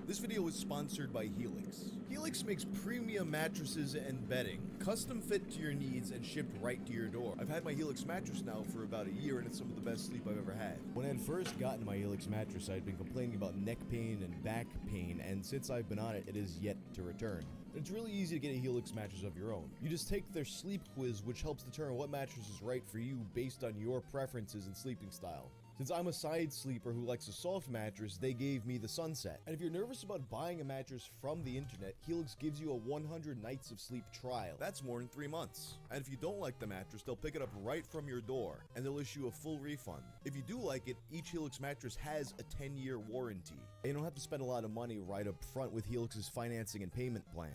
This video is sponsored by Helix. Helix makes premium mattresses and bedding, custom fit to your needs and shipped right to your door. I've had my Helix mattress now for about a year and it's some of the best sleep I've ever had. When I had first gotten my Helix mattress, I'd been complaining about neck pain and back pain, and since I've been on it, it is yet to return. It's really easy to get a Helix mattress of your own. You just take their sleep quiz, which helps determine what mattress is right for you based on your preferences and sleeping style. Since I'm a side sleeper who likes a soft mattress, they gave me the Sunset. And if you're nervous about buying a mattress from the internet, Helix gives you a 100 nights of sleep trial. That's more than 3 months. And if you don't like the mattress, they'll pick it up right from your door, and they'll issue a full refund. If you do like it, each Helix mattress has a 10-year warranty. And you don't have to spend a lot of money right up front with Helix's financing and payment plans.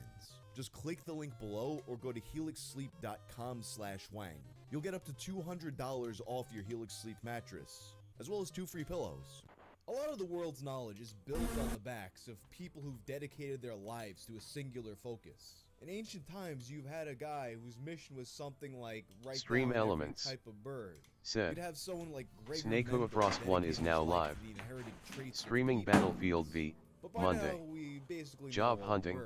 Just click the link below or go to helixsleep.com/wang. You'll get up to $200 off your Helix Sleep mattress, as well as 2 free pillows. A lot of the world's knowledge is built on the backs of people who've dedicated their lives to a singular focus. In ancient times, you've had a guy whose mission was something like Stream Elements type of bird. said, You'd have someone like S.W.Frost 1 is now live. Streaming Battlefield V, Monday. Job hunting.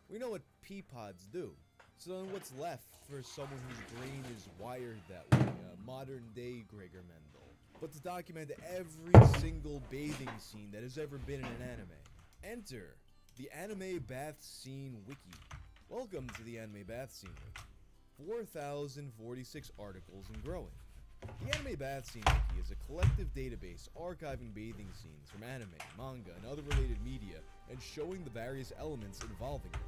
We know what pea pods do. So then what's left for someone whose brain is wired that way, a modern day Gregor Mendel, but to document every single bathing scene that has ever been in an anime? Enter the Anime Bath Scene Wiki. Welcome to the Anime Bath Scene Wiki. 4,046 articles and growing. The Anime Bath Scene Wiki is a collective database archiving bathing scenes from anime, manga, and other related media and showing the various elements involving them.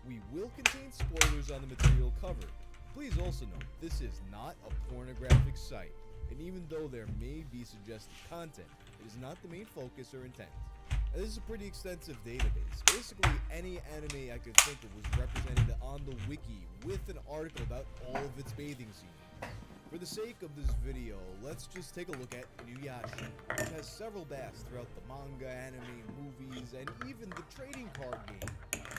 We will contain spoilers on the material covered. Please also note, this is not a pornographic site, and even though there may be suggested content, it is not the main focus or intent. And this is a pretty extensive database. Basically, any anime I could think of was represented on the wiki with an article about all of its bathing scenes. For the sake of this video, let's just take a look at Inuyasha, which has several baths throughout the manga, anime, movies, and even the trading card game.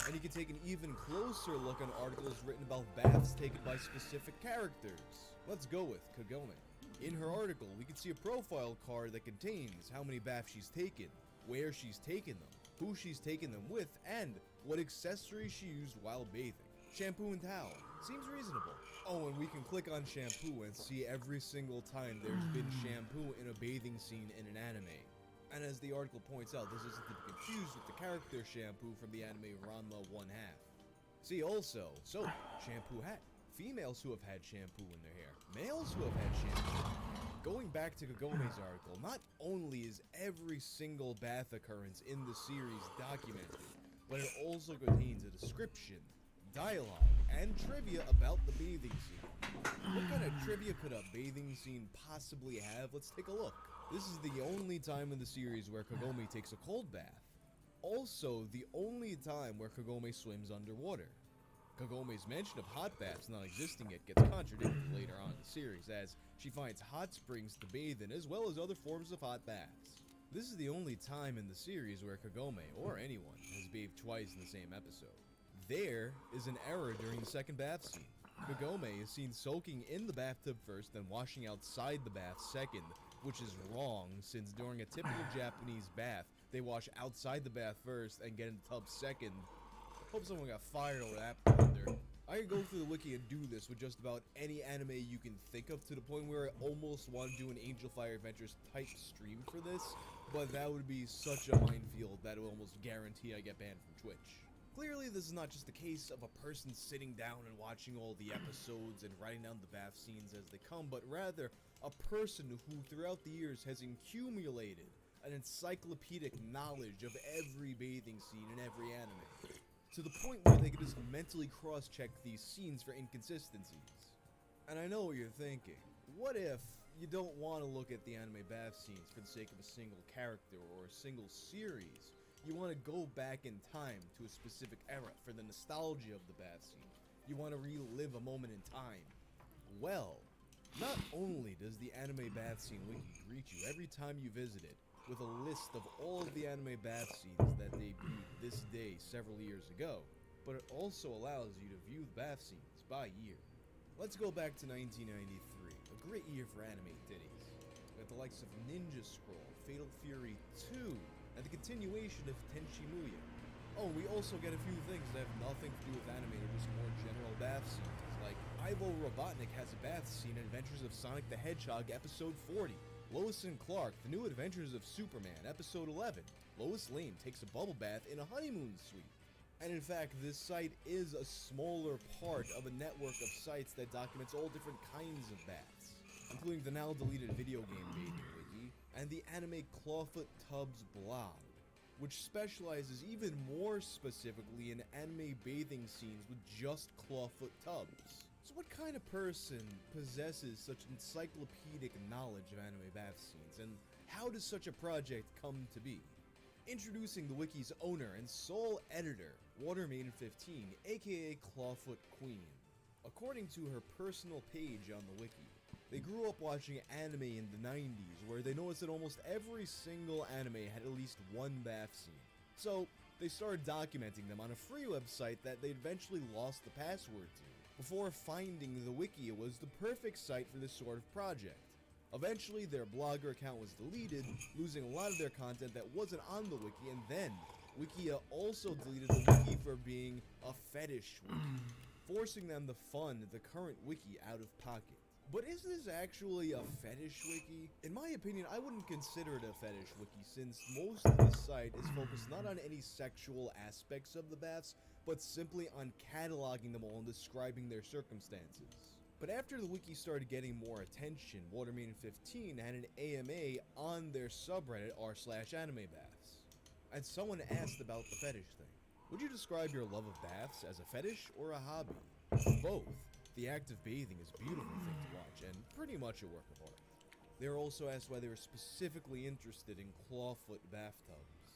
And you can take an even closer look on articles written about baths taken by specific characters. Let's go with Kagome. In her article, we can see a profile card that contains how many baths she's taken, where she's taken them, who she's taken them with, and what accessories she used while bathing. Shampoo and towel. Seems reasonable. Oh, and we can click on shampoo and see every single time there's been shampoo in a bathing scene in an anime. And as the article points out, this isn't to be confused with the character shampoo from the anime Ranma 1/2. See also, soap, shampoo hat, females who have had shampoo in their hair, males who have had shampoo. Going back to Kagome's article, not only is every single bath occurrence in the series documented, but it also contains a description, dialogue, and trivia about the bathing scene. What kind of trivia could a bathing scene possibly have? Let's take a look. This is the only time in the series where Kagome takes a cold bath. Also, the only time where Kagome swims underwater. Kagome's mention of hot baths not existing yet gets contradicted later on in the series, as she finds hot springs to bathe in as well as other forms of hot baths. This is the only time in the series where Kagome, or anyone, has bathed twice in the same episode. There is an error during the second bath scene. Kagome is seen soaking in the bathtub first, then washing outside the bath second, which is wrong since during a typical Japanese bath, they wash outside the bath first and get in the tub second. Hope someone got fired over that blunder. I could go through the wiki and do this with just about any anime you can think of, to the point where I almost want to do an Angel Fire Adventures type stream for this, but that would be such a minefield that it would almost guarantee I get banned from Twitch. Clearly, this is not just a case of a person sitting down and watching all the episodes and writing down the bath scenes as they come, but rather a person who throughout the years has accumulated an encyclopedic knowledge of every bathing scene in every anime, to the point where they can just mentally cross-check these scenes for inconsistencies. And I know what you're thinking. What if you don't want to look at the anime bath scenes for the sake of a single character or a single series? You want to go back in time to a specific era for the nostalgia of the bath scene. You want to relive a moment in time. Well, not only does the Anime Bath Scene Wiki greet you every time you visit it with a list of all of the anime bath scenes that debuted this day several years ago, but it also allows you to view the bath scenes by year. Let's go back to 1993, a great year for anime titties. We got the likes of Ninja Scroll, Fatal Fury 2, and the continuation of Tenchi Muyo. Oh, and we also get a few things that have nothing to do with anime or just more general bath scenes, like Ivo Robotnik has a bath scene in Adventures of Sonic the Hedgehog episode 40, Lois and Clark, The New Adventures of Superman episode 11, Lois Lane takes a bubble bath in a honeymoon suite. And in fact, this site is a smaller part of a network of sites that documents all different kinds of baths, including the now deleted video game bathing wiki, and the anime Clawfoot Tubs blog, which specializes even more specifically in anime bathing scenes with just clawfoot tubs. So what kind of person possesses such encyclopedic knowledge of anime bath scenes, and how does such a project come to be? Introducing the wiki's owner and sole editor, Watermaiden15, aka Clawfoot Queen. According to her personal page on the wiki, they grew up watching anime in the 90s, where they noticed that almost every single anime had at least one bath scene. So, they started documenting them on a free website that they eventually lost the password to, before finding the wiki was the perfect site for this sort of project. Eventually, their blogger account was deleted, losing a lot of their content that wasn't on the wiki, and then, Wikia also deleted the wiki for being a fetish wiki, forcing them to fund the current wiki out of pocket. But is this actually a fetish wiki? In my opinion, I wouldn't consider it a fetish wiki, since most of the site is focused not on any sexual aspects of the baths, but simply on cataloging them all and describing their circumstances. But after the wiki started getting more attention, Watermaiden15 had an AMA on their subreddit r/anime baths. And someone asked about the fetish thing. Would you describe your love of baths as a fetish or a hobby? Both. The act of bathing is a beautiful thing to watch, and pretty much a work of art. They were also asked why they were specifically interested in clawfoot bathtubs.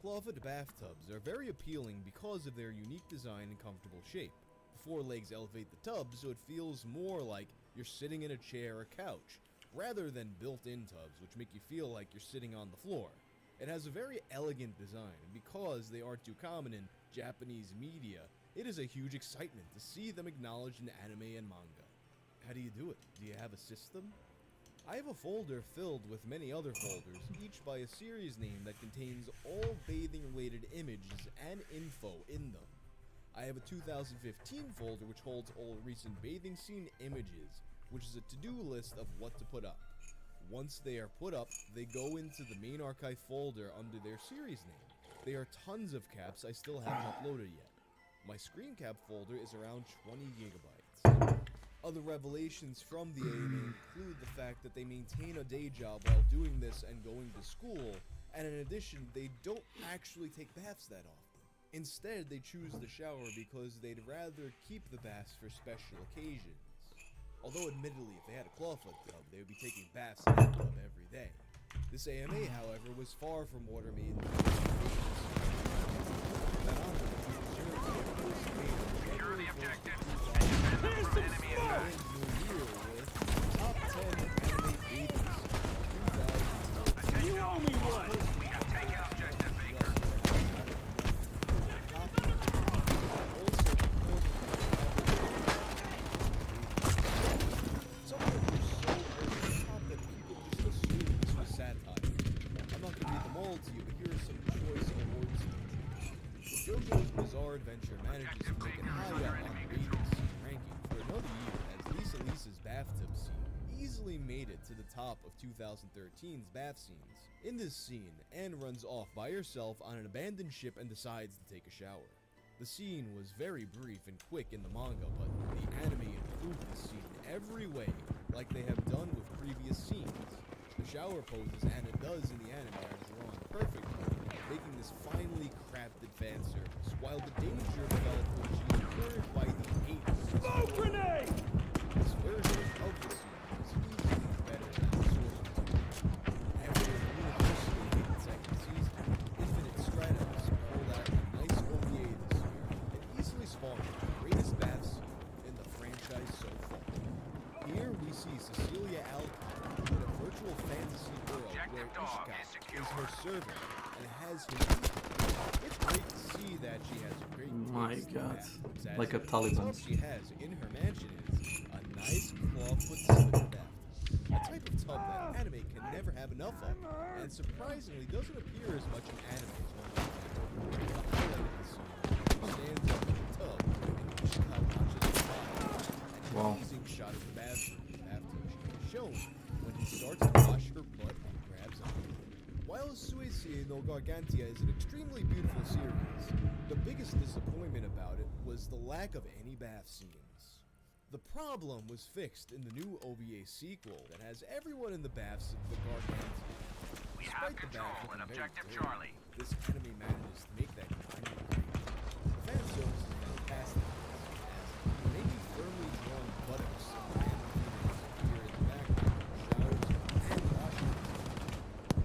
Clawfoot bathtubs are very appealing because of their unique design and comfortable shape. The four legs elevate the tub so it feels more like you're sitting in a chair or couch, rather than built-in tubs which make you feel like you're sitting on the floor. It has a very elegant design, and because they aren't too common in Japanese media, it is a huge excitement to see them acknowledged in anime and manga. How do you do it? Do you have a system? I have a folder filled with many other folders, each by a series name that contains all bathing-related images and info in them. I have a 2015 folder which holds all recent bathing scene images, which is a to-do list of what to put up. Once they are put up, they go into the main archive folder under their series name. There are tons of caps I still haven't uploaded yet. My screen cap folder is around 20 gigabytes. Other revelations from the AMA include the fact that they maintain a day job while doing this and going to school, and in addition, they don't actually take baths that often. Instead, they choose the shower because they'd rather keep the baths for special occasions. Although admittedly, if they had a clawfoot tub, they would be taking baths in that tub every day. This AMA, however, was far from Watermaiden. Secure the objective. Defend them from enemy attack. Top 10 anime bathing You owe me one. We have taken objective, Baker. Some of them were so over the top that people just assumed this was satire. I'm not going to read them all to you, but here are some choice awards. JoJo's Bizarre Adventure manages to make it high up on the bathing scene ranking for another year, as Lisa Lisa's bathtub scene easily made it to the top of 2013's bath scenes. In this scene, Anne runs off by herself on an abandoned ship and decides to take a shower. The scene was very brief and quick in the manga, but the anime improved the scene in every way, like they have done with previous scenes. The shower poses Anna does in the anime are drawn perfectly, making this finely crafted fan service, while the danger developed when she is incurred by the hate. Smoke grenade! This version of the scene is easily better than the source material. After the universally hated second season, Infinite Stratos pulled out a nice OVA this year and easily spawned the greatest bath scene in the franchise so far. Here we see Cecilia Alcott in a virtual fantasy world where Ishka is her servant and has him eat. It's great to see that she has a great My taste in God. bathrooms, as Like a the Taliban. tub she has in her mansion is a nice clawfoot slipper bath. A type of tub that anime can never have enough of, and surprisingly doesn't appear as much in anime as one might think. The highlight of the scene stands up in the tub, and Ishikawa watches the body, an amazing shot of the bathroom after she is shown when he starts to wash her butt and grabs on her. While Suicide no Gargantia is an extremely beautiful series, the biggest disappointment about it was the lack of any bath scenes. The problem was fixed in the new OVA sequel that has everyone in the baths of the Gargantia. We have Despite the control bath in looking very Objective dirty, Charlie. this anime manages to make that kind of great. The fan service is fantastic, as many firmly drawn buttocks and random females appear in the background, showers, and washing.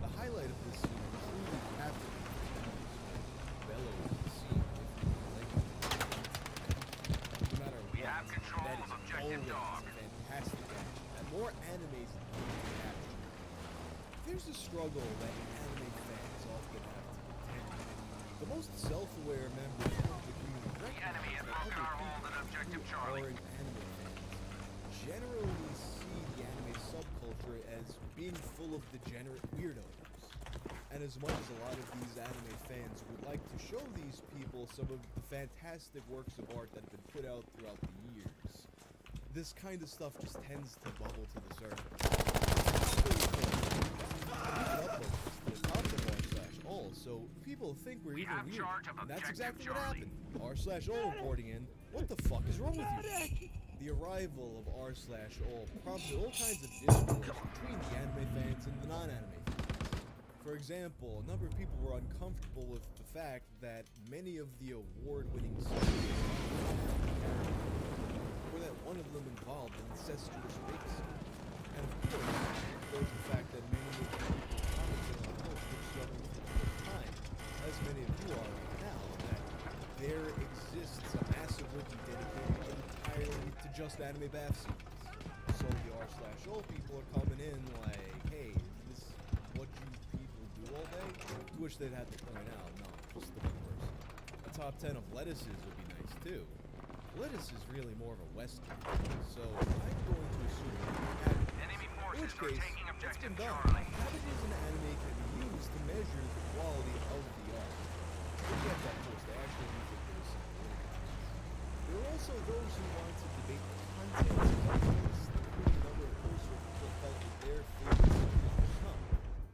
The highlight of this scene truly captivates the bellows of the scene with the no matter We what, have control that of is Objective always Dog. a fantastic action, and more animes than you can capture. There's a struggle that anime fans often have to contend with. The most self-aware members of the community The enemy recognize has that broken other our hold people at Objective who Charlie. aren't anime fans generally see the anime subculture as being full of degenerate weirdos. And as much as a lot of these anime fans would like to show these people some of the fantastic works of art that have been put out throughout the years, this kind of stuff just tends to bubble to the surface. R/all, so people think we're We even have weird. charge of And that's Objective exactly what Charlie. happened. R/all reporting in. What the fuck is wrong with you? The arrival of R/all prompted all kinds of discourse between the anime fans and the non-anime fans. For example, a number of people were uncomfortable with the fact that many of the award-winning series or that one of them involved incestuous rapes. And of course, there was the fact that many of the people commenting on the post were struggling with it at the time, as many of you are right now, that there exists a massive wiki dedicated entirely to just anime bath scenes. So the R/all people are coming in like, hey, is this what you people do all day? To which they'd have to point out, no, just the one person. A top 10 of lettuces would be nice too. Lettuce is really more of a western, so I'm going to assume cabbage. Enemy In forces which are case, taking it's Objective been done. Charlie. Cabbages in anime can be used to measure the quality of the art. Forget that post, I actually use it for the simple images. There are also those who want to debate the contents of the post, including a number of posts where people felt that their favorites had become.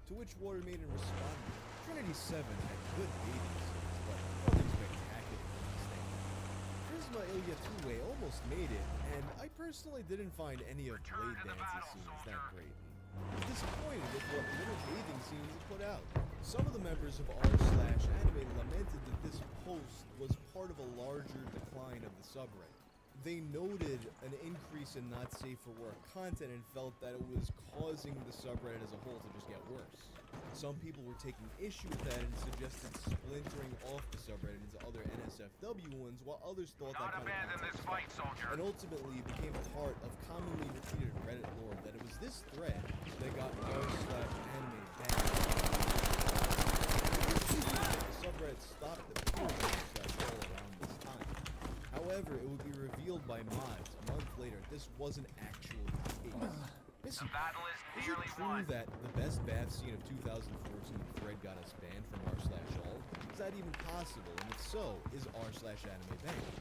To which Watermaiden responded, Trinity 7 had good bathing scenes, but nothing spectacular to understand. Prisma Ilya 2-Way almost made it, and I personally didn't find any of Return Blade to the Dance's battle, scenes soldier. that great. I was disappointed with what little bathing scenes it put out. Some of the members of r/anime lamented that this post was part of a larger decline of the subreddit. They noted an increase in not safe for work content and felt that it was causing the subreddit as a whole to just get worse. Some people were taking issue with that and suggested splintering off the subreddit into other NSFW ones, while others thought that Not kind of abandon content this was fight, fine. soldier. And ultimately it became part of commonly repeated Reddit lore that it was this thread that got r/anime banned. The subreddit stopped appearing r/all around this time. However, it would be revealed by mods a month later this wasn't actually the case. Missy, The battle is is it nearly true won. that the best bath scene of 2014 thread got us banned from r/all? Is that even possible? And if so, is r/anime banned?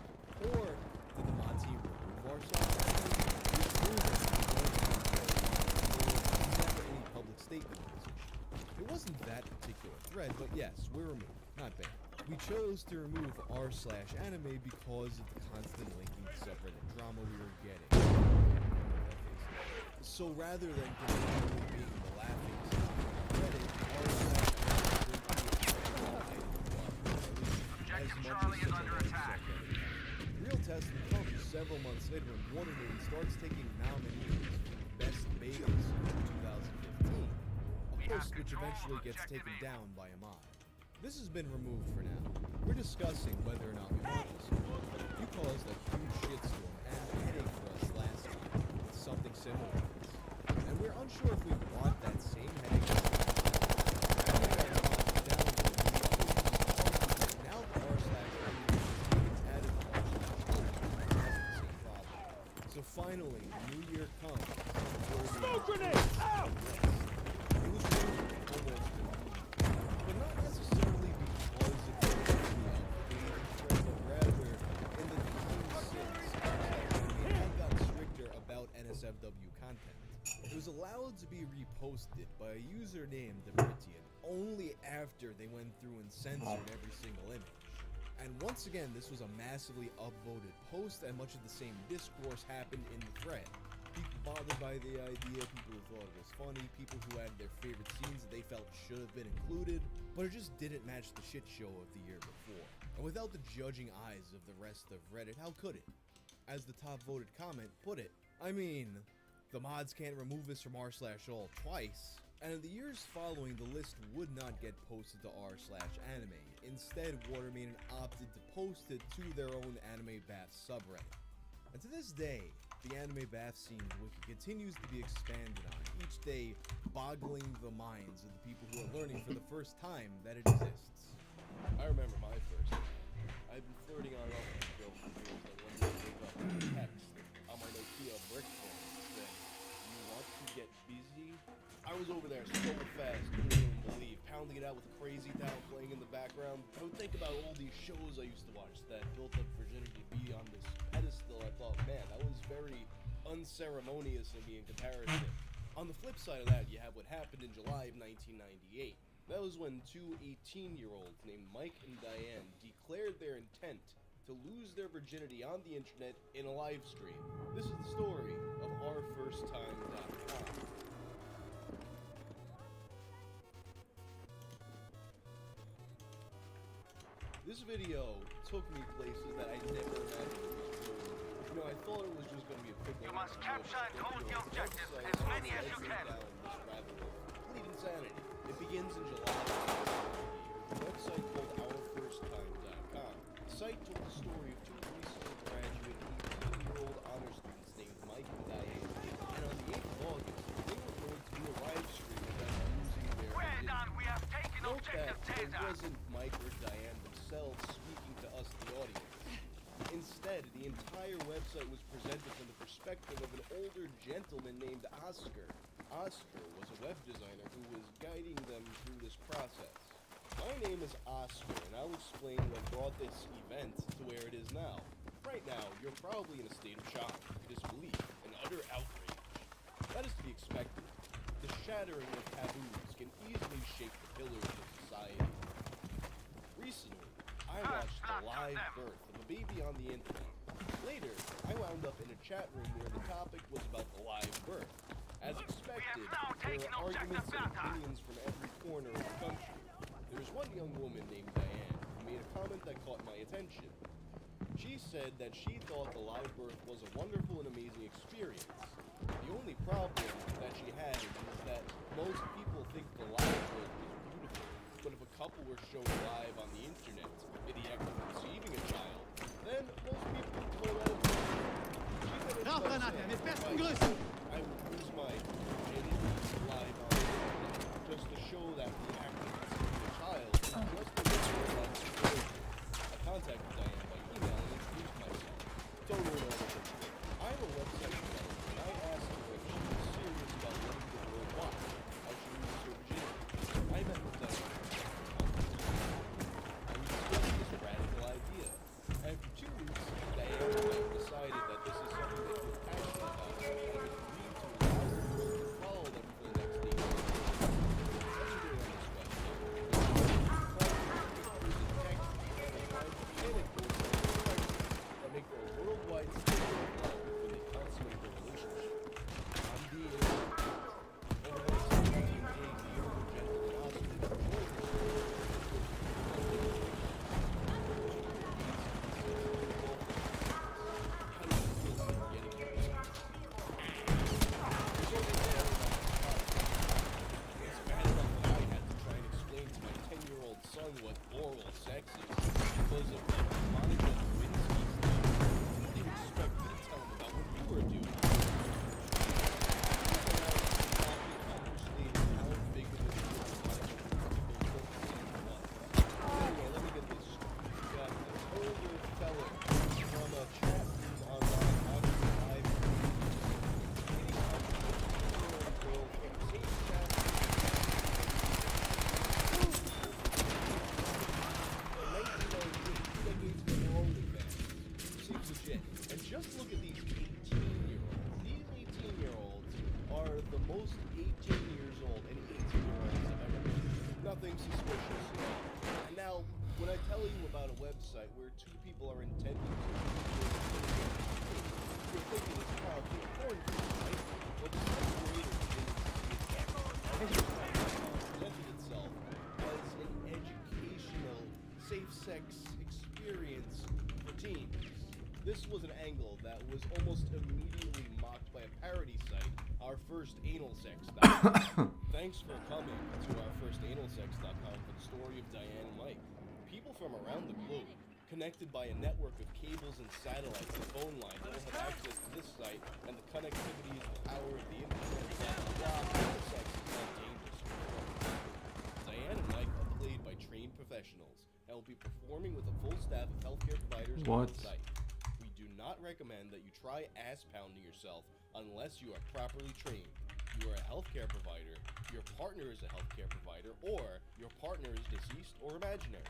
Or did the mod team remove r/anime? It's proven never any public statement on this issue. It wasn't that particular thread, but yes, we're removed, not banned. We chose to remove r/anime because of the constant linking subreddit drama we were getting. So rather than continually being the laughing stock of Reddit, Objective Charlie is under attack. Real testament comes several months later when Watermaiden starts taking nominations for Best Bathing Suit in 2015, a post which eventually gets taken down by a mod. This has been removed for now. We're discussing whether or not we want this. You caused a huge shitstorm and a headache for us last time with something similar to this. And we're unsure if we want that same headache. Now the r/anime is added to r/all has the same problem. So finally, New Year comes. Smoke grenade! allowed to be reposted by a user named Debritian only after they went through and censored every single image. And once again, this was a massively upvoted post, and much of the same discourse happened in the thread. People bothered by the idea, people who thought it was funny, people who had their favorite scenes that they felt should have been included, but it just didn't match the shit show of the year before. And without the judging eyes of the rest of Reddit, how could it? As the top voted comment put it, I mean, the mods can't remove this from r/all twice. And in the years following, the list would not get posted to r/anime. Instead, Watermaiden opted to post it to their own Anime Bath subreddit. And to this day, the Anime Bath scene wiki continues to be expanded on, each day boggling the minds of the people who are learning for the first time that it exists. I remember my first time. I'd been flirting on and off with a girl for years, and one day I wake up with a text on my Nokia brick phone saying, "You want to get busy?" I was over there so fast, you wouldn't even believe, pounding it out with Crazy Town playing in the background. I would think about all these shows I used to watch that built up Virginity B on this pedestal. I thought, man, that was very unceremonious of me in comparison. On the flip side of that, you have what happened in July of 1998. That was when two 18-year-olds named Mike and Diane declared their intent to lose their virginity on the internet in a live stream. This is the story of ourfirsttime.com. This video took me places that I never imagined it was true. You know, I thought it was just going to be a quick You must capture and hold the objective, as many as you can. Complete insanity. It begins in July of 1990 with a website called ourfirsttime.com. The site told the story of two recently graduate 18-year-old honor students named Mike and Diane. And on the 8th of August, they were going to do a live stream of them losing their Well virginity. done, we have taken Note objective that it Caesar. wasn't Mike or Diane themselves speaking to us, the audience. Instead, the entire website was presented from the perspective of an older gentleman named Oscar. Oscar was a web designer who was guiding them through this process. My name is Oscar, and I'll explain what brought this event to where it is now. Right now, you're probably in a state of shock, disbelief, and utter outrage. That is to be expected. The shattering of taboos can easily shake the pillars of society. Recently, I watched the live birth of a baby on the internet. Later, I wound up in a chat room where the topic was about the live birth. As expected, there were arguments and opinions from every corner of the country. There was one young woman named Diane who made a comment that caught my attention. She said that she thought the live birth was a wonderful and amazing experience. The only problem that she had is that most people think the live birth is beautiful, but if a couple were shown live on the internet in the act of conceiving a child, then most people would call that a I would lose my virginity live on the internet just to show that the act of conceiving a child is just a ritual that's important. I contacted Diane by email and introduced myself. Totally normal. I'm a website developer, and I asked her if she was serious about letting the world watch how she loses her virginity. I met with Diane. I was discussing this radical idea. After 2 weeks, Diane and I decided that this is something that we're passionate about, and agreed to allow her to follow them for the next 8 years. Secondary on this website, that make for a worldwide standard of love when they consummate their relationship. I'm being over the next 17 days, the older gentleman Oscar joined son what oral sex is because of Monica Lewinsky's You didn't expect me to tell him about what you were doing. Understated how big of a deal Monica Lewinsky was. Anyway, let me get this straight. You got this older fella from a chat room online watching live hitting up a 15-year-old girl from the same chat room. In 1998, 2 decades before all the most 18 years old and 18-year-olds have ever been. Nothing suspicious at all. And now, when I tell you about a website where two people are intending to you're thinking it's probably a porn film, right? But the site creators didn't see it presented itself as an educational, safe-sex experience for teens. This was an angle that was almost immediately mocked by a parody site, Our First Analsex.com. Thanks for coming to OurFirstAnalSex.com for the story of Diane and Mike. People from around the globe, connected by a network of cables and satellites and phone lines, all have access to this site, and the connectivity is the power of the internet. Sex is not dangerous. Diane and Mike are played by trained professionals and will be performing with a full staff of healthcare providers on site. We do not recommend that you try ass pounding yourself unless you are properly trained. You are a healthcare provider, your partner is a healthcare provider, or your partner is deceased or imaginary.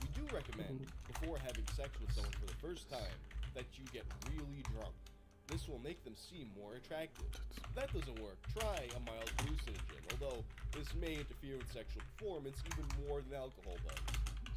We do recommend, before having sex with someone for the first time, that you get really drunk. This will make them seem more attractive. If that doesn't work, try a mild hallucinogen, although this may interfere with sexual performance even more than alcohol does.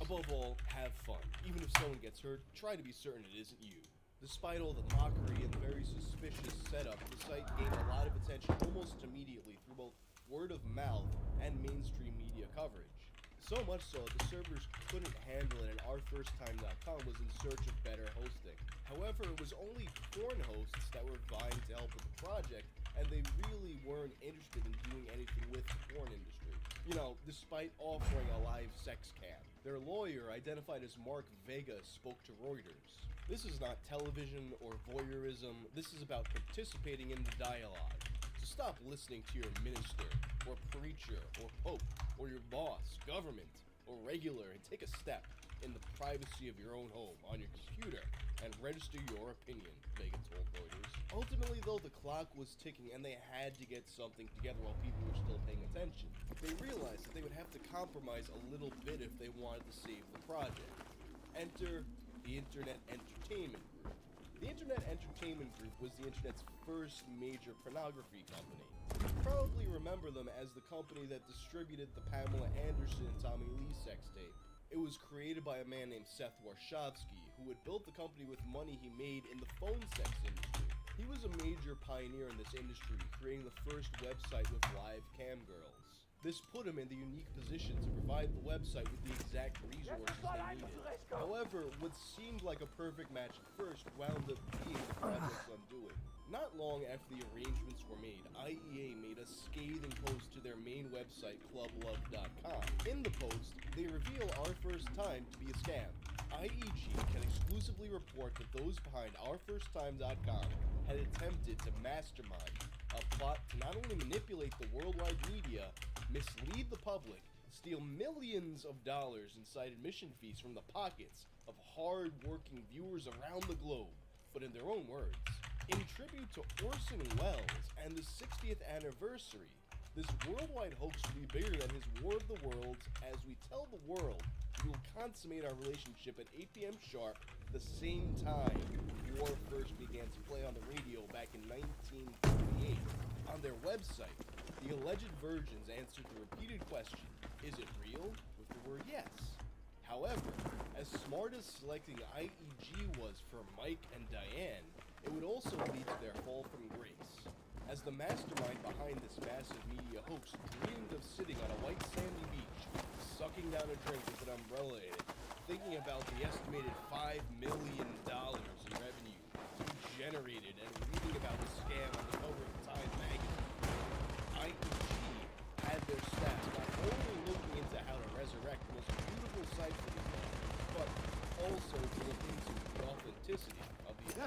Above all, have fun. Even if someone gets hurt, try to be certain it isn't you. Despite all the mockery and very suspicious setup, the site gained a lot of attention almost immediately through both word of mouth and mainstream media coverage. So much so that the servers couldn't handle it, and OurFirstTime.com was in search of better hosting. However, it was only porn hosts that were vying to help with the project, and they really weren't interested in doing anything with the porn industry. You know, despite offering a live sex cam. Their lawyer, identified as Mark Vega, spoke to Reuters. This is not television or voyeurism, this is about participating in the dialogue. So stop listening to your minister, or preacher, or pope, or your boss, government, or regular, and take a step in the privacy of your own home on your computer and register your opinion, Vega told Reuters. Ultimately, though, the clock was ticking and they had to get something together while people were still paying attention. They realized that they would have to compromise a little bit if they wanted to save the project. Enter the Internet Entertainment Group. The Internet Entertainment Group was the internet's first major pornography company. You probably remember them as the company that distributed the Pamela Anderson and Tommy Lee sex tape. It was created by a man named S.W.Frost, who had built the company with money he made in the phone sex industry. He was a major pioneer in this industry, creating the first website with live cam girls. This put him in the unique position to provide the website with the exact resources they needed. However, what seemed like a perfect match at first wound up being the project's undoing. Not long after the arrangements were made, IEA made a scathing post to their main website, clublove.com. In the post, they reveal Our First Time to be a scam. IEG can exclusively report that those behind OurFirstTime.com had attempted to mastermind a plot to not only manipulate the worldwide media, mislead the public, steal millions of dollars inside admission fees from the pockets of hard-working viewers around the globe, but in their own words, in tribute to Orson Welles and the 60th anniversary, this worldwide hoax will be bigger than his War of the Worlds as we tell the world we will consummate our relationship at 8 p.m. sharp, the same time War first began to play on the radio back in 1948. On their website, the alleged virgins answered the repeated question, is it real? With the word yes. However, as smart as selecting IEG was for Mike and Diane, it would also lead to their fall from grace. As the mastermind behind this massive media hoax dreamed of sitting on a white sandy beach, sucking down a drink with an umbrella in it, thinking about the estimated $5 million in revenue to be generated and reading about the scam on the cover of Time magazine, IEG had their staff not only looking into how to resurrect the most beautiful site for these men, but also to look into the authenticity of the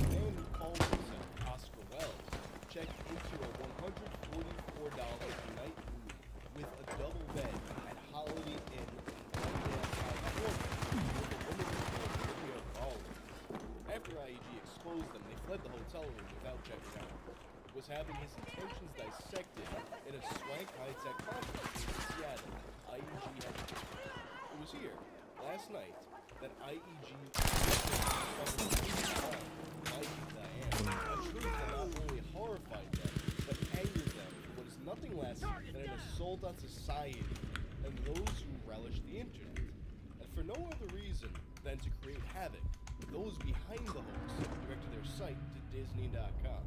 man who called himself Oscar Welles checked into a $144 a night room with a double bed at Holiday Inn in California with a woman called Olivia Baldwin. After IEG exposed them, they fled the hotel room without checking out. Was having his intentions dissected in a swank high-tech conference in Seattle. IEG had to do. It was here, last night, that IEG discovered Mike and Diane, a truth that not only horrified them, nothing less than an assault on society and those who relish the internet, and for no other reason than to create havoc with those behind the hoax who directed their site to Disney.com.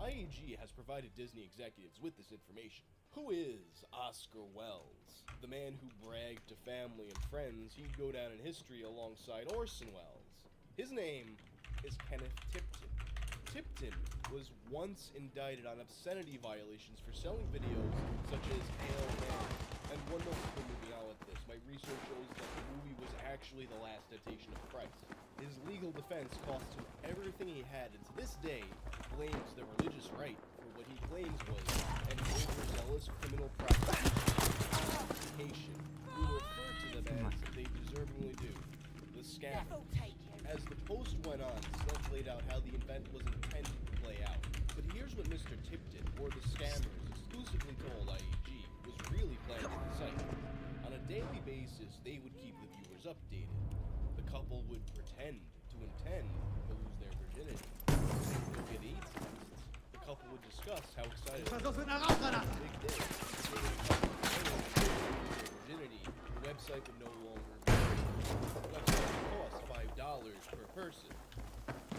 IAG has provided Disney executives with this information. Who is Oscar Welles? The man who bragged to family and friends he'd go down in history alongside Orson Welles. His name is Kenneth Tipton. Tipton was once indicted on obscenity violations for selling videos such as Hail Mary. And one note before moving on with this, my research shows that the movie was actually the last temptation of Christ. His legal defense cost him everything he had, and to this day blames the religious right for what he claims was an overzealous criminal prosecution who refer to them as they deservingly do, the scammers. As the post went on, Sledge laid out how the event was intended to play out. But here's what Mr. Tipton, or the scammers, exclusively told IAG was really planned for the site. On a daily basis, they would keep the viewers updated. The couple would pretend to intend to lose their virginity. They would get AIDS tests. The couple would discuss how excited they were for the big day. If they would lose their virginity, the website would no longer be free. The website would cost $5 per person.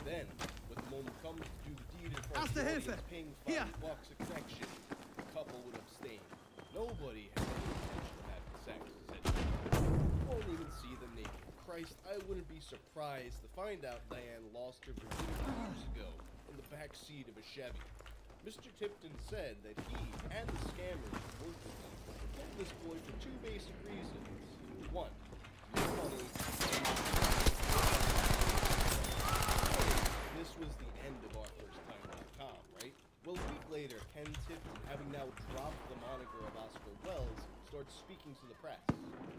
Then, when the moment comes to do the deed in front of the audience paying $5 a connection, the couple would abstain. Nobody has any intention of having sex, said she. You won't even see them naked. Christ, I wouldn't be surprised to find out Diane lost her virginity years ago in the back seat of a Chevy. Mr. Tipton said that he and the scammers who worked with him pulled this boy for two basic reasons. One, money. This was the end of our first-time.com, right? Well, a week later, Ken Tipton, having now dropped the moniker of Oscar Welles, starts speaking to the press.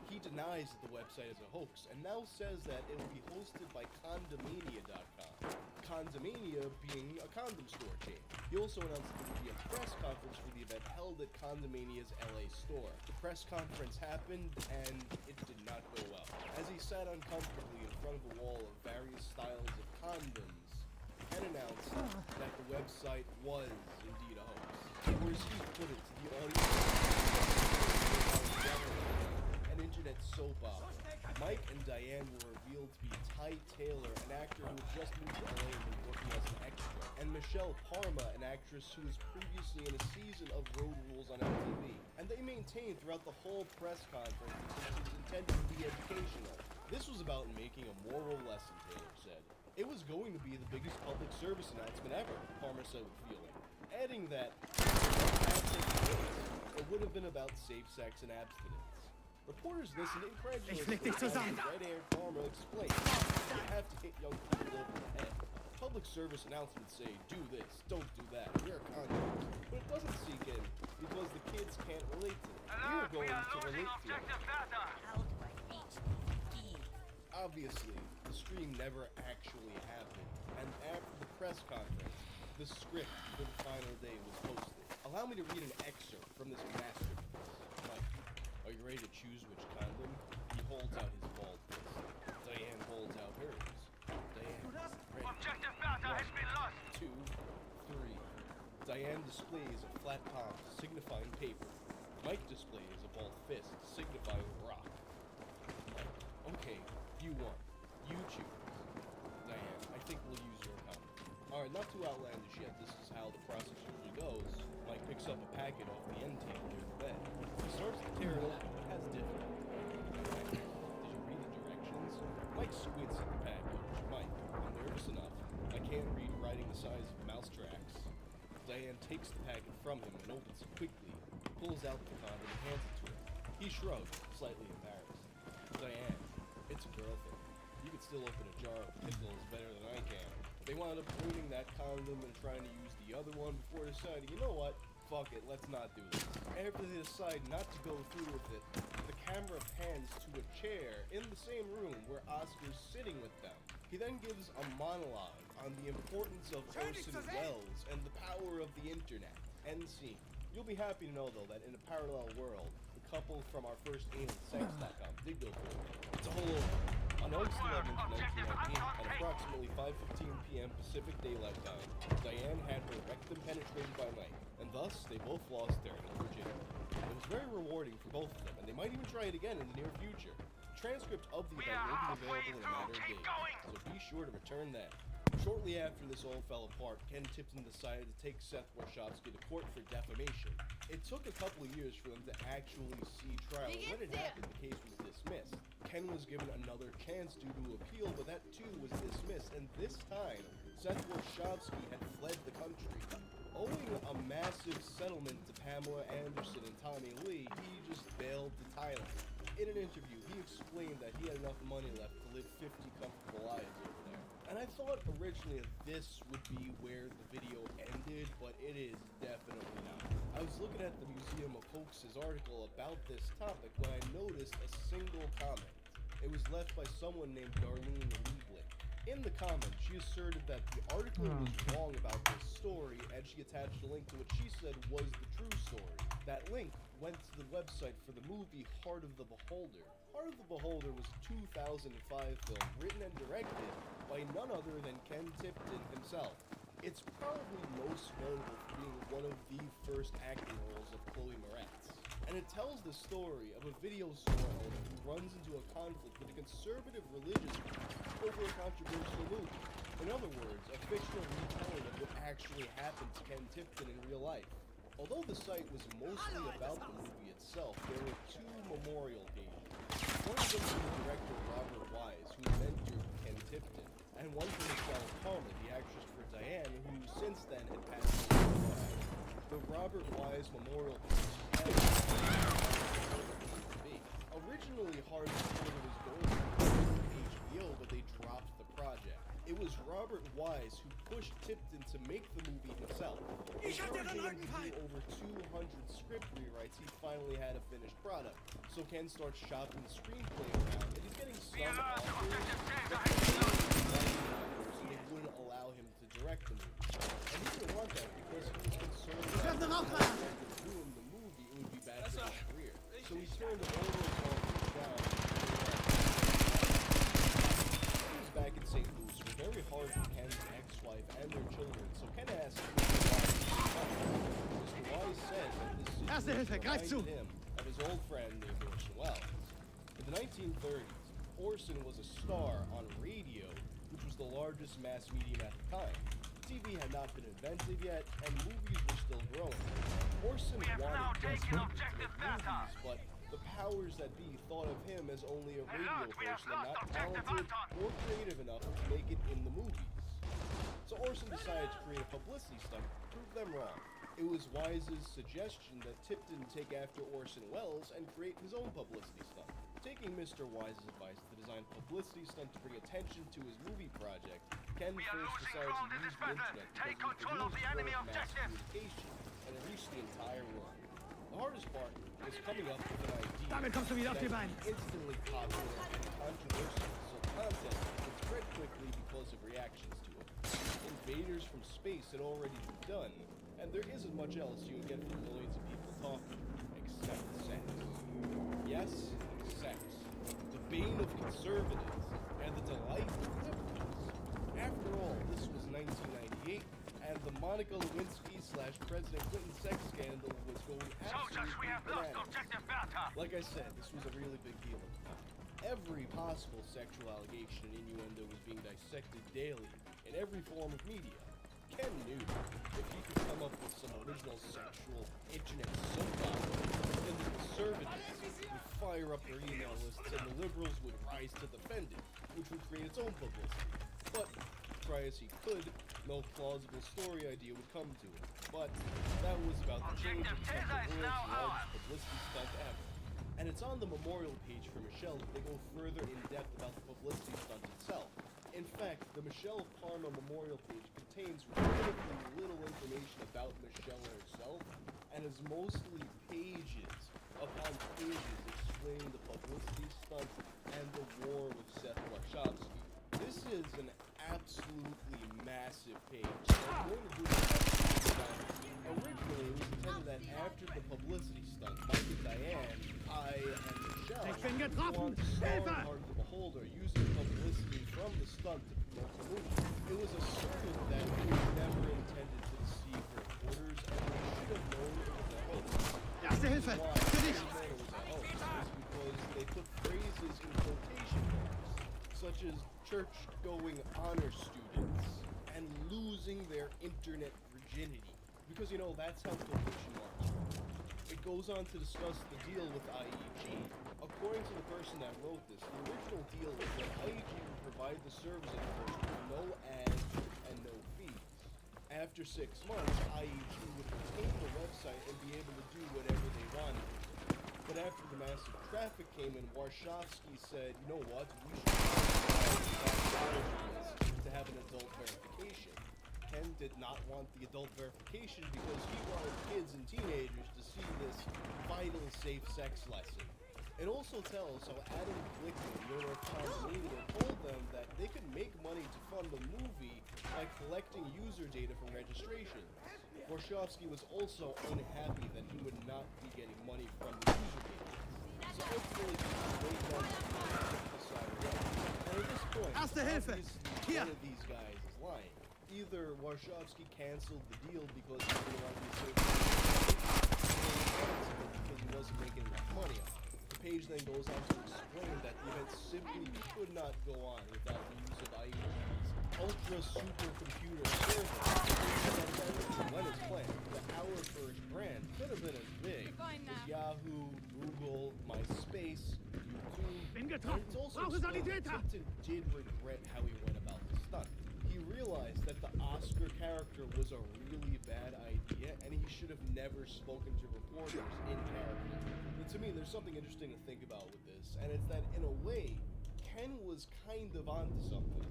He denies that the website is a hoax, and now says that it will be hosted by Condomania.com. Condomania being a condom store chain. He also announced that there would be a press conference for the event held at Condomania's LA store. The press conference happened, and it did not go well. As he sat uncomfortably in front of a wall of various styles of condoms, Ken announced that the website was indeed a hoax. Or as he put it to the audience, an internet soap opera. Mike and Diane were revealed to be Ty Taylor, an actor who had just moved to LA and been working as an extra, and Michelle Parma, an actress who was previously in a season of Road Rules on MTV. And they maintained throughout the whole press conference that it was intended to be educational. This was about making a moral lesson, Taylor said. It was going to be the biggest public service announcement ever, Parma said with feeling, adding that it would have been about safe sex and abstinence. Reporters listened incredulously as red-haired Parma explained, you have to hit young people over the head. Public service announcements say, do this, don't do that, wear condoms. But it doesn't sink in, because the kids can't relate to it. We're going to relate to it. Obviously, the stream never actually happened, and after the press conference, the script for the final day was posted. Allow me to read an excerpt from this masterpiece. Mike, are you ready to choose which condom? He holds out his bald fist. Diane holds out hers. Diane, ready. Objective data has been lost. 2, 3. Diane displays a flat palm, signifying paper. Mike displays a bald fist, signifying rock. Mike, okay, you won. You choose. Diane, I think we'll use your condom. Alright, not too outlandish yet. This is how the process usually goes. Mike picks up a packet off the end table near the bed. He starts to tear it open, but has difficulty. Did you read the directions? Mike squints at the package. Mike, I'm nervous enough. I can't read writing the size of mouse tracks. Diane takes the packet from him and opens it quickly, pulls out the condom and hands it to him. He shrugs, slightly embarrassed. Diane, it's a girl thing. You can still open a jar of pickles better than I can. They wound up ruining that condom and trying to use the other one before deciding, you know what? Fuck it, let's not do this. After they decide not to go through with it, the camera pans to a chair in the same room where Oscar's sitting with them. He then gives a monologue on the importance of Orson Welles and the power of the internet. End scene. You'll be happy to know, though, that in a parallel world, the couple from our first anal sex.com did go through it. It's a whole over. On August August 11th, 1998, at approximately 5:15 p.m. Pacific Daylight Time, Diane had her rectum penetrated by Mike, and thus they both lost their virginity. It was very rewarding for both of them, and they might even try it again in the near future. The transcript of the event will be available in a matter of days, so be sure to return that. Shortly after this all fell apart, Ken Tipton decided to take Seth Warshawski to court for defamation. It took a couple of years for them to actually see trial, and when it happened, the case was dismissed. Ken was given another chance due to appeal, but that too was dismissed, and this time, Seth Warshawski had fled the country. Owing a massive settlement to Pamela Anderson and Tommy Lee, he just bailed to Thailand. In an interview, he explained that he had enough money left to live 50 comfortable lives over there. And I thought originally that this would be where the video ended, but it is definitely not. I was looking at the Museum of Hoaxes article about this topic when I noticed a single comment. It was left by someone named Darlene Liebling. In the comment, she asserted that the article was wrong about this story, and she attached a link to what she said was the true story. That link went to the website for the movie Heart of the Beholder. Heart of the Beholder was a 2005 film written and directed by none other than Ken Tipton himself. It's probably most notable for being one of the first acting roles of Chloe Moretz. And it tells the story of a video store owner who runs into a conflict with a conservative religious group over a controversial movie. In other words, a fictional retelling of what actually happened to Ken Tipton in real life. Although the site was mostly about the movie itself, there were two memorial pages. One of them from the director Robert Wise, who mentored Ken Tipton, and one from Michelle Palmer, the actress for Diane, who since then had passed away. The Robert Wise memorial page had originally Heart of the Beholder was going to be HBO, but they dropped the project. It was Robert Wise who pushed Tipton to make the movie himself. Encouraging him to do over 200 script rewrites, he finally had a finished product. So Ken starts shopping the screenplay around, and he's getting some offers, but they wouldn't allow him to direct the movie. And he didn't want that because he was concerned that if he doing the movie, it would be bad for his career. So he turned all those offers down. Things back in St. Louis were very hard for Ken's ex-wife and their children, so Ken asked Mr. Wise said that this situation reminded him of his old friend named Orson Welles. In the 1930s, Orson was a star on radio, which was the largest mass medium at the time. TV had not been invented yet, and movies were still growing. Orson wanted desperately to make movies, but the powers that be thought of him as only a radio person and not talented or creative enough to make it in the movies. So Orson decided to create a publicity stunt to prove them wrong. It was Wise's suggestion that Tipton take after Orson Welles and create his own publicity stunt. Taking Mr. Wise's advice to design a publicity stunt to bring attention to his movie project, Ken first decided to use the internet because it was the newest form of mass communication, and it reached the entire world. The hardest part was coming up with an idea that would be instantly popular and controversial, so content would spread quickly because of reactions to it. Invaders from space had already been done, and there isn't much else you can get from millions of people talking, except sex. Yes, sex. The bane of conservatives, and the delight of liberals. After all, this was 1998, and the Monica Lewinsky/President Clinton sex scandal was going absolutely bananas. Like I said, this was a really big deal at the time. Every possible sexual allegation and innuendo was being dissected daily in every form of media. Ken knew if he could come up with some original sexual internet soapbox, then the conservatives would fire up their email lists and the liberals would rise to defend it, which would create its own publicity. But try as he could, no plausible story idea would come to it. But that was about to change and become the world's largest publicity stunt ever. And it's on the memorial page for Michelle that they go further in depth about the publicity stunt itself. In fact, the Michelle Parma memorial page contains relatively little information about Michelle herself, and is mostly pages upon pages explaining the publicity stunt and the war with Seth Warshawski. This is an absolutely massive page. I'm going to do originally, it was intended that after the publicity stunt, Mike and Diane, I, and Michelle, want to star in Heart of the Beholder. told are using publicity from the stunt to promote the movie. It was asserted that he was never intended to deceive reporters, and they should have known it was a hoax. Erste Hilfe! Why Für they dich! know it was a hoax is because they put phrases in quotation marks, such as church-going honor students and losing their internet virginity. Because, you know, that's how quotation marks work. It goes on to discuss the deal with IEG. According to the person that wrote this, the original deal was that IEG would provide the service at first with no ads and no fees. After 6 months, IEG would retain the website and be able to do whatever they wanted. But after the massive traffic came in, Warshawski said, you know what, we should to have an adult verification. Ken did not want the adult verification because he wanted kids and teenagers to see this vital safe sex lesson. It also tells how Adam Glickman, the owner of Tom's Media, told them that they could make money to fund the movie by collecting user data from registrations. Warshawski was also unhappy that he would not be getting money from the user data. So ultimately, they wanted to decide what. And at this point, Erste Hilfe! obviously, Hier! one of these guys is lying. Either Warshawski canceled the deal because he didn't want to be associated or because he wasn't making enough money on it. The page then goes on to explain that the event simply could not go on without the use of IEG's ultra supercomputer server. And that everything went as planned. The Our First brand could have been as big as Yahoo, Google, MySpace, YouTube. Bin And getroffen! it's also Brauche explained that Sanitäter! Tipton did regret how he went about the stunt. He realized that the Oscar character was a really bad idea, and he should have never spoken to reporters in character. And to me, there's something interesting to think about with this, and it's that in a way, Ken was kind of onto something.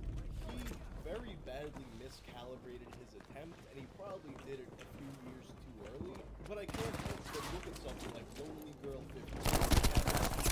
He very badly miscalibrated his attempt, and he probably did it a few years too early. But I can't help but look at something like Lonely Girl 52.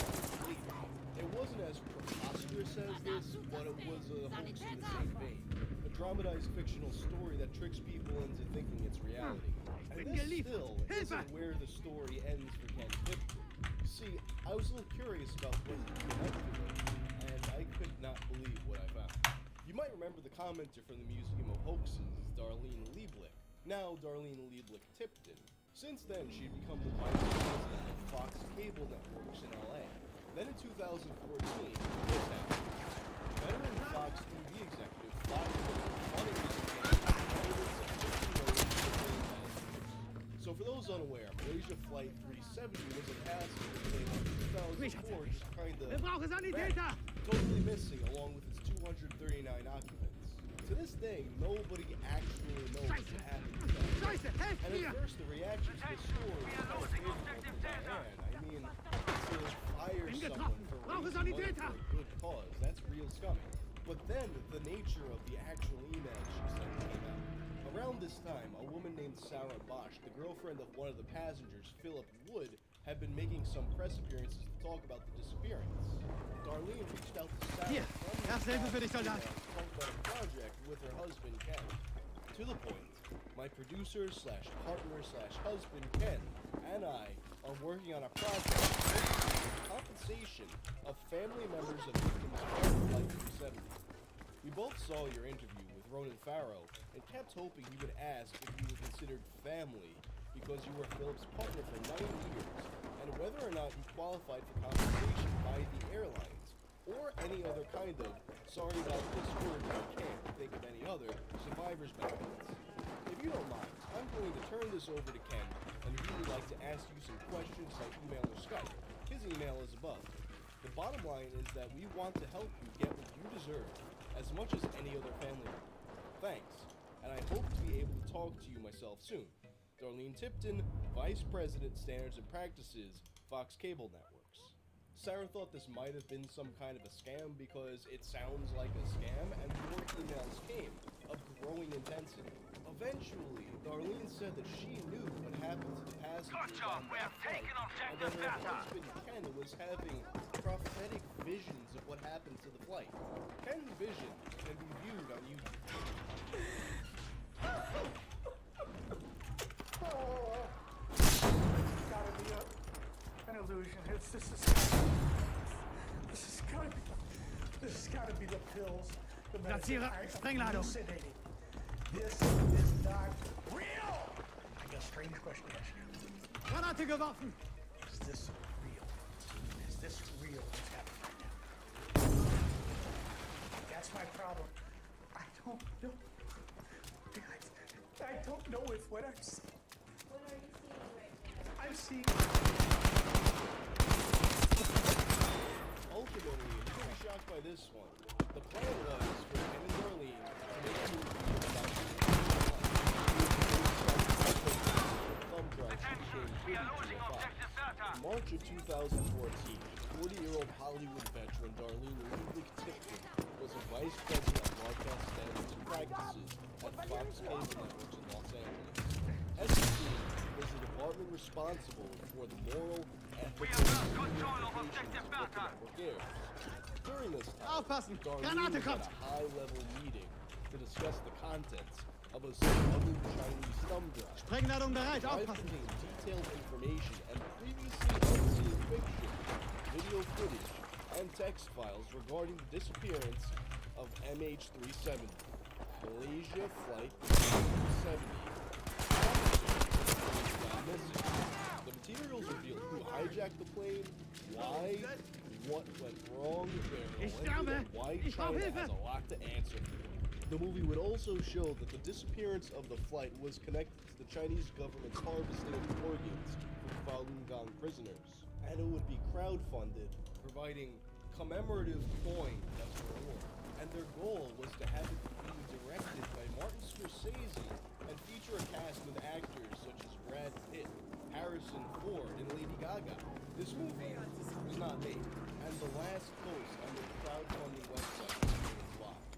It wasn't as preposterous as this, but it was a hoax in the same vein. A dramatized fictional story that tricks people into thinking it's reality. And this still isn't where the story ends for Ken Tipton. See, I was a little curious about what he connected with, and I could not believe what I found. You might remember the commenter from the Museum of Hoaxes, Darlene Lieblich. Now Darlene Lieblich Tipton. Since then, she had become the vice president of Fox Cable Networks in LA. Then in 2014, this happened. Veteran Fox TV executive fired So for those unaware, Malaysia Flight 370 was a passenger plane in 2004 just Wir brauchen Sanitäter! totally missing along with its 239 occupants. To this day, nobody actually knows what happened to that. Scheiße, helft And mir! at first, the reaction to the story was kind of favorable to Diane. I mean, to fire someone for raising money for a good cause, that's real scummy. But then, the nature of the actual email she sent came out. Around this time, a woman named Sarah Bosch, the girlfriend of one of the passengers, Philip Wood, had been making some press appearances to talk about the disappearance. Darlene reached out to Sarah Hier, from the Erste Hilfe für dich, Soldat! to talk about a project with her husband, Ken. To the point, my producer slash partner slash husband, Ken, and I are working on a project for compensation of family members of victims of Flight 270. We both saw your interview with Ronan Farrow and kept hoping you would ask if you were considered family because you were Philip's partner for 9 years, and whether or not you qualified for compensation by the airlines, or any other kind of, sorry about this word, but I can't think of any other, survivor's benefits. If you don't mind, I'm going to turn this over to Ken, and he would like to ask you some questions by email or Skype. His email is above. The bottom line is that we want to help you get what you deserve, as much as any other family member. Thanks, and I hope to be able to talk to you myself soon. Darlene Tipton, Vice President, Standards and Practices, Fox Cable Networks. Sarah thought this might have been some kind of a scam because it sounds like a scam, and more emails came of growing intensity. Eventually, Darlene said that she knew what happened to the passengers on that flight, and that her husband Ken was having prophetic visions of what happened to the flight. Ken's vision can be viewed on YouTube. It's gotta be an illusion. This is gotta be. gotta be the pills. The That's medicine here. I'm Sprengladung. hallucinating. This is not real! I got a strange question to ask you. Granate geworfen. Is this real? Is this real what's happening right now? That's my problem. I don't know. I don't know if what I'm seeing. What are you seeing right now? I'm seeing. Ultimately, I'm pretty shocked by this one. The plan was for him and Darlene to make a movie about thumb drives Attention, we are losing objective data. In March of 2014, 40-year-old Hollywood veteran Darlene Tipton was a vice president of broadcast standards and practices at Fox Cable Networks in Los Angeles. S.W. was the department responsible for the moral, ethical, We have lost and control of communications objective of what the data. network airs. During this time, Aufpassen. Darlene Granate was kommt. at a high-level meeting to discuss the contents of a smuggled Chinese thumb drive. Sprengladung bereit. Drive Aufpassen. contained detailed information and previously unseen fiction, video footage, and text files regarding the disappearance of MH370, Malaysia Flight 370. Missing. The materials reveal who hijacked the plane, why, what went wrong, where it Ich landed, sterbe. and why Ich brauche China Hilfe. has a lot to answer for. The movie would also show that the disappearance of the flight was connected to the Chinese government's harvesting of organs from Falun Gong prisoners. And it would be crowdfunded, providing commemorative coin as a reward. And their goal was to have it be directed by Martin Scorsese and feature a cast with actors such as Brad Pitt, Harrison Ford, and Lady Gaga. This movie was not made, and the last post on the crowdfunding website was blocked.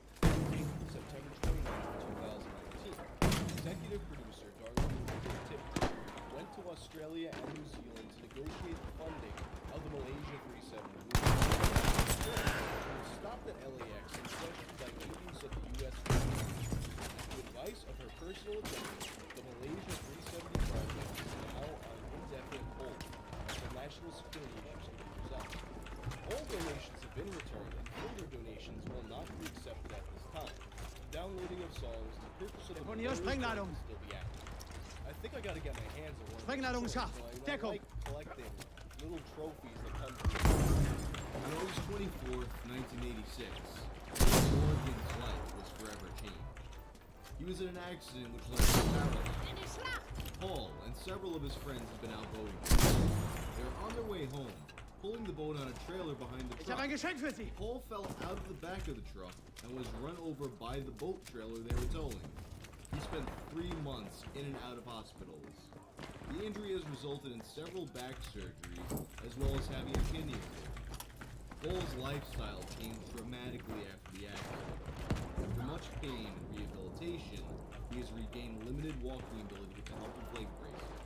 September 29, 2019. Executive producer Darlene Tipton went to Australia and New Zealand to negotiate the funding of the Malaysia 370 movie. She was stopped at LAX and questioned by agents of the U.S. With the advice of her personal attorney, the Malaysia 370 project is now on indefinite hold until national security issues can be resolved. All donations have been returned, and further donations will not be accepted at this time. Downloading of songs and the purpose of the Deponiere proposed Sprengladung. will still be active. I think I gotta get my hands on one. Sprengladung scharf. I Deckung. like collecting little trophies that come from On August 24th, 1986, Morgan's life was forever changed. He was in an accident which led to paralysis. Paul and several of his friends had been out boating. They were on their way home, pulling the boat on a trailer behind the Ich habe truck. ein Geschenk für Sie. Paul fell out of the back of the truck and was run over by the boat trailer they were towing. He spent 3 months in and out of hospitals. The injury has resulted in several back surgeries, as well as having a kidney removed. Paul's lifestyle changed dramatically after the accident. After much pain and rehabilitation, he has regained limited walking ability with the help of leg braces.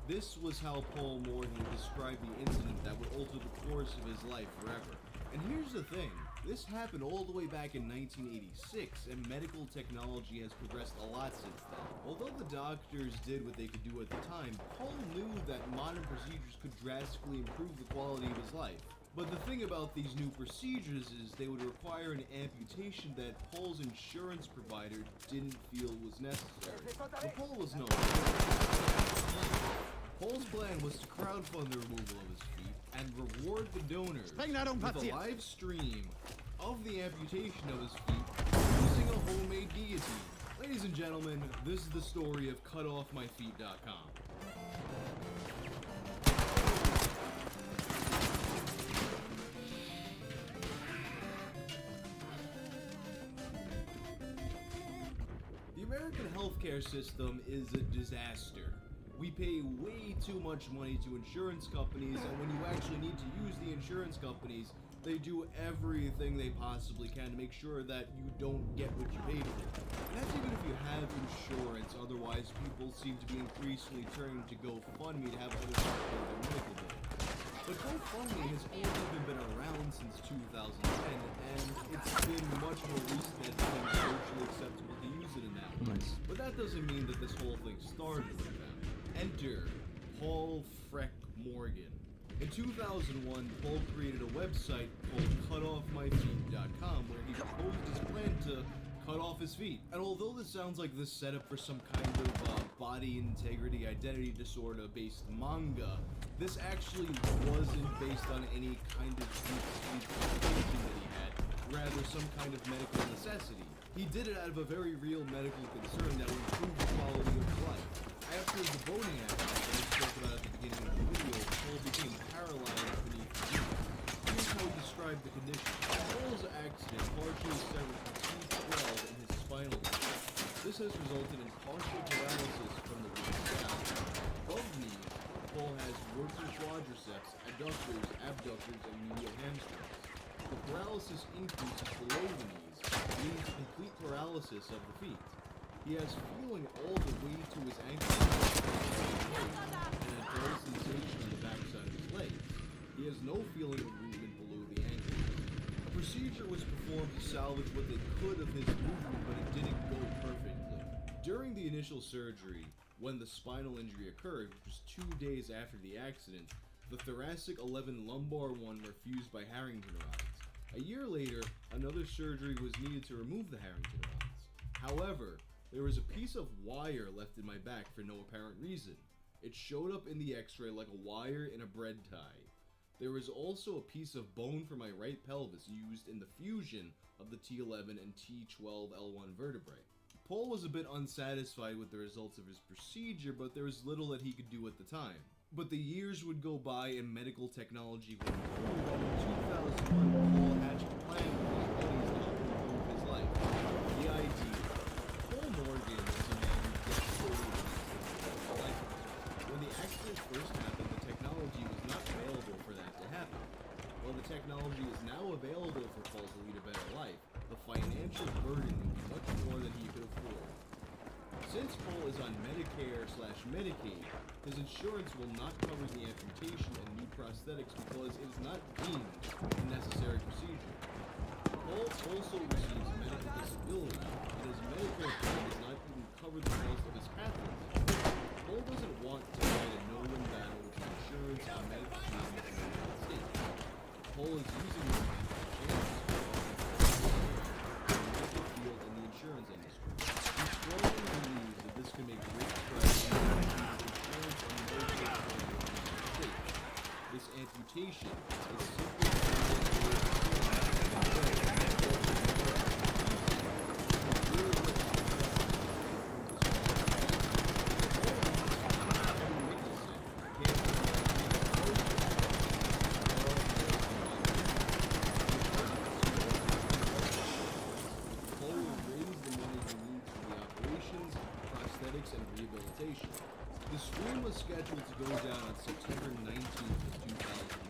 This was how Paul Morgan described the incident that would alter the course of his life forever. And here's the thing, this happened all the way back in 1986, and medical technology has progressed a lot since then. Although the doctors did what they could do at the time, Paul knew that modern procedures could drastically improve the quality of his life. But the thing about these new procedures is they would require an amputation that Paul's insurance provider didn't feel was necessary. But Paul was no Paul's plan was to crowdfund the removal of his feet and reward the donors Sprengladung with a platziert. live stream of the amputation of his feet using a homemade guillotine. Ladies and gentlemen, this is the story of cutoffmyfeet.com. The American healthcare system is a disaster. We pay way too much money to insurance companies, and when you actually need to use the insurance companies, they do everything they possibly can to make sure that you don't get what you paid for. And that's even if you have insurance, otherwise people seem to be increasingly turning to GoFundMe to have others pay their medical bills. But GoFundMe has only been around since 2010, and it's been much more recent that it's been socially acceptable to use it in that way. But that doesn't mean that this whole thing started with them. Enter Paul Freck Morgan. In 2001, Paul created a website called cutoffmyfeet.com where to cut off his feet. And although this sounds like this setup for some kind of body integrity identity disorder based manga, this actually wasn't based on any kind of deep condition that he had, rather some kind of medical necessity. He did it out of a very real medical concern that would improve the quality of life. After the boating accident that I spoke about at the beginning of the video, Paul became paralyzed beneath the knee. Here's how he described the condition. Paul's accident partially severed the T12 in his spinal cord. This has resulted in partial paralysis from the waist down. Above the knee, Paul has working quadriceps, adductors, abductors, and medial hamstrings. The paralysis increases below the knees, leading to complete paralysis of the feet. He has feeling all the way to his ankles and a dull sensation on the backside of his legs. He has no feeling of movement below the ankles. A procedure was performed to salvage what they could of his movement, but it didn't go perfectly. During the initial surgery, when the spinal injury occurred, which was 2 days after the accident, the thoracic 11 lumbar one were fused by Harrington rods. A year later, another surgery was needed to remove the Harrington rods. However, there was a piece of wire left in my back for no apparent reason. It showed up in the x-ray like a wire in a bread tie. There was also a piece of bone for my right pelvis used in the fusion of the T11 and T12L1 vertebrae. Paul was a bit unsatisfied with the results of his procedure, but there was little that he could do at the time. But the years would go by and medical technology would improve, and in 2001, Paul hatched a plan with his buddies to help improve his life. The idea. Paul Morgan is a man who gets older than life. When the accident first happened, the technology was not available for that to happen. While the technology is now available for Paul to lead a better life, the financial burden would be much more than he could afford. Since Paul is on Medicare/Medicaid, his insurance will not cover the amputation and new prosthetics because it is not deemed a necessary procedure. Paul also receives medical disability, and his Medicare plan does not even cover the cost of his catheters. Paul doesn't want to fight a no-win battle with insurance and medical treatment in the United States. Paul is using his chance in the medical field and the insurance industry. He strongly believes that this can make great strides in insurance and medical care in the United States. This amputation is simply and rehabilitation. The stream was scheduled to go down on September 19th of 2001.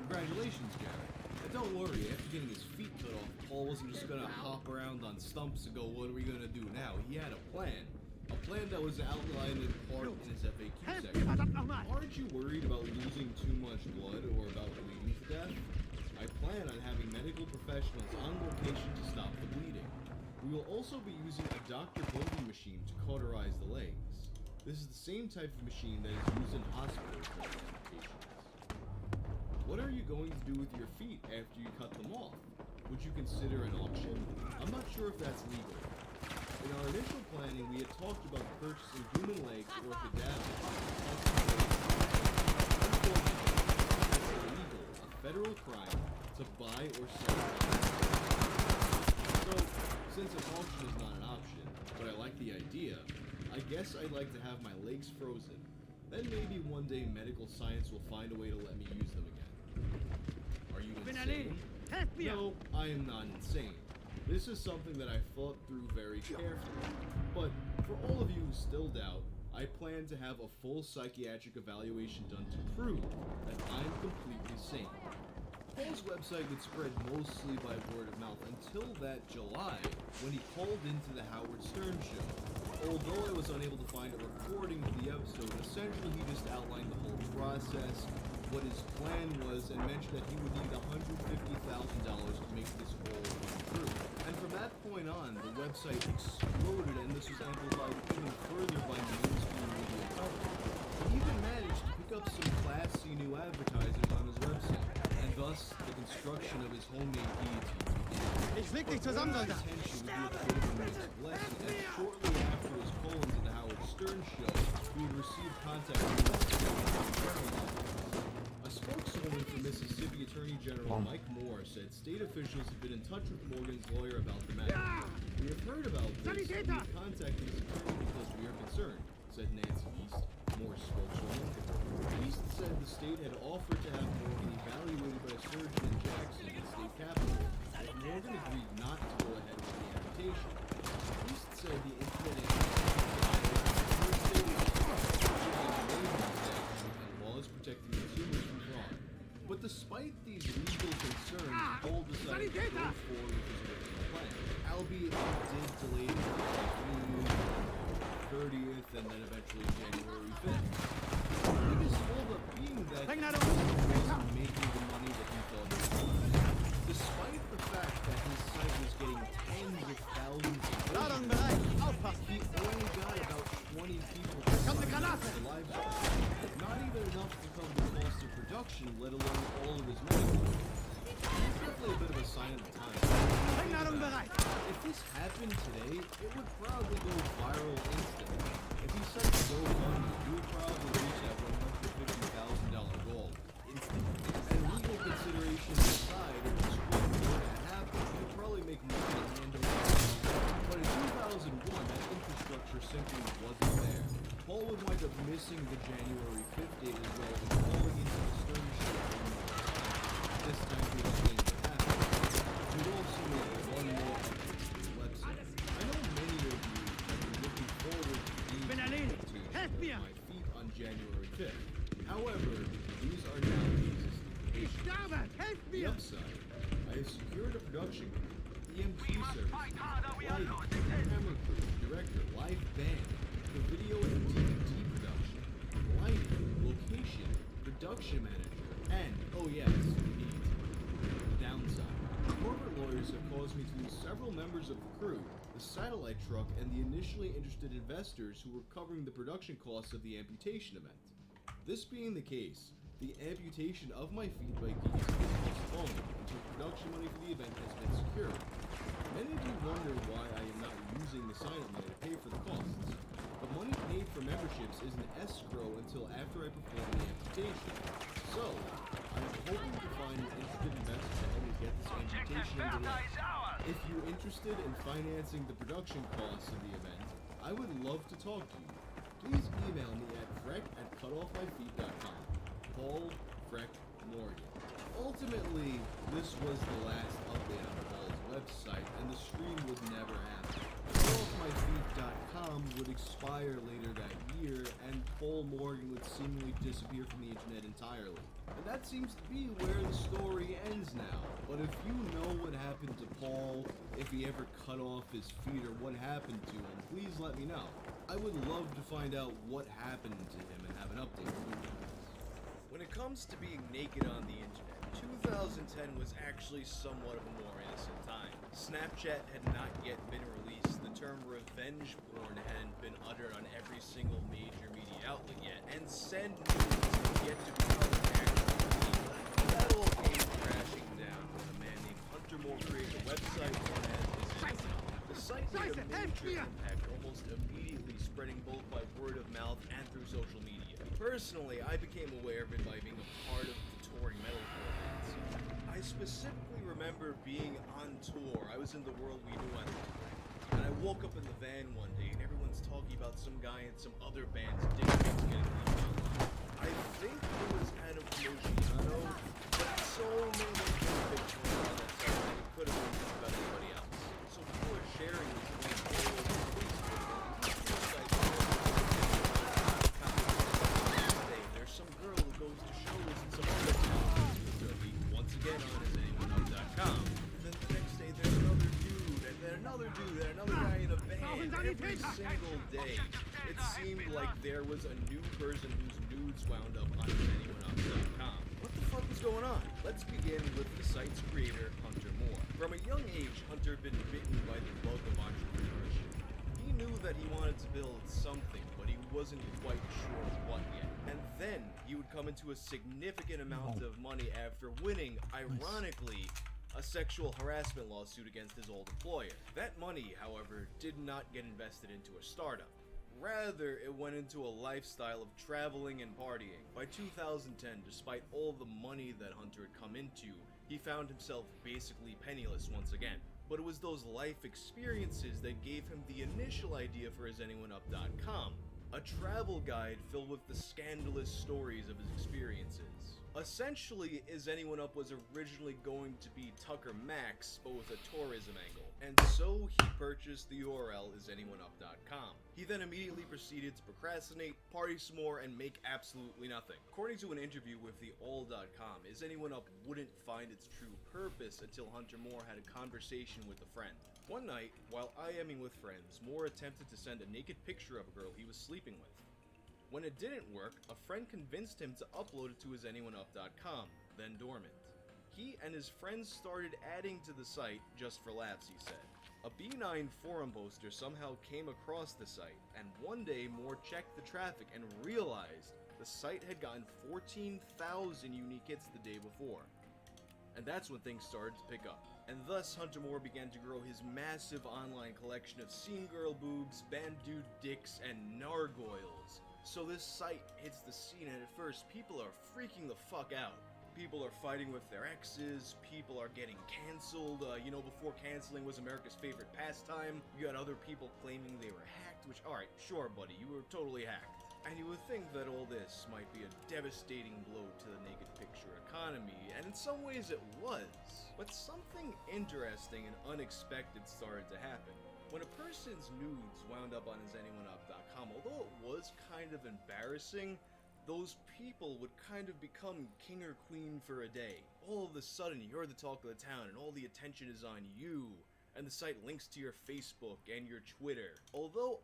Congratulations, Garrett. And don't worry, after getting his feet cut off, Paul wasn't just gonna hop around on stumps and go, what are we gonna do now? He had a plan. A plan that was outlined in part in his FAQ section. Aren't you worried about losing too much blood or about bleeding to death? I plan on having medical professionals on location to stop the bleeding. We will also be using a Dr. Bogey machine to cauterize the legs. This is the same type of machine that is used in hospitals for amputations. What are you going to do with your feet after you cut them off? Would you consider an auction? I'm not sure if that's legal. In our initial planning, we had talked about purchasing human legs or cadavers. Unfortunately, it's illegal, a federal crime, to buy or sell them. So, since an auction is not an option, but I like the idea, I guess I'd like to have my legs frozen. Then maybe one day medical science will find a way to let me use them again. Are you insane? No, I am not insane. This is something that I thought through very carefully. But for all of you who still doubt, I plan to have a full psychiatric evaluation done to prove that I'm completely sane. Paul's website would spread mostly by word of mouth until that July when he called into the Howard Stern show. Although I was unable to find a recording of the episode, essentially he just outlined the whole process, what his plan was, and mentioned that he would need $150,000 to make this all run. website exploded, and this was amplified even further by mainstream media coverage. He even managed to pick up some classy new advertising on his website, and thus the construction of his homemade guillotine began. Ich flieg dich zusammen, Soldat. Attention would be a bit of a mixed blessing, as shortly after his call into the Howard Stern show, he would receive contact from a spokeswoman for Mississippi Attorney General Mike Moore said state officials have been in touch with Morgan's lawyer about the matter. We have heard about this, and we have contacted his attorney because we are concerned, said Nancy East, Moore's spokeswoman. East said the state had offered to have Morgan evaluated by a surgeon in Jackson, the state capital, but Morgan agreed not to go ahead with the amputation. East said the incident laws protecting consumers from fraud. But despite these legal concerns, Paul decided to go forward with his original plan, albeit he did delay it to 30th and then eventually January 5th. The biggest holdup being that he wasn't making the money that he thought he would. Despite the fact that his site was getting tens of thousands of Ladung visitors, bereit. Aufpassen. he only got about 20 people to sign up for the live stream. Not even enough to cover the cost of production, let alone all of his medical. It's definitely a bit of a sign of the times. Ladung bereit. If this happened today, it would probably go viral instantly. If he said GoFundMe, he would probably reach that $150,000 goal instantly. And legal considerations aside, if this were to happen, he'd probably make money hand over fist. But in 2001, that infrastructure simply wasn't there. Paul would wind up missing the January 5th date as well and falling into the Stern show one more time. This time he was getting what happened. We'd all seen one more update to the website. I know many of you have been looking forward to being Bin erledigt. Helft mir. my feet on January 5th. However, these are now the existing Ich conditions. sterbe. Helft The mir. upside, I have secured a production company, EMP services, lighting, camera crew, director, live band, the video and DVD production, lighting, location, production manager, and, oh yes, indeed, the downside. Corporate lawyers have caused me to lose several members of the crew, the satellite truck, and the initially interested investors who were covering the production costs of the amputation event. This being the case, the amputation of my feet by Geeks is postponed until production money for the event has been secured. Many of you wonder why I am not using the sign-up money to pay for the costs. The money paid for memberships is an escrow until after I perform the amputation. So, I'm hoping to find an interested investor to help me get this amputation underway. If you're interested in financing the production costs of the event, I would love to talk to you. Please email me at freck@cutoffmyfeet.com. Paul Freck Morgan. Ultimately, this was the last update on Paul's website, and the stream would never happen. CutoffMyFeet.com would expire later that year, and Paul Morgan would seemingly disappear from the internet entirely. And that seems to be where the story ends now. But if you know what happened to Paul, if he ever cut off his feet or what happened to him, please let me know. I would love to find out what happened to him and have an update for you guys. When it comes to being naked on the internet, 2010 was actually somewhat of a more innocent time. Snapchat had not yet been released, the term revenge porn hadn't been uttered on every single major media outlet yet, and send news had yet to become actually. That all came crashing down when a man named Hunter Moore created a website known as The site made a major impact, almost immediately spreading both by word of mouth and through social media. Personally, I became aware of it by being a part of the touring metalcore bands. I specifically remember being on tour. I was in the World We Knew on the tour. And I woke up in the van one day and everyone's talking about some guy in some other band's dick pics getting leaked online. I think it was Adam Mosciano, but so many dick pics were on that site that it could have been just about anybody else. So before sharing this link all over Facebook, there's some girl who goes to shows in some other town. Once again on isanyoneknows.com. And then the next day there's another dude, and then another dude, and another guy in a band. Every single day, it seemed like there was a new person whose nudes wound up on isanyoneknows.com. What the fuck was going on? Let's begin with the site's creator, Hunter Moore. From a young age, Hunter had been bitten by the bug of entrepreneurship. wasn't quite sure what yet. And then he would come into a significant amount of money after winning, ironically, a sexual harassment lawsuit against his old employer. That money, however, did not get invested into a startup. Rather, it went into a lifestyle of traveling and partying. By 2010, despite all the money that Hunter had come into, he found himself basically penniless once again. But it was those life experiences that gave him the initial idea for his AnyoneUp.com, a travel guide filled with the scandalous stories of his experiences. Essentially, Is Anyone Up was originally going to be Tucker Max, but with a tourism angle, and so he purchased the URL isanyoneup.com. He then immediately proceeded to procrastinate, party some more, and make absolutely nothing. According to an interview with the all.com, Is Anyone Up wouldn't find its true purpose until Hunter Moore had a conversation with a friend. One night, while IMing with friends, Moore attempted to send a naked picture of a girl he was sleeping with. When it didn't work, a friend convinced him to upload it to isanyoneup.com, then dormant. He and his friends started adding to the site just for laughs, he said. A B9 forum poster somehow came across the site, and one day Moore checked the traffic and realized the site had gotten 14,000 unique hits the day before. And that's when things started to pick up. And thus Hunter Moore began to grow his massive online collection of scene girl boobs, band dude dicks, and nargoyles. So this site hits the scene, and at first people are freaking the fuck out. People are fighting with their exes, people are getting cancelled. Before canceling was America's favorite pastime, you had other people claiming they were hacked, which, alright, sure buddy, you were totally hacked. And you would think that all this might be a devastating blow to the naked picture economy, and in some ways it was. But something interesting and unexpected started to happen. When a person's nudes wound up on isanyoneup.com, although it was kind of embarrassing, those people would kind of become king or queen for a day. All of a sudden, you're the talk of the town, and all the attention is on you. And the site links to your Facebook and your Twitter. Although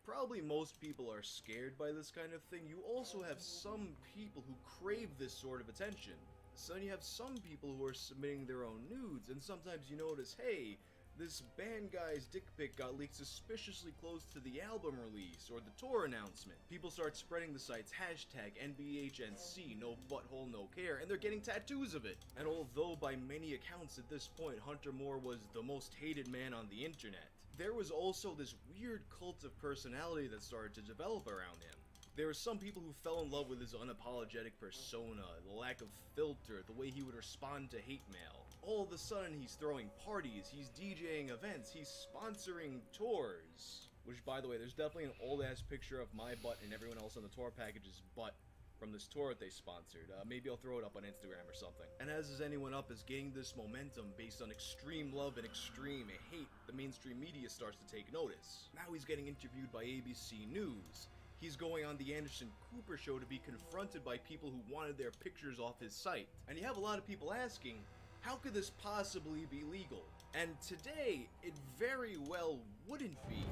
probably most people are scared by this kind of thing, you also have some people who crave this sort of attention. So then you have some people who are submitting their own nudes, and sometimes you notice, hey, this band guy's dick pic got leaked suspiciously close to the album release or the tour announcement. People start spreading the site's hashtag NBHNC, no butthole, no care, and they're getting tattoos of it. And although by many accounts at this point Hunter Moore was the most hated man on the internet, there was also this weird cult of personality that started to develop around him. There were some people who fell in love with his unapologetic persona, the lack of filter, the way he would respond to hate mail. All of a sudden he's throwing parties, he's DJing events, he's sponsoring tours. Which, by the way, there's definitely an old-ass picture of my butt and everyone else on the tour package's butt from this tour that they sponsored. Maybe I'll throw it up on Instagram or something. And as Is Anyone Up is gaining this momentum based on extreme love and extreme hate, the mainstream media starts to take notice. Now he's getting interviewed by ABC News. He's going on the Anderson Cooper show to be confronted by people who wanted their pictures off his site. And you have a lot of people asking, how could this possibly be legal? And today, it very well wouldn't be.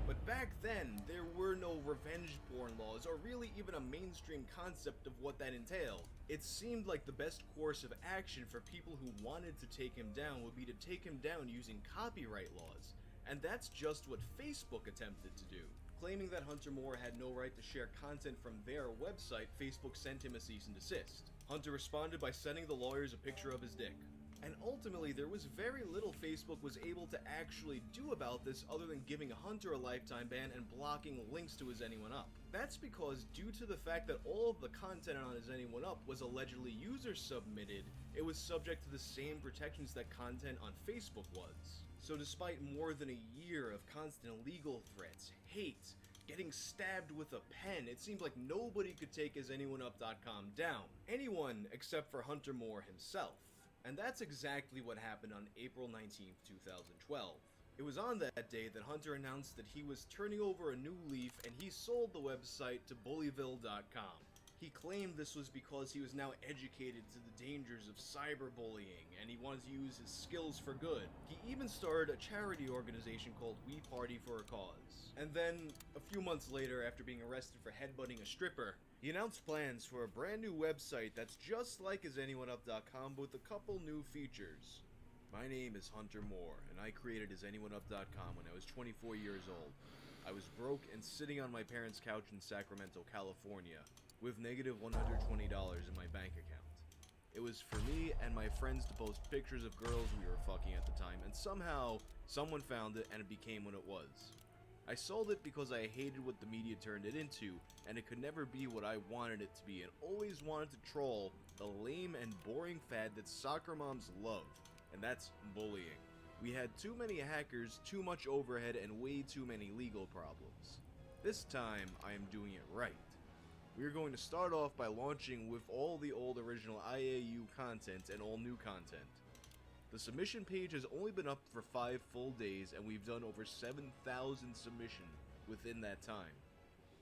But back then, there were no revenge porn laws, or really even a mainstream concept of what that entailed. It seemed like the best course of action for people who wanted to take him down would be to take him down using copyright laws. And that's just what Facebook attempted to do. Claiming that Hunter Moore had no right to share content from their website, Facebook sent him a cease and desist. Hunter responded by sending the lawyers a picture of his dick. And ultimately, there was very little Facebook was able to actually do about this other than giving Hunter a lifetime ban and blocking links to Is Anyone Up. That's because due to the fact that all of the content on Is Anyone Up was allegedly user submitted, it was subject to the same protections that content on Facebook was. So despite more than a year of constant legal threats, hate, getting stabbed with a pen, it seemed like nobody could take isanyoneup.com down. Anyone except for Hunter Moore himself. And that's exactly what happened on April 19th, 2012. It was on that day that Hunter announced that he was turning over a new leaf and he sold the website to bullyville.com. He claimed this was because he was now educated to the dangers of cyberbullying and he wanted to use his skills for good. He even started a charity organization called We Party for a Cause. And then, a few months later, after being arrested for headbutting a stripper, he announced plans for a brand new website that's just like isanyoneup.com but with a couple new features. My name is Hunter Moore, and I created isanyoneup.com when I was 24 years old. I was broke and sitting on my parents' couch in Sacramento, California, with negative $120 in my bank account. It was for me and my friends to post pictures of girls we were fucking at the time, and somehow, someone found it and it became what it was. I sold it because I hated what the media turned it into, and it could never be what I wanted it to be, and always wanted to troll the lame and boring fad that soccer moms love, and that's bullying. We had too many hackers, too much overhead, and way too many legal problems. This time, I am doing it right. We are going to start off by launching with all the old original IAU content and all new content. The submission page has only been up for 5 full days, and we've done over 7,000 submissions within that time.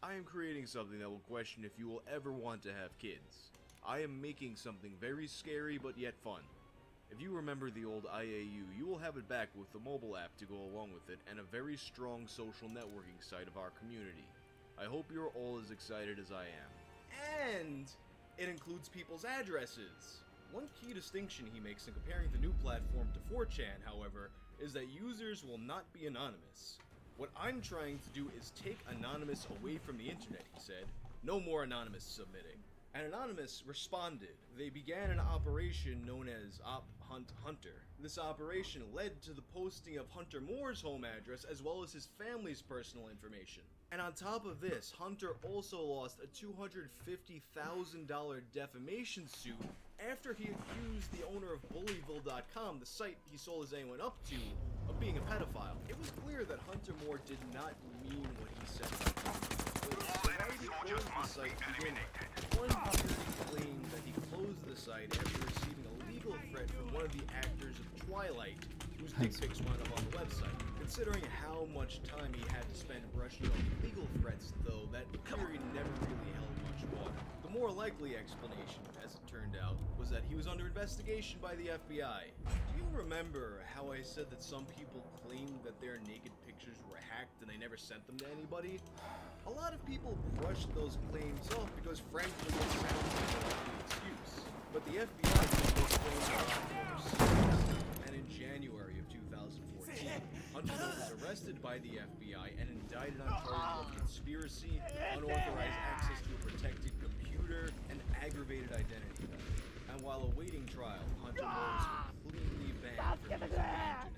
I am creating something that will question if you will ever want to have kids. I am making something very scary but yet fun. If you remember the old IAU, you will have it back with the mobile app to go along with it, and a very strong social networking site of our community. I hope you're all as excited as I am. And it includes people's addresses! One key distinction he makes in comparing the new platform to 4chan, however, is that users will not be anonymous. What I'm trying to do is take anonymous away from the internet, he said. No more anonymous submitting. And Anonymous responded. They began an operation known as Op Hunt Hunter. This operation led to the posting of Hunter Moore's home address as well as his family's personal information. And on top of this, Hunter also lost a $250,000 defamation suit after he accused the owner of Bullyville.com, the site he sold his anyone up to, of being a pedophile. It was clear that Hunter Moore did not mean what he said. All enemy soldiers must be eliminated. One security claimed that he closed the site after receiving a legal threat from one of the actors of Twilight, whose dick pics wound up on the website. Considering how much time he had to spend brushing off legal threats, though, that theory never really held much water. The more likely explanation, as it turned out, was that he was under investigation by the FBI. Do you remember how I said that some people claimed that their naked pictures were hacked and they never sent them to anybody? A lot of people brushed those claims off because frankly it sounds like a likely excuse. But the FBI took those claims a lot more seriously, and in January of 2014, Hunter was arrested by the FBI and indicted on charges of conspiracy, unauthorized access to a protected computer, and aggravated identity theft. And while awaiting trial, Hunter was completely banned from using the internet.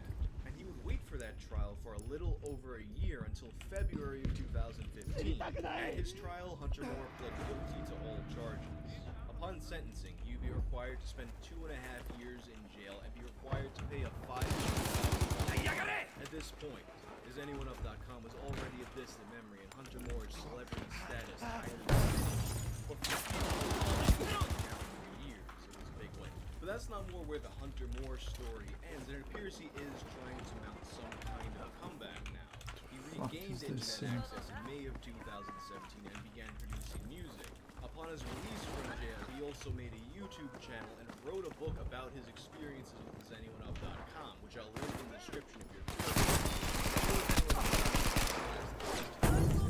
And he would wait for that trial for a little over a year until February of 2015. At his trial, Hunter Moore pled guilty to all charges. Upon sentencing, he would be required to spend 2.5 years in jail and be required to pay a $5,000 fine. At this point, AsAnyoneUp.com was already a distant memory, and Hunter Moore's celebrity status highly diminished. But for years, it was a big win. But that's not more where the Hunter Moore story ends, and it appears he is trying to mount some kind of comeback now. He regained internet access in May of 2017 and began producing music. Upon his release from jail, he also made a YouTube channel and wrote a book about his experiences with AsAnyoneUp.com, which I'll link in the description if you're curious.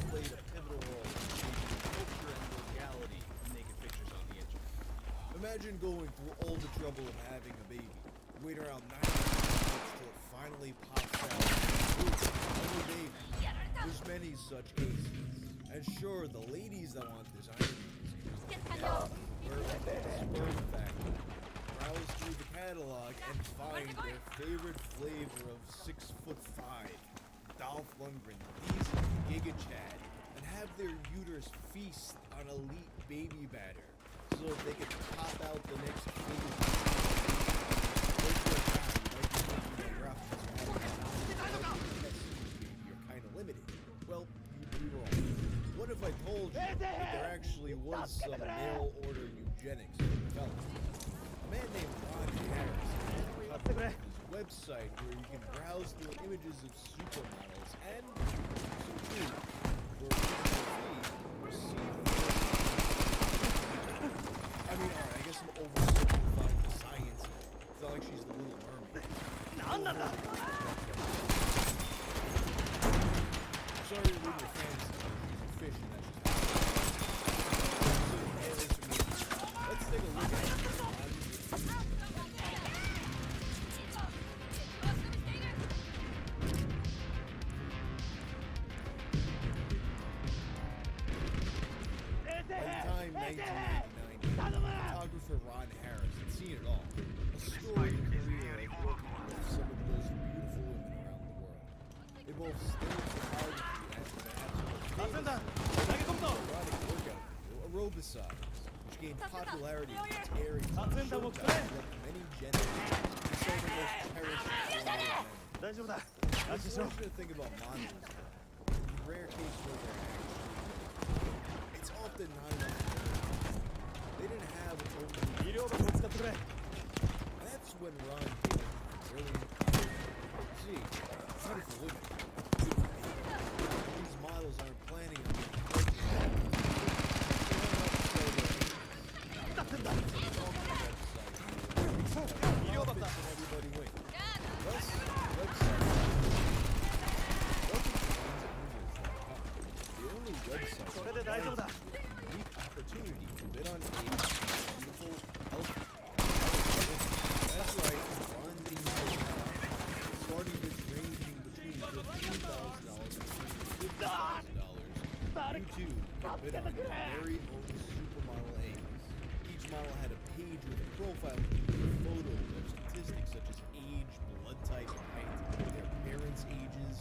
Played a pivotal role in shaping the culture and legality of naked pictures on the internet. Imagine going through all the trouble of having a baby, wait around 9 months till it finally pops out. Oops, another baby. There's many such cases. And sure, the ladies that want designer sperm factory, browse through the catalog and find their favorite flavor of 6'5" Dolph Lundgren, Diesel, Giga Chad, and have their uterus feast on elite baby batter so that they can pop out the next baby. You're kind of limited. Well, you'd be wrong. What if I told you that there actually was some mail-order eugenics developed? A man named Ron Harris covered his website where you can browse through images of supermodels and, so too, for a fee, receive. I mean, alright, I guess I'm oversimplifying the science. It's not like she's the Little Mermaid. Sorry to ruin your fantasy. Fish and that's just let's take a look at it. photographer Ron Harris had seen it all. A storied career of working with some of the most beautiful women around the world. They both still photography as perhaps the most famous erotic workout video, aerobicide, which gained popularity with its airing on Showtime like many genders, and some of the most cherished formative memories. The unfortunate thing about modeling is that, in the rare case where they're actually, it's often not enough. They didn't have a totally. That's when Ron came up with a brilliant idea. See, beautiful women, beautiful people. These models aren't planning on being pregnant. Everybody wins. Thus, website. The only website that provides a unique opportunity to bid on a beautiful, healthy. That's right, Ron Dean starting bids ranging between $15,000 and $50,000. You too could bid on your very own supermodel eggs. Each model had a page with a profile including photos of statistics such as age, blood type, and height, their parents' ages,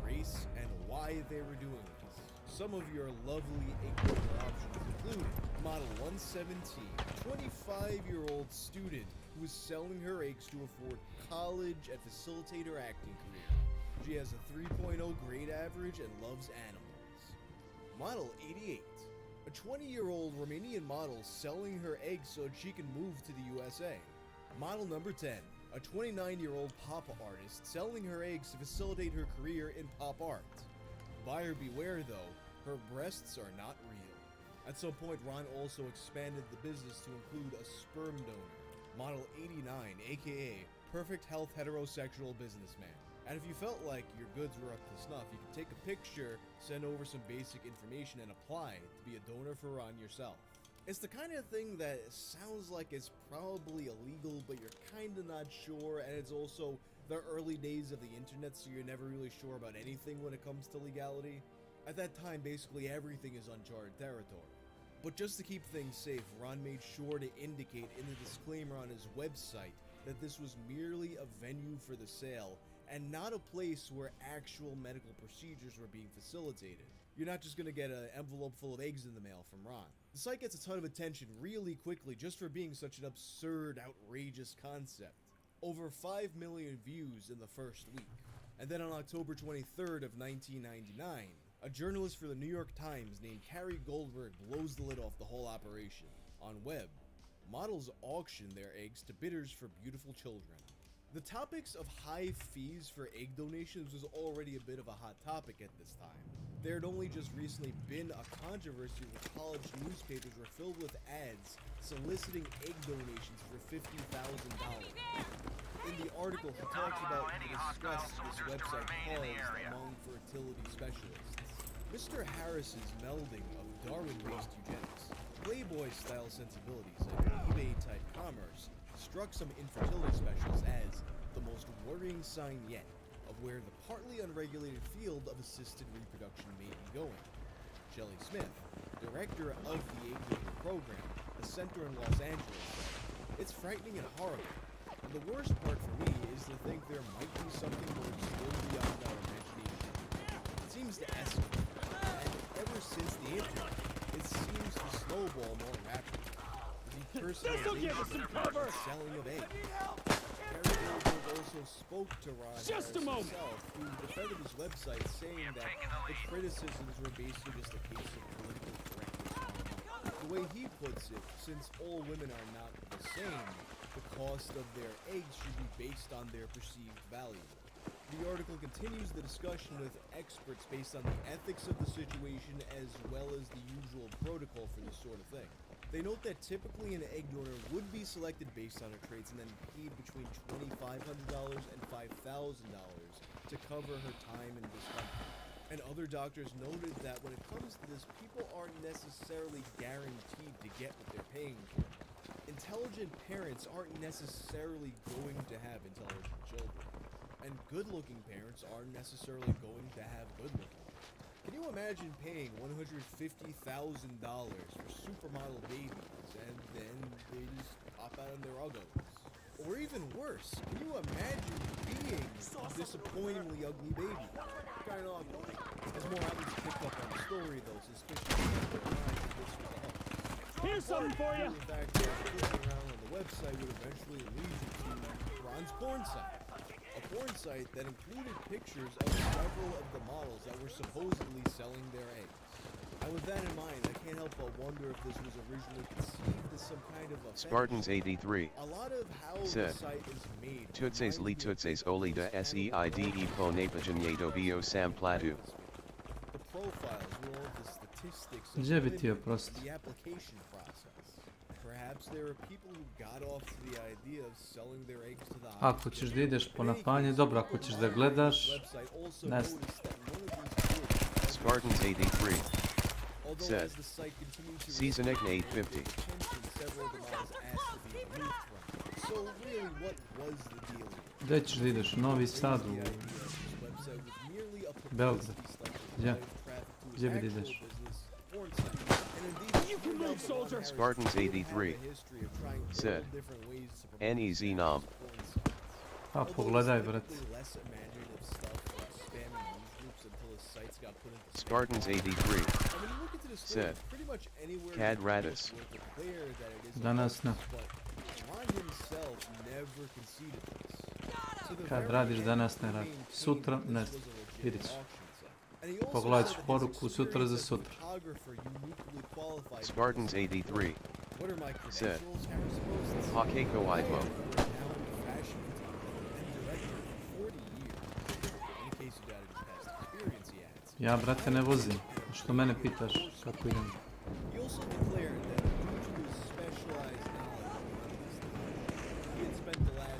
race, and why they were doing this. Some of your lovely egg donor options included Model 117, a 25-year-old student who is selling her eggs to afford college and facilitate her acting career. She has a 3.0 grade average and loves animals. Model 88, a 20-year-old Romanian model selling her eggs so she can move to the USA. Model number 10, a 29-year-old pop artist selling her eggs to facilitate her career in pop art. Buyer beware though, her breasts are not real. At some point, Ron also expanded the business to include a sperm donor. Model 89, aka Perfect Health Heterosexual Businessman. And if you felt like your goods were up to snuff, you could take a picture, send over some basic information, and apply to be a donor for Ron yourself. It's the kind of thing that sounds like it's probably illegal, but you're kinda not sure, and it's also the early days of the internet, so you're never really sure about anything when it comes to legality. At that time, basically everything is uncharted territory. But just to keep things safe, Ron made sure to indicate in the disclaimer on his website that this was merely a venue for the sale, and not a place where actual medical procedures were being facilitated. You're not just gonna get an envelope full of eggs in the mail from Ron. The site gets a ton of attention really quickly just for being such an absurd, outrageous concept. Over 5 million views in the first week. And then on October 23rd of 1999, a journalist for the New York Times named Carrie Goldberg blows the lid off the whole operation. On web, models auction their eggs to bidders for beautiful children. The topics of high fees for egg donations was already a bit of a hot topic at this time. There had only just recently been a controversy where college newspapers were filled with ads soliciting egg donations for $50,000. In the article, he talks about the distress this website caused among fertility specialists. Mr. Harris's melding of Darwin-based eugenics, Playboy-style sensibilities, and eBay-type commerce struck some infertility specialists as the most worrying sign yet of where the partly unregulated field of assisted reproduction may be going. Shelley Smith, director of the egg donor program, a center in Los Angeles, said, "It's frightening and horrible. And the worst part for me is to think there might be something more still beyond our imagination. It seems to escalate, and ever since the internet, it seems to snowball more rapidly. The personalization and selling of eggs." Carrie Goldberg also spoke to Ron Harris himself, who defended his website, saying that the criticisms were basically just a case of political correctness. The way he puts it, since all women are not the same, the cost of their eggs should be based on their perceived value. The article continues the discussion with experts based on the ethics of the situation as well as the usual protocol for this sort of thing. They note that typically an egg donor would be selected based on her traits and then paid between $2,500 and $5,000 to cover her time and discomfort. And other doctors noted that when it comes to this, people aren't necessarily guaranteed to get what they're paying for. Intelligent parents aren't necessarily going to have intelligent children. And good-looking parents aren't necessarily going to have good-looking. Can you imagine paying $150,000 for supermodel babies and then they just pop out in their uggos? Or even worse, can you imagine being a disappointingly ugly baby? Kind of awkward. As more outlets picked up on the story, though, suspicion was that this was a hoax. Here's something for you. In fact, clicking around on the website would eventually lead you to Ron's porn site. A porn site that included pictures of several of the models that were supposedly selling their eggs. And with that in mind, I can't help but wonder if this was originally conceived as some kind of a Spartans fetish. 83 A lot of how said, the site is made Tutses li tutses olida seide po napajanjedo bio sam platu. the profiles with all the statistics of Gdzie by women ti oprost? and the application process. Perhaps there are people who got off to the idea of selling their eggs to the Ako ćeš da ideš po napanje, dobro, ako ćeš da gledaš, ne znam. Spartans 83 said, Season Egg 850 Gdje ćeš da ideš? U Novi Sad, u Beograd. Gdje? Gdje bi da ideš? Spartans 83 said, NEZ nom. Pa pogledaj, brat. Spartans 83 said, Cad Radis. Danas ne. Kad radiš, danas ne radi. Sutra, ne znam. Vidit ću. Pogledat ću poruku sutra za sutra. Spartans 83 said, Hakeko Ivo. Ja, brate, ne vozim. Što mene pitaš kako idem?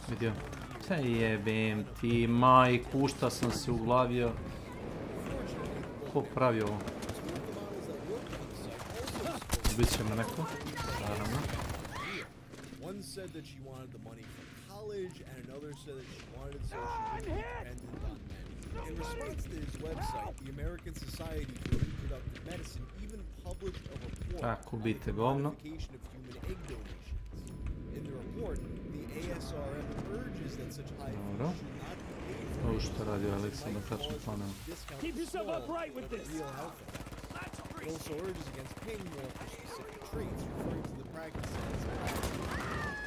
Vidio. Te jebem ti, majku, šta sam se uglavio. Ko pravi ovo? Ubit će me neko, naravno. One said that she wanted the money from college, and another said that she wanted it so she wouldn't be dependent on men. In response to his website, the American Society for Reproductive Medicine even published a report Tako, on bite the govno. modification of human egg donations. In the report, the ASRM urges that such high fees Dobro. should not be paid for Ovo što radi Aleksa na tačnom panelu. Keep yourself upright with this. real health effects. It also urges against paying more for specific traits, referring to the practice as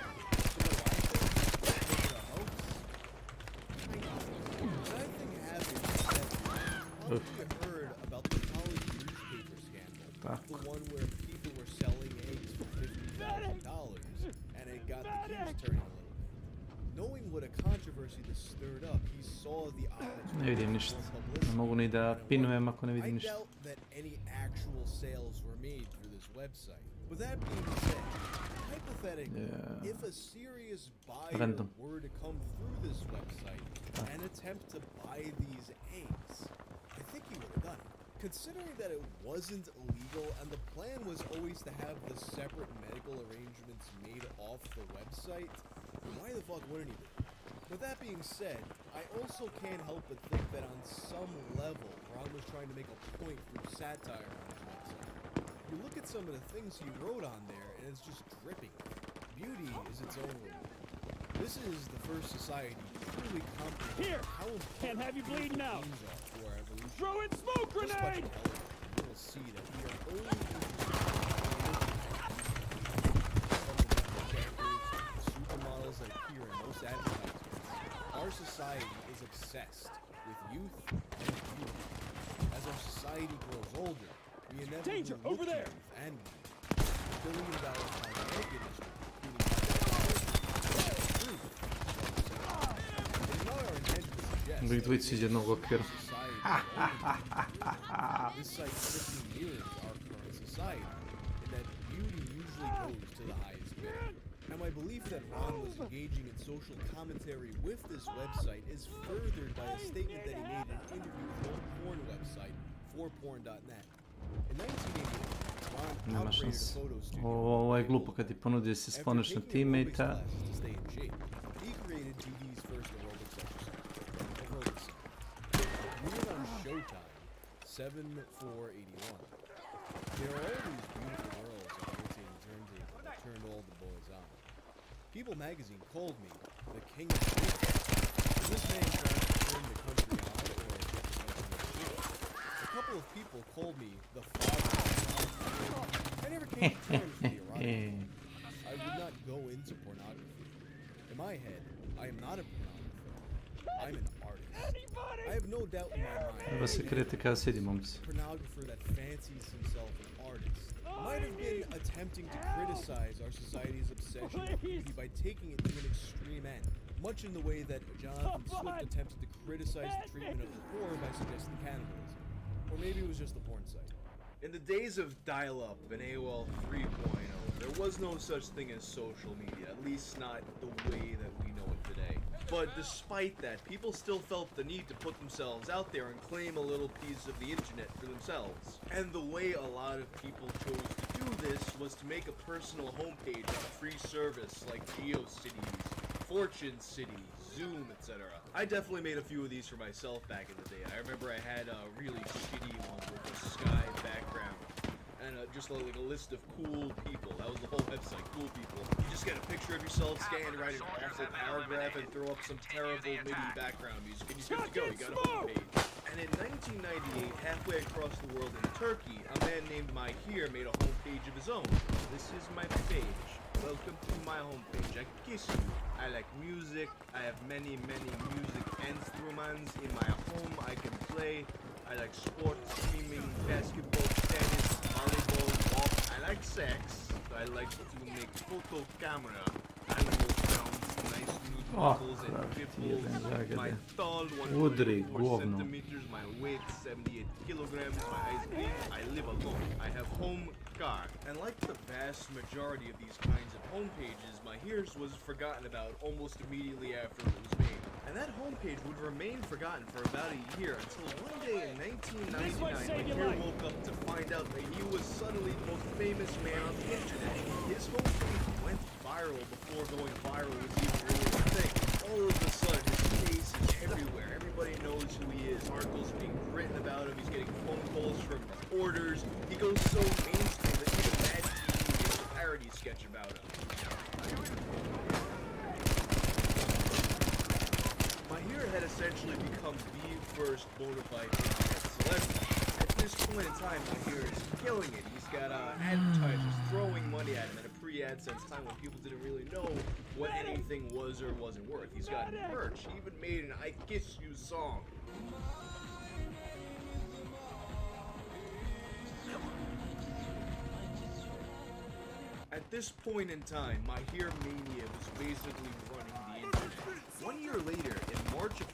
heard about the college newspaper scandal, the one where people were selling eggs for $50,000, and it got the gears turning a little bit. Knowing what a controversy this stirred up, he saw the Ne vidim ništa. Ne mogu ni da pinujem ako ne vidim I ništa. doubt that any actual sales were made through this website. With that being said, hypothetically, Yeah. if a serious buyer Random. were to come through this website and attempt to buy these eggs, I think he would have done it. Considering that it wasn't illegal and the plan was always to have the separate medical arrangements made off the website, why the fuck wouldn't he do it? With that being said, I also can't help but think that on some level, Ron was trying to make a point through satire on his website. You look at some of the things he wrote on there, and it's just dripping. Beauty is its own reward. This is the first society to truly comprehend Here, how important can't have you bleeding out. things are to our evolution. Throw in smoke Just watch grenade! it, you will see that we are only supermodels that appear in most advertisements. Our society is obsessed with youth and beauty. As our society grows older, we inevitably Danger, look over to there. youth and beauty. The billion-dollar cosmetic industry, Uvijek dvojici iz jednog okvira. This site strictly mirrors our current society, in that beauty usually goes to the highest bidder. And my belief that Ron was engaging in social commentary with this website is furthered by a statement that he made in an interview with one porn website, 4porn.net. In 1988, Ron Nema operated a šanse. photo studio. Ovo je glupo kad ti ponudi da se sponiš na teammate-a. To stay in shape, he created TV's first aerobics exercise. Reading on Showtime S.W.Frost. There are all these beautiful girls at the rotating turntable that turned all the boys on. People magazine called me the king of shit. Is this man trying to turn the country on or just the country of shit? A couple of people called me the father of I never came to terms with the erotic. I would not go into pornography. In my head, I am not a pornographer. I'm an artist. I have no doubt in my mind. Treba se kritika sidi, momci. A pornographer that fancies himself an artist might have been attempting to criticize our society's obsession with beauty by taking it to an extreme end, much in the way that Jonathan Swift attempted to criticize the treatment of the poor by suggesting cannibalism. Or maybe it was just the porn site. In the days of dial-up and AOL 3.0, there was no such thing as social media, at least not the way that we know it today. But despite that, people still felt the need to put themselves out there and claim a little piece of the internet for themselves. And the way a lot of people chose to do this was to make a personal homepage on a free service like GeoCities, Fortune City, Zoom, etc. I definitely made a few of these for myself back in the day. I remember I had a really shitty one with a sky background and just like a list of cool people. That was the whole website, cool people. You just get a picture of yourself, scan, write an awful paragraph, and throw up some terrible MIDI background music, and you're good to go. You got a homepage. And in 1998, halfway across the world in Turkey, a man named Mahir made a homepage of his own. This is my page. Welcome to my homepage. I kiss you. I like music. I have many music instruments in my home I can play. I like sports, swimming, basketball, tennis, volleyball, golf. I like sex. I like to make photo camera, animal sounds, nice nude models and pimples. My tall 1.4 centimeters, my weight 78 kilograms, my eyes green. I live alone. I have home car. And like the vast majority of these kinds of homepages, Mahir's was forgotten about almost immediately after it was made. And that homepage would remain forgotten for about a year until one day in 1999, Mahir woke up to find out that he was suddenly the most famous man on the internet. His homepage went viral before going viral was even really a thing. All of a sudden, his face is everywhere. Everybody knows who he is. Articles being written about him. He's getting phone calls from reporters. He goes so mainstream that even Mad TV makes a parody sketch about him. Mahir had essentially become the first bona fide internet celebrity. At this point in time, Mahir is killing it. He's got advertisers throwing money at him at a pre-AdSense time when people didn't really know what anything was or wasn't worth. He's got merch. He even made an I Kiss You song. At this point in time, Mahir Mania was basically running the internet. 1 year later, in March of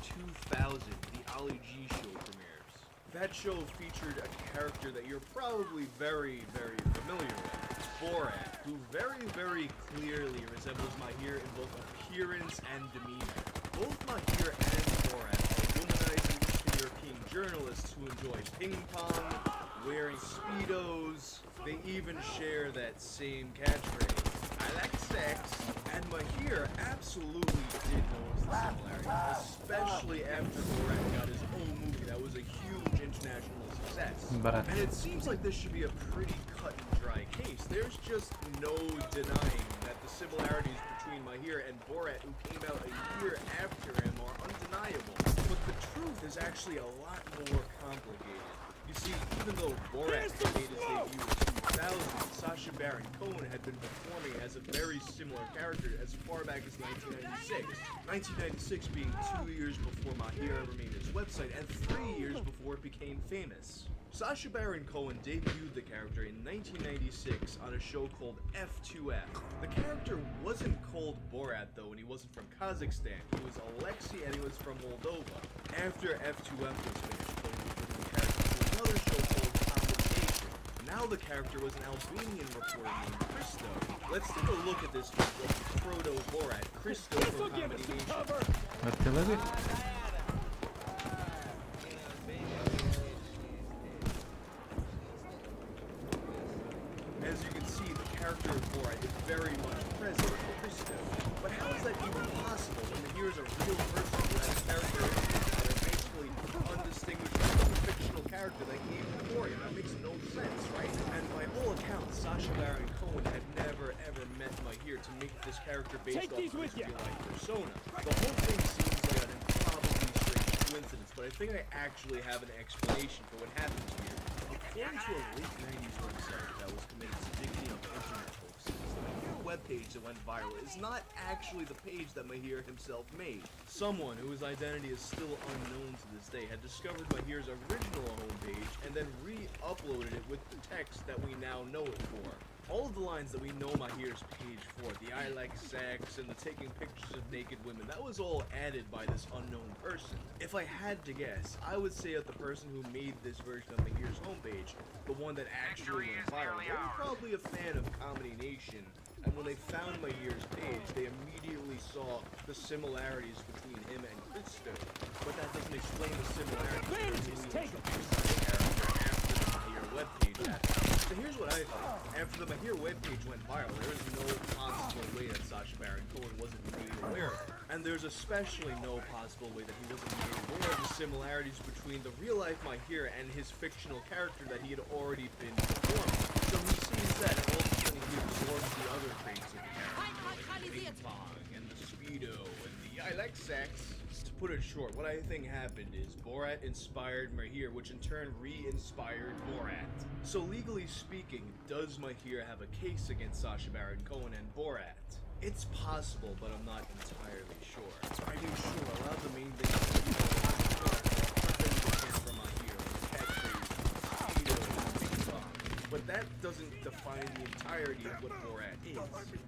2000, the Ali G show premieres. That show featured a character that you're probably very familiar with, Borat, who very clearly resembles Mahir in both appearance and demeanor. Both Mahir and Borat are womanizing Eastern European journalists who enjoy ping pong, wearing Speedos. They even share that same catchphrase, I like sex. And Mahir absolutely did notice the similarity, especially after Borat got his own movie that was a huge international success. And it seems like this should be a pretty cut and dry case. There's just no denying that the similarities between Mahir and Borat, who came out a year after him, are undeniable. But the truth is actually a lot more complicated. You see, even though Borat made his debut in 2000, Sacha Baron Cohen had been performing as a very similar character as far back as 1996. 1996 being 2 years before Mahir ever made his website, and 3 years before it became famous. Sacha Baron Cohen debuted the character in 1996 on a show called F2F. The character wasn't called Borat though, and he wasn't from Kazakhstan. He was Alexei and he was from Moldova. After F2F was finished, Cohen was bringing the character to another show called Convocation. Now the character was an Albanian reporter named Christo. Let's take a look at this proto-Borat, Christo from Comedy Nation. As you can see, the character of Borat is very much present in Christo. But how is that even possible when here's a real person who has characteristics that are basically undistinguishable from a fictional character that came He's with ya. real-life persona. The whole thing seems like an improbably strange coincidence, but I think I actually have an explanation for what happened here. According to a late 90s website that was committed to digging up internet hoaxes, the Mahir webpage that went viral is not actually the page that Mahir himself made. Someone whose identity is still unknown to this day had discovered Mahir's original homepage and then re-uploaded it with the text that we now know it for. All of the lines that we know Mahir's page for, the I like sex and the taking pictures of naked women, that was all added by this unknown person. If I had to guess, I would say that the person who made this version of Mahir's homepage, the one that actually went viral, they were probably a fan of Comedy Nation, and when they found Mahir's page, they immediately saw the similarities between him and Christo. But that doesn't explain the similarities Bandages, take it. after the Mahir webpage happened. So here's what I thought. After the Mahir webpage went viral, there is no possible way that Sacha Baron Cohen wasn't made aware of it. And there's especially no possible way that he wasn't made aware of the similarities between the real-life Mahir and his fictional character that he had already been performing. So he sees that, and all of a sudden he absorbs the other traits of the character, like the ping pong, and the speedo, and the I like sex. To put it short, what I think happened is Borat inspired Mahir, which in turn re-inspired Borat. So legally speaking, does Mahir have a case against Sacha Baron Cohen and Borat? It's possible, but I'm not entirely sure. I do sure a lot of the main things that from Mahir, like catchphrase, speedo, and ping pong. But that doesn't define the entirety of what Borat is.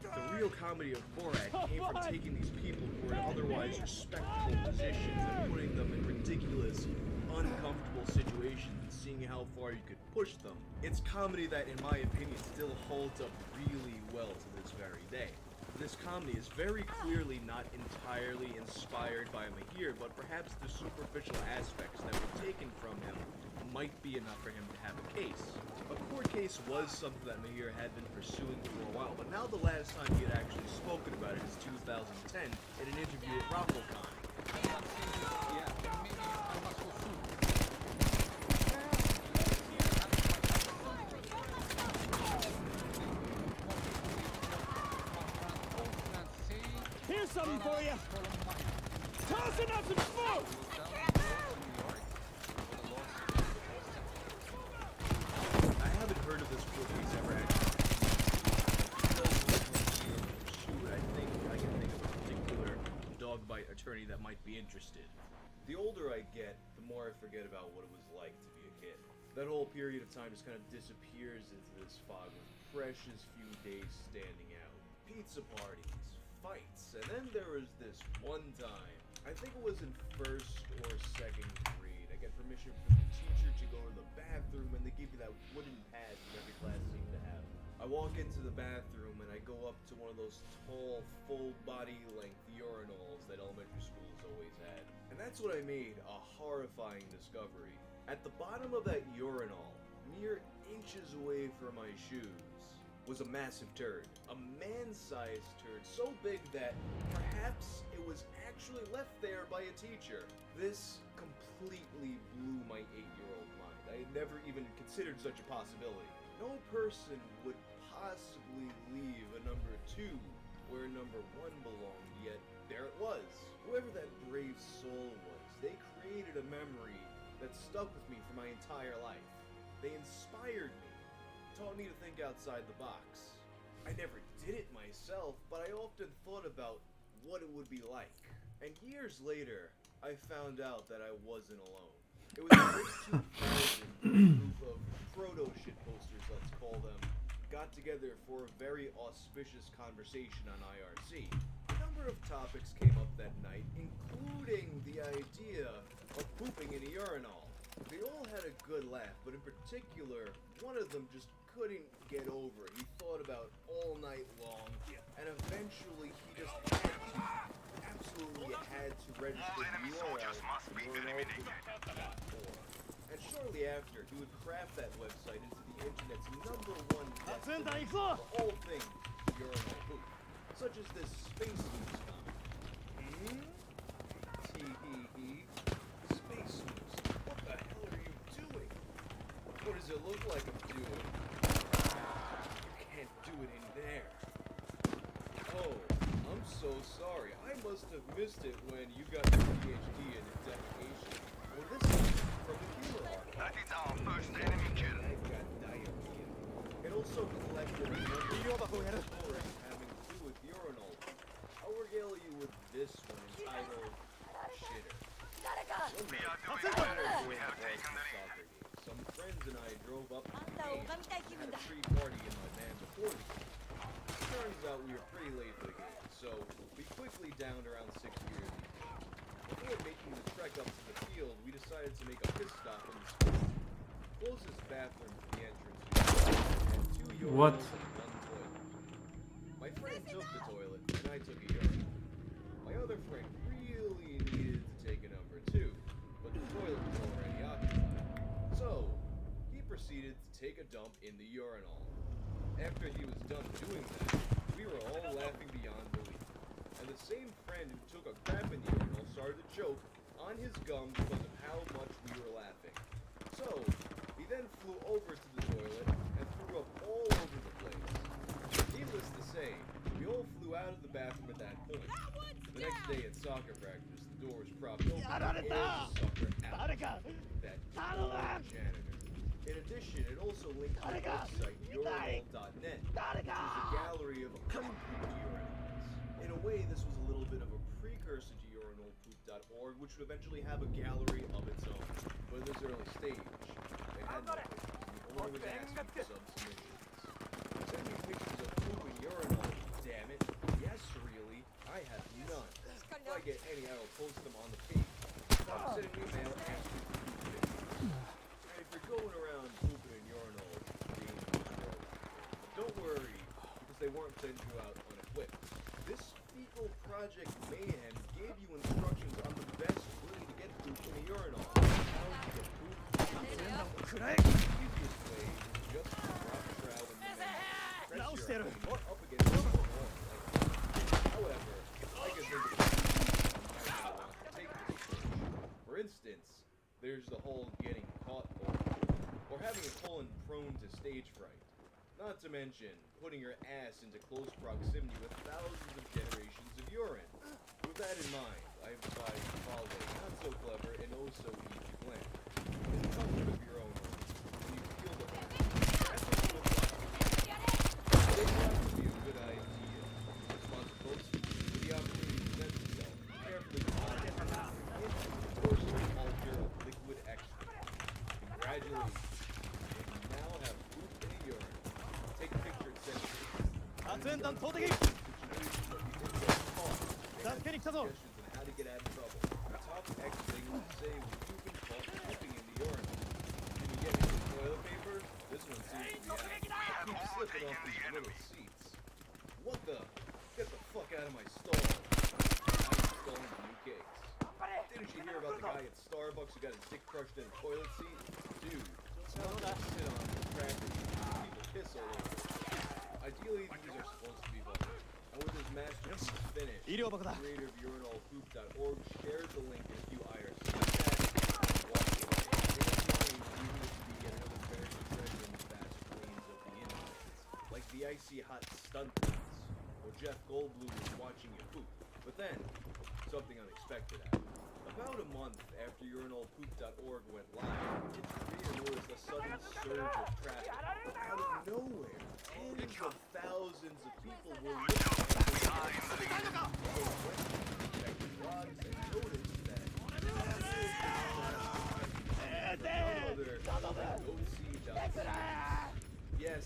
The real comedy of Borat came from taking these people who were in otherwise respectable positions and putting them in ridiculous, uncomfortable situations and seeing how far you could push them. It's comedy that, in my opinion, still holds up really well to this very day. This comedy is very clearly not entirely inspired by Mahir, but perhaps the superficial aspects that were taken from him might be enough for him to have a case. A court case was something that Mahir had been pursuing for a while, but now the last time he had actually spoken about it is 2010 in an interview at RockleCon. Here's something for you. Tossing up some smoke. I haven't heard of this court case ever actually. I think I can think of a particular dog bite attorney that might be interested. The older I get, the more I forget about what it was like to be a kid. That whole period of time just kind of disappears into this fog with precious few days standing out. Pizza parties, fights, and then there was this one time, I think it was in first or second grade, I get permission from the teacher to go to the bathroom, and they give you that wooden pad that every class seemed to have. I walk into the bathroom and I go up to one of those tall, full body length urinals that elementary schools always had. And that's what I made a horrifying discovery. At the bottom of that urinal, mere inches away from my shoes, was a massive turd. A man-sized turd, so big that perhaps it was actually left there by a teacher. This completely blew my 8-year-old mind. I had never even considered such a possibility. No person would possibly leave a number 2 where number 1 belonged, yet there it was. Whoever that brave soul was, they created a memory that stuck with me for my entire life. They inspired me, taught me to think outside the box. I never did it myself, but I often thought about what it would be like. And years later, I found out that I wasn't alone. It was in late 2000, a group of proto-shit posters, let's call them, got together for a very auspicious conversation on IRC. A number of topics came up that night, including the idea of pooping in a urinal. They all had a good laugh, but in particular, one of them just couldn't get over it. He thought about it all night long, and eventually he just absolutely had to register the URL urinal.org. And shortly after, he would craft that website into the internet's #1 destination for all things urinal poop, such as this Space News comic. Tee-hee-hee. Space News. What the hell are you doing? What does it look like I'm doing? You can't do it in there. Oh, I'm so sorry. I must have missed it when you got your PhD in defecation. Well, this is from the humor arc. That is our first enemy kill. I've got diarrhea. It also collected a number of stories having to do with urinal. I'll regale you with this one entitled Shitter. We are doing better. We have taken the lead. Soccer game. Some friends and I drove up to the game. 飲みたい気分 Had だ a free party in my van before the game. Turns out we were pretty late for the game, so we quickly downed around 6 beers. Before making the trek up to the field, we decided to make a pit stop in the school. Closest bathroom to the entrance and 2 urinals What? and 1 toilet. My friend took the toilet, and I took a urinal. My other friend really needed to take a number 2, but the toilet was already occupied. So, he proceeded to take a dump in the urinal. After he was done doing that, we were all laughing beyond belief. And the same friend who took a crap in the urinal started to choke on his gum because of how much we were laughing. So, he then flew over to the toilet and threw up all over the place. Needless to say, we all flew out of the bathroom at that point. The next day at soccer practice, the door was propped open and the sucker out. That poor janitor. In addition, it also linked to the website urinal.net, which is a gallery of unpooped urinals. In a way, this was a little bit of a precursor to urinalpoop.org, which would eventually have a gallery of its own. But in this early stage, it had nothing. We only was asking for submissions. Send me pictures of poop and urinal, damn it. Yes, really, I have none. If I get any, I will post them on the page. Stop sending me mail asking for poop pictures. And if you're going around pooping in urinal, don't worry, because they won't send you out unequipped. This fecal project mayhem gave you instructions on the best way to get poop in a urinal. How to get poop. The easiest way is just to drop a trowel in the mouth. Press your butt up against the wall. However, I can think of you might not want to take this approach. For instance, there's the whole getting caught part, or having a colon prone to stage fright. Not to mention, putting your ass into close proximity with thousands of generations of urine. With that in mind, I have devised the following not-so-clever and oh-so-easy plan. In the comfort of your own home, when you feel the hole, that's what you look like. It has to be a good idea. Responsibility with the opportunity to present itself, carefully define it, and forcibly alter a liquid excrement. Congratulations. You now have poop in a urine. Take a picture and send it. 発煙弾投擲 Suggestions on how to get out of trouble. The top X thing would say when you've been caught pooping in the urinal. Can you get me some toilet paper? This one seems to be out. Keep slipping off these little seats. What the? Get the fuck out of my stall. I'm installing new cakes. Didn't you hear about the guy at Starbucks who got his dick crushed in a toilet seat? Dude, it's not just sit on the crackers. People piss all over. Ideally, these are supposed to be butter. And with his masterpiece finished, the creator of urinalpoop.org shared the link in a few IRC chats. Watch it. It is mine, even if we get another buried treasure in the vast plains of the internet. Like the icy hot stunt dance, or Jeff Goldblum was watching you poop. But then, something unexpected happened. About a month after urinalpoop.org went live, its creator noticed a sudden surge of traffic. Out of nowhere, tens of thousands of people were looking at the blogs and noticed that none other than GoSee.cx. Yes,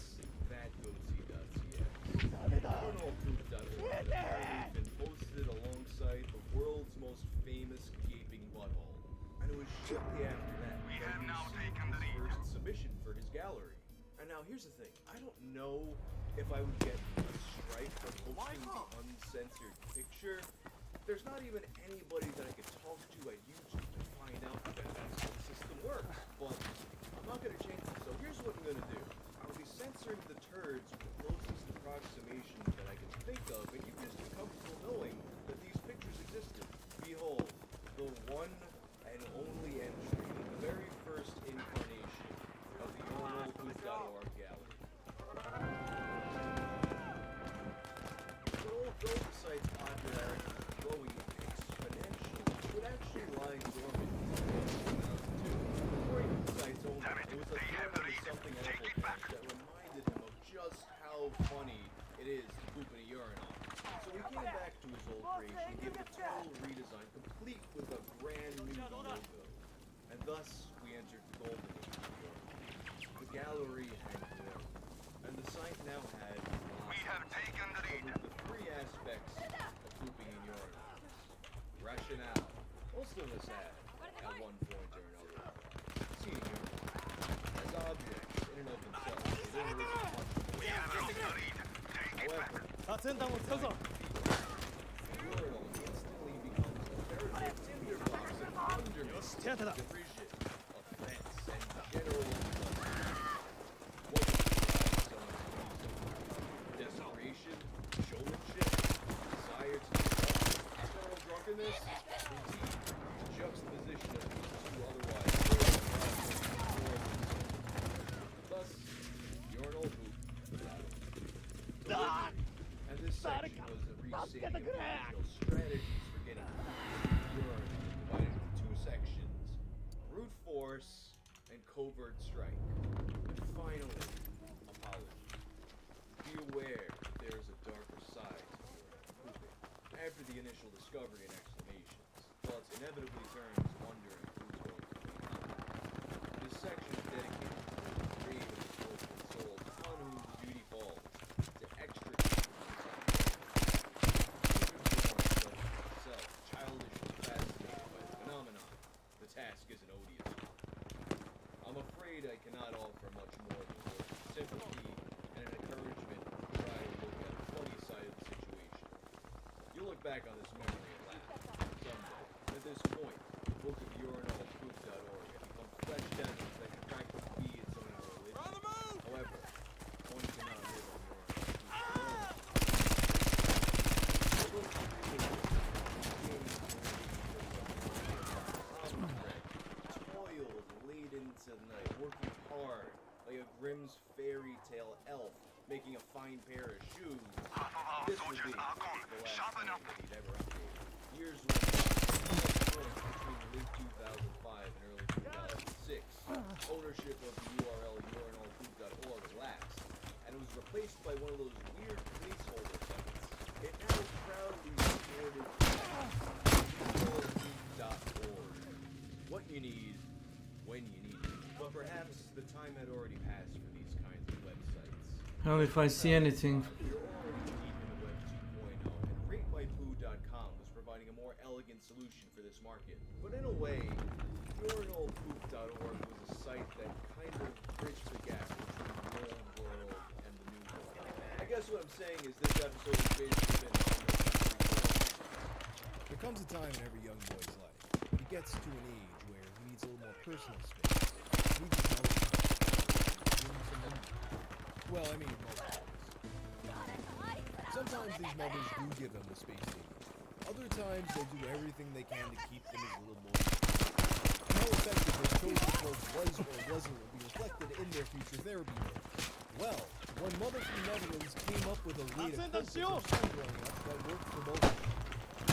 that GoSee.cx. Urinalpoop.org has apparently been posted alongside the world's most famous gaping butthole. And it was shortly after that We that have he now received taken the his lead. first submission for his gallery. And now here's the thing, I don't know if I would get a strike for posting the uncensored picture. There's not even anybody that I could talk to at YouTube to find out that that's how the system works. But I'm not gonna change it, so here's what I'm gonna do. I'll be censoring the turds with the closest approximation that I can think of, and you can just be comfortable knowing that these pictures existed. Behold, the one and only entry, the very first incarnation of the urinalpoop.org gallery. But although the site's Valerie had grown, and the site now had We have taken the lead. the three aspects of pooping in urinals. Rationale. Most of us have, at one point or another, seen urinals as objects in and of themselves. They don't really much of the We have lost the lead. Take it back. However, 다친다고 쳐서. the urinal instantly becomes a veritable tinderbox of wonderment, 태아태다. derision, offense, and general injustice. What would describe someone's reason? Desperation? Showmanship? Desire to general drunkenness? Indeed, the juxtaposition of these two otherwise thus, urinal poop. And this section was a restating of the original strategies for getting urine, divided into two sections: brute force and covert strike. And finally, apology. Be aware that there is a darker side to urine pooping. After the initial discovery and exclamations, thoughts inevitably turn to wondering who's going to clean up. This section is dedicated to the grave of the sportsman soul, upon whose duty falls to extricate himself childishly fascinated by the phenomenon. The task isn't odious. I'm afraid I cannot offer much more than words of sympathy and an encouragement to try to look at the funny side of the situation. You'll look back on this memory and laugh someday. At this point, the book of urinalpoop.org has become fleshed evidence that can practically be its own religion. However, one cannot live on toiled late into the night, working hard like a Grimm's fairy tale elf, making a fine pair of shoes. Half of our This would soldiers be are gone. the last Sharpen time up. that he'd ever update. Years went by. Between late 2005 and early 2006, ownership of the URL urinalpoop.org lapsed, and it was replaced by one of those weird placeholder sites. It now proudly supported urinalpoop.org. What you need, when you need it. But perhaps the time had already passed for these kinds of websites. Well, if I see anything. You're already deep in the Web 2.0, and RateMyPoo.com was providing a more elegant solution for this market. But in a way, urinalpoop.org was a site that kind of bridged the gap between the old world and the new world. I guess what I'm saying is this episode has basically been There comes a time in every young boy's life when he gets to an age where he needs a little more personal space. He needs his own time. Well, I mean, most boys. Sometimes these mothers do give them the space they need. Other times they do everything they can to keep them as little boys. And how effective their chosen approach was or wasn't will be reflected in their future therapy roles. Well, one mother from the Netherlands came up with a way to cope with her son growing up that worked for both of them.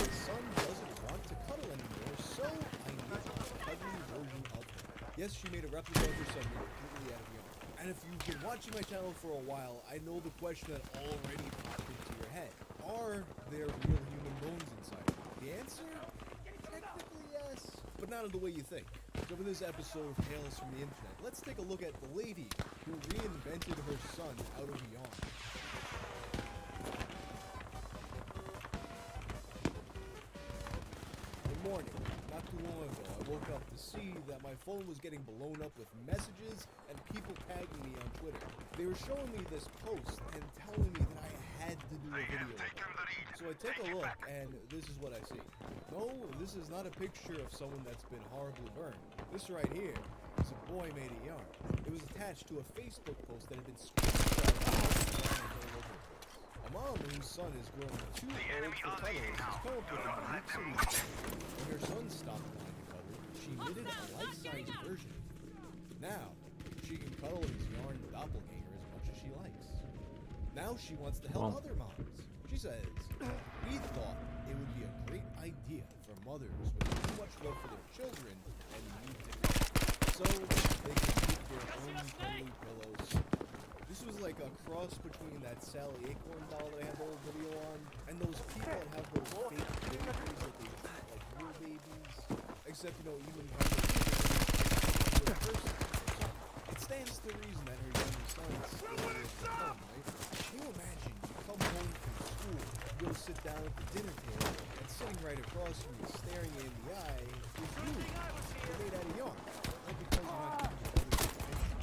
His son doesn't want to cuddle anymore, so I made a cuddly version of him. Yes, she made a replica of her son completely out of yarn. And if you've been watching my channel for a while, I know the question that already popped into your head. Are there real human bones inside? The answer? Technically yes, but not in the way you think. So for this episode of Tales from the Internet, let's take a look at the lady who reinvented her son out of yarn. Good morning. Not too long ago, I woke up to see that my phone was getting blown up with messages and people tagging me on Twitter. They were showing me this post and telling me that I had to do a They video have about taken it. the lead. So I take a look, and this is what I see. No, this is not a picture of someone that's been horribly burned. This right here is a boy made of yarn. It was attached to a Facebook post that had been screenshot all over the place. A mom whose son is growing too old enemy for are leading cuddles has now. come up with a unique solution. When her son stopped wanting to cuddle, she knitted a life-size version of him. Now, she can cuddle his yarn doppelganger as much as she likes. Now she wants to help Wow. other moms. She says, we thought it would be a great idea for mothers with too much love for their children and need to cuddle, so they can keep their own cuddly pillows. This was like a cross between that Sally Acorn doll that I had the whole video on, and those people that have those fake babies that they treat like real babies. Except, you know, even when they're a person. It's stands to reason that her younger son is still with the home, right? Can you imagine you come home from school, you go sit down at the dinner table, and sitting right across from you, staring you in the eye, is you. You're made out of yarn. Not because you're not giving your brother attention.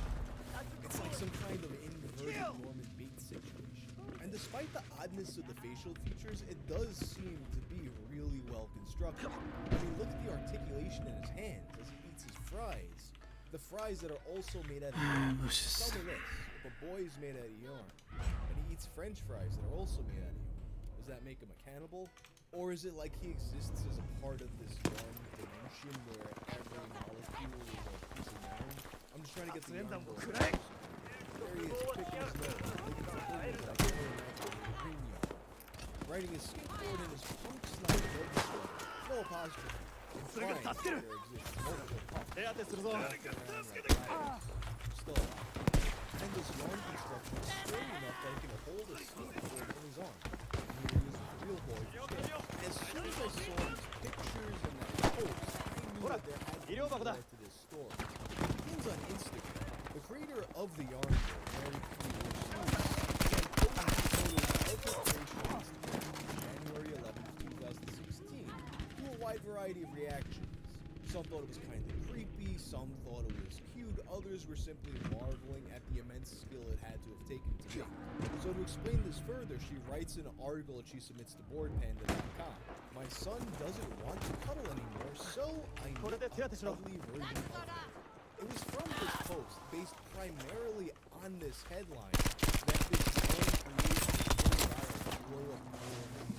It's like some kind of inverted Norman Bates situation. And despite the oddness of the facial features, it does seem to be really well constructed. I mean, look at the articulation in his hands as he eats his fries. The fries that are also made out of yarn. Tell me this, if a boy is made out of yarn, and he eats french fries that are also made out of yarn, does that make him a cannibal? Or is it like he exists as a part of this yarn dimension where every molecule is a piece of yarn? I'm just trying to get the yarn boy. There he is, picking his nose, looking for holes that I can wear in green yarn. Riding his skateboard in his punk snob red sweater. No apostrophe. Implying that there exists multiple punks. Still alive. And this yarn construction is strong enough that he can hold a skateboard in his arm. And here he is with the real boy for sure. As soon as I saw these pictures and that post, I knew that there had to be more to this story. It begins on Instagram. The creator of the yarn board, Mary Kay, January 11, 2016, to a wide variety of reactions. Some thought it was kind of creepy, some thought it was cute, others were simply marveling at the immense skill it had to have taken to make. So to explain this further, she writes an article that she submits to boardpanda.com. My son doesn't want to cuddle anymore, so I knit a cuddly version of it. It was from this post, based primarily on this headline, that this yarn creation blew up more amazing.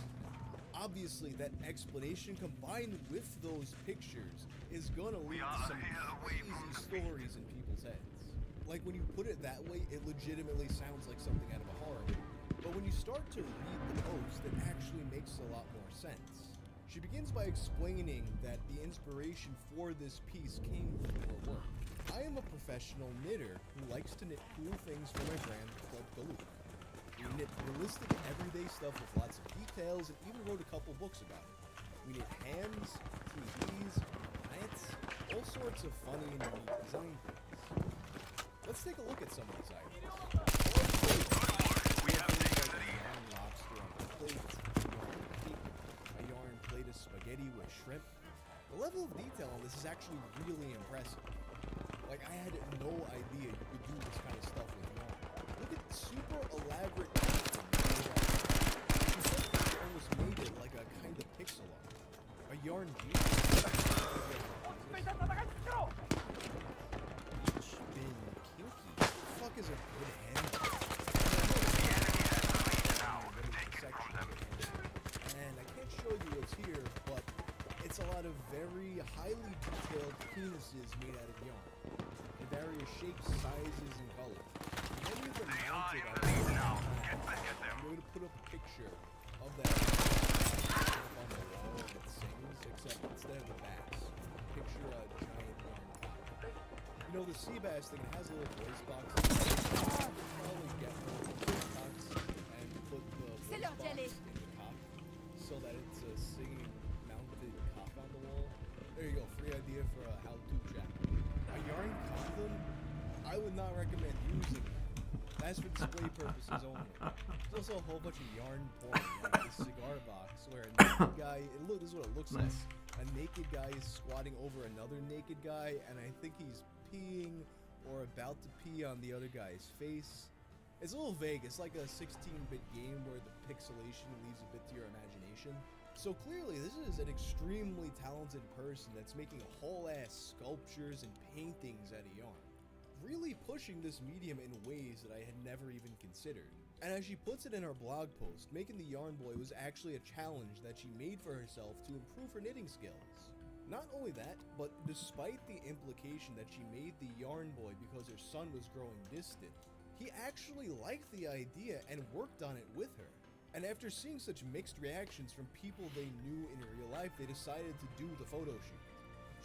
Obviously, that explanation combined with those pictures is gonna lead to some crazy stories in people's heads. Like, when you put it that way, it legitimately sounds like something out of a horror movie. But when you start to read the post, it actually makes a lot more sense. She begins by explaining that the inspiration for this piece came from her work. I am a professional knitter who likes to knit cool things for my brand, Club Galoof. We knit realistic, everyday stuff with lots of details and even wrote a couple books about it. We knit hams, TVs, plants, all sorts of funny and unique design things. Let's take a look at some of these items. We have things like a yarn lobster on a plate, a yarn cake, a yarn plate of spaghetti with shrimp. The level of detail on this is actually really impressive. Like, I had no idea you could do this kind of stuff with yarn. Look at super elaborate pattern. She said that she almost made it like a kind of pixel art. A yarn genius. Spin kinky. What the fuck is a good hand? And I can't show you what's here, but it's a lot of very highly detailed penises made out of yarn. In various shapes, sizes, and colors. Many of them mounted on the wall. I'm going to put up a picture of that up on the wall that sings, except instead of the bass, picture a giant yarn cock. You know, the sea bass thing, it has a little voice box. You can probably get one of the voice box and put the voice box in the cock so that it's a singing mounted cock on the wall. There you go, free idea for a how-to chapter. A yarn condom? I would not recommend using it. That's for display purposes only. There's also a whole bunch of yarn porn, like this cigar box where a naked guy, this is what it looks like. A naked guy is squatting over another naked guy, and I think he's peeing or about to pee on the other guy's face. It's a little vague. It's like a 16-bit game where the pixelation leaves a bit to your imagination. So clearly, this is an extremely talented person that's making whole-ass sculptures and paintings out of yarn. Really pushing this medium in ways that I had never even considered. And as she puts it in her blog post, making the Yarn Boy was actually a challenge that she made for herself to improve her knitting skills. Not only that, but despite the implication that she made the Yarn Boy because her son was growing distant, he actually liked the idea and worked on it with her. And after seeing such mixed reactions from people they knew in real life, they decided to do the photo shoot.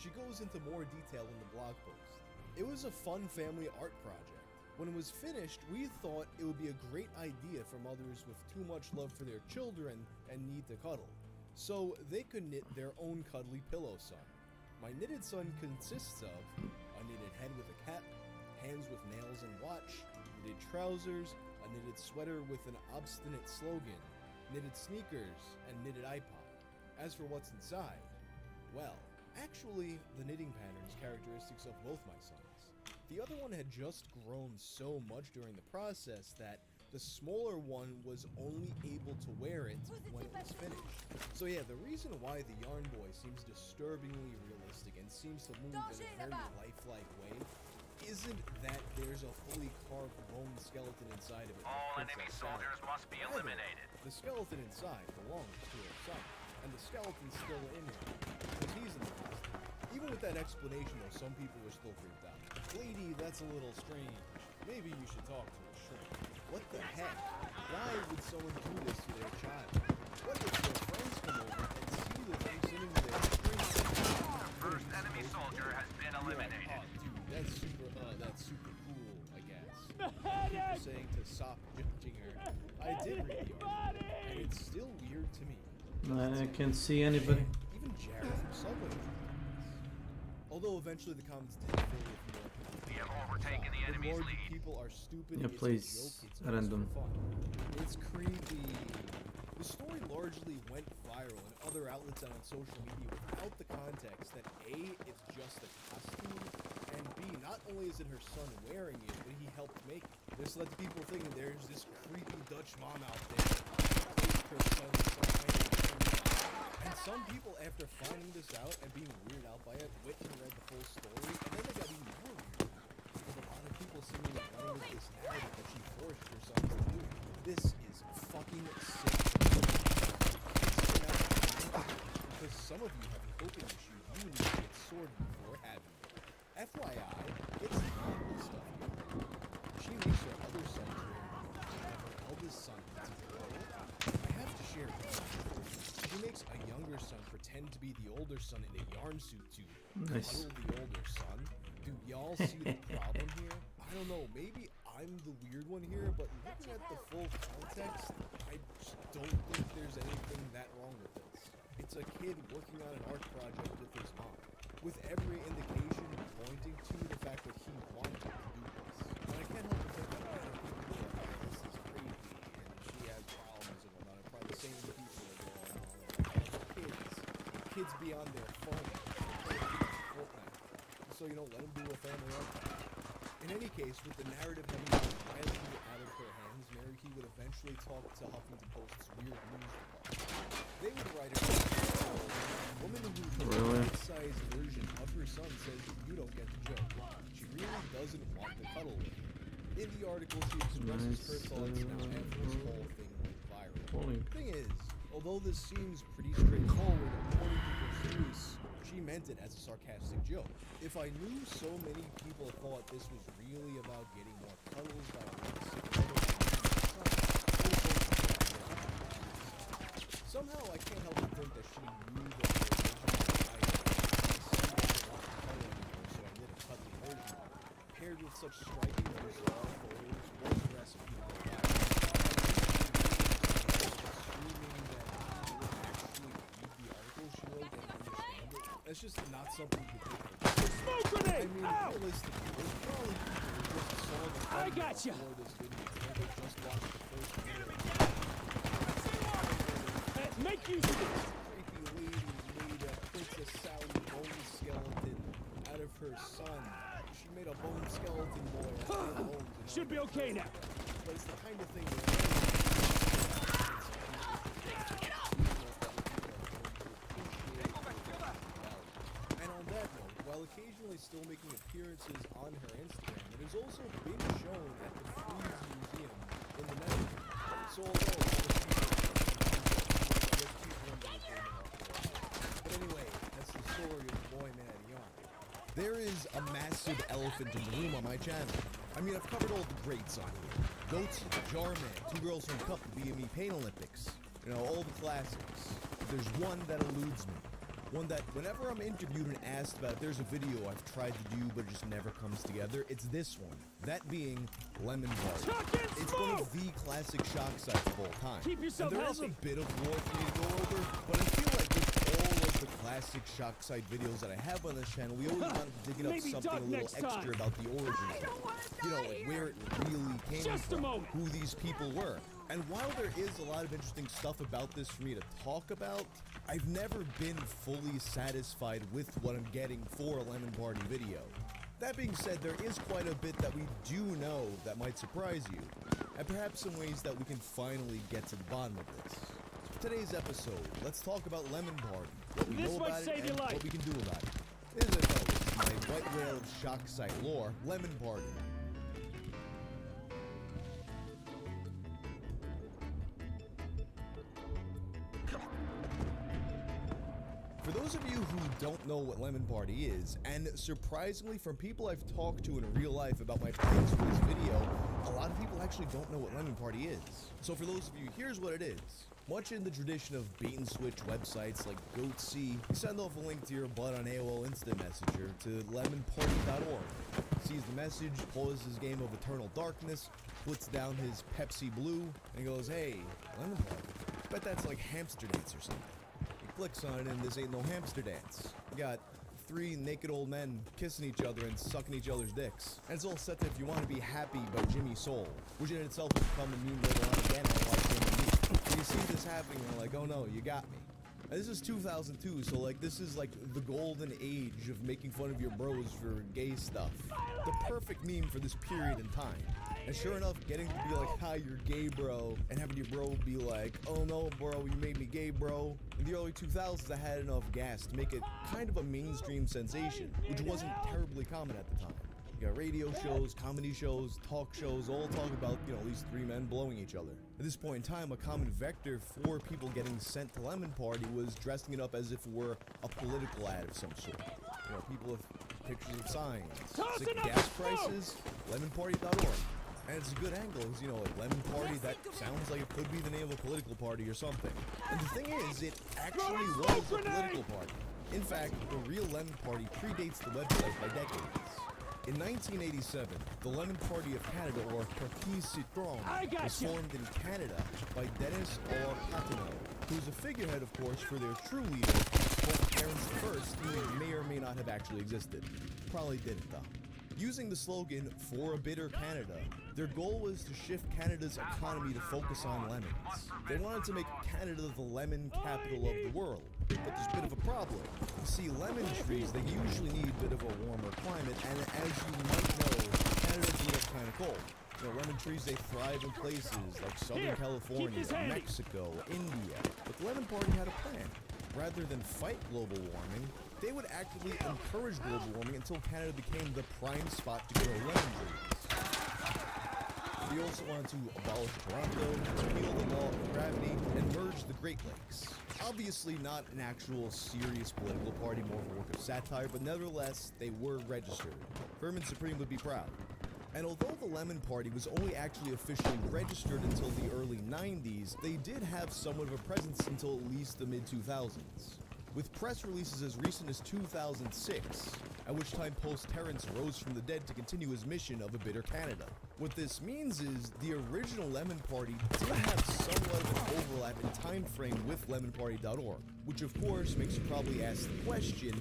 She goes into more detail in the blog post. It was a fun family art project. When it was finished, we thought it would be a great idea for mothers with too much love for their children and need to cuddle, so they could knit their own cuddly pillow son. My knitted son consists of a knitted head with a cap, hands with nails and watch, knitted trousers, a knitted sweater with an obstinate slogan, knitted sneakers, and knitted iPod. As for what's inside, well, actually, the knitting pattern's characteristics of both my sons. The other one had just grown so much during the process that the smaller one was only able to wear it when it was finished. So yeah, the reason why the Yarn Boy seems disturbingly realistic and seems to move in a very lifelike way isn't that there's a fully carved bone skeleton inside of it. All enemy soldiers must be eliminated. The skeleton inside belongs to her son, and the skeleton's still in him, because he's in the costume. Even with that explanation though, some people were still freaked out. Lady, that's a little strange. Maybe you should talk to a shrink. What the heck? Why would someone do this to their child? What if their friends come over and see that they're sitting there shrinking? First enemy soldier has been eliminated. Oh, dude, that's super cool, I guess. People saying to stop judging her. I did read the article, and it's still weird to me. I can't see anybody. Even Jared from Subway was wrong on this. Although eventually the comments did fill with more. We have overtaken the enemy's more lead. people are stupid. Yeah, it's please, a joke, it's random. just for fun. It's creepy. The story largely went viral in other outlets and on social media without the context that A, it's just a costume, and B, not only is it her son wearing it, but he helped make it. This led to people thinking there's this creepy Dutch mom out there who faked her son's behind her. And some people, after finding this out and being weirded out by it, went and read the full story, and then they got even more weirded out. With a lot of people seemingly running with this narrative that she forced her son to do. This is fucking sick. Because some of you have coping issues you need to get sorted before having them. FYI, it's not this stuff here. She makes her other son wear and her eldest son puts it together. I have to share this. She makes a younger son pretend to be the older son in a yarn suit to Nice. cuddle the older son. Do y'all see the problem here? I don't know, maybe I'm the weird one here, but looking at the full context, I just don't think there's anything that wrong with this. It's a kid working on an art project with his mom, with every indication pointing to the fact that he wanted to do this. But I can't help but think that other people are like, oh, this is crazy, and she has problems and whatnot, and probably the same people are going on. Kids be on their phone, Fortnite. So, you know, let them do a family art project. In any case, with the narrative having been violently out of her hands, Mary Key would eventually talk to Huffington Post's weird news department. They would write her a woman who Really? size version of her son says that you don't get the joke. She really doesn't want to cuddle with him. In the article, she expresses her thoughts now after this whole thing went viral. Holy. Thing is, although this seems pretty straightforward and pointing people's serious, she meant it as a sarcastic joke. If I knew so many people thought this was really about getting more cuddles by a sick somehow I can't help but think that she knew that the original so I did a cuddly version of it. Paired with such striking and bizarre photos, was the recipe for life. Assuming that you would actually read the article she wrote and understand it, that's just not something you could take for granted. Smoke I grenade! mean, Ow! realistically, there's probably people who just saw the I thumbnail gotcha. before this video, or they just watched the first video. Make use of this! Creepy lady made a Princess Sally bone skeleton out of her son. She made a bone skeleton boy. out of bones and Should be all okay that. now. But it's the kind of thing and on that note, while occasionally still making appearances on her Instagram, it has also been shown at the Frieze Museum in the Netherlands. So although but anyway, that's the story of the boy man at yarn. There is a massive elephant in the room on my channel. I mean, I've covered all the greats on here. Goatsy, Jarman, Two Girls from Cup, the BME Pain Olympics. You know, all the classics. There's one that eludes me. One that, whenever I'm interviewed and asked about, there's a video I've tried to do, but it just never comes together. It's this one. That being Lemon Bar. It's one of the classic shock sites of all time. Keep yourself and there is healthy. a bit of lore for me to go over, but I feel like with all of the classics classic shock site videos that I have on this channel, we always want to dig up Maybe something Doug a little next extra time. about the origins of it. You know, like where it really came Just a from, moment. who these people were. And while there is a lot of interesting stuff about this for me to talk about, I've never been fully satisfied with what I'm getting for a Lemon Party video. That being said, there is quite a bit that we do know that might surprise you, and perhaps some ways that we can finally get to the bottom of this. So for today's episode, let's talk about Lemon Party, what we This know might about it, save and your life. what we can do about it. This is my White Whale shock site lore, Lemon Party. For those of you who don't know what Lemon Party is, and surprisingly from people I've talked to in real life about my plans for this video, a lot of people actually don't know what Lemon Party is. So for those of you, here's what it is. Much in the tradition of bait-and-switch websites like GoatC, you send off a link to your butt on AOL Instant Messenger to lemonparty.org. Sees the message, pauses his game of Eternal Darkness, puts down his Pepsi Blue, and goes, hey, Lemon Party. Bet that's like Hamster Dance or something. Clicks on it and this ain't no hamster dance. You got 3 naked old men kissing each other and sucking each other's dicks. And it's all set to If You Want to Be Happy by Jimmy Soul, which in itself will become a meme later on again on Watch Game and Me. And you see this happening and you're like, oh no, you got me. And this is 2002, so like this is like the golden age of making fun of your bros for gay stuff. The perfect meme for this period in time. And sure enough, getting to be like, hi, you're gay, bro, and having your bro be like, oh no, bro, you made me gay, bro. In the early 2000s, I had enough gas to make it kind of a mainstream sensation, which wasn't terribly common at the time. You got radio shows, comedy shows, talk shows, all talk about, you know, at least 3 men blowing each other. At this point in time, a common vector for people getting sent to Lemon Party was dressing it up as if it were a political ad of some sort. You know, people with pictures of signs, sick gas prices, lemonparty.org. And it's a good angle, because, you know, like Lemon Party, that sounds like it could be the name of a political party or something. And the thing is, it actually was a political party. In fact, the real Lemon Party predates the website by decades. In 1987, the Lemon Party of Canada, or Parti Citron, was formed in Canada by Dennis R. Papineau, who's a figurehead, of course, for their true leader, Pope Terence I, who may or may not have actually existed. Probably didn't, though. Using the slogan, For a Bitter Canada, their goal was to shift Canada's economy to focus on lemons. They wanted to make Canada the lemon capital of the world. But there's a bit of a problem. You see, lemon trees, they usually need a bit of a warmer climate, and as you might know, Canada's a little kind of cold. You know, lemon trees, they thrive in places like Southern California, Mexico, India. But the Lemon Party had a plan. Rather than fight global warming, they would actively encourage global warming until Canada became the prime spot to grow lemon trees. They also wanted to abolish Toronto, repeal the law of gravity, and merge the Great Lakes. Obviously not an actual serious political party, more of a work of satire, but nevertheless, they were registered. Vermin Supreme would be proud. And although the Lemon Party was only actually officially registered until the early 90s, they did have somewhat of a presence until at least the mid-2000s. With press releases as recent as 2006, at which time Post-Terence rose from the dead to continue his mission of a bitter Canada. What this means is the original Lemon Party did have somewhat of an overlap in time frame with lemonparty.org, which of course makes you probably ask the question,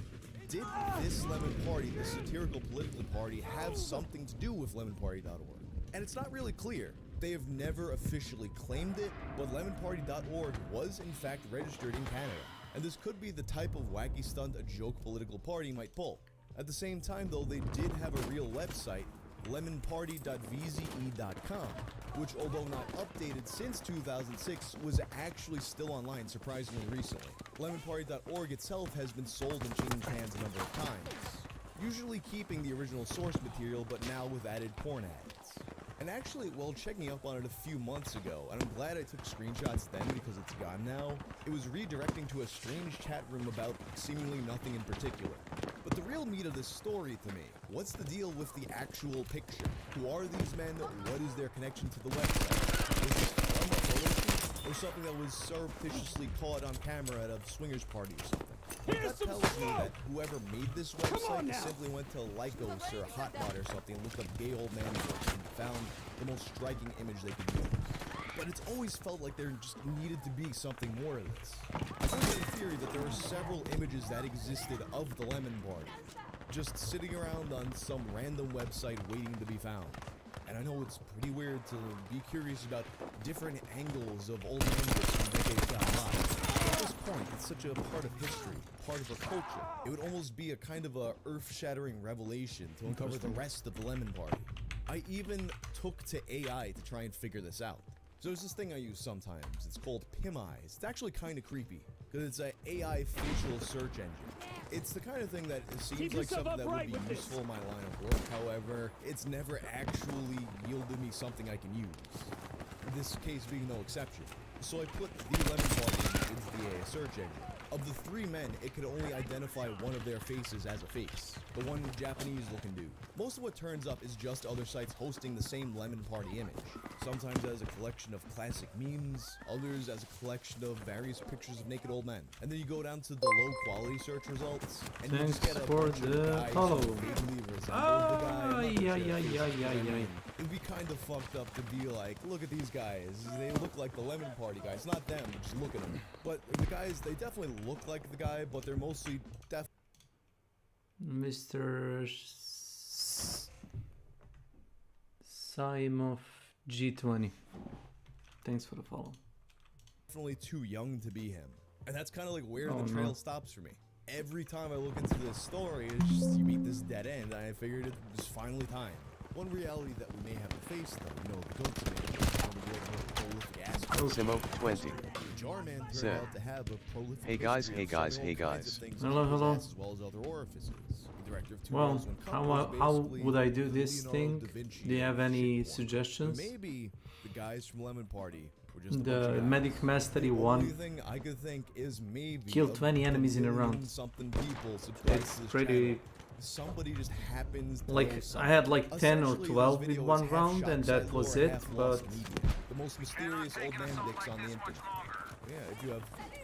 did this Lemon Party, this satirical political party, have something to do with lemonparty.org? And it's not really clear. They have never officially claimed it, but lemonparty.org was in fact registered in Canada. And this could be the type of wacky stunt a joke political party might pull. At the same time though, they did have a real website, lemonparty.vze.com, which although not updated since 2006, was actually still online surprisingly recently. Lemonparty.org itself has been sold and changed hands a number of times, usually keeping the original source material but now with added porn ads. And actually, while checking up on it a few months ago, and I'm glad I took screenshots then because it's gone now, it was redirecting to a strange chat room about seemingly nothing in particular. But the real meat of this story to me, what's the deal with the actual picture? Who are these men? What is their connection to the website? Is this from a photo shoot? Or something that was surreptitiously caught on camera at a swingers party or something? What that tells me that whoever made this website simply went to Lycos or Hotmod or something and looked up gay old man jokes and found the most striking image they could use. but it's always felt like there just needed to be something more of this. I heard the theory that there were several images that existed of the Lemon Party, just sitting around on some random website waiting to be found. And I know it's pretty weird to be curious about different angles of old members from decades gone by. But at this point, it's such a part of history, part of our culture. It would almost be a kind of a earth-shattering revelation to uncover the rest of the Lemon Party. I even took to AI to try and figure this out. So there's this thing I use sometimes. It's called PimEyes. It's actually kind of creepy because it's an AI facial search engine. It's the kind of thing that seems like something that would be useful in my line of work. However, it's never actually yielded me something I can use. This case being no exception. So I put the Lemon Party into the AI search engine. Of the three men, it could only identify one of their faces as a face. The one Japanese looking dude. Most of what turns up is just other sites hosting the same Lemon Party image. Sometimes as a collection of classic memes, others as a collection of various pictures of naked old men. And then you go down to the low quality search results, and you just get a bunch of guys who vaguely resemble the guy. It'd be kind of fucked up to be like, look at these guys. They look like the Lemon Party guys. Not them, just look at them. But the guys, they definitely look like the guy, but they're mostly Mr. Simon G20. Thanks for the follow. definitely too young to be him. And that's kind of like where the trail stops for me. Every time I look into this story, it's just you meet this dead end, and I figured it was finally time. One reality that we may have to face, though, you know, the goat tomato is one of the world's most prolific aspects. Simo 20. Jarman turned Said, out to have a prolific hey guys, history hey of guys, serving hey all kinds guys. of things Hello, in his hello. ass as well as other orifices. The director of two Well, Roswell Companies, how basically would I do this Leonardo thing? da Vinci Do you have and any shit one. suggestions? Maybe the guys from Lemon Party were just a bunch The of guys. Medic Mastery The only 1 thing I could think is maybe kill of 20 the enemies in a round. million-something people subscribed It's to this pretty... channel. Somebody just happens to know Like, I something. had like 10 or Essentially, 12 this with video one is half round and shot that side was lore, it, half but... lost media. The most mysterious old man dicks on the internet. Yeah, if you have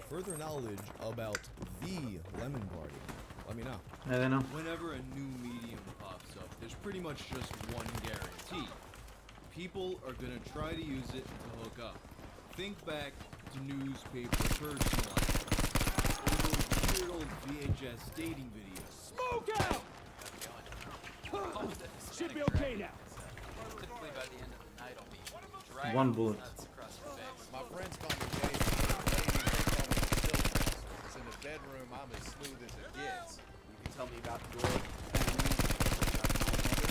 further knowledge about the Lemon Party, let me know. I don't know. Whenever a new medium pops up, there's pretty much just one guarantee. People are gonna try to use it to hook up. Think back to newspaper personalized. Or those weird old VHS dating videos. Smoke out! Should be okay now. Typically by the end of the night I'll be dragging One bullet. nuts across your face. My friends call me Jason. Ladies, they call me Silver. Because in the bedroom, I'm as smooth as it gets. You can tell me about your families, about my mother,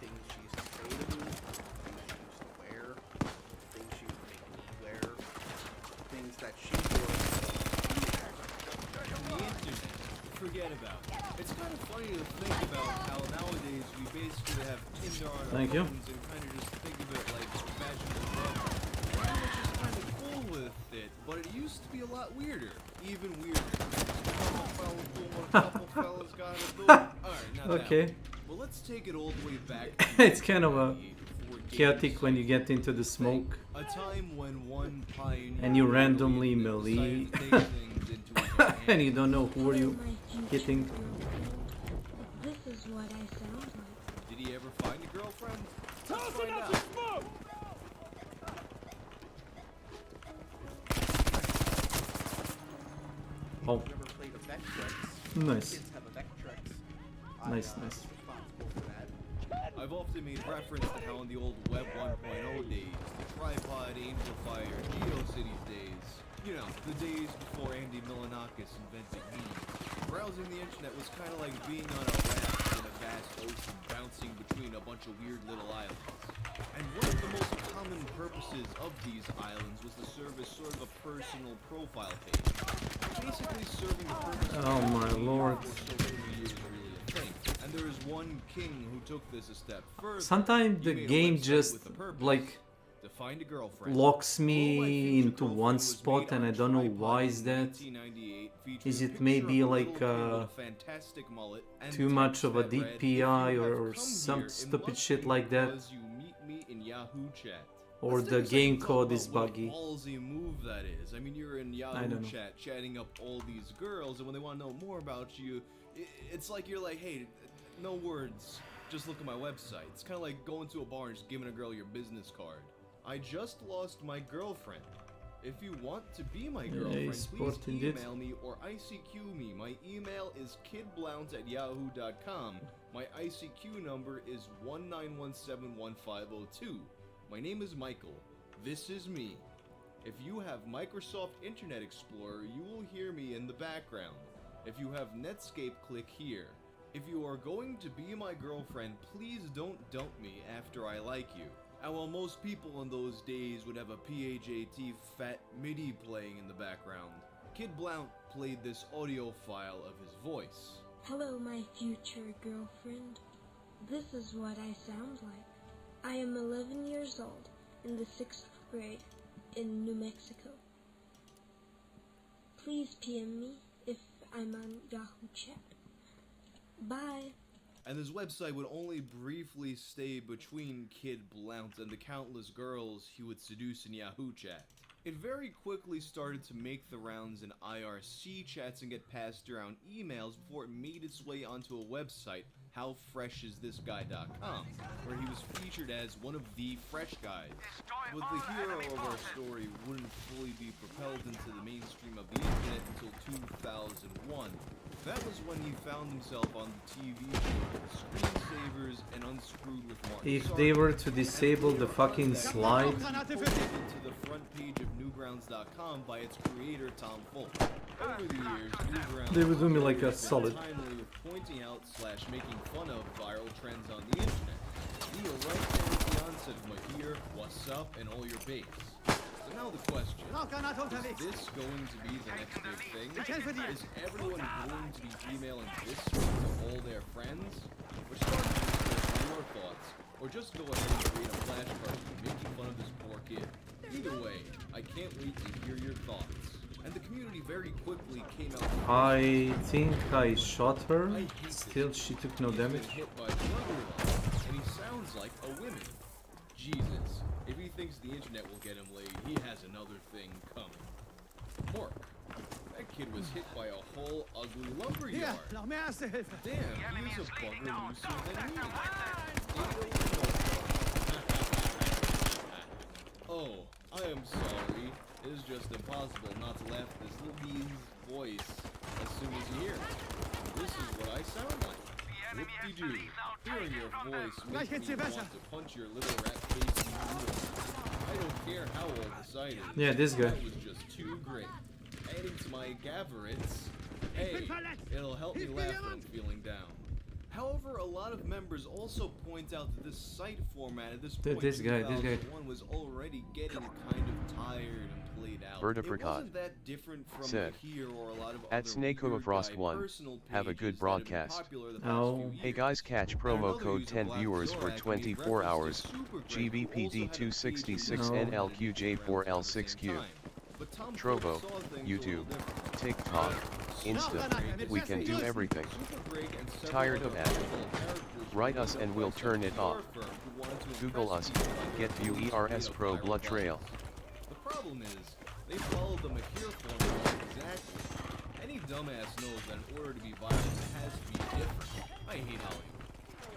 things she used to say to me, things she used to wear, things she would make me wear, things that she wore. The internet, forget about it. It's kind of funny to think about how nowadays we basically have Tinder on our Thank you. phones and kind of just think of it like magical love. Everyone's just kind of cool with it, but it used to be a lot weirder. Even weirder. Couple fellas doing what a couple fellas gotta do. Alright, not that Okay. one. Well, let's take it all the way back. It's kind of a 1998 before chaotic games when you get into the smoke a time when one pioneer and you randomly decided melee to take things into his own and you hands. don't know who are you hitting. This is what I sound like. Did he ever find a girlfriend? Let's Toss find enough out. to smoke! Oh, If you ever played a Vectrex, nice. kids have a Vectrex. Nice, I, nice. was responsible for that. I've often made reference to how in the old Web 1.0 days, the Tripod, Angelfire, GeoCities days, you know, the days before Andy Milonakis invented memes. Browsing the internet was kind of like being on a raft in a vast ocean, bouncing between a bunch of weird little islands. And one of the most common purposes of these islands was to serve as sort of a personal profile page. Basically serving the purpose of Oh my lord. before social media was really a thing. And there is one king who took this a step further. Sometimes He the made a game website just with a purpose, like to find a girlfriend. locks Oh, my me future into girlfriend one was spot made and on I don't know Tripod why in is that. 1998, featuring Is a it picture maybe of a like, little kid with a fantastic mullet and too much text of a that read, "If DPI you have or come some here, it stupid must shit be like that. because you meet me in Yahoo Chat." Or Let's the take a second game to talk code about is what a buggy. ballsy move that is. I mean, you're in I Yahoo don't know. Chat chatting up all these girls, and when they want to know more about you, it's like you're like, hey, no words, just look at my website. It's kind of like going to a bar and just giving a girl your business card. I just lost my girlfriend. If you want to be my girlfriend, sport please indeed. email me or ICQ me. My email is kidblount@yahoo.com. My ICQ number is 19171502. My name is Michael. This is me. If you have Microsoft Internet Explorer, you will hear me in the background. If you have Netscape, click here. If you are going to be my girlfriend, please don't dump me after I like you. And while most people in those days would have a PHAT fat MIDI playing in the background, Kid Blount played this audio file of his voice. Hello, my future girlfriend. This is what I sound like. I am 11 years old, in the 6th grade, in New Mexico. Please PM me if I'm on Yahoo Chat. Bye. And his website would only briefly stay between Kid Blount and the countless girls he would seduce in Yahoo Chat. It very quickly started to make the rounds in IRC chats and get passed around emails before it made its way onto a website, HowFreshIsThisGuy.com, where he was featured as one of the fresh guys. But the hero of our story wouldn't fully be propelled into the mainstream of the internet until 2001. That was when he found himself on the TV show Screensavers and Unscrewed with Martin If they were to disable the fucking slide, posted to the front page of Newgrounds.com by its creator Tom Folk. Over the years, Newgrounds they would do me like a has been solid. timely with pointing out / making fun of viral trends on the internet. We are right there at the onset of Mahir, What's Up, and All Your Base. So now the question, is this going to be the next big thing? Is everyone going to be emailing this to all their friends? We're starting to discuss your thoughts, or just go ahead and create a flash party making fun of this poor kid. Either way, I can't wait to hear your thoughts. And the community very quickly came out. I think I shot her. Still, she took no He's been damage. hit by Blubberlove, and he sounds like a woman. Jesus, if he thinks the internet will get him laid, he has another thing coming. Mark, that kid was hit by a whole ugly lumberyard. Damn, he's a bugger looser than me. Oh, I am sorry. It is just impossible not to laugh at this little bee's voice as soon as you hear it. This is what I sound like. Whoop-de-doo. Hearing your voice makes me want to punch your little rat face in the face. I don't care how old the site is. Yeah, this guy. That was just too great. Adding to my gaverites. Hey, it'll help me laugh when I'm feeling down. However, a lot of members also point out that this site format at this point This guy. 2001 was already getting kind of tired and played out. It wasn't that different from said, here or a lot of at other weird S.W.Frost guy 1, personal have a pages good that have been broadcast. popular the past Oh. few Hey years. guys, catch And promo another code user, 10 Black viewers for Zorak, 24 made hours. reference to Super Greg, who also had a GBPD266 page and NLQJ4L6Q. But Tom Trovo, Ford saw things a YouTube, little different. TikTok, Insta, we can do everything. Super Greg and several Tired of other ad? notable characters Write us were and we'll turn it off. firm who wanted to Google impress us, people by get their view ability ERS to Pro create Blood viral Trail. The problem is, they followed the Mahir formula exactly. Any dumbass knows that in order to be viral, it has to be different. I hate Hollywood.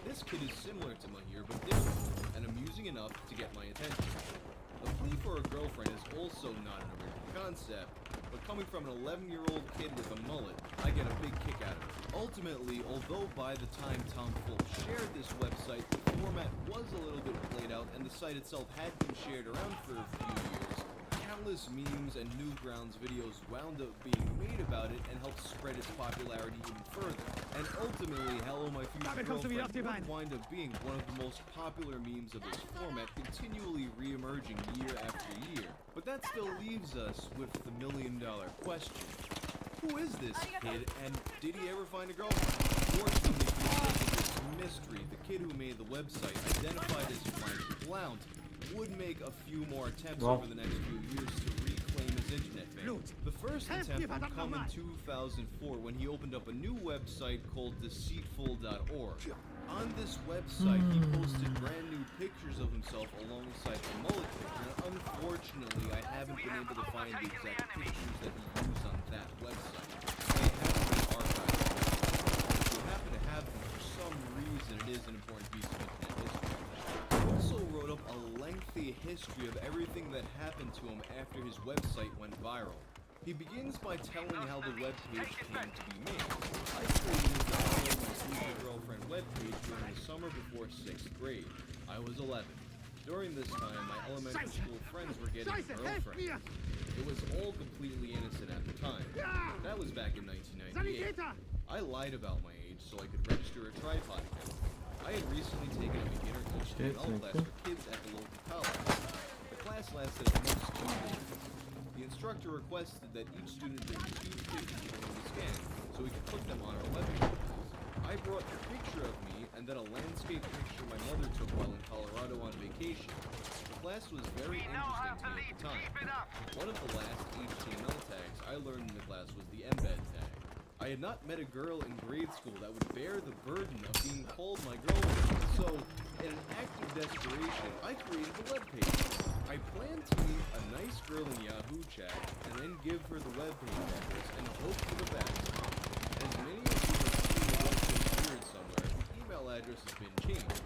This kid is similar to Mahir, but different, and amusing enough to get my attention. The plea for a girlfriend is also not an original concept, but coming from an 11-year-old kid with a mullet, I get a big kick out of it. Ultimately, although by the time Tom Folk shared this website, the format was a little bit played out, and the site itself had been shared around for a few years, countless memes and Newgrounds videos wound up being made about it and helped spread its popularity even further. And ultimately, Hello My Future Girlfriend would wind up being one of the most popular memes of this format, continually re-emerging year after year. But that still leaves us with the million-dollar question. Who is this kid, and did he ever find a girlfriend? Fortunately, for the sake of this mystery, the kid who made the website, identified as Mike Blount, would make a few more attempts over the next few years to reclaim his internet fame. The first attempt would come in 2004 when he opened up a new website called Deceitful.org. On this website, he posted brand new pictures of himself alongside the mullet picture, and unfortunately, I haven't been able to find the exact pictures that he used on that website. They haven't been archived. If you happen to have them for some reason, it is an important piece of internet history. He also wrote up a lengthy history history of everything that happened to him after his website went viral. He begins by telling how the webpage came to be made. I created the Follow My Sleeper Girlfriend webpage during the summer before 6th grade. I was 11. During this time, my elementary school friends were getting girlfriends. It was all completely innocent at the time. That was back in 1998. I lied about my age so I could register a tripod account. I had recently taken a beginner HTML class for kids at the local college. The class lasted at most 2 days. The instructor requested that each student bring 2 pictures for him to scan so we could put them on our webpage. I brought a picture of me and then a landscape picture my mother took while in Colorado on vacation. The class was very interesting to me at the time. One of the last HTML tags I learned in the class was the embed tag. I had not met a girl in grade school that would bear the burden of being called my girlfriend, so in an act of desperation, I created the webpage. I planned to meet a nice girl in Yahoo chat and then give her the webpage address and hope for the best. As many of you have seen the webpage appeared somewhere, the email address has been changed.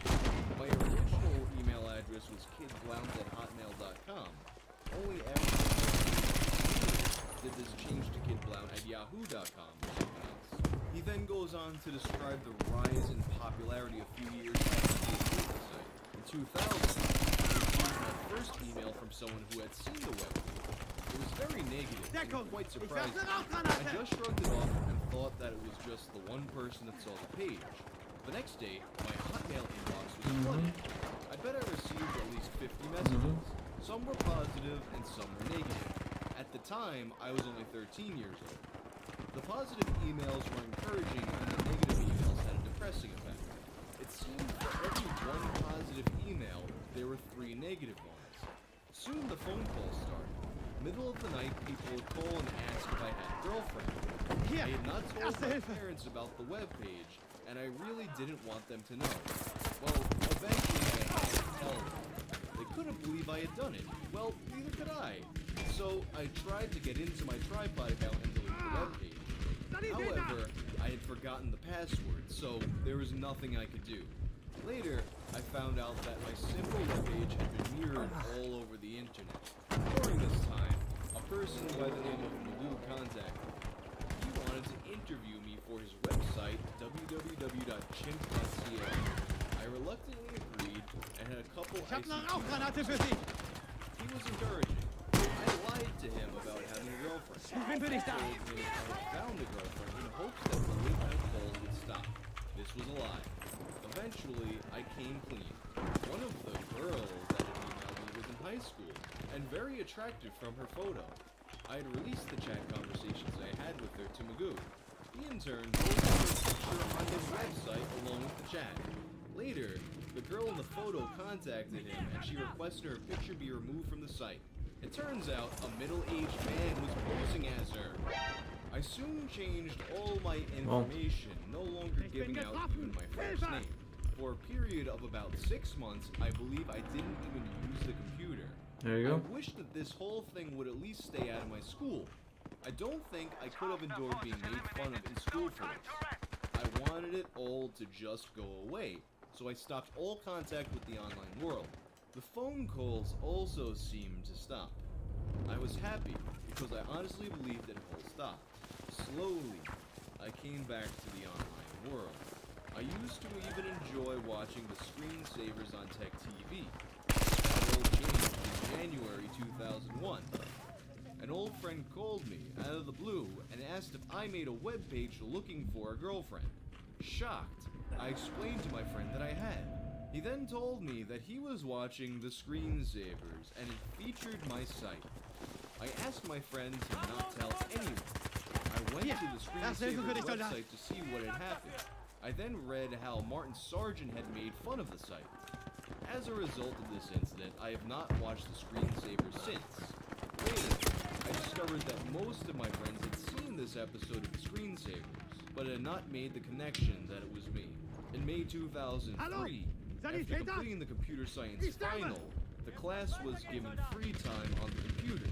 My original email address was kidblount@hotmail.com. Only after did this change to kidblount@yahoo.com. He then goes on to describe the rise in popularity a few years after the website. In 2000, I received my first email from someone who had seen the webpage. It was very negative and quite surprising. I just shrugged it off and thought that it was just the one person that saw the page. The next day, my Hotmail inbox was flooded. I bet I received at least 50 messages. Some were positive and some were negative. At the time, I was only 13 years old. The positive emails were encouraging and the negative emails had a depressing effect. It seemed for every one positive email, there were 3 negative ones. Soon the phone calls started. Middle of the night, people would call and ask if I had a girlfriend. I had not told my parents about the webpage, and I really didn't want them to know. Well, eventually I had to tell them. They couldn't believe I had done it. Well, neither could I. So I tried to get into my tripod account and delete the webpage. However, I had forgotten the password, so there was nothing I could do. Later, I found out that my simple webpage had been mirrored all over the internet. During this time, a person by the name of Magoo contacted me. He wanted to interview me for his website, www.chimp.ca. I reluctantly agreed and had a couple ICQ. He was encouraging. I lied to him about having a girlfriend. I told him I had found a girlfriend in hopes that the late night calls would stop. This was a lie. Eventually, I came clean. One of the girls that had emailed me was in high school, and very attractive from her photo. I had released the chat conversations I had with her to Magoo. He in turn posted her picture on his website along with the chat. Later, the girl in the photo contacted him, and she requested her picture be removed from the site. It turns out a middle-aged man was posing as her. I soon changed all my information, no longer giving out even my first name. For a period of about 6 months, I believe I didn't even use the computer. There you go. I wish that this whole thing would at least stay out of my school. I don't think I could have endured being made fun of in school for this. I wanted it all to just go away, so I stopped all contact with the online world. The phone calls also seemed to stop. I was happy because I honestly believed it all stopped. Slowly, I came back to the online world. I used to even enjoy watching the screensavers on Tech TV. That all changed in January 2001. An old friend called me out of the blue and asked if I made a webpage looking for a girlfriend. Shocked, I explained to my friend that I had. He then told me that he was watching the screensavers and it featured my site. I asked my friend to not tell anyone. I went to the screensaver website to see what had happened. I then read how Martin Sargent had made fun of the site. As a result of this incident, I have not watched the screensavers since. Later, I discovered that most of my friends had seen this episode of the screensavers, but had not made the connection that it was me. In May 2003, after completing the computer science final, the class was given free time on the computers.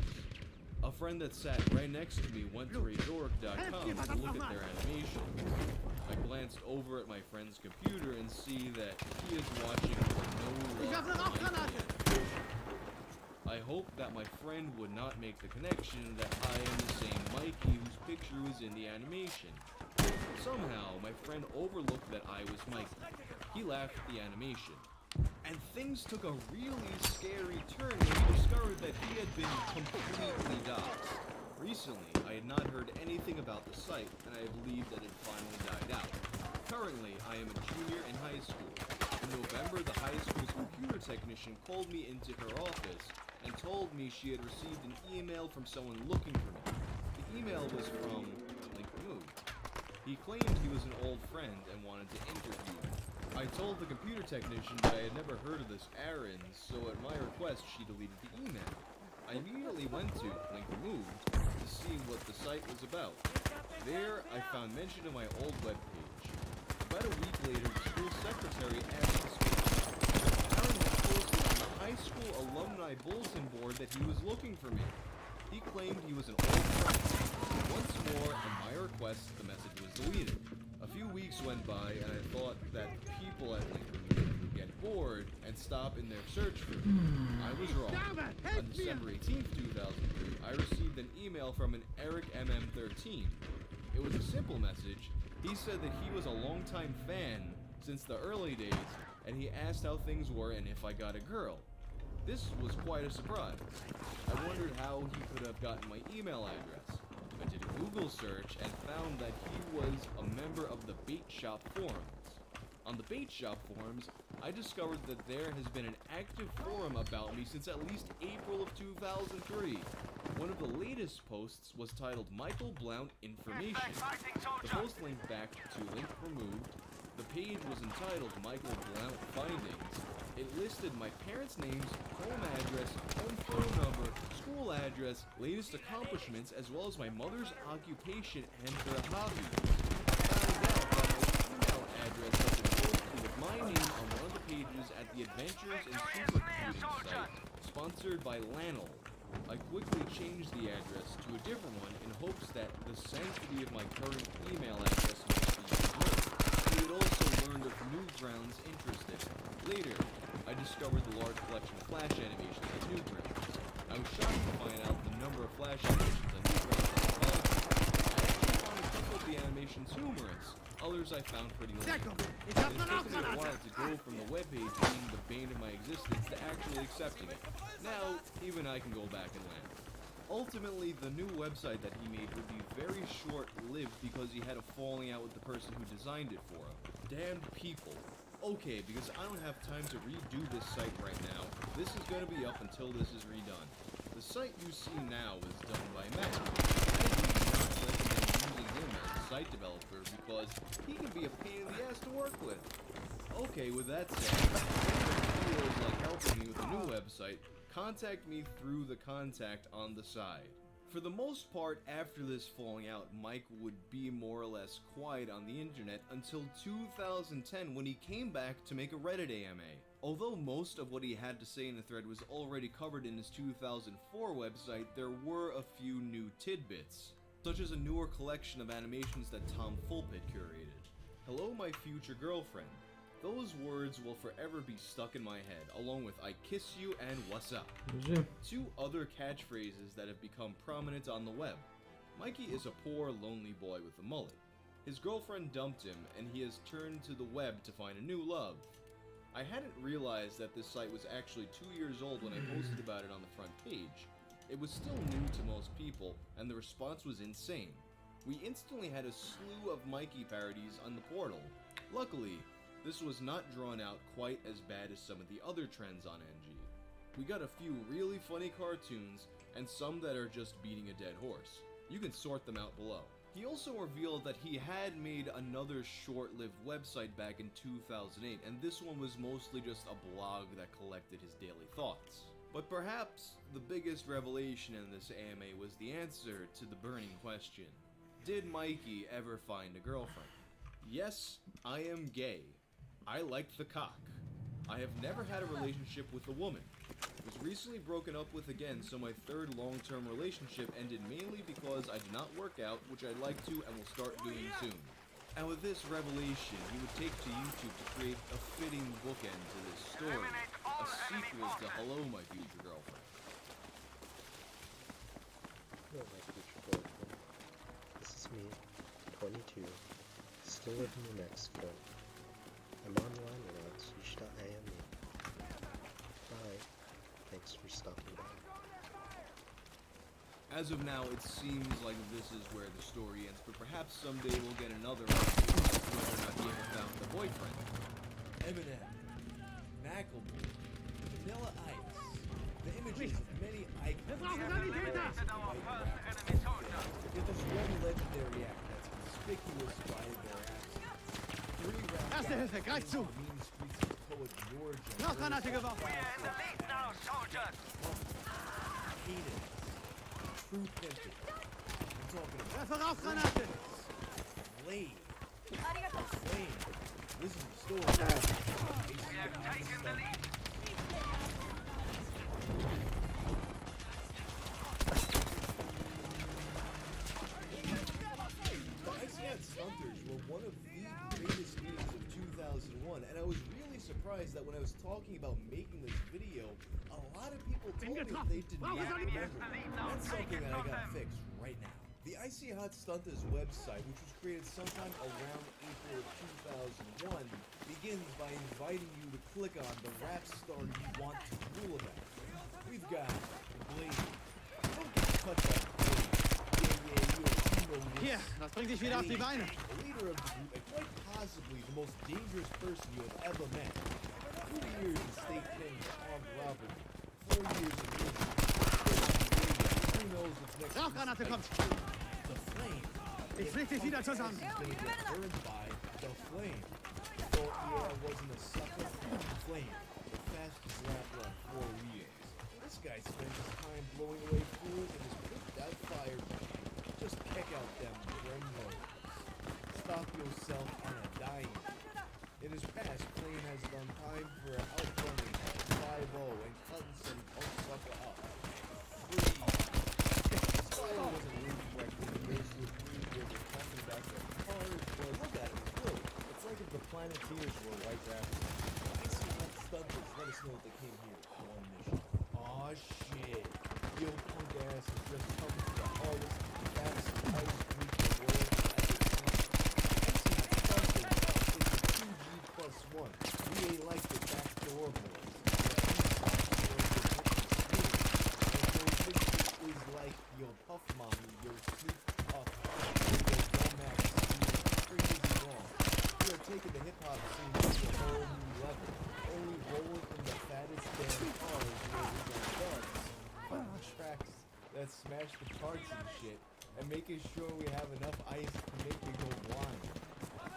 A friend that sat right next to me went to Razoric.com to look at their animation. I glanced over at my friend's computer and see that he is watching No Love for Mikey. I hoped that my friend would not make the connection that I am the same Mikey whose picture was in the animation. Somehow, my friend overlooked that I was Mikey. He laughed at the animation. And things took a really scary turn when he discovered that he had been completely doxxed. Recently, I had not heard anything about the site, and I believed that it finally died out. Currently, I am a junior in high school. In November, the high school's computer technician called me into her office and told me she had received an email from someone looking for me. The email was from Link Removed. He claimed he was an old friend and wanted to interview me. I told the computer technician that I had never heard of this errand, so at my request, she deleted the email. I immediately went to Link Removed to see what the site was about. There, I found mention of my old webpage. About a week later, the school secretary asked to speak to me. Aaron had posted on the high school alumni bulletin board that he was looking for me. He claimed he was an old friend. Once more, at my request, the message was deleted. A few weeks went by, and I thought that people at Link Removed would get bored and stop in their search for me. I was wrong. On December 18th, 2003, I received an email from an Eric MM13. It was a simple message. He said that he was a longtime fan since the early days, and he asked how things were and if I got a girl. This was quite a surprise. I wondered how he could have gotten my email address. I did a Google search and found that he was a member of the Bait Shop forums. On the Bait Shop forums, I discovered that there has been an active forum about me since at least April of 2003. One of the latest posts was titled Michael Blount Information. The post linked back to Link Removed. The page was entitled Michael Blount Findings. It listed my parents' names, home address, home phone number, school address, latest accomplishments, as well as my mother's occupation and her hobby. I found out that my email address had been posted with my name on one of the pages at the Adventures in Supercomputing site, sponsored by Lanel. I quickly changed the address to a different one in hopes that the sanctity of my current email address might be removed. We had also learned of Newgrounds interested. Later, I discovered the large collection of Flash animations at Newgrounds. I was shocked to find out the number of Flash animations at Newgrounds was involved. I actually found a couple of the animations humorous. Others I found pretty lame. It has taken me a while to go from the webpage being the bane of my existence to actually accepting it. Now, even I can go back and laugh. Ultimately, the new website that he made would be very short-lived because he had a falling out with the person who designed it for him. Damned people. Okay, because I don't have time to redo this site right now, this is going to be up until this is redone. The site you see now is done by Matt. I do not recommend using him as a site developer because he can be a pain in the ass to work with. Okay, with that said, if anyone feels like helping me with a new website, contact me through the contact on the side. For the most part, after this falling out, Mike would be more or less quiet on the internet until 2010 when he came back to make a Reddit AMA. Although most of what he had to say in the thread was already covered in his 2004 website, there were a few new tidbits, such as a newer collection of animations that Tom Fulpit curated. Hello, my future girlfriend. Those words will forever be stuck in my head, along with I kiss you and what's up. Two other catchphrases that have become prominent on the web. Mikey is a poor, lonely boy with a mullet. His girlfriend dumped him, and he has turned to the web to find a new love. I hadn't realized that this site was actually 2 years old when I posted about it on the front page. It was still new to most people, and the response was insane. We instantly had a slew of Mikey parodies on the portal. Luckily, this was not drawn out quite as bad as some of the other trends on NG. We got a few really funny cartoons, and some that are just beating a dead horse. You can sort them out below. He also revealed that he had made another short-lived website back in 2008, and this one was mostly just a blog that collected his daily thoughts. But perhaps the biggest revelation in this AMA was the answer to the burning question. Did Mikey ever find a girlfriend? Yes, I am gay. I like the cock. I have never had a relationship with a woman. Was recently broken up with again, so my third long-term relationship ended mainly because I did not work out, which I'd like to and will start doing soon. And with this revelation, he would take to YouTube to create a fitting bookend to this story, a sequel to Hello, My Future Girlfriend. Hello, my future boyfriend. This is me, 22, still live in New Mexico. I'm online a lot, so you should IM me. Bye. Thanks for stopping by. As of now, it seems like this is where the story ends, but perhaps someday we'll get another whether or not he ever found the boyfriend. Eminem, Macklemore, Vanilla Ice, the images of many icons yet there's one legendary act that's conspicuous by their absence. 3 rap Erste Hilfe, greif zu! mean streets of poet Georgia. Noch Granate geworfen! Cadence, True Pimpin'. I'm talking about Werfe Rauchgranate! Flame. Flame. This is the story. We have taken the lead. The ICAT Stunters were one of the greatest memes of 2001, and I was really surprised that when I was talking about making this video, a lot of people told me they did not remember. That's something that I gotta fix right now. The Icy Hot Stunters website, which was created sometime around April of 2001, begins by inviting you to click on the rap star you want to rule about. We've got Blade. Don't get touched by Blade. Hier, das bringt dich wieder auf die Beine. The leader of the group, and quite possibly the most dangerous person you have ever met. 2 years in state pen for armed robbery. 4 years in prison. Who knows what's next? Rauchgranate kommt! The Flame. Ich flieg dich wieder zusammen. He's gonna get burned by the Flame. So yeah, I wasn't a sucker. Flame, the fastest rapper on 4 wheels. This guy spends his time blowing away fools in his picked out fire brand. Just kick out them Bremlos. Stop yourself on a dying. In his past, Flame has done time for outrunning 5-0 and cutting some punk sucker up. Free. This guy wasn't reading correctly in Mercy of Free where they're talking about their cars, but look at it, it's blue. It's like if the Planeteers were white rappers. I see what stunters, let us know if they came here for one mission. Aw shit. Yo punk ass is just coming to the hardest, fastest ice cream in the world as it seems. I see stunters is a 2G+1. We ain't like the backdoor boys. Is like your puff mommy, your sneak puff, your dumbass, crazy wrong. We are taking the hip hop scene to a whole new level. Only rolling in the fattest damn cars where we got thugs, fucking tracks that smash the charts and shit, and making sure we have enough ice to make me go blind.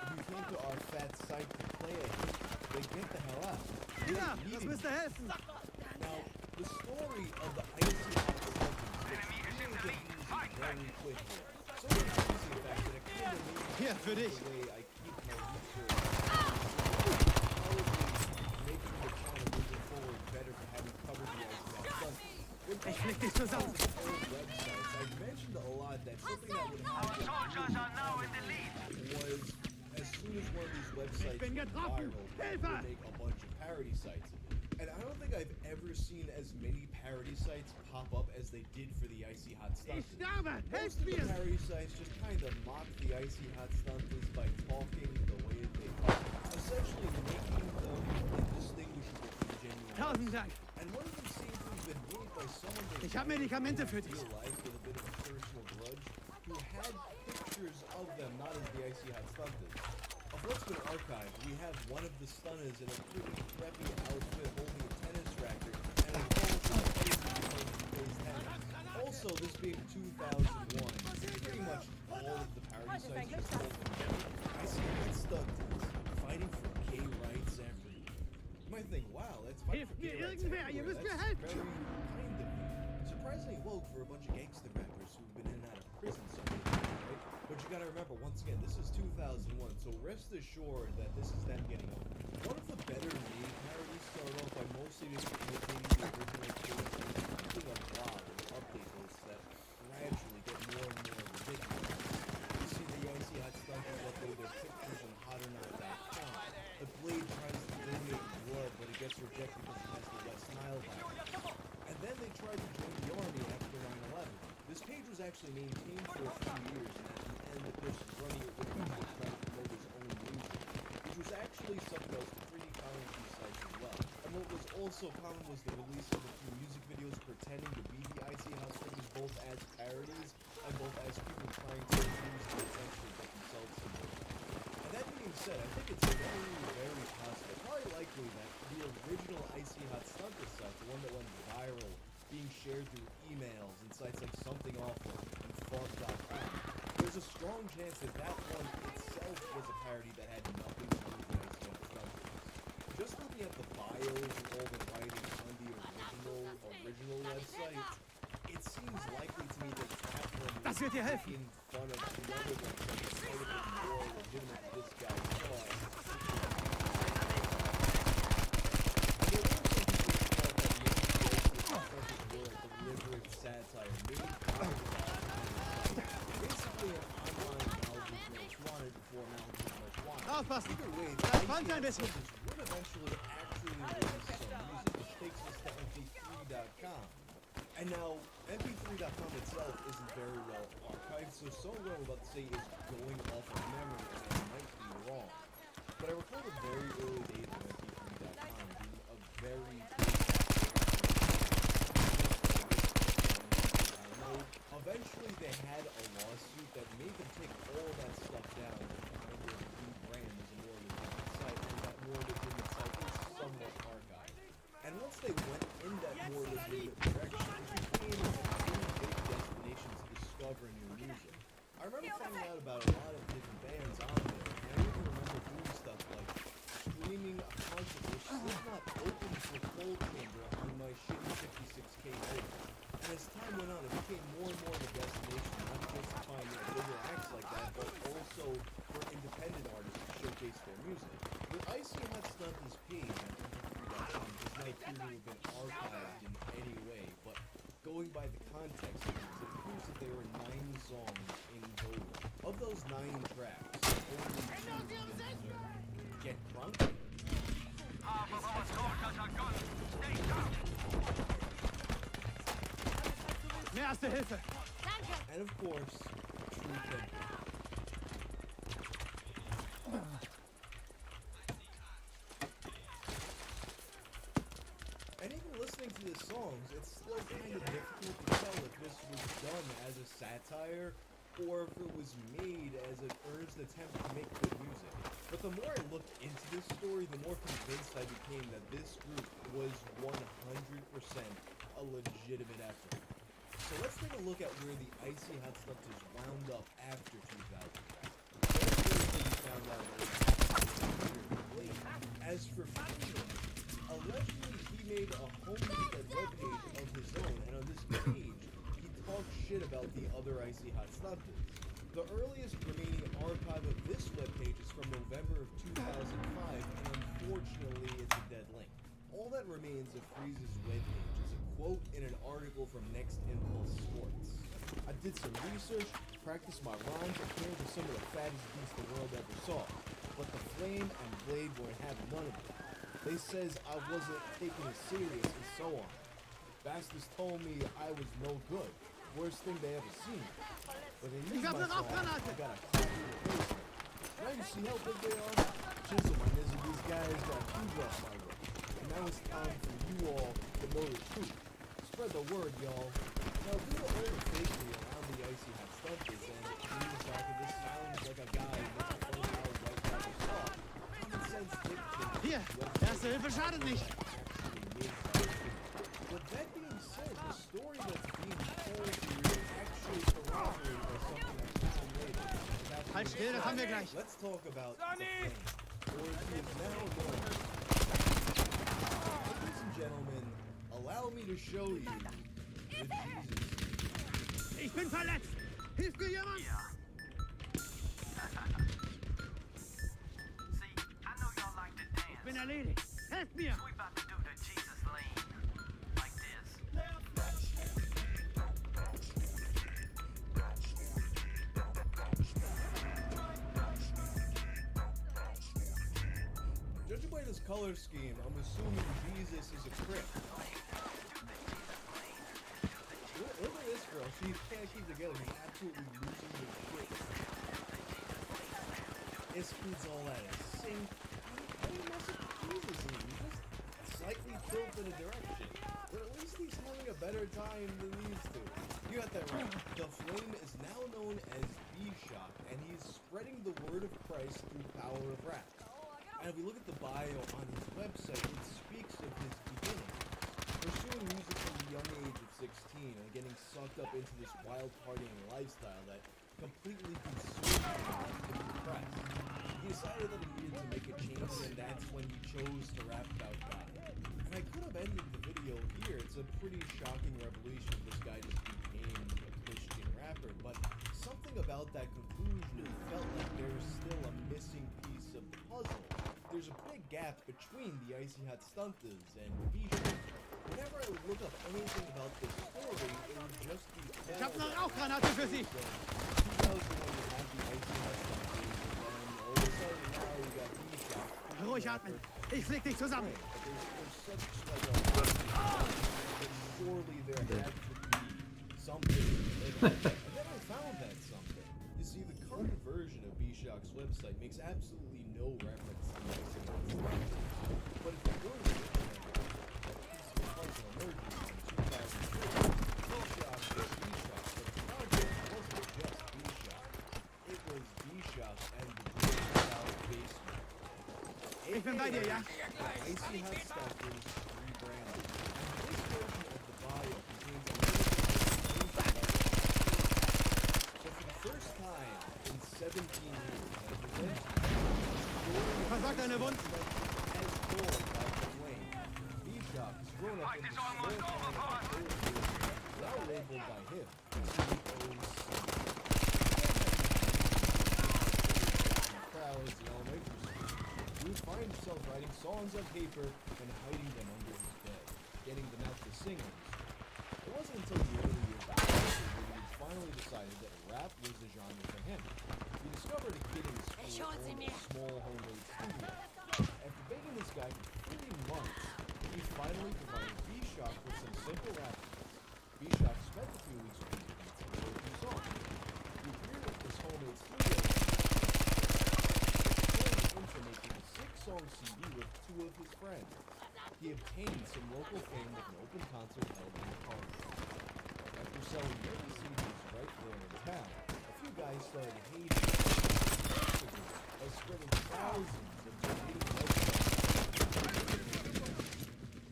If you came to our fat site to play a hit, then get the hell out. Ja, das müsste helfen. Now, the story of the Icy Hot Stunters gets really confusing very quickly. So confusing, in fact, that it kind of makes Hier, für dich. the way I keep my research. Probably making the channel moving forward better for having covered the Icy Hot Stunters. Ich flieg dich zusammen. Old websites, I mentioned a lot that something that would happen was as soon as one of these websites bin went getroffen. viral, they would make a bunch of parody sites. And I don't think I've ever seen as many parody sites pop up as they did for the Icy Hot Stunters. Ich sterbe! Most Helft of the mir! parody sites just kind of mock the Icy Hot Stunters by talking the way that they talk, essentially making them indistinguishable from genuine Tausend ones. Dank. And one of them seems to have been made by someone they Ich hab Medikamente für in dich. real life with a bit of a personal grudge, who had pictures of them, not as the Icy Hot Stunters. Of what's been archived, we have one of the stunners in a pretty preppy outfit holding a tennis racket and a ball to the face because he plays tennis. Also, this being 2001, pretty much all of the parody sites just told Icy Hot Stunters fighting for gay rights everywhere. You might think, wow, that's fighting for gay rights irgendwer, ihr everywhere. müsst mir That's helfen. very kind of you. Surprisingly woke for a bunch of gangster rappers who've been in and out of prison so many times, right? But you gotta remember, once again, this is 2001, so rest assured that this is them getting old. One of the better made parodies started off by mostly just imitating the original stories and keeping a blog and update lists that gradually get more and more ridiculous. You see the Icy Hot Stunters upload their pictures on HotOrNot.com. The Blade tries to donate blood, but it gets rejected because it has the West Nile virus. And then they tried to join the army after 9/11. This page was actually maintained for a few years, and at the end, the person running it would have to try to promote his own music, which was actually something that was pretty common on these sites as well. And what was also common was the release of a few music videos pretending to be the Icy Hot Studies, both as parodies and both as people trying to use the attention to get themselves somewhere. And that being said, I think it's very possible, probably likely, that the original Icy Hot Stunters site, the one that went viral, being shared through emails and sites like Something Awful and Fog.com, there's a strong chance that that one itself was a parody that had nothing to do with the Icy Hot Stunters. Just looking at the bios and all the writing on the original website, it seems likely to me that that one was making fun of the other website that might have been more legitimate than this guy thought. And there were some people who thought that maybe the Stunters were a deliberate satire made by the basically an online analogy for marijuana before analogy for marijuana. Either way, the Icy Hot Stunters would eventually actually release some music, which takes us to mp3.com. And now, mp3.com itself isn't very well archived, so some of what I'm about to say is going off of memory, and I might be wrong. But I recall the very early days of mp3.com being a very eventually they had a lawsuit that made them take all that stuff down under a new brand as a more legitimate site, and that more legitimate site is somewhat archived. And once they went in that more legitimate direction, it became a really big destination to discover new music. I remember finding out about a lot of different bands on there, and I even remember doing stuff like streaming a concert where Slipknot opened for Cold Chamber on my shitty 56K modem. And as time went on, it became more and more of a destination, not just to find bigger acts like that, but also for independent artists to showcase their music. The Icy Hot Stunters page on mp3.com does not appear to have been archived in any way, but going by the context of things, it appears that there were 9 songs in total. Of those 9 tracks, only 2 have been preserved. Get Drunk? Erste Hilfe! And of course, True Temper. And even listening to the songs, it's still kind of difficult to tell if this was done as a satire or if it was made as an earnest attempt to make good music. But the more I looked into this story, the more convinced I became that this group was 100% a legitimate effort. So let's take a look at where the Icy Hot Stunters wound up after 2000. There's we found out as for Freedom, allegedly he made a homemade webpage of his own, and on this page, he talked shit about the other Icy Hot Stunters. The earliest remaining archive of this webpage is from November of 2005, and unfortunately, it's a dead link. All that remains of Freeze's webpage is a quote in an article from Next Impulse Sports. I did some research, practiced my rhymes, and came to some of the fattest beasts the world ever saw. But the Flame and Blade weren't having none of it. They says I wasn't taking it serious and so on. Bastards told me I was no good. Worst thing they ever seen. But they used my song, I got a crack in the face. Now you see how big they are? Chisel, my nizzle, these guys got huge off my way. And now it's time for you all to know the truth. Spread the word, y'all. Now, due to all the fakery around the Icy Hot Stunters and the fact that this sounds like a guy making fun of how white guys talk, common sense dictates Hier, Erste Hilfe schadet nicht! But that being said, the story that's being told here is actually corroborated by something I found later. Halt still, das haben wir gleich! Let's talk about the Flame, or as he is now known. Ladies and gentlemen, allow me to show you the Jesus. Ich bin verletzt! Hilft mir jemand? See, I know y'all like to dance. Ich bin erledigt! Helft mir! So we about to do the Jesus lean. Like this. Judging by this color scheme, I'm assuming Jesus is a Crip. Look at this girl. She can't keep together. She's absolutely losing her shit. Excludes all that is sync. How do you mess up the keys this evening? You just slightly tilt in a direction. But at least he's having a better time than these two. You got that right. The Flame is now known as B-Shock, and he's spreading the word of Christ through power of rap. And if we look at the bio on his website, it speaks of his beginnings. Pursuing music from the young age of 16 and getting sucked up into this wild partying lifestyle that completely consumed him and depressed. He decided that he needed to make a change, and that's when he chose to rap about God. And I could have ended the video here. It's a pretty shocking revelation. This guy just became a Christian rapper, but something about that conclusion felt like there's still a missing piece of the puzzle. There's a big gap between the Icy Hot Stunters and B-Shock. Whenever I would look up anything about this story, it would just be Ich hab eine Rauchgranate für Sie. Ruhig atmen. Ich flieg dich zusammen. Surely there had to be something. And then I found that something. You see, the current version of B-Shock's website makes absolutely no reference to the Icy Hot Stunters. But if you go to the Ich bin bei dir, ja? Icy Hot Stunters rebranded. And this version of the bio contains a little bit of information. So for the first time in 17 years, the website Versagt deine Wund. as told by the Flame. B-Shock has grown up in the small town of now labeled by him. Crowds in elementary school. He would find himself writing songs on paper and hiding them under his bed, getting them out to singers. It wasn't until the early years of high school that he finally decided that rap was the genre for him. He discovered a kid in school owned a small homemade studio. After begging this guy for 3 months, he finally provided B-Shock with some simple rap beats. B-Shock spent a few weeks with these beats and wrote a few songs. He appeared at this homemade studio into making a 6-song CD with 2 of his friends. He obtained some local fame with an open concert held in the park. After selling many CDs right there in town, a few guys started hating him by spreading thousands of donating websites.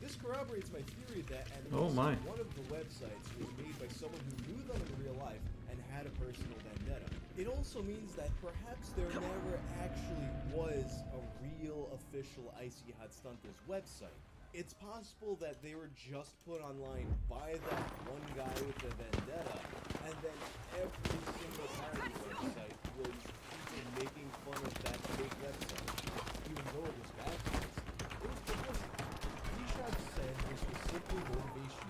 This corroborates my theory that at least one of the websites was made by someone who knew them in real life and had a personal vendetta. It also means that perhaps there never actually was a real official Icy Hot Stunters website. It's possible that they were just put online by that one guy with a vendetta, and then every single part of the website was people making fun of that fake website, even though it was backwards. It was publicity. B-Shock said this was simply motivation.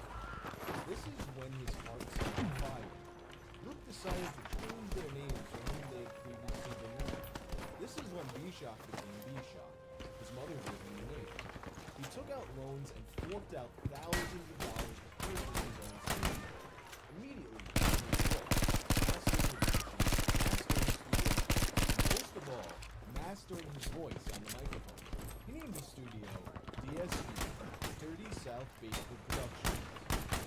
This is when his heart started fire. Group decided to change their names from whom they had previously been known. This is when B-Shock became B-Shock. His mother gave him the name. He took out loans and forked out thousands of dollars to purchase his own studio. Immediately, he was most of all, mastering his voice on the microphone. He named the studio DSP, Dirty South Basement Productions.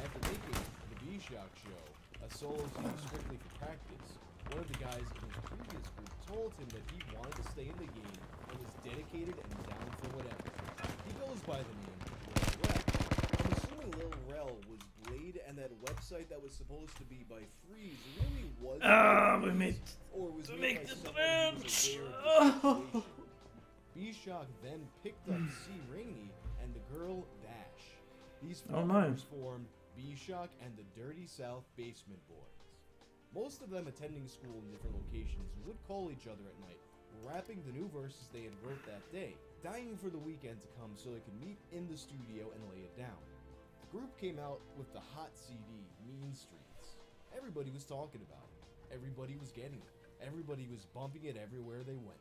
After making the B-Shock Show a solo CD strictly for practice, one of the guys in his previous group told him that he wanted to stay in the game and was dedicated and down for whatever. He goes by the name Lil Rel. I'm assuming Lil Rel was Blade, and that website that was supposed to be by Freeze really was or was made by someone who was aware of the situation. B-Shock then picked up C. Rainey and the girl Dash. These four members formed B-Shock and the Dirty South Basement Boys. Most of them attending school in different locations would call each other at night, rapping the new verses they had wrote that day, dying for the weekend to come so they could meet in the studio and lay it down. The group came out with the hot CD, Mean Streets. Everybody was talking about it. Everybody was getting it. Everybody was bumping it everywhere they went.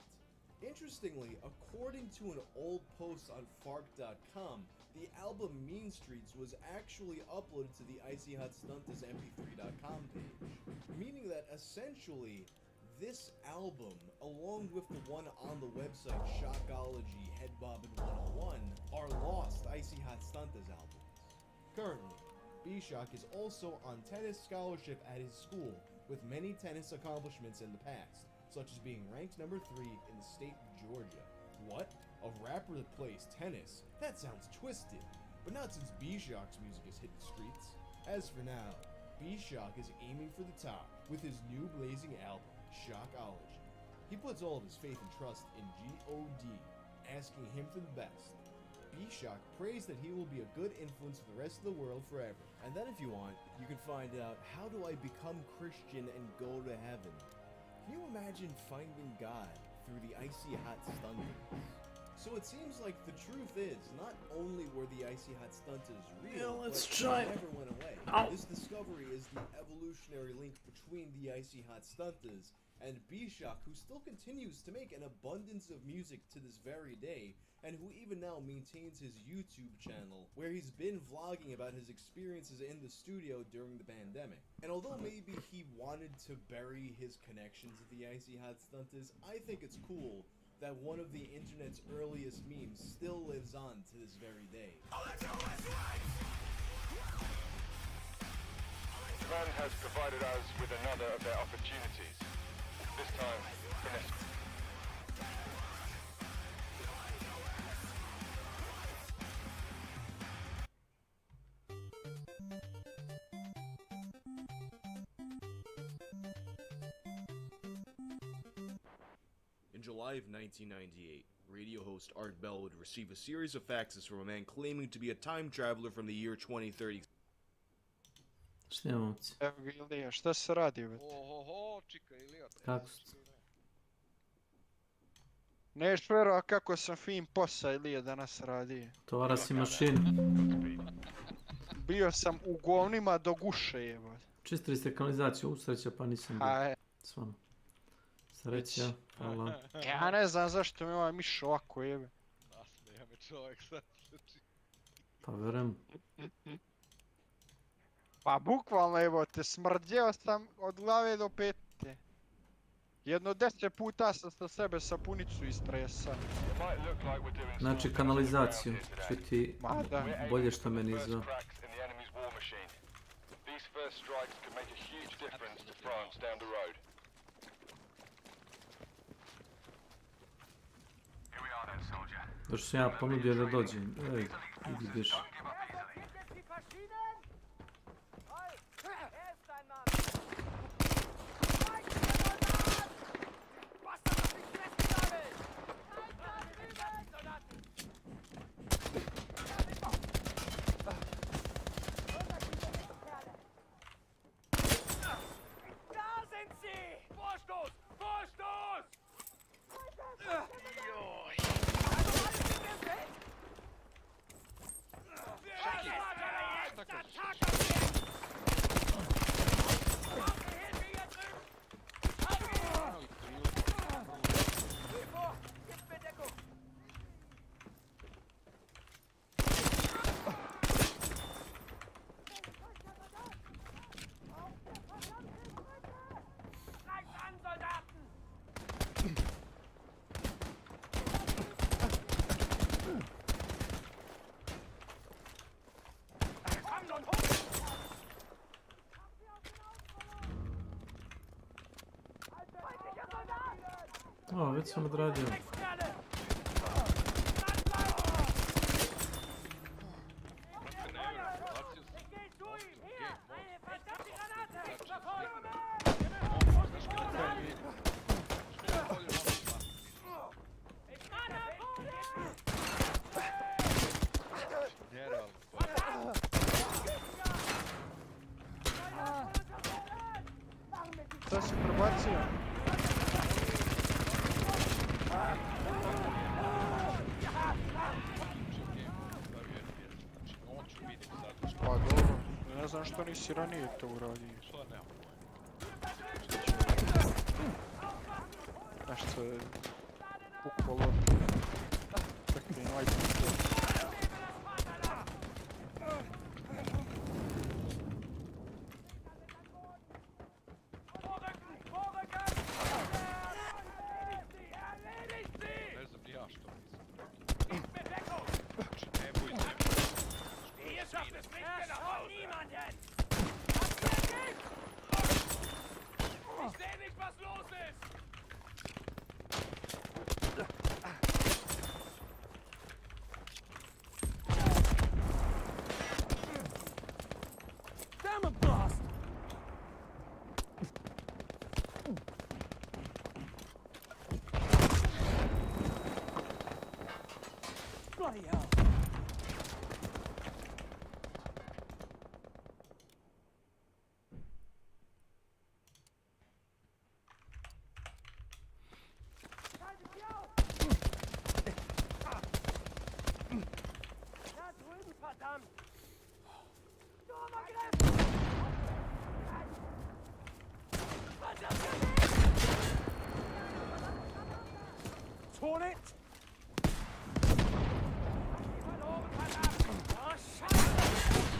Interestingly, according to an old post on Fark.com, the album Mean Streets was actually uploaded to the Icy Hot Stuntas MP3.com page, meaning that essentially this album, along with the one on the website Shockology Head Bobbin 101, are lost Icy Hot Stuntas albums. Currently, B-Shock is also on tennis scholarship at his school, with many tennis accomplishments in the past, such as being ranked number 3 in the state of Georgia. What? A rapper that plays tennis? That sounds twisted, but not since B-Shock's music has hit the streets. As for now, B-Shock is aiming for the top with his new blazing album, Shockology. He puts all of his faith and trust in G.O.D., asking him for the best. B-Shock prays that he will be a good influence for the rest of the world forever. And then if you want, you can find out, how do I become Christian and go to heaven? Can you imagine finding God through the Icy Hot Stuntas? So it seems like the truth is, not only were the Icy Hot Stuntas real, but they never went away. This discovery is the evolutionary link between the Icy Hot Stuntas and B-Shock, who still continues to make an abundance of music to this very day, and who even now maintains his YouTube channel, where he's been vlogging about his experiences in the studio during the pandemic. And although maybe he wanted to bury his connections with the Icy Hot Stuntas, I think it's cool that one of the internet's earliest memes still lives on to this very day. Japan has provided us with another of their opportunities. This time, finesse. In July of 1998, radio host Art Bell would receive a series of faxes from a man claiming to be a time traveler from the year 2030. Snimamo se. Evo ga Ilija, šta se radi? Ohoho, čika Ilija. Kako ste? Neš verova kako sam fin posao Ilija danas radi. Tovara si mašinu. Bio sam u govnima do guše jebo. Čistili ste kanalizaciju, usreća pa nisam bio s vama. Sreća, hvala. Ja ne znam zašto mi ovaj miš ovako jebe. Nasmeja me čovjek sad. Pa verujem. Pa bukvalno evo te, smrđeo sam od glave do pete. Jedno 10 puta sam sa sebe sapunicu istresao. Znači kanalizaciju, ću ti bolje što meni izveo. Došto sam ja ponudio da dođem, ej, idi biš. O, već sam odradio. Šta si prebacio? Pa dobro, ne znam što nisi ranije to uradio. Znaš što je... pukao lod. Čekaj, nemoj pukao. Ne znam ni ja što mislim. Znači, ne bojte. Damn it, blast! Bloody hell! Da drüben, verdammt! Sturmangriff! Torn it!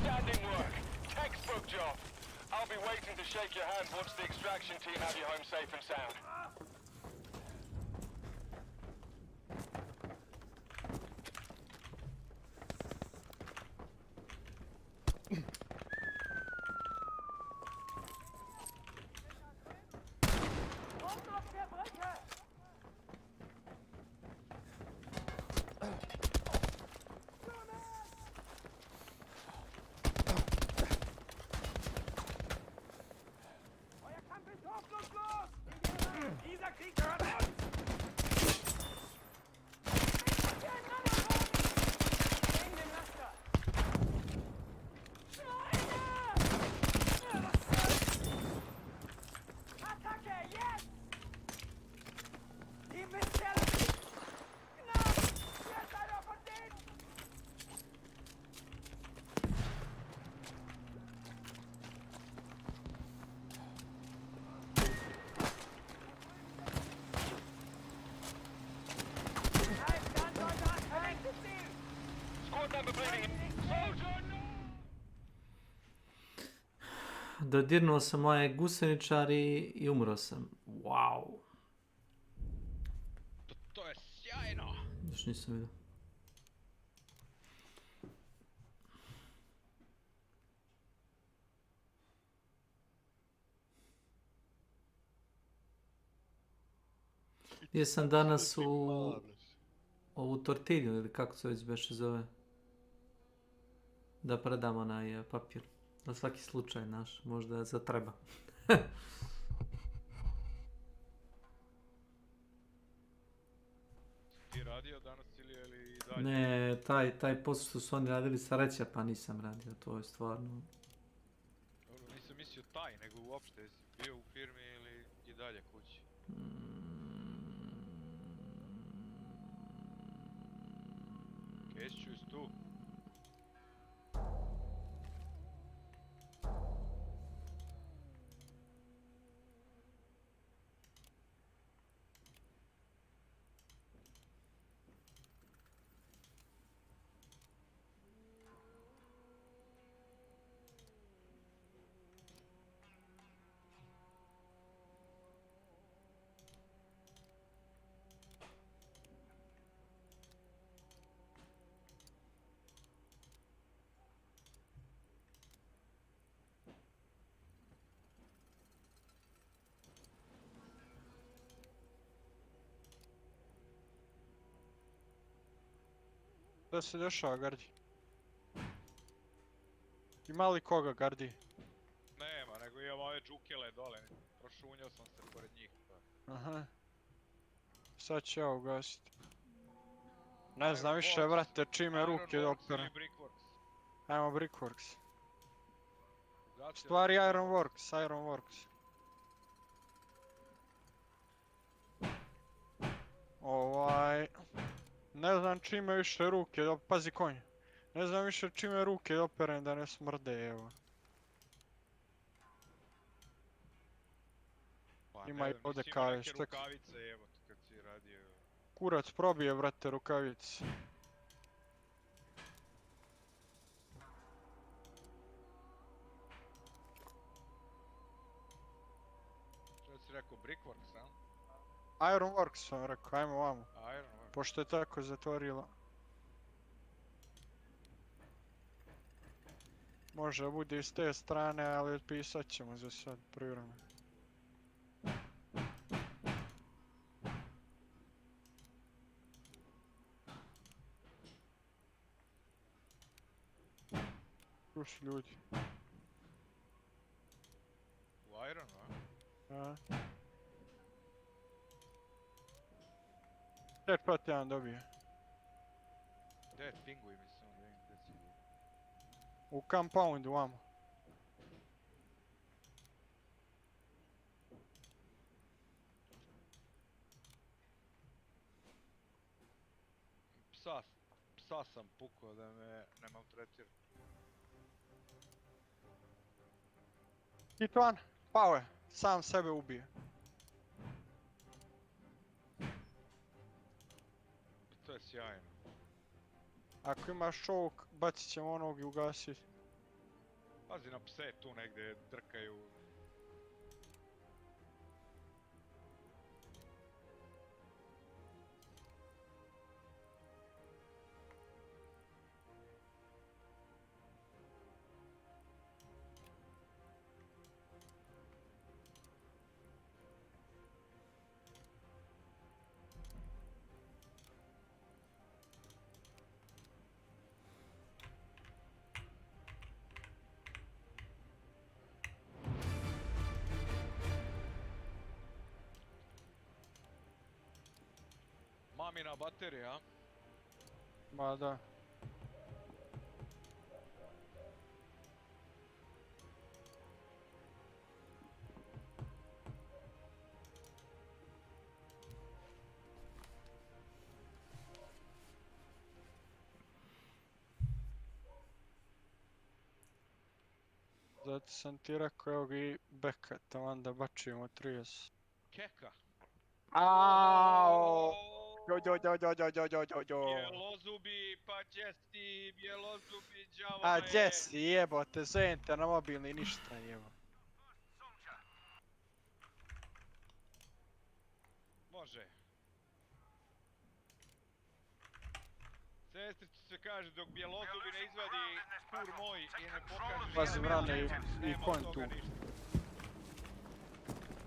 Standing work. Textbook job. I'll be waiting to shake your hand once the extraction team have you home safe and sound. Dieser Krieg gehört uns! Wegen dem Laster! Schweine! Attacke, jetzt! Die Mistkerle! Knapp! Jetzt einer von denen! Dodirnuo sam moje guseničari i umro sam. Wow. To je sjajno! Još nisam vidio. Gdje sam danas u ovu tortilju ili kako se već beše zove. Da predam onaj papir. Na svaki slučaj naš, možda zatreba. Ti radio danas ili dalje? Ne, taj posao što su oni radili sa Reća pa nisam radio, to je stvarno... Dobro, nisam mislio taj, nego uopšte, jesi bio u firmi ili i dalje kući? Kesiću, jesi tu? Da se dešava, Gardi? Ima li koga, Gardi? Nema, nego imam ove džukele dole, prošunjao sam se pored njih. Pa. Aha. Sad ću ja ugasiti. Ne znam više, brate, čime ruke dopere. Ajmo Brickworks. Stvari Ironworks. Ne znam čime više ruke pazi konj. Ne znam više čime ruke doperem da ne smrde, evo. Ima i ovdje kave, što... rukavice, evo, kad si radio. kurac probije, vrate, rukavici. Što si rekao, Brickworks, a? Ironworks sam rekao, ajmo vamo. Ironworks. Pošto je tako zatvorila. Može bude i s te strane, ali pisat ćemo za sad privremeno. Tu su ljudi. U Ironu, a? A? 5-1 dobije. Gdje pinguj mi se, vidim gdje si. U compoundu vamo. Psa sam pukao da me ne maltretira. Hit one, pao je, sam sebe ubije. To je sjajno. Ako imaš čovjek, bacit ćemo onog i ugasit. Pazi na pse tu negdje drkaju. Mamina baterija. Ma da. Zato sam ti rekao, evo ga i beka, taman da bačimo 30. Keka. Aaaaaaao! Bjelozubi, pa Jesse, bjelozubi, džava A je. Jesse, jebote, zovem te na mobilni, ništa jebo. Može. Sestrić se kaže dok bjelozubi ne izvadi kur moj i ne pokaže... Pazi vrane i konj tu.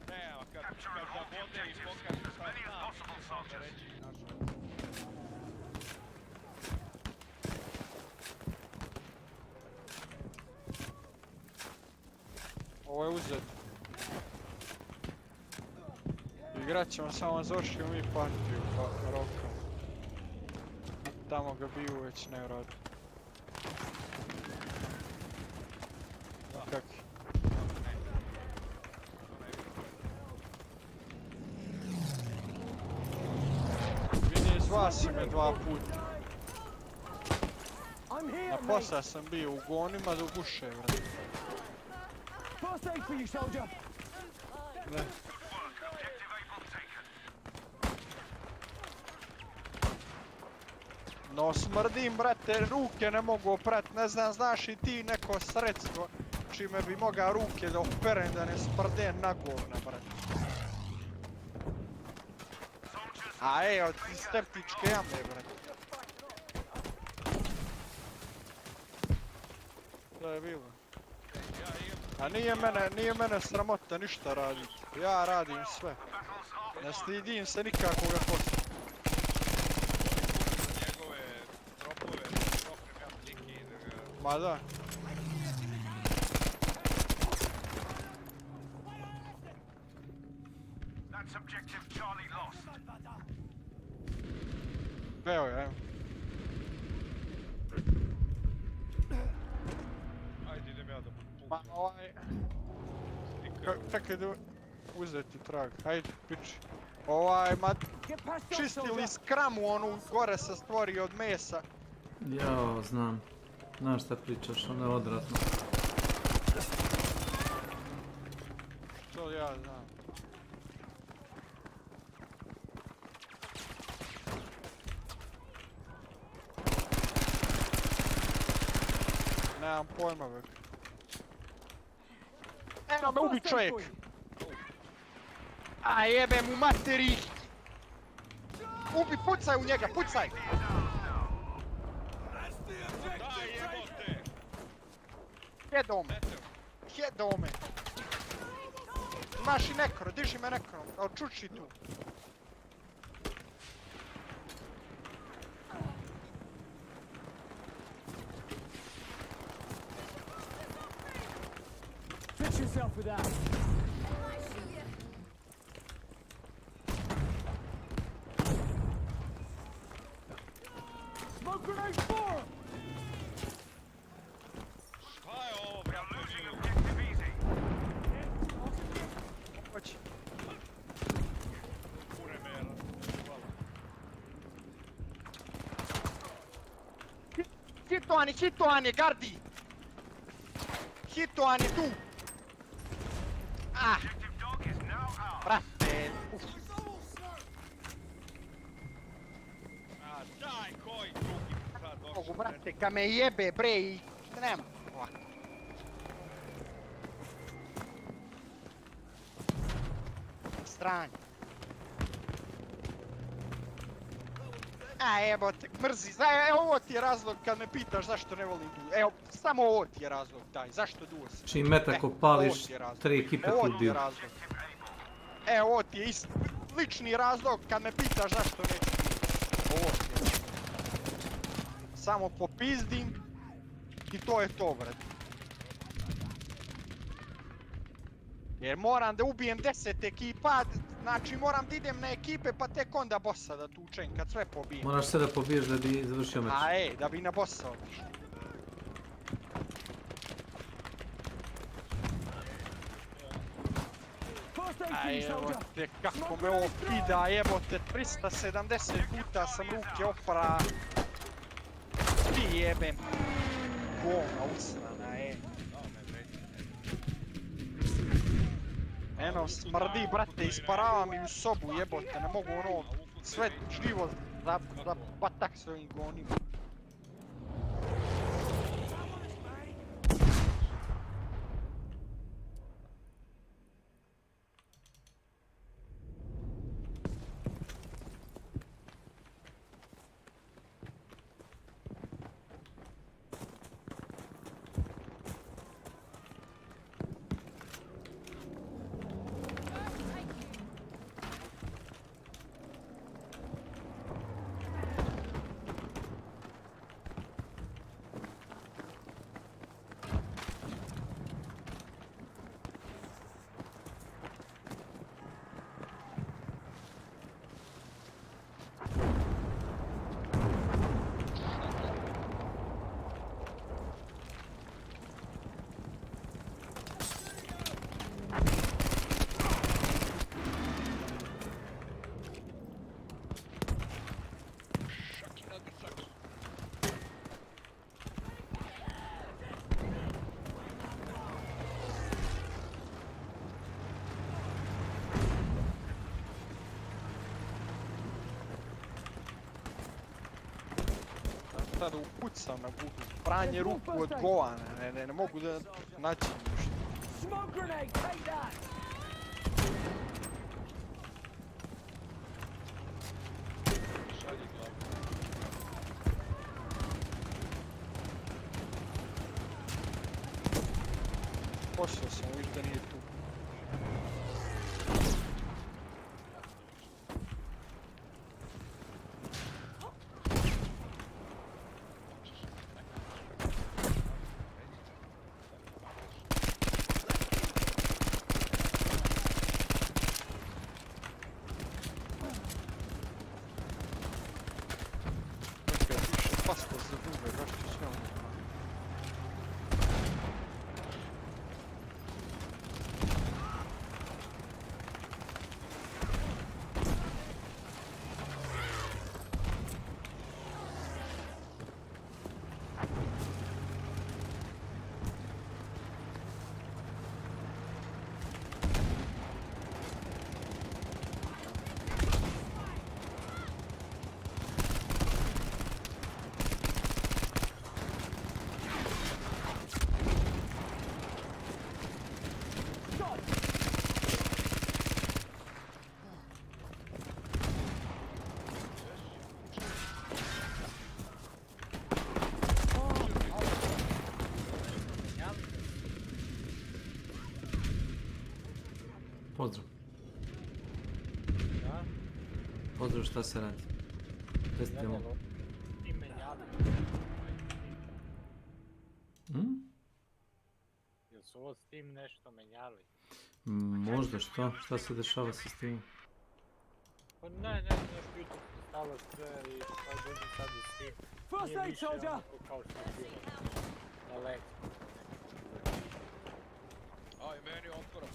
Ne, a kad zabode i pokaže šta zna, onda reći našu. Ovo je uzet. Igrat ćemo samo završimo mi partiju pa roka. Tamo ga biju već ne radi. Kak? Vidi zvao si me 2 puta. Na posla sam bio u gonima do guše, vrati. First aid for you, soldier. Ne. No smrdim, brate, ruke ne mogu oprat, ne znam, znaš i ti neko sredstvo čime bi mogao ruke da operem da ne smrde na govna, brate. A od septičke jame, brate. To je bilo. A nije mene sramota ništa raditi. Ja radim sve. Ne stidim se nikakoga posla. Ma da. That's objective Charlie lost. Evo je, evo. Ajde idem ja da puknem. Ma čekaj da uzeti trag, hajde piči. Ma čistili skramu onu gore se stvori od mesa. Jao, znam. Znaš šta pričaš, ono je odvratno. To ja znam. Nemam pojma, bek. Eno me ubi čovjek! A jebe mu materi! Ubi, pucaj u njega, pucaj! Jedome! Jedome! Imaš i nekro, diži me nekro, čuči tu. Fix yourself with that. Smoke grenade for him! Šta je ovo, brate? Hoći. Hitoani, gardi! Hitoani tu! Ah! Brate! A daj, koji drugi sad došao? Mogu, brate, ka me jebe, bre, i... Nema. Ovako. Stranje. A jebote, mrzi, evo ovo ti je razlog kad me pitaš zašto ne volim duo. Evo, samo ovo ti je razlog, daj, zašto duo si? Čim metak opališ, 3 ekipe tu Ovo ti je dio. razlog. Evo, ovo ti je lični razlog kad me pitaš zašto neću duo. Ovo ti je razlog. Samo popizdim i to je to, brate. Jer moram da ubijem 10 ekipa, znači moram da idem na ekipe pa tek onda bossa da tučem kad sve pobijem. Moraš sve da pobiješ da bi završio meč. A da bi na bossa otišao. A jebote, kako me ovo pida, jebote, 370 puta sam ruke opra. Ti jebem. Gona usrana, Eno, smrdi, brate, isparava mi u sobu, jebote, ne mogu ono, sve živo za batak s ovim gonima. Sada upucam na budu, pranje ruku od govana, ne mogu da nađem ništa. Smoke grenade, take that! Poslao sam, viš da nije tu. Pozdrav. Da? Pozdrav, šta se radi? Testimo. Ti me javi. Jel su ovo Steam nešto menjali? Možda, što? Šta se dešava sa Steamom? Pa ne, nešto YouTube se stalo sve i kao dođem sad u Steam. First Nije aid, više soldier! onako kao što je bilo na lekciji. A i meni otvora.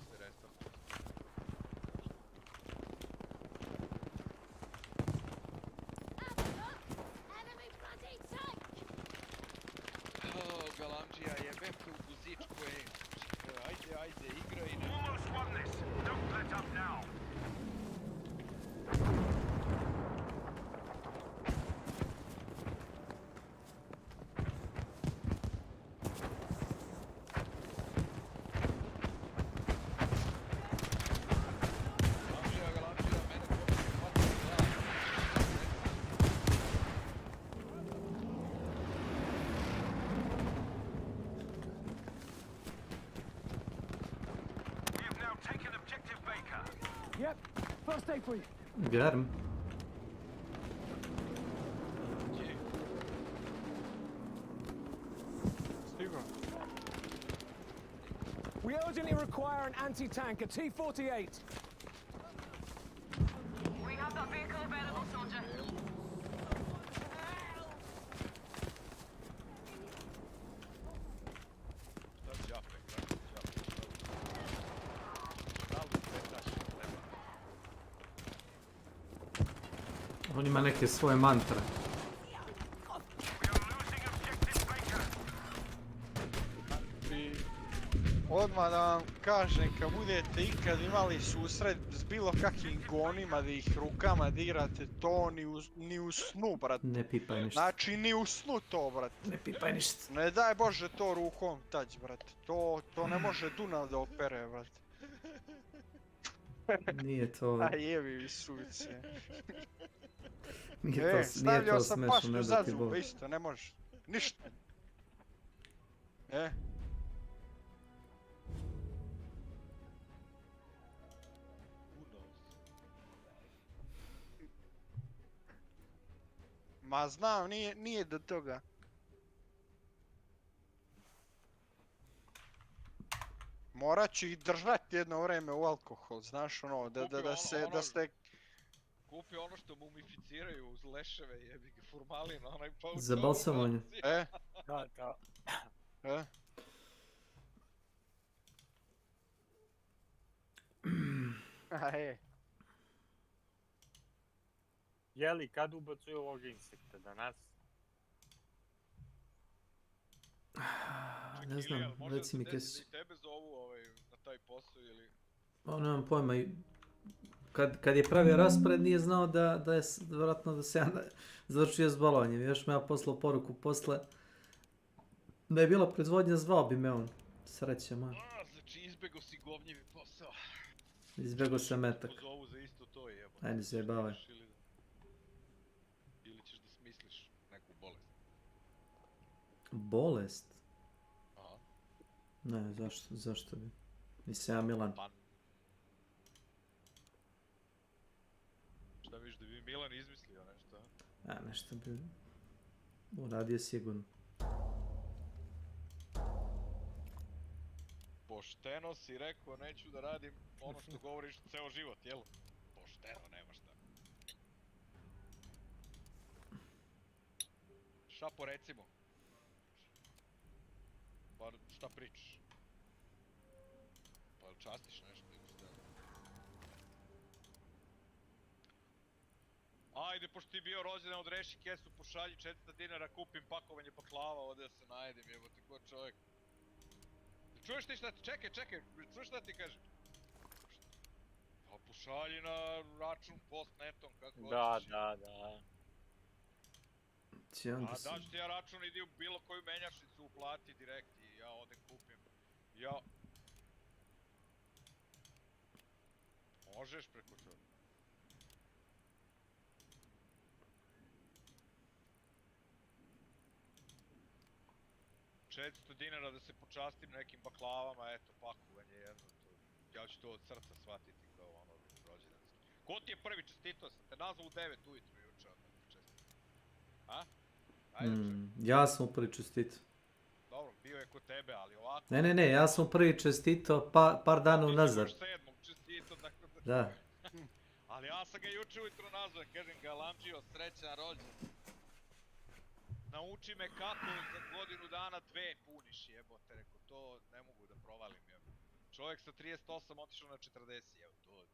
Se restart. Galamđija jebe te u guzičku, ajde, igra i ne. Almost won this. Don't let up now. Galamđija, mene počne hvatiti glavu. We have now taken objective Baker. Yep, first aid for you. Garm. Stigo. We urgently require an anti-tank, a T-48. We have that vehicle available, soldier. Šta džape, kako džape? Da li petaš treba? On ima neke svoje mantre. I odmah da vam kažem, kad budete ikad imali susret s bilo kakvim gonima da ih rukama dirate, to ni u snu, brat. Ne pipaj ništa. Znači, ni u snu to, brat. Ne pipaj ništa. Ne daj Bože to rukom tać, brat. To ne može Dunav da opere, brat. Nije to... A jebi mi suvice. Nije to Stavljao sam smešno, pašnju ne za da ti zube, boli. isto, ne može. Ništa. Ma znam, nije do toga. Morat ću ih držati jedno vreme u alkohol, znaš ono, da ste... Kupi ono što mumificiraju uz leševe, jebi ga, formalin, onaj pa... Za balsamovanje. Da. Jeli, kad ubacuju ovog insekta danas? Ne znam, reci mi Možda i tebe zovu na taj posao ili... Pa nemam pojma. Kad je pravio raspored nije znao da je vjerojatno da se ja završio s balovanjem. Još me ja poslao poruku posle da je bila proizvodnja, zvao bi me on. Sreće moja. Znači izbjegao si govnjivi posao. Izbjegao sam metak. Zovu za isto to je. Ajde se jebavaj. Ili ćeš da smisliš neku bolest. Bolest? Aha. Ne, zašto bi? Nisam ja Milan. Šta viš da bi Milan izmislio nešto? Nešto bi uradio sigurno. Pošteno si rekao, neću da radim ono što govoriš ceo život, jel? Pošteno, nema šta. Šapo, recimo. Pa šta pričaš? Pa častiš nešto ili šta? Ajde, pošto ti bio rođena, odreši kesu, pošalji 400 dinara, kupim pakovanje baklava, ovdje da se najedim, jebote, ko čovjek. Čuješ ti šta ti, čekaj, čuješ šta ti kažem? Pa pošalji na račun postnetom, kako hoćeš. Da. A daš ti ja račun, idi u bilo koju menjačnicu, uplati direkt i ja odem kupim. Ja... Možeš preko toga. 400 dinara da se počastim nekim baklavama, eto, pakovanje jedno, to, ja ću to od srca shvatiti kao ono rođendanski. Ko ti je prvi čestito? Sam te nazvao u 9 ujutru juče, onda ti čestito. A? Ajde, ja sam prvi čestito. Dobro, bio je kod tebe, ali ovako... Ne, ja sam prvi čestito par dana unazad. Ti si još 7. čestito, tako da... Da. Ali ja sam ga juče ujutro nazvao, kažem ga Lamđio, srećan rođendan. Nauči me kako za godinu dana 2 puniš, jebote, reko, to ne mogu da provalim, jebote. Čovjek sa 38 otišao na 40, evo, to je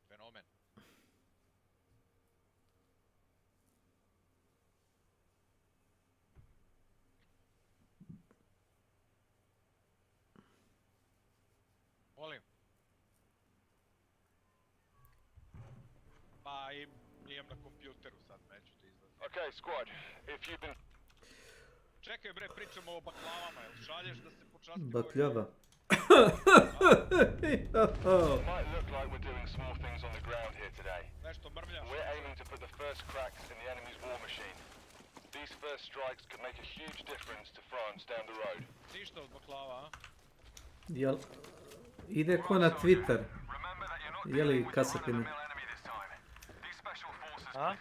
fenomen. Molim. Pa imam na kompjuteru sad, neću ti izlaziti. Okay, squad, if you've been... Čekaj bre, pričamo o baklavama, jel šalješ da se počastimo? Bakljava. It might look like we're doing small things on the ground here today. Nešto mrmljaš. We're aiming to put the first cracks in the enemy's war machine. These first strikes could make a huge difference to France down the road. Ništa od baklava, a? Jel, ide ko na Twitter. Jeli kasapine?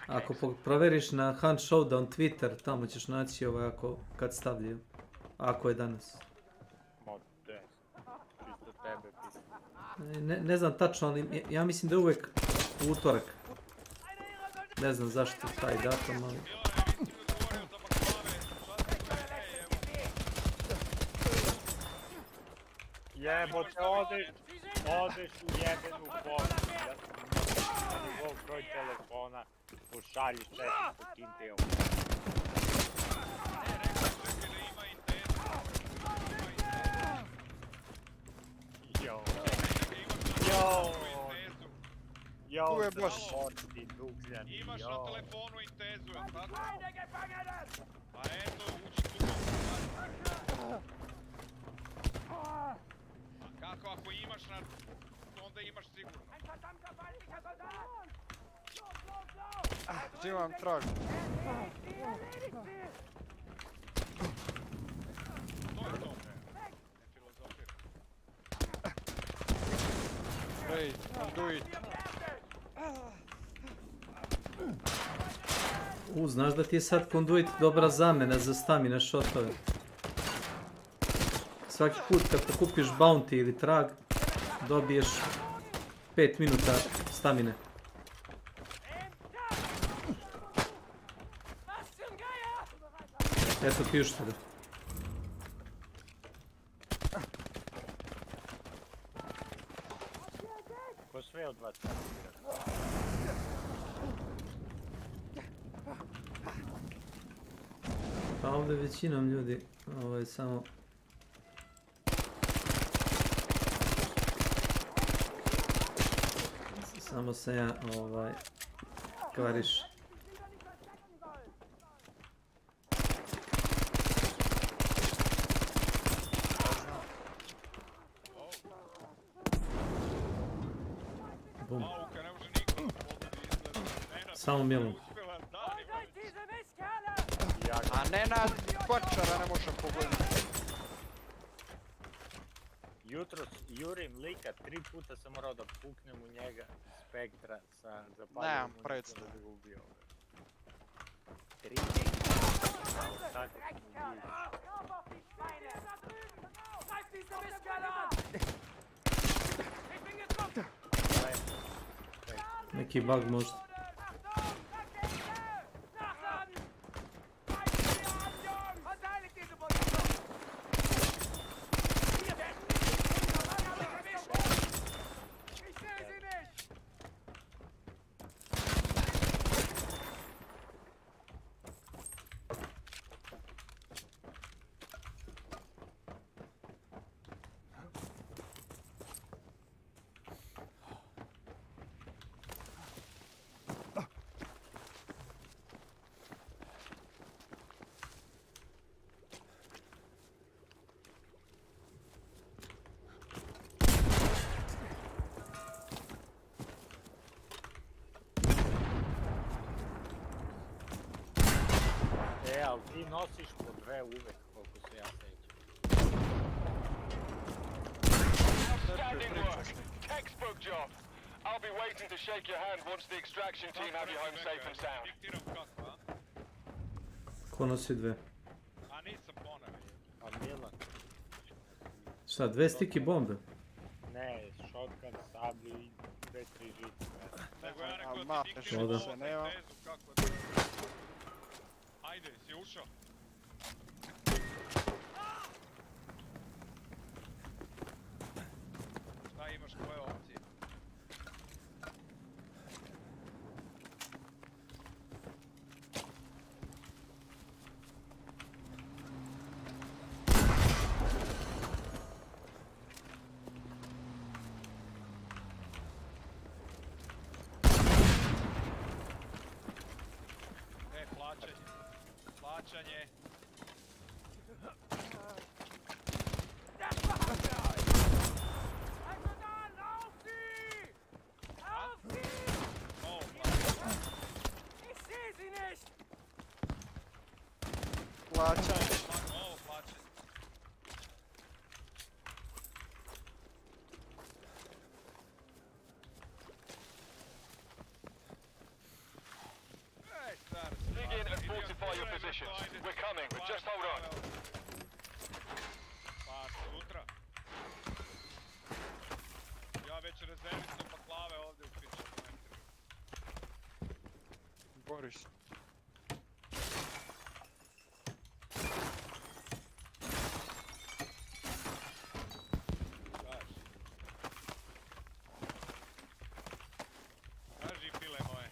Ako proveriš na Hunt Showdown Twitter, tamo ćeš naći ovako kad stavljaju. Ako je danas. Ne znam tačno, ali ja mislim da je uvijek utorak. Ne znam zašto taj datum, ali... Jebote, odeš u jebenu poštu, ja sam njegov broj telefona, pošalji 400 kinteom. Tu je boss. Imaš na telefonu Intezu, jel tako? Pa eto, uđi tu. A kako ako imaš na... onda imaš sigurno. Uzimam trag. To je to, bre. Ne filozofiram. Hey, do it. Znaš da ti je sad Conduit dobra zamena za stamina shotove. Svaki put kad pokupiš bounty ili trag, dobiješ 5 minuta stamine. Eto ti uštede. Ko sve od vas? Pa ovdje većinom ljudi, samo... Samo se ja, kvariš. Bum. Samo milom. A Nenad Kočara ne može pogledati. Jutros jurim lika, 3 puta sam morao da puknem u njega spektra sa zapaljom. Nemam predstav. Da ga ubio. 3 puta. Tako Neki bug možda. Ali ti nosiš po 2 uvek, koliko se ja sećam. Outstanding work. Textbook job. I'll be waiting to shake your hand once the extraction team have you home safe and sound. Ko nosi dve? A nisam ponavio. A Milan? Šta, dve stiki bombe? Ne, shotgun, sablju i 2-3 žice. Nego ja rekao Ma, ti žice diktiram se nema. tezu kako da... Ajde, si ušao? Šta imaš, koje opcije? Plaćanje. Plaćanje. Ovo plaćanje. Dig in and fortify your positions. We're coming. Just hold on. Pa sutra. Ja već rezervicu baklave ovdje u piću. Boris. Kaži pile moje.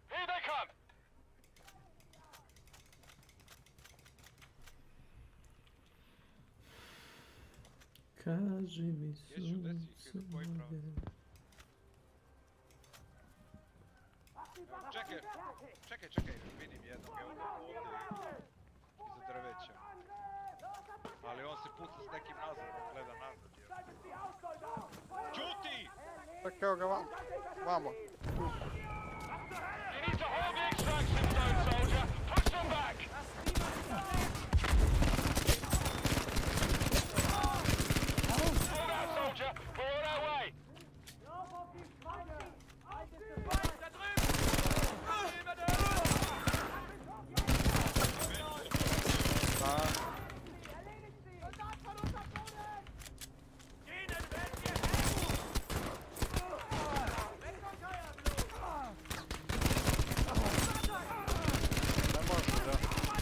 Here they come. Kaži mi Jesu, koji pravo? Čekaj, vidim jednog ovdje iza drveća. Ali on se puca s nekim nazad, gleda nazad. Čuti! Evo ga vamo. You need to hold the extraction zone, soldier. Push them back. Hold out, soldier. We're on our way.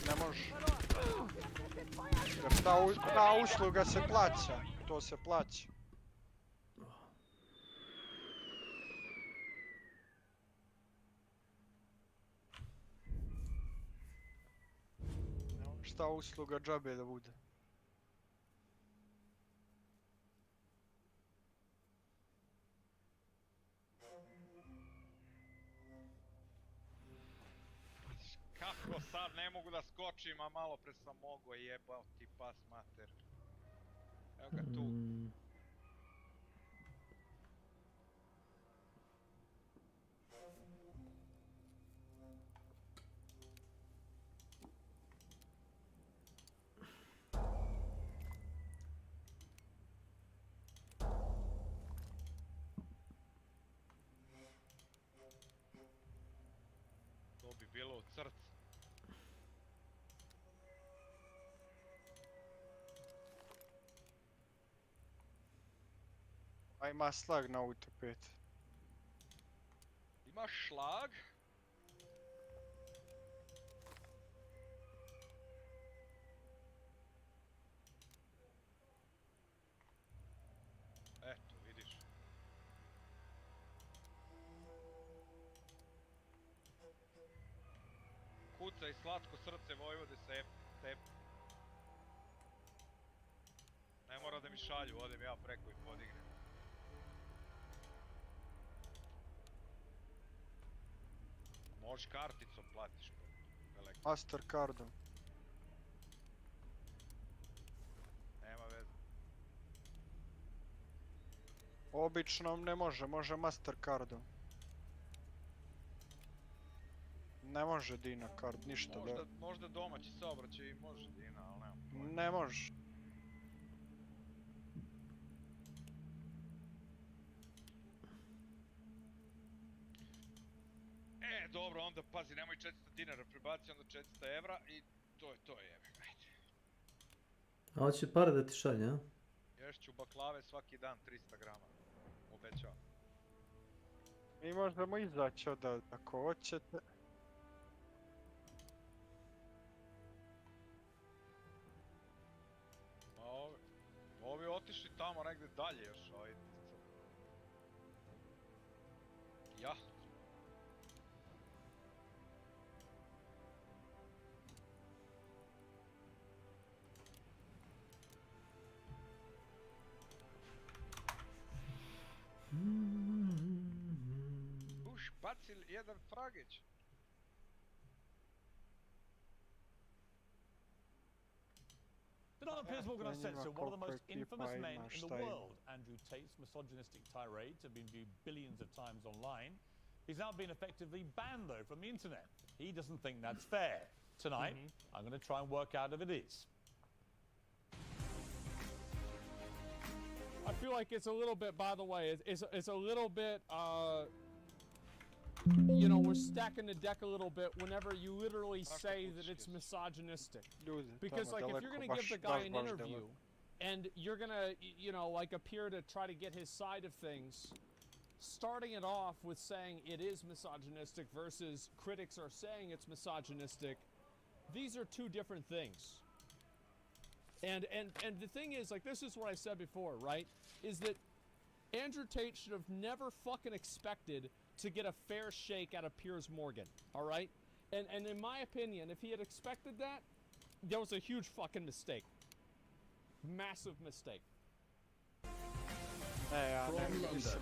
Ne može. Jer ta usluga se plaća. To se plaća. Ne može ta usluga džabe da bude. Kako sad ne mogu da skočim, a malo pre sam mogo, jebao ti pas mater. Evo ga tu. To bi bilo od srca. A ima slag na auto 5. Imaš šlag? Eto, vidiš. Kuca i slatko srce Vojvode se tep. Ne mora da mi šalju, odem ja preko i podignem. Možeš karticom platiš po elektro. Mastercardom. Nema veze. Običnom ne može, može Mastercardom. Ne može Dina kart, ništa da. Možda domaći saobraćaj i može Dina, ali nemam pojma. Ne može. Dobro, onda pazi, nemoj 400 dinara, prebaci onda 400 evra i to je to, jebe, ajde. A hoće pare da ti šalje, a? Ješću baklave svaki dan, 300 grama. Obećao. Mi možemo izaći odavde ako hoćete. Ovi otišli tamo negdje dalje još, ajde. Ja. Uš, bacil jedan fragić. Tonight on Piers Morgan Uncensored, one of the most infamous men in the world, Andrew Tate's misogynistic tirades have been viewed billions of times online. He's now been effectively banned, though, from the internet. He doesn't think that's fair. Tonight, I'm going to try and work out if it is. I feel like it's a little bit, by the way, it's a little bit, you know, we're stacking the deck a little bit whenever you literally say that it's misogynistic. Because, like, if you're going to give the guy an interview and you're going to, you know, like, appear to try to get his side of things, starting it off with saying it is misogynistic versus critics are saying it's misogynistic, these are two different things. And the thing is, like, this is what I said before, right? Is that Andrew Tate should have never fucking expected to get a fair shake out of Piers Morgan, all right? And in my opinion, if he had expected that, that was a huge fucking mistake. Massive mistake. From London, this is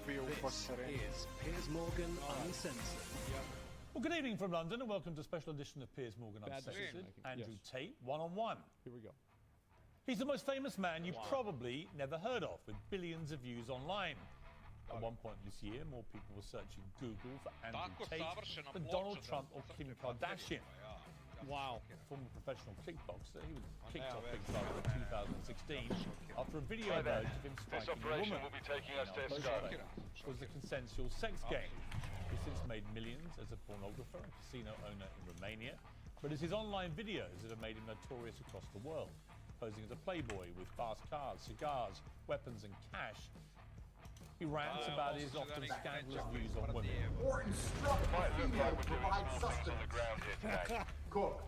Piers Morgan Uncensored. Well, good evening from London and welcome to a special edition of Piers Morgan Uncensored. Andrew Tate, one-on-one. Here we go. He's the most famous man you've probably never heard of, with billions of views online. At one point this year, more people were searching Google for Andrew Tate than Donald Trump or Kim Kardashian. Wow. Former professional kickboxer, he was kicked off Big Brother in 2016 after a video emerged of him striking a woman. It was a consensual sex game. He's since made millions as a pornographer and casino owner in Romania, but it's his online videos that have made him notorious across the world, posing as a playboy with fast cars, cigars, weapons and cash. He rants about his often scandalous views on women. Or instruct the female to provide sustenance. Cook.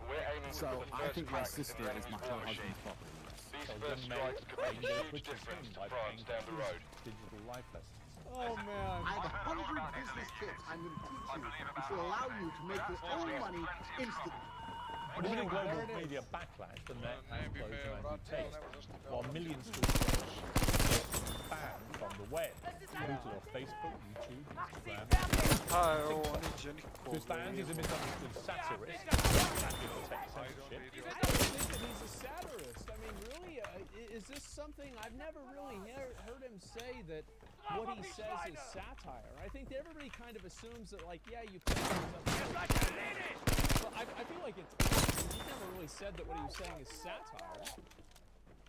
So, I think my sister is my husband's property. These first strikes could make a huge difference to France down the road. Digital life lessons. Oh, man. I have 100 business tips I'm going to teach you, which will allow you to make your own money instantly. But in a global media backlash, the net has closed to Andrew Tate, while millions still banned from the web, rooted off Facebook, YouTube, Instagram. Whose fans is a misunderstood satirist, tech censorship. I don't think that he's a satirist. I mean, really, is this something I've never really heard him say that what he says is satire? I think that everybody kind of assumes that, like, yeah, you can. But I feel like he never really said that what he was saying is satire.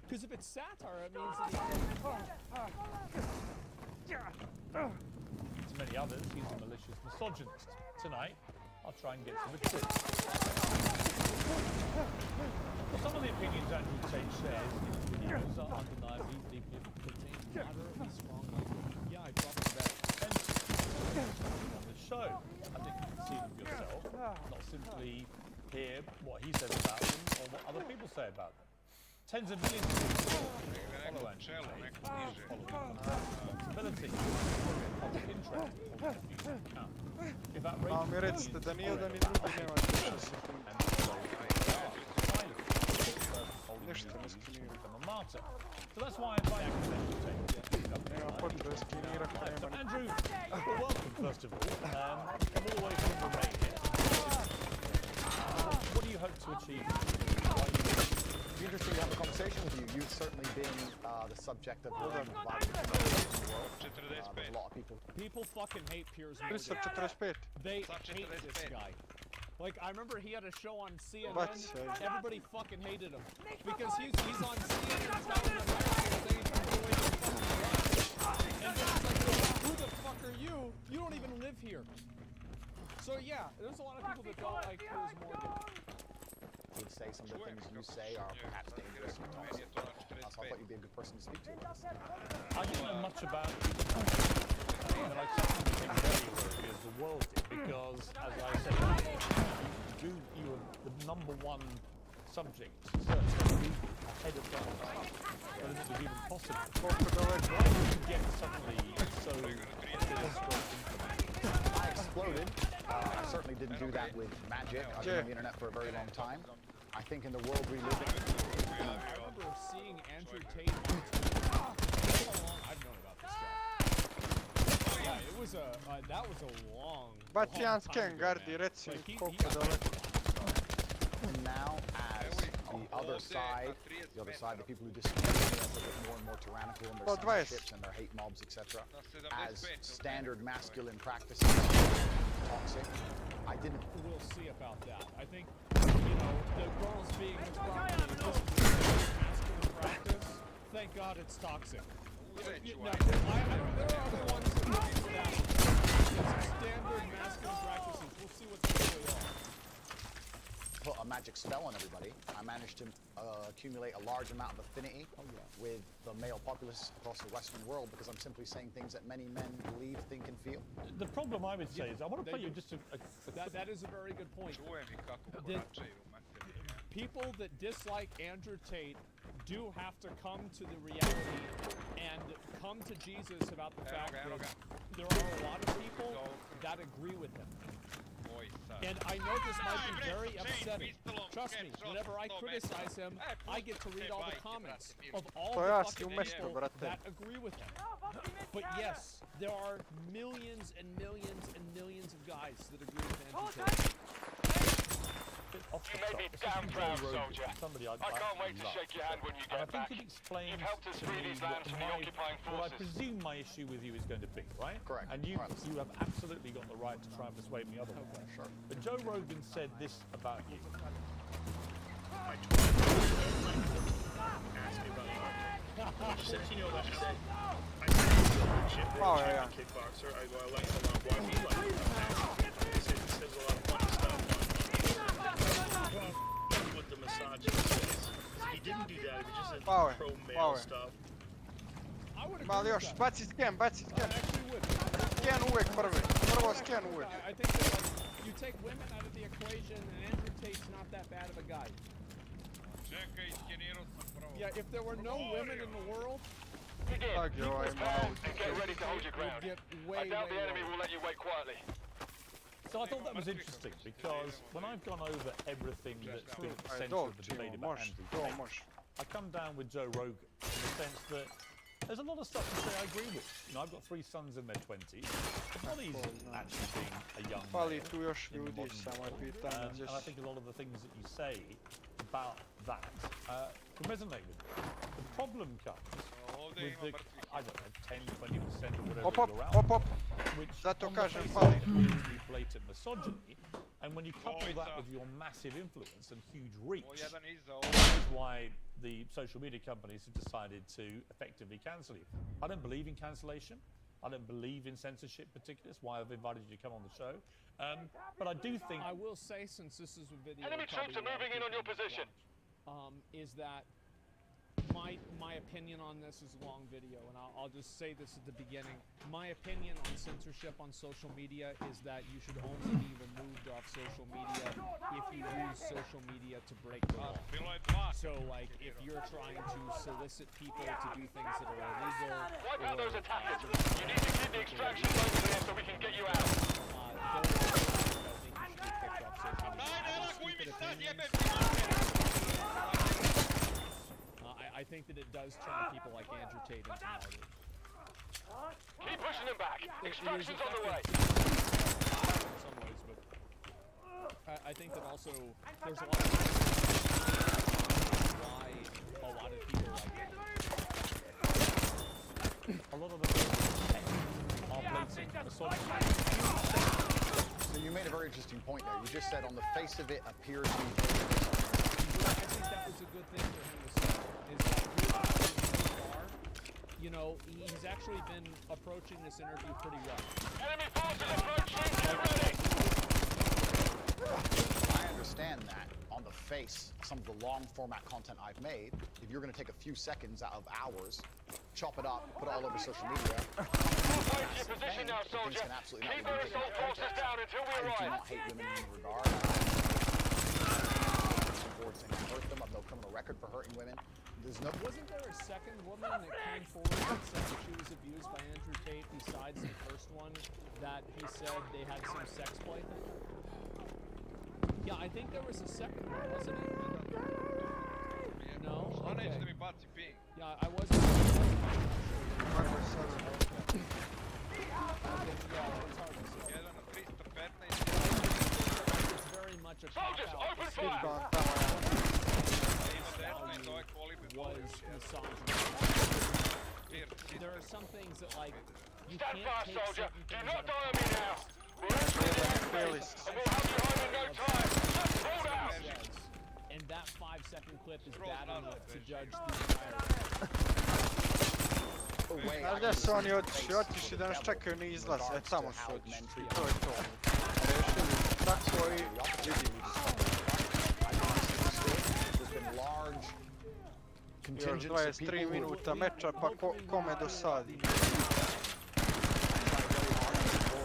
Because if it's satire, it means that To many others, he's a malicious misogynist. Tonight, I'll try and get to the truth. Well, some of the opinions Andrew Tate shares in his videos are undeniably deeply contained moderately strong language. Yeah, I probably bet. On the show, I think you can see them yourself, not simply hear what he says about them or what other people say about them. Tens of millions of people follow Andrew Tate, follow responsibility, public interest, public account. If outrageous recite da nijedan ni drugi nema više sekundi. Ništa ne skenira. So that's why I'm buying Nema potrebe skenira, nema Andrew, well, welcome first of all. I'm all the way from Romania. achieved? It'd be interesting to have a conversation with you. You've certainly been the subject of violent criminality in the world. There's a lot of people. People fucking hate Piers Morgan. 345. They hate this guy. Like, I remember he had a show on CNN. What's Everybody fucking hated him. Because he's on CNN telling Americans they can go away their fucking lives. And then it's like, well, who the fuck are you? You don't even live here. So yeah, there's a lot of people that don't like Piers Morgan. Would say some of the things you say are perhaps dangerous and toxic. So I thought you'd be a good person to speak to. I didn't know much about but I certainly became very aware as the world did, because, as I said, you were the #1 subject search on Google ahead of time. Whether it was even possible. Why did you get suddenly so I exploded. I certainly didn't do that with magic. I've been on the internet for a very long time. I think in the world we live in. I remember seeing Andrew Tate on TV. How long I've known about this guy. Yeah, it was that was a long. Bacijansken gardi, reci mi koliko daleko. Now, as the other side, the people who disagree with us, are more and more tyrannical in their censorships and their hate mobs, etc. As standard masculine practices, toxic. I didn't. We'll see about that. I think, you know, the girls being masculine practice. Thank God it's toxic. No, I don't. There are other ones that will use that. It's standard masculine practices. We'll see what they really are. Put a magic spell on everybody. I managed to accumulate a large amount of affinity with the male populace across the Western world because I'm simply saying things that many men believe, think, and feel. The problem I would say is I want to play you just that is a very good point. People that dislike Andrew Tate do have to come to the reality and come to Jesus about the fact that there are a lot of people that agree with him. And I know this might be very upsetting. Trust me, whenever I criticize him, I get to read all the comments of all the fucking people that agree with him. But yes, there are millions and millions and millions of guys that agree with Andrew Tate. You made me damn proud, soldier. I can't wait to shake your hand when you get back. I think it explains You've helped us to free me these lands from the occupying what I forces. presume my issue with you is going to be, right? Correct. And you have absolutely got the right to try and persuade me otherwise. Okay, sure. But Joe Rogan said this about you. Oh, yeah. Kickboxer. I go, I like a lot why he likes it. He says a lot of funny stuff. What the misogynist says. He didn't do that, he just said pro-male stuff. Mali još, baci sken. Sken uvijek prvi. Prvo sken uvijek. I think that, like, you take women out of the equation and Andrew Tate's not that bad of a guy. Yeah, if there were no women in the world, and get ready to hold your ground. I doubt the enemy will let you wait quietly. So I thought that was interesting because when I've gone over everything that's been at the centre of the debate about Andrew Tate, I come down with Joe Rogan in the sense that there's a lot of stuff to say I agree with. You know, I've got 3 sons in their 20s. It's not easy actually being a young Fali male tu još in the ljudi, modern samo je world. pitanje. And I think a lot of the things that you say about that can resonate with me. The problem comes with the, I don't know, 10, 20% or whatever you're out, which Zato on the kažem, face fali. of it is blatant misogyny. And when you couple that with your massive influence and huge reach, that is why the social media companies have decided to effectively cancel you. I don't believe in cancellation. I don't believe in censorship particularly. That's why I've invited you to come on the show. But I do think... I will say, since this is a video... Enemy troops are moving in on your position. Is that my opinion on this is a long video, and I'll just say this at the beginning. My opinion on censorship on social media is that you should only be removed off social media if you use social media to break the law. So, like, if you're trying to solicit people to do things that are illegal... Wipe out those attackers. You need to keep the extraction zones clear so we can get you out. I think that it does turn people like Andrew Tate into martyrs. Keep pushing them back. Extraction's on the way. In some ways, but I think that also there's a lot of why a lot of people like it. A lot of the So you made a very interesting point there. You just said on the face of it appears to be. I think that was a good thing for him to say. Is that really so far, you know, he's actually been approaching this interview pretty well. Enemy forces approaching. Get ready. I understand that on the face, some of the long format content I've made, if you're going to take a few seconds out of hours, chop it up, put it all over social media. Take your position now, soldier. Keep our assault forces down until we I do arrive. not hate women in any regard. Board saying I hurt them. I've no criminal record for hurting women. There's no. Wasn't there a second woman that came forward and said that she was abused by Andrew Tate besides the first one that he said they had some sex play thing? Yeah, I think there was a second one, wasn't it? No? Okay. Yeah, I wasn't. It's very much a Soldiers, open fire! Was misogynistic. There are some things that, like, you Stand can't fast, take soldier. certain Do things not out of die on me now. We're entering the airspace, and we'll have you home in no time. Just hold out. And that 5-second clip is bad enough to judge the entire. Adesso oni otišli da nas čekaju na izlaz, tamo su otišli, to je to. Rešili tako i vidimo. Još 23 minuta meča, pa kome dosadi.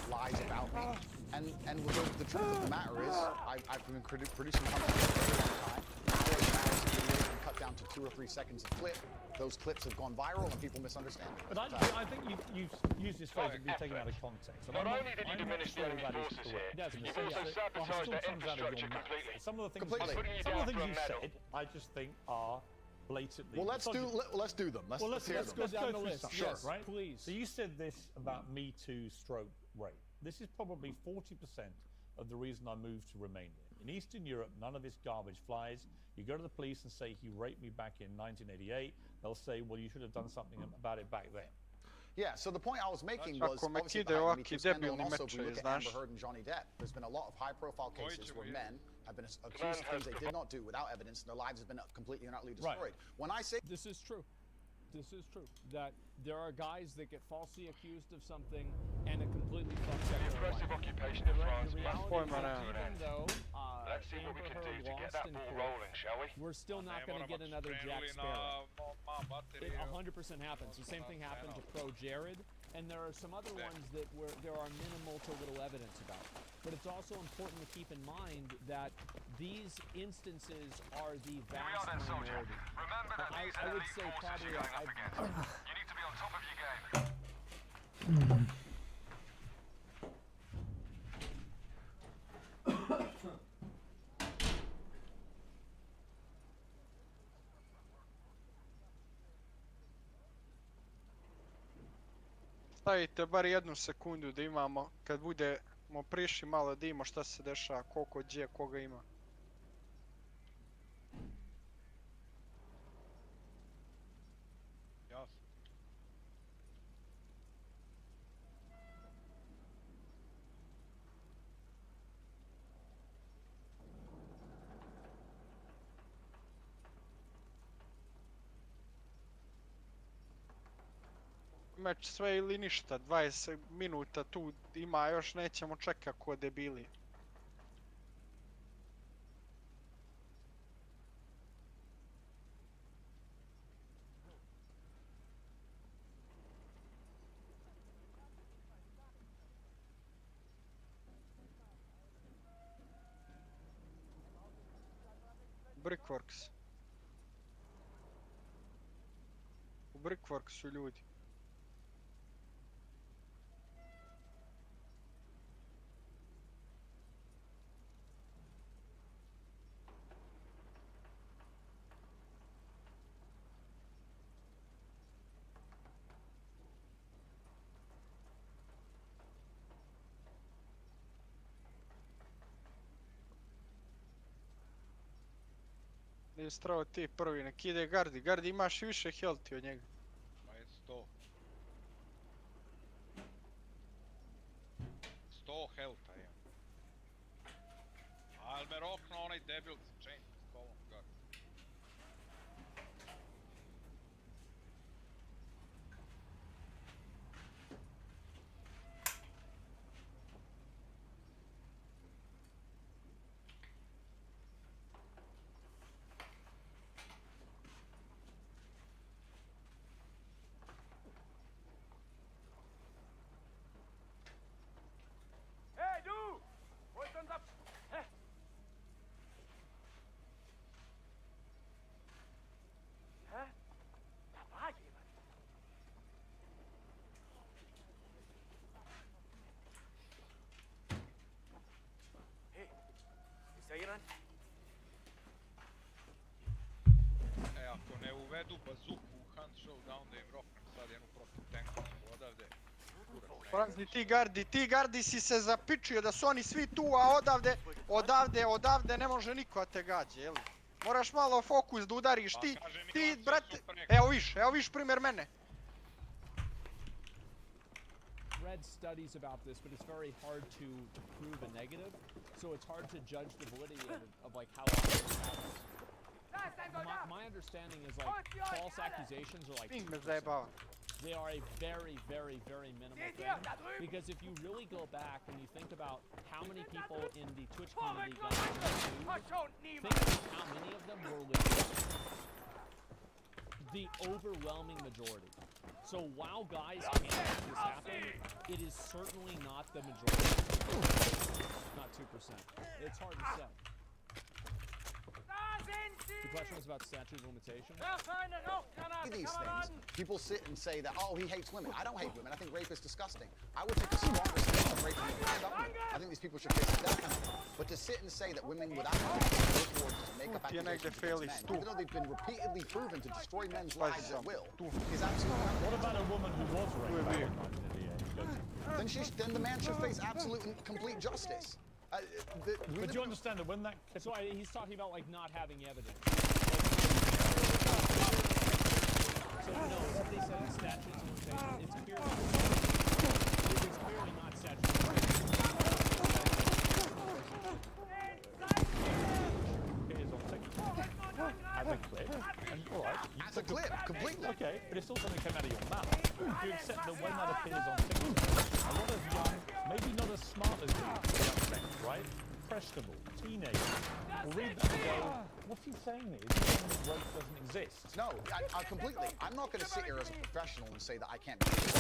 Lies about me. And the truth of the matter is, I've been producing content for a very long time. Hours and hours of videos and cut down to 2 or 3 seconds of clip. Those clips have gone viral and people misunderstand it. But I think you've used this phrase of being taken out of context. Not only did you diminish the enemy forces here, you've also sabotaged their infrastructure completely. Some of the things I'm putting you down for a medal. said, I just think are blatantly. Well, let's do them. Let's hear them. Go down the list. Sure. Yes, right? Please. So you said this about Me Too stroke rape. This is probably 40% of the reason I moved to Romania. In Eastern Europe, none of this garbage flies. You go to the police and say he raped me back in 1988. They'll say, well, you should have done something about it back then. Yeah, so the point I was making was obviously behind the Me Too scandal, and also if we look at Amber Heard and Johnny Depp, there's been a lot of high-profile cases where men have been accused of things they did not do without evidence, and their lives have been completely and utterly destroyed. When I say this is true. This is true. That there are guys that get falsely accused of something and it completely fucks up their Impressive life. occupation in France. The reality is that even though let's see what we can do to get that ball rolling, shall we? We're still not going to get another Jack Sparrow. It 100% happens. The same thing happened to Pro Jared, and there are some other ones that there are minimal to little evidence about. But it's also important to keep in mind that these instances are the vast minority. Remember that these I would say forces probably you're going up against. You need to be on top of your game. Stavite bar 1 sekundu da imamo, kad budemo prišli malo da imamo šta se dešava, koliko gdje, koga ima. Meč sve ili ništa, 20 minuta tu ima, još nećemo čekati ko debili. Brickworks. U Brickworksu ljudi. Nisi trebao ti prvi, nek ide Gardi. Gardi imaš više healthi od njega. Ma je 100. 100 healtha imam. Ali me roknuo onaj debil sa chain stolom, Gardi. Hey, du! Holt uns ab! Hä? Hä? Da war jemand. Hey, ist da jemand? E, ako ne uvedu bazuku u Hunt Showdown da im roknem sad jednu protiv tankovsku odavde. Prazni ti Gardi si se zapičio da su oni svi tu, a odavde ne može niko da te gađe, jel? Moraš malo fokus da udariš, ti brate, evo viš primjer mene. Read studies about this, but it's very hard to prove a negative, so it's hard to judge the validity of like how often it happens. My understanding is like false accusations are like 2%. They are a very, very, very minimal thing, because if you really go back and you think about how many people in the Twitch community got sued, think about how many of them were legit. The overwhelming majority. So while guys can't make this happen, it is certainly not the majority. Not 2%. It's hard to say. The question was about statute of limitations. These things, people sit and say that, oh, he hates women. I don't hate women. I think rape is disgusting. I would take a stronger stance on rape than the government. I think these people should face the death penalty. But to sit and say that women without work or just make up accusations against men, even though they've been repeatedly proven to destroy men's lives at will, is absolutely not. What about a woman who was raped? Then the man should face absolute and complete justice. But you understand that when that... So he's talking about like not having evidence. So no, somebody said it's statute of limitations. It's clearly not statute of As a clip, and alright. As a clip, completely. Okay, but it's still something that came out of your mouth. You accept that when that appears on TikTok, a lot of young, maybe not as smart as you, right? Impressionable, teenagers, will read that and go, what's he saying there? Is he saying that rape doesn't exist? No, I completely. I'm not going to sit here as a professional and say that I can't do this.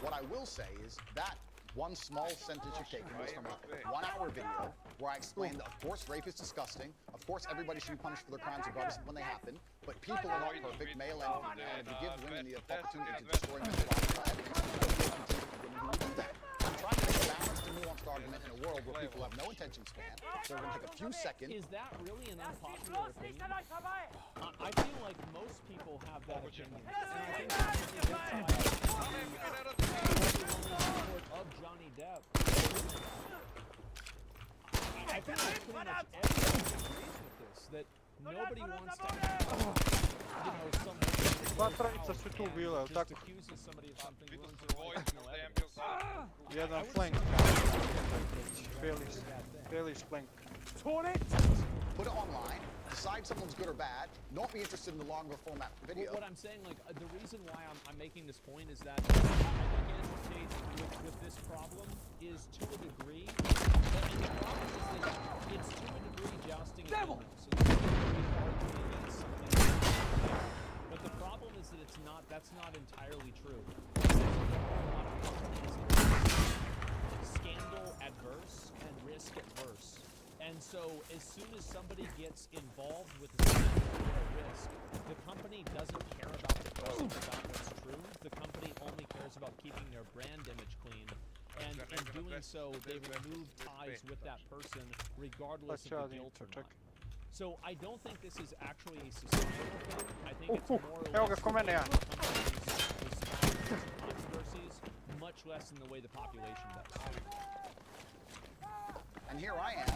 What I will say is that one small sentence you've taken was from a 1-hour video where I explained that, of course, rape is disgusting. Of course, everybody should be punished for their crimes regardless of when they happen. But people are not perfect, male and female. And if you give women the opportunity to destroy men's lives by evidence, women who will do that. I'm trying to make a balanced and nuanced argument in a world where people have no attention span. They're going to take a few seconds. Is that really an unpopular opinion? I feel like most people have that opinion. And I think that's of Johnny Depp. I think that pretty much everyone agrees with this, that nobody wants to have, someone just accuses somebody of something who runs their life with no evidence. Jedan flank. Fairly flank. Put it online, decide someone's good or bad, not be interested in the longer format video. What I'm saying, like, the reason why I'm making this point is that I think with this problem is to a degree, and the problem is that it's to a degree jousting opinions. So it's arguing against something. But the problem is that that's not entirely true. Scandal adverse and risk adverse. And so as soon as somebody gets involved with a scandal or a risk, the company doesn't care about the person, about what's true. The company only cares about keeping their brand image clean. And in doing so, they remove ties with that person regardless of the guilt or not. So I don't think this is actually a sustainable thing. I think it's more or less controversies, much less in the way the population does. And here I am.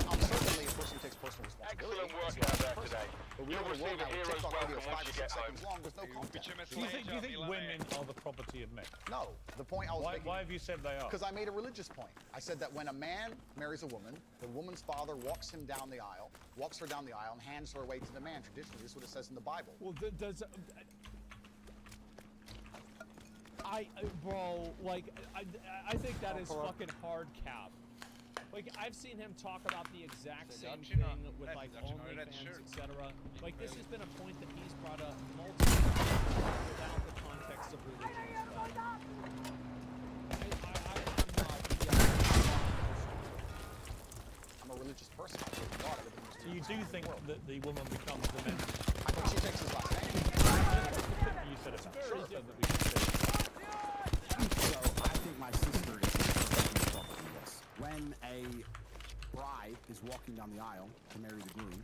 I'm certainly person who takes personal responsibility. Excellent work so out there person. today. But we You'll live in a world receive a now where hero's TikTok welcome videos once 5 or you 6 get seconds home. long, there's no content. Do you think women are the property of men? No. The point I was making... Why have you said they are? Because I made a religious point. I said that when a man marries a woman, the woman's father walks her down the aisle, and hands her away to the man. Traditionally, this is what it says in the Bible. Well, does... bro, like, I think that is fucking hard cap. Like, I've seen him talk about the exact same thing with, like, OnlyFans, etc. Like, this has been a point that he's brought up multiple times without the context of religion as well. I'm a religious person. I believe in God. So you do think that the woman becomes the man? I think she takes his last name. You said it's very different. So I think my sister is in trouble with this. When a bride is walking down the aisle to marry the groom,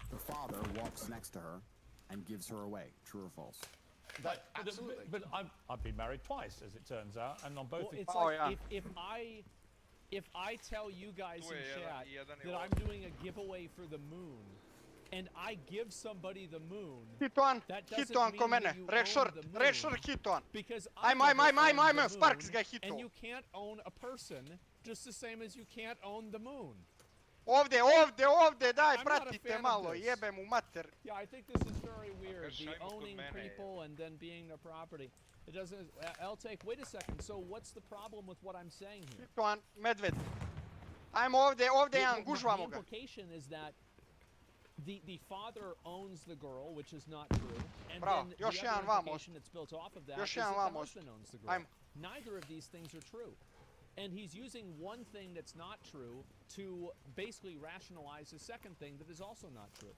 the father walks next to her and gives her away. True or false? Absolutely. But I've been married twice, as it turns out, and on both. Well, it's like if I tell you guys in chat that I'm doing a giveaway for the moon, and I give somebody the moon, that doesn't mean that you own the moon. Because I'm Sparks ga hito. And you can't own a person just the same as you can't own the moon. Ovdje, daj, pratite malo, jebe mu mater. Yeah, I think this is very weird, the owning people and then being their property. It doesn't, L-Take, wait a second, so what's the problem with what I'm saying here? Hitoan, medved. Ajmo ovdje, jedan, gužvamo The ga. implication is that the father owns the girl, which is not true, and Bravo, then još the jedan other vamo. implication that's built off of that Još is jedan that the vamo. husband owns the girl. Ajmo. Neither of these things are true. And he's using one thing that's not true to basically rationalize his second thing that is also not true.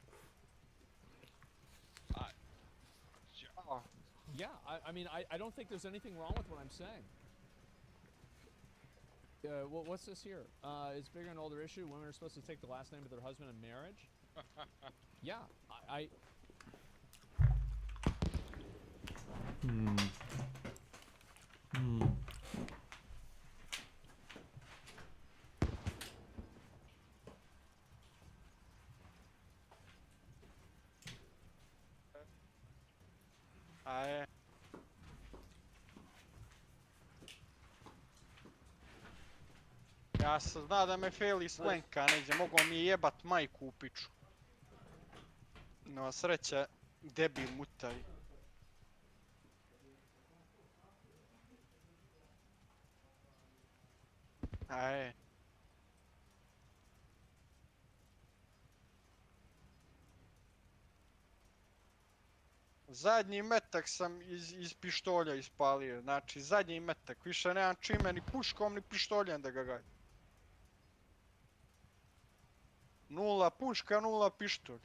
Yeah, I mean, I don't think there's anything wrong with what I'm saying. What's this here? It's bigger and older issue. Women are supposed to take the last name of their husband in marriage. Yeah, Aje. Ja sam zna da me Feli slenka neđe, mogo mi je jebat majku u piču. No sreća, debil mutavi. Aje. Zadnji metak sam iz pištolja ispalio, znači zadnji metak, više nemam čime ni puškom ni pištoljem da ga gađam. 0 puška, 0 pištolj.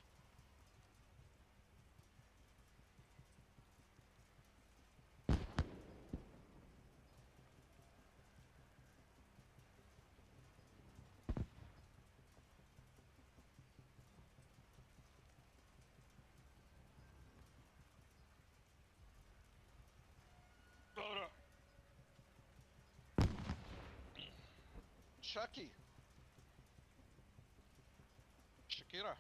Dobro. Šaki. Shakira.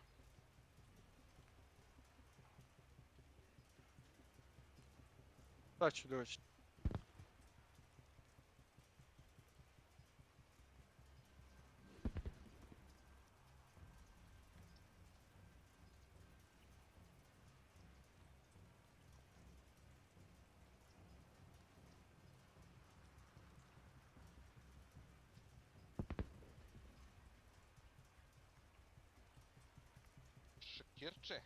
Sad ću doći. Šakirče.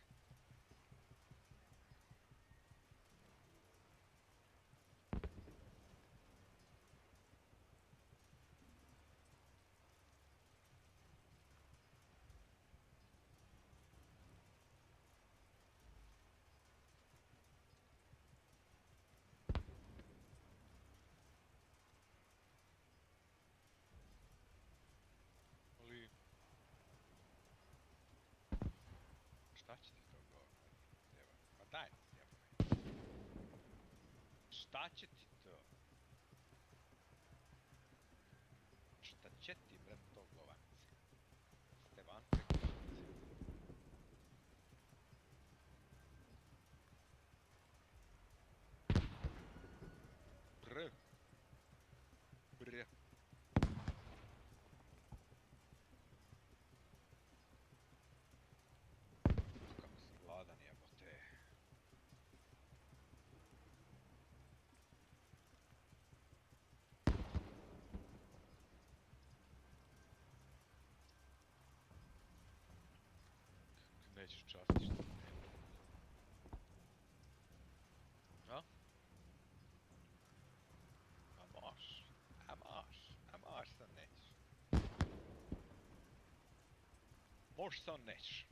Ali... Šta će ti to govori? Evo, pa daj, evo. Šta će ti to? Šta će ti, bre, to govance? Stevance govance. nećeš čafiti što ne. A? A moš, sad nećeš. Moš, sad nećeš.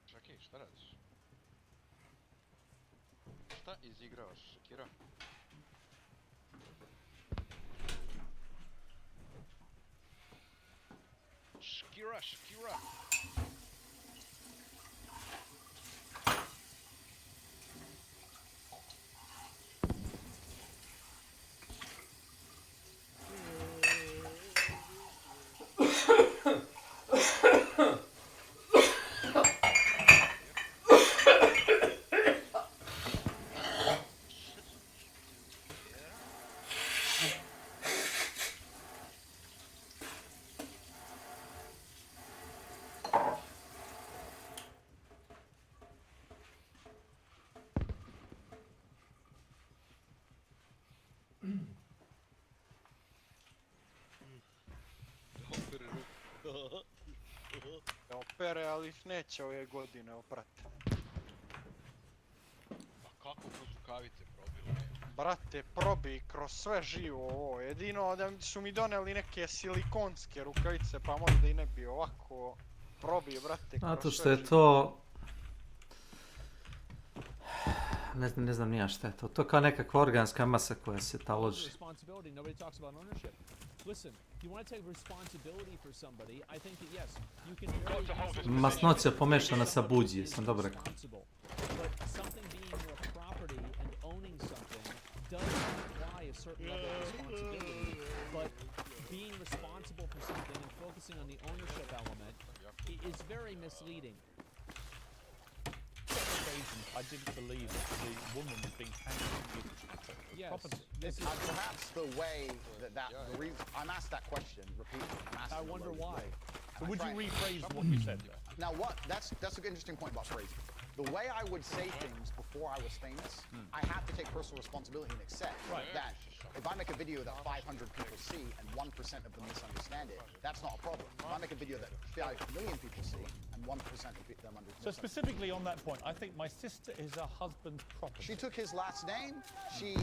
Čekaj, šta radiš? Šta izigravaš, Shakira? Shakira! Opere, ali ih neće ove godine oprati. Pa kako kroz rukavice probilo? Brate, probi kroz sve živo ovo, jedino da su mi doneli neke silikonske rukavice, pa možda i ne bi ovako probi, brate, kroz sve živo. Zato što je to... Ne znam nija šta je to. To je kao nekakva organska masa koja se taloži. Masnoća pomešana sa buđi, sam dobro rekao. Being responsible for something and focusing on the ownership element is very misleading. I didn't believe that the woman was being handed the property. Perhaps the way the reason I'm asked that question repeatedly. I wonder why. So would you rephrase what you said there? Now that's an interesting point about phrasing. The way I would say things before I was famous, I have to take personal responsibility and accept that if I make a video that 500 people see and 1% of them misunderstand it, that's not a problem. If I make a video that 5 million people see and 1% of them understand. So specifically on that point, I think my sister is her husband's property. She took his last name, she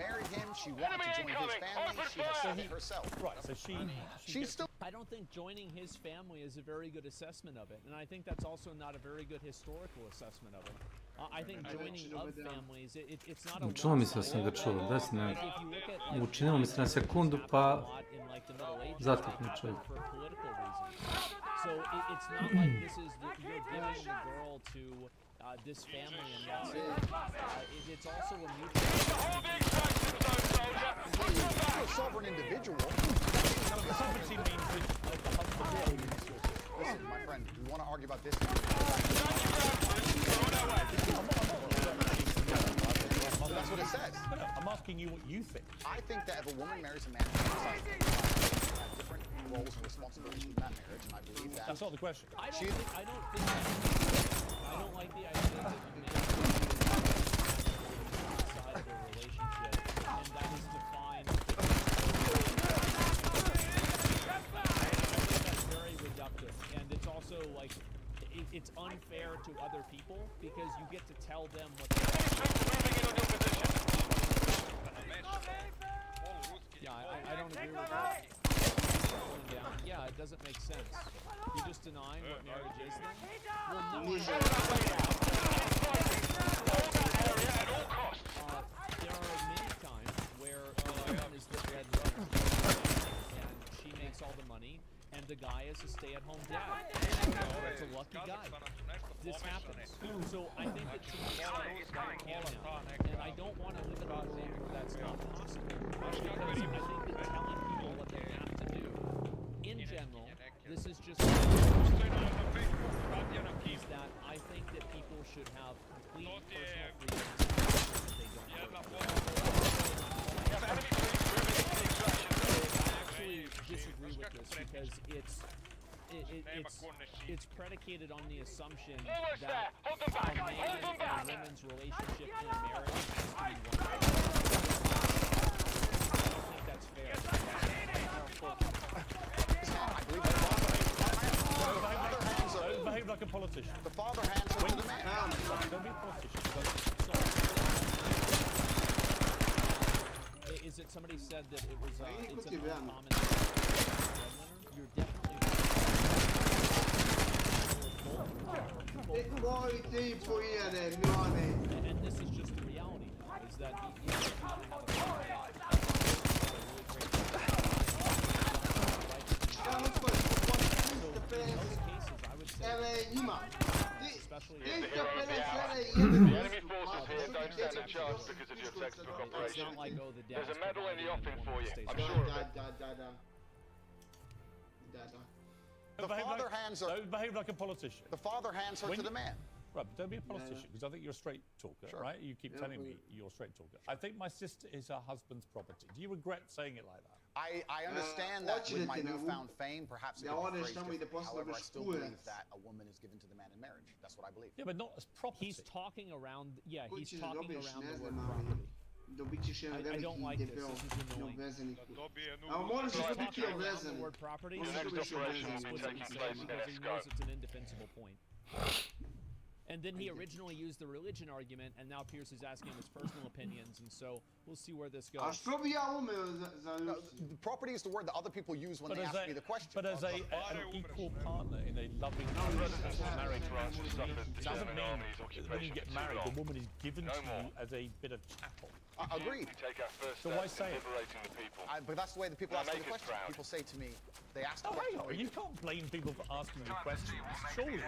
married him, she wanted to join his family, she has said it herself. Right, so she's still... I don't think joining his family is a very good assessment of it, and I think that's also not a very good historical assessment of it. I think joining of families, it's not a... Učinilo mi se da sam ga čuo, da si ne... Učinilo mi se na sekundu, pa... Zateknu čovjek. So it's not like this is you're giving the girl to this family and that's it. It's also a mutual... You're a sovereign individual. Sovereignty means that the husband owns your sister. Listen, my friend, we want to argue about this. That's what it says. I'm asking you what you think. I think that if a woman marries a man, she has different roles and responsibilities in that marriage, and I believe that. That's not the question. I don't like the idea that a man outside of a relationship, and that is defined. I think that's very reductive, and it's also like it's unfair to other people because you get to tell them what they I don't agree with that. Yeah, it doesn't make sense. You're just denying what marriage is then? Well, there are many times where the woman is the breadwinner and she makes all the money and the guy is a stay-at-home dad. That's a lucky guy. This happens. So I think that tomorrow that can happen. And I don't want to live in a world where that's not possible. Because I think that telling people what they have to do, in general, this is just is that I think that people should have complete personal freedom if they don't work. I actually disagree with this because it's predicated on the assumption that a man and a woman's relationship in a marriage has to be one. I don't think that's fair. Behave like a politician. The father hands her to the man. Don't be a politician. Is it somebody said that it was it's an uncommon you're definitely and this is just the reality now, is that even if you don't have a family, in most cases I would say especially The enemy forces here don't stand a chance because of your textbook operation. it's not like, oh, the There's a medal in the offing for you. I'm sure sure of it. The father hands her. Don't behave like a politician. The father hands her to the man. Right, but don't be a politician, because I think you're a straight talker, right? You keep telling me you're a straight talker. I think my sister is her husband's property. Do you regret saying it like that? I understand that with my newfound fame, perhaps it could be phrased differently. However, I still believe that a woman is given to the man in marriage. That's what I believe. Yeah, but not as property. He's talking around, he's talking around the word property. I don't like this. This is annoying. He's talking around the word property. He knows it's an indefensible point. And then he originally used the religion argument, and now Pierce is asking his personal opinions, and so we'll see where this goes. No, the property is the word that other people use when they ask me the question. But as an equal partner in a loving marriage doesn't mean that when you get married, the woman is given to you as a bit of chattel. Agreed. So why say it? But that's the way the people ask me the question. People say to me, they ask the question. You can't blame people for asking you questions. Surely,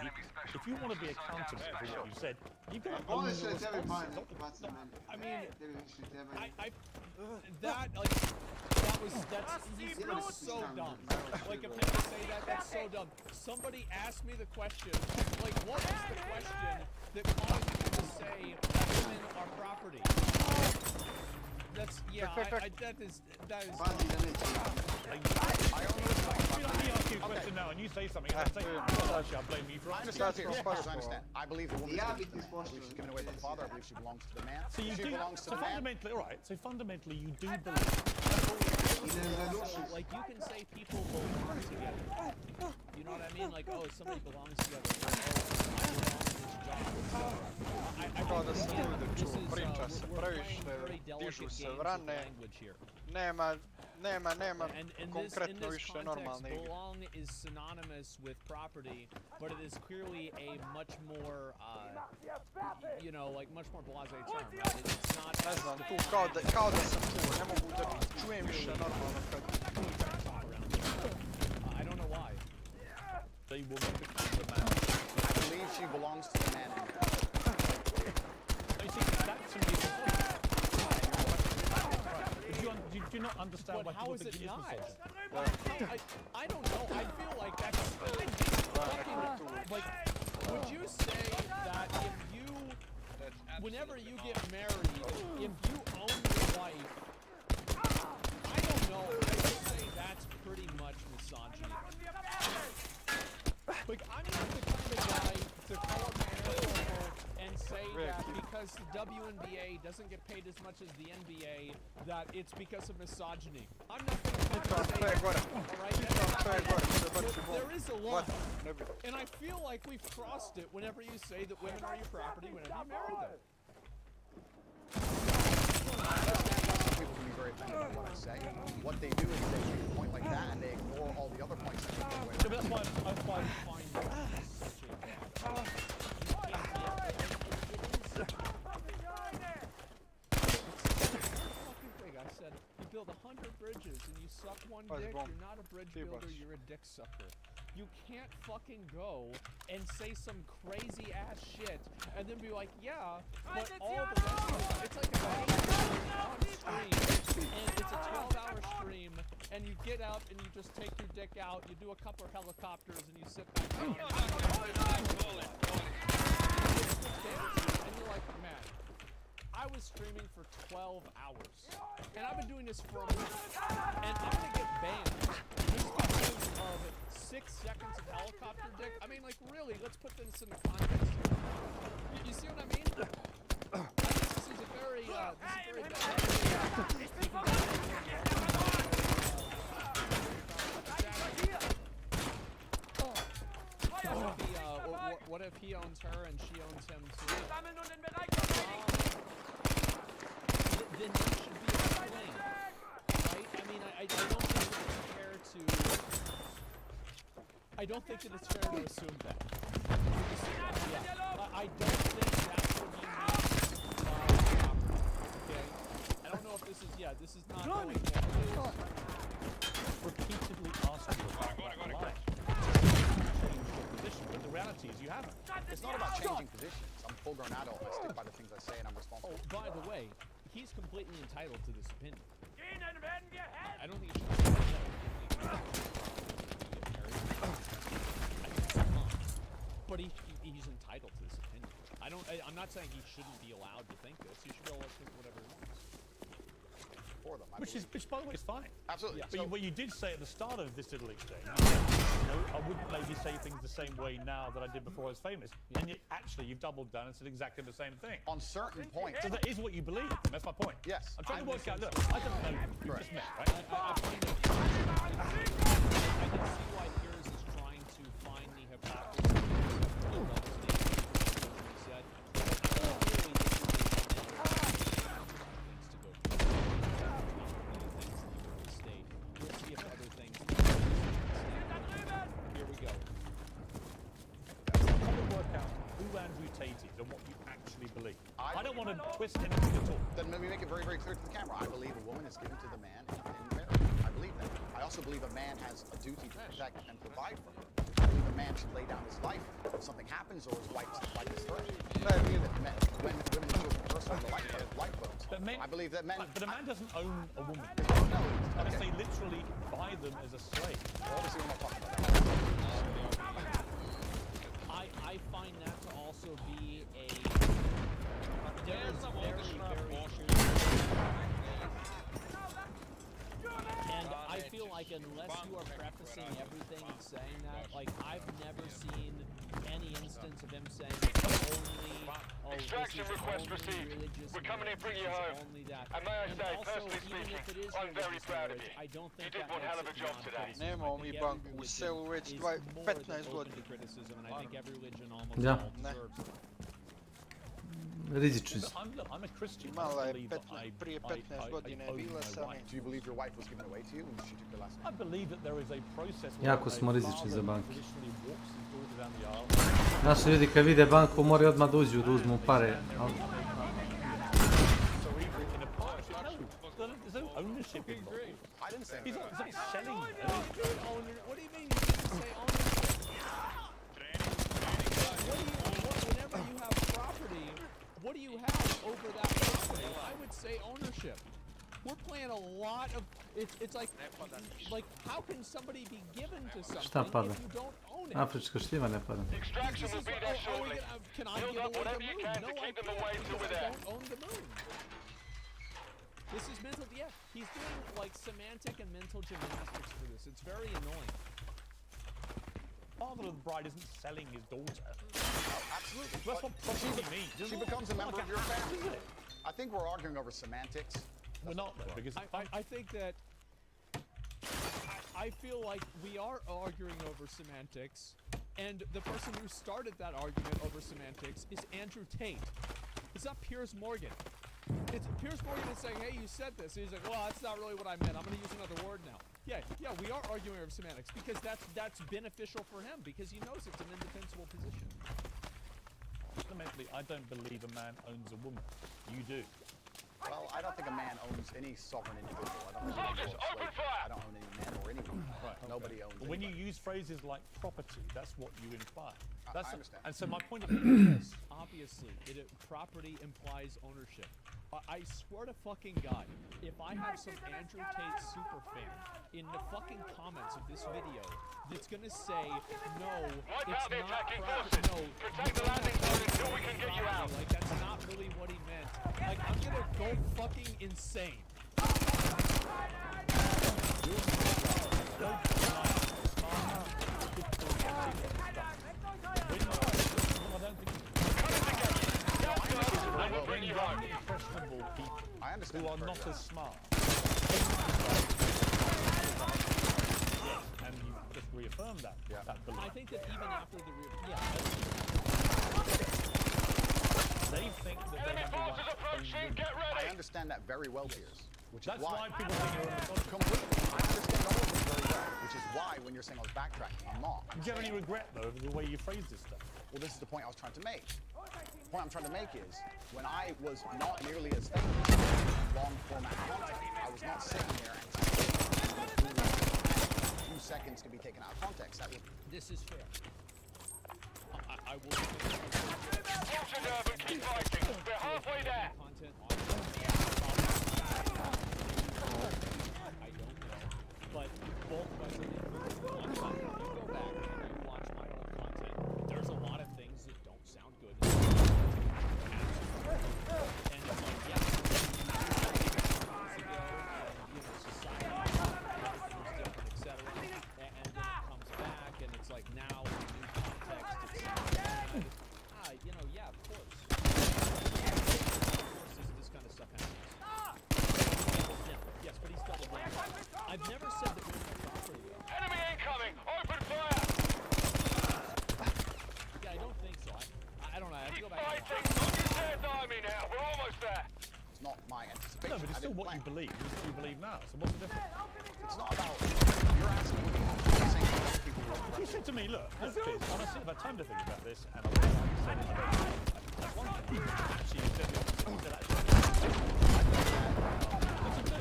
if you want to be accountable for what you said, you've got to own your responses. I mean, that was so dumb. Like, if they say that, that's so dumb. Somebody asked me the question, like, what is the question that caused you to say women are property? That's, that is. Let me ask you a question now, and you say something, and I say, I blame you for I understand. I believe the woman is given to the man. I believe she's given away by the father. I believe she belongs to the man. So you belongs to the man. Fundamentally, all right. So fundamentally, you do believe. Like, you can say people belong together. You know what I mean? Like, oh, somebody belongs together. Or, I belong to this job. Priča se previše, dižu se vrane, nema konkretno više normalne igre. Belong is synonymous with property, but it is clearly a much more, like much more blasé term. Right? It's not. Ne znam, tu kao da sam tu, ne mogu da čujem više normalno kad. I don't know why. They will make it to the man. I believe she belongs to the man. You see, that's to me the point. Do you not understand why people think it is misogyny? I don't know. I feel like that's like, would you say that whenever you get married, if you own your wife, I don't know, I would say that's pretty much misogyny. Like, I'm not the kind of guy to call up an asshole and say that because the WNBA doesn't get paid as much as the NBA, that it's because of misogyny. I'm not going to say that. There is a line. And I feel like we've crossed it whenever you say that women are your property whenever you marry them. People can be very offended by what I say. What they do is they make a point like that and they ignore all the other points that I make. So that's why I find such I said, you build 100 bridges and you suck one dick, you're not a bridge builder, you're a dick sucker. You can't fucking go and say some crazy ass shit and then be like, yeah, but all the rest of it, it's like a on stream, and it's a 12-hour stream, and you get out and you just take your dick out, you do a couple of helicopters, and you sit back down and you're like, man, I was streaming for 12 hours, and I've been doing this for a month, and I'm gonna get banned just because of 6 seconds of helicopter dick. I mean, like, really, let's put this into context here. You see what I mean? I guess this is a very, bad. What if he owns her and she owns him too? Then that should be explained, right? I mean, I don't think it's fair to... I don't think that it's fair to assume that. Yeah. I don't think that's what he means. Okay? I don't know if this is... Yeah, this is not going to... Repeatedly asking you about that line. Change your position, but the reality is you haven't. It's not about changing positions. I'm a full-grown adult. I stick by the things I say, and I'm responsible. Oh, by the way, he's completely entitled to this opinion. I don't think it should be but he's entitled to this opinion. I'm not saying he shouldn't be allowed to think this. He should be able to think whatever he wants. For them, which, by the way, is fine. Absolutely. Yeah. But what you did say at the start of this little exchange, you said, I wouldn't maybe say things the same way now that I did before I was famous. Yeah. And yet, actually, you've doubled down and said exactly the same thing. On certain points. So that is what you believe. That's my point. Yes. I'm trying to work out, look, I don't know. You just met, right? I can see why Piers is trying to find the hypocrisy. And what you actually believe. I don't want to twist anything at all. Then let me make it very, very clear to the camera. I believe a woman is given to the man in marriage. I believe that. I also believe a man has a duty to protect and provide for her. I believe a man should lay down his life if something happens or his wife's life is threatened. I believe that women and children first have the lifeboats. I believe that men... But a man doesn't own a woman. No. Unless they literally buy them as a slave. Obviously, we're not talking about that. I find that to also be a very, and I feel like unless you are prefacing everything and saying that, like, I've never seen any instance of him saying only, extraction request received. We're coming in, bring you home. And may I say, personally speaking, I'm very proud of you. You did one hell of a job today. Nemamo mi banku u selu već 15 godina. Da. Rizični su. Imala je prije 15 godina je bila sa mnom. Do you believe your wife was given away to you when she took your last name? I believe that there is a process. Jako smo rizični za banke. Naši ljudi kad vide banku moraju odmah da uđu, da uzmu pare. There's no ownership involved. I didn't say he's not selling. What do you mean you didn't say ownership? Whenever you have property, what do you have over that property? I would say ownership. We're playing a lot of... It's like how can somebody be given to something if you don't own it? Afrička šljiva ne pada. Extraction will be there shortly. Can I give away the moon? No, I can't because I don't own the moon. This is mental, yeah. He's doing like semantic and mental gymnastics for this. It's very annoying. Father of the bride isn't selling his daughter. Absolutely. That's what property means. She becomes a member of your family. I think we're arguing over semantics. We're not though, because I think that I feel like we are arguing over semantics, and the person who started that argument over semantics is Andrew Tate. It's not Piers Morgan. It's Piers Morgan is saying, hey, you said this. He's like, well, that's not really what I meant. I'm going to use another word now. Yeah, we are arguing over semantics because that's beneficial for him because he knows it's an indefensible position. Fundamentally, I don't believe a man owns a woman. You do. Well, I don't think a man owns any sovereign individual. I don't think I don't own any men or any woman. Right. Nobody owns But when you anybody. use phrases like property, that's what you imply. I understand. And so my point of view is, Obviously, property implies ownership. I swear to fucking God, if I have some Andrew Tate superfan in the fucking comments of this video that's gonna say, no, it's not property, no, Protect the landing zone until we can get you out. like that's not really what he meant. Like, I'm gonna go fucking insane. I understand who are not as smart. And you just reaffirmed that. That belief. I think that even after the they think that they have the right. I understand that very well, Piers. Which That's is why people think you're completely. I understand all of it very well. Which is why when you're saying I was backtracking, I'm not. Do you have any regret though over the way you phrased this stuff? Well, this is the point I was trying to make. The point I'm trying to make is, when I was not nearly as famous in long format content, I was not sitting there and a few seconds can be taken out of context. That was. This is fair. I will. Keep fighting. We're halfway there. Content on I don't know, but both of us are one time. If you go back and you watch my old content, there's a lot of things that don't sound good. And it's like, yeah, society, everything was different, etc. And then it comes back, and it's like now in a new context, it sounds bad. Yeah, of course. This kind of stuff happens. Yes, but he's double down. I've never said that women are property. Enemy incoming! Open fire! Yeah, I don't think so. I don't know. I feel Keep fighting! Look at Dead Army now! We're almost there! It's not my anticipation. No, but it's still what you believe. It's what you believe now. So what's the difference? It's not about. You're asking me. You're saying other people. If you said to me, look, Piers, honestly, I've had time to think about this, and I was saying that's one thing. Actually, you said the opposite. You said actually,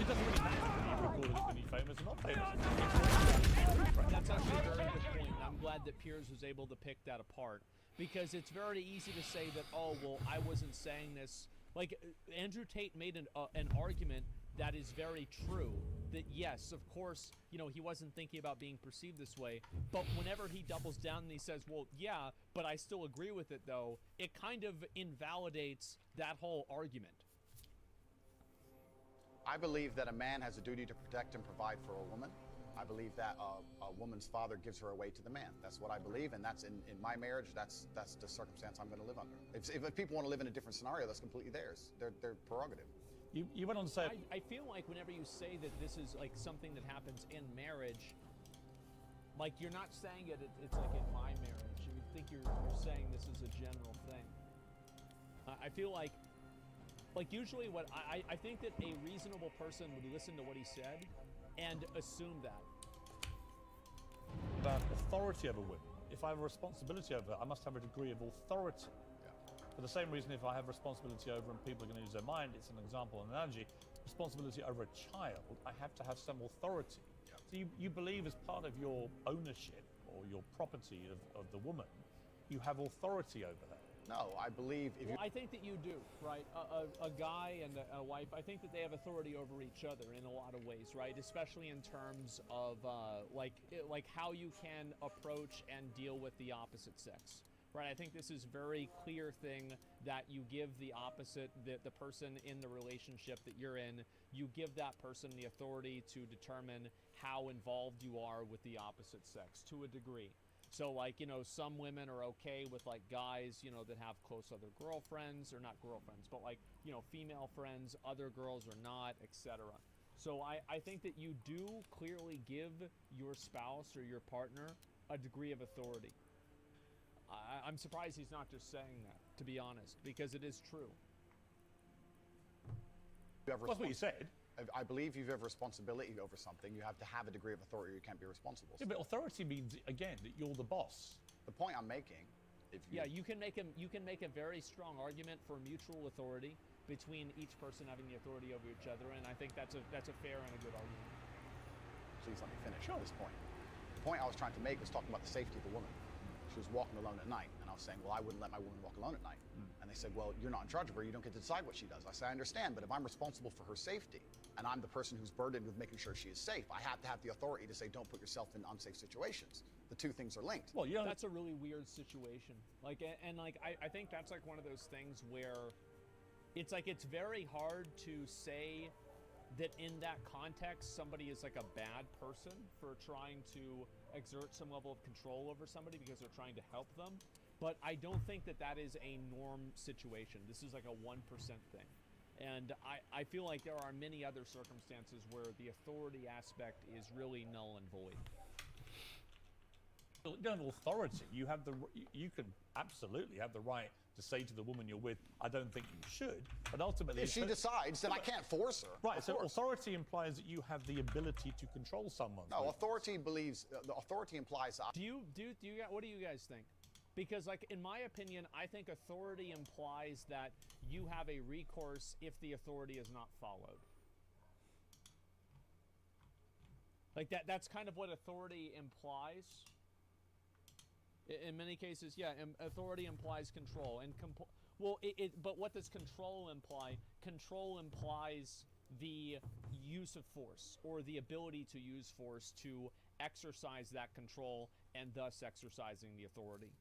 it doesn't really matter when you recorded it when you're famous or not famous. That's actually a very good point. I'm glad that Piers was able to pick that apart, because it's very easy to say that, oh, well, I wasn't saying this. Like, Andrew Tate made an argument that is very true, that yes, of course, he wasn't thinking about being perceived this way, but whenever he doubles down and he says, well, yeah, but I still agree with it, though, it kind of invalidates that whole argument. I believe that a man has a duty to protect and provide for a woman. I believe that a woman's father gives her away to the man. That's what I believe, and that's in my marriage. That's the circumstance I'm going to live under. If people want to live in a different scenario, that's completely theirs. Their prerogative. You went on to say. I feel like whenever you say that this is like something that happens in marriage, like you're not saying it's like in my marriage. You think you're saying this is a general thing. I feel like usually what I think that a reasonable person would listen to what he said and assume that. About authority over women. If I have a responsibility over it, I must have a degree of authority. For the same reason, if I have responsibility over and people are going to use their mind, it's an example, an analogy, responsibility over a child, I have to have some authority. So you believe as part of your ownership or your property of the woman, you have authority over her. No, I believe if you... I think that you do, right? A guy and a wife, I think that they have authority over each other in a lot of ways, right? Especially in terms of like how you can approach and deal with the opposite sex. Right, I think this is a very clear thing that you give the opposite, the person in the relationship that you're in, you give that person the authority to determine how involved you are with the opposite sex to a degree. So like, some women are okay with like guys, that have close other girlfriends, or not girlfriends, but like, female friends, other girls are not, etc. So I think that you do clearly give your spouse or your partner a degree of authority. I'm surprised he's not just saying that, to be honest, because it is true. That's what you said. I believe you have responsibility over something. You have to have a degree of authority, or you can't be responsible. Yeah, but authority means, again, that you're the boss. The point I'm making, you can make a very strong argument for mutual authority, between each person having the authority over each other, and I think that's a fair and a good argument. Please let me finish at this point. The point I was trying to make was talking about the safety of the woman. She was walking alone at night, and I was saying, well, I wouldn't let my woman walk alone at night. And they said, well, you're not in charge of her, you don't get to decide what she does. I said, I understand, but if I'm responsible for her safety, and I'm the person who's burdened with making sure she is safe, I have to have the authority to say, don't put yourself in unsafe situations. The two things are linked. Well, yeah, that's a really weird situation. Like, and like, I think that's like one of those things where it's like, it's very hard to say that in that context, somebody is like a bad person for trying to exert some level of control over somebody because they're trying to help them. But I don't think that that is a norm situation. This is like a 1% thing. And I feel like there are many other circumstances where the authority aspect is really null and void. You don't have authority. You have you can absolutely have the right to say to the woman you're with, I don't think you should, but ultimately... If she decides, then I can't force her. Right, so authority implies that you have the ability to control someone. No, authority believes, the authority implies... What do you guys think? Because, like, in my opinion, I think authority implies that you have a recourse if the authority is not followed. Like, that's kind of what authority implies. In many cases, yeah, authority implies control. And but what does control imply? Control implies the use of force, or the ability to use force to exercise that control, and thus exercising the authority.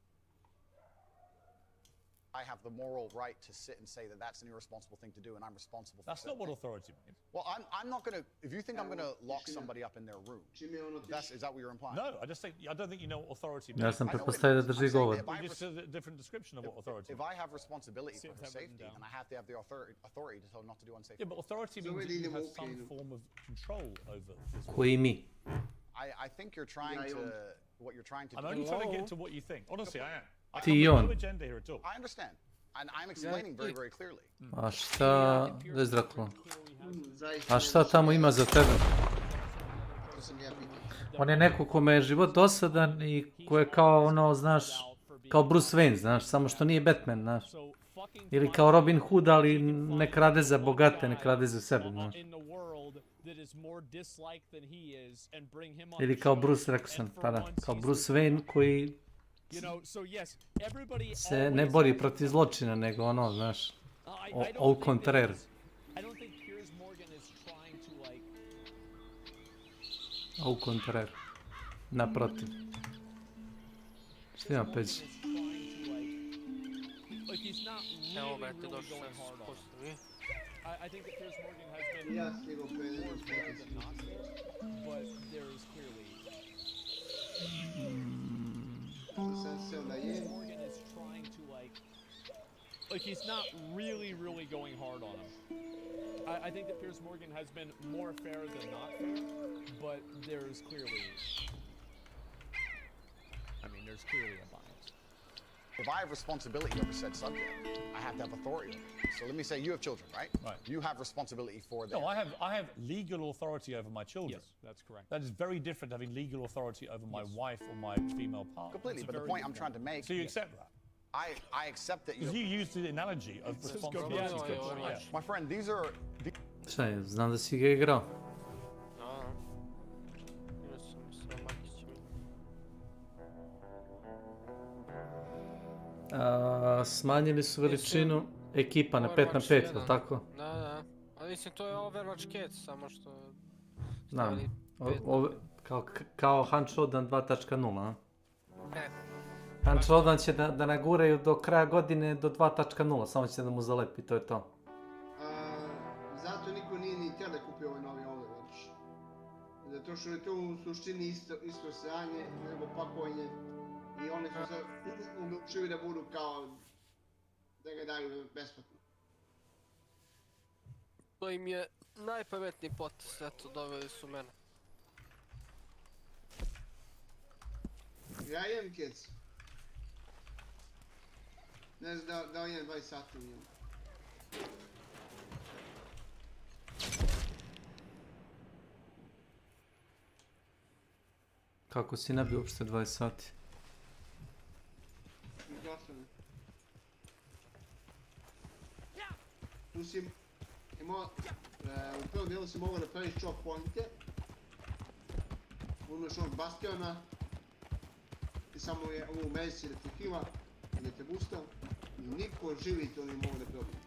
I have the moral right to sit and say that that's an irresponsible thing to do, and I'm responsible for That's not what authority means. Well, I'm not going to... If you think I'm going to lock somebody up in their room, is that what you're implying? No, I don't think you know what authority means. Ja sam pretpostavio da drži govor. Just a different description of what authority means. If I have responsibility for her safety, then I have to have the authority to tell her not to do unsafe things. Yeah, but authority means that you have some form of control over this. Koji mi? I think you're trying to... What you're trying to do... I'm only trying to get to what you think. Honestly, I am. Ti I on. No agenda here at all. I understand. And I'm explaining very, very clearly. A šta... Izraklo. A šta tamo ima za tebe? On je neko kome je život dosadan i ko je kao ono, znaš, kao Bruce Wayne, znaš, samo što nije Batman, znaš. Ili kao Robin Hood, ali ne krade za bogate, ne krade za sebe, znaš. Ili kao Bruce, rekao sam, pa da, kao Bruce Wayne koji se ne bori protiv zločina, nego ono, znaš, au contraire. Au contraire. Naprotiv. Šta ima peđe? Evo me, te došli sam se postavi. Ja stigao Like, he's not really going hard on him. I think that Piers Morgan has been more fair than not fair, but there's clearly... there's clearly a bias. If I have responsibility over said subject, I have to have authority over it. So let me say you have children, right? Right. You have responsibility for them. No, I have legal authority over my children. Yes, that's correct. That is very different to having legal authority over my wife or my female partner. Completely, but the point I'm trying to make... So you accept that? I accept that you... Because you used the analogy of responsibility. My friend, these are... Šta je, znam da si ga igrao. Smanjili su veličinu ekipa na 5 na 5, je li tako? Da. Ali mislim, to je Overwatch Cats, samo što... Znam, kao Hunchodan 2.0, a? Ne. Hunchodan će da naguraju do kraja godine do 2.0, samo će da mu zalepi, to je to. Zato niko nije ni htio da kupi ovaj novi Overwatch. Zato što je to u suštini isto sranje, nego pakovanje. I oni su se odlučili da budu kao, da ga daju besplatno. To im je najpametniji potez, eto, doveli su mene. Ja imam kids. Ne znam da imam 20 sati u njemu. Kako si nabio uopšte 20 sati? tu si u prvom dijelu si mogao da praviš chop pointe, unuš onog bastiona, i samo je ovu mezi da ti hila i da te boosta, i niko živi to ne mogu da probije.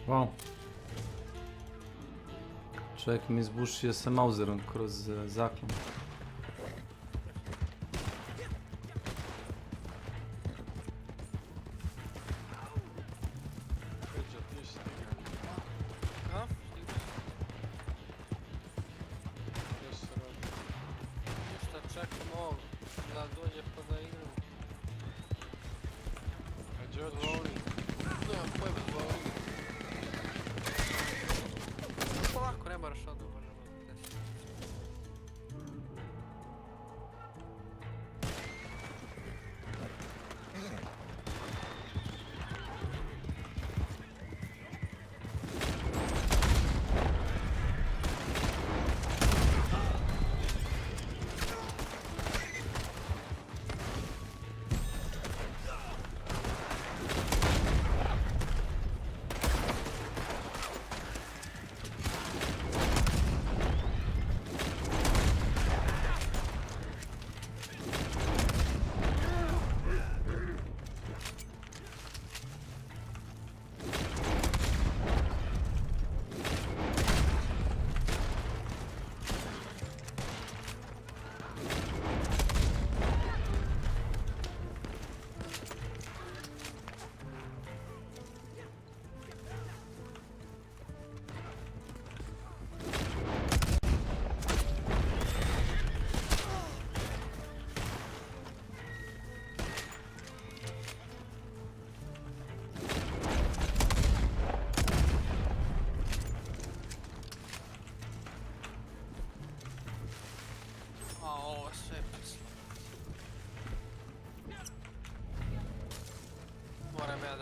Wow. Čovjek mi izbušio sa mauzerom kroz zaklon.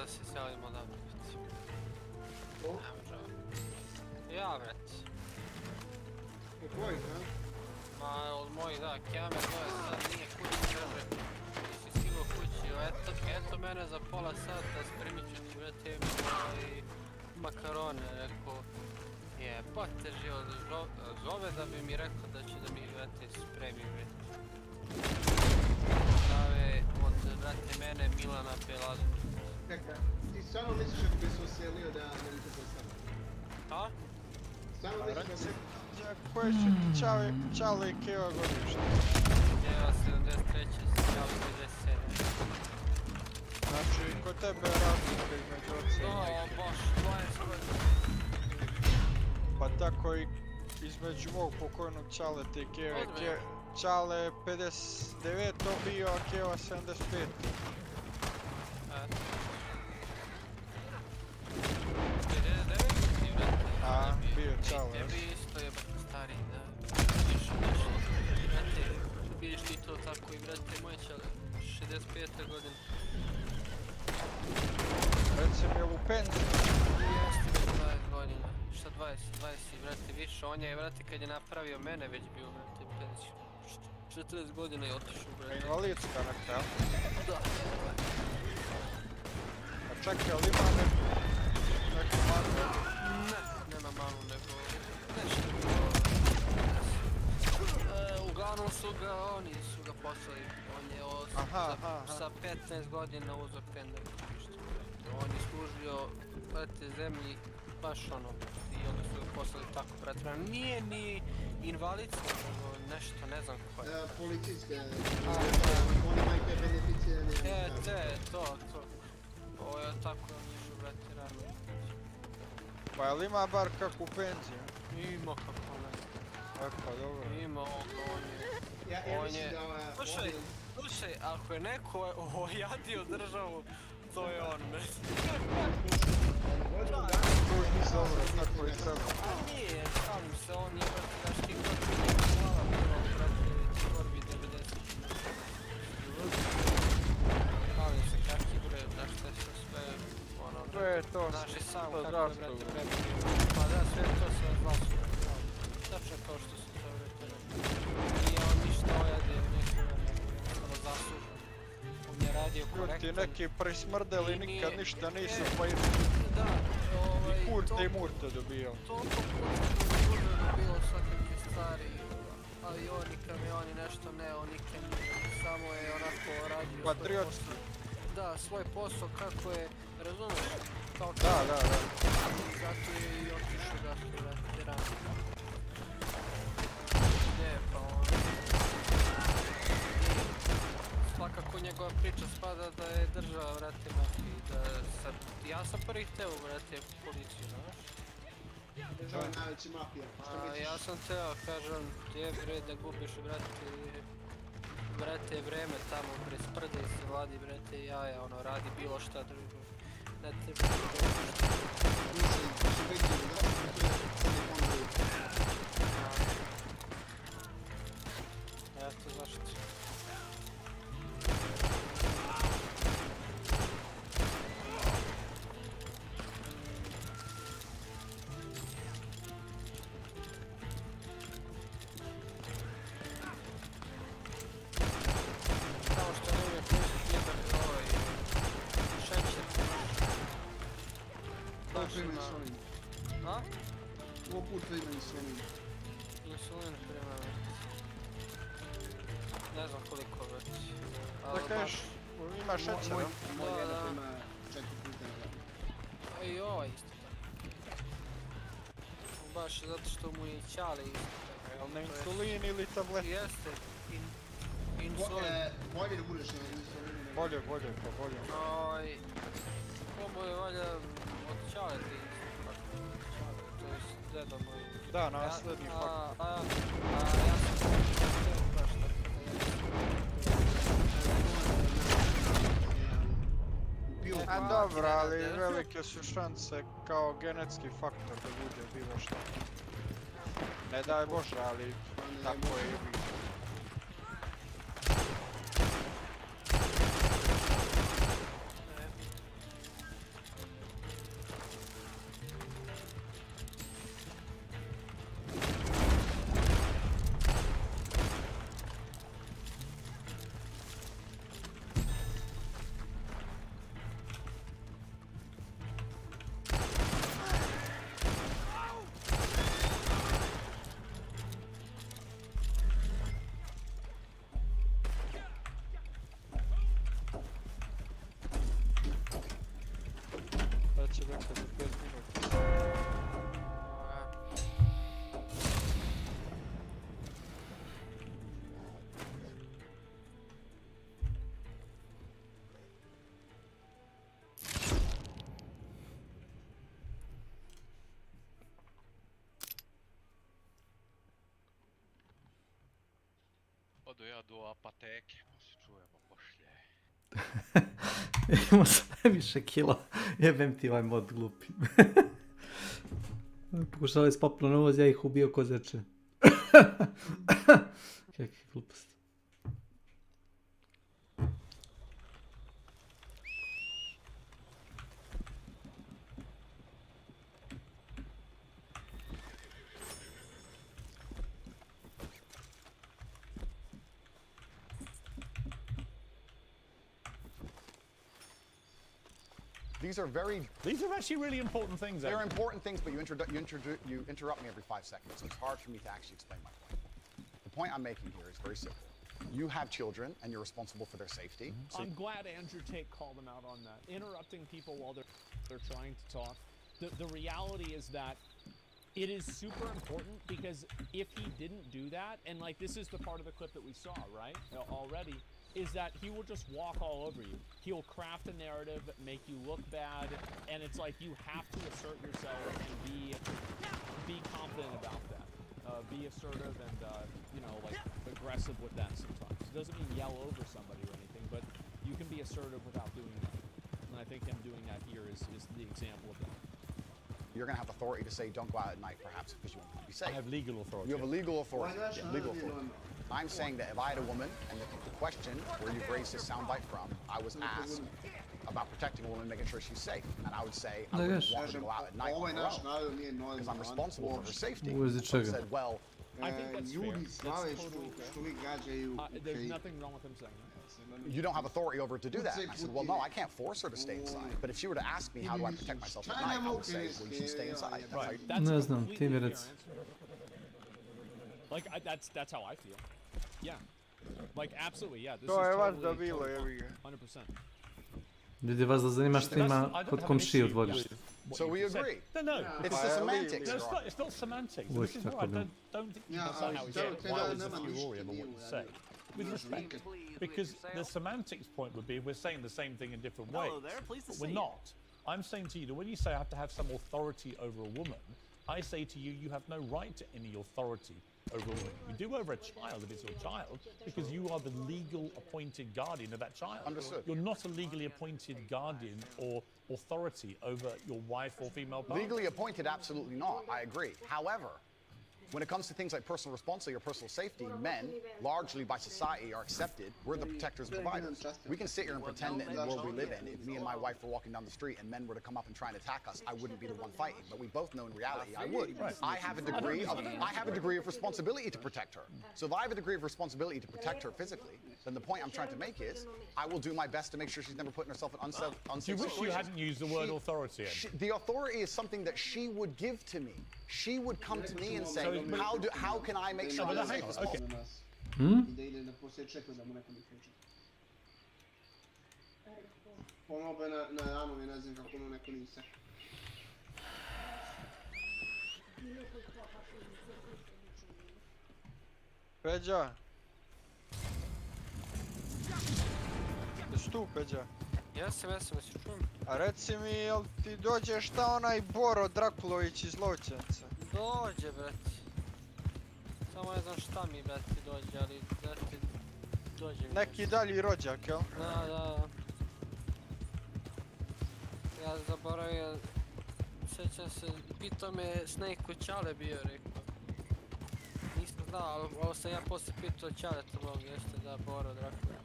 da se selimo da biti. Ne može. Ja, vrat. Od tvojih, a? Ma, od mojih, da, Kemer zove sad nije kući, kaže, nisi stigao kući, eto mene za pola sata, spremit ću ti, vrati, i makarone, rekao, jebote život, zove da bi mi rekao da će da mi, vrati, spremi, vrati. Stave od, vrati, mene, Milana Beladu. Čekaj, ti stvarno misliš ako bi se oselio da ne te postane? A? Stvarno misliš da bi... Koje će ti čale i keva godište? Keva 73. Čale 57. Znači, kod tebe je razlika između oca i majke. Baš, 20 godina. Pa tako i između mog pokojnog Čaleta i Keve. Čale je 59 bio, a Keva 75. A, bio Čale. Tebi isto je stari, da. Više nešto. Brate, vidiš ti to tako i brate moj Čale. 65. godine. Reci mi je u penziju. Jeste već 20 godina. Šta 20 brate više. On je, brate, kad je napravio mene već bio, brate, penziju. 40 godina je otišao, brate. Invalidska neka, jel? Da. A čekaj, ali ima neku manu? Ne, nema manu, nego nešto. Uglavnom oni su ga poslali. On je sa 15 godina uzeo pendel. On je služio, brate, zemlji baš ono. I onda su ga poslali tako, brate. Nije ni invalidsko, nego nešto, ne znam kako je. Policijske, oni imaju te beneficije. To. Ovo je tako, on je što, brate, radio. Pa jel ima bar kakvu penziju? Ima kako ne. Pa dobro. Ima on je... Slušaj, ako je neko ojadio državu, to je on, brate. Dobro, tako i treba. Nije, šalim se, on je, brate, daš ti kako je glava prvo, brate, borbi 90. Šalim se, kakvi bre, znaš te se sve, ono, to je to, znaš i sam to kako je, brate, prebio. Pa da, sve to se odlasu, tačno kao što su to, brate, nije on ništa ojadio, ono zaslužen. On je radio korektno. Ti neki prismrdeli nikad ništa nisu, pa i... Da, i kurte i murte dobio. Toliko kurte dobio svakakve stvari, avioni, kamioni, nešto ne, on nikad nije, samo je onako radio svoj posao. Da, svoj posao kako je, razumiješ? Da. Zato je i otišao da su veterani. Ne, pa on... Svakako njegova priča spada da je država, vrate, mafiji, da sad... Ja sam prvi hteo, vrate, policiju, znaš? Država je najveći mafija, što misliš? Ja sam hteo, kažem, je bre da gubiš, vrate, vreme tamo, bre, sprdaj se, vladi, vrate, jaja, ono, radi bilo šta drugo. Ne treba eto zašto. Kao što ne uvijek uzeti jedan šećer. Ovo prima insulin. A? Ovo put prima insulin. Insulin prima već. Ne znam koliko već. Da kažeš, ima šećera? Moj jedan prima 4 puta na dan. A i ovaj isto tako. Baš zato što mu je i ćale isto tako. Jel na insulin ili tableti? Jeste. Insulin. Bolje da budeš na insulinu. Bolje. Ovo je valja od ćale ti isto tako. To je deda moj. Da, nasledni fakt. Ja sam htio baš tako da A dobro, ali velike su šanse kao genetski faktor da bude bilo što. Ne daj Bože, ali tako je i bilo. snimate za 5 minuta. Odo ja do apateke, pa se čujemo pošlje. Imamo sve više kila. Jebem ti ovaj mod glupi. Pokušali s popnu na uvoz, ja ih ubio ko zeče. Kakve gluposti. These are actually really important things. They're important things, but you interrupt me every 5 seconds, so it's hard for me to actually explain my point. The point I'm making here is very simple. You have children, and you're responsible for their safety. I'm glad Andrew Tate called him out on that. Interrupting people while they're trying to talk. The reality is that it is super important, because if he didn't do that, and like this is the part of the clip that we saw, right, already, is that he will just walk all over you. He'll craft a narrative, make you look bad, and it's like you have to assert yourself and be confident about that. Be assertive and, you know, like aggressive with that sometimes. It doesn't mean yell over somebody or anything, but you can be assertive without doing that. And I think him doing that here is the example of that. You're going to have authority to say don't go out at night, perhaps, because you want to be safe. I have legal authority. You have a legal authority. Yeah, legal authority. I'm saying that if I had a woman, and the question where you've raised this soundbite from, I was asked about protecting a woman, making sure she's safe, and I would say I wouldn't want her to go out at night on her own, because I'm responsible for her safety. So I said, well, I think that's fair. That's totally fair. There's nothing wrong with him saying that. You don't have authority over her to do that. And I said, well, no, I can't force her to stay inside. But if she were to ask me, how do I protect myself at night, I would say, well, you should stay inside. Right. That's a completely fair answer. Like, that's how I feel. Yeah. Like, absolutely, yeah. This is totally 100%. Ljudi, vas da zanima što ima kod komšije u dvorištu. So we agree. No. It's the semantics. No, it's not semantics. This is what I don't think that's how we say it. Why was the furore about what you say? With respect. Because the semantics point would be we're saying the same thing in different ways. But we're not. I'm saying to you that when you say I have to have some authority over a woman, I say to you, you have no right to any authority over a woman. You do over a child if it's your child, because you are the legal appointed guardian of that child. Understood. You're not a legally appointed guardian or authority over your wife or female partner. Legally appointed, absolutely not. I agree. However, when it cosides to things like personal responsibility or personal safety, men, largely by society, are accepted. We're the protectors and providers. We can sit here and pretend that in the world we live in, if me and my wife were walking down the street and men were to come up and try and attack us, I wouldn't be the one fighting. But we both know in reality I would. Right. I have a degree of responsibility to protect her. So if I have a degree of responsibility to protect her physically, then the point I'm trying to make is I will do my best to make sure she's never putting herself in unsafe situations. Do you wish you hadn't used the word authority? The authority is something that she would give to me. She would come to me and say, how can I make sure I'm safe as possible? Peđa. Jesi tu, Peđa? Jesam, se čujem. A reci mi, jel ti dođe šta onaj Boro Drakulović iz Lovćenca? Dođe, brate. Samo ne znam šta mi, brate, dođe, ali brate, dođe mi. Neki dalji rođak, jel? Da. Ja zaboravio, sjećam se, pitao me Snake ko Čale bio, rekao. Nisam znao, ali ovo sam ja poslije pitao Čale, to mogu jeste da Boro Drakulović.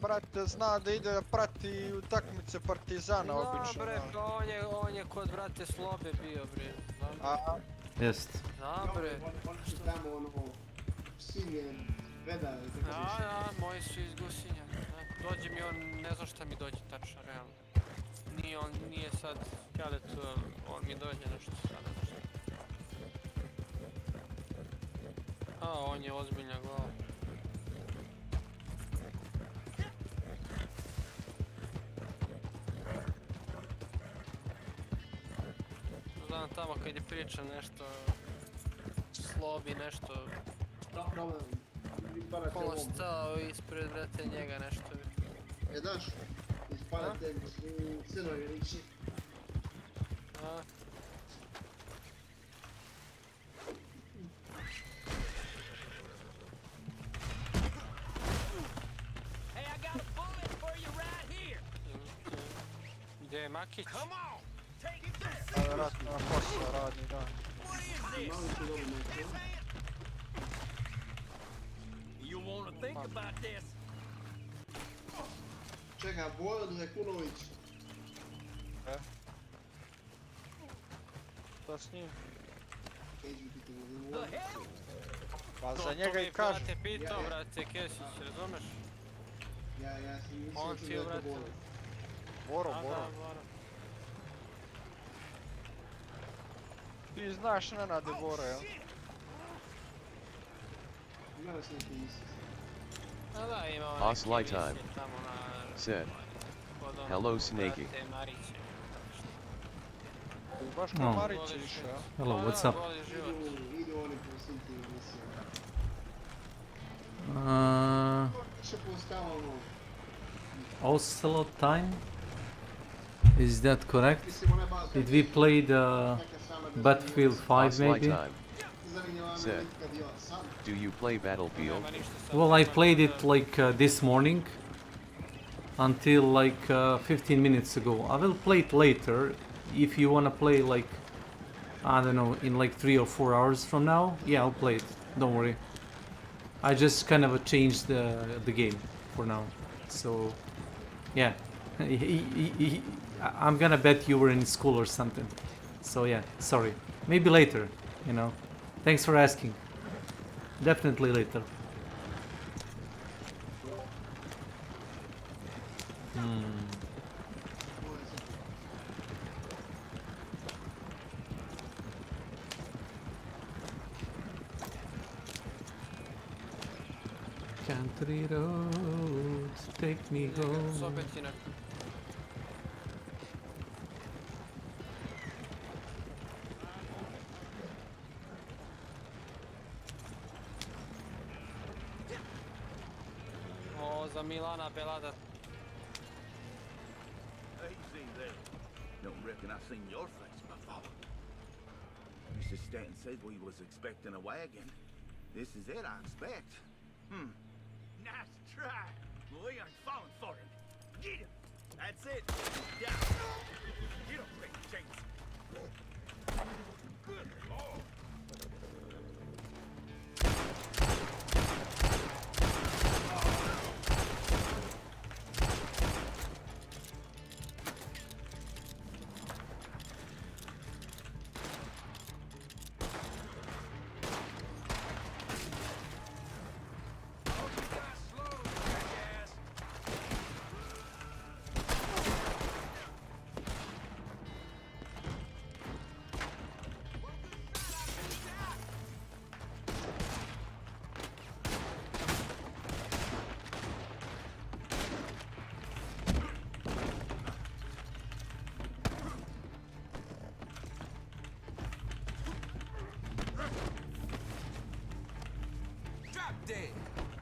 Brate, zna da ide da prati utakmice Partizana, obično. Da, bre, on je kod brate Slobe bio, bre. Jest. Da, bre. Tamo ono, Sinje, Veda, Da, moji su iz Gusinja. Dođe mi on, ne znam šta mi dođe tačno, realno. Nije sad Kale tu, on mi dođe nešto sada. On je ozbiljna glava. Znam tamo kad je priča nešto slobi nešto. Ono stao ispred vrata njega nešto. Daš, ispadate u crnoj liči. Gdje je Makić? Vjerojatno na posao radi, da. Čekaj, Bojo Drekunović. Šta s njim? Pa za njega i kažem. To mi je pitao, brate, Kesić, razumeš? Ja sam On mislio ti da je, je to brate. Boro. Boro. Ti znaš Nenade Bora, jel? Imao sam neki misli. A da, imao Osli neki time. misli tamo na... Said. kod onog Hello, Snakey. brate Mariće. Baš kod Mariće išao, jel? Hello, what's up? Idu oni po svim tim misijama. Više postavamo. Oslo time? Is that correct? Did we play the Battlefield 5 maybe? Said. Do you play Battlefield? Well, I played it like this morning until like 15 minutes ago. I will play it later if you wanna play like, I don't know, in like 3 or 4 hours from now. Yeah, I'll play it. Don't worry. I just kind of changed the game for now. So, yeah. I'm gonna bet you were in school or something. So yeah, sorry. Maybe later, you know. Thanks for asking. Definitely later. Country roads, take me home. Za Milana Belada. Easy there. Don't reckon I seen your face before. Mr. Stanton said we was expecting a wagon. This is it, I expect. Nice try. We ain't falling for it. Get him. That's it. Down. You don't take a chance. Good Lord.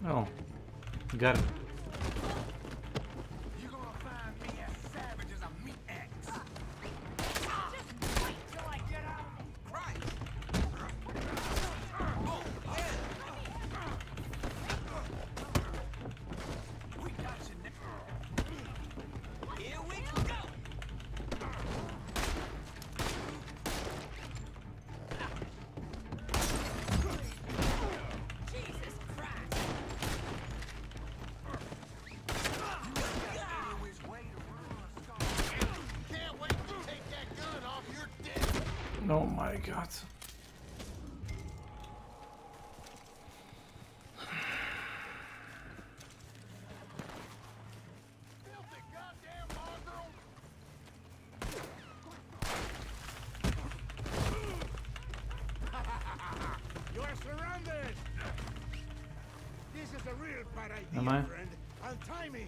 Oh, got it. You're gonna find me as savage as a meat axe. Just wait till I get out. Right. We got you now. Here we go. Oh my god. You are surrounded. This is a real bad idea, Am I? friend. Untie me.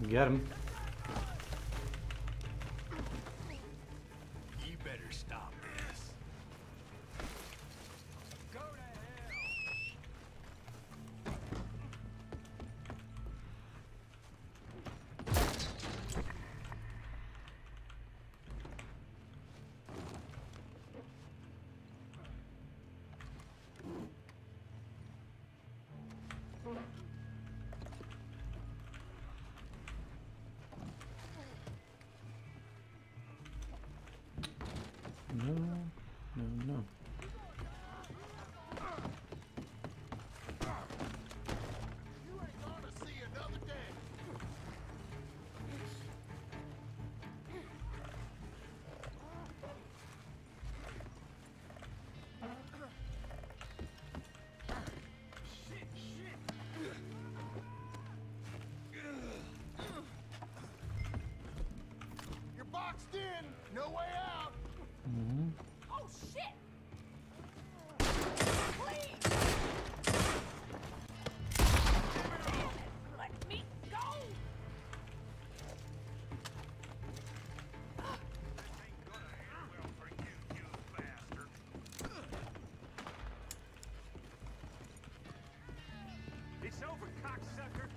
Get him. You better stop this. Go to hell. No, no, no. You're boxed in. No way out. Mhm. Oh shit! Please! Let me go! It's over, cocksucker.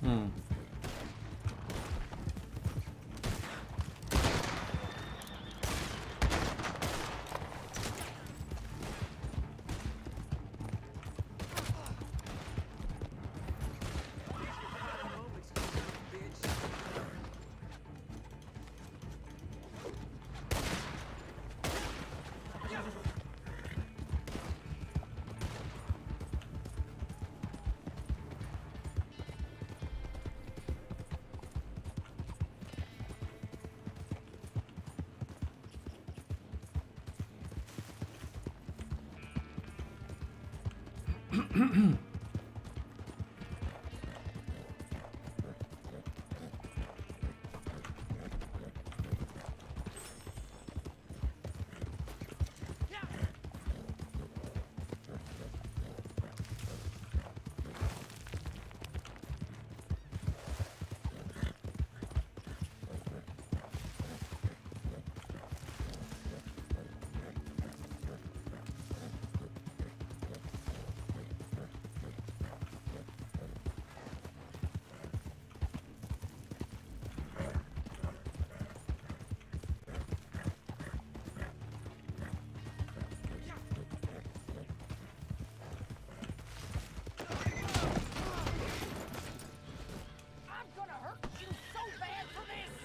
Hmm. I'm gonna hurt you so bad for this!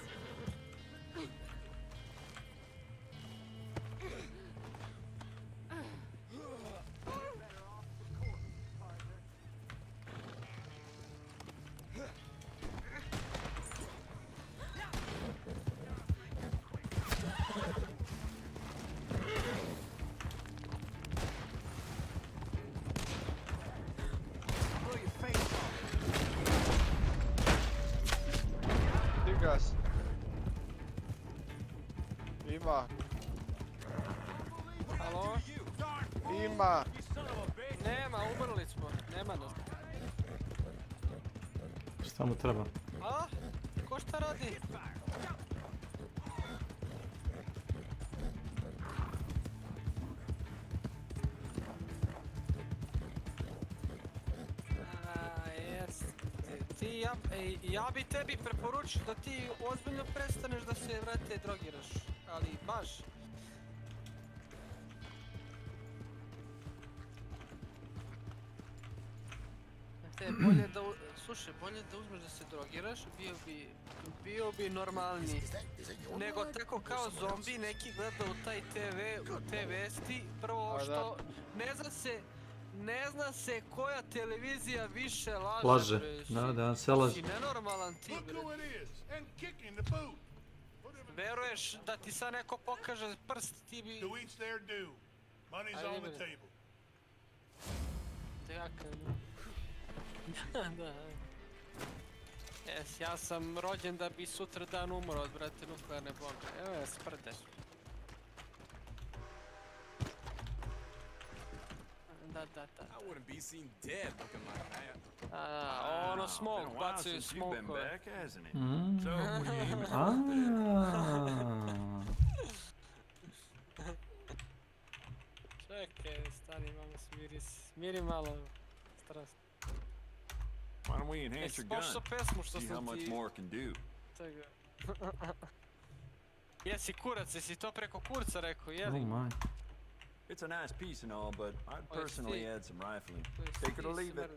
Diga se. Ima. Alo? Ima. Nema, umrli smo. Nema nas. Šta mu treba? A? Ko šta radi? Ja bi tebi preporučio da ti ozbiljno prestaneš da se, vrate, drogiraš. Ali baš. brate, bolje da, slušaj, bolje da uzmeš da se drogiraš, bio bi normalniji. Nego tako kao zombi, neki gleda u taj TV, u te vesti, prvo što, ne zna se koja televizija više laže, Laže, bre. da, sve laže. Si nenormalan ti, bre. Veruješ da ti sad neko pokaže prst, ti bi... Ajde, bre. Da. Jes, ja sam rođen da bi sutra dan umro od, brate, nuklearne bombe. Evo je, sprde. Da. I wouldn't be seen dead looking like that. Ono smoke, bacaju smokove. Čekaj, stani malo, smiri malo strast. Why don't we enhance your gun? See how much more it can do. Jesi kurac, jesi to preko kurca rekao, jeli? Oh my. It's a nice piece and all, but I'd personally add some rifling. Take it or leave it.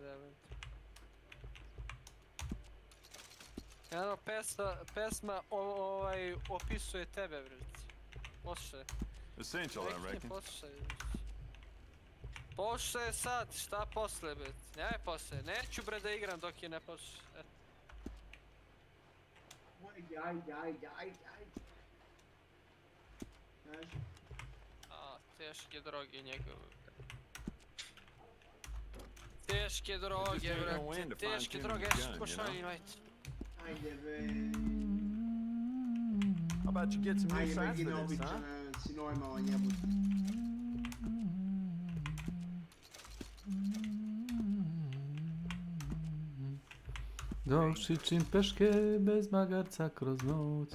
Eno, pesma opisuje tebe, brate. Poslušaj. Essential, I reckon. Poslušaj sad, šta posle, brate? Ne posle, neću bre da igram dok je ne poslušaj. Ajde. Teške droge njegove. Teške droge, brate. Teške droge, što pošalji, najte. Ajde, be. How about you get some new sights for this, huh? Običan si normalan jebut. Došli čim peške bez magarca kroz noć,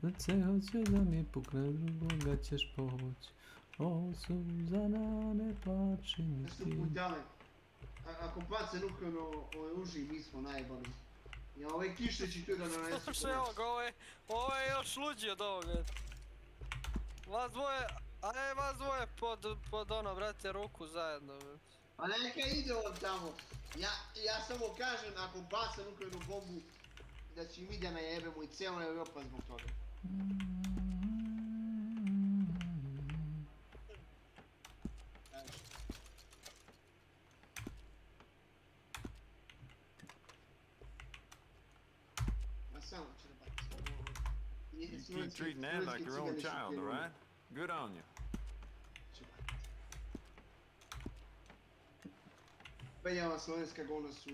srce hoće da mi pukne, drugoga ćeš poć. O Suzana, ne plači mi ti. Ako pace nuklearno uži, mi smo najbolji. Ja ovaj kišeći tu da nanesu kod Slušaj nas. ovo je još luđi od ovoga. Vas dvoje pod ono, brate, ruku zajedno, brate. A neka ide on tamo. Ja samo kažem, ako baca nuklearnu bombu, da će mi da najebemo i cijela Europa zbog toga. Samo ću da bacim. You keep treating that like your own child, alright? Good on you. Penjava slovenska gona su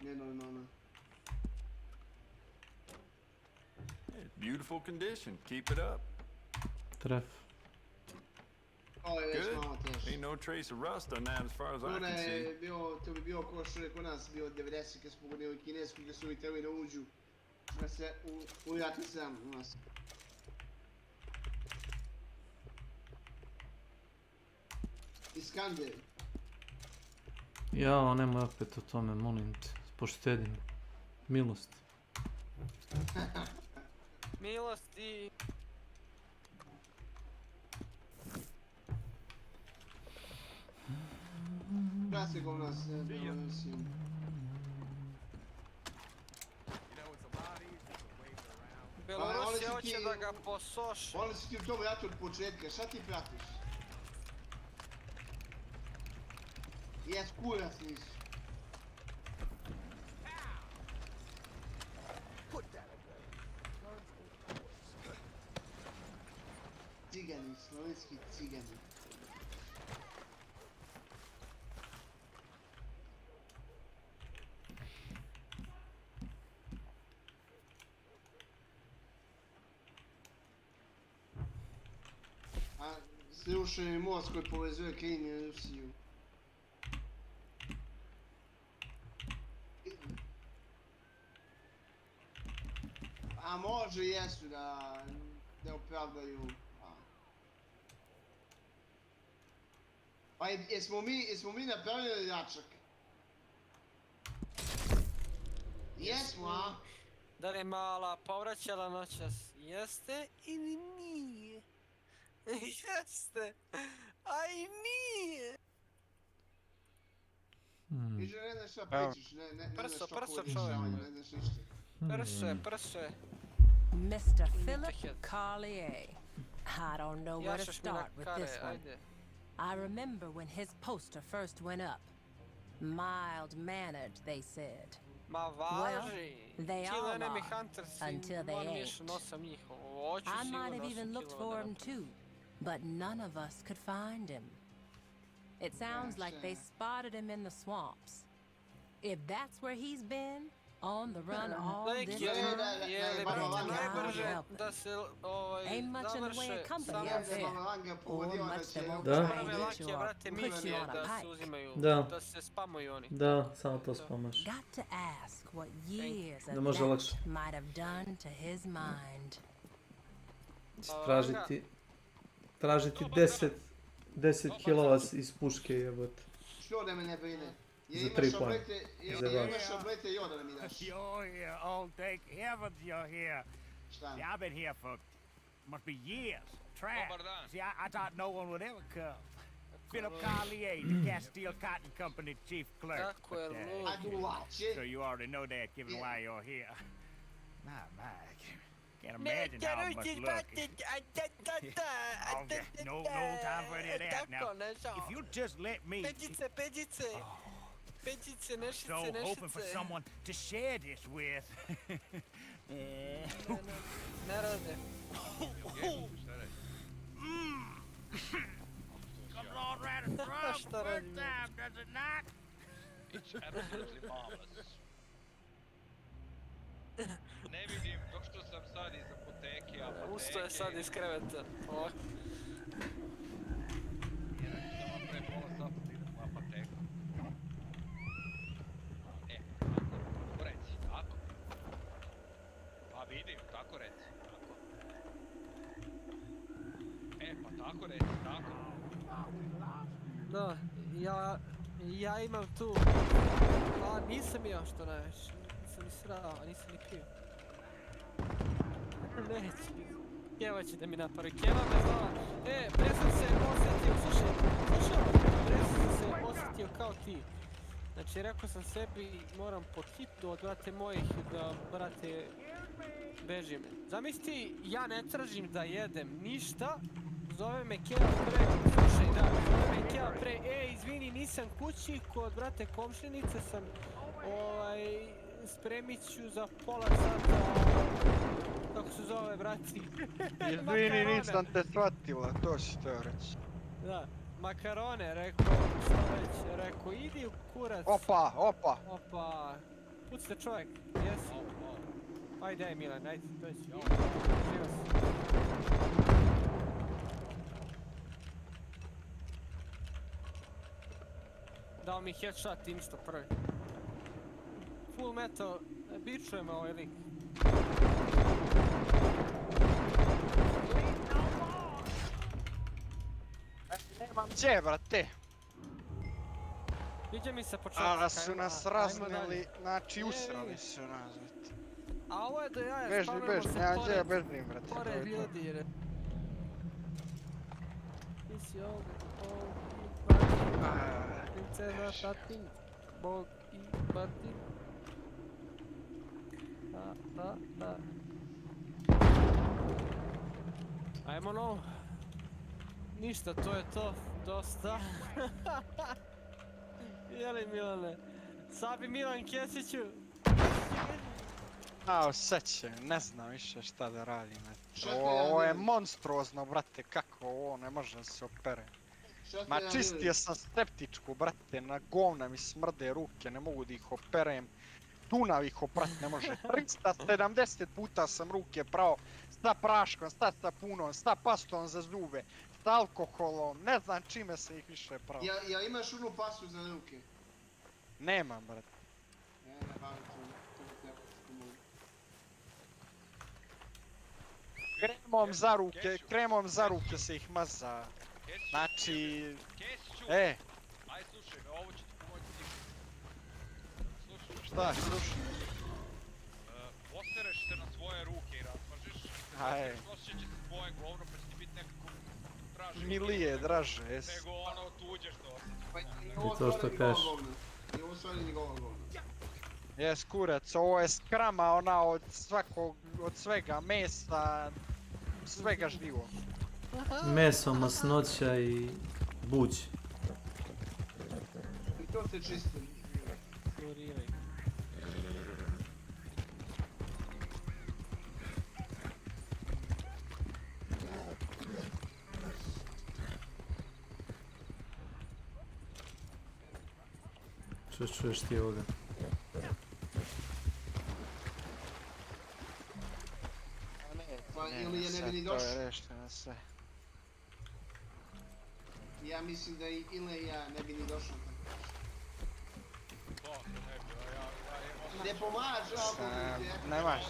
nenormalna. Beautiful condition. Keep it up. Tref. Ovo je već Good. malo teško. Ain't no trace of rust on that as far as I Gona can see. je bio, to bi bio ko što je kod nas bio 90 kad smo pogodili kinesku gdje su ovi trebali da uđu. Da se ujati sam u nas. Iskander. Jao, nemoj opet o tome, molim te, poštedi me. Milost. Milosti. Klasik u nas, Belorussiju. Belorusija hoće da ga posoši. Oni su ti u tom ratu od početka, šta ti pratiš? Jes, kurac nisu. Cigani, slovenski cigani. A srušeni most koji povezuje Krim i Rusiju. A može jesu da opravdaju. Pa jesmo mi napravili račak? Jesmo, a? Da li je mala povraćala noćas? Jeste ili nije? Jeste, a i nije. I že ne znaš šta pričaš, ne znaš tokovo rješavanje, ne znaš ništa. Prse. Mr. Philip Carlier. I don't know where to start with this one. I remember when his poster first went up. Mild-mannered, they said. Well, they all are, until they ain't. I might have even looked for him too, but none of us could find him. It sounds like they spotted him in the swamps. If that's where he's been, on the run all this time, then God help him. Ain't much in the way of company out there, or much that won't try and get you or put you on a pike. Da, samo to spamaš. Got to ask what years Ne of može that lakše. might have done to his mind. Tražiti 10 kilova iz puške, jebote. Što da me ne brine? Za 3 plana. Imaš oblete i onda mi daš. You're here, oh, thank heavens you're here. See, I've been here for, must be years. Trapped. See, I thought no one would ever come. Philip Carlier, the Castile Cotton Company chief clerk. So you already know that, given why you're here. My, can't imagine how it must look. Okay, no time for any of that now. If you just let me... So hoping for someone to share this with. Comes on right as from first time, does it not? It's absolutely marvelous. Ne vidim, došao sam sad iz apoteke, Usto je sad iz kreveta. Samo pre pola sata da idem u apoteku. Tako reci, tako. Pa vidim, tako reci, tako. Pa tako reci, tako. Da, ja imam tu... A nisam ja što najviše. Nisam ni srao, a nisam ni pio. Neće. Keva će da mi napari. Keva me zvala. Pre sam se osjetio, slušaj, pre sam se osjetio kao ti. Znači, rekao sam sebi, moram pod hitnu od brate mojih da, brate, bežim. Zamisli, ja ne tražim da jedem ništa, zove me Keva pre, slušaj, da, zove me Keva pre, izvini, nisam kući, kod brate komšinice sam, spremit ću za pola sata, kako se zove, brati? Izvini, nisam te shvatila, to si teo reći. Da, makarone, rekao, šta već, rekao, idi u kurac. Opa. Pucite čovjek, jesi? Ajde, daj Milan, ajde, dođi. Živa si. Dao mi headshot insta prvi. Full metal, bičuje me ovaj lik. Nemam gdje, brate. Viđe mi se početak. A su nas raznili, znači usrali su nas, brate. A ovo je da ja spavljamo se pored ljudi jer... Ti si ovdje, princeza Tatin, Bog i Batin. Da. Ajmo no. Ništa, to je to. Dosta. Jeli Milane? Sabi Milan Kesiću. Sad će, ne znam više šta da radim. Ovo je monstruozno, brate, kako ovo ne može da se opere. Ma čistio sam septičku, brate, na govna mi smrde ruke, ne mogu da ih operem. Tunav ih oprat ne može. 370 puta sam ruke prao, sta praškom, sta sapunom, sta pastom za zube, sta alkoholom, ne znam čime se ih više prao. Ja imaš onu pastu za ruke? Nemam, brate. Ne bavim to mogu. Kremom za ruke se ih maza. Znači... Aj slušaj, ovo će ti pomoći ti. Šta, slušaj? Postereš se na svoje ruke i razmažeš. Osjećat će se tvoje govno pa će ti biti nekako draže. Milije draže, jes. Nego ono tuđe što osjećaš. I to što kažeš. I ovo stvari njegova gona. Jes kurac, ovo je skrama ona od svakog, od svega, mesa, svega živo. Meso, masnoća i buć. I to se čisti. Floriraj. Što čuješ ti ovoga? Pa ili je ne bi ni došao. To je rešteno sve. Ja mislim da i Ile i ja ne bi ni došao. Ne pomaže ako bi... Nemaš.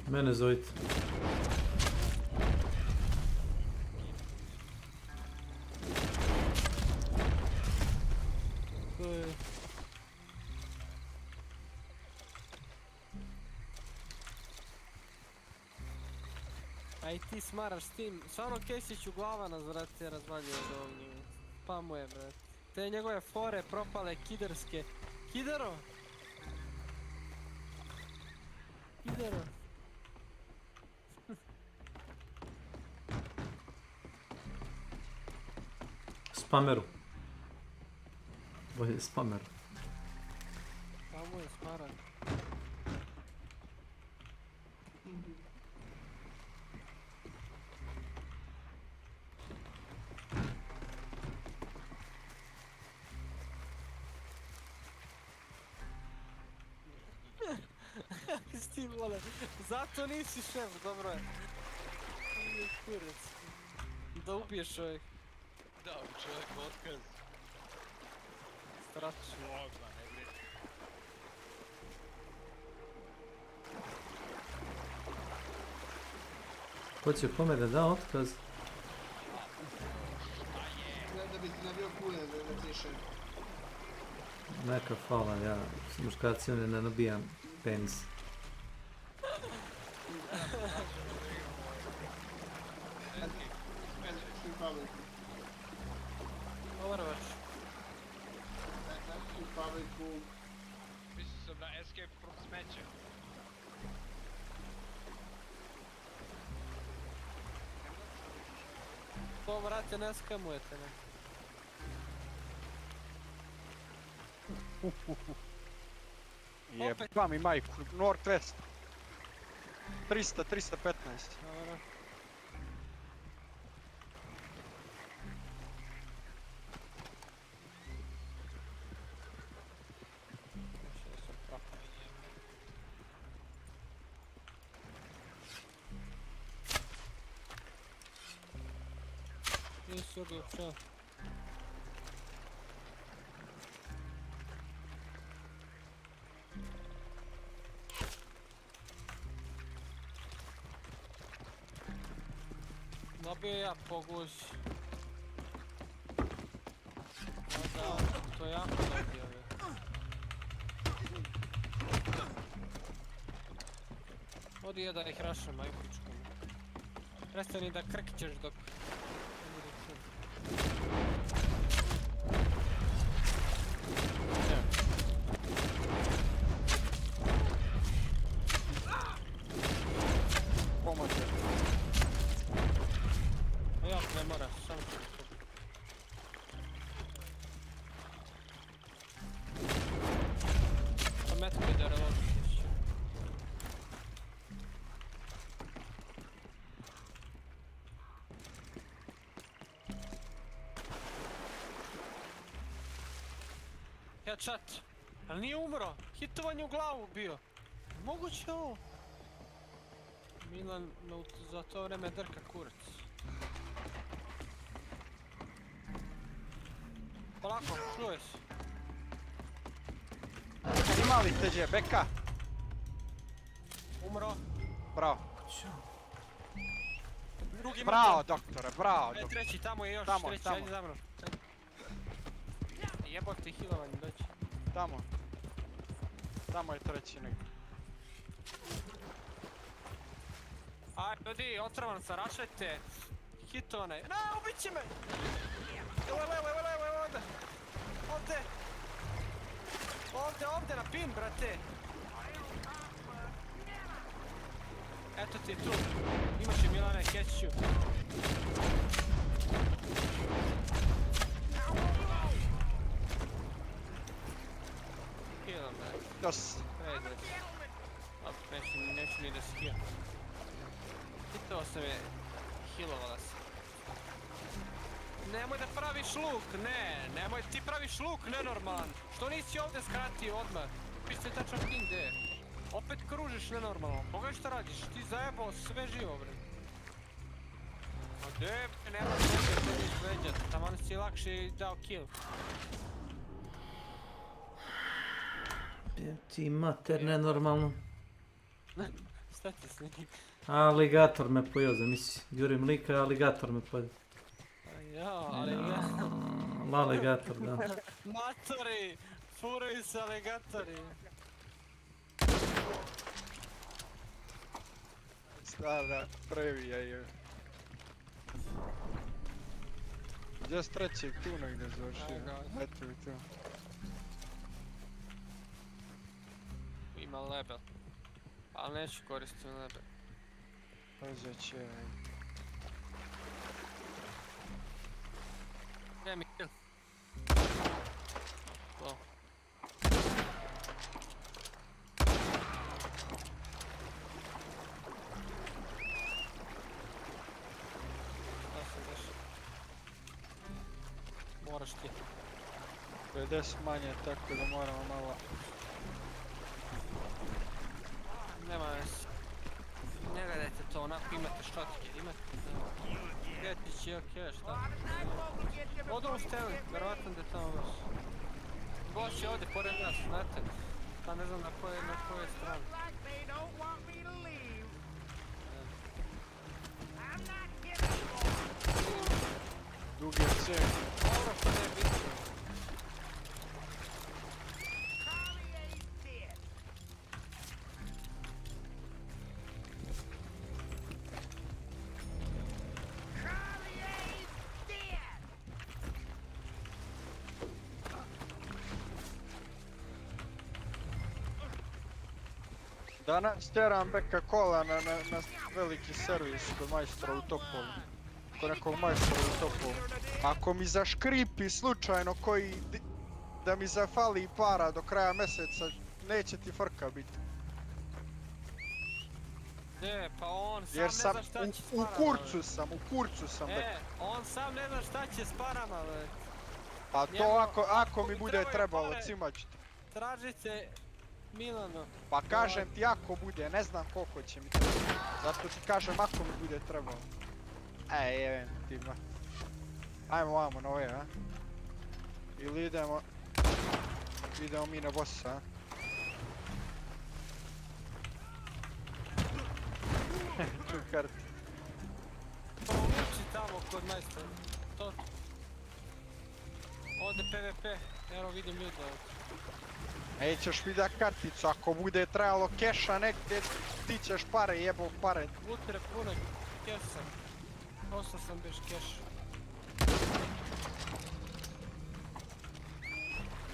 Mene zovite. Aj ti smaraš s tim, stvarno Kesiću glava nas, brate, razvaljuje od ovog njega. Spamuje, brate. Te njegove fore propale kiderske. Kidero! Kidero! Spameru. Bolje spameru. Spamuje, smaran. S tim vole, zato nisi šef, dobro je. Kurac. Da ubiješ čovjek. Da, čovjek otkaz. Strašno. Odmah, ne brini. Ko će kome da da otkaz? Da bi ti nabio kule da ti je šef. Neka fala, ja s muškarcima ne nabijam penis. Overwatch. Mislio sam na escape from smeće. To, brate, ne skamujete, ne. Jebam mi majku, Northwest. 315. Dobro. Nisu ga čao. Dobio ja po guzi. Da, to jako dobio je. Odi je da ih rašem, majkučkom. Prestani da krkićeš dok... Pomoće. Ja, ne mora, sam ću. Pametko je da reloadiš. Headshot. Ali nije umro. Hitovanje u glavu bio. Moguće ovo. Milan za to vreme drka kurac. Polako, čuje se. Ima li teđe, beka? Umro. Bravo. Drugi bravo, mrtav. doktore, bravo. E, treći, tamo je još, tamo, treći, tamo. ajde za mnom. Jebote hilovanje, doći. Tamo. Tamo je treći negdje. Aj, ljudi, otrovan sam, rašajte. Hit onaj. Na, ubit će me! Evo, ovdje! Ovdje na pin, brate! Eto ti tu. Imaš je Milane, keću. Healam me. Dos. Neću ni da se heal. Pitao sam je, healovala se. Nemoj da praviš luk, nemoj ti praviš luk, nenormalan. Što nisi ovdje skratio odmah? Pište tačan ping gdje je. Opet kružiš nenormalno. Pogledaj šta radiš, ti zajebao sve živo, bre. A gdje, nema sve što mi izveđat, taman si lakše dao kill. Ti mater, nenormalno. Šta ti s njim? Aligator me pojeo, zamisli. Jurim lika, aligator me pojeo. Jao, aligator. Aligator, da. Matori! Furaju se aligatori! Stara, previjaju. Gdje s trećeg tu negdje završio? Eto i tu. Ima lebel. Ali neću koristiti lebel. Uzet će ovaj. Gdje mi kill? To. Moraš ti. 50 manje, tako da moramo malo... Nema veze. Ne gledajte to, onako imate šotke, imate... Gdje ti će ok, šta? Odu u steli, verovatno da je tamo baš. Goš je ovdje pored nas, znate. Pa ne znam na koje strane. Dugi je cijel. Dobro što ne je bitno. Danas tjeram beka kola na veliki servis kod majstora u Topolu. Kod nekog majstora u Topolu. Ako mi zaškripi slučajno koji da mi zafali para do kraja mjeseca, neće ti frka biti. Ne, pa on sam ne zna šta će s parama. U kurcu sam beka. On sam ne zna šta će s parama, ve. Pa to ako mi bude trebalo, cimat ću ti. Tražite Milano. Pa kažem ti ako bude, ne znam koliko će mi trebati. Zato ti kažem ako mi bude trebalo. Jevem ti ma. Ajmo vamo na ove, a? Ili idemo mi na bossa, a? Tu karti. Povuči tamo kod majstora. To. Ovdje PvP, evo vidim ljudi ovdje. Nećeš mi da karticu, ako bude trajalo keša negdje, ti ćeš pare, jebov pare. Lutre pune kesa. Ostao sam bez keša.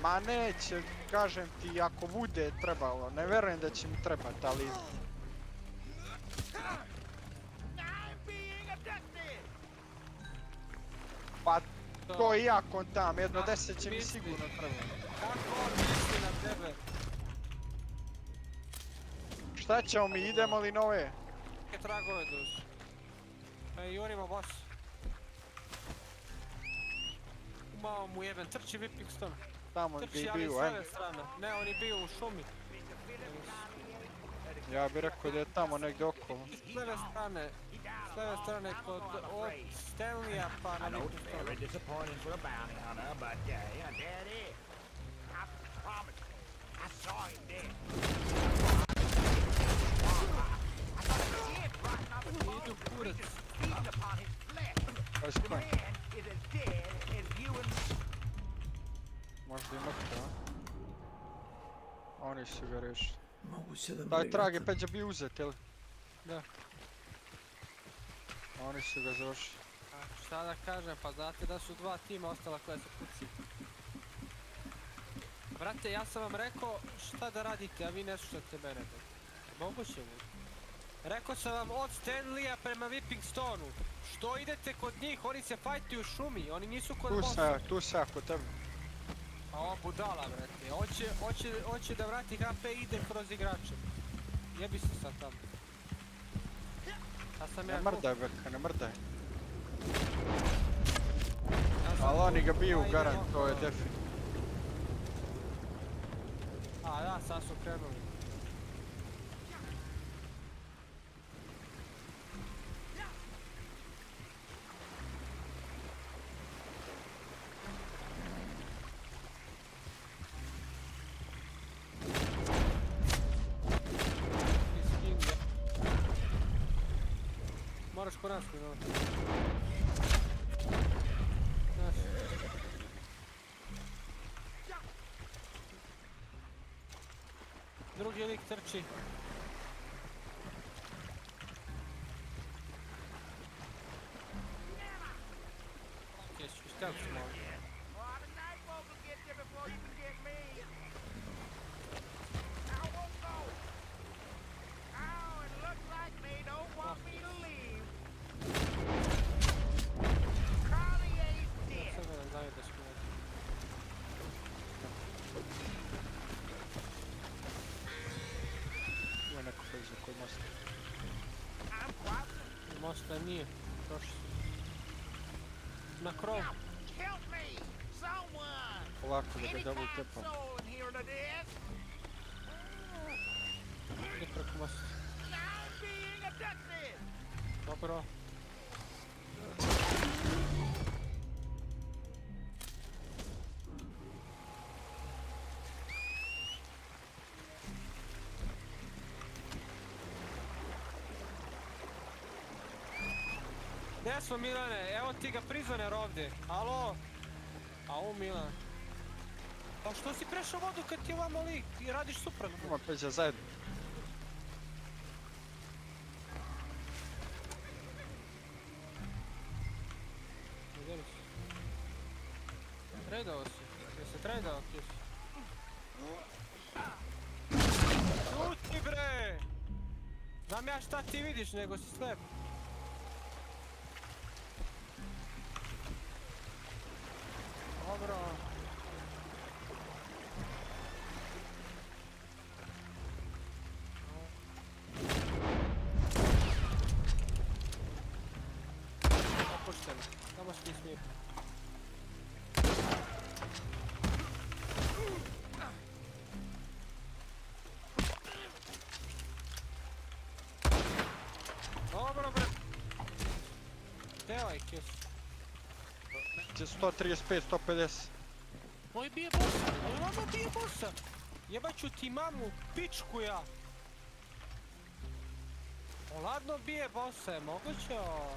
Ma neće, kažem ti, ako bude trebalo, ne verujem da će mi trebati, ali... Pa to i ja kontam, jedno 10 će mi sigurno trebati. Kako on misli na tebe? Šta ćemo mi, idemo li na ove? Neke tragove dođu. Jurimo boss. Malo mu jeben, trči Whippingstone. Tamo gdje je bio, Trči, ali s leve strane. Ne, on je bio u šumi. Ja bih rekao da je tamo negdje okolo. S leve strane kod od Stanleya pa na Whippingstone. Idu kurac. Možda i mrtvo, a? Oni su ga rešili. Moguće da Taj trage peđa bi uzet, jel? Da. Oni su ga završili. Šta da kažem, pa znate da su 2 tima ostala koja se puci. Brate, ja sam vam rekao šta da radite, a vi ne slušate mene. Moguće mi. Rekao sam vam od Stanleya prema Whipping Stoneu. Što idete kod njih? Oni se fajtuju u šumi, oni nisu kod bossa. Tu se kod tebe. A ova budala, brate. Hoće da vrati HP i ide kroz igrače. Jebi se sad tamo. Ne mrdaj, Beka, ne mrdaj. Ali oni ga biju garant, to je definitivno. A da, sad su krenuli. Moraš ko nas mi, no. Drugi lik trči. Stealth mode. Mosta nije, prošli su. Na krov. Ovako da ga double tepam. Ide preko mosta. Dobro. Gdje smo, Milane? Evo ti ga prizoner ovdje. Alo? Au, Milan. Pa što si prešao vodu kad ti ovamo lik i radiš suprotno? Ima peđa zajedno. Gdje li si? Tradao si. Jesi se tradao, Kis? Šuti, bre! Znam ja šta ti vidiš, nego si slep. Dobro. Opušteno. Samo što ti smije. Dobro, bre. Devaj, Kis. 135, 150. Oj, bije bossa, ovo bije bossa. Jebaću ti mamu, pičku ja. Ladno bije bossa, je moguće o...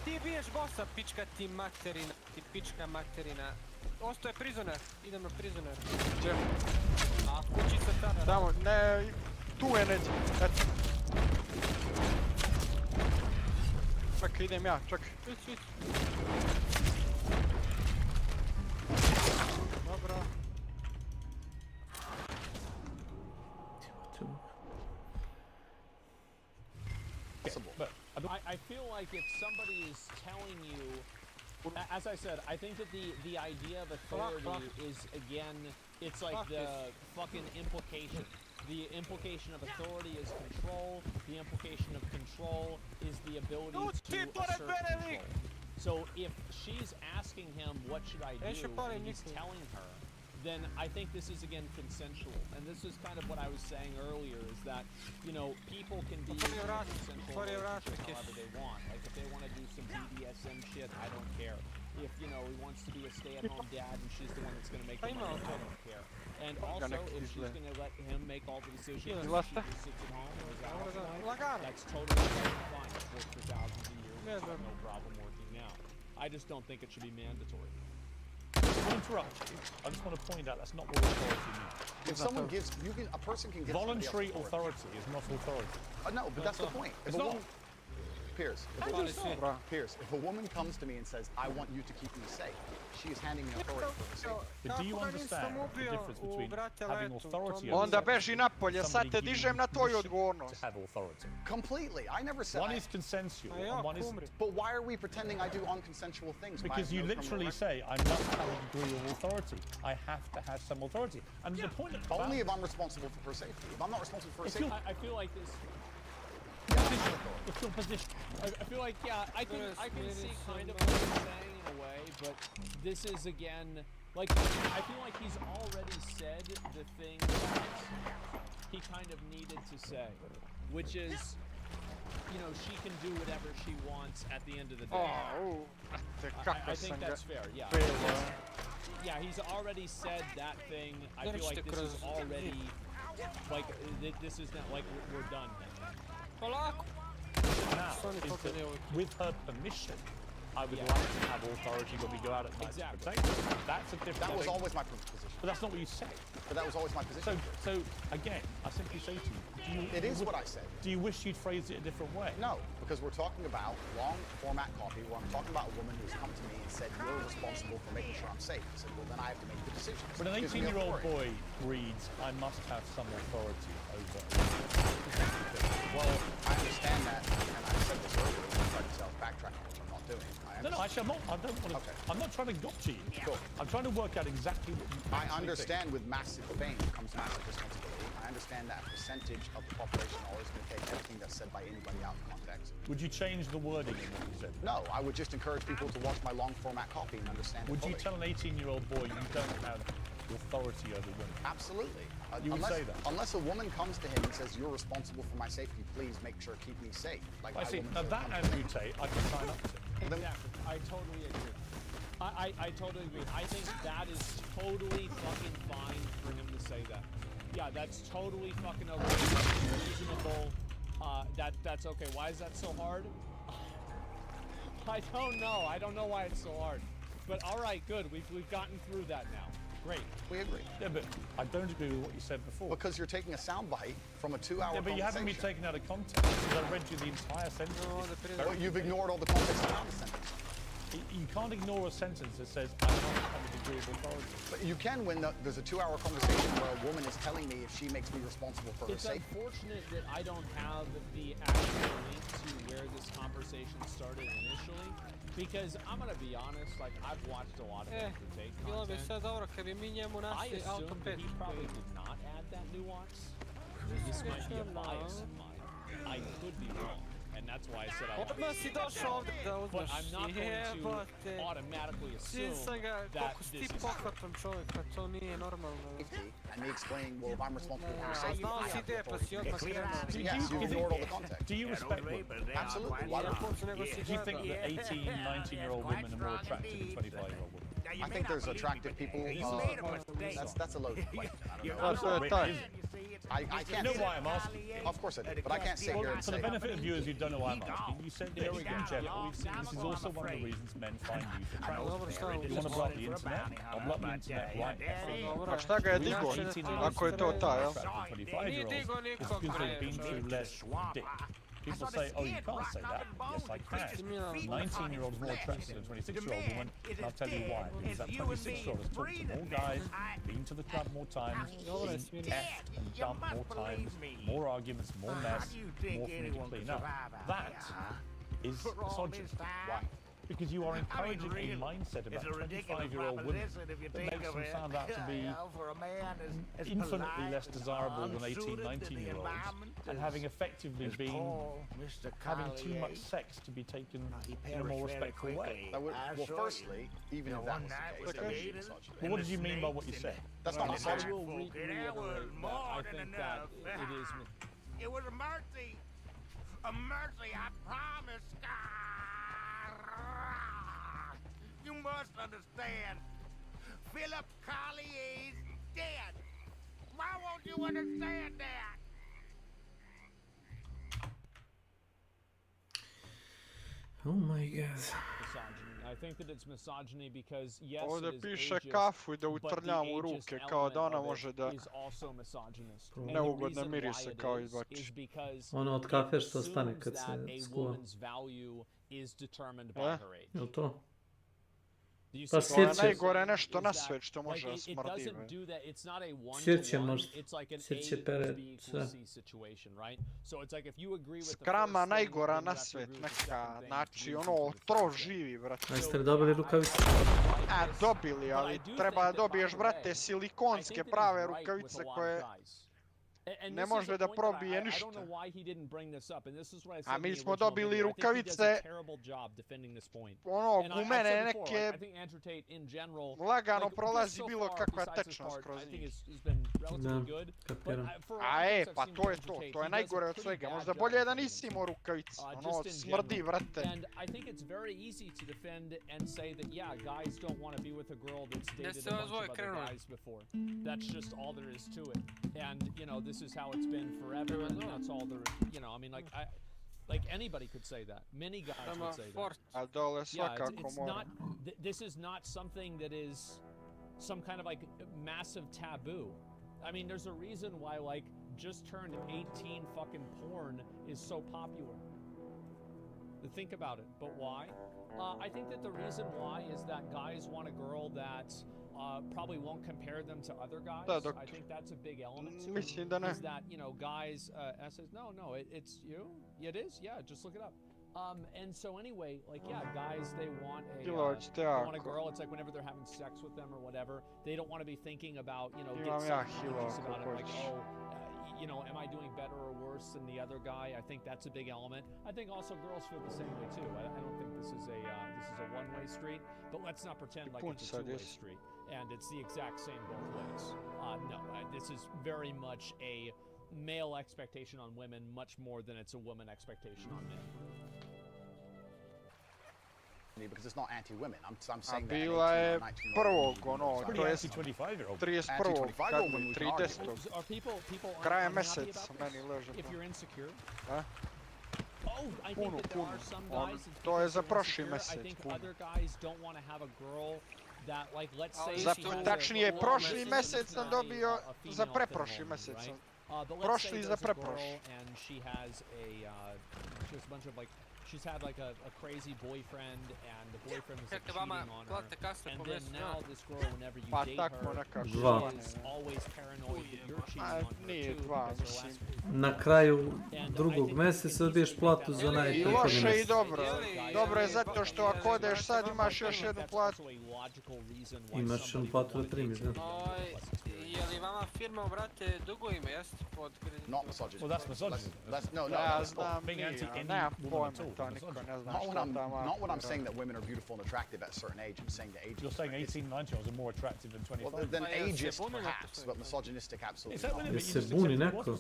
Ti biješ bossa, pička ti materina, ti pička materina. Osto je prizoner, idem na prizoner. Gdje? A, kućica tada. Tamo, ne, tu je neđe, eto. Čekaj, idem ja, čekaj. Vić. Dobro. But I feel like if somebody is telling you, as I said, I think that the idea of authority is, again, it's like the fucking implication. The implication of authority is control. The implication of control is the ability to assert control. So if she's asking him, what should I do, and he's telling her, then I think this is, again, consensual. And this is kind of what I was saying earlier, is that, you know, people can be in a consensual relationship however they want. Like, if they want to do some BDSM shit, I don't care. If, you know, he wants to be a stay-at-home dad and she's the one that's going to make the money, I don't care. And also, if she's going to let him make all the decisions, if she just sits at home or is out, that's totally fine. It's worked for thousands of years. It's got no problem working now. I just don't think it should be mandatory. To interrupt you, I just want to point out that's not what authority means. If someone gives, a person can give voluntary authority is not authority. No, but that's the point. It's not. Pierce, Pierce, if a woman comes to me and says, I want you to keep me safe, she is handing me authority for her safety. But do you understand the difference between having authority Onda over beži napolje, sad te dižem na tvoju odgovornost. to have authority? Completely. I never said one is consensual and one isn't. But why are we pretending I do unconsensual things? Because you literally say, I must have a degree of authority. I have to have some authority. And the point about only if I'm responsible for her safety. If I'm not responsible for her safety. I feel like this. It's your position. I feel like, yeah, I can see kind of what you're saying in a way, but this is again, like, I feel like he's already said the thing that he kind of needed to say, which is, you know, she can do whatever she wants at the end of the day. I think that's fair, yeah. Yeah, he's already said that thing. I feel like this is already, like, this is not, like, we're done. Now, is that with her permission, I would like to have authority when we go out at night to protect her. That's a different... That was always my position. But that's not what you said. But that was always my position. So again, I simply say to you... It is what I said. Do you wish you'd phrased it a different way? No, because we're talking about long format copy where I'm talking about a woman who's come to me and said, you're responsible for making sure I'm safe. I said, well, then I have to make the decision. But an 18-year-old boy reads, I must have some authority over... Well, I understand that, and I said this earlier, I'm trying to backtrack, which I'm not doing. No, actually, I'm not trying to gotcha you. Cool. I'm trying to work out exactly what you I understand with massive fame comes massive responsibility. I understand that percentage of the population are always going to take everything that's said by anybody out of context. Would you change the wording in what you said? No, I would just encourage people to watch my long format copy and understand Would it you fully. tell an 18-year-old boy you don't have authority over women? Absolutely. You would say that? Unless a woman comes to him and says, you're responsible for my safety, please make sure keep me safe. Like I see. Now that Andrew Tate, I can sign up to. Exactly. I totally agree. I totally agree. I think that is totally fucking fine for him to say that. Yeah, that's totally fucking okay. Reasonable. That's okay. Why is that so hard? I don't know. I don't know why it's so hard. But all right, good. We've gotten through that now. Great. We agree. Yeah, but I don't agree with what you said before. Because you're taking a soundbite from a 2-hour Yeah, but you haven't been taken out of context. Because I read you the entire sentence. Well, you've ignored all the context around the sentence. You can't ignore a sentence that says, I don't have a degree of authority. But you can when there's a 2-hour conversation where a woman is telling me if she makes me responsible for her safety. It's unfortunate that I don't have the actual link to where this conversation started initially, because I'm gonna be honest, like, I've watched a lot of Andrew Tate content. I assume that he probably did not add that nuance. This might be a bias of mine. I could be wrong. And that's why I said I want to but I'm not going to automatically assume that this is and me explaining, well, if I'm responsible for her safety, yes, you've ignored all the context. Do you respect women? Absolutely. Why not? Do you think that 18, 19-year-old women are more attractive than 25-year-old women? I think there's attractive people. That's a loaded question. I can't. You know why I'm asking? Of course I do, but I can't sit here and For say. the benefit of viewers who don't know why I'm asking, you said this in general. This is also one of the reasons men find youth attractive. You want to block the internet? I'll block the internet right now. A šta ga je digo? Ako je to ta, jel? 25-year-olds, it's because they've been through less dick. People say, oh, you can't say that. Yes, I can. 19-year-old is more attractive than a 26-year-old woman, and I'll tell you why. Because that 26-year-old has talked to more guys, been to the club more times, been effed and dumped more times, more arguments, more mess, more for me to clean up. That is misogyny. Why? Because you are encouraging a mindset about 25-year-old women that makes them sound out to be infinitely less desirable than 18, 19-year-olds, and having effectively been having too much sex to be taken in a more respectful way. Well, firstly, even if that was the case, well, what did you mean by what you said? That's not misogyny. I will reiterate that. I think that it is. It was a mercy. A mercy, I promise. You must understand. Philip Collier's dead. Why won't you understand that? Oh my god. Misogyny. I I think that it's misogyny because yes, Ovdje it is piše ageist, kafu i da but the utrljam u ageist ruke kao da ona element of može it da is also misogynist. And the neugodne reason mirise why kao it izbači. is because Ono od it kafe što ostane assumes kad that se a skuva. woman's value is determined by her age. Jel to? Do you Pa see To je what I'm najgore saying? nešto Is na that, svijet što može da it smrdi. doesn't do that. It's not a Sjeće one-to-one. možda. It's like an Sjeće A pere equals B sve. equals C situation, right? So it's like if you agree with the Skrama first thing, najgora then you na have to svijet, agree with the neka, second thing znači to ono, reason to the otrov third thing. živi, brate. A jeste li dobili rukavice? A, dobili, ali treba da dobiješ, brate, silikonske prave rukavice koje ne može da probije ništa. A mi smo dobili rukavice, ono, gumene neke, lagano prolazi bilo kakva tečnost kroz njih. Da, kapiram. A pa to je to, to je najgore od svega. Možda bolje da nisi imao rukavice, ono, smrdi, vrate. And I think it's very easy to defend and say that, yeah, guys don't want to be with a girl that's dated a bunch of other guys before. That's just all there is to it. And, you know, this is how it's been forever, and that's all there, you know, I mean, like anybody could say that. Many guys would say that. A dole svakako it's mora. not, this is not something that is some kind of, like, massive taboo. I mean, there's a reason why, like, just turned 18 fucking porn is so popular. Think about it, but why? I think that the reason why is that guys want a girl that probably won't compare them to other guys. I think that's a big element to it. Is that, you know, guys, says, no, it's you? It is? Yeah, just look it up. And so anyway, like, yeah, guys, they want a girl. It's like whenever they're having sex with them or whatever, they don't want to be thinking about, you know, get self-conscious about it, like, oh, you know, am I doing better or worse than the other guy? I think that's a big element. I think also girls feel the same way too. I don't think this is a one-way street, but let's not pretend like it's a two-way street and it's the exact same both ways. No, this is very much a male expectation on women, much more than it's a woman expectation on men. Because it's not anti-women. I'm saying that. Bila je prvog, ono, to je 31. kad mi 30. Krajem mjeseca meni leže to. Puno. To je za prošli mjesec. Tačnije, prošli mjesec sam dobio za preprošli mjesec. Prošli za preprošli. She's had like a crazy boyfriend, and the boyfriend was like cheating on her. And then now this girl, whenever you date her, she's always paranoid that you're cheating on her too. Because her last Na kraju drugog mjeseca dobiješ platu za onaj I loše i dobro. Dobro je zato što ako odeš sad imaš još jednu platu. Imaš jednu platu da primiš, da. Je li vama firma, brate, dugo ime, jeste pod kreditom? Not misogyny. Well, that's misogyny. No, Ja znam, being nije, anti any nemam woman pojma at all. to, niko ne zna Not šta when tamo. not when I'm saying that women are beautiful and attractive at a certain age. I'm saying that age. You're saying 18, 19 are more attractive than 25. Well, then ageist perhaps, but misogynistic absolutely Is that when not. it Se buni neko.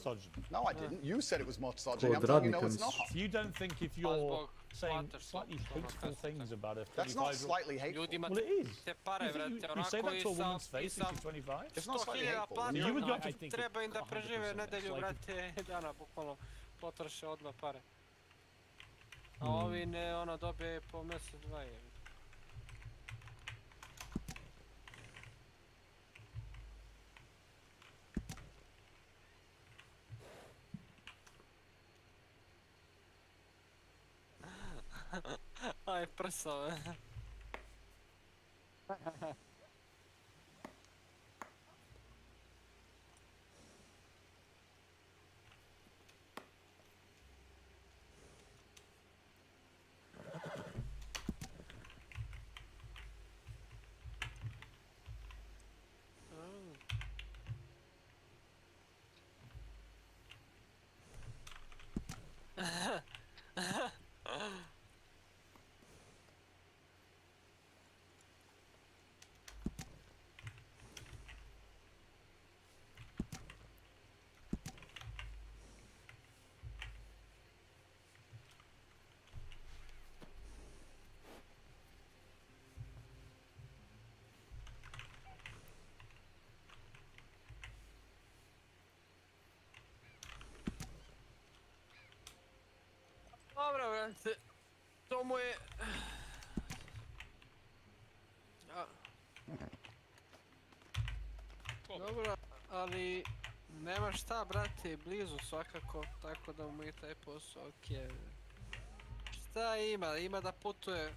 No, I didn't. You said it was misogyny. I'm telling you, no, it's not. You don't think if you're saying slightly hateful things about a 35-year-old... That's not slightly hateful. Well, it is. You say that to a woman's face if she's 25? It's not slightly hateful. You would like to... Treba im da prežive nedelju, brate, dana, bukvalno potroše odmah pare. A ovi ne, ono, dobije po mjesec, dva je. Aj, prsove. Dobro, brate, to mu je... Dobro, ali nema šta, brate, blizu svakako, tako da mu i taj posao okej. Šta ima? Ima da putuje.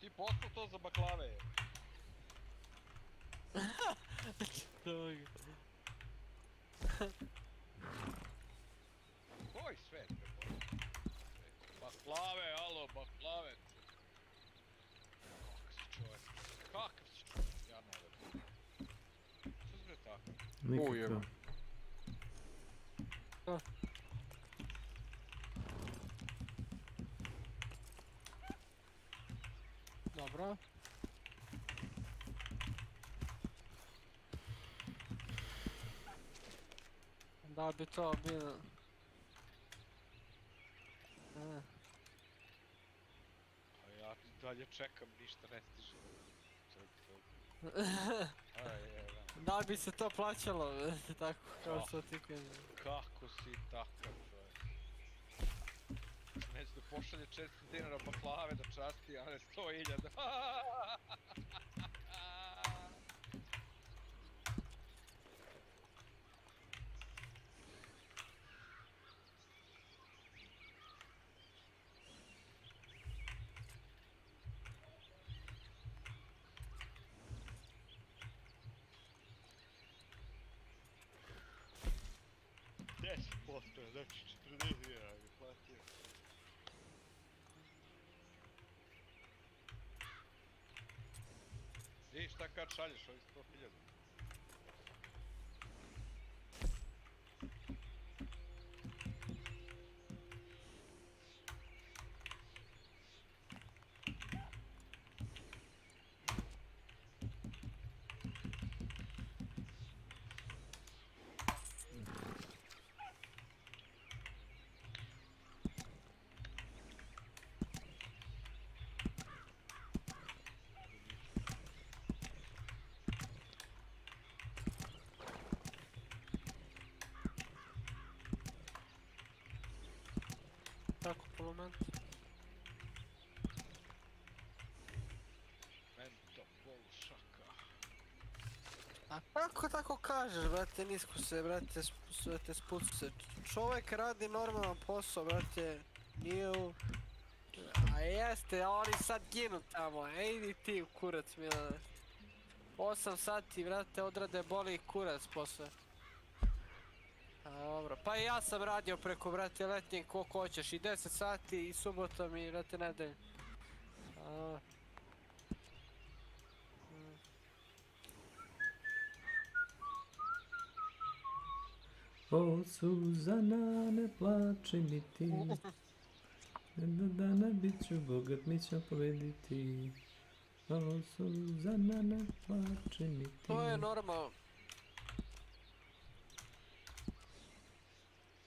Ti poslao to za baklave je. Koji svet me poslao? Baklave, alo, baklave. Kakav si čovjek? Kakav si čovjek? Ja ne verujem. Što si bre tako? Nikako. Dobro. Da bi to bilo... A ja tu dalje čekam, ništa ne stiže. Čekaj. Da bi se to plaćalo, tako kao što ti kažem. Kako si takav čovjek? Neće da pošalje 400 dinara baklave da časti, a ne 100.000. Znači 40 dinara je platio. I šta kad šalješ ovih 100.000? Tako, polument. Mento, šaka. A kako tako kažeš, brate, nisko se, brate, spucu se. Čovjek radi normalan posao, brate, nije u... A jeste, a oni sad ginu tamo, idi ti u kurac, Milane. 8 sati, brate, odrade boli kurac posle. A dobro, pa i ja sam radio preko, brate, letnjeg koliko hoćeš, i 10 sati, i subotom, i, brate, nedelj. O Suzana, ne plači mi ti. Jednog dana bit ću bogat, mi ćemo pobediti. O Suzana, ne plači mi ti. To je normalno.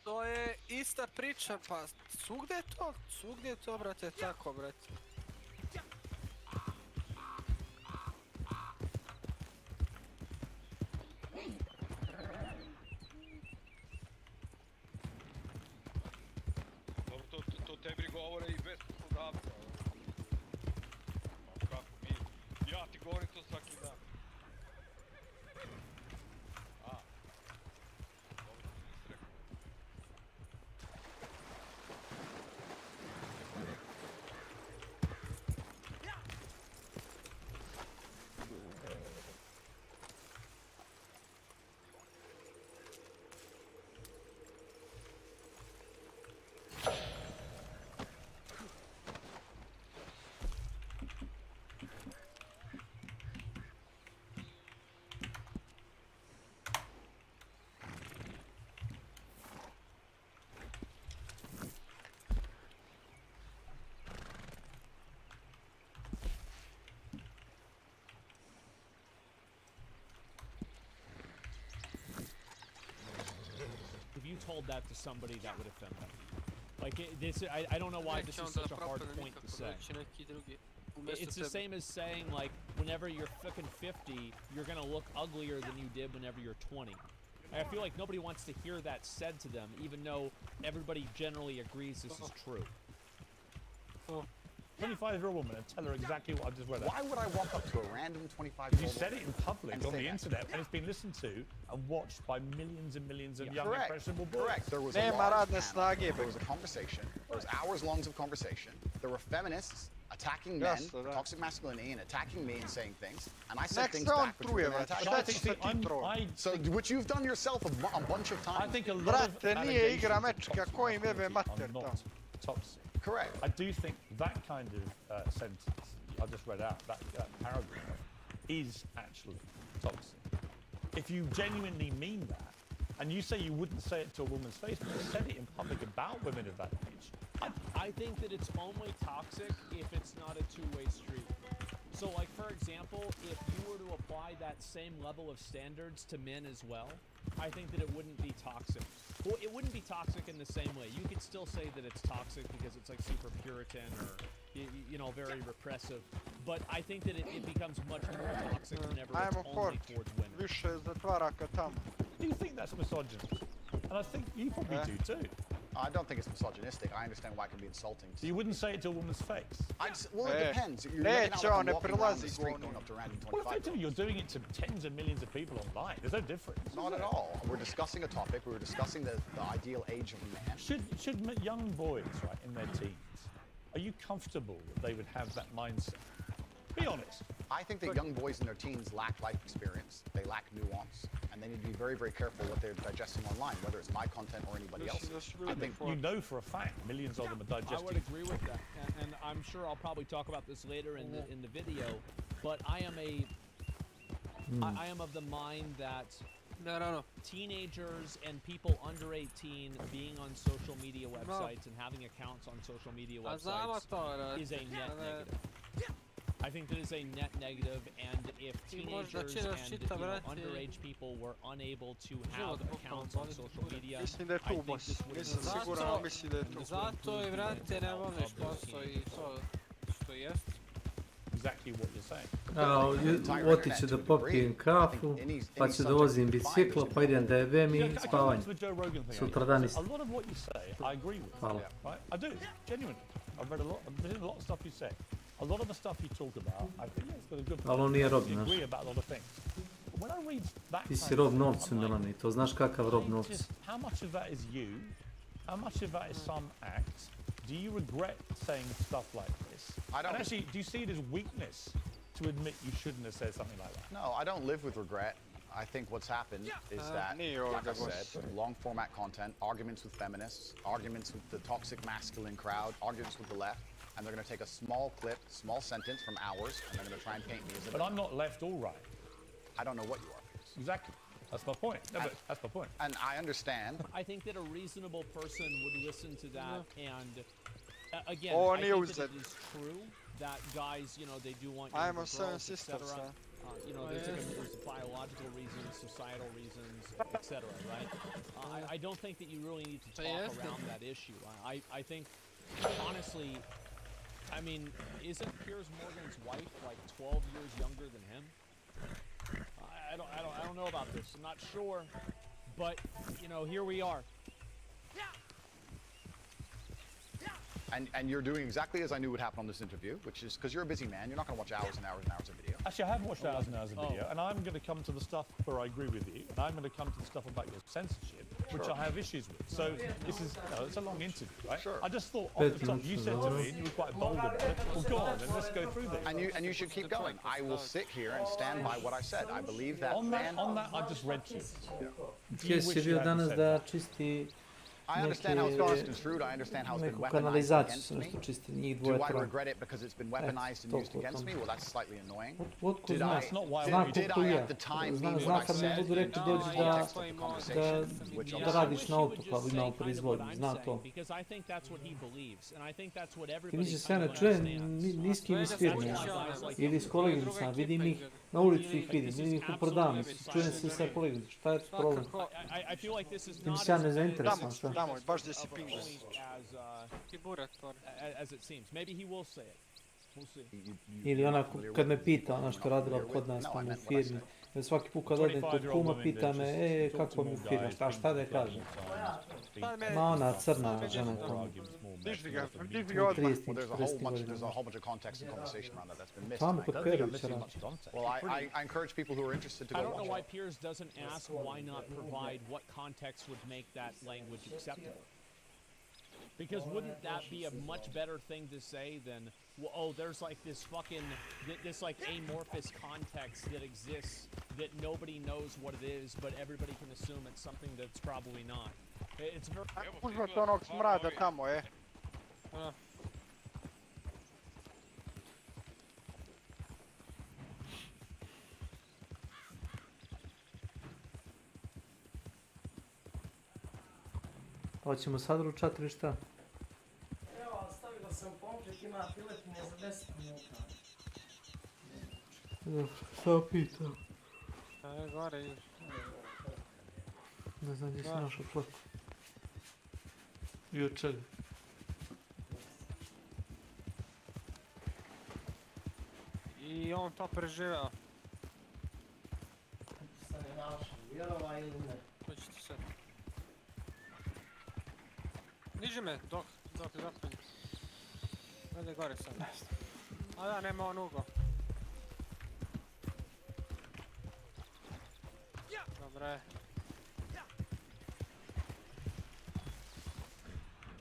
To je ista priča, pa svugdje je to, brate, tako, brate. Dobro, to tebi govore i bez poslodavca. Kako mi? Ja ti govorim to svaki dan. told that to somebody, that would offend them. Like, I don't know why this is such a hard point to say. It's the same as saying, like, whenever you're fucking 50, you're gonna look uglier than you did whenever you're 20. I feel like nobody wants to hear that said to them, even though everybody generally agrees this is true. 25-year-old woman and tell her exactly what I just read out. Why would I walk up to a random 25-year-old You said it in public on the internet, and it's been listened to and watched by millions and millions of young, impressionable boys. Correct. There was a conversation. There was hours long of conversation. There were feminists attacking men, toxic masculinity, and attacking me and saying things. And I said things back, which were attack. So, which you've done yourself a bunch of times. I think a lot of toxic. Correct. I do think that kind of sentence I just read out, that paragraph, is actually toxic. If you genuinely mean that, and you say you wouldn't say it to a woman's face, but you said it in public about women of that age. I think that it's only toxic if it's not a two-way street. So, like, for example, if you were to apply that same level of standards to men as well, I think that it wouldn't be toxic. Well, it wouldn't be toxic in the same way. You could still say that it's toxic because it's like super Puritan or, you know, very repressive. But I think that it becomes much more toxic whenever it's only towards women. Do you think that's misogynist? And I think you probably do too. I don't think it's misogynistic. I understand why it can be insulting. So you wouldn't say it to a woman's face? Well, it depends. You're looking out like walking around the street going up to random 25. Well, effectively, you're doing it to tens of millions of people online. There's no difference. Not at all. We're discussing a topic. We were discussing the ideal age of a man. Should young boys, right, in their teens, are you comfortable that they would have that mindset? Be honest. I think that young boys in their teens lack life experience. They lack nuance. And they need to be very, very careful what they're digesting online, whether it's my content or anybody else's. I think you know for a fact millions of them are digesting. I would agree with that, and I'm sure I'll probably talk about this later in the video. But I am of the mind that teenagers and people under 18 being on social media websites and having accounts on social media websites is a net negative. I think that is a net negative, and if teenagers and underage people were unable to have accounts on social media, I think this would Zato i vrate ne voliš posao I to što jest. Exactly what you're saying. Otiću da popijem kafu, pa ću da vozim biciklo, pa idem da jebem I spavanje. Sutradan isto. A lot of what you say, I agree with. Hvala. Right? I do, genuinely. I've read a lot of stuff you say. A lot of the stuff you talk about, I think it's got a good point. Ali on nije rob, I znaš. agree about a lot of things. But when I read that Ti si rob novcu, Milane, to znaš kakav rob novcu. How much of that is you? How much of that is some act? Do you regret saying stuff like this? I don't. And actually, do you see it as weakness to admit you shouldn't have said something like that? No, I don't live with regret. I think what's happened is that, like I said, long format content, arguments with feminists, arguments with the toxic masculine crowd, arguments with the left, and they're going to take a small clip, small sentence from ours, and they're going to try and paint me as a... But I'm not left or right. I don't know what you are. Exactly. That's my point. No, but that's my point. And I understand. I think that a reasonable person would listen to that, and again, I think that it is true that guys, you know, they do want younger girls, etc. You know, there's biological reasons, societal reasons, etc. Right? I don't think that you really need to talk around that issue. I think, honestly, I mean, isn't Piers Morgan's wife like 12 years younger than him? I don't know about this. I'm not sure, but you know, here we are. And you're doing exactly as I knew would happen on this interview, which is because you're a busy man, you're not going to watch hours and hours and hours of video. Actually, I have watched hours and hours of video, and I'm going to come to the stuff where I agree with you, and I'm going to come to the stuff about your censorship, which I have issues with. So this is, you know, it's a long interview, right? Sure. I just thought off the top, you said to me, and you were quite bold about it. Well, go on, then let's go through this. And you should keep going. I will sit here and stand by what I said. I believe that on that I just read to you. Htio si bio danas da čisti I understand how it's construed. I understand how it's been neku weaponized kanalizaciju against su me. nešto čisti, njih Do dvoje I treba. regret it because it's been weaponized and used against me? Well, that's slightly annoying. Otko Did zna, I, zna did ko I ja. at the time Zna, mean zna what I kad mi said budu in rekli the dođi context of the conversation, which da I'm radiš na autu, pa ima proizvodnju, zna to. Because I think that's what he believes, and I think that's what Ti everybody misliš kind sve ne of čujem, understands. niski ili s firme, ili s kolegicama, vidim ih, na ulici ih vidim, vidim ih u prodavnici, čujem se sa kolegicama, šta je problem? I feel like this is Tim not se ja ne zainteresovan, šta? Tamo, baš gdje si pingu. As it seems. Maybe he will say it. We'll see. Ili onako, kad me pita ona što je radila kod nas tamo u firmi, jer svaki put kad odem kod kuma pita me, kako mi u firmi, šta da je kažem? Ma ona crna žena tamo. Diždi ga odmah. Well, there's a whole bunch of context and conversation around that that's been missed. Tamo and I kod don't think I'm Perovića missing radi. much. Well, I encourage people who are interested to I go don't know watch why it. Piers doesn't ask why not provide what context would make that language acceptable. Because wouldn't that be a much better thing to say than, well, oh, there's like this fucking, this like amorphous context that exists that nobody knows what it is, but everybody can assume it's something that's probably not. It's very... Uzmete onog smrada tamo, Hoćemo sad ručati ili šta? Evo, stavila sam komplet, ima piletine za 10 minuta. Dobro, šta pitam? Gore ideš. Ne znam gdje si našao plaku. I od čega? I on to preživeo. Sam je našao, vjerova ili ne? To će ti sad. Diži me, dok zapinje. Ode gore sad. A da, nema on ugo. Dobre.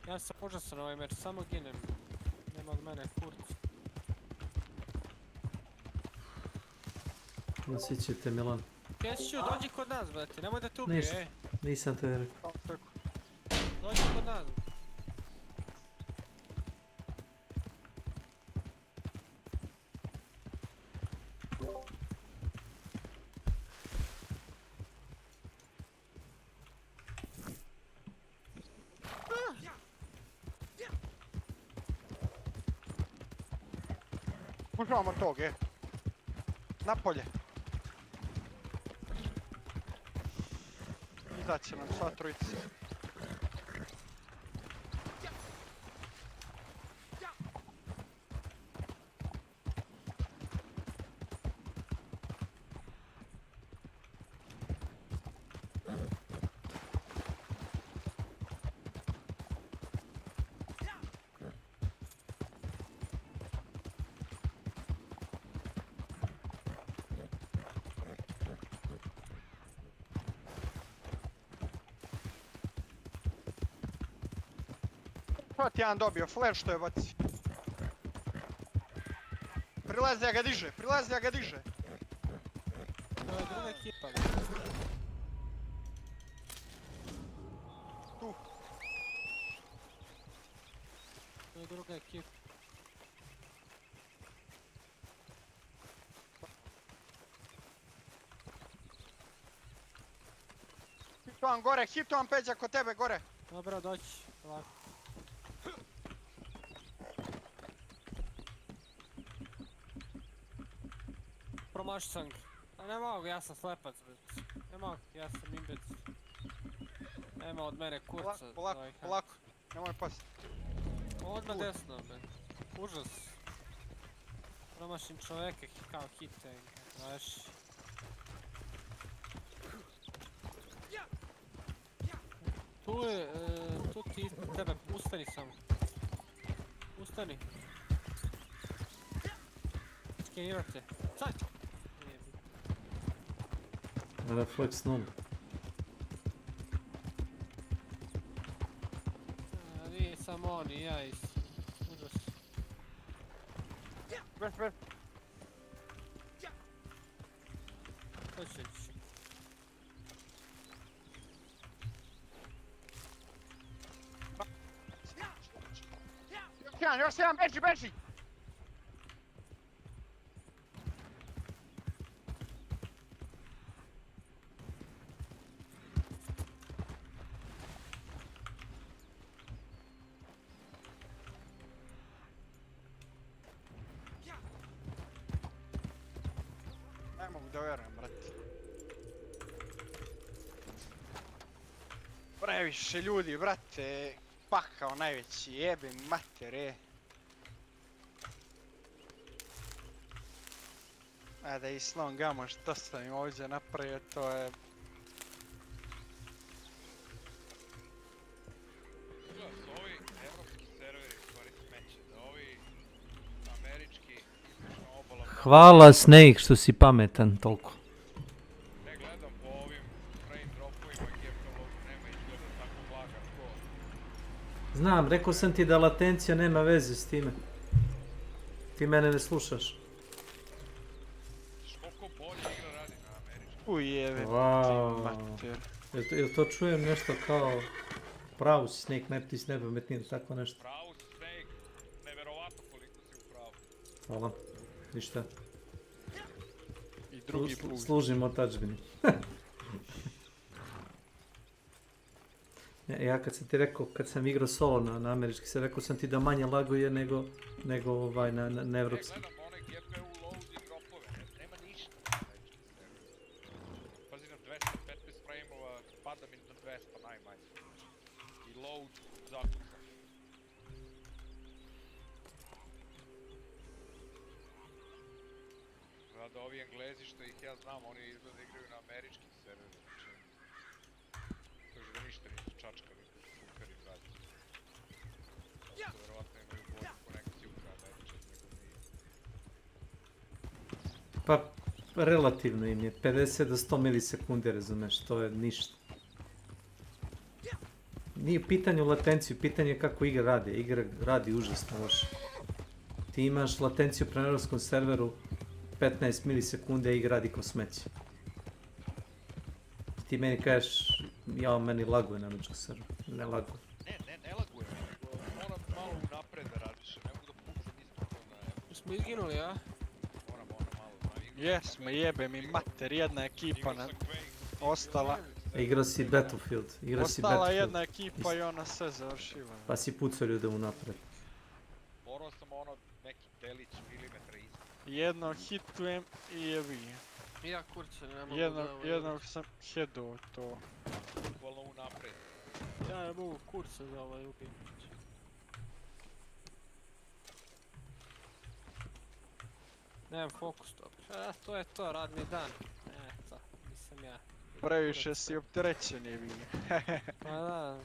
Ja sam užasan ovaj meč, samo ginem. Nema od mene kurc. Nasićete Milan. Kesiću, dođi kod nas, brate, nemoj da te ubije, Ništa, nisam te rekao. Dođi kod nas. Pušavamo tog, napolje. Izaće nam sva trojica. Shot jedan dobio, flash što je baci. Prilazi, ja ga diže. To je druga ekipa. Tu. To je druga ekipa. Hituam gore, hituam Peđa kod tebe gore. Dobro, doći, ovako. Promaš sam ga. A ne mogu, ja sam slepac, brec. Ne mogu, ja sam imbec. Nema od mene kurca. Polako, nemoj pasti. Odmah desno, bre. Užas. Promašim čoveka kao hiteng, znaš. Tu ti ispred tebe, ustani samo. Ustani. Skenirate. Sad! Refleks 0. Nije samo on i ja isto. Užas. Bez. To će ići. još jedan, beži! Ne mogu da vjerujem, brate. Previše ljudi, brate. Pakao najveći, jebe matere. Da i slon gamo što sam im ovdje napravio, to je... Da su ovi evropski serveri u stvari smeće, da ovi američki istočno obala... Hvala Snake što si pametan toliko. Ne gledam po ovim frame dropovima i GPL-u, nema izgleda tako blaga ko... Znam, rekao sam ti da latencija nema veze s time. Ti mene ne slušaš. Koliko bolje igra radi na američki. Ujeve, mater. Jel to čujem nešto kao... Pravu si Snake, ne ti si nepametnije, tako nešto. Pravu si Snake, neverovatno koliko si u pravu. Hvala, ništa. I drugi put. Služim otačbini. Ja kad sam ti rekao, kad sam igrao solo na američki, sam rekao sam ti da manje laguje nego na evropski. Ne gledam one GPU loading dropove, nema ništa na američki server. Pazi na 215 frame-ova, pada mi na 200 najmanje. I load zakucam. Da ovi Englezi što ih ja znam, oni izgleda igraju na američkim serverima. Kaže da ništa nisu čačkali, super im radi. To verovatno imaju bolju konekciju ka američan nego mi. Pa, relativno im je, 50 do 100 milisekunde, razumeš, to je ništa. Nije u pitanju latenciju, pitanje je kako igra radi. Igra radi užasno loše. Ti imaš latenciju prema evropskom serveru 15 milisekunde, a igra radi ko smeće. Ti meni kažeš, ja meni laguje na američkom serveru, ne laguje. Ne laguje mi, nego moram malo unapred da radiš, ne mogu da pucam isto to na evo. Smo izginuli, a? Moram malo. Jesmo, jebe mi mater, jedna ekipa nam ostala. Igrao si Battlefield, Ostala jedna ekipa i ona sve završiva. Pa si pucao ljude unapred. Morao sam neki delić milimetra isto. Jednog hitujem i jebi. Ja kurce, ne mogu da... Jednog sam headao to. Bukvalno unapred. Ja ne mogu kurce za ovaj ubiti. Nemam fokus to. To je to, radni dan. Eto, nisam ja. Previše si opterećen jebi. Pa da.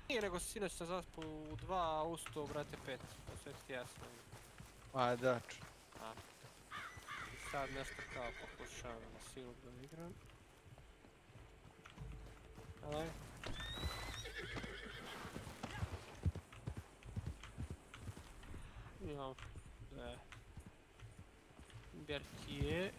Nije nego sinoć sam zaspao u 2, a ustao brate 5. To sve ti jasno. A dač. I sad nešto kao pokušavam na silu da igram. Alaj. Imam... Bertije.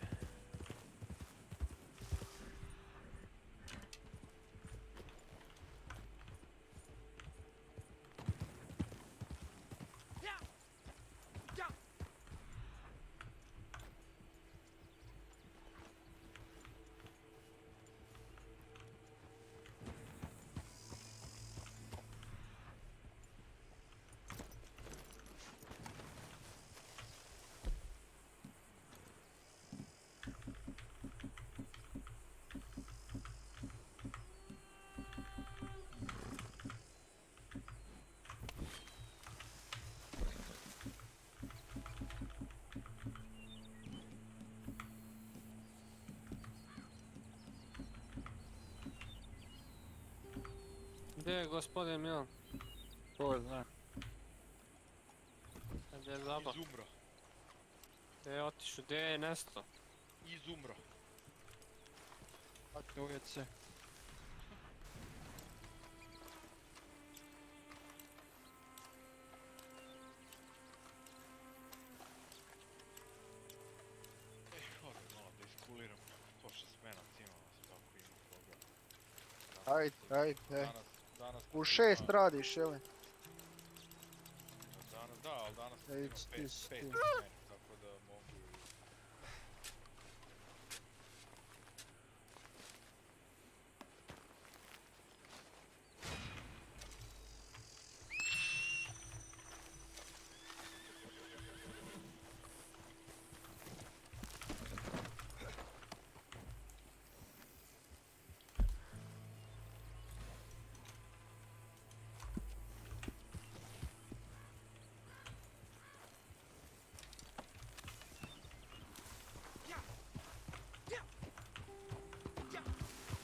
Gdje je gospodin Milan? Ko zna? Gdje je zaba? Izumro. Gdje je otišao? Gdje je nesto? Izumro. Akne uvjet se. Moram malo da iskuliram. Pošto smenac imamo se tako ima koga. Ajde. Danas U 6 radiš, jel? ali danas imam 5 meni, tako da mogu...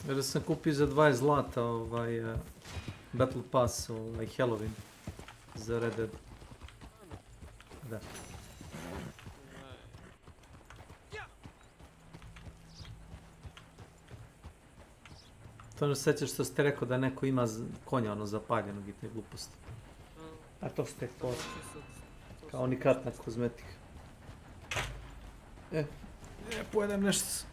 Jer sam kupio za 20 zlata Battle Pass, Halloween za Red Dead. Da. To ne sećaš što ste rekao da neko ima konja zapaljenog i te gluposti. A to ste to. Kao unikatna kozmetika. Pojedem nešto.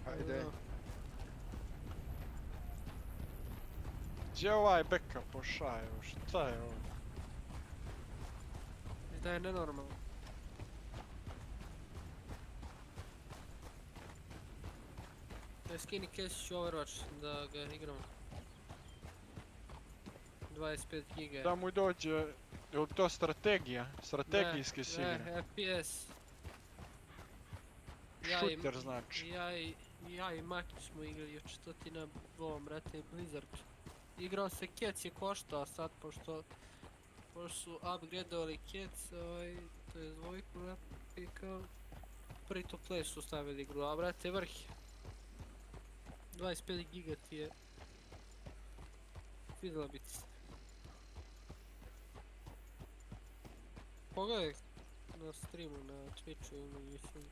Ajde. Gdje je ovaj beka pošao? Šta je ovo? Da je nenormalno. Skini Kesić Overwatch da ga igram. 25 giga. Da mu dođe, je li to strategija? Strategijski si igra? Ne, FPS. Shooter znači. Ja i Maki smo igrali još četvrtina ovom, brate, Blizzard. Igrao se Kec je koštao sad, pošto su upgradeovali Kec, to je dvojku, i kao free to play su stavili igru, a brate, vrh. 25 giga ti je. Vidjela biti se. Pogledaj na streamu, na Twitchu ili mislim.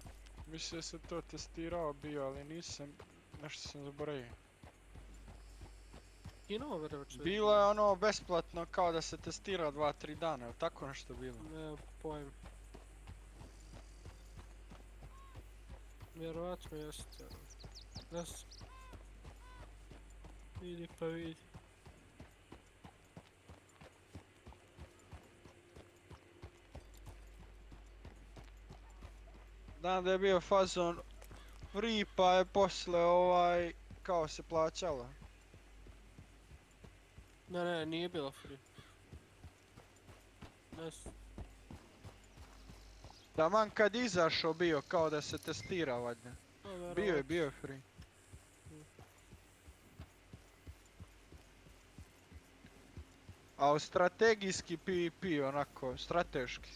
Mislio se to testirao bio, ali nisam, nešto sam zaboravio. Bilo je ono besplatno kao da se testira 2-3 dana, je li tako nešto bilo? Ne, pojem. Vjerovatno jeste. Jes. Vidi pa vidi. Znam da je bio fazon free pa je posle kao se plaćalo. Ne, nije bilo free. Nes. Taman kad izašao bio kao da se testira valjda. Bio je free. A u strategijski PvP onako, strateški.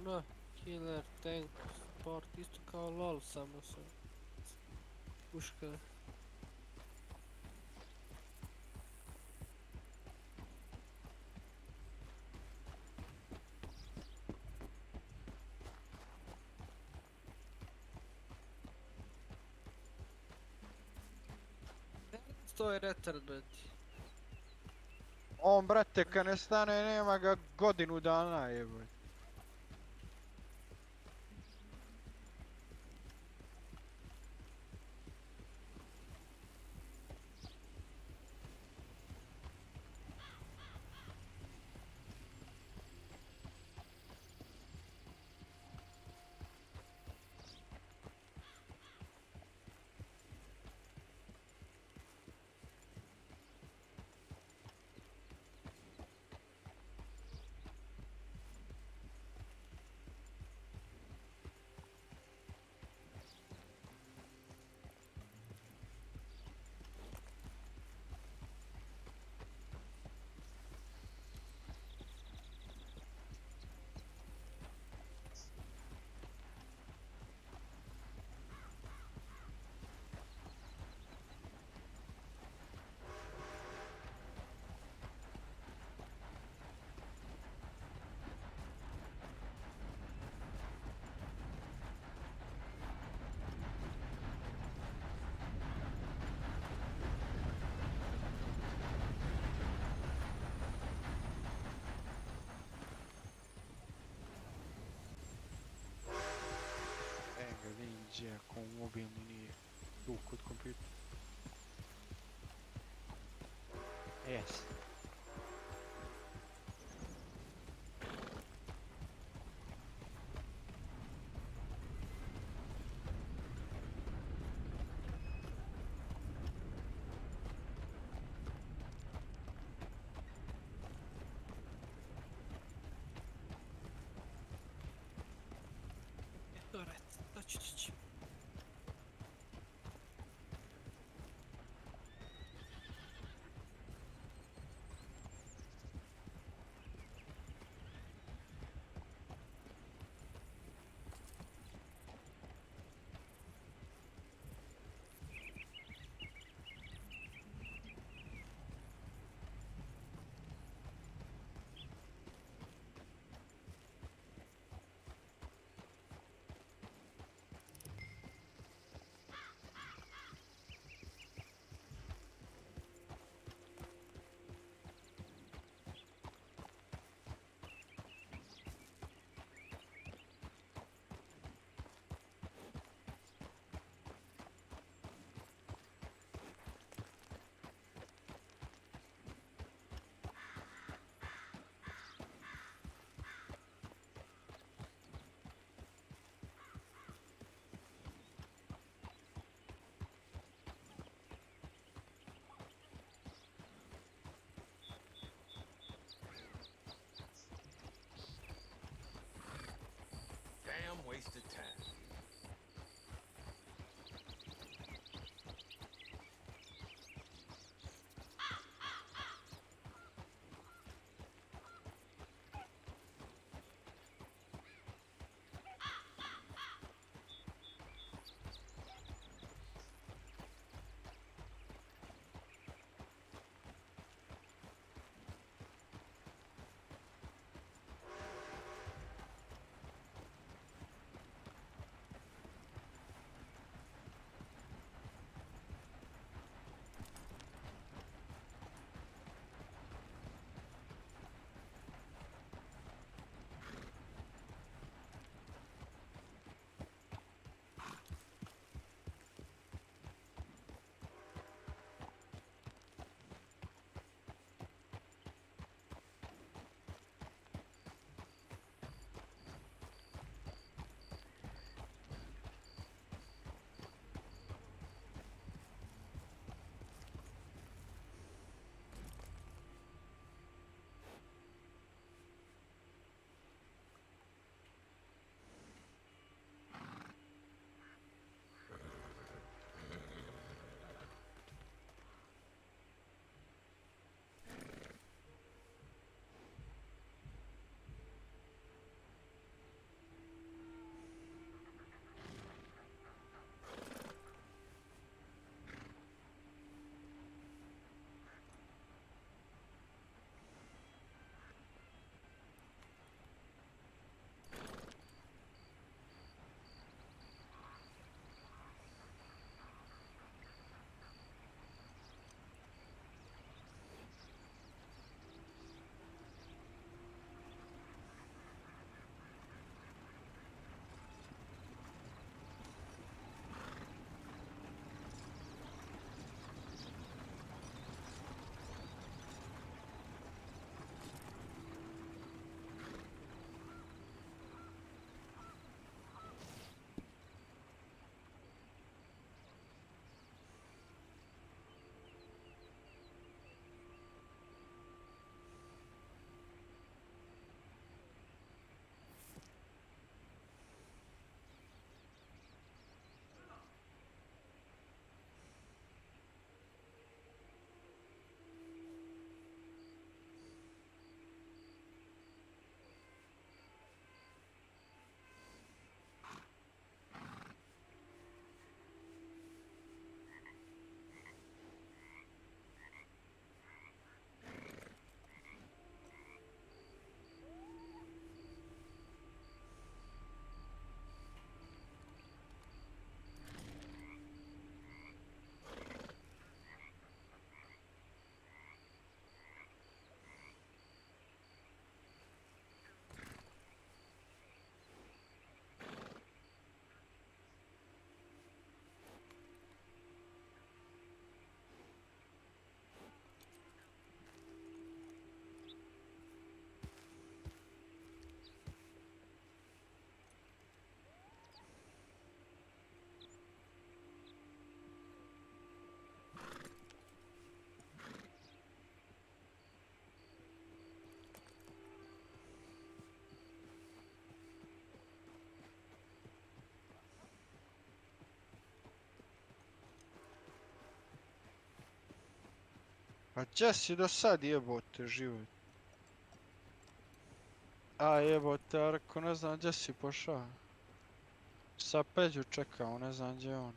Da, killer, tank, support, isto kao LOL samo sa puška. To je retard, brati. On, brate, kad ne stane, nema ga godinu dana, jeboj. mobilni nije tu kod kompjuter. Jes. A gdje si do sad jebote život? A jebote, ja rekao ne znam gdje si pošao. Sa Peđu čekao, ne znam gdje je on.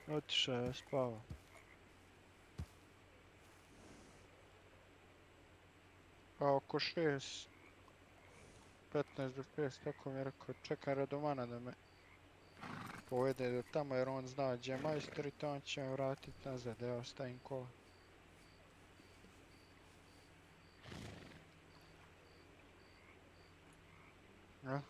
Otišao je spavao. Pa oko 6. 15 do 6, tako mi je rekao, čekaj Radomana da me povede do tamo jer on zna gdje je majstor i to on će me vratiti nazad, da ja ostavim kola. Ja?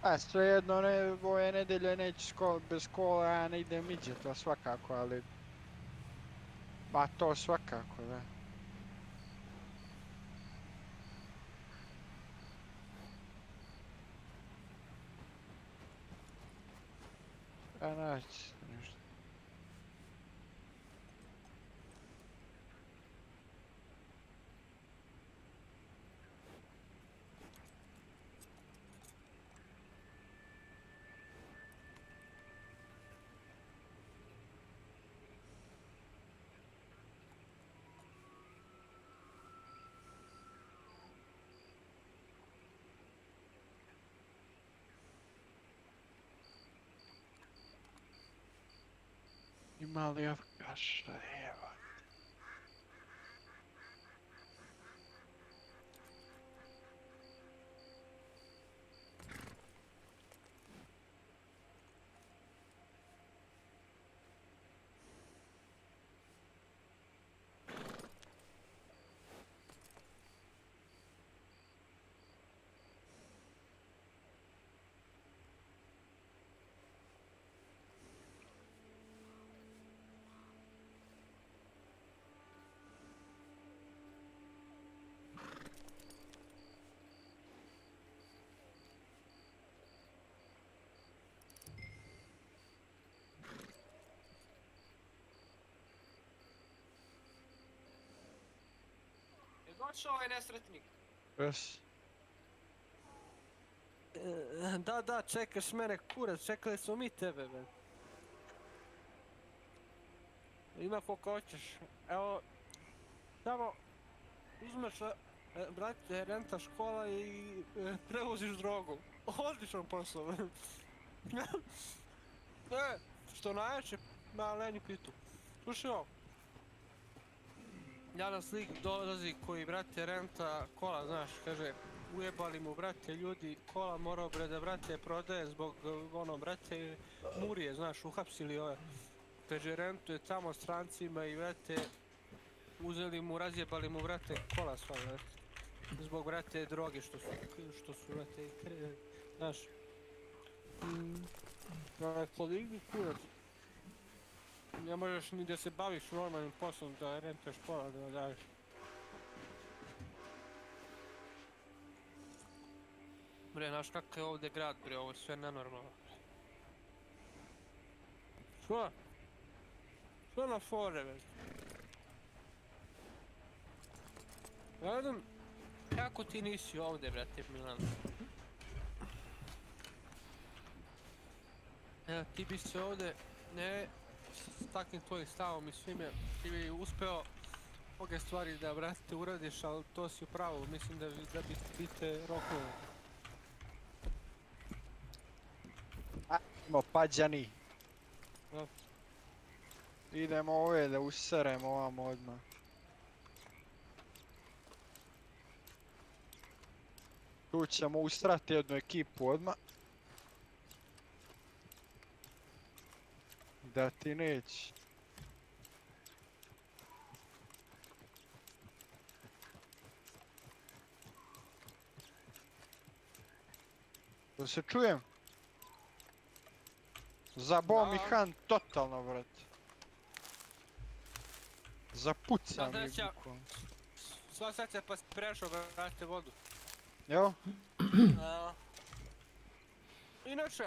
A svejedno ove nedelje neće bez škola, ja ne idem iđe, to svakako, ali... Pa to svakako, da. A naći nešto. Ima li Afgaša, evo. Došao ovaj nesretnik. Jes. Da, čekaš mene, kurac, čekali smo mi tebe, be. Ima koliko hoćeš. Evo, samo uzmeš, brate, renta škola i prevoziš drogu. Odličan posao. Što najjače, maleni pitu. Slušaj ovo. Danas lik dolazi koji, brate, renta kola, znaš, kaže, ujebali mu, brate, ljudi, kola morao, bre, brate, prodaje zbog, ono, brate, murije, znaš, uhapsili ove. Kaže, rentuje tamo strancima i, brate, uzeli mu, razjebali mu, brate, kola sva, brate. Zbog, brate, droge što su, brate, znaš. Koligi, kurac. Ne možeš ni da se baviš normalnim poslom, da rentaš kola, da daješ. Bre, znaš kakav je ovdje grad, bre, ovo je sve nenormalno. Što? Što na fore, bre? Gledam, kako ti nisi ovdje, brate, Milan? Evo, ti bi se ovdje, ne, s takvim tvojim stavom i svime, ti bi uspeo mnoge stvari da, brate, uradiš, ali to si upravo, mislim da bi te roknuo. Ajmo, pađani. Idemo ove da useremo ovamo odmah. Tu ćemo ustrati jednu ekipu odmah. Da ti neći. Da se čujem? Zabao mi Han totalno, brate. Zapucam mi bukvalno. Sva sad se pa prešao, vratite vodu. Evo. Inače,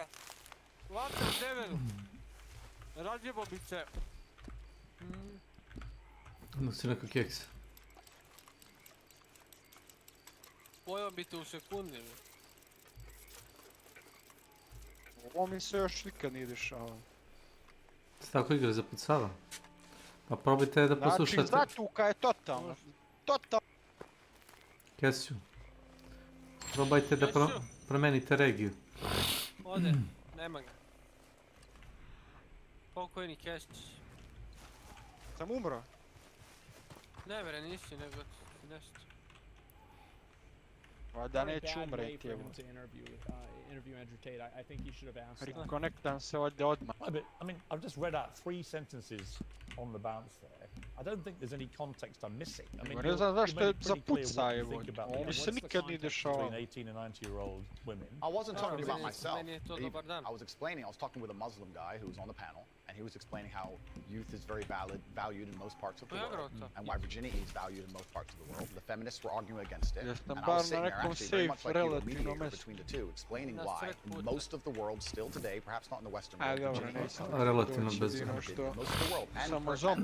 Vater Devil, rađemo bi se. Nosi neko keks. Pojao bi te u sekundi. Ovo mi se još nikad nije dešava. Se tako igra zapucava? Pa probajte da poslušate. Znači, zatuka je totalna. Totalna. Kesću. Probajte da promenite regiju. Ode, nema ga. Pokojni Kesić. Sam umro? Ne bre, nisi, nego nešto. Da neću umreti, evo. Rekonektam se ovdje odmah. I mean, I've just read out 3 sentences on the bounce there. I don't think there's any context I'm missing. I mean, Ne znam zašto je zapuca, evo. Ovo mi se nikad nije dešava. Between 18 and 90-year-old women. I wasn't talking about myself. I was explaining, I was talking with a Muslim guy who was on the panel, and he was explaining how youth is very valued in most parts of the world, and why virginity is valued in most parts of the world. The feminists were arguing against it, and I was sitting there actually very much like you, a mediator between the two, explaining why in most of the world still today, perhaps not in the Western world, virginity is relativno bez. most of the world, and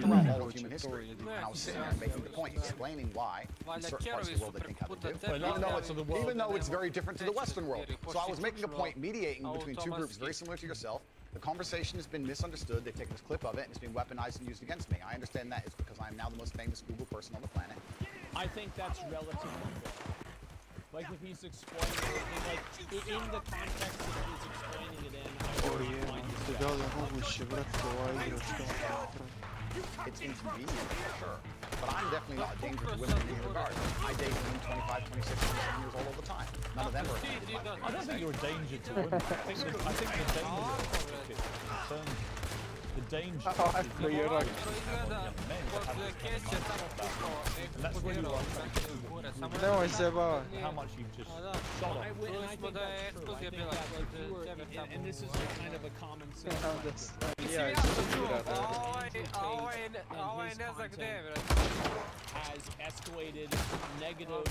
throughout all of human history. And I was sitting there making the point, explaining why in certain parts of the world they think how they do, even though it's very different to the Western world. So I was making a point, mediating between two groups very similar to yourself. The conversation has been misunderstood. They've taken this clip of it and it's been weaponized and used against me. I understand that it's because I am now the most famous Google person on the planet. I think that's relatively fair. Like if he's explaining it, like in the context that he's explaining it in, I would find It's inconvenient for sure, but I'm definitely not a danger to women in any regard. I date women 25, 26, 27 years old all the time. None of them are offended by me. I don't think you're a danger to women. I think the danger is young men that have this kind of mindset. And that's where you are how much you've just shot off. And this is kind of a common sense. Has escalated negative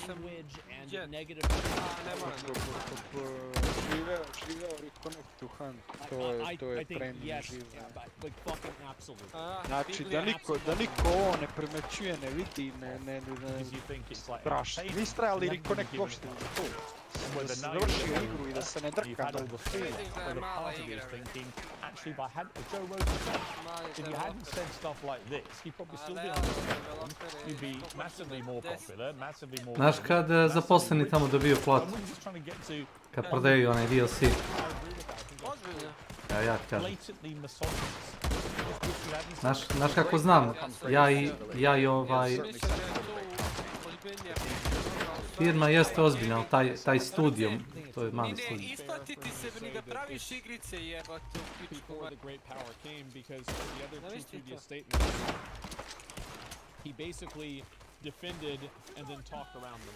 language and negative Živeo Reconnectu Hunt, to je premium živa. Like fucking absolutely. Znači da niko ovo ne primećuje, ne vidi, ne strašno. Nisi trebali Reconnect uopšte za to. Da se završi igru i da se ne drka do Actually, Joe Rogan said, if you hadn't said stuff like this, you'd probably still be on the platform. You'd be massively more popular, massively more. Znaš kad zaposleni tamo dobiju platu? Kad prodaju onaj DLC. Ja ti kažem. Znaš kako znam? Ja i ovaj... Firma jeste ozbiljna, ali taj studio, to je mali studio. Isplatiti se ni da praviš igrice jebate u pičku. He basically defended and then talked around them.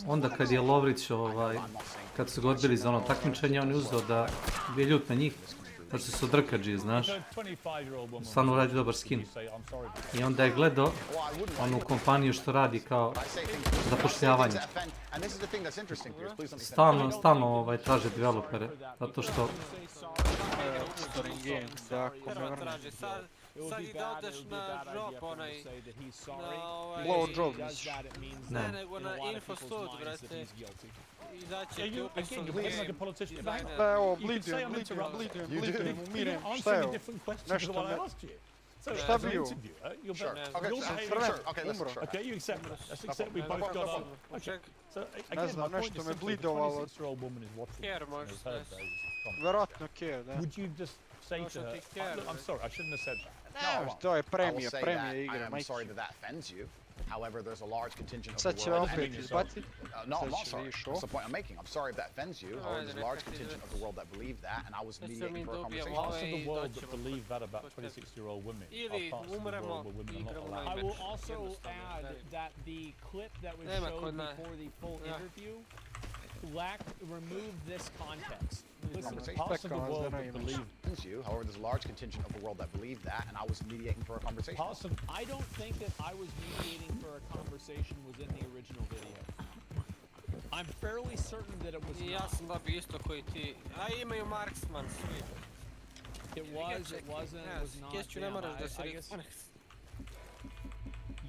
Onda kad je Lovrić, kad su ga odbili za ono takmičenje, on je uzeo da je ljut na njih, da su drkađi, znaš. Stvarno urađu dobar skin. I onda je gledao onu kompaniju što radi kao zapošljavanje. Stalno traže developere, zato što... Sad i da odeš na drop onaj... Blow drop. Ne, nego na infostud, brate. I daće ti upisu. Evo, blidujem, umirem, šta je ovo? Nešto me... Šta bio? Umro. Ne znam, nešto me blidovalo. Care možeš se. Verovatno care, da. Say to her, I'm sorry, I shouldn't have said that. No, to je premija igra, I'm sorry that offends you. However, there's a large contingent of Sad the će world. opet izbaciti. No, I'm not sorry. That's the point I'm making. I'm sorry if that offends you. However, there's a large contingent of the world that believe that, and I was mediating for a conversation. Parts of the world that believe that about 26-year-old women are parts of the world where women are not allowed. I will also add that the clip that was shown before the full interview remove this context. Listen, Parts of the world that believe you. However, there's a large contingent of the world that believe that, and I was mediating for a conversation. I don't think that I was mediating for a conversation was in the original video. I'm fairly certain that it was not. Ja sam dobio isto koji ti. A imaju marksman svi. It was, it wasn't, it was not. Kjeću ne moraš da se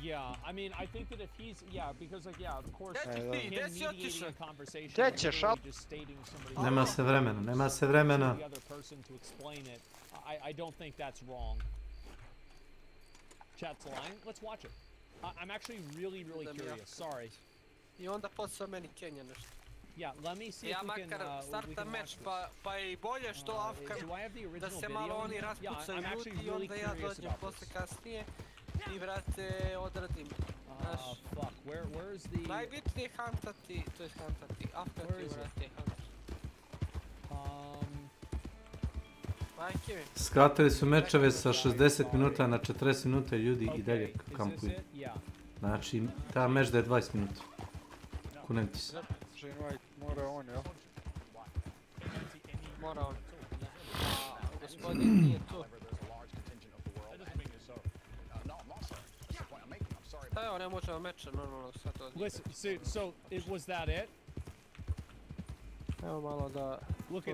Yeah, I mean, I think that if he's, because like, of course, him mediating a conversation, just stating somebody's Nema se vremena, nema se vremena. the other person to explain it, I don't think that's wrong. Chat's lying. Let's watch it. I'm actually really curious. Sorry. I onda posao meni Kenja nešto. Yeah, let me see if we can, starta meč, pa i bolje što Afkan, da se malo oni raspucaju ljudi I onda ja dođem posle kasnije I vrate odradim. Fuck, where's the... Najbitnije hantati, to je hantati, Afkan ti vrate hantati. Skratili su mečeve sa 60 minuta na 40 minuta ljudi I dalje kampuju. Znači, ta meč da je 20 minuta. Kunem ti se. Mora on, jel? Mora on. Gospodin nije tu. Evo, ne možemo meča, normalno sve to. Listen, so was that it? Evo malo da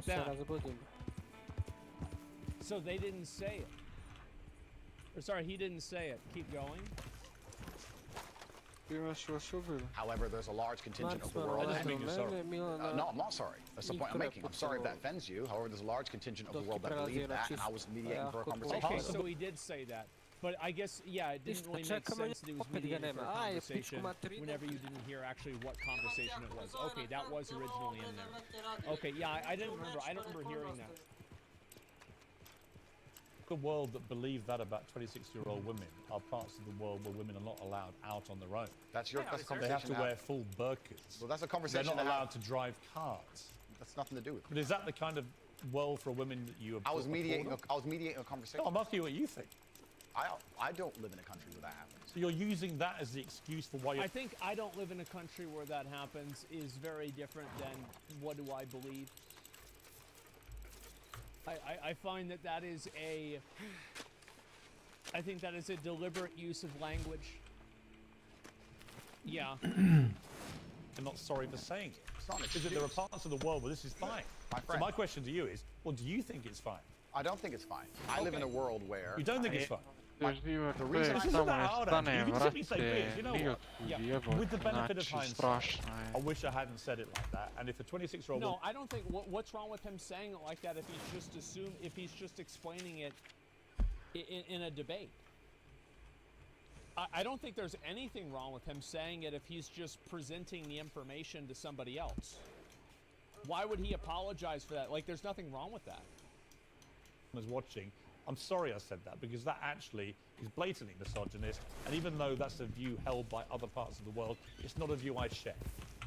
se razbudim. So they didn't say it. Or sorry, he didn't say it. Keep going. However, there's a large contingent of the world. That doesn't mean you're sorry. No, I'm not sorry. That's the point I'm making. I'm sorry if that offends you. However, there's a large contingent of the world that believe that, and I was mediating for a conversation. Okay, so he did say that. But I guess, it didn't really make sense that he was mediating for a conversation whenever you didn't hear actually what conversation it was. Okay, that was originally in there. Okay, I don't remember hearing that. The world that believe that about 26-year-old women are parts of the world where women are not allowed out on their own. That's a conversation. They have to wear full burqas. Well, that's a conversation. They're not allowed to drive cars. That's nothing to do with it. But is that the kind of world for women that you? I was mediating a conversation. No, I'm asking you what you think. I don't live in a country where that happens. So you're using that as the excuse for why you're... I think I don't live in a country where that happens is very different than what do I believe. I find that is I think that is a deliberate use of language. Yeah. I'm not sorry for saying it. It's not an excuse. Because there are parts of the world where this is fine. So my question to you is, well, do you think it's fine? I don't think it's fine. I live in a world where... You don't think it's fine? The reason this isn't about you can simply say, bitch, you know what? With the benefit of hindsight, I wish I hadn't said it like that. And if a 26-year-old... No, I don't think... What's wrong with him saying it like that if he's just explaining it in a debate? I don't think there's anything wrong with him saying it if he's just presenting the information to somebody else. Why would he apologize for that? Like, there's nothing wrong with that. ...was watching... I'm sorry I said that, because that actually is blatantly misogynist, and even though that's a view held by other parts of the world, it's not a view I share.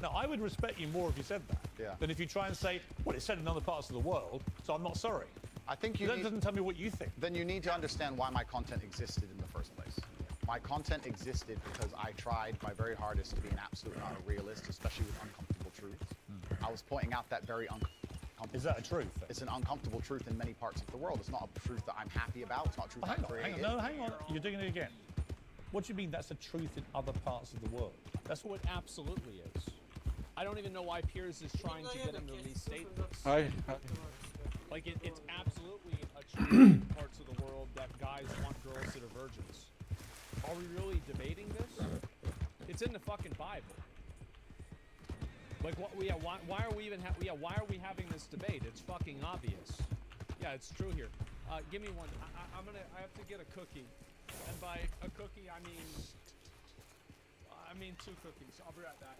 Now, I would respect you more if you said that, than if you try and say, well, it's said in other parts of the world, so I'm not sorry. I think you that doesn't tell me what you think. Then you need to understand why my content existed in the first place. My content existed because I tried my very hardest to be an absolute not a realist, especially with uncomfortable truths. I was pointing out that very uncomfortable... Is that a truth? It's an uncomfortable truth in many parts of the world. It's not a truth that I'm happy about. It's not a truth that I'm creating. Hang on. You're doing it again. What do you mean that's a truth in other parts of the world? That's what it absolutely is. I don't even know why Piers is trying to get him to restate this. Like, it's absolutely a truth in parts of the world that guys want girls that are virgins. Are we really debating this? It's in the fucking Bible. Like, why are we even why are we having this debate? It's fucking obvious. Yeah, it's true here. Give me one. I have to get a cookie. And by a cookie, I mean 2 cookies. I'll be right back.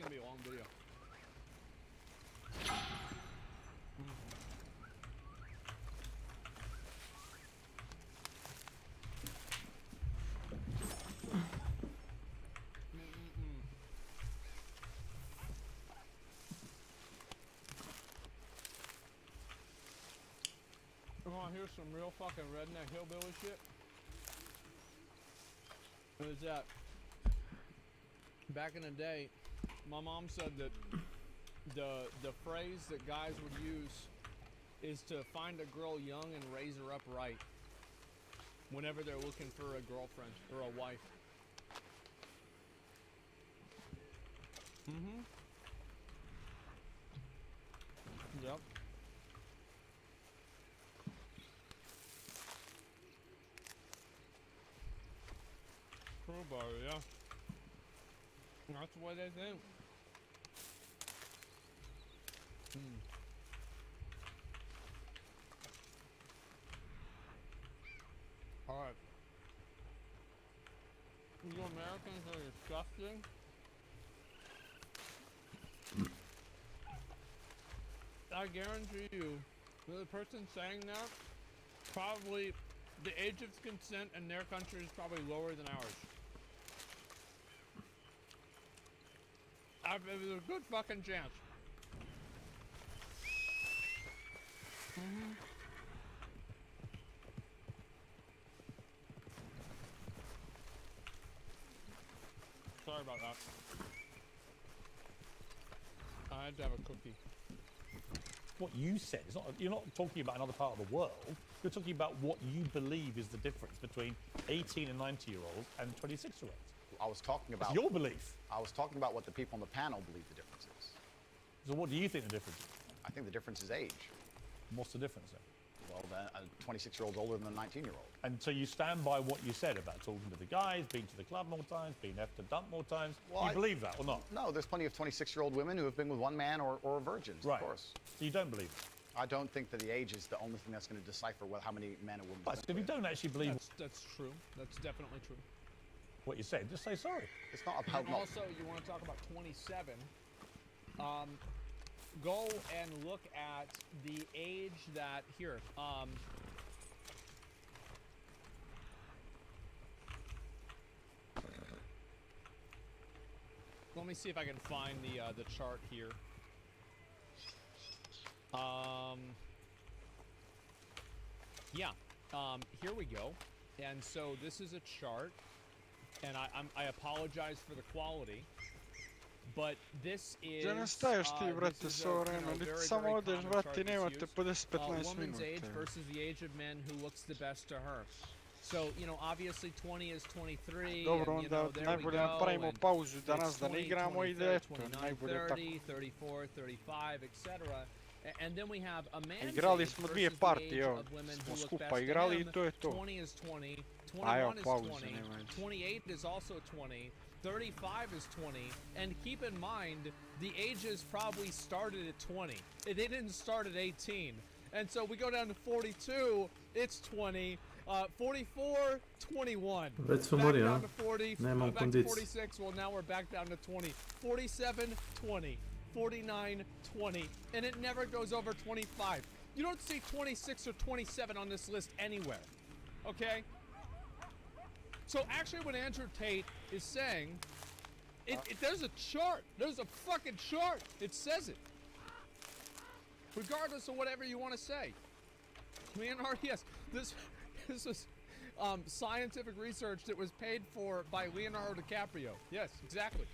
gonna be a long video. You wanna hear some real fucking redneck hillbilly shit? What is that? Back in the day, my mom said that the phrase that guys would use is to find a girl young and raise her up right whenever they're looking for a girlfriend or a wife. Mm-hmm. Yep. Crowbar, yeah. That's what they think. Alright. You Americans are disgusting. I guarantee you, the person saying that, probably the age of consent in their country is probably lower than ours. There's a good fucking chance. Sorry about that. I had to have a cookie. What you said is not, you're not talking about another part of the world. You're talking about what you believe is the difference between 18 and 90-year-olds and 26-year-olds. I was talking about... It's your belief. I was talking about what the people on the panel believe the difference is. So what do you think the difference is? I think the difference is age. What's the difference then? Well, a 26-year-old's older than a 19-year-old. And so you stand by what you said about talking to the guys, being to the club more times, being left to dump more times. Well, you believe that or not? No, there's plenty of 26-year-old women who have been with one man or virgins, right. Of course. So you don't believe it? I don't think that the age is the only thing that's going to decipher how many men or women... But if you don't actually believe... That's true. That's definitely true. What you said, just say sorry. It's not about... And also, you want to talk about 27. Go and look at the age that... Here. Let me see if I can find the chart here. Yeah. Here we go. And so this is a chart, and I apologize for the quality, but this is... Gdje ne staješ ti, brate, s ovo vreme? Niti samo odeš, brate, nemate po 10-15 woman's age minuta. versus the age of men who looks the best to her. So, you know, obviously 20 is 23, Dobro, and, you know, onda there we najbolje go, napravimo and pauzu danas it's da ne 20, igramo i 25, da eto, 29, najbolje 30, tako. 34, 35, etc. And then we have a man's Igrali age smo versus dvije the partije, age evo, of women smo who look skupa best to igrali I him. to je to. 20 is 20, A evo, 21 is pauze, 20, nema veze. 28 is also 20, 35 is 20, and keep in mind, the ages probably started at 20. They didn't start at 18. And so we go down to 42, it's 20, 44, 21. Već smo back mori, down a? to 40, Nemam back to kondici. 46, well now we're back down to 20. 47, 20, 49, 20, and it never goes over 25. You don't see 26 or 27 on this list anywhere, okay? So actually what Andrew Tate is saying, there's a chart. There's a fucking chart. It says it. Regardless of whatever you want to say. Leonardo, yes, this was scientific research that was paid for by Leonardo DiCaprio. Yes, exactly.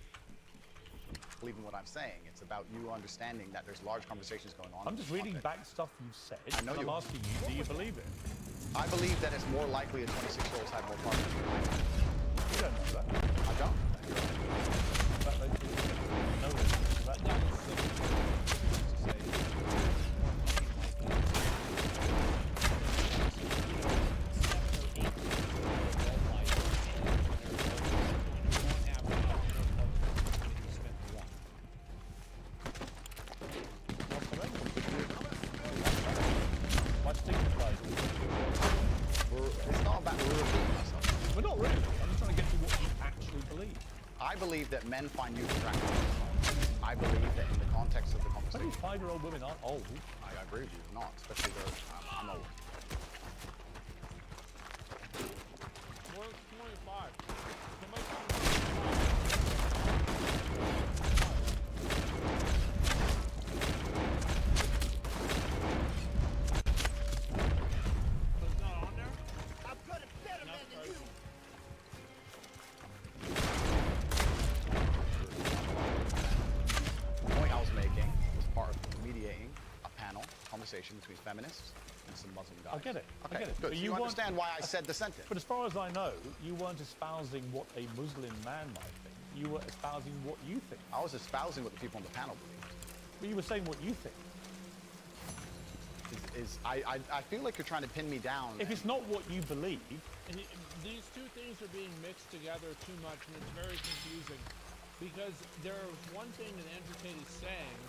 Believe in what I'm saying. It's about you understanding that there's large conversations going on. I'm just reading back stuff you've said. I know I'm asking you, do you believe it? I believe that it's more likely a 26-year-old's had more partners. You don't know that. I don't. We're not really. I'm just trying to get to what you actually believe. I believe that men find youth attractive. I believe that in the context of the conversation... 25-year-old women aren't old. I agree with you, they're not, especially I'm old. Where's 25? Between feminists and some Muslim guys. I get it. Okay, I get it. good. So you understand why I said the sentence. But as far as I know, you weren't espousing what a Muslim man might think. You were espousing what you think. I was espousing what the people on the panel believe. But you were saying what you think. I feel like you're trying to pin me down. If it's not what you believe... And these two things are being mixed together too much, and it's very confusing. Because there's one thing that Andrew Tate is saying,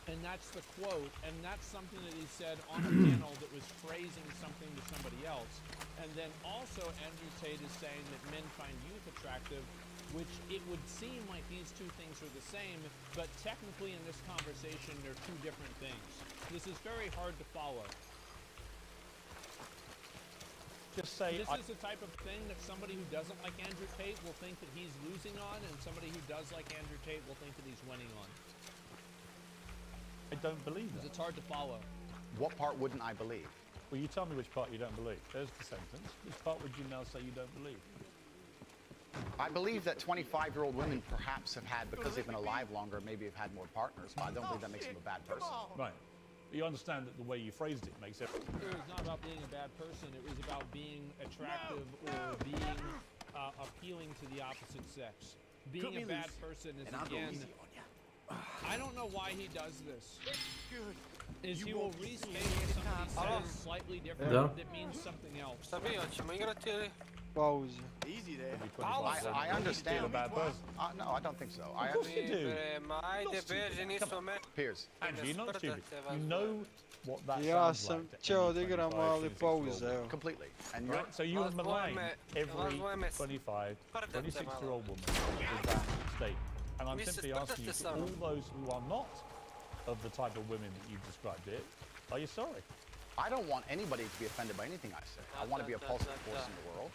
and that's the quote, and that's something that he said on a panel that was phrasing something to somebody else. And then also Andrew Tate is saying that men find youth attractive, which it would seem like these two things are the same, but technically in this conversation they're two different things. This is very hard to follow. Just say... This is the type of thing that somebody who doesn't like Andrew Tate will think that he's losing on, and somebody who does like Andrew Tate will think that he's winning on. I don't believe that. It's hard to follow. What part wouldn't I believe? Well, you tell me which part you don't believe. There's the sentence. Which part would you now say you don't believe? I believe that 25-year-old women perhaps have had, because they've been alive longer, maybe have had more partners, but I don't believe that makes them a bad person. Right. But you understand that the way you phrased it makes it... It was not about being a bad person. It was about being attractive or being appealing to the opposite sex. Being a bad person is, again... I don't know why he does this. Is he will restate something he says slightly different that means something else. Šta bi, hoćemo igrati ili? Pause. Easy there. I understand. No, I don't think so. Of course you do. Ajde, beži, nismo me... Piers. Angie, you're not stupid. You know what that Ja sounds sam like. ćeo da igramo, ali pauze, evo. Completely. And right? So you have maligned every 25, 26-year-old woman with that state. And I'm simply asking you, for all those who are not of the type of women that you've described it, are you sorry? I don't want anybody to be offended by anything I say. I want to be a positive force in the world.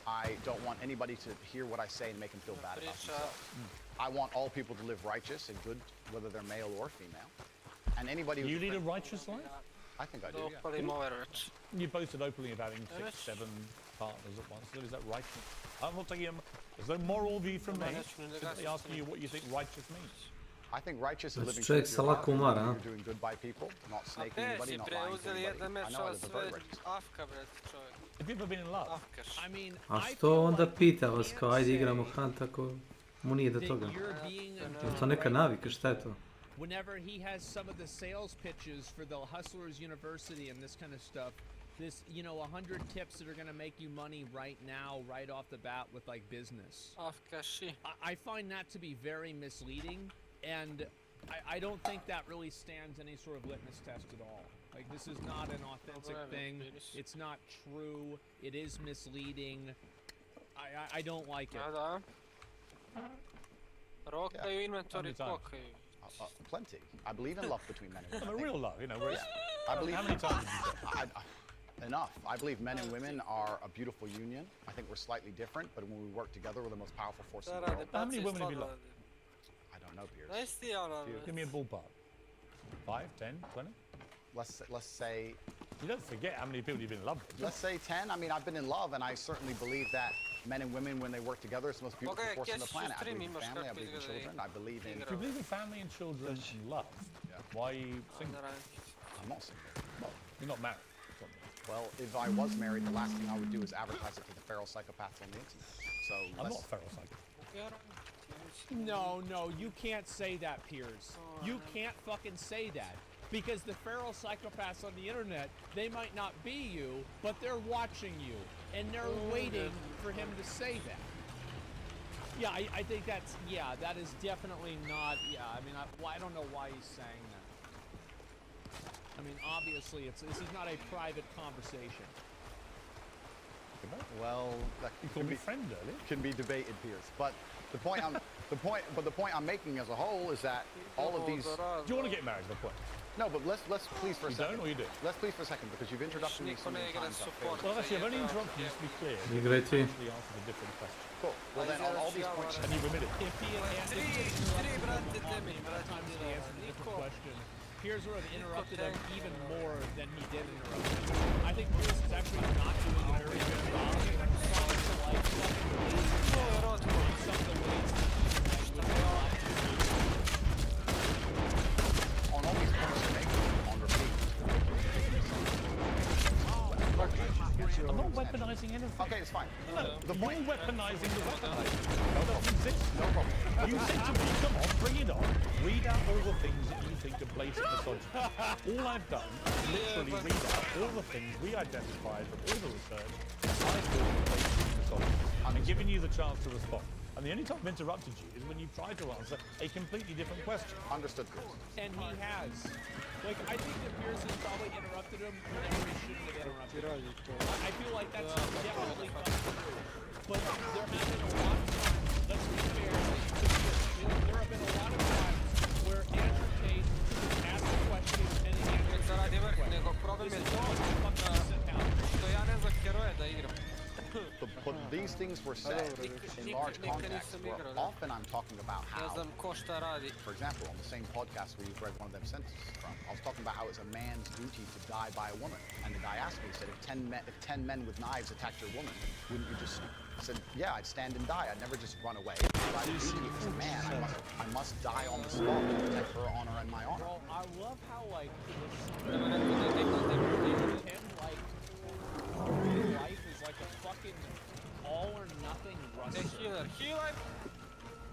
I don't want anybody to hear what I say and make them feel bad about themselves. I want all people to live righteous and good, whether they're male or female. And anybody who... You lead a righteous life? I think I do, yeah. You boasted openly about having 6, 7 partners at once. So is that righteous? I'm not taking there's no moral view from me. Simply asking you what you think righteous means. I think righteous is living Čovjek se lako umara, a? you're doing good by people, not snaking anybody, not lying to anybody. I know I live a very righteous life. Have you ever been in love? I mean, A što onda pita vas kao ajde igramo hunt ako mu nije do toga? Je to neka navika, šta je to? Whenever he has some of the sales pitches for the Hustlers University and this kind of stuff, this, you know, 100 tips that are going to make you money right now, right off the bat with like business. I find that to be very misleading, and I don't think that really stands any sort of litmus test at all. Like, this is not an authentic thing. It's not true. It is misleading. I don't like it. Rokaju inventory, Plenty. I believe in love between men and women. A real love, you know. I believe. How many times did you say? Enough. I believe men and women are a beautiful union. I think we're slightly different, but when we work together, we're the most powerful force in the world. How many women have you loved? I don't know, Piers. Give me a ballpark. 5, 10, 20? Let's say... You don't forget how many people you've been in love with. Let's say 10. I mean, I've been in love, and I certainly believe that men and women, when they work together, it's the most beautiful force on the planet. I believe in family, I believe in children, I believe in... If you believe in family and children and love, why are you single? I'm not single. Well, you're not married. Well, if I was married, the last thing I would do is advertise it to the feral psychopaths on the internet. So I'm not a feral psychopath. No, you can't say that, Piers. You can't fucking say that. Because the feral psychopaths on the internet, they might not be you, but they're watching you. And they're waiting for him to say that. Yeah, I think that's, that is definitely not, I mean, I don't know why he's saying that. I mean, obviously, this is not a private conversation. about? Well, that You called me friend earlier. can be debated, Pierce. But the point I'm making as a whole is that all of these. Do you want to get married? The point. No, but let's please for a You second. don't, or you do? Let's please for a second because you've interrupted me so many times. Well, actually, I've only interrupted you, just to be clear. You great too. Actually answered a different question. Cool. Well, then all these points. And you've admitted. If he had answered a different question, Piers would have interrupted him even more than he did interrupt him. I think Piers is actually not doing a very good job. On all these points you're making, on repeat. I'm not weaponizing anything. Okay, it's fine. No, the point. You're weaponizing the weaponizing. No problem. No problem. You said to me, come on, bring it on. Read out all the things that you think are blatant misogyny. All I've done is literally read out all the things we identified from all the research I thought were blatant misogyny. I'm giving you the chance to respond. And the only time I've interrupted you is when you've tried to answer a completely different question. Understood, Chris. And he has. Like, I think that Pierce has probably interrupted him whenever he shouldn't have interrupted him. I feel like that's definitely come through. But there have been a lot of times, let's be fair, there have been a lot of times where Andrew Tate asked a question and he answered the question. This is all fucking sit down. But these things were said in large contexts where often I'm talking about how, for example, on the same podcast where you've read one of them sentences from, I was talking about how it's a man's duty to die by a woman. And the guy asked me, he said, if 10 men with knives attacked your woman, wouldn't you just... I said, yeah, I'd stand and die. I'd never just run away. But I duty as a man, I must die on the spot to protect her honor and my honor. Bro, I love how, like, pretend like real life is like a fucking all or nothing Rust.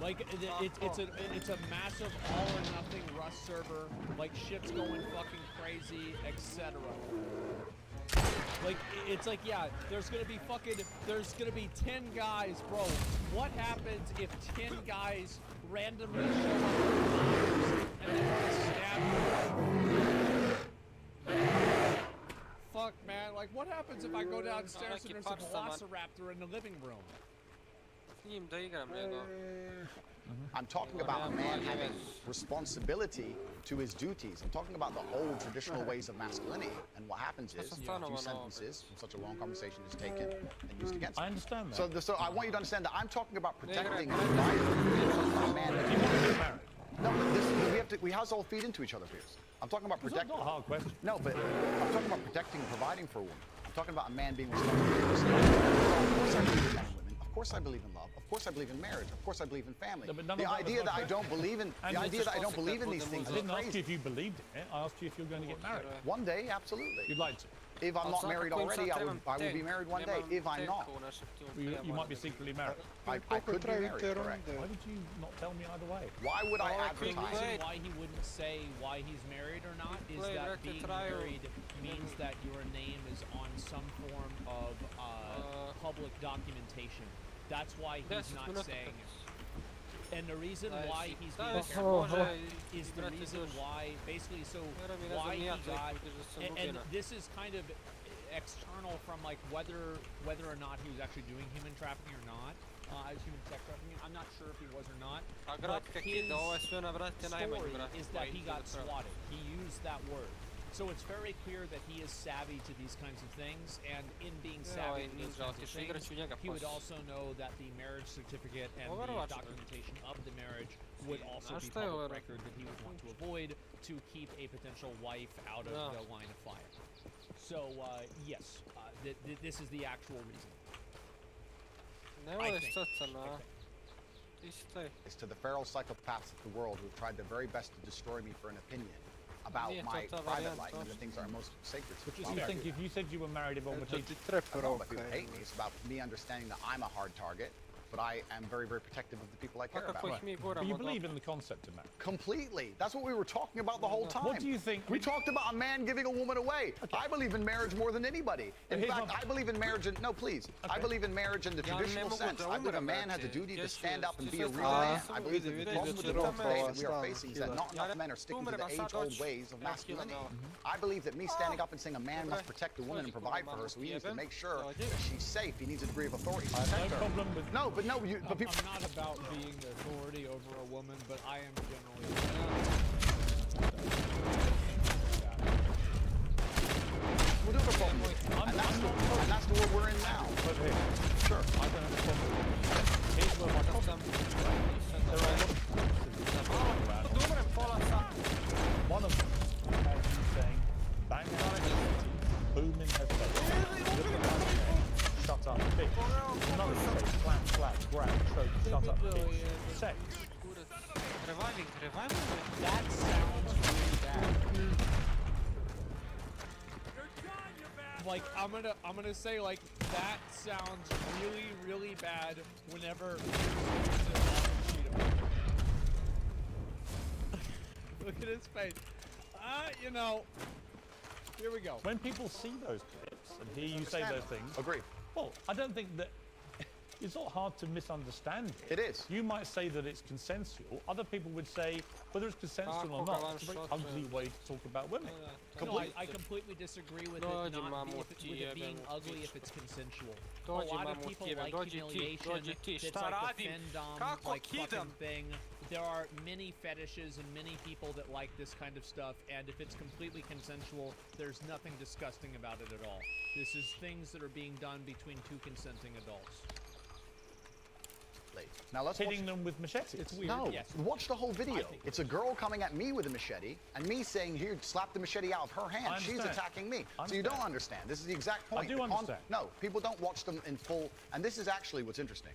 Like it's a massive all or nothing Rust server. Like shit's going fucking crazy, etc. Like it's like yeah, there's gonna be 10 guys, bro. What happens if 10 guys randomly show up and then stab you? Fuck, man. Like, what happens if I go downstairs and there's a velociraptor in the living room? I'm talking about a man having responsibility to his duties. I'm talking about the old traditional ways of masculinity. And what happens is, a few sentences from such a long conversation is taken and used against him. I understand that. So I want you to understand that I'm talking about protecting and providing a man. No, but we has all feed into each other, Pierce. I'm talking about protecting. That's not a hard question. No, but I'm talking about protecting and providing for a woman. I'm talking about a man being responsible for himself. Of course I believe in men and women. Of course I believe in love. Of course I believe in marriage. Of course I believe in family. No, the idea that I don't believe in these things I is didn't ask crazy. you if you believed in it. I asked you if you're going to get married. One day, absolutely. You'd like to. If I'm not married already, I will be married one day. If I'm not, you might be secretly married. I could be married, correct. Why did you not tell me either way? Why would I advertise? The reason why he wouldn't say why he's married or not is that being married means that your name is on some form of public documentation. That's why he's not saying it. And the reason why he's being careful is the reason why, basically, so why he got, and this is kind of external from like whether or not he was actually doing human trafficking or not, human sex trafficking. I'm not sure if he was or not. But his story is that he got swatted. He used that word. So it's very clear that he is savvy to these kinds of things, and in being savvy to these kinds of things, he would also know that the marriage certificate and the documentation of the marriage would also be public record that he would want to avoid to keep a potential wife out of the line of fire. So, yes, this is the actual reason. It's to the feral psychopaths of the world who have tried their very best to destroy me for an opinion about my private life and the things that are most sacred to me. You think if you said you were married, everyone would hate you? I don't know if people hate me. It's about me understanding that I'm a hard target but I am very, very protective of the people I care about. But you believe in the concept of marriage? Completely. That's what we were talking about the whole time. What do you think? We talked about a man giving a woman away. Okay. I believe in marriage more than anybody. In fact, I believe in marriage in... No, please. Okay. I believe in marriage in the traditional sense. I believe a man has a duty to stand up and be a real man. I believe that the problem with the world today that we are facing is that not enough men are sticking to the age-old ways of masculinity. I believe that me standing up and saying a man must protect a woman and provide for her, so he needs to make sure that she's safe. He needs a degree of authority to protect her. Problem with... No, but no, but people... I'm not about being the authority over a woman, but I am generally... We do have a problem with it. And that's the world we're in now. But hey, sure, I don't have a problem with it. Here's where my problem is. There are a lot of one of them has you saying, bang out booming her face. Shut up, bitch. Another say, slap, slap, grab, choke, shut up, bitch. Sex. That sounds really bad. Like, I'm gonna say, like, that sounds really, really bad whenever look at his face. You know, here we go. When people see those clips and hear you say those things... Agreed. Well, I don't think that... It's not hard to misunderstand it. It is. You might say that it's consensual. Other people would say, whether it's consensual or not, it's a very ugly way to talk about women. No, I completely disagree with it being ugly if it's consensual. A lot of people like humiliation. It's like the fandom, like fucking thing. There are many fetishes and many people that like this kind of stuff, and if it's completely consensual, there's nothing disgusting about it at all. This is things that are being done between two consenting adults. Now let's hitting them with machetes. It's weird. No, yes. Watch the whole video. It's a girl coming at me with a machete, and me saying, "Here, slap the machete out of her hand." She's attacking me. So you don't understand. This is the exact point. I do understand. No, people don't watch them in full, and this is actually what's interesting.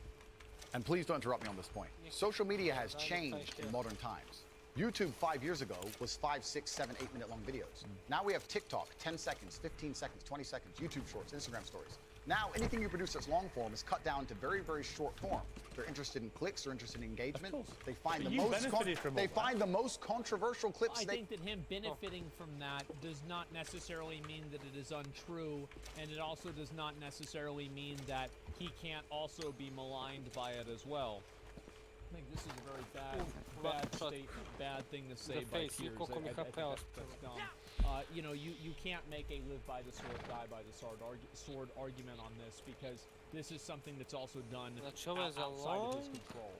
And please don't interrupt me on this point. Social media has changed in modern times. YouTube 5 years ago was 5, 6, 7, 8 minute long videos. Now we have TikTok, 10 seconds, 15 seconds, 20 seconds, YouTube Shorts, Instagram Stories. Now, anything you produce that's long form is cut down to very, very short form. They're interested in clicks, they're interested in engagement. They find the most controversial clips. I think that him benefiting from that does not necessarily mean that it is untrue, and it also does not necessarily mean that he can't also be maligned by it as well. I think this is a very bad thing to say by Piers. I think that's dumb. You know, you can't make a live by the sword, die by the sword argument on this, because this is something that's also done outside of his control.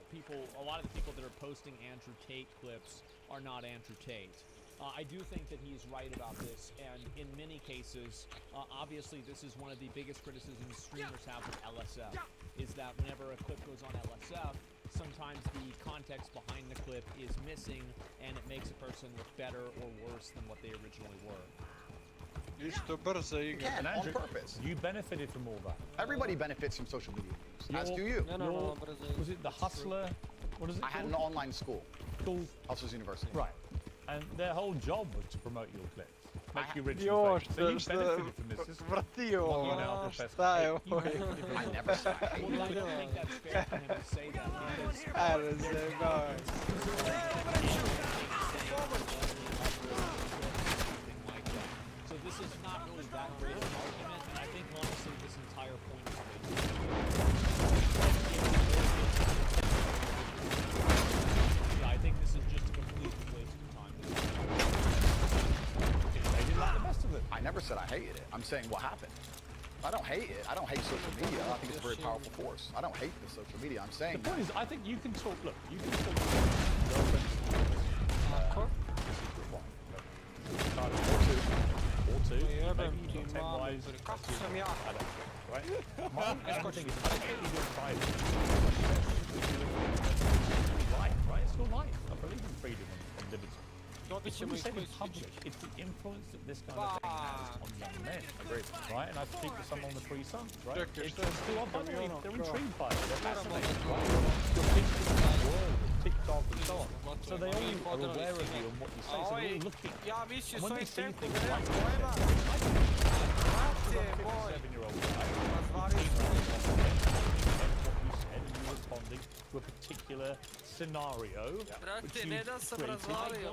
A lot of the people that are posting Andrew Tate clips are not Andrew Tate. I do think that he's right about this, and in many cases, obviously this is one of the biggest criticisms streamers have with LSF, is that whenever a clip goes on LSF, sometimes the context behind the clip is missing, and it makes a person look better or worse than what they originally were. On purpose. You benefited from all that. Everybody benefits from social media news, as do you. Was it the Hustler? What is it I had an online school. Hustlers University. Right. And their whole job was to promote your clips. Make you rich and famous. So you benefited from this. I never said I hated I don't think that's fair for him to say that. So this is not really that great of an argument, and I think honestly this entire point is yeah, I think this is just a complete waste of time. They didn't like the best of it. I never said I hated it. I'm saying what happened. I don't hate it. I don't hate social media. I think it's a very powerful force. I don't hate the social media. I'm saying the point is, I think you can talk. Look, you can talk to girlfriends. Or two. Maybe you've got 10 wives. I don't know, right? My thing is, I don't think you do it private. Life, right? It's your life. I believe in freedom and liberty. It's when you say in public, it's the influence that this kind of thing has on young men. Agreed. Right? And I speak to some on the Three Sons, right? It's who are vulnerable. They're intrigued by it. They're fascinated, right? You're thinking about the world, TikTok and so on. So they all are aware of you and what you say. So they're all looking. And when they see things like that, like a 7-year-old guy, what you said, and you respond to a particular scenario. Brate, ne da sam razvalio.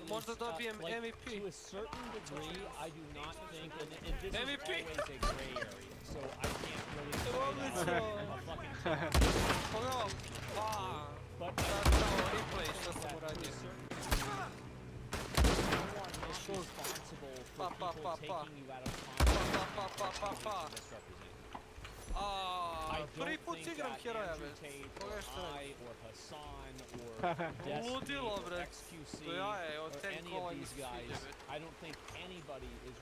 Možda dobijem MVP. To a certain degree, I do not think, and this is always a gray area, so I can't really say that I'm a fucking Pogledam, but replay što sam uradio. Responsible for people taking you out of context. Prvi put igram heroja, već. Pogledaj što je. Ludilo, bre. To ja je od tenkova iz sviđe,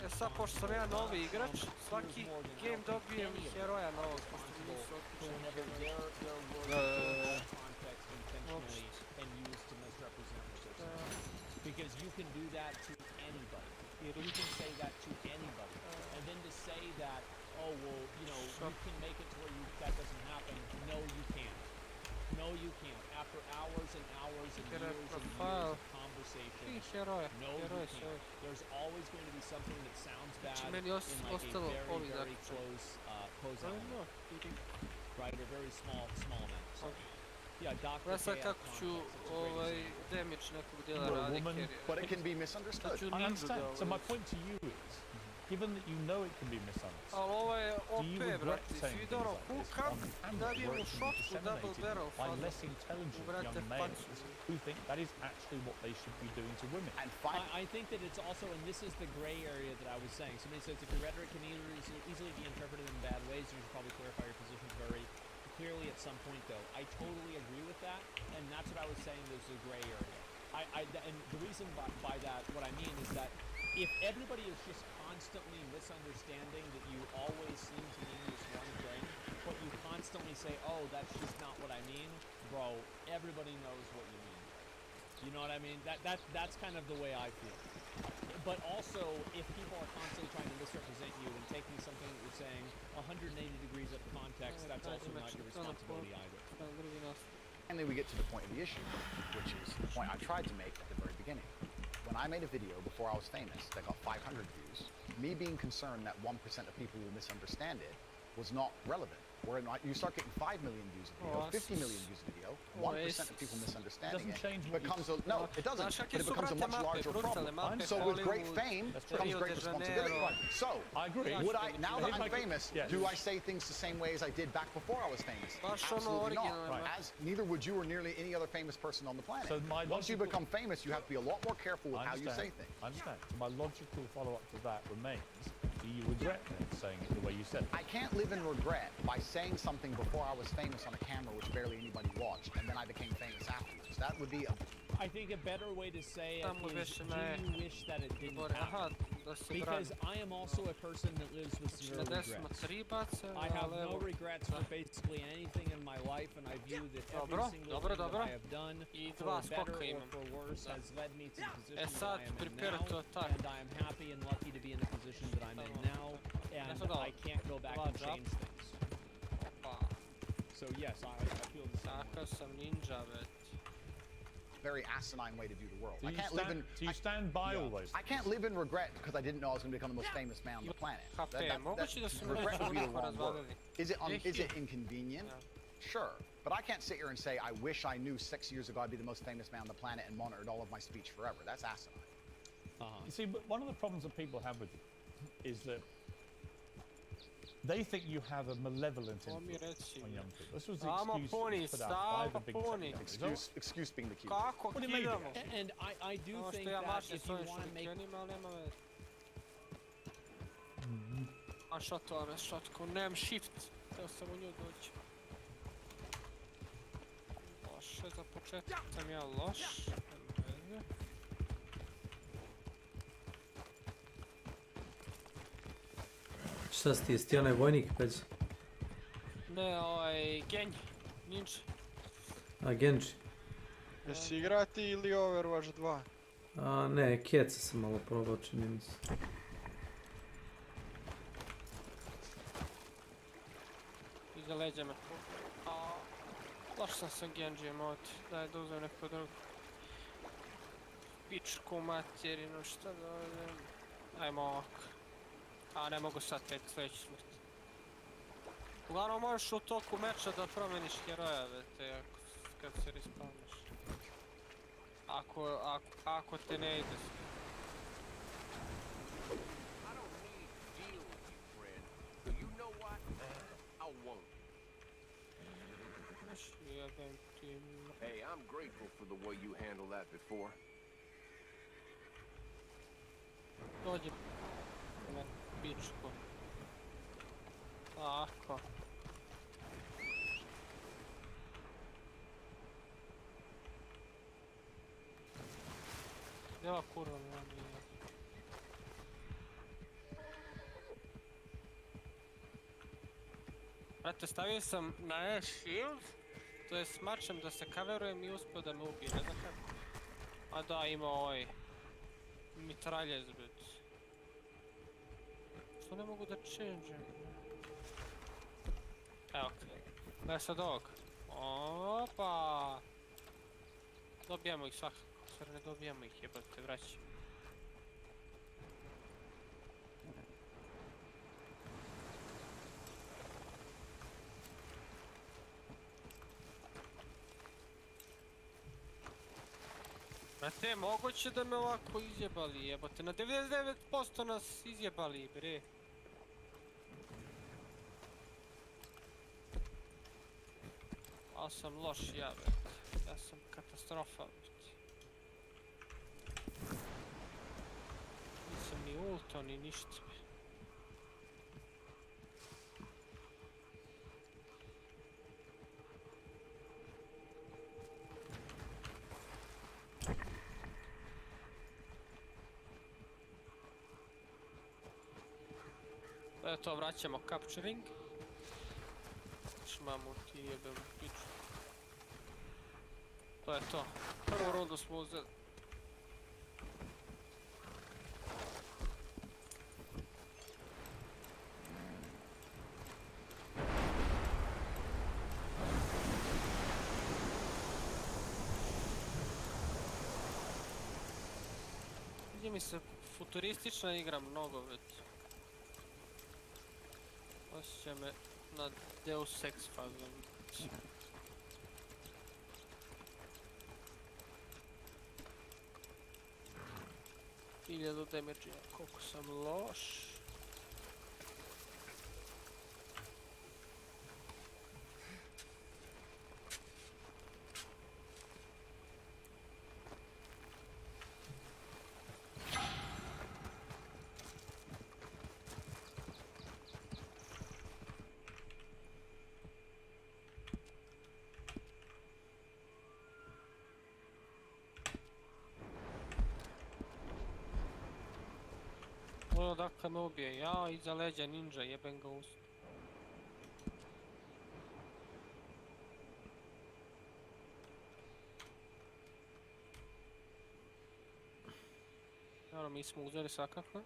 već. Sad, pošto sam ja novi igrač, svaki game dobijem heroja novog, pošto mi nisu otpučeni. Because you can do that to anybody. You can say that to anybody. And then to say that, oh, well, you know, you can make it to where that doesn't happen. No, you can't. No, you can't. After hours and hours and years and years of conversation, no, you can't. There's always going to be something that sounds bad in like a very, very close pose element. Right, a very small amount. So, yeah, Doctor. Ja sad kako ću damage nekog djela radi carrier. But it can be misunderstood. I understand. So my point to you is, given that you know it can be misunderstood, ali ovo je OP, brate, svi dobro hukam, dabijem u shotku double barrel by less intelligent young males who think that is actually what they should be doing to women. And I think that it's also, and this is the gray area that I was saying. Somebody says if your rhetoric can easily be interpreted in bad ways, you should probably clarify your position very clearly at some point, though. I totally agree with that, and that's what I was saying. There's a gray area. And the reason by that, what I mean is that if everybody is just constantly misunderstanding that you always seem to mean this one thing, but you constantly say, oh, that's just not what I mean, bro, everybody knows what you mean. You know what I mean? That's kind of the way I feel. But also, if people are constantly trying to misrepresent you and taking something that you're saying 180 degrees of context, that's also not your responsibility either. And then we get to the point of the issue, which is the point I tried to make at the very beginning. When I made a video before I was famous that got 500 views, me being concerned that 1% of people will misunderstand it was not relevant. Where you start getting 5 million views a video, 50 million views a video, 1% of people misunderstanding it becomes a, no, it doesn't, but it becomes a much larger problem. So with great fame comes great responsibility. So, I agree. Would I, now that I'm famous, do I say things the same way as I did back before I was famous? Absolutely not. As neither would you or nearly any other famous person on the planet. So once you become famous, you have to be a lot more careful with how you say things. I understand. My logical follow-up to that remains, do you regret then saying it the way you said it? I can't live in regret by saying something before I was famous on a camera which barely anybody watched, and then I became famous afterwards. That would be a... I think a better way to say it is, do you wish that it didn't happen? Because I am also a person that lives with zero regrets. I have no regrets for basically anything in my life, and I view that every single thing that I have done, for better or for worse, has led me to the position that I am in now, and I am happy and lucky to be in the position that I'm in now, and I can't go back and change things. So yes, I feel the same. Very asinine way to view the world. Do you stand by all those? I can't live in regret because I didn't know I was going to become the most famous man on the planet. Regret would be the wrong word. Is it inconvenient? Sure. But I can't sit here and say, I wish I knew 6 years ago I'd be the most famous man on the planet and monitored all of my speech forever. That's asinine. You see, but one of the problems that people have with you is that they think you have a malevolent influence on young people. This was the excuse put out by the big technology. Excuse being the cute. What do you mean? And I do think that if you want to make... šatko, nemam shift, teo sam u nju doći. Loše, za početak sam ja loš. Šta si ti, jesi ti onaj vojnik već? Ne, genj, ninja. A, Genji. Jesi igrati ili Overwatch 2? Ne, Keca sam malo probao, čini mi se. Iza leđa me. Loš sam sa Genjijem ovdje, daj da uzem neko drugo. Pičku materinu, šta da uzem? Ajmo ovako. A ne mogu sad pet, sljedeći smrt. Uglavnom možeš u toku meča da promeniš heroja, vete, kad se respawnaš. Ako te ne ide sve. Hey, I'm grateful for the way you handled that before. Dođi na pičku. Tako. Gdje ova kurva mi nije? Brate, stavio sam na air shield, to je s mačem da se kaverujem i uspio da me ubije, ne znam kako. A da, ima ovaj mitraljez, brate. Što ne mogu da change-em? Evo ok. Gledaj sad ovog. Opa! Dobijamo ih svakako. Sve ne dobijamo ih, jebate, vraćamo. Brate, moguće da me ovako izjebali, jebote, na 99% nas izjebali, bre. Ja sam loš, ja sam katastrofa, nisam ni ulto, ni ništa. To vraćamo capturing. Šmamu ti jebem piču. To je to. Prvu rundu smo uzeli. Vidi mi se futuristična igra mnogo već. Osjeća me na Deus Ex fazom. 1000 damage-a, koliko sam loš. Odakle me ubije, ja iza leđa ninja, jebem ga usta. Naravno, mi smo uzeli svakako.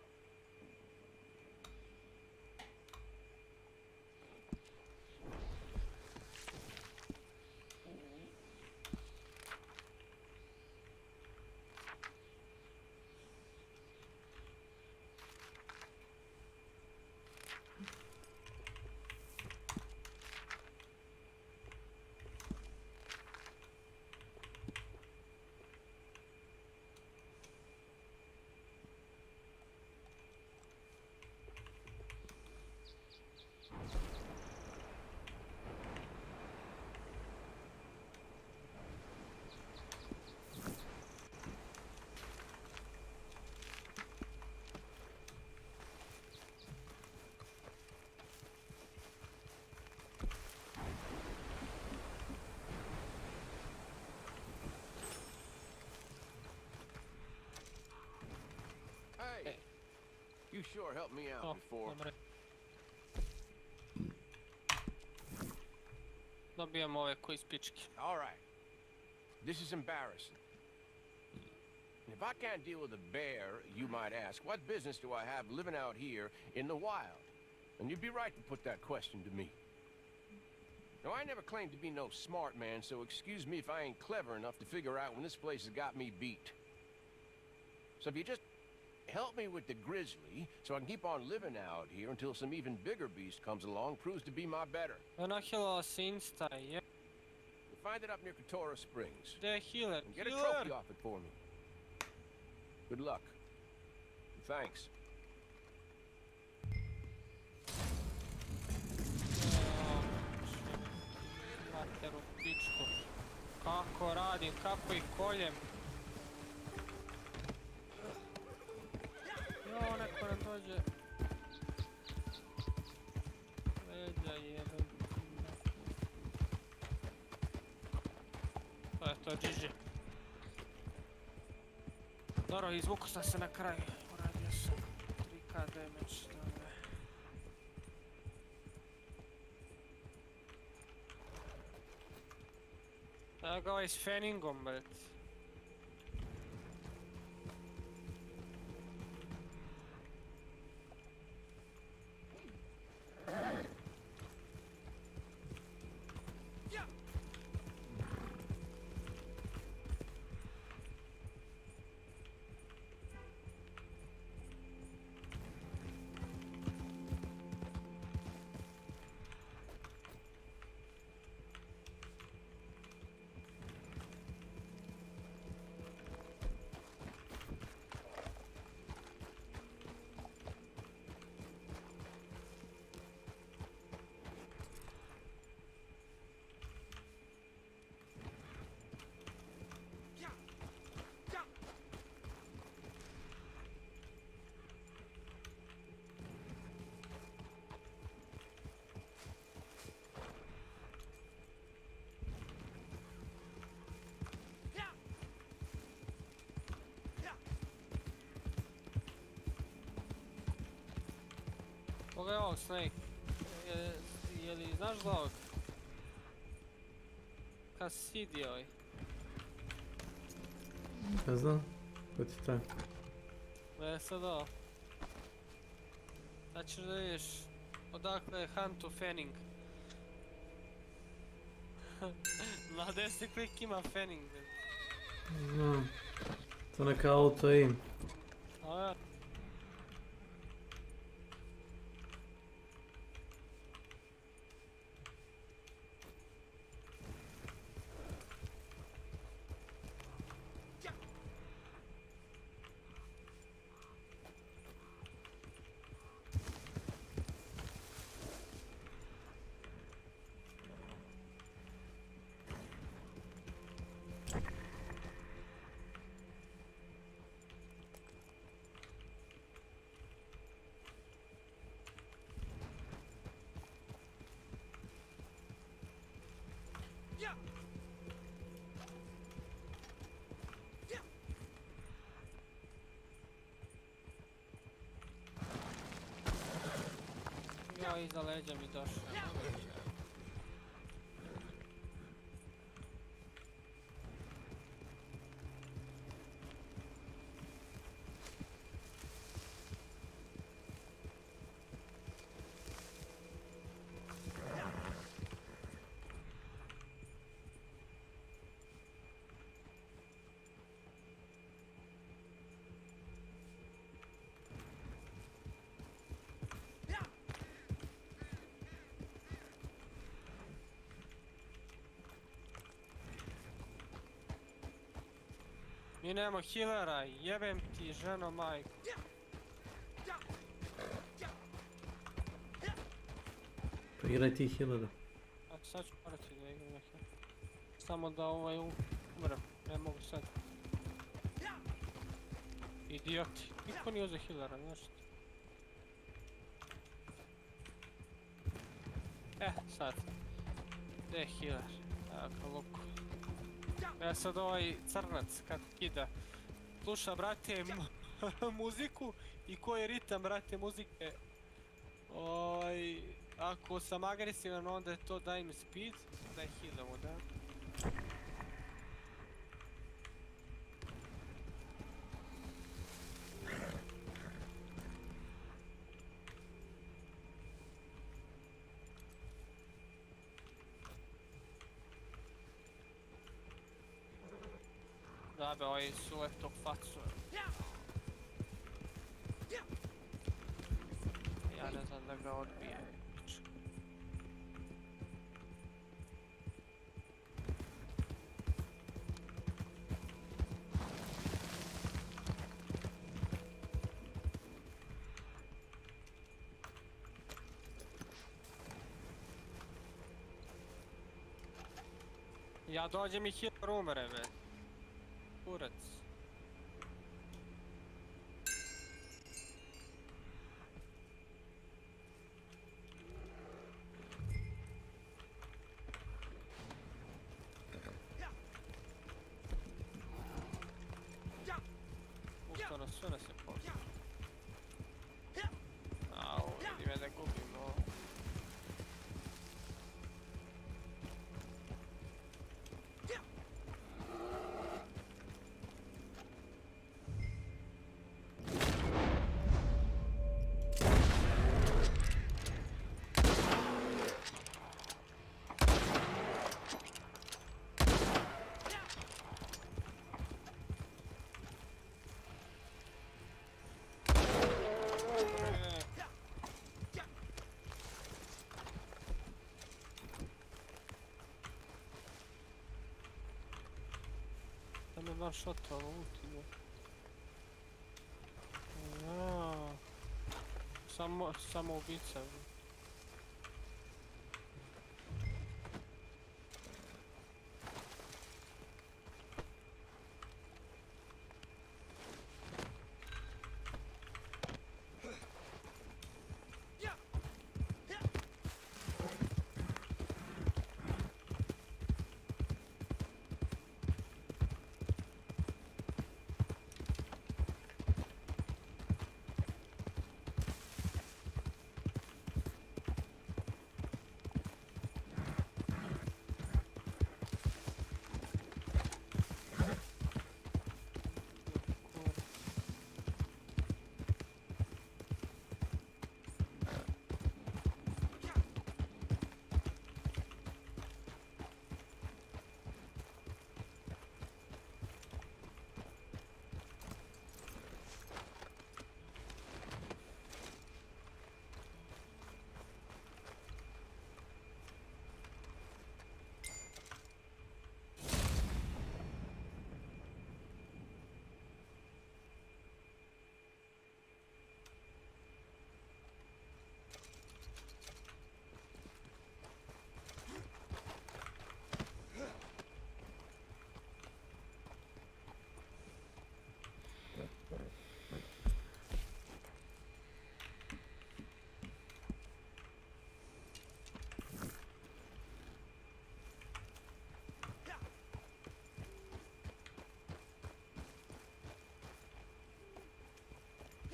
Hey, you sure helped me out before. Dobijam ove koji spički. All right. This is embarrassing. If I can't deal with a bear, you might ask, what business do I have living out here in the wild? And you'd be right to put that question to me. Now, I never claimed to be no smart man, so excuse me if I ain't clever enough to figure out when this place has got me beat. So if you just help me with the grizzly, so I can keep on living out here until some even bigger beast comes along, proves to be my better. Nahila Sinsta, yeah. You'll find it up near Katora Springs. The healer. And get a trophy off it for me. Good luck. And thanks. Materu pičku. Kako radim, kako ih koljem. Jo, neko nam dođe. Leđa jedan. To je to, GG. Dobro, izvuku sam se na kraju. Uradio sam 3k damage, dobro. Evo ga ovaj s Fenningom, bret. Koga je ovog, Snake? Je li znaš za ovog? Cassidy ovaj. Ne znam, ko ti taj? Sad ovo. Sad ćeš da vidiš odakle je Huntu Fanning. Na desni klik ima Fanning. Znam, to neka auto aim. A ja. Ja, iza leđa mi došao. Mi nemamo healera, jebem ti ženo majku. Pa igraj ti healera. A sad ću morati da igram neke. Samo da ovaj umrem, ne mogu sad. Idioti, niko nije uzeo healera, znaš što? Sad. Gdje je healer? Evo ga luku. Ja sad ovaj crnac kako kida. Sluša, brate, muziku i koji je ritam, brate, muzike. Ako sam agresivan, onda je to daj mi speed. Daj healamo, da. Da be, ovaj sulet tog facu. Ja ne znam da ga odbije. Ja dođem i hitno umre, be. Kurac. Ustavno sve nas je poslije. Au, vidi me da gubimo. Da me baš otalo utilo. Jaa. Samo ubica.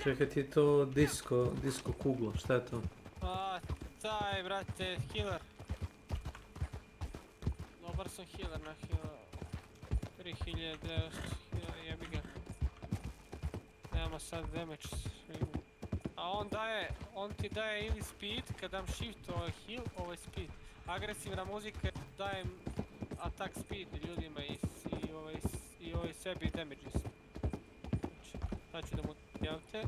Čekaj ti to disco kuglo, šta je to? A, taj brate, healer. Dobar sam healer na healer. 3900 healer, jebi ga. Nema sad damage svim. A on ti daje ili speed, kad dam shift ovaj heal, ovaj speed. Agresivna muzika daje attack speed ljudima i ovaj sebi damage isto. Znači, ću da mu javite.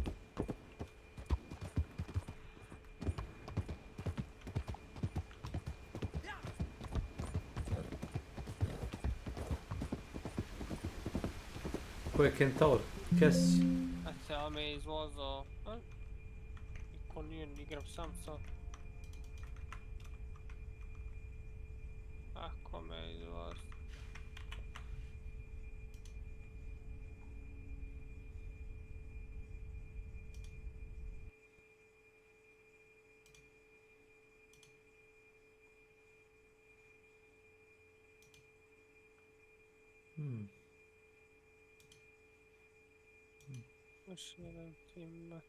Ko je Kentaur? Kes? Eto, ja me izvozao. Ko nije, igram sam sad. Ako me izvozao. Još jedan tim.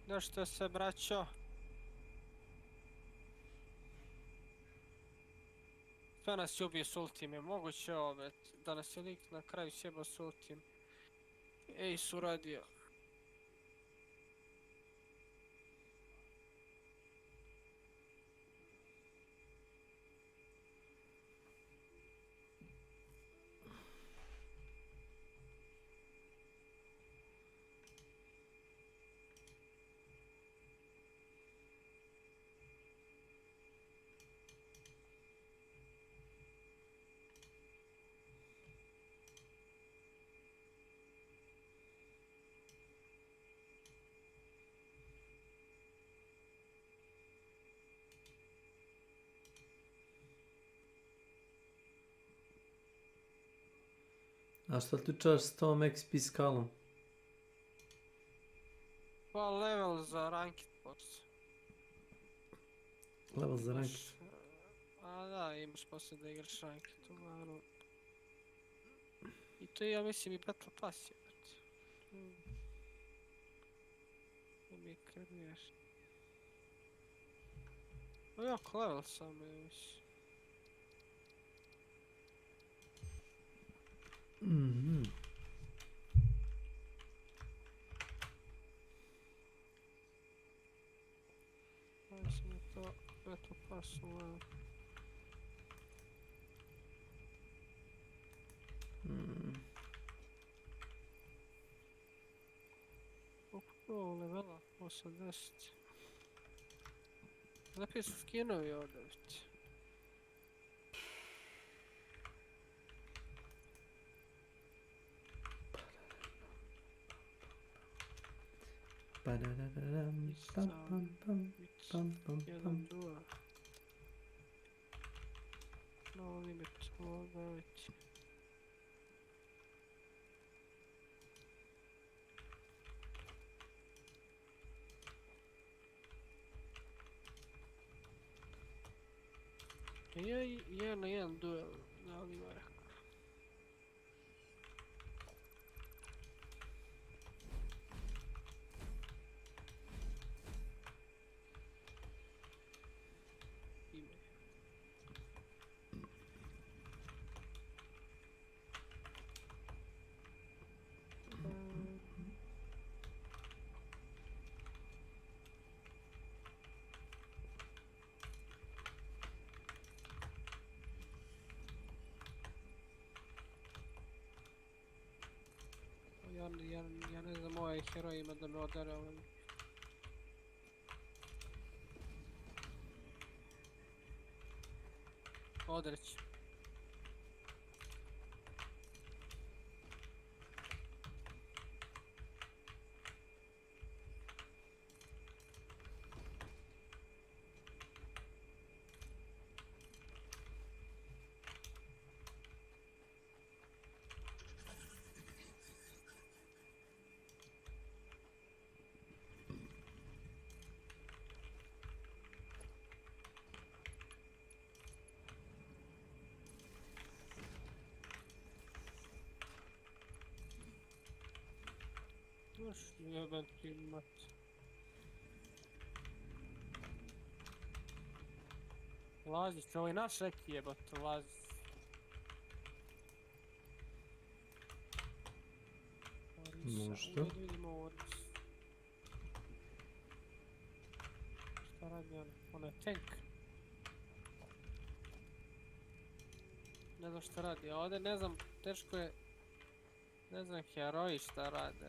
Nešto se, braćo. Sve nas je ubio s ultim, je moguće ovo, da nas je lik na kraju sjebao s ultim. Ej, su radio. A šta ti čaš s tom XP skalom? Pa level za ranked boss. Level za ranked? A da, imaš poslije da igraš ranked, uglavnom. I to je, ja mislim, i Battle Pass je. To mi je karijer. O jako level samo je više. Mislim je to Battle Pass uglavnom. Koliko levela? 80. Lepije su skinovi ovdje već. Jedan, dva. No limit ovoga već. Ja na jedan duel, da li ima rekao. Ja ne znam ovaj heroj ima da me odara ovaj. Odreći. Još jedan primat. Lazić, ovo je naš neki jebate, Lazić. Možda. Vidimo Oris. Šta radi on? On je tank. Ne znam šta radi, a ovdje ne znam, teško je. Ne znam heroji šta rade.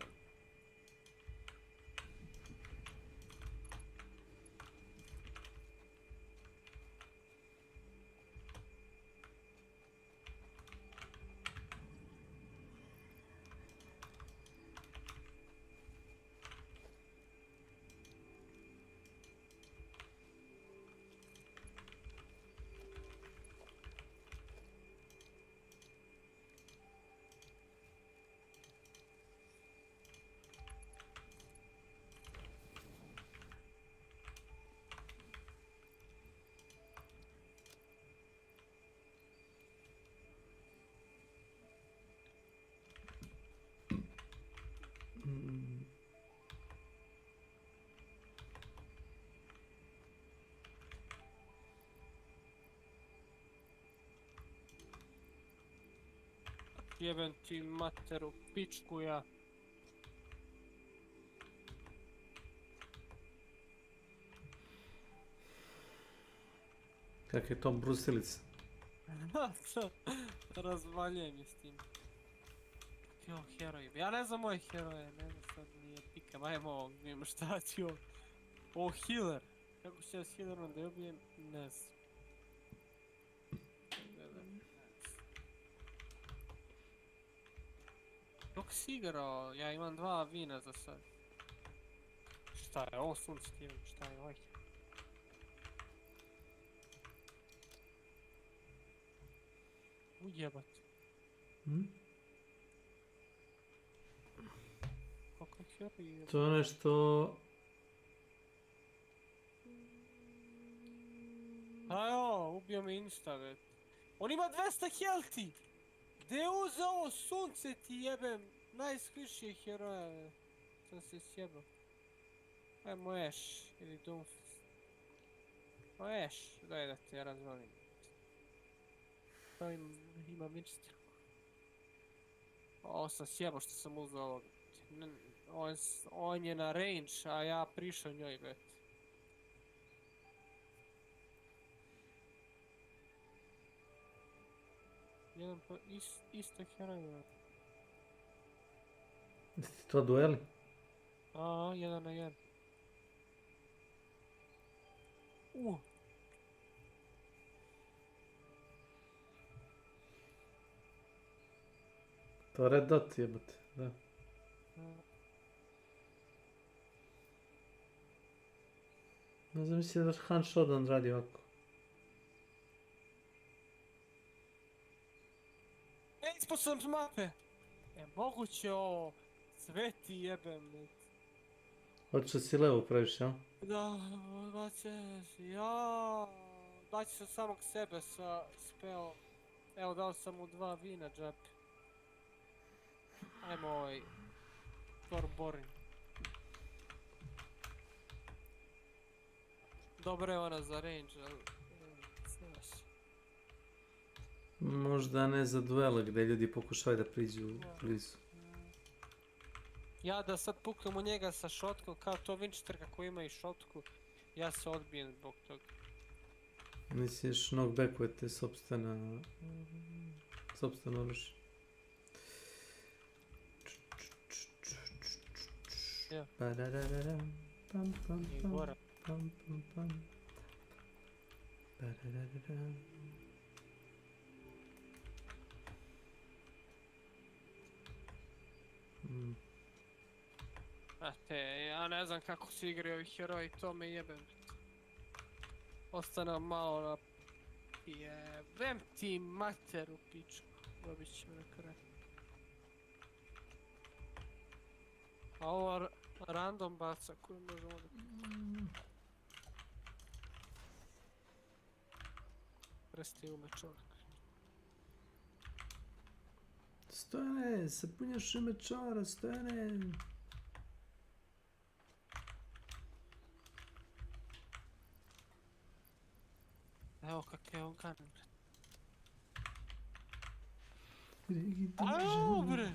Jebem ti materu, pičku ja. Kak je to brusilica? Razvaljujem je s tim. Jo, heroj. Ja ne znam moje heroje, ne znam sad nije pikam. Ajmo ovog, vidimo šta ću ovo. O, healer. Kako ću ja s healerom da je ubijem? Ne znam. Dok si igrao, ja imam 2 vina za sad. Šta je ovo sunce ti imam, šta je ovaj? Ujebat. Kako heroj je? To je nešto... Ajo, ubio me insta, već. On ima 200 healthy! Gdje je uzeo ovo sunce ti jebem? Najskvišije heroja, sam se sjebao. Ajmo Ash, ili Doomfist. O Ash, daj da te razvalim. To imam insta. Ovo sam sjebao što sam uzeo ovog. On je na range, a ja prišao njoj, bet. Jedan pa isto heroj. Jeste to dueli? A, 1 na 1. To je red dot jebate, da. Ne znam misli da Han Shodan radi ovako. Ispod sam s mape! Moguće ovo, sve ti jebem. Hoćeš da si levo praviš, jel? Da, daći sam samog sebe sa speo. Evo dao sam mu 2 vina džapi. Ajmo ovaj... Torborin. Dobro je ona za range, ali... Znaš. Možda ne za duele gdje ljudi pokušaju da priđu blizu. Ja da sad puknem u njega sa šotkom, kao to Winchesterka koji ima i šotku, ja se odbijem zbog toga. Misliš knockbackujete sopstveno oružje. Ja. I gora. Znate, ja ne znam kako se igraju ovi heroji, to me jebem. Ostane malo na... Jebem ti materu, pičku. Dobit ćemo na kraju. A ovo random baca koju možemo da... Presti ume čovjek. Stojane, se punjaš ime čara, Stojane. Evo kak je on kan, bre. Ajo, bre!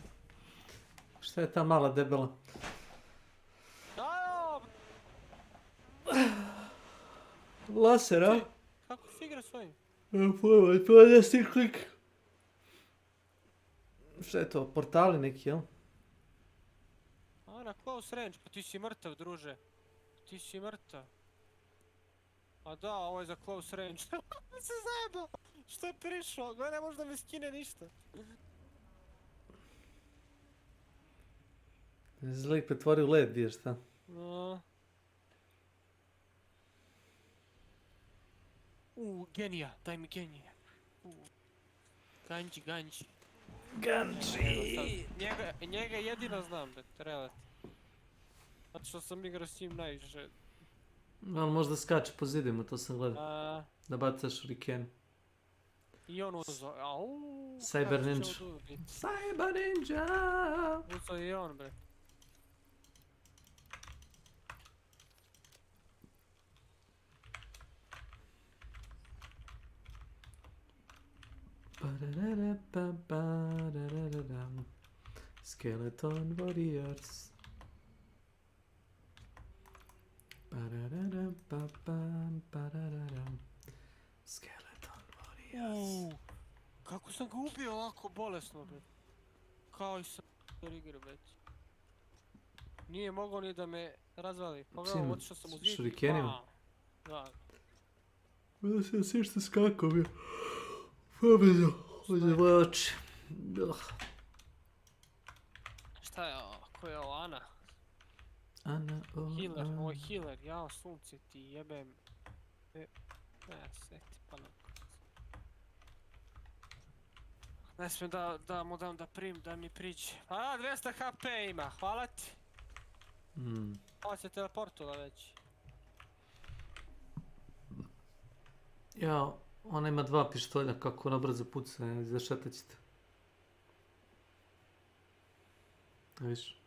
Šta je ta mala debela? Ajo, bre! Laser, a? Kako si igra s ovim? Pojma, to je desni klik. Šta je to, portali neki, jel? A, na close range, pa ti si mrtav, druže. Ti si mrtav. A da, ovo je za close range. Se zajebao! Što je prišao? Gledaj, ne može da mi skine ništa. Zlik pretvori u led, biješ, šta? No. Genija, daj mi genija. Ganji. Ganji! Njega jedino znam, da treba ti. Zato što sam igrao s njim najviše. Ali možda skače po zidima, to sam gledao. Da bacaš shuriken. I on uzo, Cyber Ninja. Cyber Ninja! Uzo i on, bre. Skeleton Warriors. Parararam, papam, parararam. Skeleton Warriors. Kako sam ga ubio ovako bolesno, bre. Kao i sa igre već. Nije mogao ni da me razvali. Pogledam, otišao sam u zid. Šurikenima? Da. Da se sve što skakao bio. Pobeđo, uđe moje oči. Šta je ovo? Ko je ovo? Ana? Ana, Healer, ovo je healer. Jao, sunce ti jebem. Ne, sve ti pa na kurac. Ne smijem da mu dam da mi priđe. A, 200 HP ima, hvala ti. Ovo se teleportula već. Ja, ona ima 2 pištolja, kako ona brzo puca, zašetat ćete. Viš?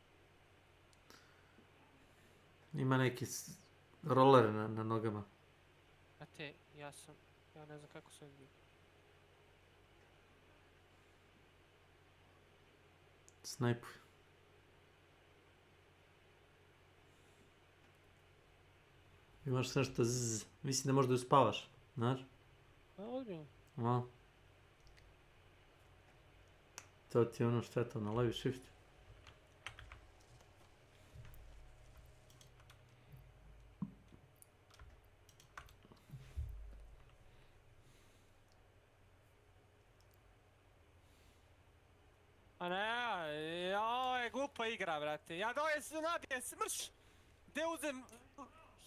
Ima neki rolere na nogama. A te, ja ne znam kako sam bio. Snajpuj. Imaš nešto zzz. Mislim da možda uspavaš, znaš? A, ovdje. A. To ti je ono što je to na levi shift. A ne, ovo je glupa igra, brate. Ja doje se nabijem, smrš! Gde uzem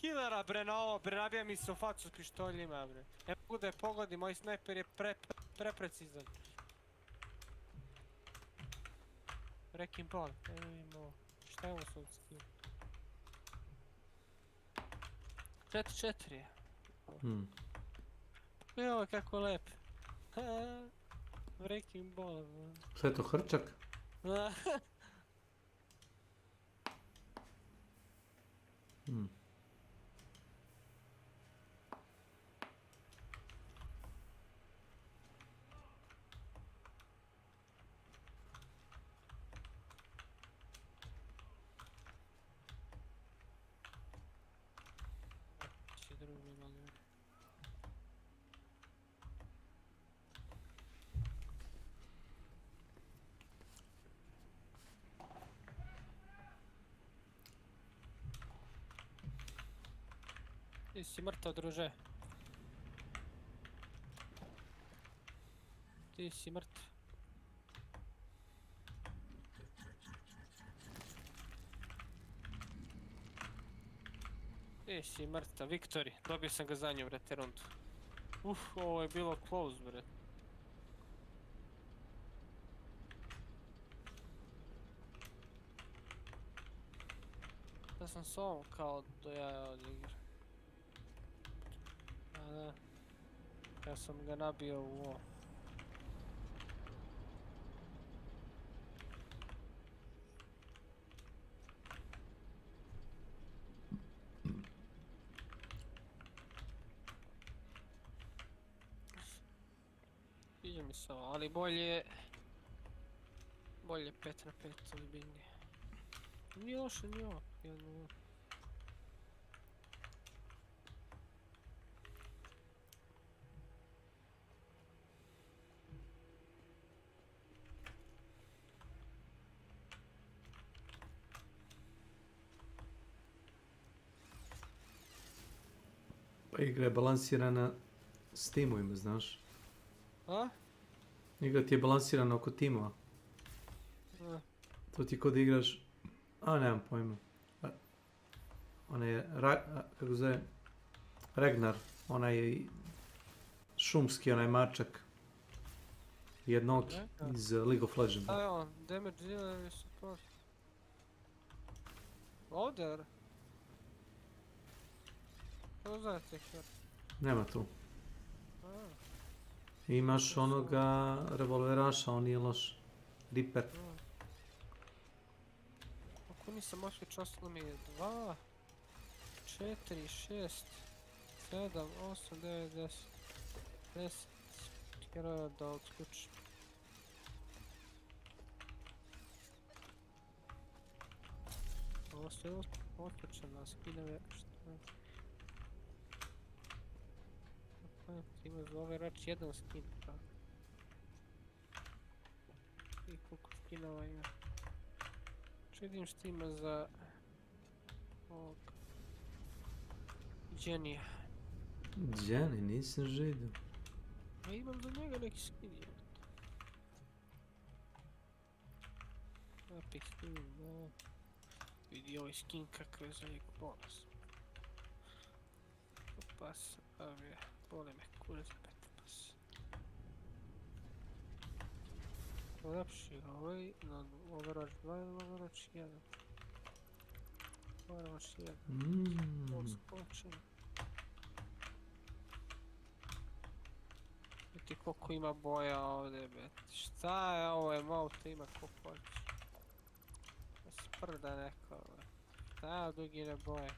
healera, bre, na ovo, bre, nabija mi se u facu s pištoljima, bre. Ne mogu da je pogodim, moj snajper je preprecizan. Wrecking ball, ne vidim ovo. Šta je ovo sunce? 4-4 je. Evo kako lep. Wrecking ball. Šta je to, hrčak? Ti si mrtav, druže. Ti si mrtav. Ti si mrtav, Viktori. Dobio sam ga za nju, brate, rundu. Ovo je bilo close, brate. Da sam s ovom kao do jaja od igre. A da. Ja sam ga nabio u ovo. Sviđa mi se ovo, ali bolje 5 na 5 ili bingi. Nije loše ni ovo. Pa igra je balansirana s timovima, znaš? A? Igra ti je balansirana oko timova. To ti kod igraš... A, nemam pojma. Onaj, kako zove? Ragnar, onaj šumski, onaj mačak. Jednoki iz League of Legends. A evo, damage dealer i support. Ovdje? Što znate kjer? Nema tu. Imaš onoga revolveraša, on nije loš. Reaper. Ako nisam ošlič, ostalo mi je 2, 4, 6, 7, 8, 9, 10. 10. Heroja da odskučim. Ovo sve otpočeno, skinove, što je? Ima za ovaj rač jedan skin, pa. I koliko skinova ima. Vidim što ima za ovog Jenija. Jenny, nisam židio. A imam za njega neki skin. Epic skin, da. Vidi ovaj skin kakav je za njeg bonus. Pas, avija, boli me kurac Petpas. Lepši ovaj, na Overwatch 2 ili Overwatch 1? Overwatch 1. Odskočim. Vidite koliko ima boja ovdje, bet. Šta je ovo, emote ima koliko hoće. Sprda neko, bet. Šta je dugine boje?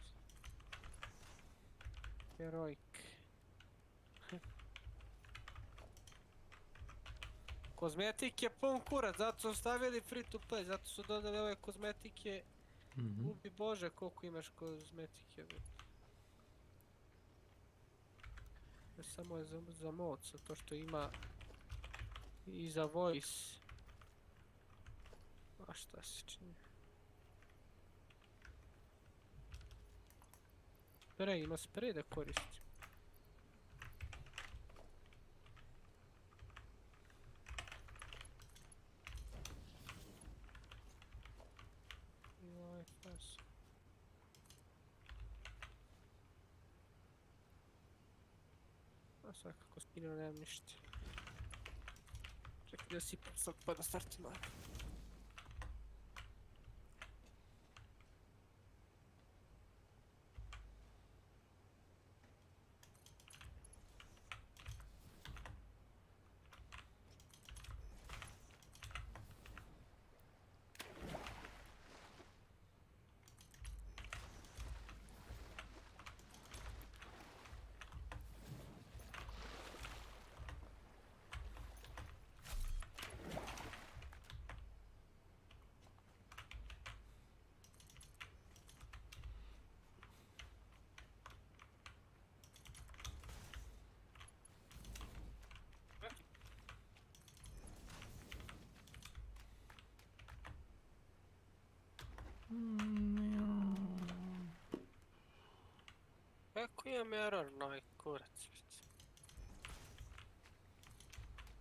Heroik. Kozmetik je pun kurac, zato su stavili free to play, zato su dodali ove kozmetike. Ubi bože koliko imaš kozmetike. Samo je za moc, to što ima i za voice. A šta se čini? Spray, ima spray da koristim. A svakako skinuo nemam ništa. Čekaj da si sad pa da startim ovaj. Kako imam error na ovaj kurac?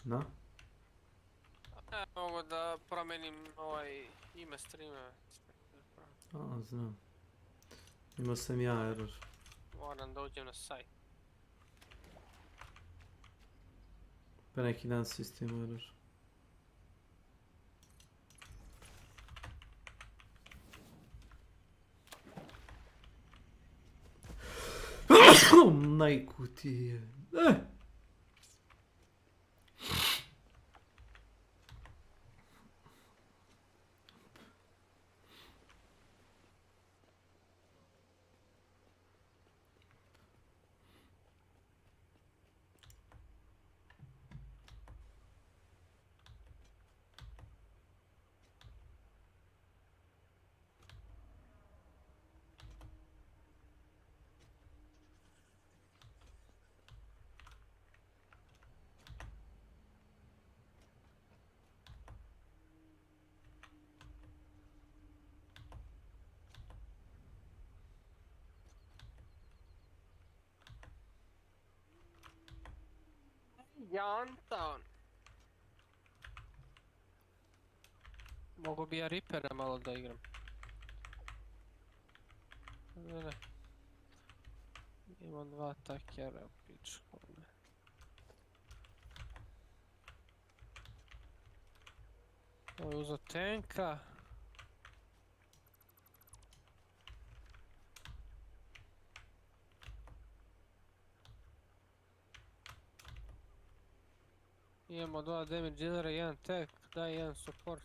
Na? Ne mogu da promenim ovaj ime streama. A, znam. Imao sam ja error. Moram da uđem na sajt. Pa neki dan si isto imao error. Majku ti je. Jantan. Mogu bi ja Reapera malo da igram. Ne. Imam dva takera u pičku. Ovo je uzeo tanka. Imamo dva damage dealera, jedan tank, daj jedan support.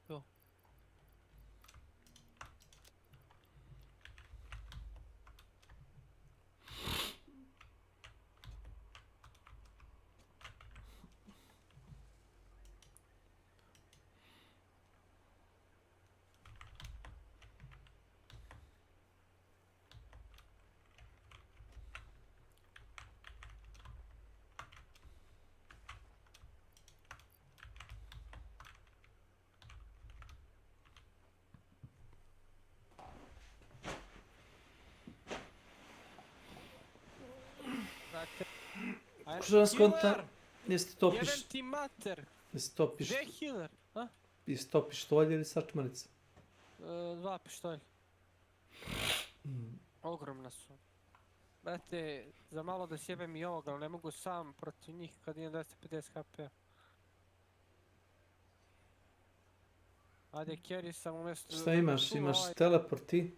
Jo. Pokušavam skonta, jesi topiš... Jebem ti mater! Jesi topiš... Gdje je healer? A? Jesi to pištolj ili sačmarica? 2 pištolja. Ogromna su. Brate, za malo da sjebem i ovog, ali ne mogu sam protiv njih kad imam 250 HP. Ajde, carry sam umjesto... Šta imaš? Imaš teleport i?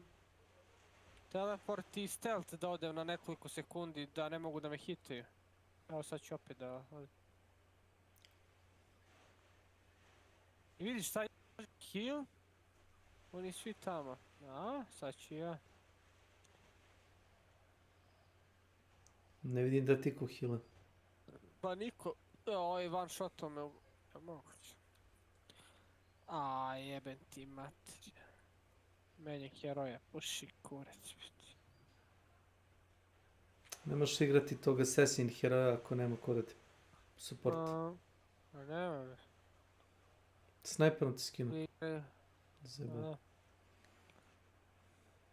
Teleport i stealth da odem na nekoliko sekundi da ne mogu da me hitaju. Evo sad ću opet da... I vidiš šta je heal? Oni svi tamo. A, sad ću ja. Ne vidim da ti ko heala. Pa niko... Ovaj one shotom me... Moguće. A jebem ti mater. Meni je heroja, puši kurac. Ne možeš igrati tog assassin heroja ako nema ko da ti supporti. Ne. Snajperom ti skinu. Zeba.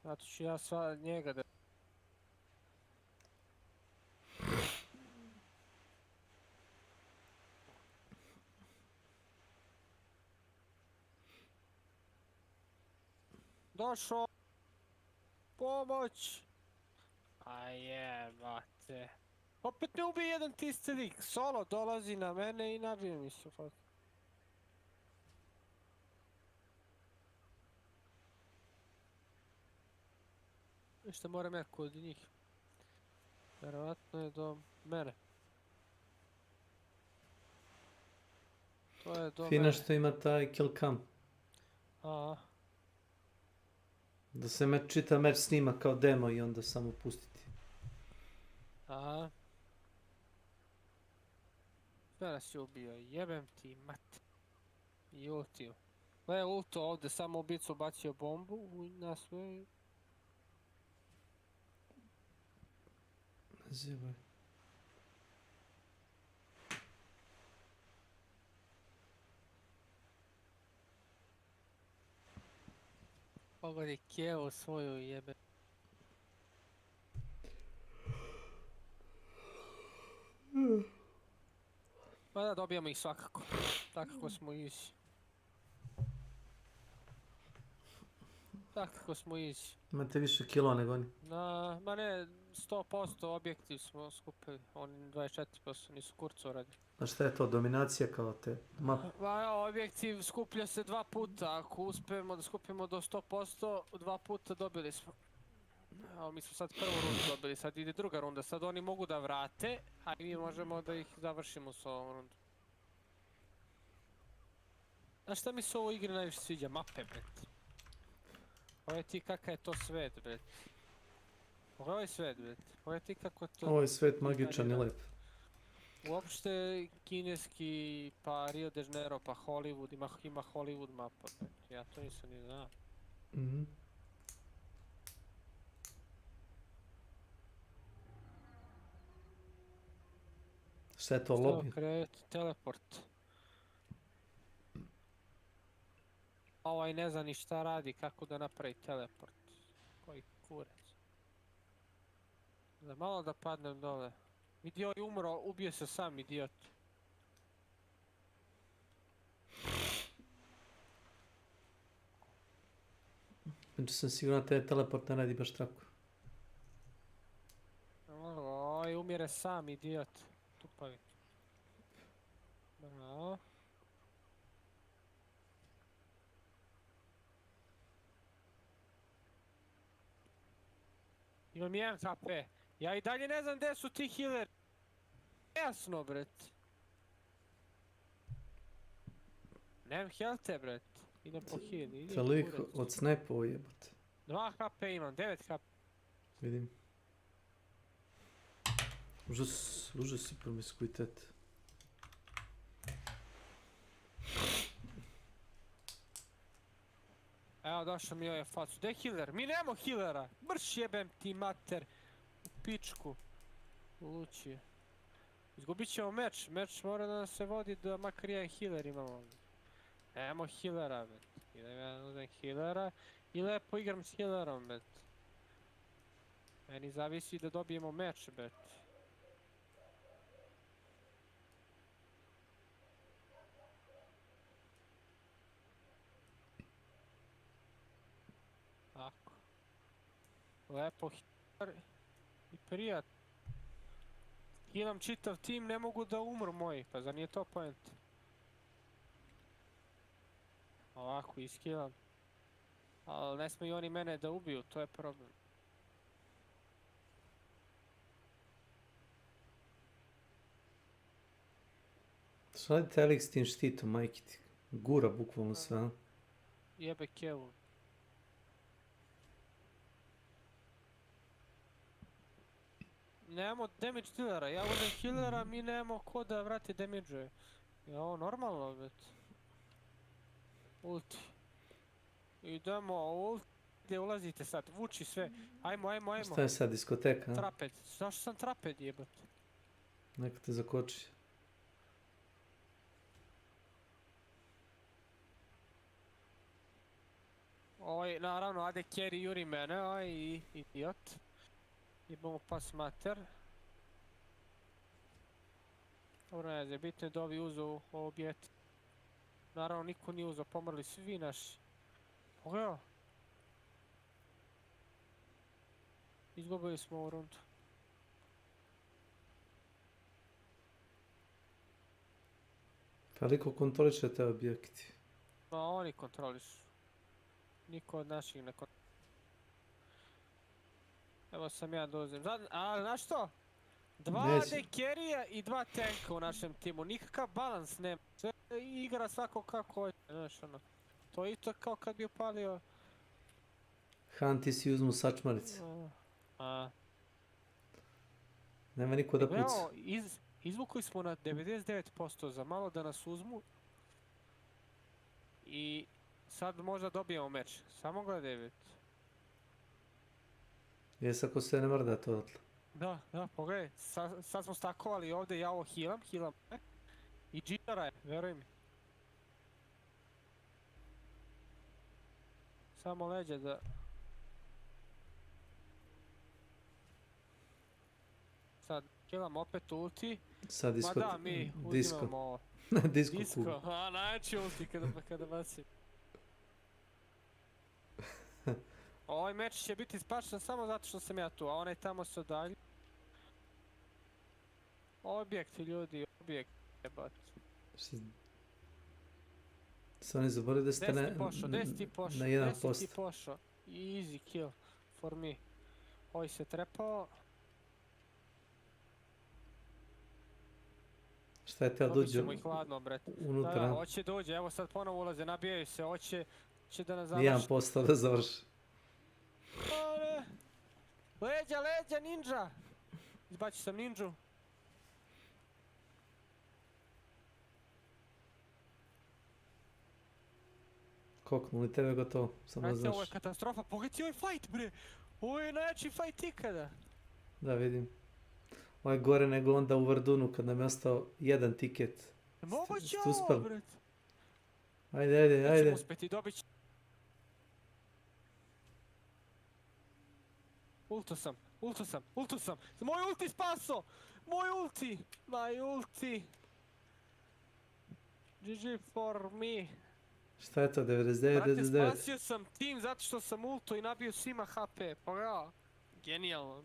Zato ću ja sva njega da... Došao! Pomoć! A jebate. Opet ne ubije jedan tisti lik. Solo dolazi na mene i nabije mi se. Ništa moram ja kod njih. Vjerovatno je do mene. To je do mene. Fina što ima taj kill cam. Aha. Da se čita meč snima kao demo i onda samo pustiti. Aha. Sve nas je ubio, jebem ti mat. I ultio. Gle ulto ovdje, samo ubicu bacio bombu na sve. Zjebaj. Pogodi kevu svoju jebe. Pa da, dobijamo ih svakako. Takako smo easy. Takako smo easy. Imate više kilo nego oni. Ma ne, 100% objektiv smo skupili. Oni 24% nisu kurcu radili. A šta je to? Dominacija kao te mape? Objektiv skuplja se 2 puta. Ako uspijemo da skupimo do 100%, 2 puta dobili smo. Evo, mi smo sad prvu rundu dobili, sad ide druga runda. Sad oni mogu da vrate, a mi možemo da ih završimo s ovom rundu. Znaš šta mi se u ovoj igri najviše sviđa? Mape, bret. Ovo ti kakav je to svet, bret. Ovo je svet, bret. Ovo ti kako to... Ovo je svet magičan i lep. Uopšte kineski, pa Rio de Janeiro, pa Hollywood, ima Hollywood mapa, bret. Ja to nisam ni znao. Šta je to, lobby? Kreati, teleport. Ovaj ne zna ni šta radi, kako da napravi teleport. Koji kurac. Da malo da padnem dole. Vidio je umro, ubio se sam, idiot. Znači sam siguran da te teleport ne radi baš tako. Ovaj umire sam, idiot. Tupavi. Bravo. Imam 1 HP. Ja i dalje ne znam gdje su ti healer. Jasno, bret. Nemam healte, bret. Idem po heal. Toliko od snajpova jebate. 2 HP imam, 9 HP. Vidim. Užas i promiskuitet. Evo došao mi ovaj facu. Gdje je healer? Mi nemamo healera! Brš jebem ti mater. U pičku. Luči. Izgubit ćemo meč. Meč mora da se vodi da makar jedan healer imamo. Nemamo healera, bet. Idem ja uzem healera i lepo igram s healerom, bet. Meni zavisi da dobijemo meč, bet. Lepo hilar i prijatno. Hilam čitav tim, ne mogu da umru moji, pa zar nije to point? Ovako, iskilam. Ali ne smiju oni mene da ubiju, to je problem. Što radi taj lik s tim štitom, majke ti? Gura bukvalno sve, a? Jebe kevu. Nemamo damage dealera, ja uzem healera, mi nemamo ko da vrati damage-uje. Je ovo normalno, bet? Ulti. Idemo, ulti. Gdje ulazite sad? Vuči sve. Ajmo. Šta je sad, diskoteka, a? Traped. Zašto sam traped, jebate? Neka te zakoči. Ovaj, naravno, ade carry juri mene, ovaj idiot. Jebamo pas mater. Dobro, ne znam, bitno je da ovi uzu objeti. Naravno, niko nije uzao, pomrli svi naši. Pogledaj. Izgubili smo ovu rundu. Pa liko kontroliše te objekti? No, oni kontrolišu. Niko od naših ne kontroliše. Evo sam ja dozim. A, znaš što? 2 dekerija i 2 tanka u našem timu. Nikakav balans nema. Sve igra svako kako hoće. Znaš ono. To je isto kao kad bi upalio... Hanti si uzmu sačmarice. Nema niko da puca. Evo, izvukli smo na 99% za malo da nas uzmu. I sad možda dobijemo meč. Samo gledaj vidjeti. Jes ako se ne mrda to odatle. Da, pogledaj. Sad smo stakovali ovdje, ja ovo healam. I džitara je, veruj mi. Samo leđe da... Sad killam opet ulti. Sad Ma da, mi uzimamo... Disko kugu. A, najveći ulti kada bacim. Ovaj meč će biti spašen samo zato što sam ja tu, a onaj tamo se odalje. Objekti ljudi, objekti, jebat. Samo ne zaboravim da ste na 10 pošao. Easy kill for me. Ovaj se trepao. Šta je teo dođe unutra? Da, hoće dođe, evo sad ponovo ulaze, nabijaju se, hoće da nas završi. 1% da završi. Leđa, ninja! Izbacio sam ninju. Koknuli tebe gotovo, samo da znaš. Ovo je katastrofa, pogledaj ovaj fight bre! Ovo je najjači fight ikada! Da, vidim. Ovo je gore nego onda u Vardunu kad nam je ostao jedan tiket. Moguće ovo, bret! Ajde. Nećemo uspjeti, dobit ćemo. Ulto sam. Moj ulti spaso! My ulti! GG for me. Šta je to, 99-99? Brate, spasio sam tim zato što sam ulto i nabio svima HP. Pogledaj. Genijalno.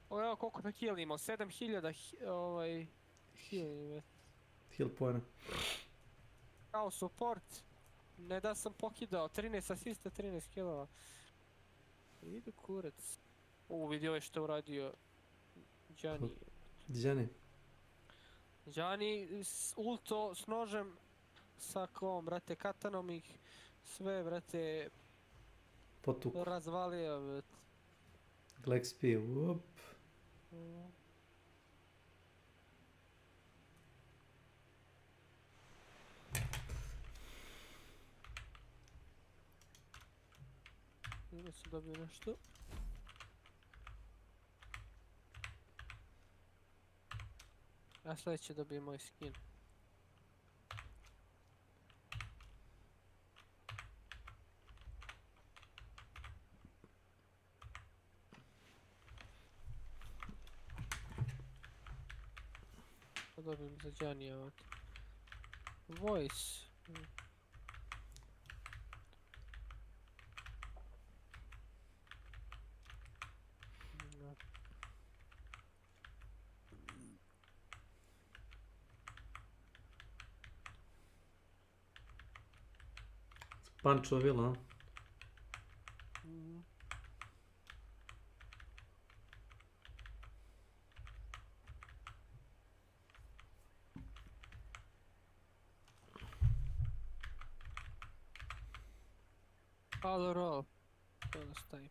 Pogledaj koliko me heal imao. 7000 heal. Heal point. Kao support. Ne da sam pokidao. 13 asista, 13 killova. Idu kurac. Vidio je što uradio Gianni. Gianni ulto s nožem, sa kom, brate, katanom ih sve, brate, potuku. Razvalio, brate. Glexp, up. Da sam dobio nešto. A sljedeće dobije moj skin. To dobijem za Gianni ovdje. Voice. Pančo vila, a? All roll. To da stavim.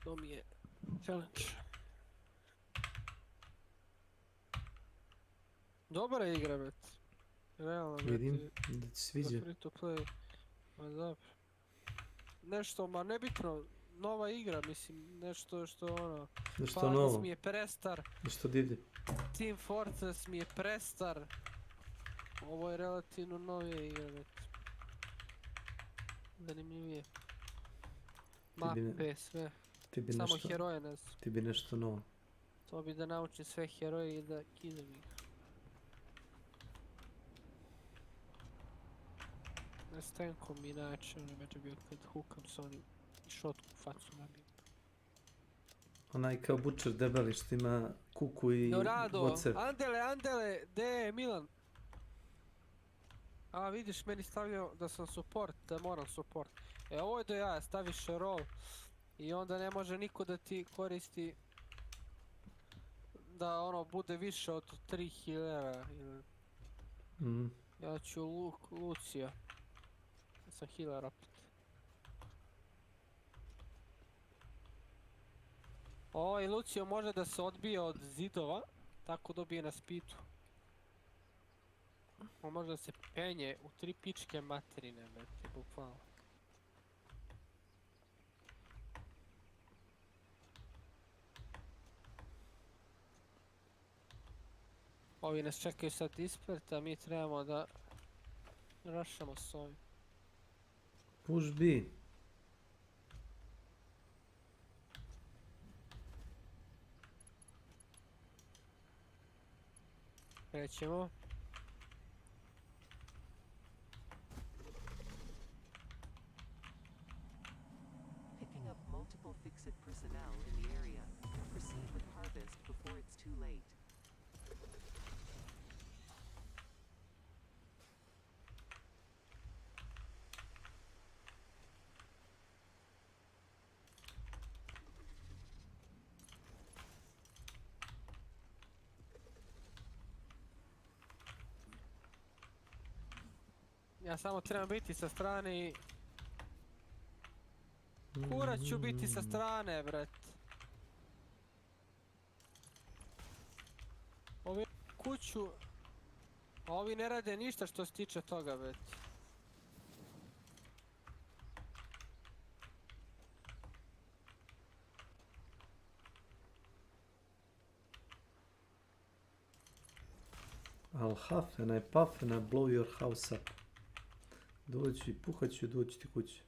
To mi je challenge. Dobra je igra, bet. Realno, bet. Vidim, da ti sviđa. Za free to play. Ma dobro. Nešto, ma nebitno, nova igra, mislim, nešto što ono... Nešto novo. Paladins mi je prestar. Nešto divlje. Team Fortress mi je prestar. Ovo je relativno novije igra, bet. Zanimljivije. Mape, sve. Samo heroje ne su. Ti bi nešto novo. To bi da naučim sve heroje i da kidam ih. Ne stavim kombinače, ono među bio kad hukam s onim i šotku u facu nabijem. Onaj kao Butcher debeli što ima kuku i voce. Andele, gdje je Milan? A vidiš, meni stavljao da sam support, da moram support. E ovo je do jaja, staviš roll i onda ne može niko da ti koristi da ono bude više od 3000 ili... Ja ću Lucija. Sam healer opet. Ovaj Lucio može da se odbije od zidova, tako dobije na spitu. On može da se penje u 3 pičke materine, brate, bukvalno. Ovi nas čekaju sad ispred, a mi trebamo da rašamo s ovim. Push B. Krećemo. Picking up multiple fix-it personnel in the area. Proceed with harvest before it's too late. Ja samo trebam biti sa strane i... Kurac ću biti sa strane, bret. Ovi kuću... A ovi ne rade ništa što se tiče toga, bret. I'll huff and I puff and I blow your house up. Doći, puhat ću, doći ti kući.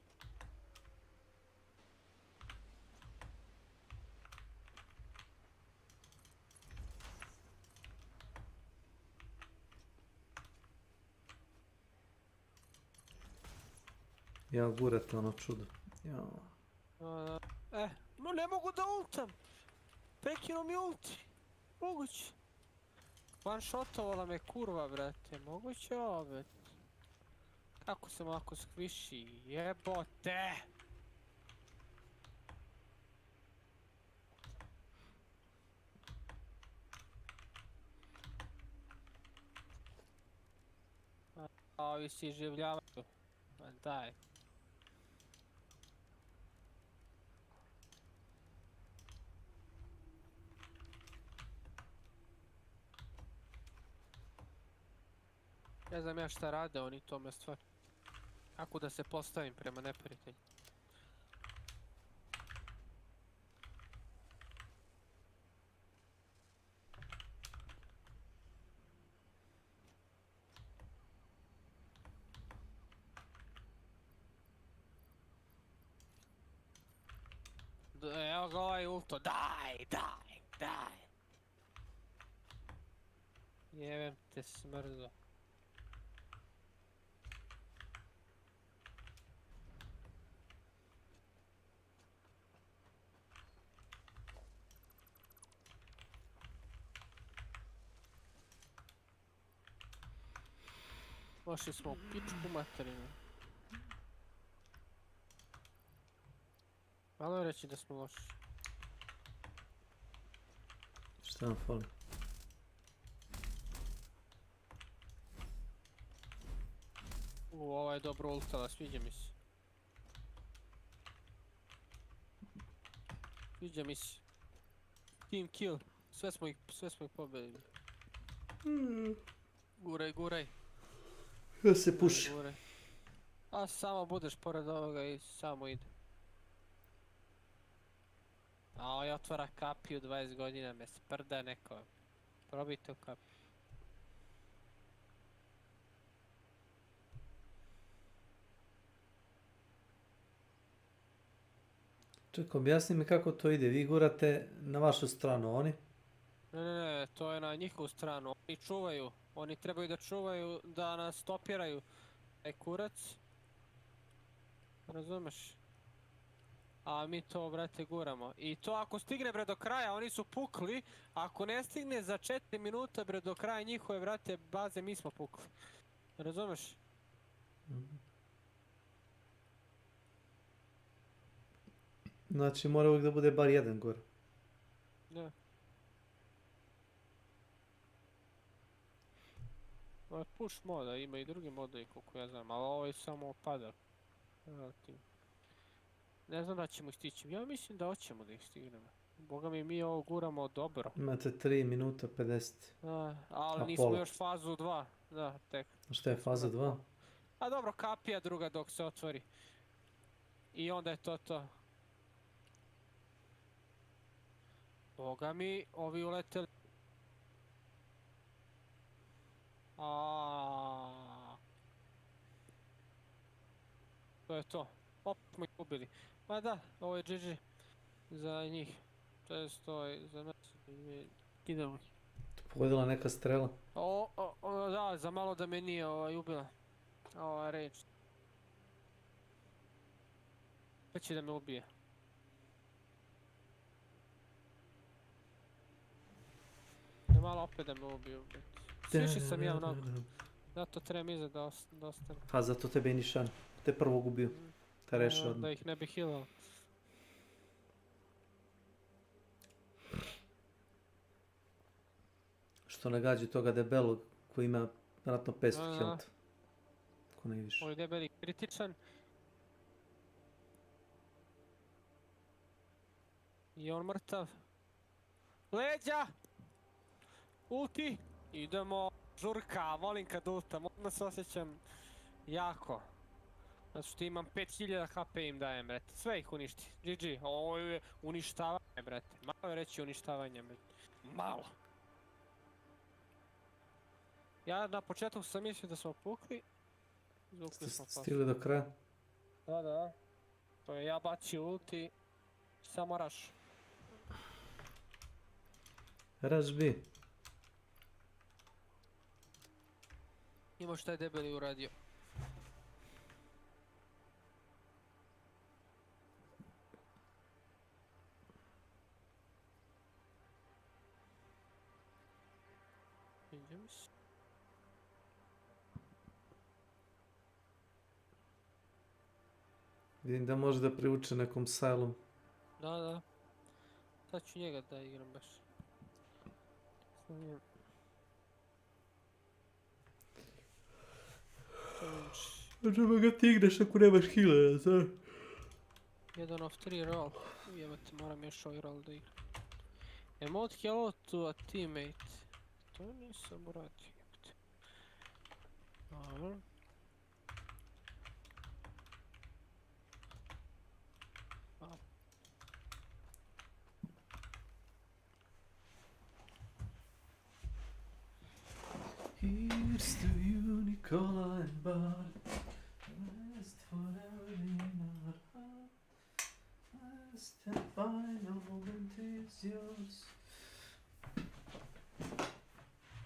Ja gurate ono čudo. Jao. No ne mogu da ultam. Prekinu mi ulti. Moguće. One-shotovala me kurva, brate. Moguće ovo, brate. Kako se ovako skviši, jebote! A ovi si življavaju. Ma daj. Ne znam ja šta rade oni tome stvar. Kako da se postavim prema neprijatelju? Evo ga ovaj ulto, daj! Jebem te smrzo. Došli smo u pičku materinu. Malo je reći da smo loši. Šta vam fali? Ova je dobro ultala, sviđa mi se. Sviđa mi se. Team kill. Sve smo ih pobedili. Guraj. Da se puši. A samo budeš pored ovoga i samo ide. A ovaj otvara kapiju 20 godina, me sprda neko. Probajte u kapiju. Čekaj, objasni mi kako to ide. Vi gurate na vašu stranu, oni? Ne, to je na njihovu stranu. Oni čuvaju. Oni trebaju da čuvaju, da nas stopiraju. Taj kurac. Razumeš? A mi to, brate, guramo. I to ako stigne, bre, do kraja, oni su pukli. Ako ne stigne za 4 minuta, bre, do kraja njihove, brate, baze, mi smo pukli. Razumeš? Znači mora uvijek da bude bar jedan gore. Da. Ovo je push moda, ima i drugi modovi koliko ja znam, ali ovo je samo padak. Ne znam da ćemo ih stići, ja mislim da hoćemo da ih stignemo. Boga mi ovo guramo dobro. Imate 3 minuta 50. Ali nismo još fazu 2. Da, tek. A šta je faza 2? A dobro, kapija druga dok se otvori. I onda je to. Boga mi, ovi uleteli. To je to. Opet smo ih ubili. Ma da, ovo je GG. Za njih. To je za nas. Idemo. Pogodila neka strela. Da, za malo da me nije ubila. Ova reč. Pa će da me ubije. Da malo opet da me ubiju. Sviši sam ja mnogo. Zato trebam iza da ostane. A zato tebe i nišan. Te prvog ubio. Te reši odmah. Da ih ne bi healao. Što nagađu toga debelog koji ima vratno 500 health. Ko ne više. Ovo je debeli kritičan. I on mrtav. Leđa! Ulti! Idemo. Žurka, volim kad ultam, odmah se osjećam jako. Zato što imam 5000 HP im dajem, brate. Sve ih uništi. GG, ovo je uništavanje, brate. Malo je reći uništavanje, brate. Malo. Ja na početku sam mislio da smo pukli. Zvukli smo pa. Stigli do kraja? Da. To je ja bacio ulti. Samo rush. Rush bi. Ima šta je debeli uradio. Idemo se. Vidim da može da privuče nekom silom. Da. Sad ću njega da igram baš. Možemo ga ti igraš ako nemaš healera, znaš? 1 of 3 roll. Ujebate, moram još ovaj roll da igram. Emote hello to a teammate. To nisam uradio, jebate. Dobro. Here's to you, Nicola and Bud. Rest forever in our heart. Last and final moment is yours.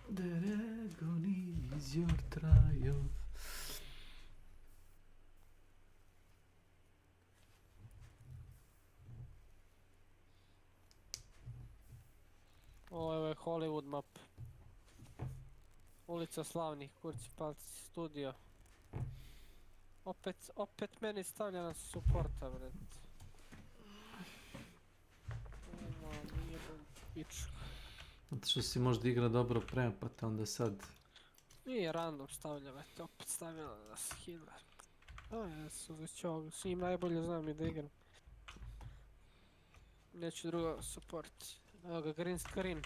That agony is your triumph. Ovo je Hollywood map. Ulica Slavnih, kurci palci, studio. Opet meni stavlja na supporta, vred. Jebem pičku. Zato što si možda igra dobro prema, pa te onda sad... Nije random stavlja, vete, opet stavljala da se healer. Ja sam već ovog, s njim najbolje znam i da igram. Neću drugo support. Evo ga, green screen.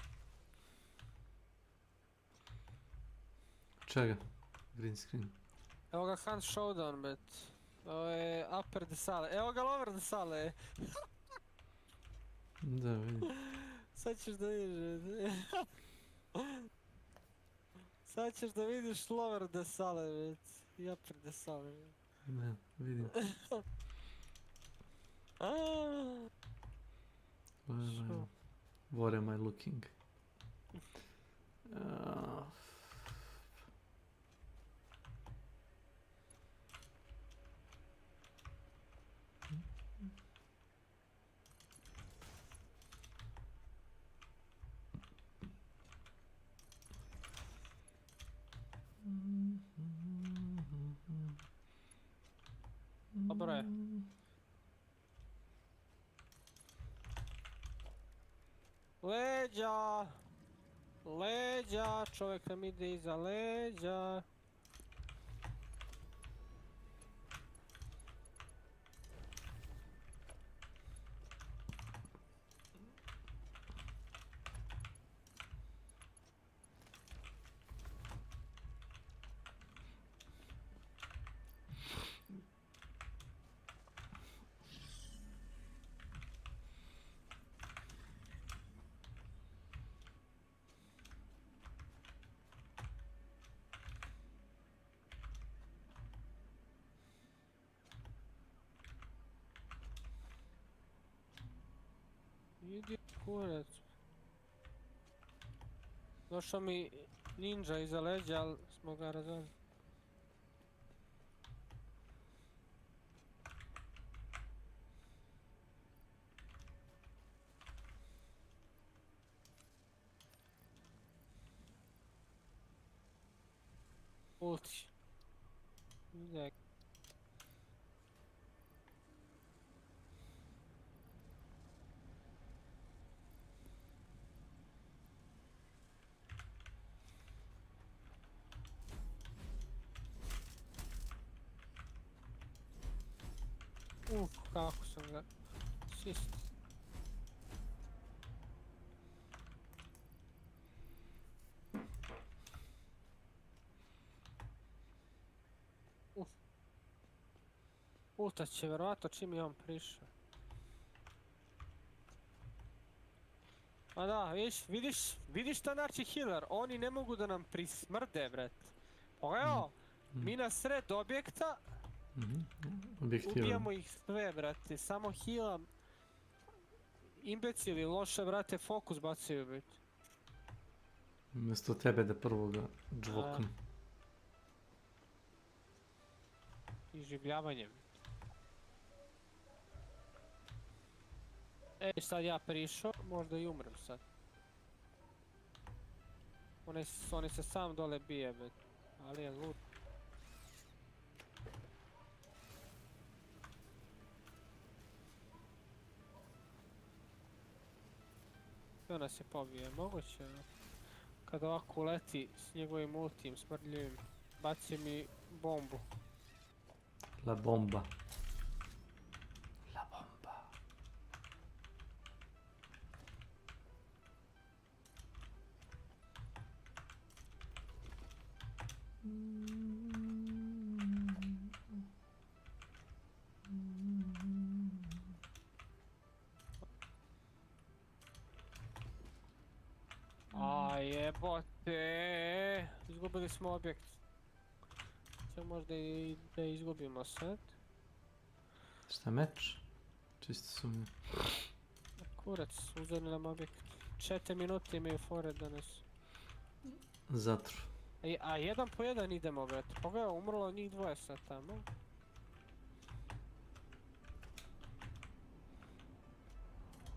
Čega? Green screen. Evo ga Hunt Showdown, bet. Ovo je upper de sale. Evo ga lower de sale. Da, vidim. Sad ćeš da vidiš. Sad ćeš da vidiš lower de sale, bet. I upper de sale. Ne, vidim. What am I looking? Dobro je. Leđa! Leđa! Čovjek nam ide iza leđa. Idi kurac. Došao mi ninja iza leđa, ali smo ga razvali. Ulti. Idek. Kako sam ga sist. Ultat će vjerovatno čim je on prišao. Pa da, vidiš šta znači healer, oni ne mogu da nam prismrde, bret. Pa evo, mi na sred objekta, ubijamo ih sve, brate, samo healam. Imbecili, loše, brate, fokus bacaju, bit. Umjesto tebe da prvo ga džvoknu. Iživljavanjem. Ej, sad ja prišao, možda i umrem sad. On se sam dole bije, bit. Ali je lud. Sve nas je pobije, moguće. Kad ovako uleti s njegovim ultim smrdljivim, baci mi bombu. La bomba. La bomba. A jebote, izgubili smo objekt. Sve možda i da izgubimo sad. Šta meč? Čisto sumnje. Kurac, uzeli nam objekt. 4 minute imaju fore danas. Zatru. A jedan po jedan idemo, brate. Pogledaj, umrlo njih dvoje sad tamo.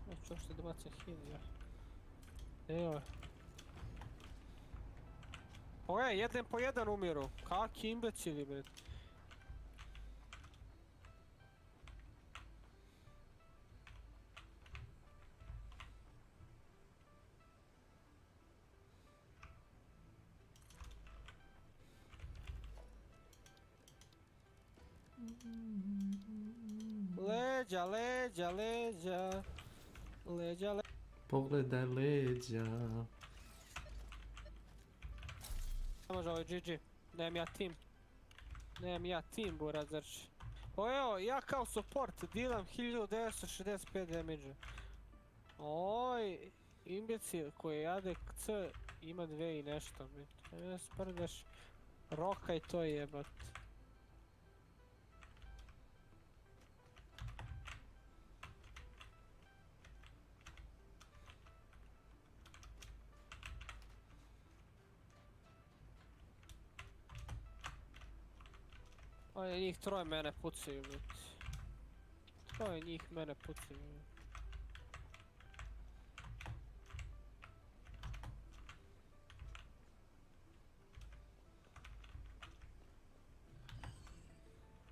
Neću uopšte da bacam heal, ja. Evo je. Oj, jedan po jedan umiru. Kaki imbecili, bre. Leđa, leđa, leđa. Leđa, leđa. Pogledaj leđa. Ne može ovo GG. Nemam ja tim. Nemam ja tim, burazrč. O evo, ja kao support dilam 1965 damage. Oj, imbecil koji jade C ima 2 i nešto. Ne sprdeš. Rokaj to jebat. Oj, njih troje mene pucaju, bit. Troje njih mene pucaju.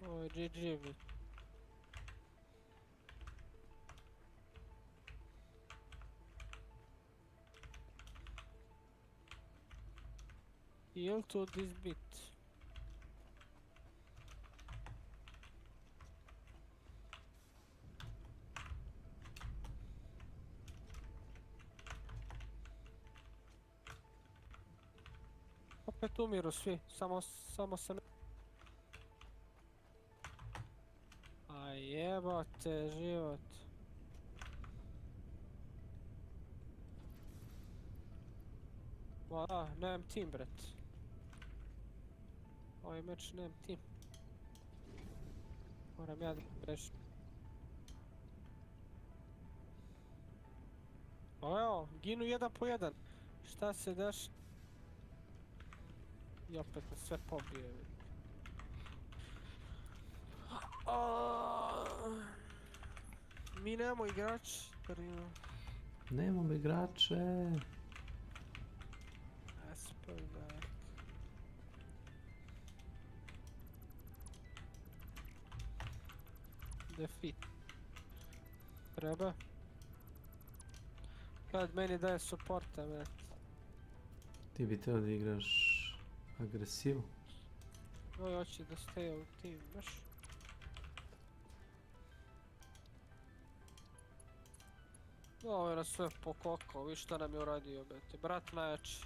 Oj, GG, bit. Heal to this bit. Opet umiru svi, samo se ne... A jebate život. Ma, nemam tim, bret. Ovaj meč nemam tim. Moram ja da rešim. O evo, ginu jedan po jedan. Šta se deš? I opet me sve pobije. Mi nemamo igrač. Nemamo igrače. S.W.Frost. Defeat. Treba. Kad meni daje supporta, već. Ti bi trebao da igraš agresivu. Oj, hoće da steje u tim, baš. Ovo je nas sve pokokao, viš šta nam je uradio, bete. Brat najjači.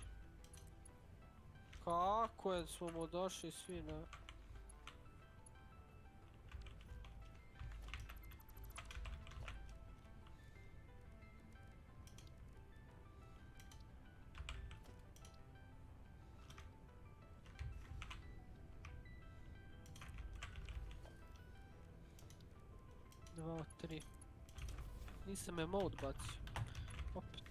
Kako je smo mu došli svi na... Dva, tri. Nisam emote bacio. Opet.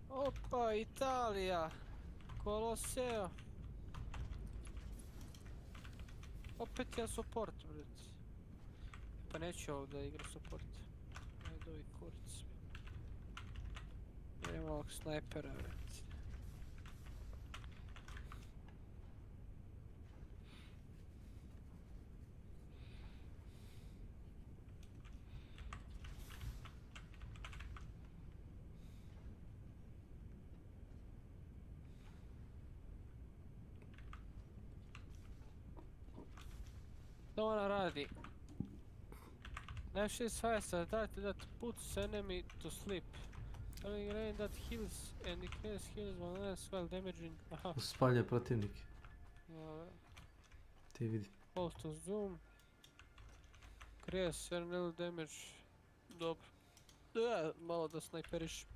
Opa, Italija! Koloseo! Opet ja support, bret. Pa neću ovdje da igra support. Ajde ovi kurac. Idemo ovog snajpera, bret. Što ona radi? F6 fire that puts enemy to sleep. Telling rain that heals and decreases heals while as well damaging. Aha. Spalja protivnike. Dobro. Ti vidi. Post to zoom. Creates very little damage. Dobro. Da, malo da snajperiš.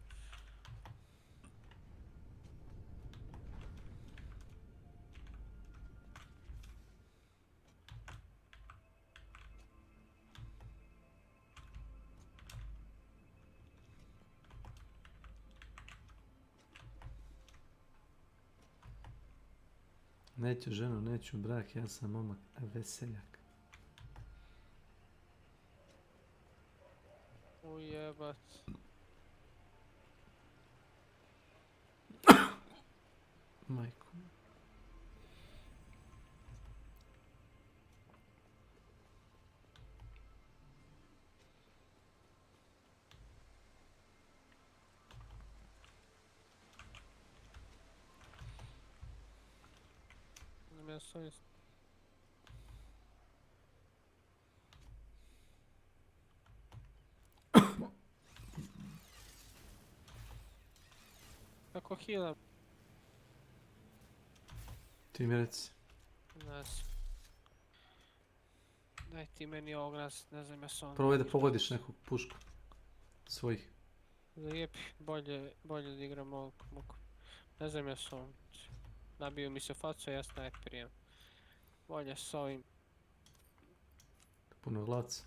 Neću ženu, neću brak, ja sam momak veseljak. Ujebat. Majko. Ja savjest. Kako healam? Ti mi reci. Nas. Daj ti meni ovog nas, ne znam ja sam... Probaj da pogodiš nekog pušku. Svojih. Lijepi, bolje da igram ovog muku. Ne znam ja sam... Nabio mi se facu, ja snajperijem. Bolje s ovim. Puno glaca.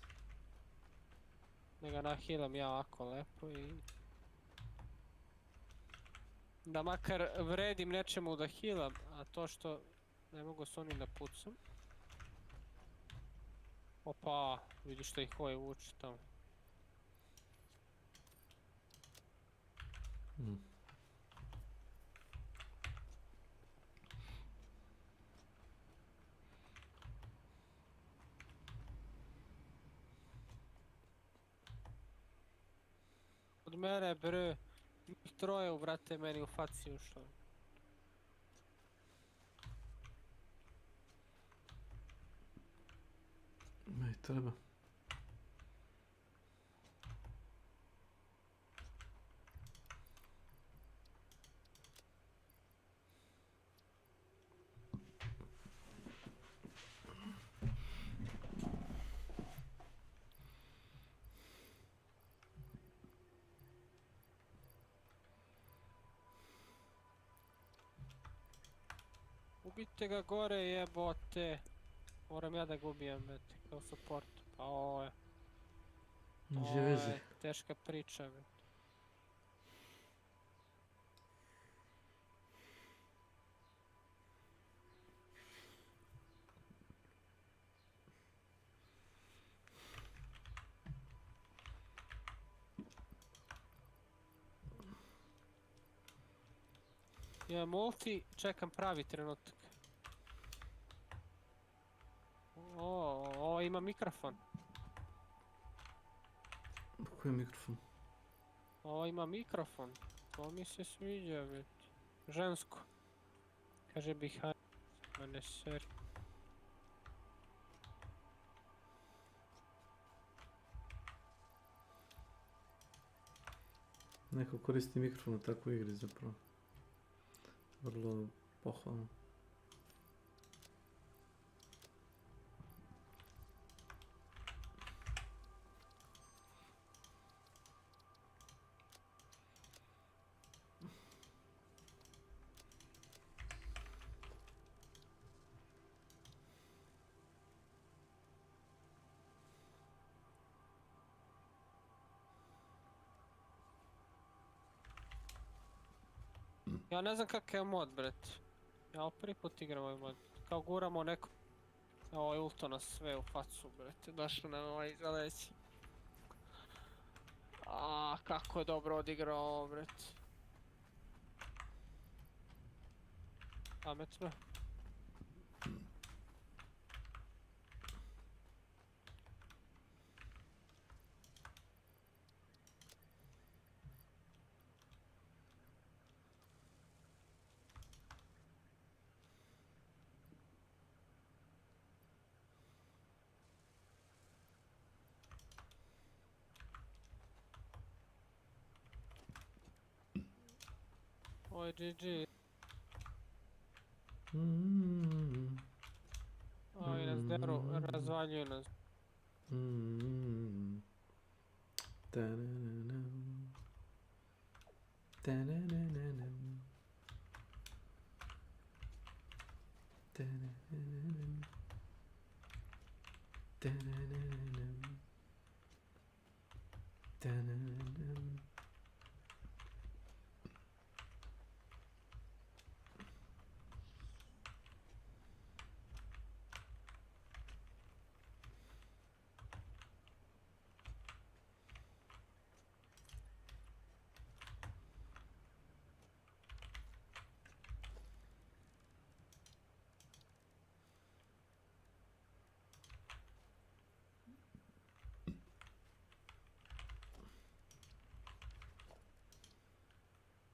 Da ga nahilam ja ovako lepo i... Da makar vredim nečemu da healam, a to što ne mogu s onim da pucam. Opa, vidiš što ih ovaj vuče tamo. Od mene bre, njih troje vrate meni u faci ušlo. Ne treba. Ubite ga gore jebote. Moram ja da ga ubijem, bete, kao support. Pa ovo je... Ovo je teška priča, bete. Imam multi, čekam pravi trenutak. Ovo ima mikrofon. Koji mikrofon? Ovo ima mikrofon. To mi se sviđa, bit. Žensko. Kaže behind. Ma ne seri. Neko koristi mikrofon u takvoj igri zapravo. Vrlo pohvalno. Ja ne znam kakav je mod, bret. Ja prvi put igram ovaj mod. Kao guramo neko... Ovo je ulto nas sve u facu, brete. Došlo nam ovaj zaleći. Aaaa, kako je dobro odigrao ovo, brete. Pametno. Oj, GG. Ovi nas deru, razvaljuju nas.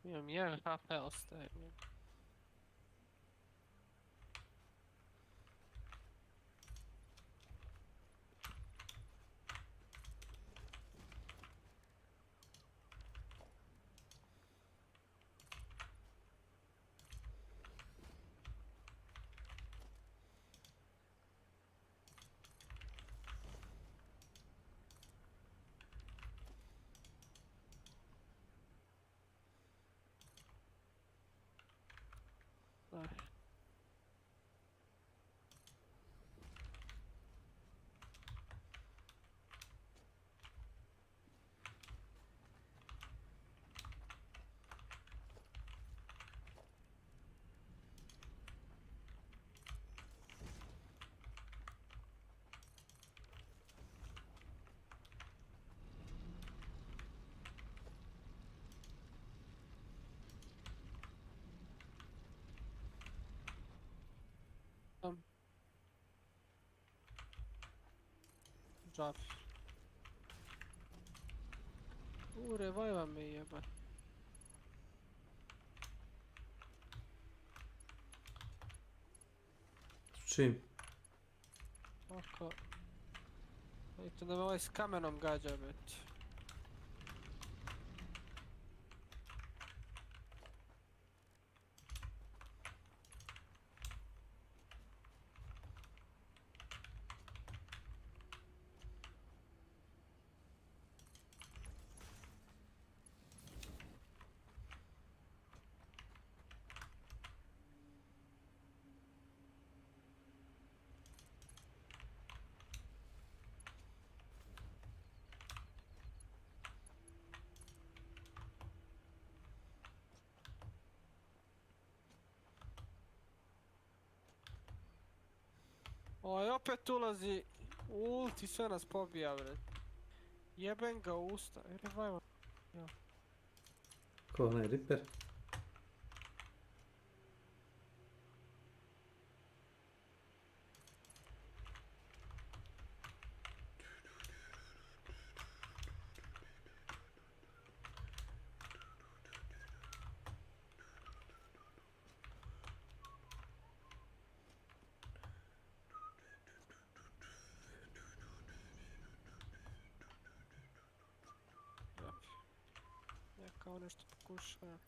Imam jedan HP ostaje. Drop. Reviva me jeba. S čim? Oko. Vidite da me ovaj s kamenom gađa već. Ovaj opet ulazi u ulti, sve nas pobija, bre. Jebem ga u usta. Reviva. Ja. Ko onaj Reaper? Kao nešto pokuša.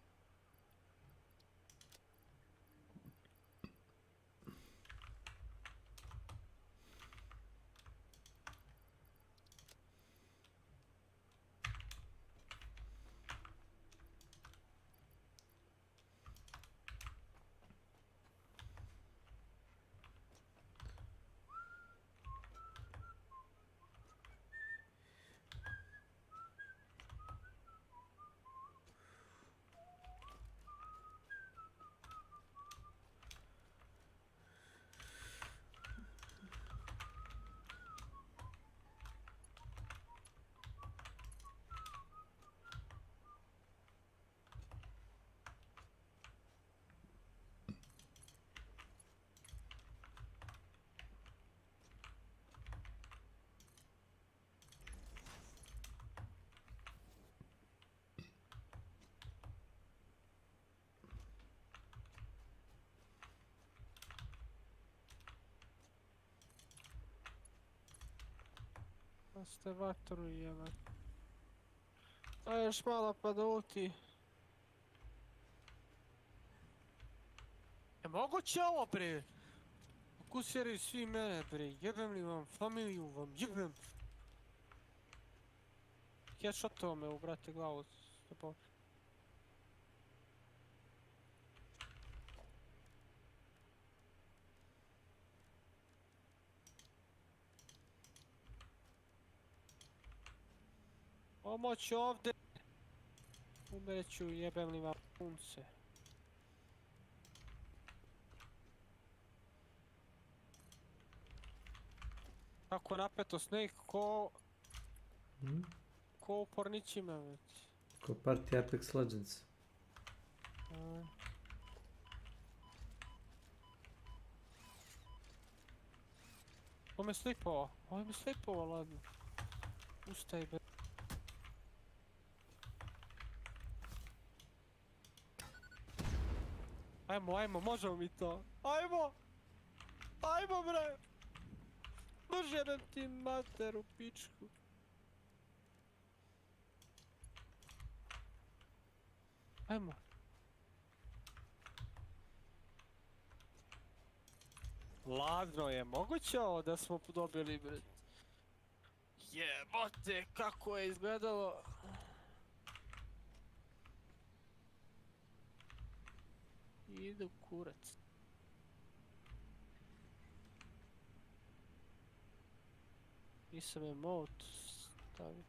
Pa ste vatru jeba. A još malo pa da ulti. Moguće ovo, bre? Fokusiraju svi mene, bre. Jebem li vam familiju, vam jebem. Headshotovo me u, brate, glavu. Pomoć ovdje. Umreću, jebem li vam punce. Kako napeto, Snake, ko u pornićima, već. Ko partija Apex Legends. Ovo me slipova, ladno. Ustaj, be. Ajmo, možemo mi to. Ajmo, bre. Možem ti materu, pičku. Ajmo. Ladno je, moguće ovo da smo dobili, bre. Jebote, kako je izgledalo. Idu kurac. Nisam emote stavio.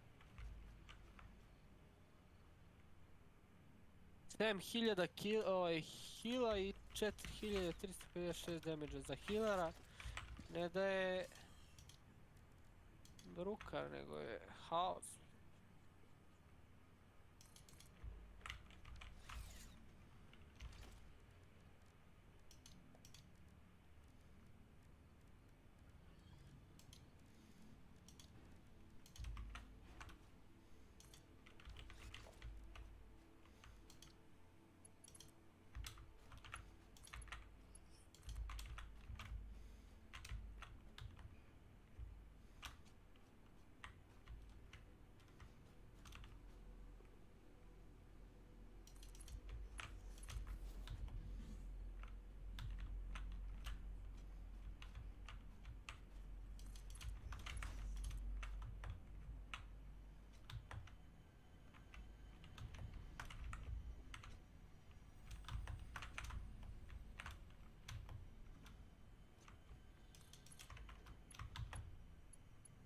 7000 hila i 4356 damage za healera. Ne da je brukar, nego je haos.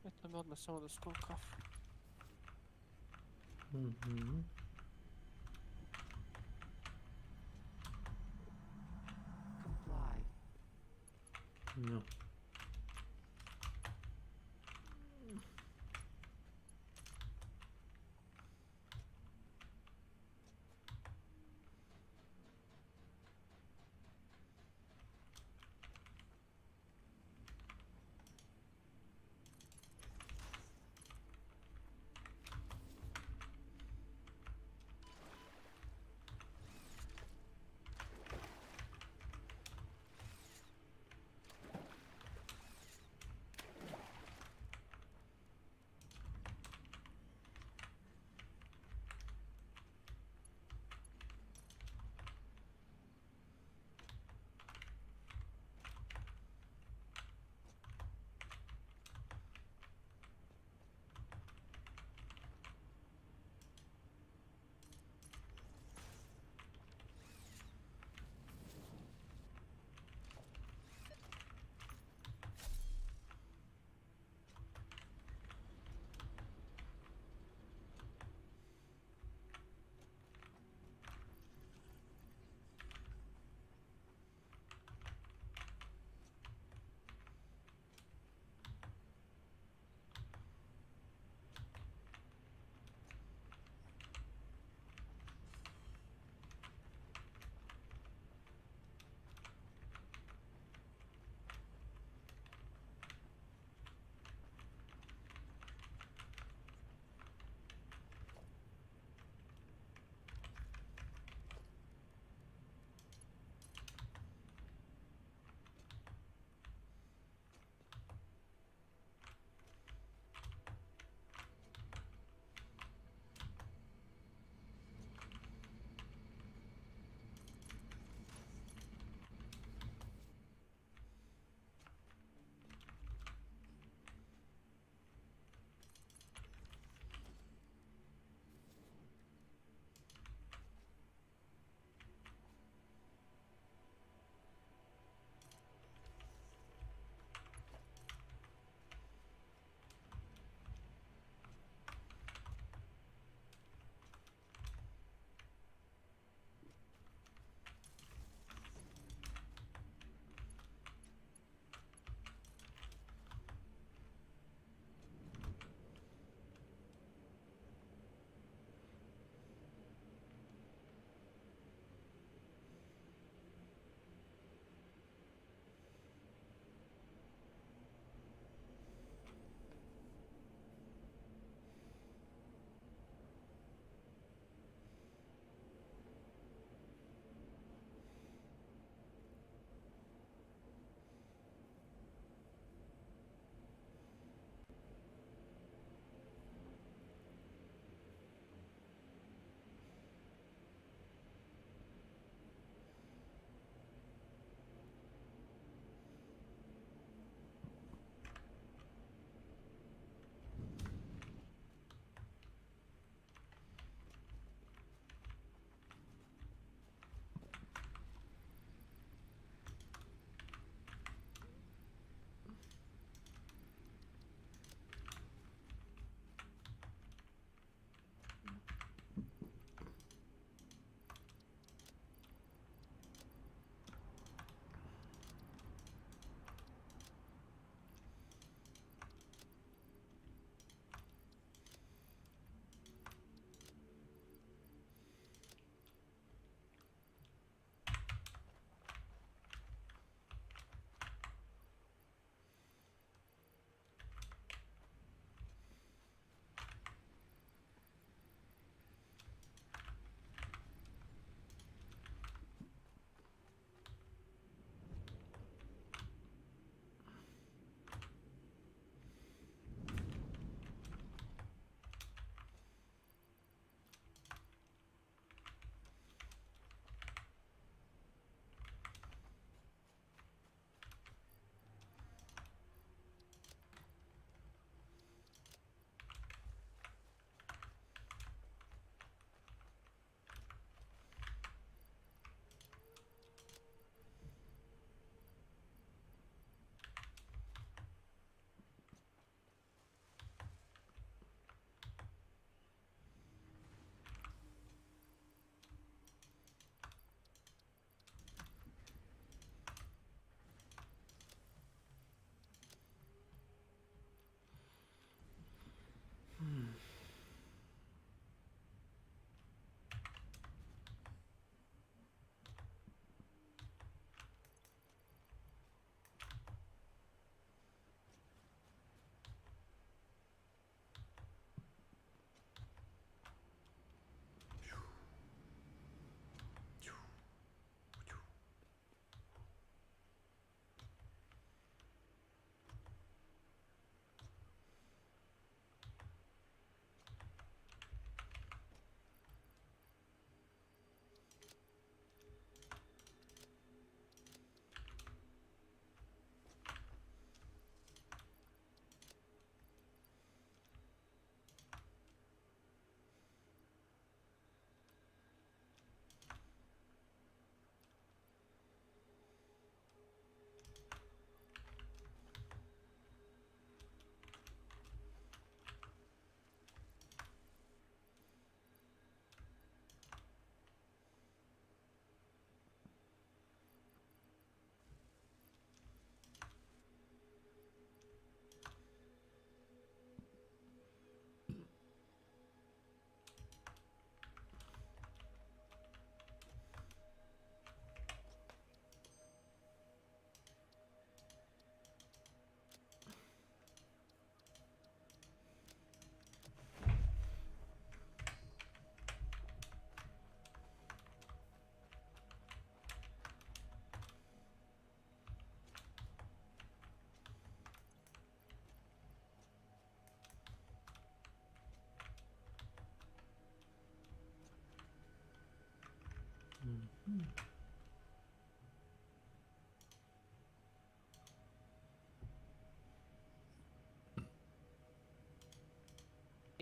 Eto mi odmah samo da skuvam kafu. No.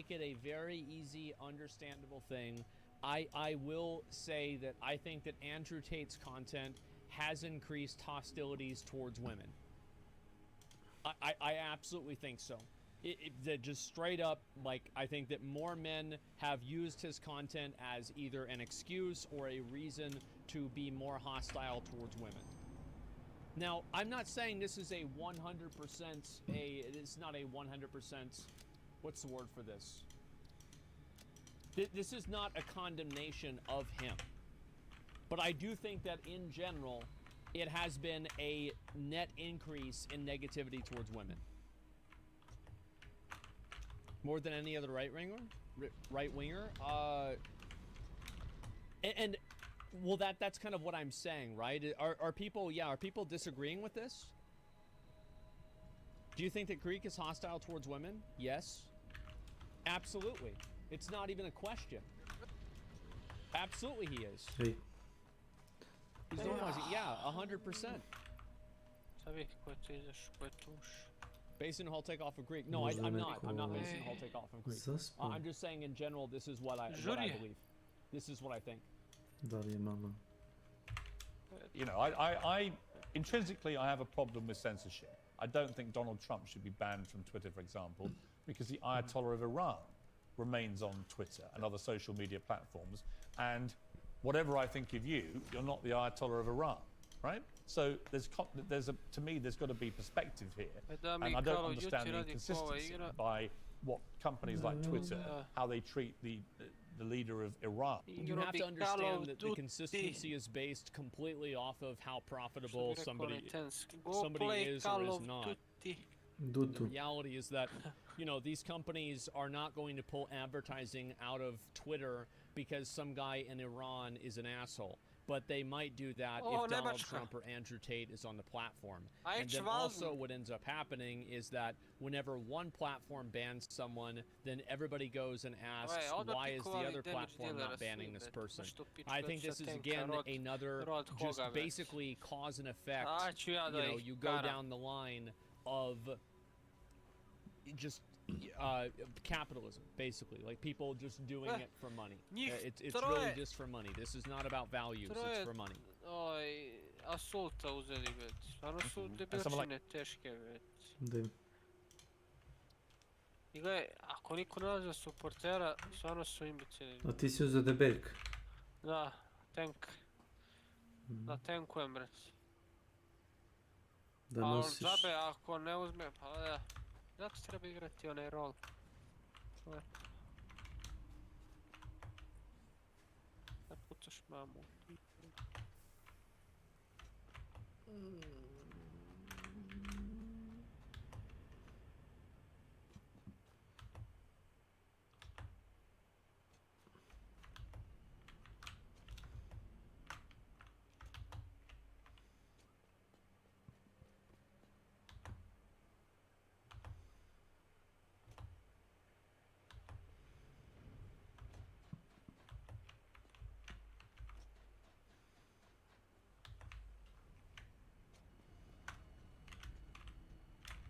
make it a very easy, understandable thing. I will say that I think that Andrew Tate's content has increased hostilities towards women. I absolutely think so. Just straight up, like, I think that more men have used his content as either an excuse or a reason to be more hostile towards women. Now, I'm not saying this is a 100% it's not a 100%, what's the word for this? This is not a condemnation of him. But I do think that in general, it has been a net increase in negativity towards women. More than any other right-winger? And well, that's kind of what I'm saying, right? Are people disagreeing with this? Do you think that Greek is hostile towards women? Yes. Absolutely. It's not even a question. Absolutely he is. Hey. He's normalizing, yeah, 100%. Basing the whole takeoff of Greek. No, I'm not. I'm not basing the whole takeoff of Greek. I'm just saying in general, this is what I believe. This is what I think. You know, I intrinsically, I have a problem with censorship. I don't think Donald Trump should be banned from Twitter, for example, because the Ayatollah of Iran remains on Twitter and other social media platforms. And whatever I think of you, you're not the Ayatollah of Iran, right? So to me, there's got to be perspective here. And I don't understand the inconsistency by what companies like Twitter, how they treat the leader of Iran. You have to understand that the consistency is based completely off of how profitable somebody is or is not. The reality is that, you know, these companies are not going to pull advertising out of Twitter because some guy in Iran is an asshole. But they might do that if Donald Trump or Andrew Tate is on the platform. And then also what ends up happening is that whenever one platform bans someone, then everybody goes and asks, why is the other platform not banning this person? I think this is, again, another just basically cause and effect. You know, you go down the line of just capitalism, basically, like people just doing it for money. It's really just for money. This is not about values, it's for money. Asulta uzeli već, stvarno su debelčine teške već. I gledaj, ako niko ne laže supportera, stvarno su imbecili. A ti si uzeo debeljka? Da, tank. Da tankujem, brec. Da nosiš. A džabe ako ne uzme, pa da. Zato treba igrati onaj rol. Da pucaš mamu.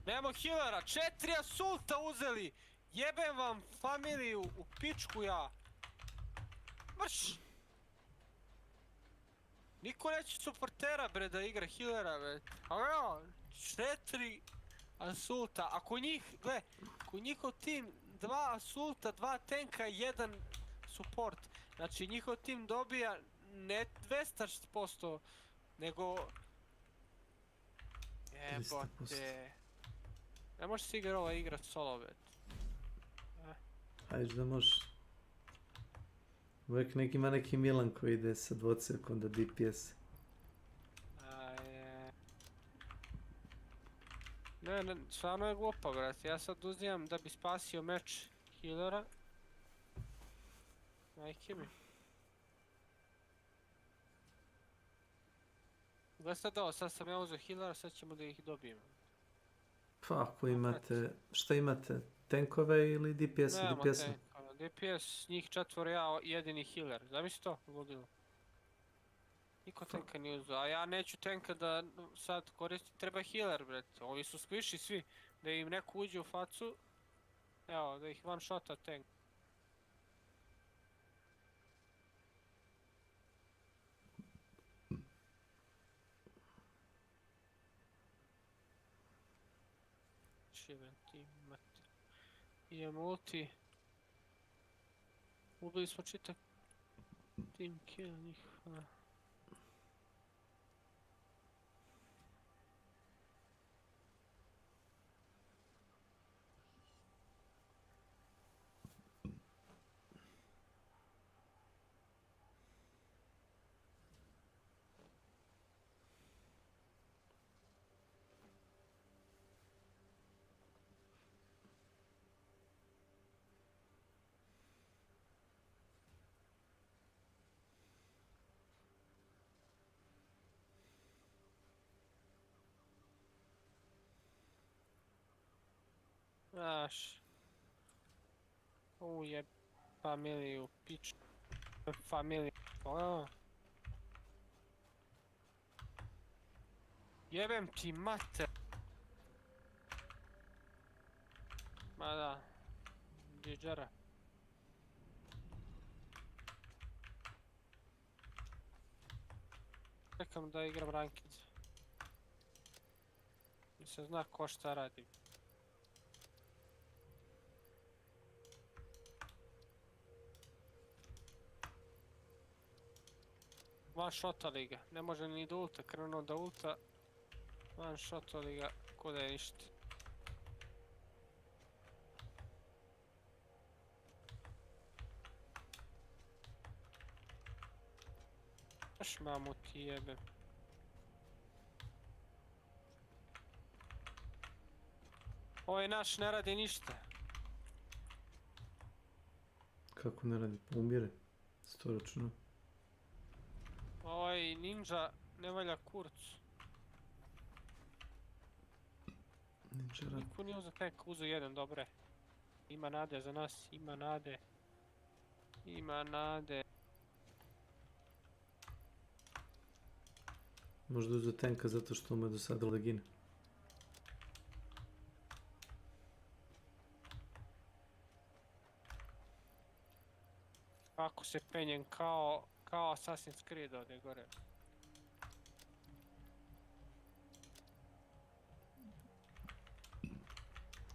Nemo healera, 4 asulta uzeli! Jebem vam familiju u pičku ja! Mrš! Niko neće supportera bre da igra healera bre. A evo, 4 asulta. Ako njihov tim 2 asulta, 2 tanka i 1 support. Znači njihov tim dobija ne 200%, nego... Jebote... Ne možeš si igrat solo, bet. Hajde da možeš. Uvijek ima neki Milan koji ide sa 2 sekunda DPS. Ne, stvarno je glupa, brat. Ja sad uzimam da bi spasio meč healera. Majke mi. Gledaj sad ovo, sad sam ja uzeo healera, sad ćemo da ih dobijemo. Pa ako imate, šta imate, tankove ili DPS? Nemamo tankova, DPS, njih 4, ja jedini healer, zamisli to, ludilo. Niko tanka nije uzeo, a ja neću tanka da sad koristim, treba healer, bret, ovi su squishi svi, da im neko uđe u facu Evo, da ih one shota tank. Šiven ti mater. Idemo ulti. Ubili smo čitav team kill njih. Znaš. Ujeb. Familiju, pič. Familiju. Jebem ti mater. Ma da. Džiđara. Čekam da igram ranked. I se zna ko šta radi. One shotali ga, ne može ni da ulta, krenuo da ulta. One shotali ga, ko da je ništa. Baš mamu ti jebem. Ovaj naš ne radi ništa. Kako ne radi? Umire. 100 računa. Ovaj ninja ne valja kurc. Ninja radi. Niko nije uzeo tank, uzeo jedan, dobre. Ima nade za nas, ima nade. Ima nade. Možda uzeo tanka zato što mu je dosadilo da gine. Kako se penjem kao Assassin's Creed ovdje gore.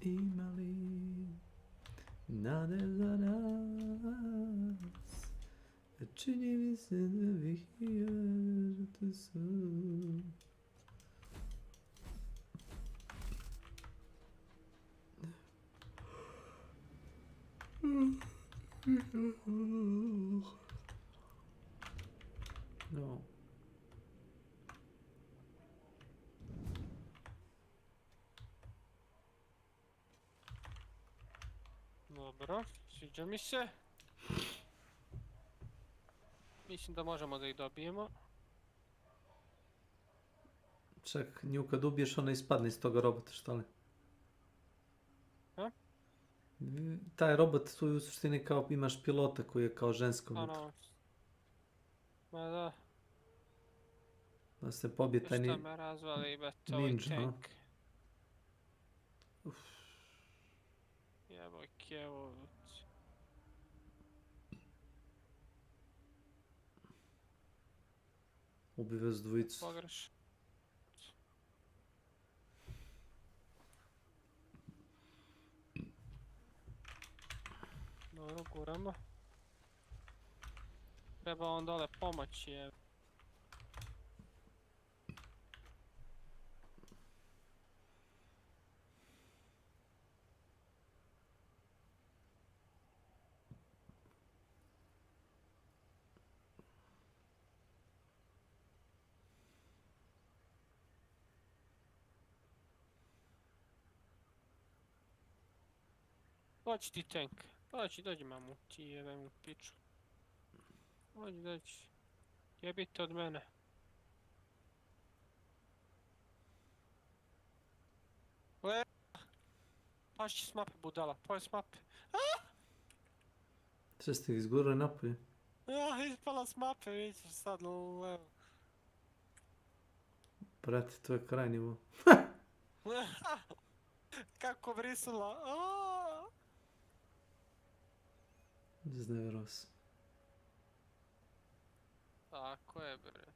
Imali nade za nas, čini mi se da bih žrtve su. No. Dobro, sviđa mi se. Mislim da možemo da ih dobijemo. Čak, nju kad ubiješ, ona ispadne iz toga robota, što li? Ha? Taj robot tu u suštini kao imaš pilota koji je kao žensko. Ano. Ma da. Da se pobije taj Šta me razvali, bet, ovaj ninja, tank. Jeboj kevo. Ubive s dvojicu. Pogreš. Dobro, guramo. Treba on dole pomoći, je. Dođi ti tank. Dođi mamu, ti jebem u piču. Dođi. Jebite od mene. Pašći s mape, budala, pojď s mape. Sve ste ih izgurali napolje? Ispala s mape, vidiš sad levo. Brate, to je kraj nivo. Kako brisula. Iznevjerao se. Tako je, bre.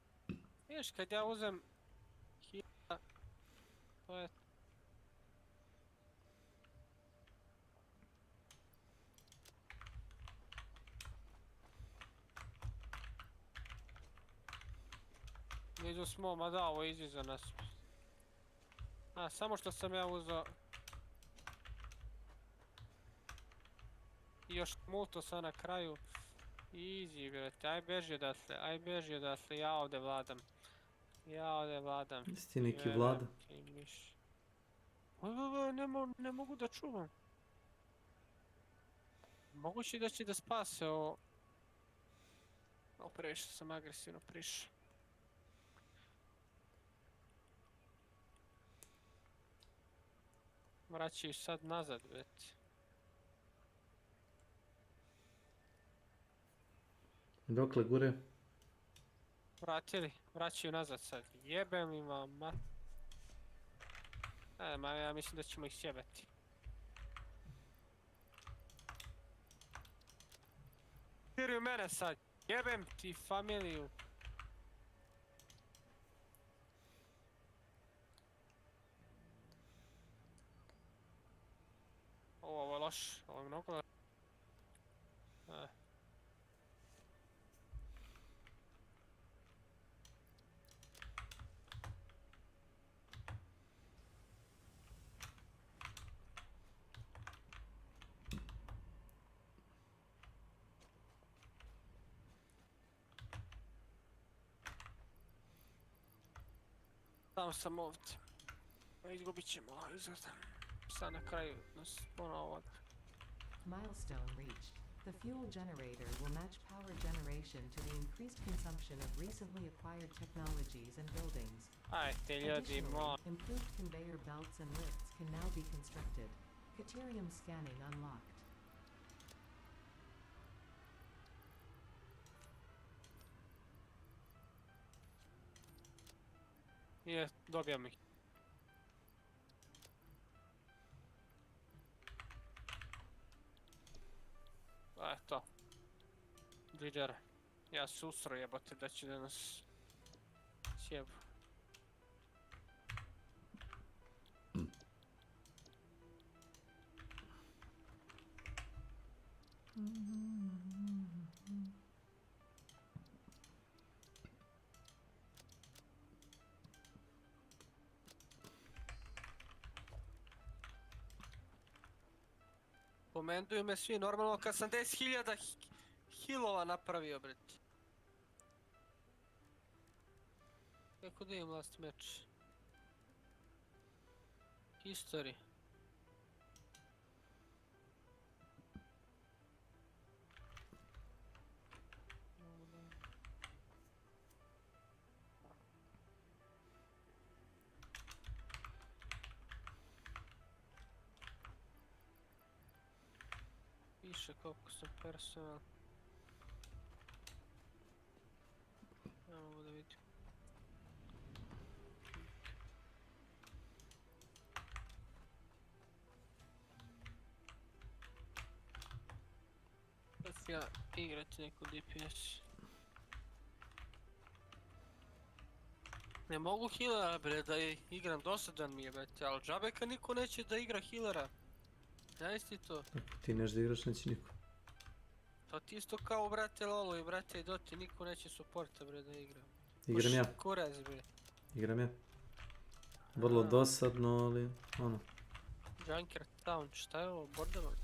Vidiš, kad ja uzem hila, to je... Iđu smo, ma da, ovo iđi za nas. A, samo što sam ja uzeo... I još multo sam na kraju. Easy, brate, aj beži odatle, ja ovdje vladam. Jesi ti neki vlada? Ne mogu da čuvam. Moguće da će da spase ovo. Previše sam agresivno prišao. Vraćaju sad nazad, brate. Dokle gure? Vraćaju nazad sad. Jebem im mat. Ja mislim da ćemo ih sjebati. Tiraju mene sad. Jebem ti familiju. Ovo je loš. Ovo je mnogo loš. Tamo sam ovdje. Izgubit ćemo izgleda. Sad na kraju nas ponovo ovdje. Milestone reached. The fuel generator will match power generation to the increased consumption of recently acquired technologies and buildings. Ajde ljudi, improved conveyor belts and lifts can now be constructed. Caterium scanning unlocked. Dobijam ih. To. Dviđara. Ja se usro jebote da će da nas sjebu. Komenduju me svi normalno kad sam 10.000 hilova napravio, bret. Kako da imam last match? History. Piše koliko sam personal. Ja mogu da vidim. Sad ću ja igrati neku DPS. Ne mogu healera bre da igram, dosadan mi je brate, ali džabe kad niko neće da igra healera. Znaš ti to? Ti neš da igraš, neće niko. To ti isto kao brate Lolo i brate i Doti, niko neće supporta bre da igra. Igram ja. Kuraz bre. Igram ja. Vrlo dosadno, ali ono. Junker Town, šta je ovo? Bordelovac?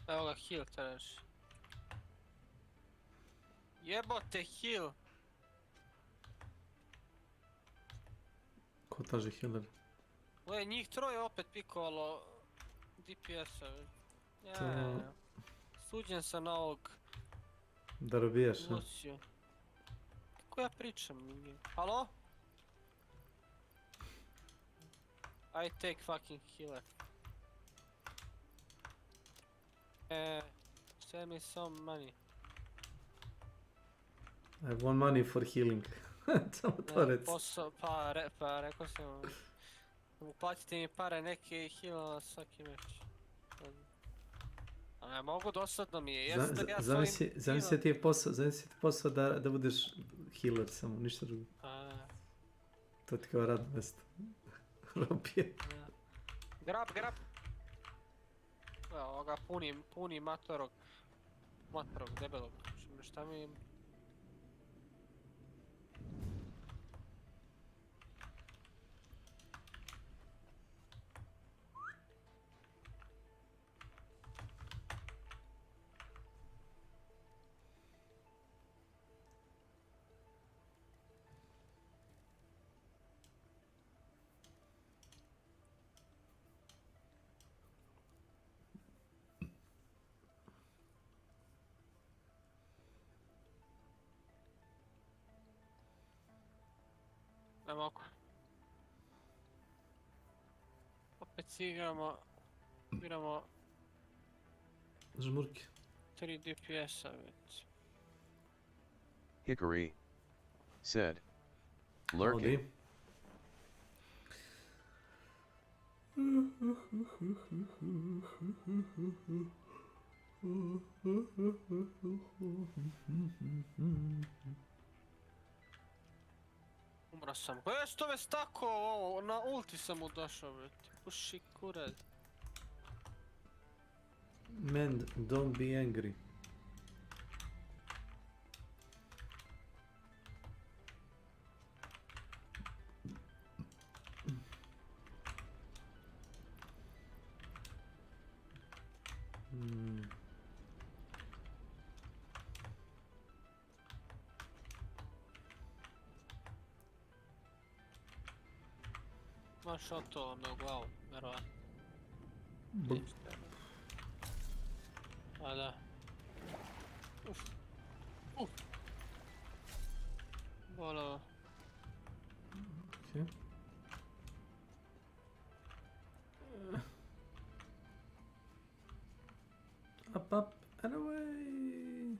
Evo ga, heal traži. Jebote, heal! Ko traži healer? Gle, njih troje opet pikovalo DPS-a. Ja. Suđen sam na ovog... Da robijaš, a? Luciju. Kako ja pričam? Halo? I take fucking healer. Send me some money. I want money for healing. Samo to reci. Posao, pa rekao sam, uplatite mi pare neke hilova svaki meč. A ne mogu, dosadno mi je, jeste ja svojim... Zamisli ti posao da budeš healer samo, ništa drugo. To ti kao radno mjesto. Robije. Grab! Evo, ovoga puni matorog, debelog, šta mi... Ne mogu. Opet si igramo Žmurke. 3 DPS-a već. Hickory said, lurking. Umro sam. Što me stako ovo, na ulti sam mu došao, već. Puši kurac. Man, don't be angry. Ma šoto me u glavu, verovatno. A da. Bolo. Okay. Up, and away!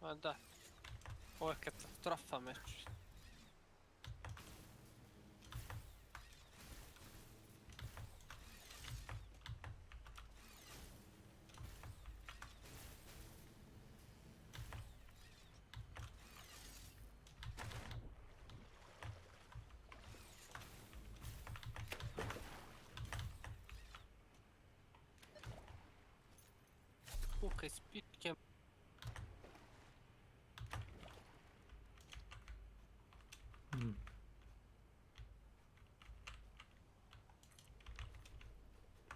A da. Ovo je katastrofa meč. Kukaj s pitkem.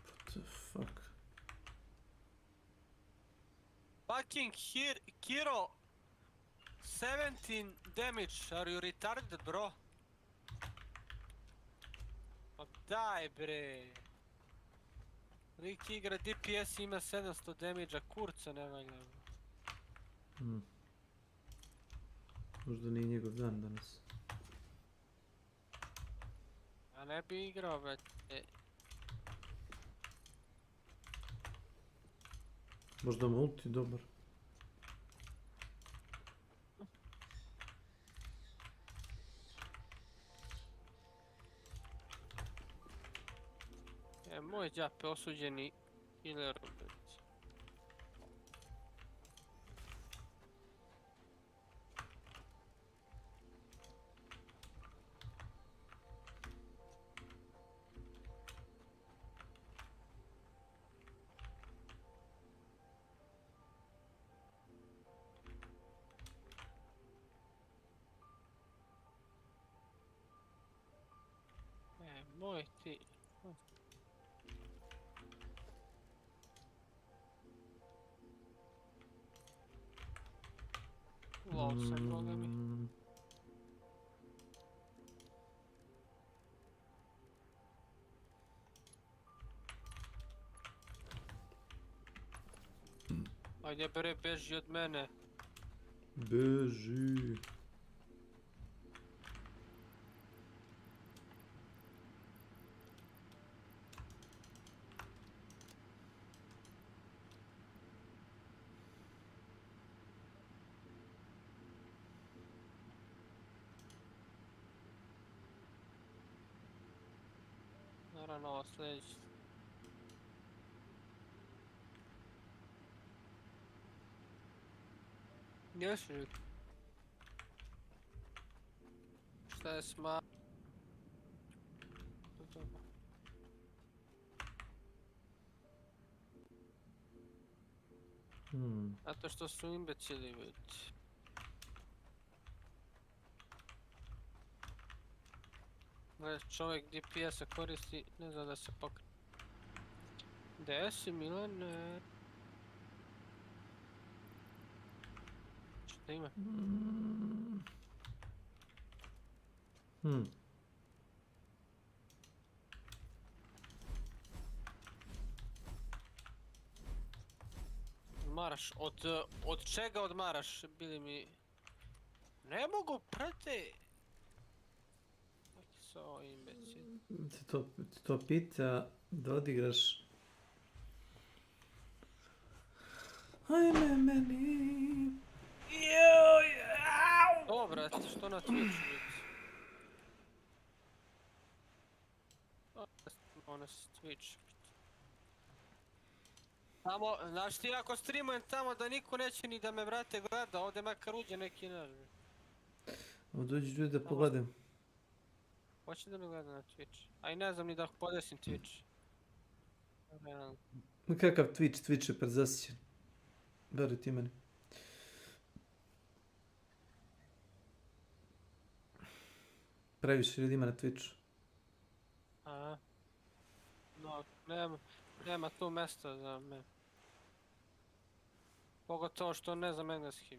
What the fuck? Fucking hero! 17 damage, are you retarded, bro? Pa daj bre! Lik igra DPS ima 700 damage-a, kurca ne valja. Možda nije njegov dan danas. A ne bi igrao, već. Možda multi dobar. Moj džape osuđeni healer. Moj ti. Lol sam, boga mi. Ajde bre, beži od mene. Beži. Naravno, ovo sljedeće. Još je. Šta je sma... Zato što su imbecili već. Čovjek DPS-a koristi, ne zna da se pokrije. Gdje si, Milane? Šta ima? Odmaraš? Od čega odmaraš? Bili mi... Ne mogu prati! Neki su ovo imbecili. Ti to pita da odigraš... Ajme meni... Dobro, što na Twitchu biti? Ono s Twitch. Tamo, znaš ti ako streamujem tamo da niko neće ni da me vrate gleda, ovdje makar uđe neki naš. Dođi ljudi da pogledam. Hoće da me gleda na Twitch. A i ne znam ni da podesim Twitch. Kakav Twitch? Twitch je predzasićen. Veruj ti meni. Previše ljudi ima na Twitchu. Aha. No, nema tu mesta za me. Pogotovo što ne znam engleski.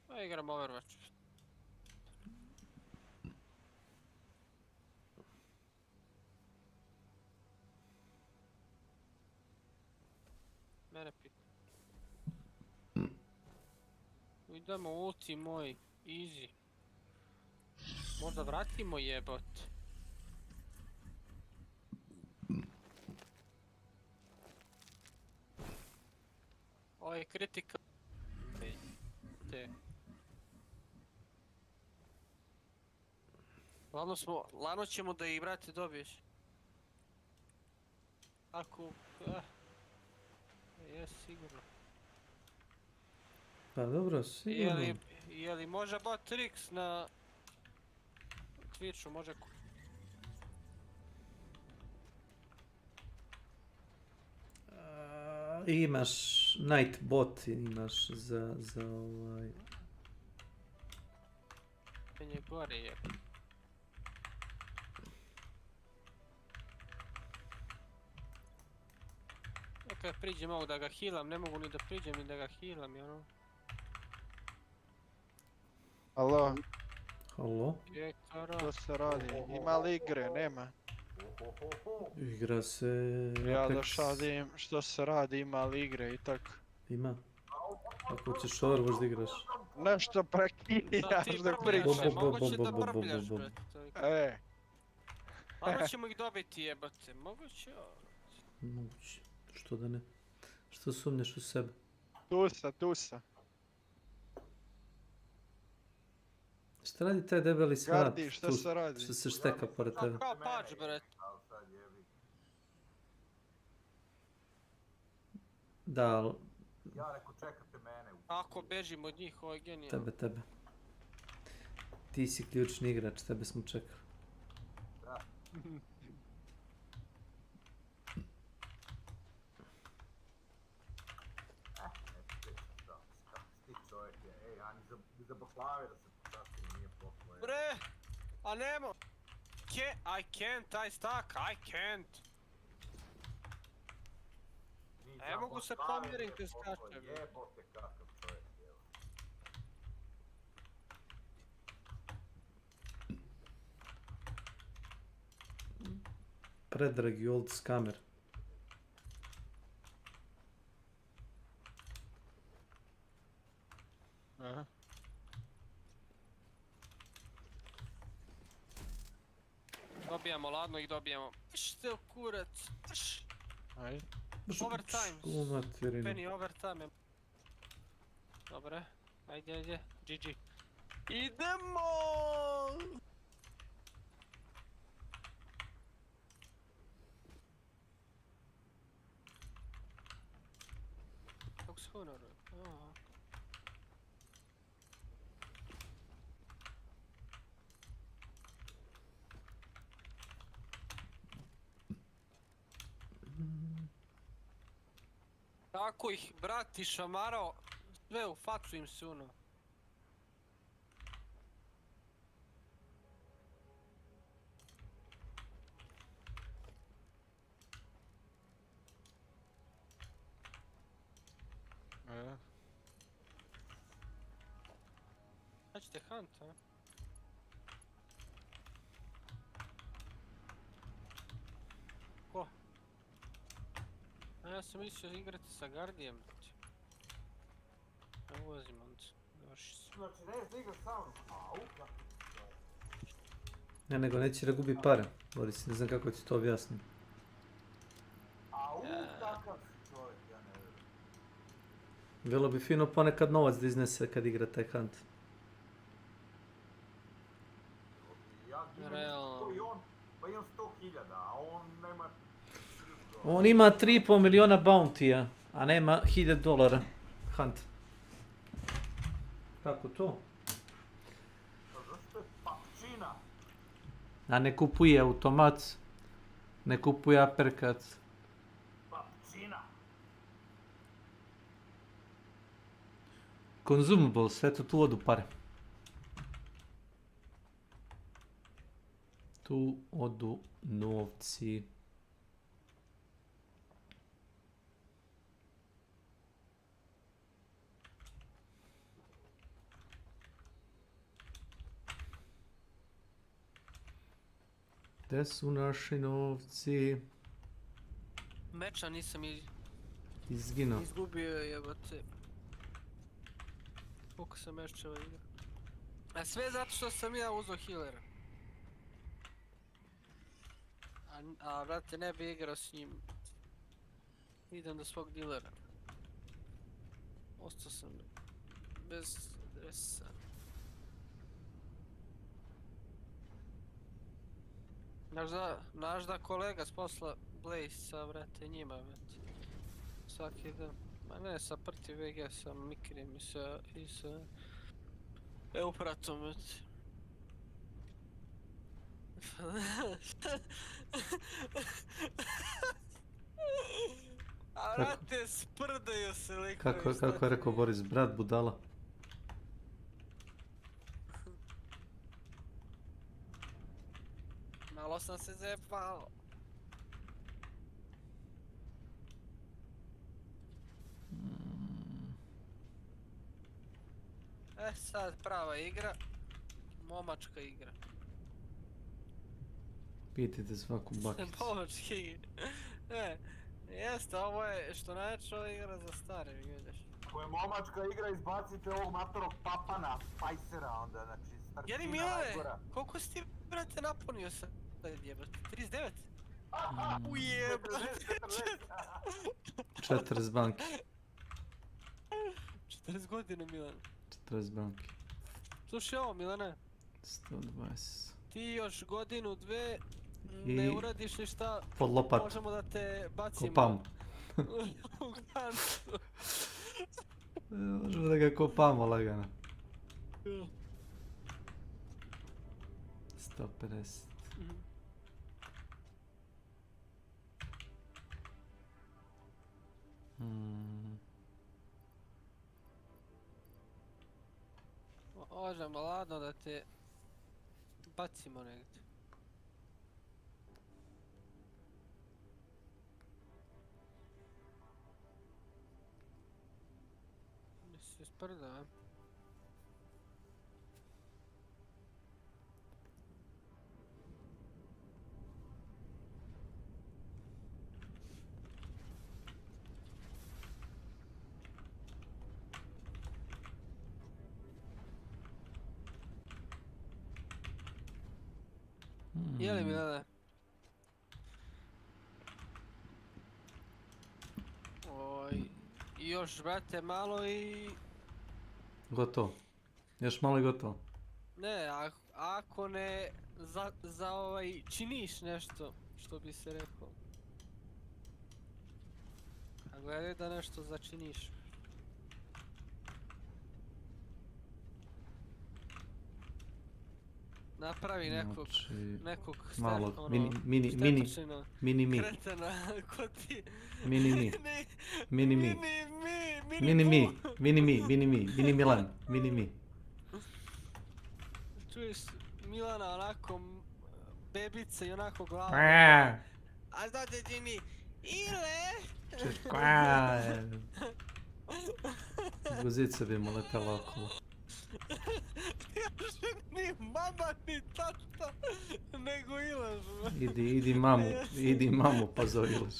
Pa igram Overwatch. Mene pita. Idemo ulti moj, easy. Možda vratimo jebot. Ovo je kritika. Lano ćemo da ih, brate, dobiješ. Ako... Jes, sigurno. Pa dobro, sigurno. Je li može bot tricks na Twitchu, može... Imaš night bot, imaš za ovaj... Men je gore je. Kad priđem mogu da ga healam, ne mogu ni da priđem ni da ga healam, ono. Alo? Halo? Što se radi? Ima li igre? Nema. Igra se... Ja da šalim što se radi, ima li igre i tako. Ima. Ako ćeš Overwatch da igraš. Nešto prekijaš dok pričaš. Moguće da brbljaš, brate. Ano ćemo ih dobiti jebate, moguće? Moguće. Što da ne? Što sumnjaš u sebe? Tusa. Šta radi taj debeli smrat? Gardi, šta se radi? Što se šteka pored tebe? Kao pač, brate. Da, ali... Ja reko čekate mene. Ako bežim od njih, ovo je genijalno. Tebe. Ti si ključni igrač, tebe smo čekali. Da. Za baklave da se počastimo, nije pokoj. Bre, a nemo. I can't, I stuck, I can't. Ne mogu se pomirim kad skačem. Jebote kakav čovjek, evo. Predragi old scammer. Aha. Dobijamo ladno i dobijamo. Što u kurac? Ajde. Overtime. Materinu. Penny overtime. Dobre. Ajde. GG. Idemo! Kako se honoruje? Tako ih, brati, šamaro, sve u facu im se uno. Sad ćete hunt, a? Ko? A ja sam mislio igrati sa Guardijem. Ne ulazim onda, završi se. Znači, neš da igraš sa mnom? Au, kako? Ne, nego neće da gubi pare. Boris, ne znam kako ti to objasnim. Au, kakav si čovjek, ja ne vjerujem. Bilo bi fino ponekad novac da iznese kad igra taj hunt. Ja imam koji on, pa imam 100.000, a on nema... On ima 3,5 miliona bounty-a, a nema $1000 hunt. Kako to? Pa zašto je papčina? A ne kupuje automat, ne kupuje uppercut. Papčina! Consumables, eto tu odu pare. Tu odu novci. Gde su naši novci? Meča nisam Izginuo. izgubio, jebote. Koliko sam mečeva igra. A sve zato što sam ja uzeo healera. A vrate, ne bi igrao s njim. Idem do svog dilera. Ostao sam bez dresa. Znaš da kolega s posla Blaze sa, vrate, njima, vrate. Svaki dan. Ma ne, sa prti VG, sa Mikrim i sa Eupratom, vrate. A vrate, sprdaju se likovi. Kako je rekao Boris, brat budala. Malo sam se zepao. Sad prava igra. Momačka igra. Pitajte svaku bakicu. Momačka igra. Jeste, ovo je što najveća ova igra za stare, vidiš. Ako je momačka igra, izbacite ovog matorog papana, Spicera, onda, znači, starčina Jeli Milane, najgora. koliko si ti, brate, napunio sad jebate? 39? Ujebate, 40 banki. 40 godina, Milane. 40 banki. Slušaj ovo, Milane. 120. Ti još godinu, dve, ne uradiš ništa, pod lopat. možemo da te bacimo. Kopamo. U kancu. Možemo da ga kopamo lagano. 150. Možemo ladno da te bacimo negdje. Se sprda, a? Jeli Milane? Još, brate, malo i... Gotovo. Još malo i gotovo. Ne, ako ne činiš nešto, što bi se rekao. A gledaj da nešto začiniš. Napravi nekog malo, mini mi. Kretena, ko ti... Mini mi. Mini Milan, mini mi. Čuješ Milana onako bebice i onako glava. A znate ti mi, Ile! Čuješ kva. Guzica bi mu letala okolo. Ni mama ni tata, nego Ilaš. Idi mamu pozove Ilaš.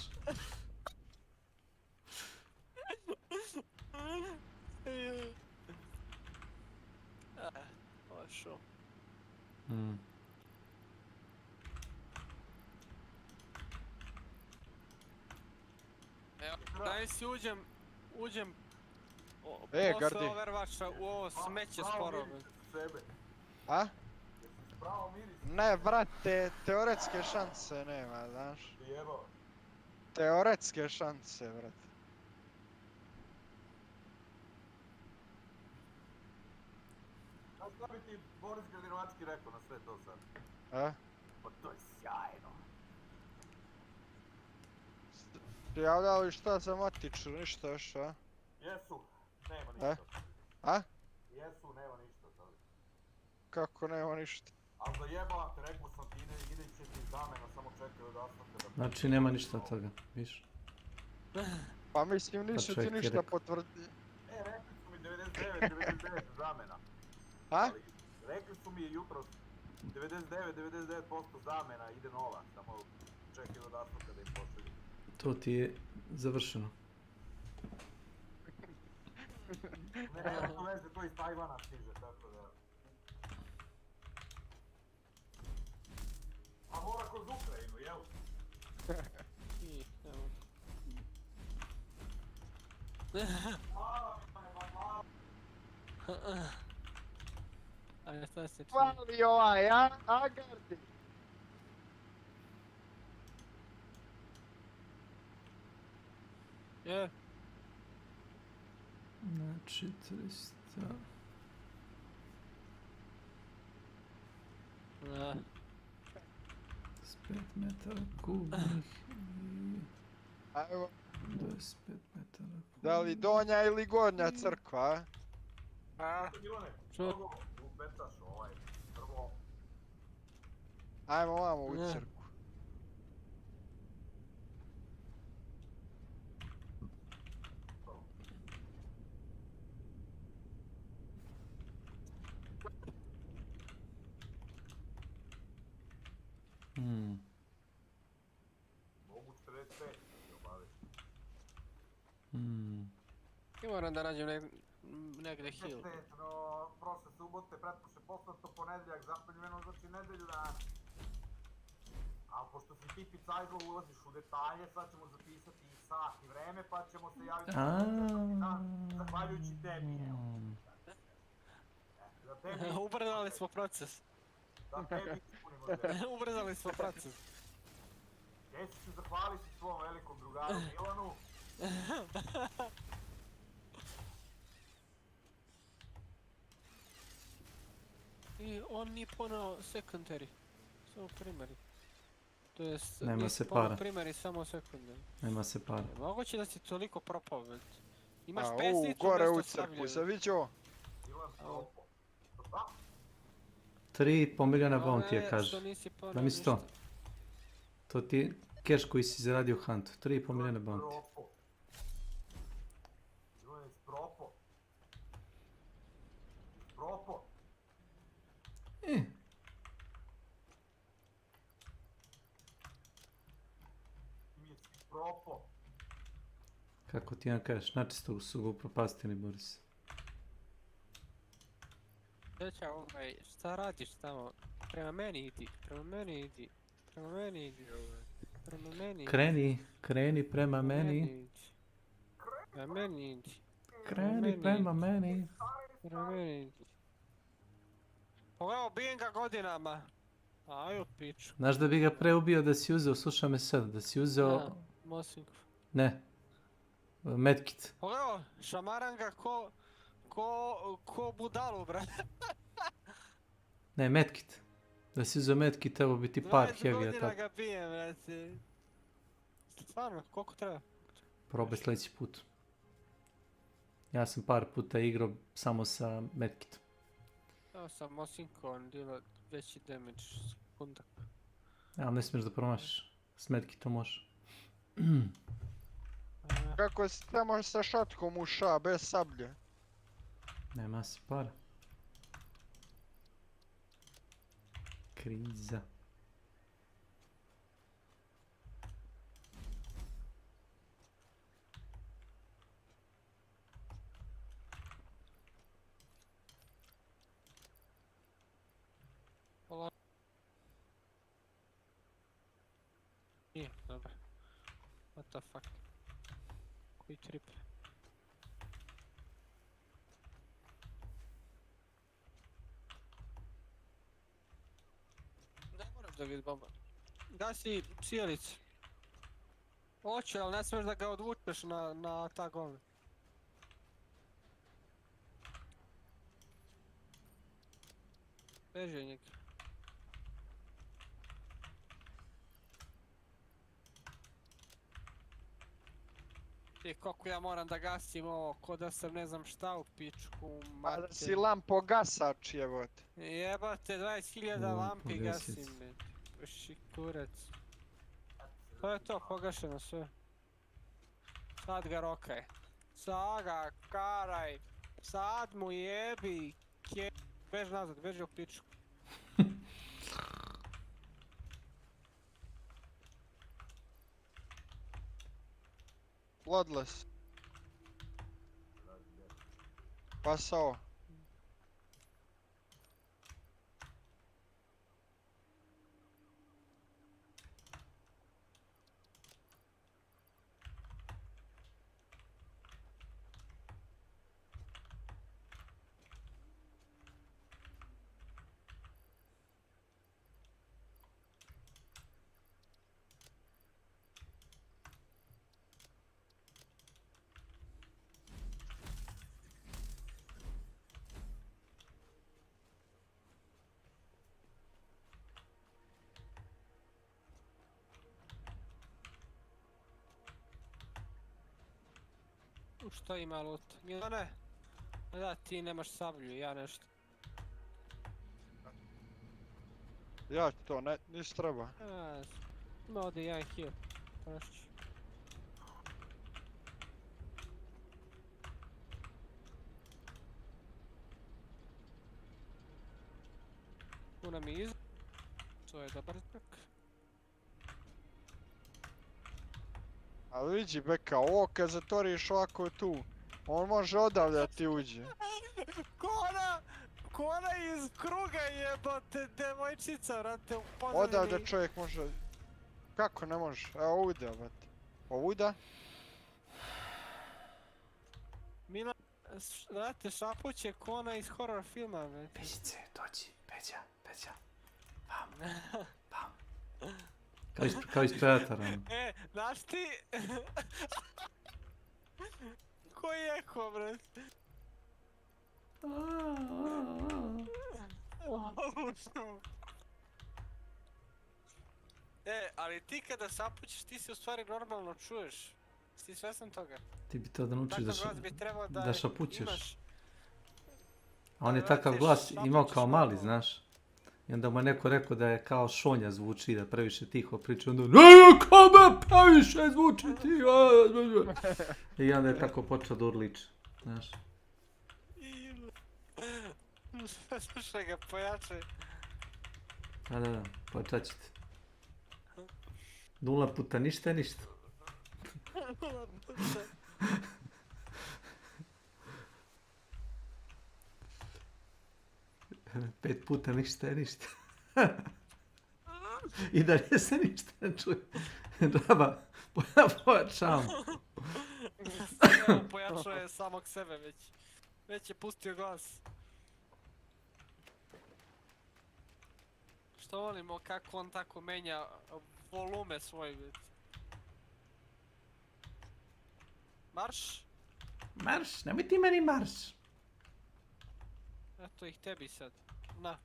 Ošo. Evo, daj si uđem posle Overwatcha u ovo smeće sporo. A? Ne, brate, teoretske šanse nema, znaš. Teoretske šanse, brate. Znaš šta bi ti Boris Gradinovački rekao na sve to sad? A? Pa to je sjajno. Ti javljali šta za matiču, ništa još, a? Jesu, nema ništa. A? Jesu, nema ništa sad. Kako nema ništa? Al zajebavam te, rekao sam ti, ide će ti iz zamena, samo čekaju da ostane da... Znači nema ništa od toga, viš? Pa mislim nisu ti ništa potvrdi. Rekli su mi 99 zamena. A? Rekli su mi jutros 99% zamena, ide nova, samo čekaju da ostane da im pošalju. To ti je završeno. Ne, to veze, to iz Tajvana stiže, tako da... A mora kroz Ukrajinu, jel? Ajde, šta se čini? Hvali ovaj, a? Agardi! Je. Znači 300... Da. 5 metara kubnih i... Ajmo. 25 metara kubnih. Da li donja ili gornja crkva, A? Što? Upetaš ovaj, prvo... Ajmo ovamo u crkvu. Mogu 45 obaviti. I moram da nađem negde heal. Prošle subote, pretprošle poslato ponedjeljak, zapaljeno znači nedelju dana. Ali pošto si ti picajzlo ulaziš u detalje, sad ćemo zapisati i sat i vreme, pa ćemo se javiti zahvaljujući tebi. Ubrzali smo proces. Da tebi ispunimo tebi. Ubrzali smo proces. Jesi se zahvali si svom velikom drugaru Milanu. I on nije ponao secondary, samo primary. To jest, nema se para. Primary, samo secondary. Nema se para. Moguće da si toliko propao, već. Imaš A, pesnicu, gore u nešto crkvu, se vidio? 3,5 miliona bounty-a kaže. Da mi to. To ti je cash koji si zaradio u Huntu. 3,5 miliona bounty. Propo. Propo. Propo. Kako ti ja kažeš, načisto su ga upropastili, Boris. Čeća, šta radiš tamo? Prema meni idi, prema meni idi, prema meni idi, prema meni idi. Kreni prema meni. Prema meni idi. Kreni prema meni. Prema meni idi. Pogledaj, bijem ga godinama. Aju piču. Znaš da bi ga pre ubio da si uzeo, slušaj me sad, da si uzeo... Mosinku. Ne. Medkit. Pogledaj, šamaram ga ko budalu, brate. Ne, medkit. Da si uzeo medkit, evo bi ti par heavy-a. 20 godina ga bijem, brate. Stvarno, koliko treba? Probaj sljedeći put. Ja sam par puta igrao samo sa medkitom. Evo sam Mosinko, on dila veći damage sekundak. Ja, ne smiješ da promašiš. S medkitom možeš. Kako se tamo sa šatkom u ša, bez sablje? Nema si para. Kriza. Nije, dobro. What the fuck? Koji trip? Ne moraš da ga izbomba. Gasi cijelicu. Hoću, ali ne smiješ da ga odvučeš na ta govna. Beži od njega. I koliko ja moram da gasim ovo, ko da sam ne znam šta u pičku, mater. A da si lampo gasač, jebote. Jebate, 20.000 lampi gasim, be. Uši kurac. To je to, pogašeno sve. Sad ga rokaj. Sad ga karaj. Sad mu jebi. Bež nazad, beži u pičku. Bloodless. Pasao. Šta ima loot? Ne. Da, ti nemaš sablju, ja nešto. Ja to, nis treba. Ima ovdje jedan heal. Trašći. Kuna mi iz... To je dobar znak. Ali vidi beka, ovo kad zatvoriš ovako tu, on može odavde da ti uđe. Kona iz kruga jebote, devojčica, vrate, u pozadini. Odavde čovjek može... Kako ne može? Evo ovuda, vrate. Ovuda? Mila, vrate, šapuće kona iz horror filma, vrate. Peđice, dođi, Peđa. Vam. Kao iz Predatara. Znaš ti... Koji je ko, brate? Ali ti kada sapućeš, ti se u stvari normalno čuješ. Si svestan toga? Ti bi to da naučiš da šapućeš. Imaš... A on je takav glas imao kao mali, znaš. I onda mu je neko rekao da je kao šonja zvuči, da previše tiho priča, onda kome previše zvuči ti, i onda je tako počeo da urliče, znaš. Slušaj ga, pojačaj. Da, počat ćete. 0 puta ništa je ništa. 0 puta. 5 puta ništa je ništa. I dalje se ništa ne čuje. Džaba, pojačavam. Evo, pojačao je samog sebe već. Već je pustio glas. Što volimo kako on tako menja volume svoj već. Marš? Marš, nemoj ti meni marš. Eto ih tebi sad. Na.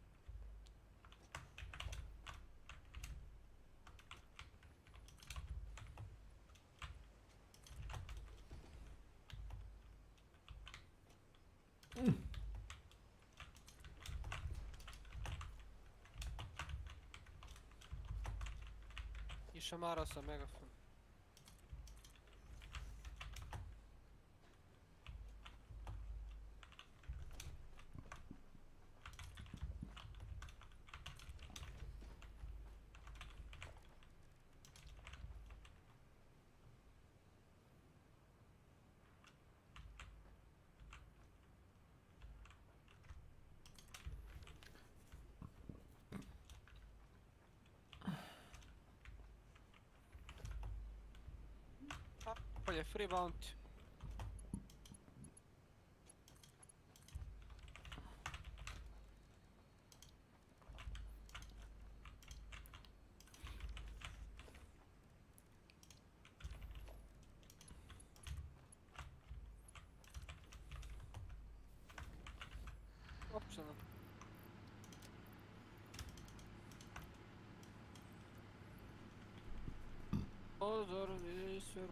I šamara sa megafon. Polje, free bounty. Općeno. Pozorni sve.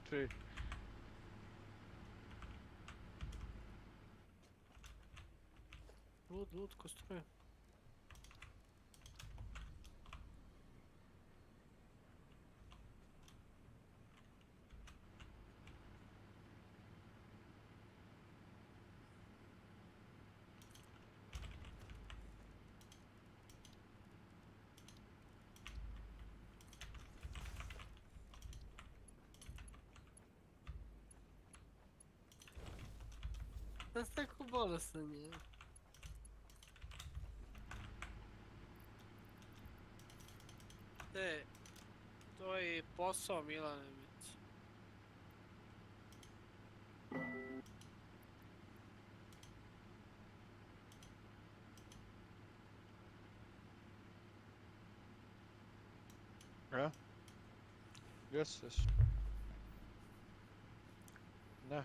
Či. Lud, ko struje. Znaš tako bolestan je. To je posao Milane. Ja? Jösses. Ne.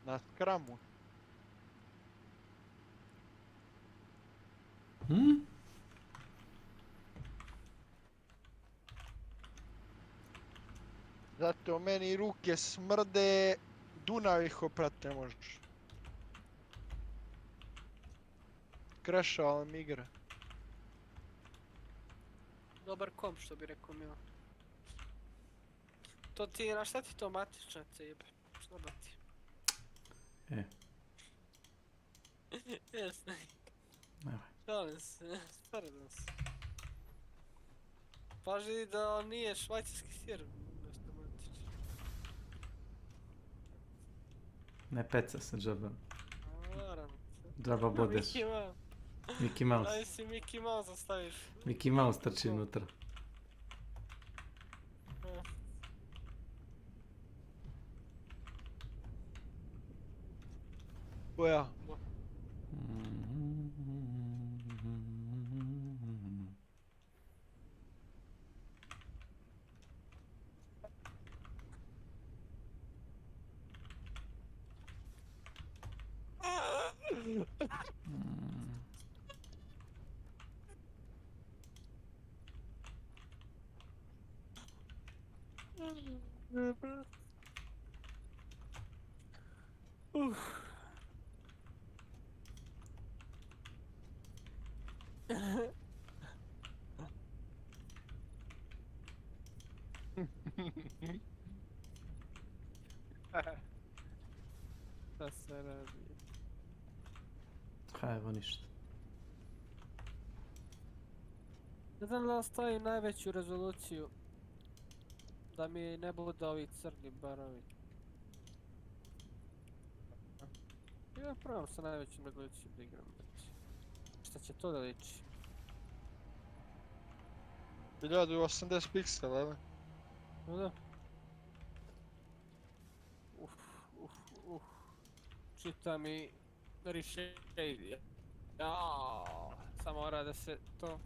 Na skramu. Zato meni ruke smrde, Dunav ih oprat ne možeš. Crashao mi igra. Dobar komp što bi rekao Milo. To ti, na šta ti to matična cebe? Šta ba ti? Jesno. Šalim se, stvarno se. Paži da nije švajcarski sir, nešto matično. Ne peca se džaba. Varam se. Džaba bodeš. Mickey Mouse. Daj si Mickey Mouse ostaviš. Mickey Mouse trči unutra. Koja? Šta se radi? Ha, evo ništa. Ne znam da stavim najveću rezoluciju. Da mi ne bude ovi crni barovi. Ja pravam sa najvećim rezolucijom da igram. Šta će to da liči? 1080 piksela, ali? No da. Čita mi rešenje. Samo mora da se to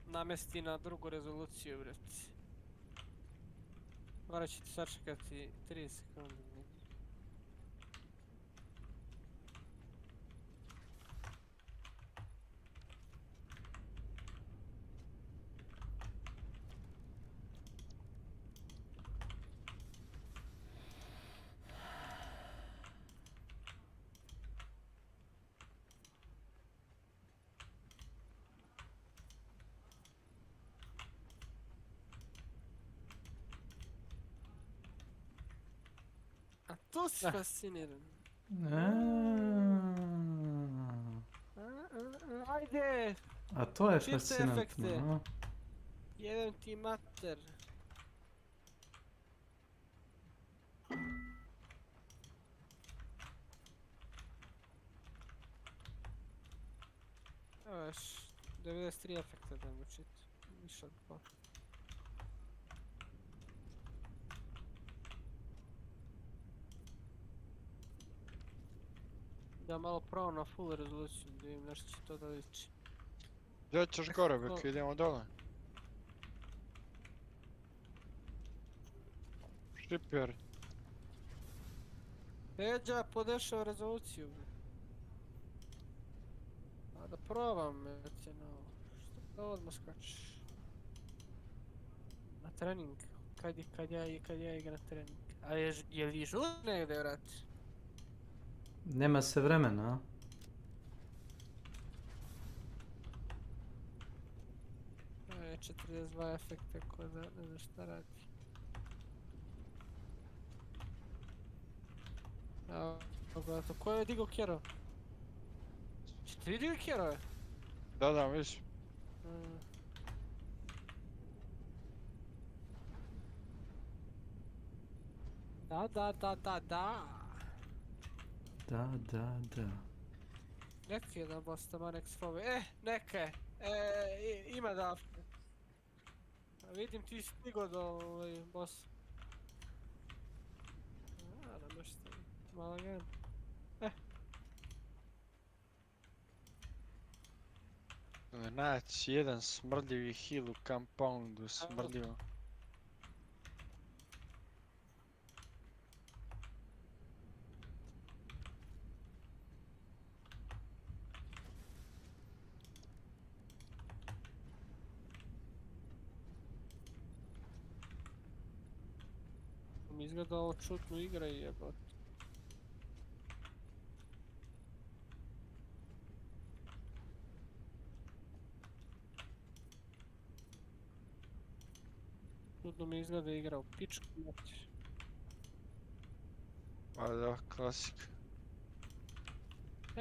namesti na drugu rezoluciju, brati. Morat ćete sačekati 3 sekunde. To si fasciniran. Ajde! A to je fascinantno. Jedan ti mater. Evo još 93 efekta da mu čit. Više od pa. Da malo pravo na full rezoluciju, da vidim nešto će to da liči. Gdje ćeš gore, bek, idemo dole. Šriper. Peđa, podešao rezoluciju. A da probam, već je na ovo. Što da odmah skačeš? Na trening. Kad ja igram na trening. A je li žut negdje, vrati? Nema se vremena, a? Je 42 efekta ko da ne znam šta radi. Evo, pogledajte, ko je digao kjero? Čete vi digli kjerove? Da, vidiš. Da. Da. Neki je da boss tamo nek svoje. Neka je. Ima davke. Vidim ti stigo do bossa. Da baš ste malo gan. Naći jedan smrdljivi heal u compoundu, smrdljivo. Mi izgleda ovo čutno igra i jebot. Čudno mi izgleda igra u pičku. A da, klasika.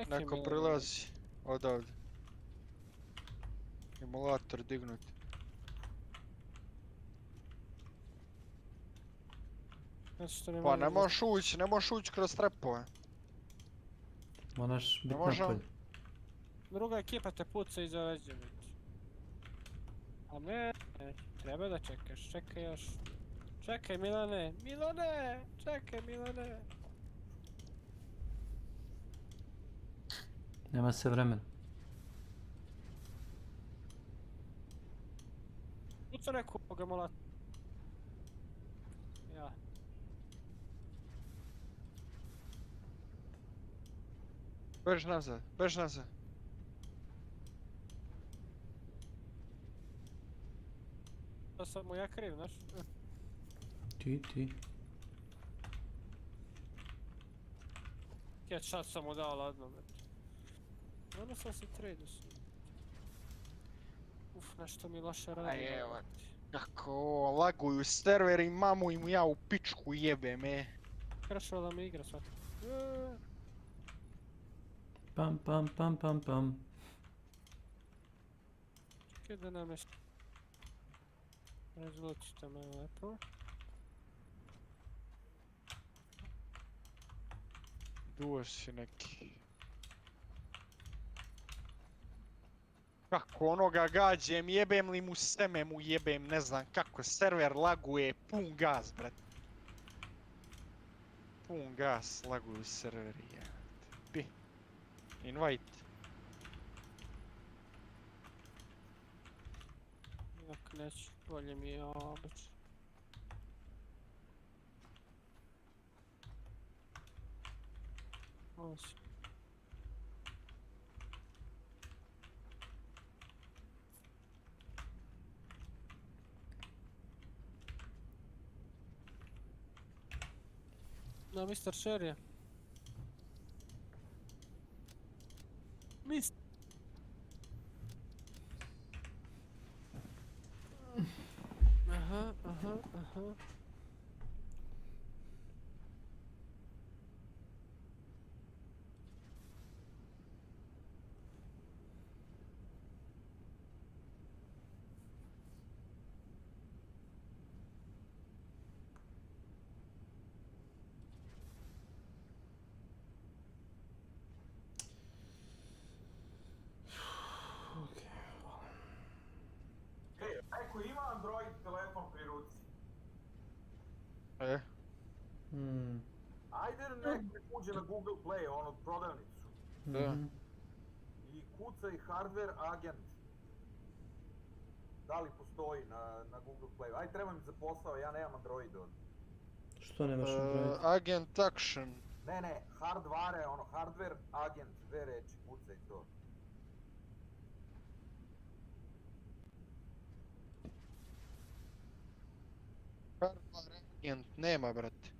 Neko prilazi odavde. Emulator dignut. Pa ne možeš ući kroz trepove. Moraš biti napolje. Druga ekipa te puca iza leđa, već. A ne, treba da čekaš, čekaj još. Čekaj Milane, čekaj Milane. Nema se vremena. Puca nekoga mola. Ja. Beži nazad. To sam mu ja kriv, znaš? Ti. Ja čas sam mu dao ladno, već. Ono sam se tradu s njim. Nešto mi loše radi. Aj evo. Kako laguju serveri, mamu im ja u pičku jebem, Krešao da mi igra svaki. Pam. Čekaj da nam je... Razlučite me lepo. Duo si neki. Kako onoga gađem, jebem li mu seme mu jebem, ne znam kako, server laguje, pun gas, brat. Pun gas, laguju serveri, jebate. Invite. Jak neću, bolje mi je obič. Ovo si. Da, Mr. Sherry. Aha. Neko ima Android telefon pri ruci. Ajde neko uđe na Google Play, ono prodavnicu. I kuca i hardware agent. Da li postoji na Google Play? Ajde, treba mi za posao, ja nemam Android ovdje. Što nemaš Android? Agent Action. Ne, hardware, ono, hardware agent, dve reči, kucaj to. Nema, brate.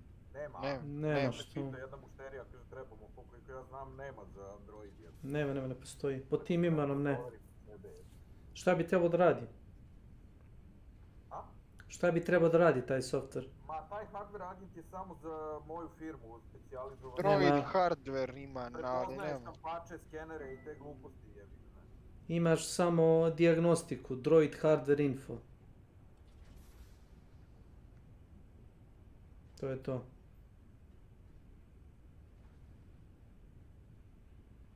Nema što. Jedna mušterija kaže trebamo, koliko ja znam nema za Android. Nema, ne postoji. Po tim imenom ne. Šta bi trebao da radi? Šta bi trebao da radi taj software? Ma taj hardware agent je samo za moju firmu, specijalizovan. Droid hardware ima, ali prepoznaje nema. štampače, skenere i te gluposti jebi. Imaš samo dijagnostiku, Droid Hardware Info. To je to.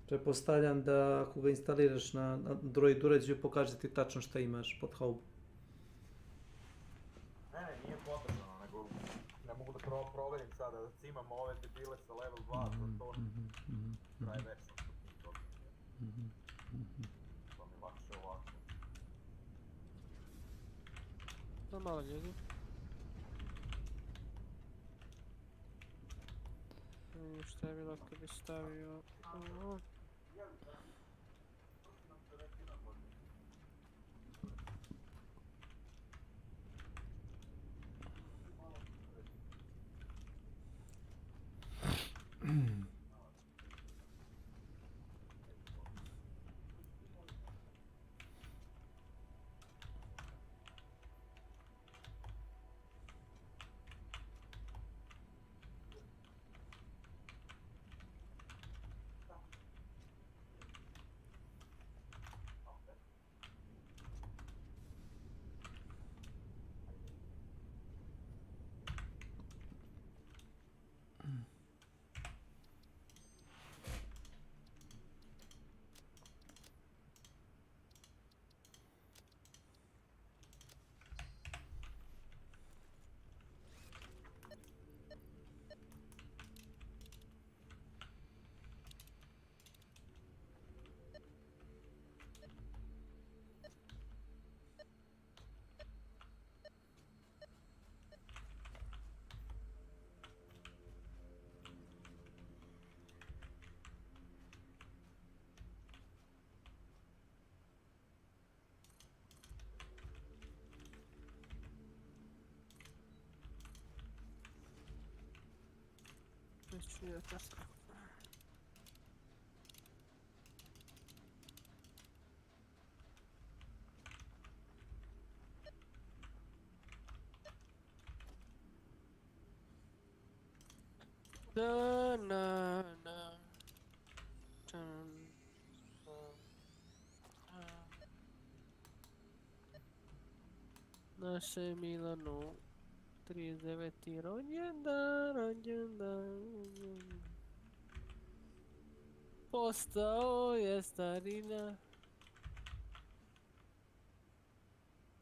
Pretpostavljam da ako ga instaliraš na Droid uređaju, pokaže ti tačno šta imaš pod haubu. Ne, nije potrebno, nego ne mogu da proverim sada, da cimam ove debile sa level 2, to traje večno što ti toga. To mi lakše ovako. To malo ljudi. Šta je bilo ako bi stavio ovo? Da, na, na. Naše Milano, 39. rođendan, rođendan. Postao je starina.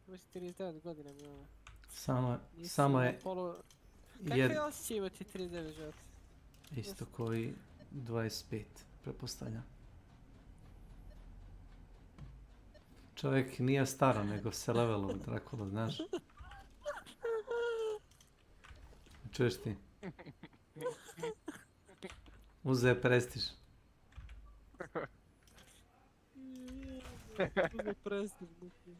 Imaš 39 godina, Milana. Samo je... Kakve osjećaj imati 39 života? Isto koji 25, pretpostavljam. Čovjek nije staro, nego se levelo od Drakula, znaš? Čuješ ti? Uze prestiž. Uze prestiž, buki.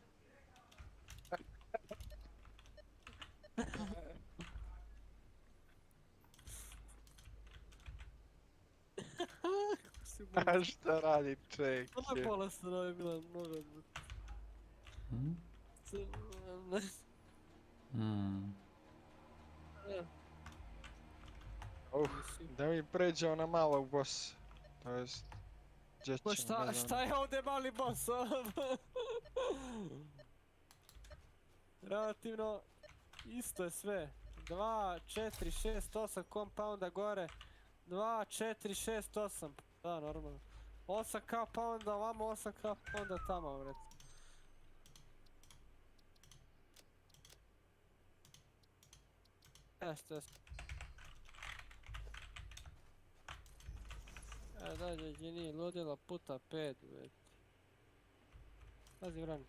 A šta radi ček? Ona pola se radi bila mnogo. Da mi pređemo na malo boss. To jest... Pa šta je ovdje mali boss? Relativno isto je sve. 2, 4, 6, 8 compounda gore. 2, 4, 6, 8. Da, normalno. 8k pounda ovamo, 8k pounda tamo, vred. Jeste. Dalje, gdje nije ludila puta 5, vred. Pazi, vrani.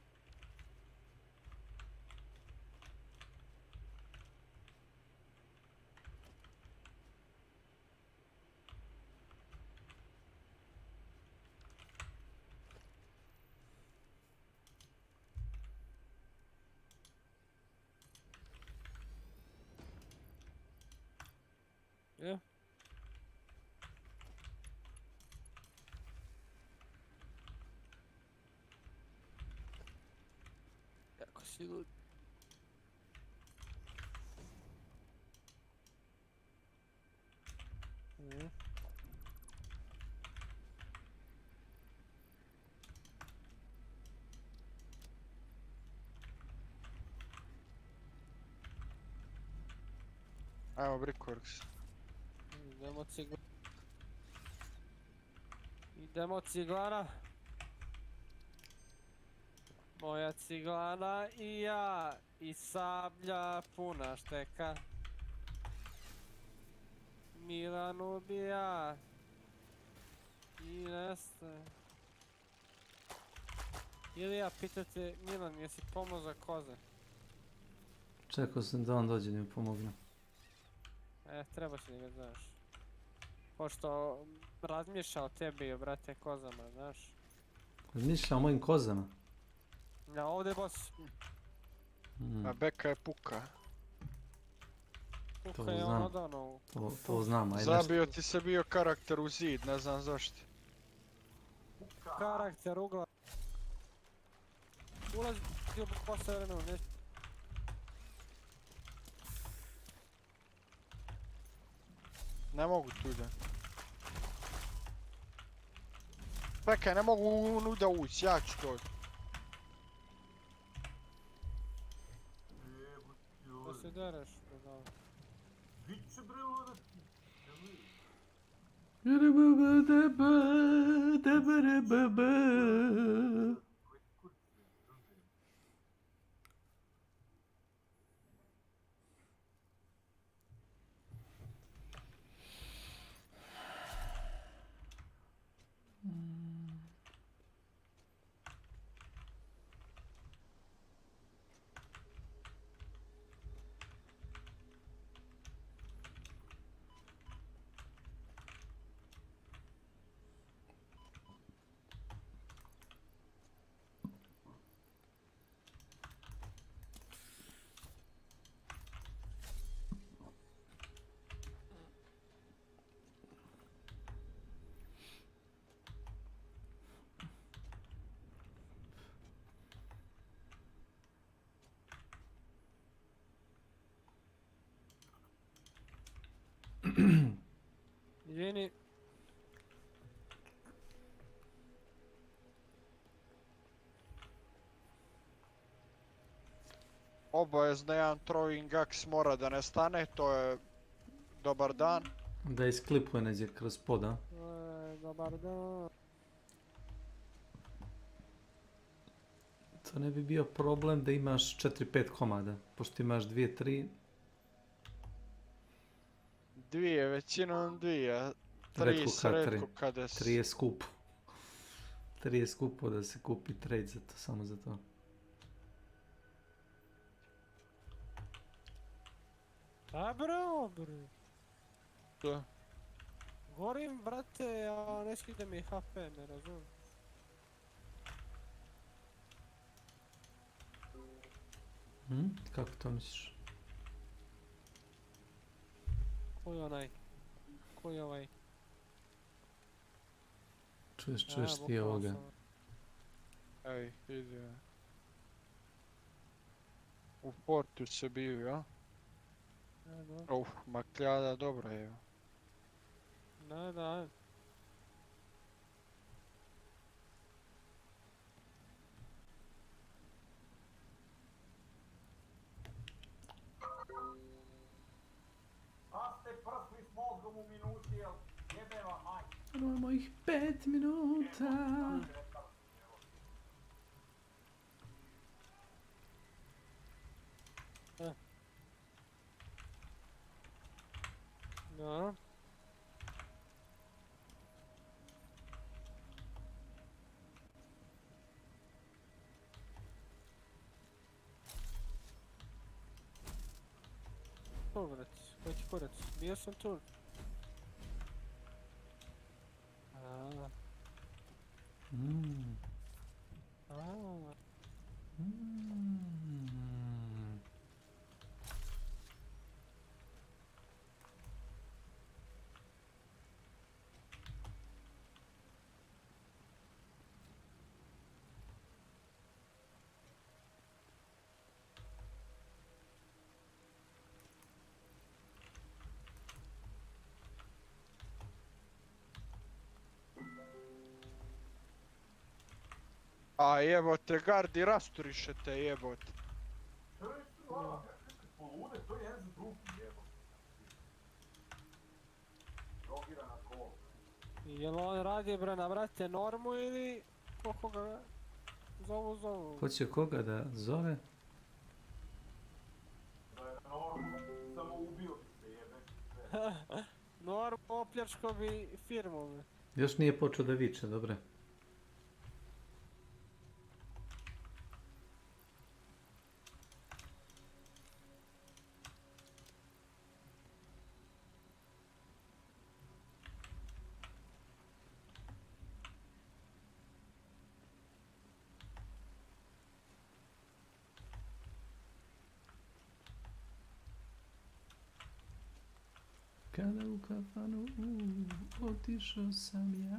Ja. Jako si lud. Evo Brickworks. Idemo ciglana. Moja ciglana i ja. I sablja puna šteka. Milan ubija. I nestaje. Ili ja pitate Milan, jesi pomao za koze? Čekao sam da on dođe da mi pomogne. Trebaš li ga, znaš. Pošto razmišlja o tebi, brate, kozama, znaš. Razmišlja o mojim kozama? Ja, ovdje boss. A beka je puka. Puka je on odavno. To znam, ajde. Zabio ti se bio karakter u zid, ne znam zašto. Karakter, ugla. Ulazi u posle vremenu, nešto. Ne mogu tu da. Čekaj, ne mogu da ući, ja ću to. Da se dereš, pedal. Viće bre luda ti. Izvini. Obavezno jedan throwing axe mora da ne stane, to je dobar dan. Da isklipuje neđe kroz pod, a? Dobar dan. To ne bi bio problem da imaš 4-5 komada, pošto imaš 2-3. Dvije, većinom dvije. Tri sredko kada si... 3 je skupo. 3 je skupo da se kupi trade za to, samo za to. A bro. Da. Gorim, brate, a ne skide mi HP, ne razumijem. Kako to misliš? Ko je onaj? Ko je ovaj? Čuješ ti ovoga. Ej, ide. U portu se bio, ja? Makljada dobro je. Da. A ste prsli s mozgom u minuti, jel? Jebe vam majke. Imamo ih 5 minuta. Da. Kurac, koji ti kurac? Bio sam tu. A jebote, gardi rasturišete, jebote. Polude, to je jedan za drugi, jebote. Drogirana kola. Jel on radi bre na brate normu ili koga zovu? Hoće koga da zove? Da je normu, samo ubio bi se, jebe. Normu opljačko bi firmu. Još nije počeo da viče, dobre. Kada u kafanu otišao sam ja.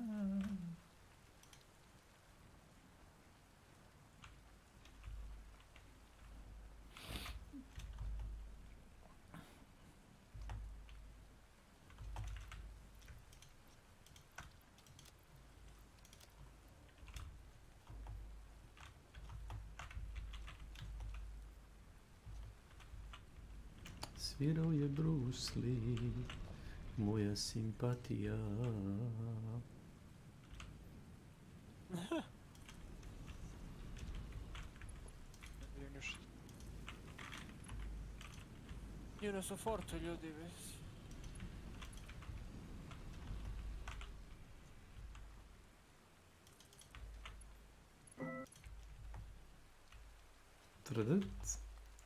Svirao je Bruce Lee, moja simpatija. Njeno su fortu ljudi već.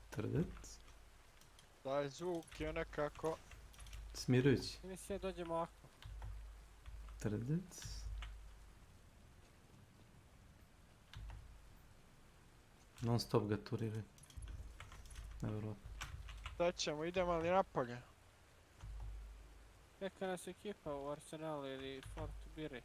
Trdec. Taj zvuk je nekako... Smirujući. Mi sve dođemo ovako. Trdec. Non stop ga turiraju. Nevjerojatno. Da ćemo, idemo li napolje? Neka nas ekipa u Arsenalu ili Fortu biri.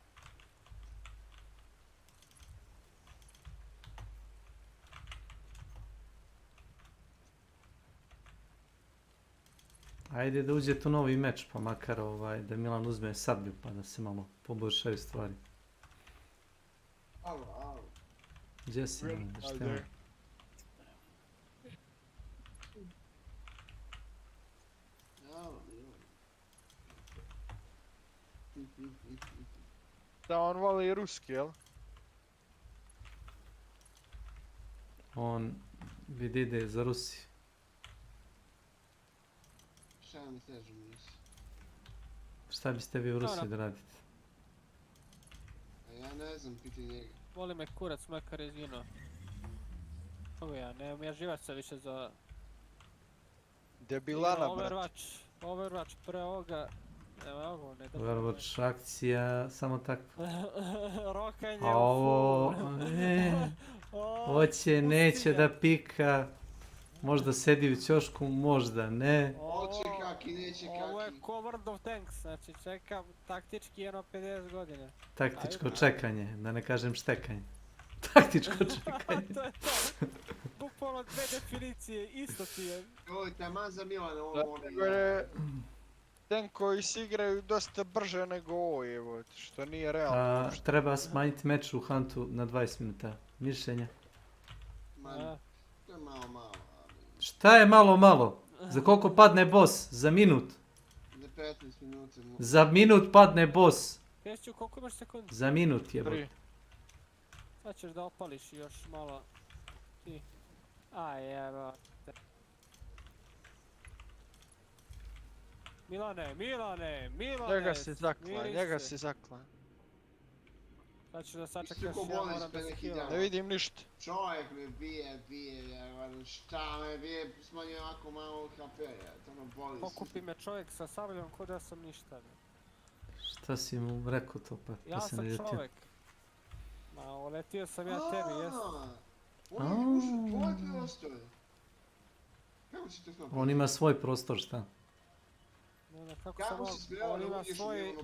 Ajde da uđe tu novi meč, pa makar da Milan uzme sablju, pa da se malo poboljšaju stvari. Alo. Gdje si? Šta ima? Da, on voli ruski, jel? On vidi ide za Rusiju. Šta mi težu misli? Šta biste vi u Rusiji da radite? A ja ne znam, piti njega. Voli me kurac, makar je zginuo. Ovo ja, nemam ja živaca više za... Debilana, brat. Overwatch, pre ovoga... Evo ovo, ne da... Overwatch akcija, samo takva. Rokanje a ovo... Hoće, neće da pika. Možda sedi u ćošku, možda ne. Hoće kaki, neće kaki. Ovo je ko World of Tanks, znači čekam taktički jedno 50 godina. Taktičko čekanje, da ne kažem štekanje. Taktičko čekanje. To je to. Bukvalno dve definicije, isto ti je. Oj, taman za Milana ovo tenkovi se igraju dosta brže nego ovo, evo, što nije realno. Treba smanjiti meč u Huntu na 20 minuta. Mišljenja? To je malo. Šta je malo? Za koliko padne boss? Za minut? Za 15 minuta. Za minut padne boss. Pešću, koliko imaš sekundi? Za minut jebot. Sad ćeš da opališ još malo. Ti. Aj, evo. Milane! Njega si zaklan. Sad ću da sačekaš, ja moram da se healam. Ne vidim ništa. Čovjek me bije, šta me bije, smanjuje ovako malo HP-a, to me boli. Pokupi me čovjek sa sabljom ko da sam ništa. Šta si mu rekao to pa ja se ne sam ljetio? čovjek. Ma, uletio sam ja tebi, jesam. On je ušao u tvoj prostor. Kako si to snapio? On ima svoj prostor, šta? Ne, kako sam on ima svoj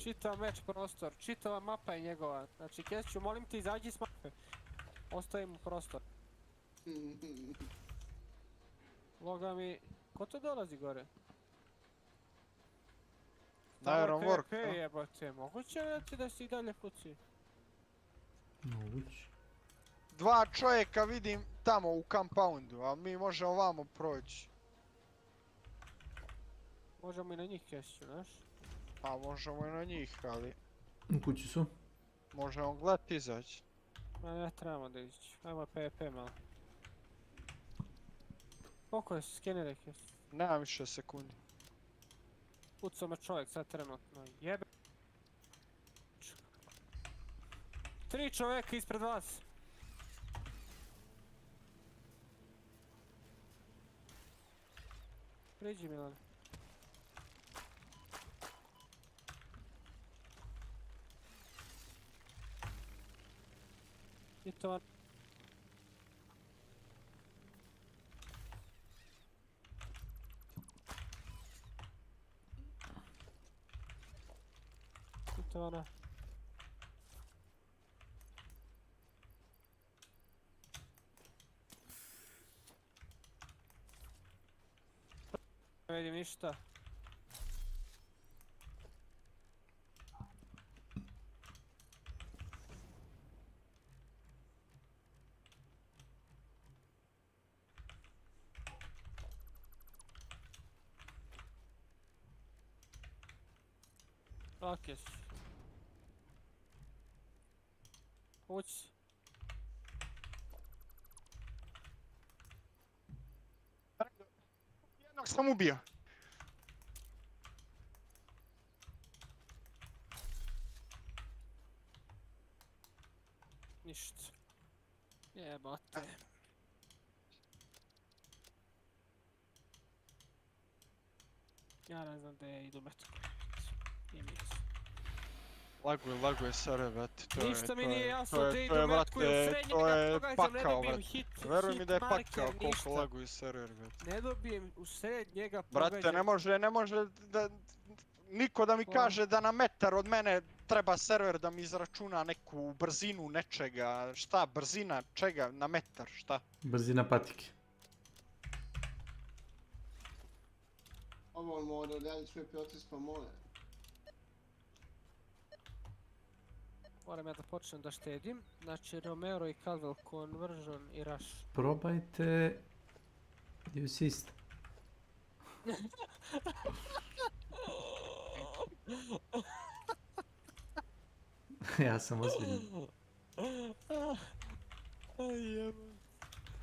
čitav meč prostor, čitava mapa je njegova. Znači, Kesiću, molim te, izađi s mape. Ostavi mu prostor. Loga mi, ko to dolazi gore? Iron Work, PP jebote, moguće da si i dalje puci? Moguće. Dva čovjeka vidim tamo u compoundu, a mi možemo vamo proći. Možemo i na njih, Kesiću, znaš? Pa možemo i na njih, ali... U kući su? Možemo gledat izaći. Ne trebamo da ići, ajmo PP malo. Koliko je skenere, Kesiću? Nemam više sekundi. Pucao me čovjek sad trenutno, jebe... 3 čovjeka ispred vas! Priđi, Milan. I to... I to ona. Ne vidim ništa. Okej. Ući. Jednog sam ubio. Ništa. Jebate. Ja ne znam gdje idu metko. Laguje server, brate, ništa mi nije jasno gdje idu metko i u srednjem to je ja pakao, ne dobijem brate. hit Veruj mi da je marker, pakao koliko ništa. laguje server, brate. Ne dobijem u sred njega pogađam. Brate, ne može da... Niko da mi kaže da na metar od mene treba server da mi izračuna neku brzinu nečega. Šta, brzina čega? Na metar, šta? Brzina patike. Ovo mora odraditi svoj proces pa mora. Moram ja da počnem da štedim. Znači Romero i Caldwell conversion i rush. Probajte... Assist. Ja sam ozbiljan.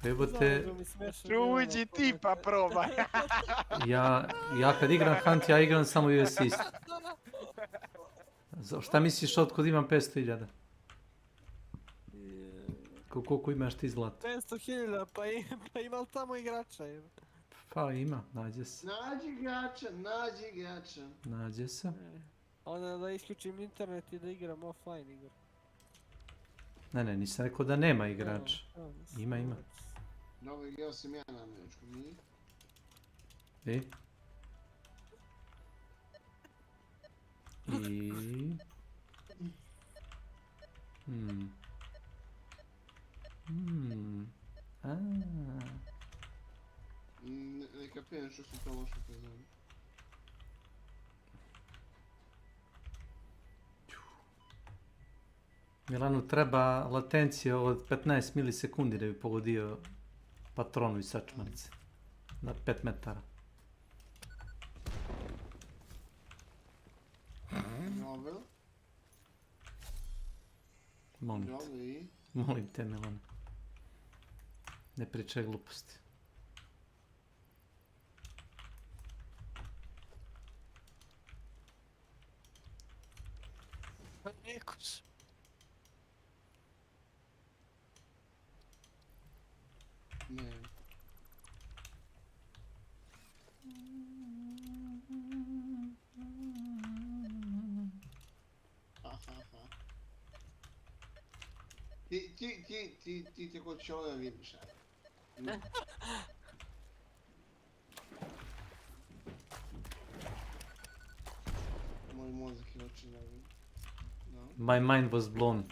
Jebote... Uđi ti pa probaj. Ja kad igram Hunt, ja igram samo assist. Šta misliš otkud imam 500.000? Koliko imaš ti zlata? 500.000, pa ima li tamo igrača? Pa ima, nađe se. Nađi igrača. Nađe se. Onda da isključim internet i da igram offline igru. Ne, nisam rekao da nema igrača. Ima. Dobro, igrao sam ja na američkom, nije? Ne kapiram što su to loše prezali. Milanu treba latencija od 15 milisekundi da bi pogodio patronu iz sačmarice. Na 5 metara. Novel. Molim te, Milane. Ne pričaj gluposti. Nekus. Ne. Ti te kod čovjeka vidiš, ajde. Moj mozak je očina vidim. My mind was blown.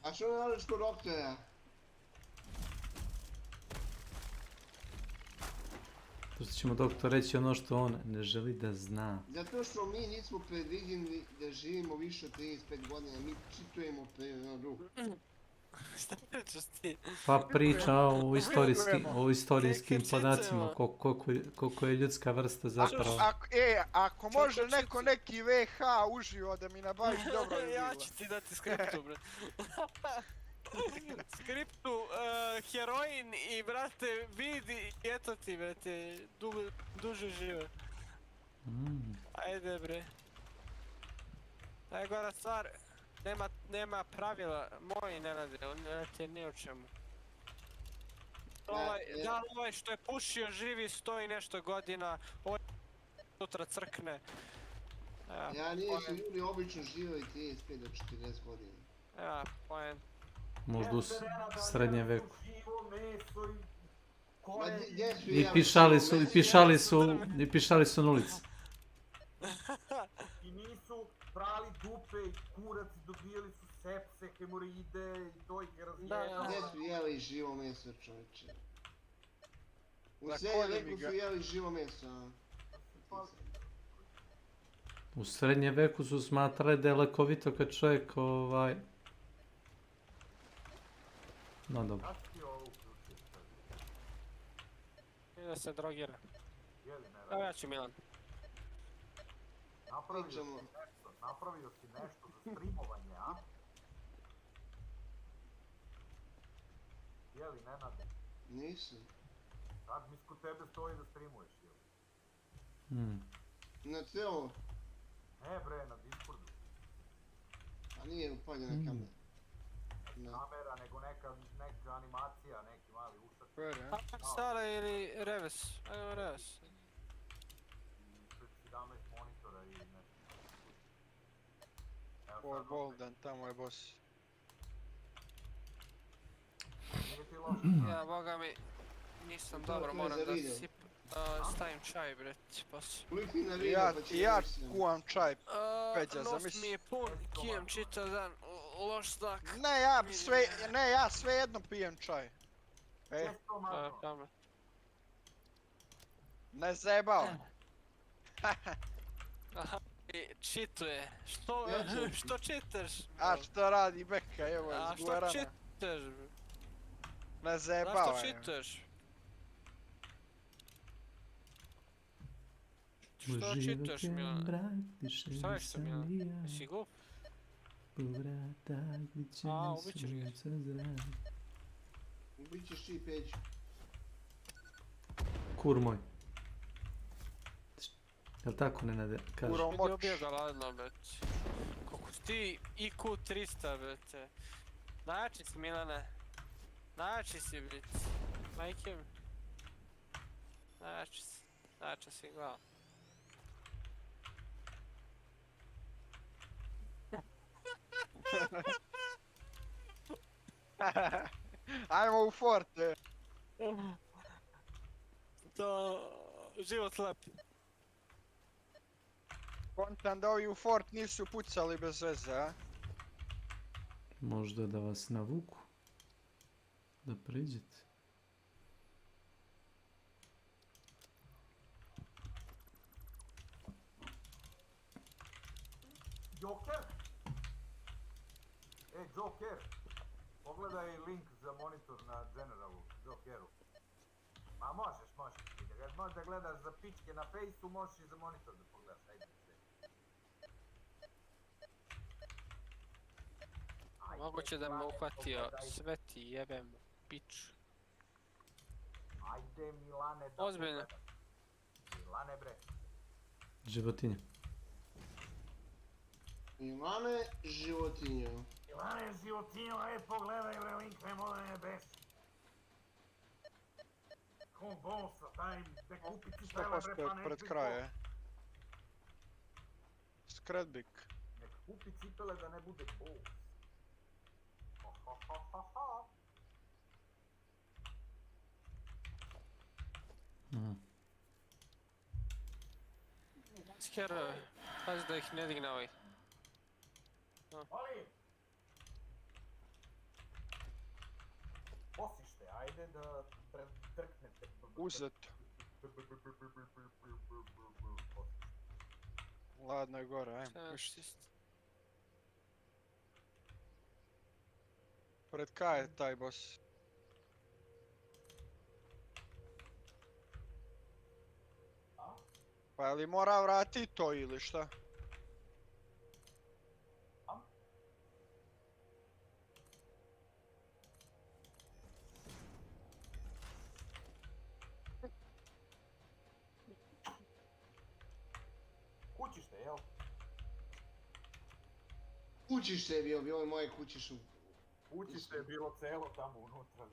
A što ne radiš kod doktora? Pustit ćemo doktor reći ono što on ne želi da zna. Zato što mi nismo predviđeni da živimo više od 35 godina, mi čitujemo prirodu. Šta pričaš ti? Pa priča o istorijskim podacima, koliko je ljudska vrsta zapravo. Ako može neko neki VH uživo da mi nabavi dobro je bilo. Ja ću ti dati skriptu, bre. Skriptu, heroin i, brate, vidi, eto ti, brate, duže žive. Ajde, bre. Najgora stvar, nema pravila, moji ne rade, on ne rade ni o čemu. Da li ovaj što je pušio živi 100 i nešto godina, ovaj sutra crkne. Ja nije su ljudi obično živjeli 35 do 40 godina. Ja, pojem. Možda u srednjem veku. I pišali su na ulici. I nisu prali dupe i kurac, dobijali su sepse, hemoroide i to ih je razvijeno. Gdje su jeli živo meso, čovječe? U srednjem veku su jeli živo meso. U srednjem veku su smatrali da je lekovito kad čovjek no dobro. I da se drogira. Evo ja ću Milan. Napravio si nešto za streamovanje, a? Jeli, Nenade? Nisam. Sad mi kod tebe stoji da streamuješ, jeli? Na celo? Ne bre, na Discordu. A nije upaljena kamera. Kamera, nego neka animacija, neki mali ušak. Stara ili reves? Ajmo reves. 17 monitora i nešto. Or Bolden, tamo je boss. Ja, boga mi, nisam dobro, moram da sipam. Stavim čaj, bre, pas. Ja kuvam čaj, Peđa, Nos zamisli. mi je pun, kijem čitav dan, loš znak. Ne, ja svejedno pijem čaj. Ej, ne zajebavam. Aha, čituje. Što čitaš? A što radi Beka, evo je zguverana. A što čitaš? Ne zajebavam. Zašto čitaš? Što čitaš, Milan? Šta već sam, Milan? Jesi glup? A, ubićeš ga. Ubićeš ti, Peđu. Kur moj. Jel' tako, Nenade, kažeš? Vidio bio ga ladno, breć. Koliko ti IQ 300, brete. Najjači si, Milane. Najjači si, breć. Majke mi. Najjači si. Najjača si glava. Ajmo u fort. To... život lep. Kontam da ovi u fort nisu pucali bez veze, a? Možda da vas navuku. Da priđete. Joker? Joker! Pogledaj link za monitor na Generalu, Jokeru. Ma možeš. Kad možeš da gledaš za pičke na Fejsu, možeš i za monitor da pogledaš, ajde sve. Moguće da me uhvatio, sve ti jebem piču. Ajde Milane da ozbiljno. Milane bre. Životinje. Milane životinje. Milane životinje, ajde pogledaj bre link, ne mora ne besi. Kom bolsa, daj mi, da kupi ti tele bre pa ne pred kraje. Skredbik. Nek kupi cipele da ne bude bols. Skjerove, pazi da ih ne digne ovaj. Ali! Posište, ajde da trknete. Uzet. Ladno je gore, ajmo. Pred kaj je taj boss? Pa je li mora vrati to ili šta? Kućište, jel? Kućište je bilo je moje kućišu. Kućište je bilo celo tamo unutra.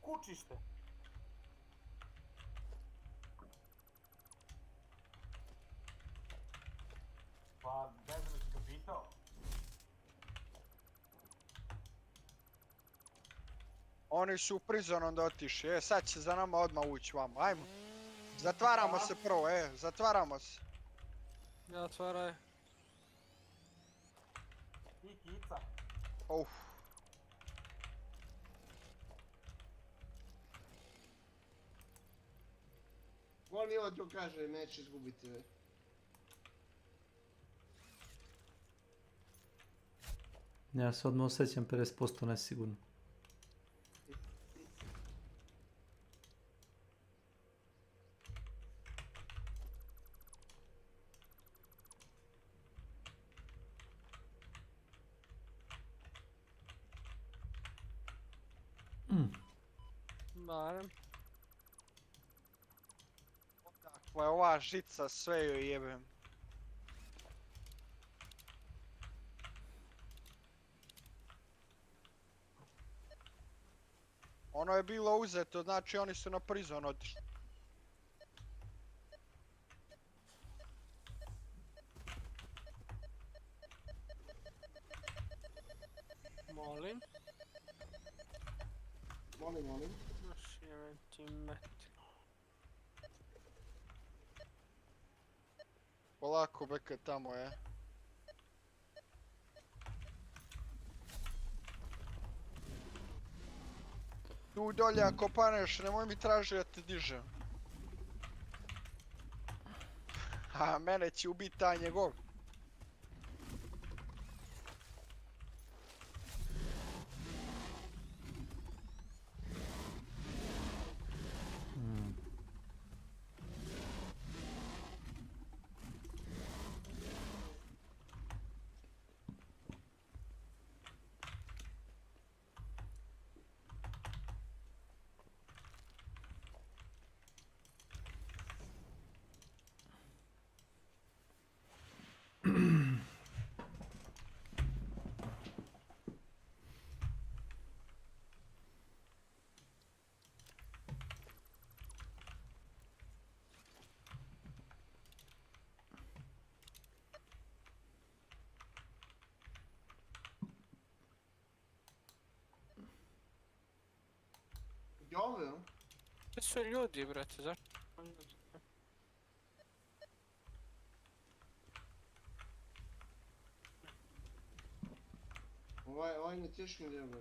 Kućište! Pa, ne znam si ga pitao. Oni su u prizon onda otišli, sad će za nama odmah ući vamo, ajmo. Zatvaramo se prvo, zatvaramo se. Ja otvaraj. I kica. Gol Milo to kaže, neće izgubiti. Ja se odmah osjećam 50% nesigurno. Barem. Odakle ova žica, sve joj jebem. Ono je bilo uzeto, znači oni su na prizon otišli. Molim. Molim. Našivati metilo. Polako, beke, tamo je. Tu dolje ako paneš, nemoj mi traži da te dižem. A mene će ubiti taj njegov. Jove, no? Gdje su ljudi, brate, zašto? Ovaj ne teški ne djelo.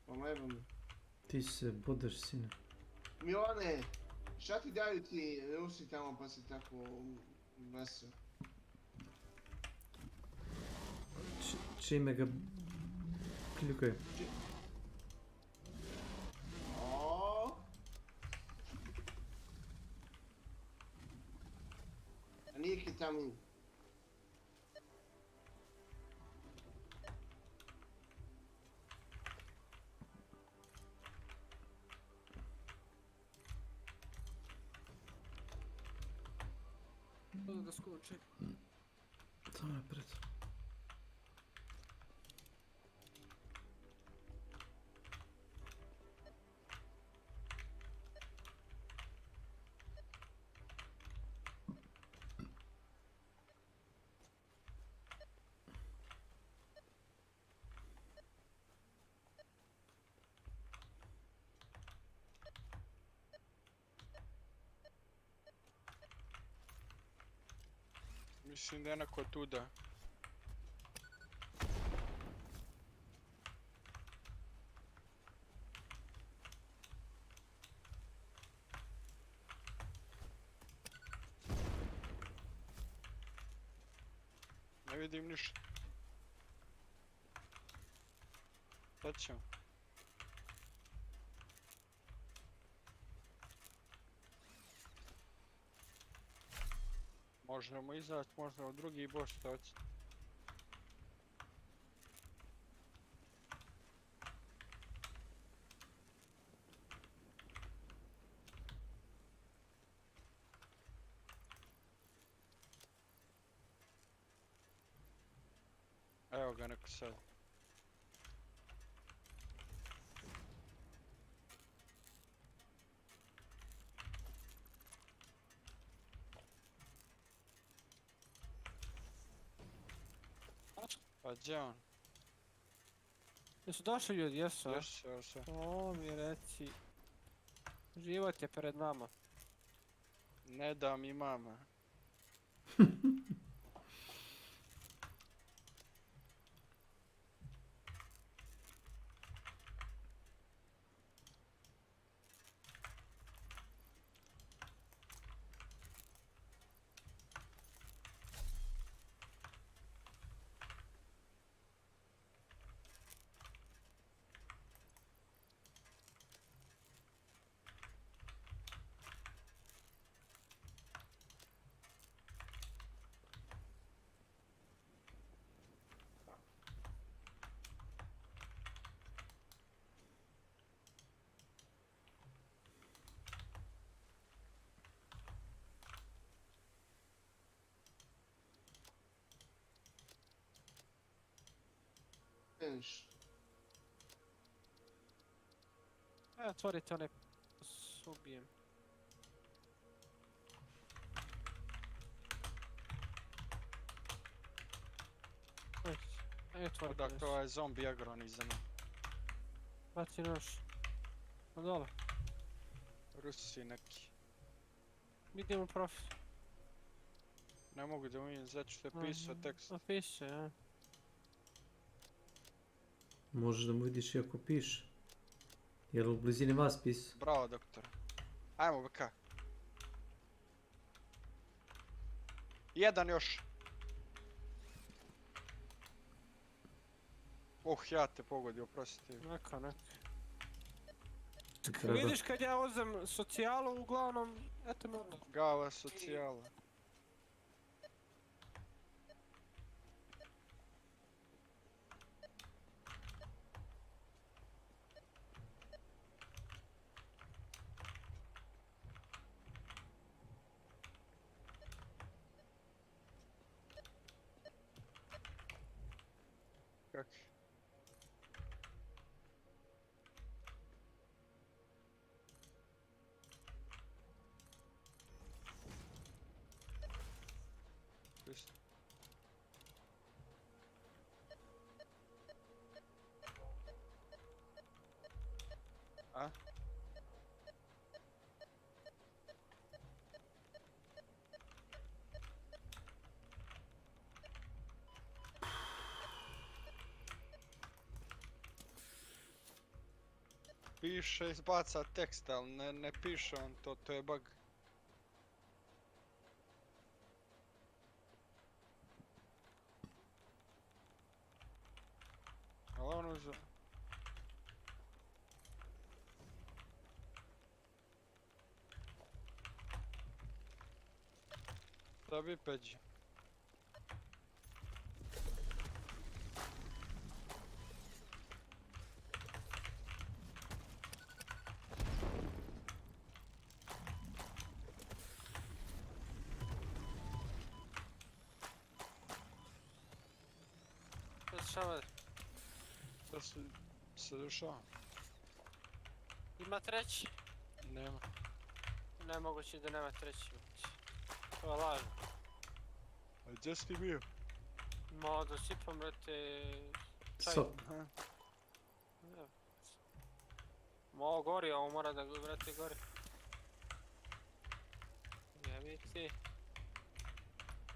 Pa jebam. Ti se budeš, sine. Milane, šta ti daju ti Rusi tamo pa si tako vesel? Čime ga kljukaju? A nije ketamin. Da skoči. Samo napred. Mislim da je neko tuda. Ne vidim ništa. Sad ćemo. Možemo izaći, možda u drugi boš što hoće. Evo ga neko sad. Pa gdje on? Jesu došli ljudi, jesu? Jesu. O, mi reci. Život je pred nama. Ne da mi mama. Finish. Otvorite one ubijem. Odak to je zombi agron iza me. Baci nož. Na dole. Rusi neki. Vidimo profil. Ne mogu da vidim zato što je pisao tekst. Piše, ja. Možeš da mu vidiš iako piše. Jer u blizini vas pisao. Bravo, doktor. Ajmo, BK. Jedan još. Ja te pogodio, oprosti. Neka. Vidiš kad ja uzem socijalu, uglavnom, eto me odmah. Gala socijala. Kak? A? Piše, izbaca tekst, ali ne piše on to, to je bug. Ali on uzeo. Da bi peđi. Šta Da se dušava. Ima treći? Nema. Nemoguće da nema treći. To je lažno. A gdje si ti bio? Ma da sipam, brate, čaj. Sok. Ma ovo gori, ovo mora da brate gori. Jebi ti.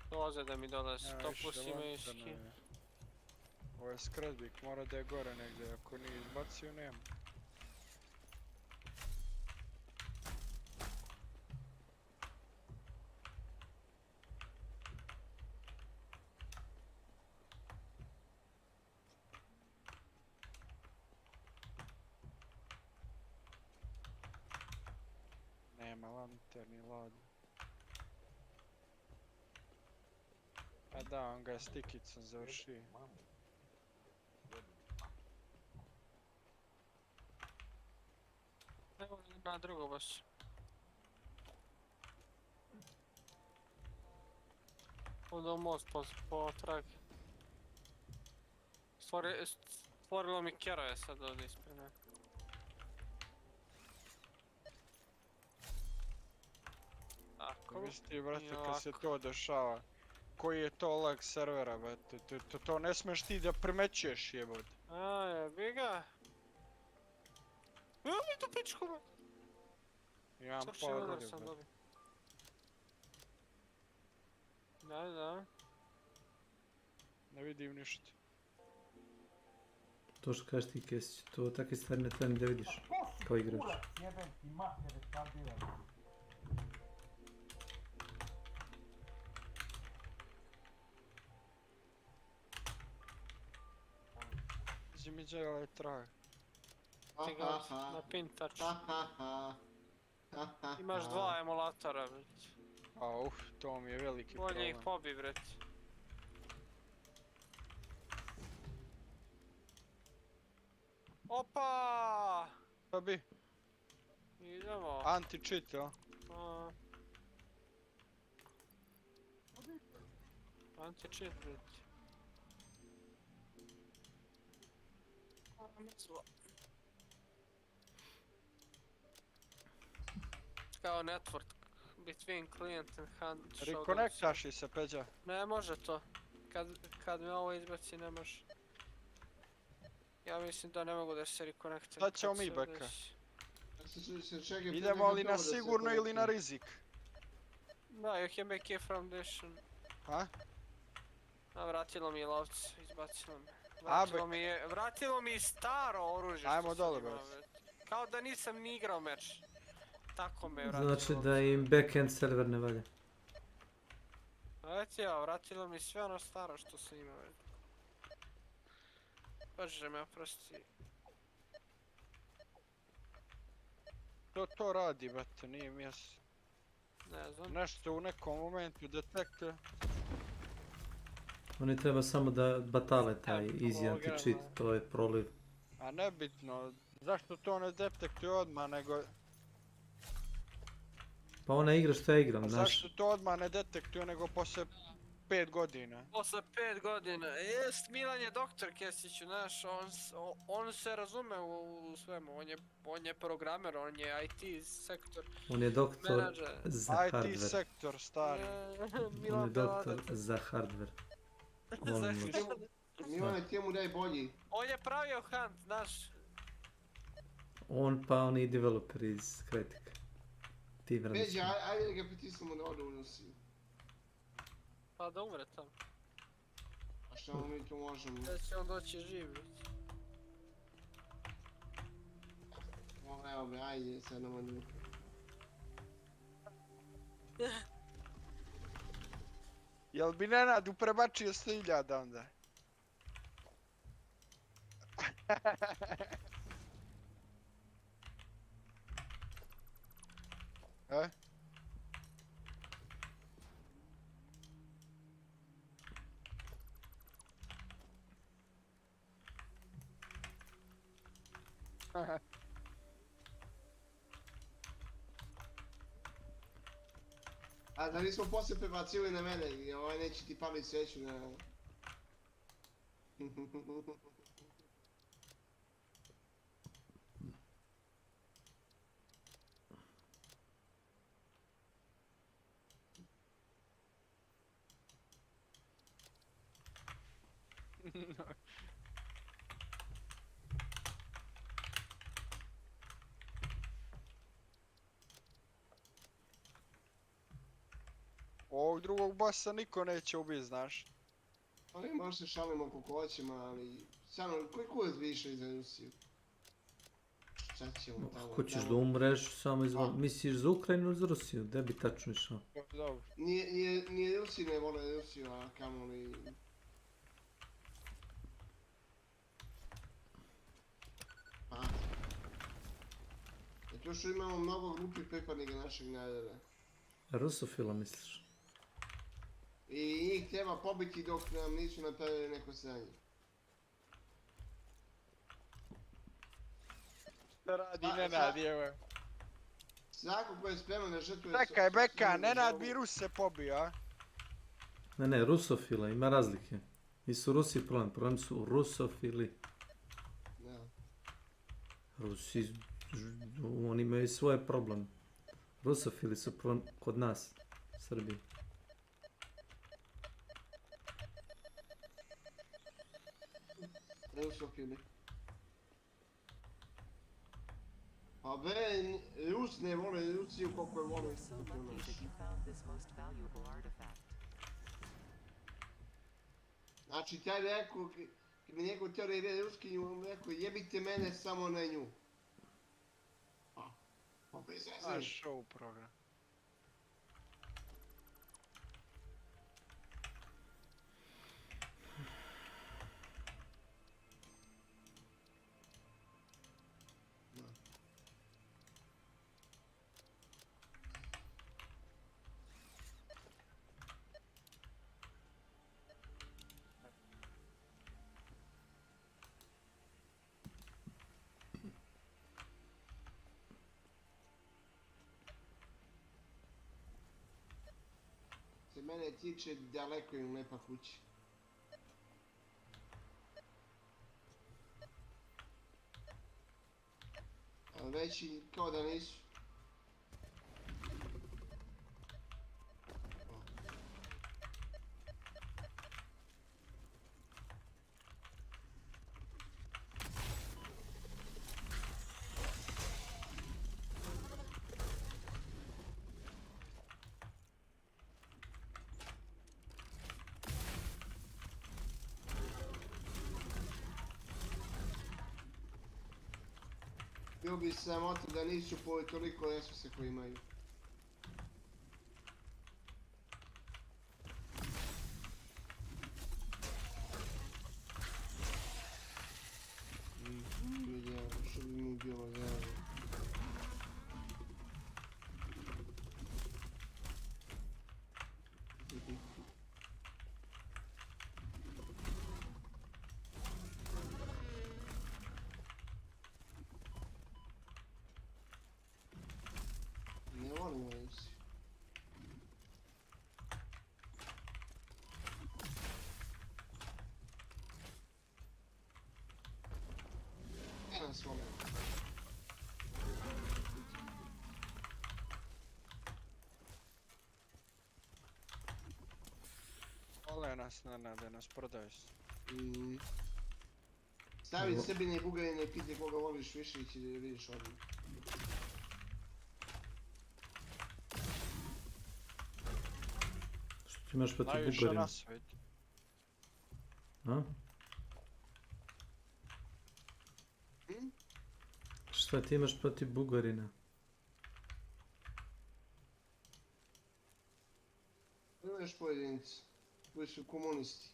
Doze da mi dolazi, to pusti me iski. Ovo je skradbik, mora da je gore negdje, ako nije izbacio nema. Nema lanterni lad. A da, on ga je stikicom završio. Evo na drugo baš. Onda most po trag. Stvorilo mi keroje sad ovdje ispred mene. Tako. Misli, brate, kad se to dešava. Koji je to lag servera, brate? To ne smeš ti da primećuješ, jebot. A, jebi ga. Evo mi tu pičku, ba. Imam power rodi, brate. Da. Ne vidim ništa. To što kažeš ti, Kesić, to takve stvari ne treba ni da vidiš, kao igrač. Jebem ti matere, retardiran. Mi džele trag. Ti ga na pin touch. Imaš dva emulatora, brate. To mi je veliki problem. Bolje ih pobi, brate. Opa! Pa bi? Idemo. Anti-cheat, jel? Anti-cheat, brate. Kao network between client and hand showdown. Rekonektaš li se, Peđa? Ne može to. Kad mi ovo izbaci ne može. Ja mislim da ne mogu da se rekonektujem. Sad ćemo mi beka. Idemo li na sigurno ili na rizik? Da, you can make a foundation. Ha? A vratilo mi je lovce, izbacilo mi. Vratilo mi staro oružje. Ajmo dole, bro. Kao da nisam ni igrao meč. Tako me je vratilo. Znači da im backend server ne valja. Eto ja, vratilo mi sve ono staro što sam imao. Bože me oprosti. To radi, brate, nije mjesto. Ne znam. Nešto u nekom momentu detekte. Oni treba samo da batale taj easy anti-cheat, to je proliv. A nebitno, zašto to ne detektuje odmah, nego... Pa ona igra što ja igram, znaš. Zašto to odmah ne detektuje, nego posle 5 godina? Posle 5 godina, jest, Milan je doktor Kesiću, znaš, on se razume u svemu, on je programer, on je IT sektor. On je doktor za hardware. IT sektor, stari. On je doktor za hardware. Milane, ti mu daj bolji. On je pravio hunt, znaš. On pa oni developer iz Kretika. Ti vremenski. Peđa, ajde da ga pritisnemo da ode u Rusiju. Pa da umre tamo. A šta mi tu možemo? Da će on doći živ. Evo be, ajde, sad nam odru. Jel bi Nenadu prebačio 100.000 onda? E? A da nismo poslije prebacili na mene i ovaj neće ti palit sveću na... Ovog drugog bossa niko neće ubiti, znaš. Ali možda se šalimo koliko hoćemo, ali... Samo, koji kurac bi išao za Rusiju? Šta ćemo tamo? Ako ćeš da umreš, samo izvoli. Misliš za Ukrajinu ili za Rusiju? Gdje bi tačno išao? Dobro. Nije Rusi ne vole Rusiju, a kamoli... Pa... To što imamo mnogo glupih pripadnika našeg naroda. Rusofila misliš? I njih treba pobiti dok nam nisu napravili neko sranje. Šta radi Nenad, evo? Svako ko je spreman da žrtvuje... Čekaj, Beka, Nenad bi Ruse pobio, a? Ne, rusofila, ima razlike. Nisu Rusi problem su rusofili. Da. Rusi, oni imaju svoje probleme. Rusofili su problem kod nas, u Srbiji. Rusofili. A be, Rus ne vole Rusiju koliko je vole Rusiju. Znači, taj rekao, kad mi neko htio da ide Ruski, on rekao, jebite mene samo na nju. Pa bez veze. A show program. Se mene tiče, daleko im lepa kuća. Ali veći kao da nisu. Bilo bi sramota da nisu pored toliko resursa koji imaju. Što bi mi bilo zajedno. Ne volim reći. Nas volim. Vole nas, Nenade, nas prodaješ. Stavi Srbine i Bugarine i piti koga voliš više i će da vidiš odmah. Što ti imaš protiv Najviše Bugarina? na svijetu. A? Šta ti imaš protiv Bugarina? Imaš pojedinci koji su komunisti.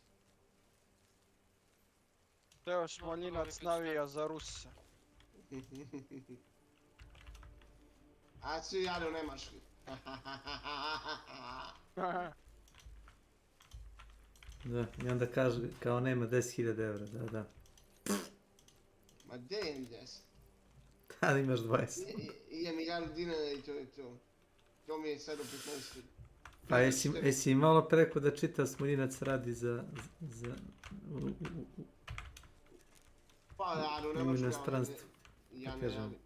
Teo Smoljinac navija za Rusa. A svi jade u Nemački. Da, i onda kaže kao nema 10.000 evra, da. Ma gdje imam 10? Da, imaš 20. Imam milijardu dinara i to je to. To mi je sad u 15. Pa jesi malo preko da čita Smoljinac radi za Pa radu, ne možeš inostranstvo. Ja ne radim.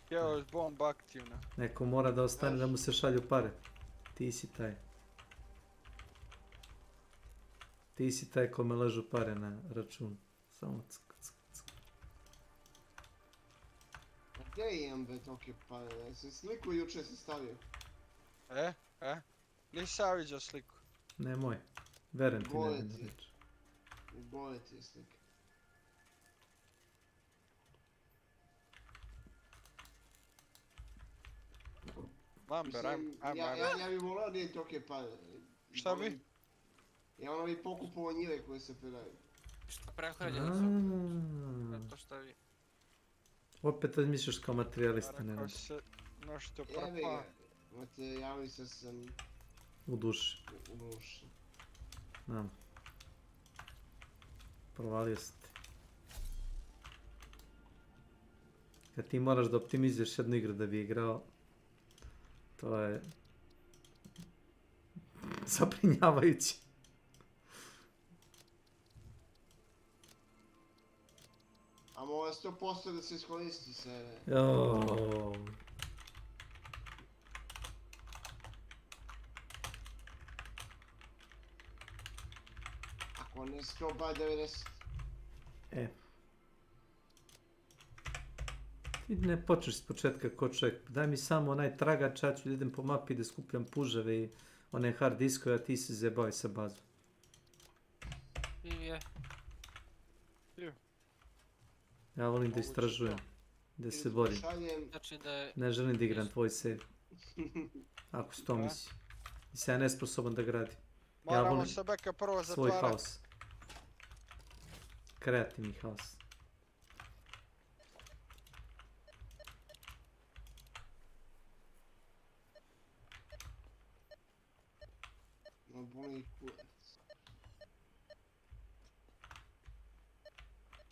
Evo je bomba aktivna. Neko mora da ostane da mu se šalju pare. Ti si taj. Ti si taj kome ležu pare na računu. Samo Gdje imam be toke pare? Sam sliku juče se stavio. Nisam vidio sliku. Nemoj. Verujem ti ne da reći. Bole ti je slika. Lamber, ja bi volao da je toke pare. Šta bi? Ja ono bi pokupovao njive koje se predaju. Što prehranjeno su. To šta vi? Opet razmišljaš kao materijalista, ne Rekao se nešto Jebi prapa. ga. Materijalista sam u duši. u duši. Znam. Provalio si ti. Kad ti moraš da optimizuješ jednu igru da bi igrao, to je zabrinjavajuće. A mora 100% da se iskoristi sve. Joooo. Ako ne 100 ba 90. Ti ne počneš s početka ko čovjek. Daj mi samo onaj tragač, ja ću da idem po mapi da skupljam puževe i one hard diskove, a ti se zabavi sa bazom. Ja volim da istražujem, da se borim. Ne želim da igram tvoj save. Ako si to misli. I sam ja nesposoban da gradim. Ja Moramo volim se beka prvo svoj zatvarati. haos. Kreativni haos. No boli kurac.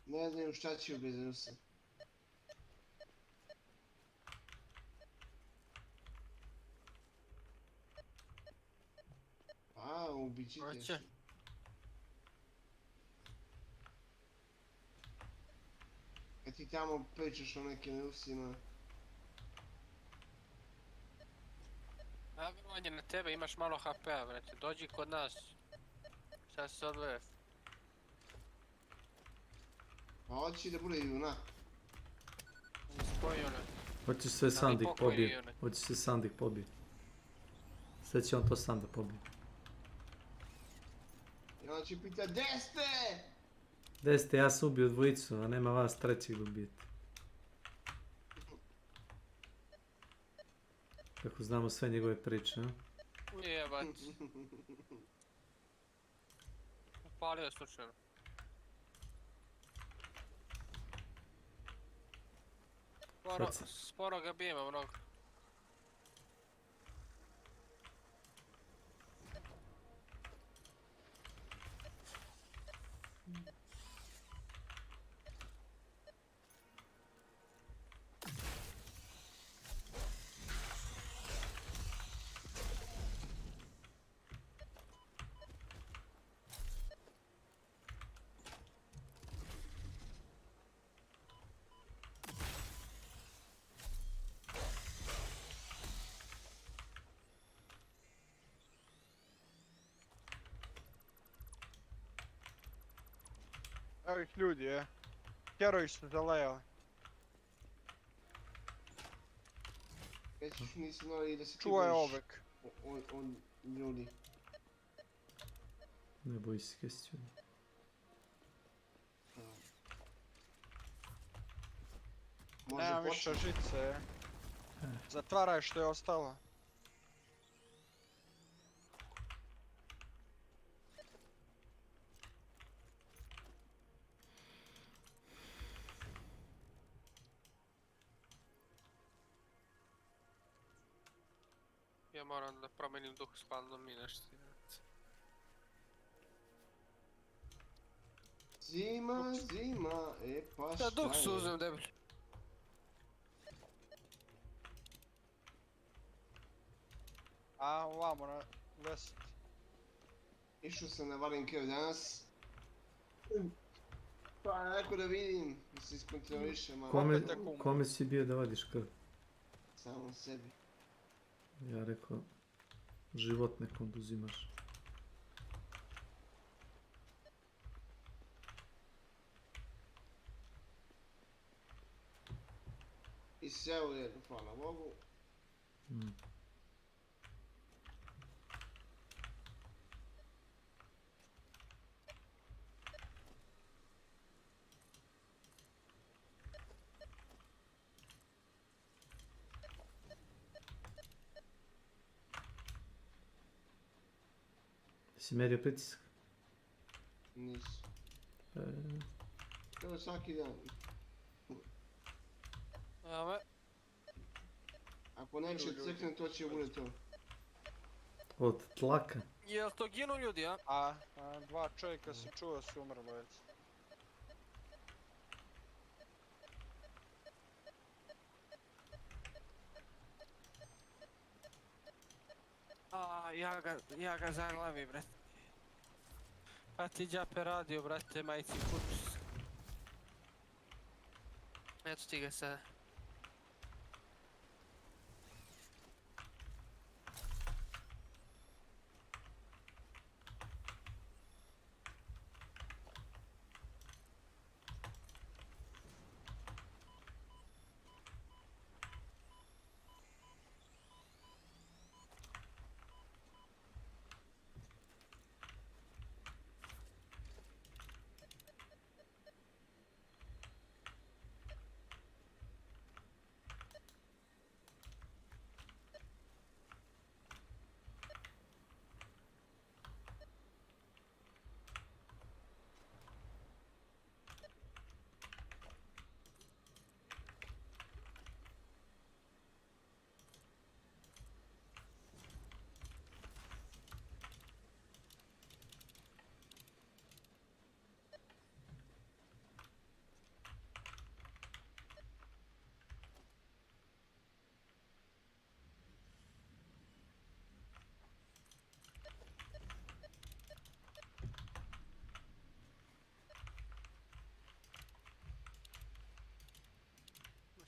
Ne znam šta ću bez Rusa. A, ubićite se. Kad ti tamo pričaš o nekim Rusima. On je na tebe, imaš malo HP-a, brate. Dođi kod nas. Sad se odvoje. Pa hoći da bude junak. Spojio ne. Hoće se sam da ih pobije. Hoće se sam da ih pobije. Sad će on to sam da pobije. I onda će pita, gdje ste? Gdje ste, ja sam ubio dvojicu, a nema vas trećeg da ubijete. Kako znamo sve njegove priče, a? Jebac. Upalio slučajno. Sporo ga bijemo mnogo. Evo ih ljudi, Heroji su zalejali. Već nisi znali da se čuvaj ovek. On ljudi. Ne boj se kestiju. Nemam više žice. Zatvaraj što je ostalo. Ja moram da promenim duh spalno mi nešto. Zima, pa šta je? Da duh su uzem debil. A, ovamo na west. Išao sam na Varenkev danas. Pa neko da vidim, da se iskontrolišem. Kome si bio da vadiš krv? Samo sebi. Ja rekao, život nekom uzimaš. I sve u redu, hvala Bogu. Si merio pritisak? Nisu. Evo svaki dan. Ame. Ako neće crkne, to će bude to. Od tlaka? Jel to ginu ljudi, a? Dva čovjeka se čuo su umrlo već. Ja ga zaglavim, brate. Pa ti džape radio, brate, majci kurpus. Eto ti ga sada.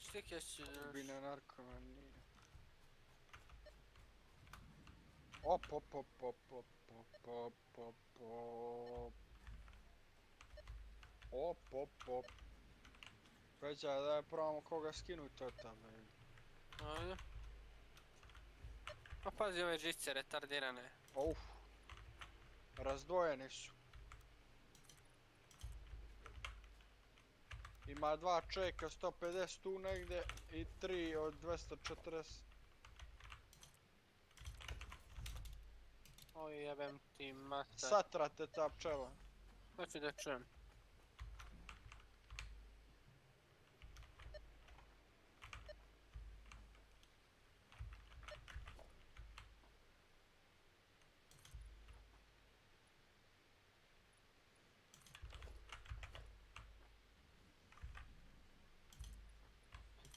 Što kešćeš? Ubine narkoman nije. Op. Peđa, daj probamo koga skinuti od tamo. Ajde. Pa pazi ove žice retardirane. Razdvojeni su. Ima dva čeka 150 tu negdje i 3 od 240. Oj, jebem ti mater. Satrate ta pčela. Hoću da čujem.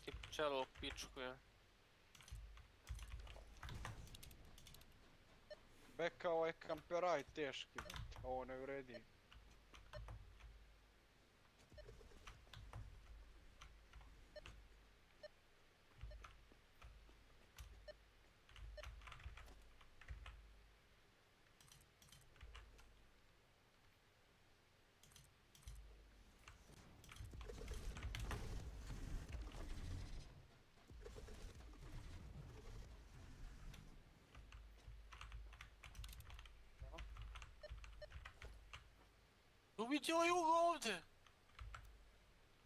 Ti pčelo pičkuje. Beka, ovaj kamperaj teški, ovo ne vredi. Vidi ovaj ugao ovdje!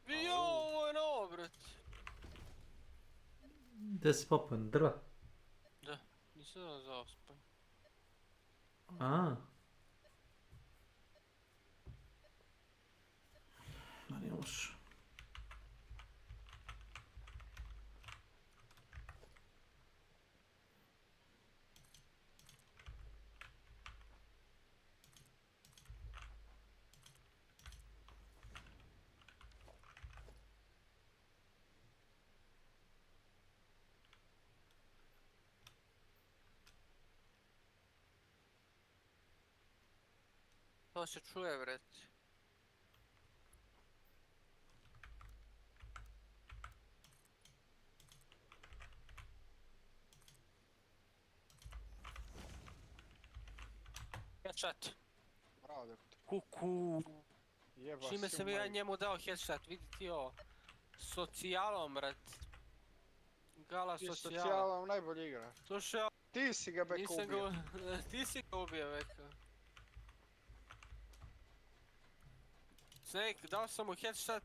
Vidi ovo je novo, brat. Gdje si popao, na drva? Da, nisam da zaspam. A. Ma nije loš. To se čuje, brat. Headshot. Bravo, doktor. Kuku. Jeba Čime si sam ja majku. njemu dao headshot, vidi ti ovo. Socijalom, brat. Gala Ti socijala. socijalom najbolji igra. Slušaj, Ti si ga beka nisam ubio. ga... Ti si ga ubio, beka. Snake, dao sam mu headshot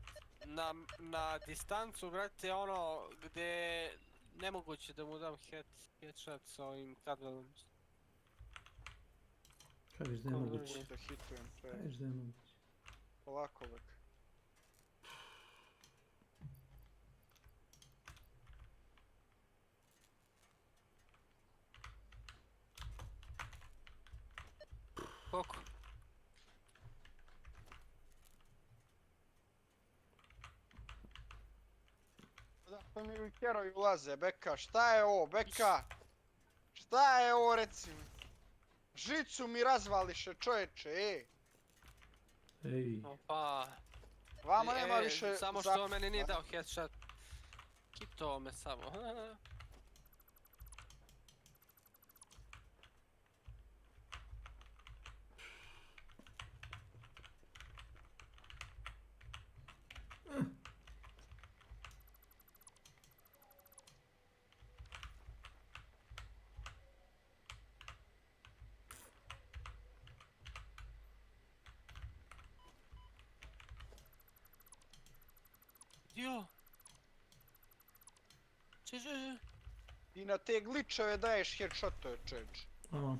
na distancu, brate, ono gdje nemoguće da mu dam headshot sa ovim kadvelom. Kažeš da je moguće. Da hitujem, Kažeš da je moguće. Polako beka. Koliko? Pa mi u kerovi ulaze, beka, šta je ovo, beka? Šta je ovo, reci mi? Žicu mi razvališe, čovječe, ej. Ej. Opa. Vama nema više... Samo što on meni nije dao headshot. Kito me samo. Jo. Če. I na te gličeve daješ headshotove, čovječe. A.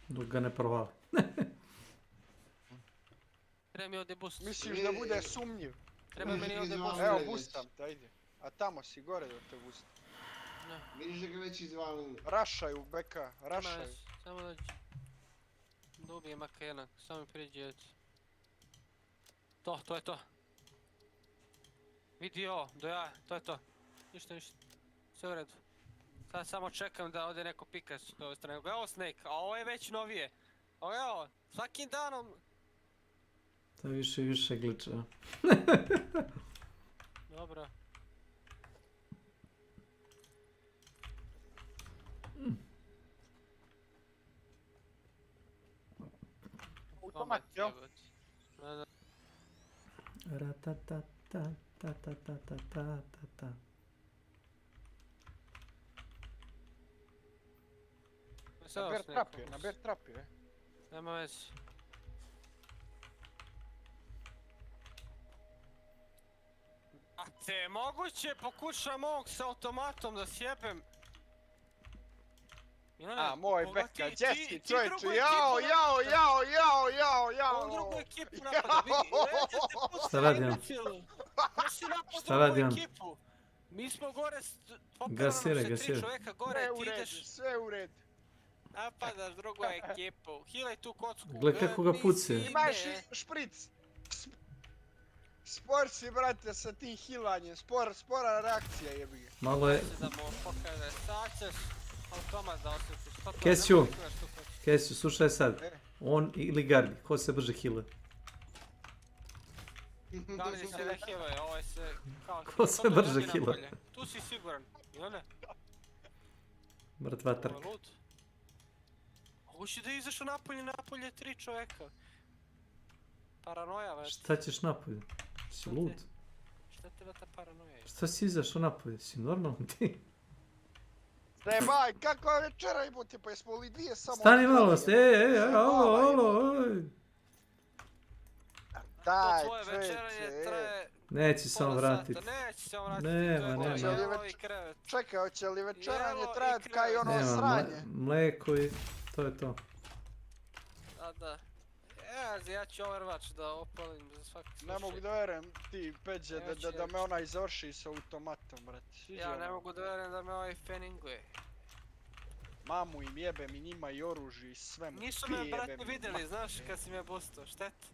Dok ga ne provali. Treba mi ovdje boost. Misliš da bude sumnjiv? Treba meni ovdje boost. Evo boostam te, ajde. A tamo si gore da te boostam. Vidiš da ga već izvalili. Rašaju, beka, rašaju. Samo da dobijem maka jednak, samo mi priđi jeci. To je to. Vidi ovo, to je to. Ništa. Sve u redu. Sad samo čekam da ode neko pika s ove strane. Evo Snake, a ovo je već novije. Evo, svakim danom... To je više i više gličeva. Dobro. Automat, jel? Ratatata. Na bear trapije. Nema veze. A te moguće pokušam ovog s automatom da sjebem. A, moj beka, Jesse, čovječe, jao! On drugu ekipu napada, vidi, Šta radi on? ko si Šta napadao radi ovu on? ekipu? Mi smo gore, popelo Gasira, nam se 3 gasira. čoveka gore, ti ideš, Sve u redu. napadaš drugu ekipu, hilaj tu kocku. Gle kako ga puce. Imaš špric. Spor si, brate, sa tim hilanjem, spora reakcija jebi ga. Malo je... Da mu pokaže, sad ćeš automat da osjetiš. Kesiju, slušaj sad. On ili Gardi, ko se brže hile? Gardi se ne hiluje, ovaj se... Ko se brže hile? Tu si siguran, jel ne? Mrtva trka. Hoće da izašao napolje 3 čoveka. Paranoja, već. Šta ćeš napolje? Si lud? Šta tebe ta paranoja je? Šta si izašao napolje? Si normalno ti? Trebaj, kako je večera imate, pa jesmo li dvije samo... Stani malo, alo. Daj, to tvoje večeranje traje... Neće se on vratit. Neće se on vratit. Nema. Čekaj, hoće li večeranje trajati kao i ono sranje? Mleko i to je to. Da. Ja ću Overwatch da opalim za svaki slučaj. Ne mogu da verujem ti, Peđe, da me onaj završi sa automatom, brate. Ja ne mogu da verujem da me ovaj feninguje. Mamu im jebem i njima i oružje i sve mu. Nisu me, brate, vidjeli, znaš, kad si me boostao, šteta.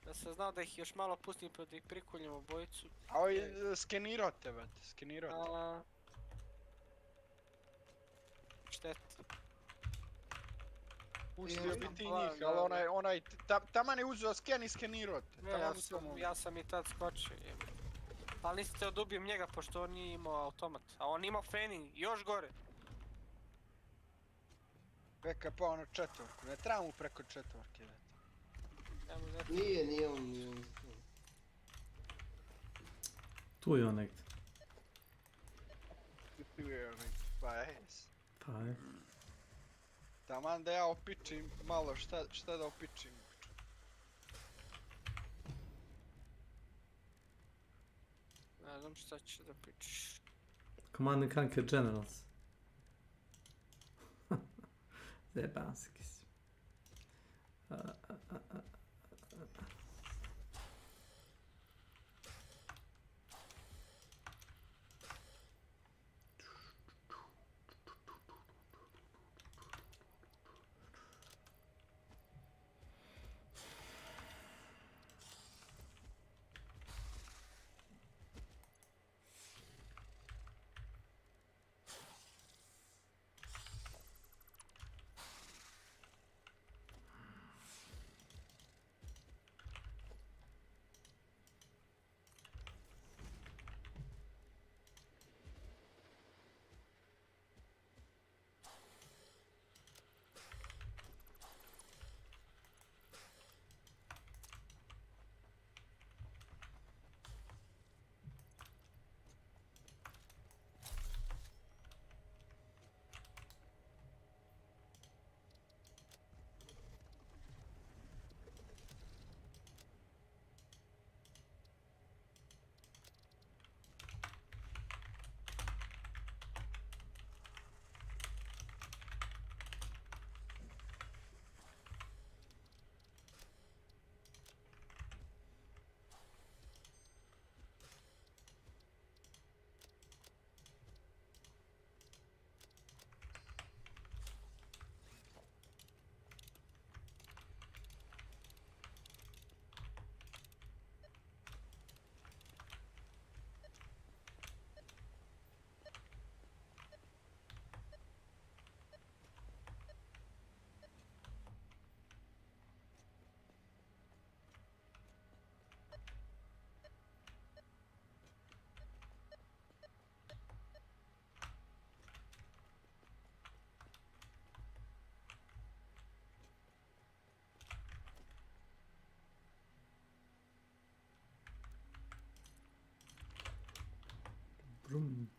Da sam znao da ih još malo pustim pa da ih prikoljem obojicu. A ovo skenirao te, brate, skenirao te. Šteta. Pustio bi ti njih, ali onaj, taman je uzeo sken i skenirao te. Ja sam i tad skočio, jebe. Ali nisam teo da ubijem njega pošto on nije imao automat, a on imao fening, još gore. Beka pa ono četvorku, ne treba mu preko četvorke. Nije on. Tu je on negdje. Pa jes. Pa je. Taman da ja opičim malo, šta da opičim? Ne znam šta ćeš da pičiš. Command and Conquer Generals. Zebanski si. Brum.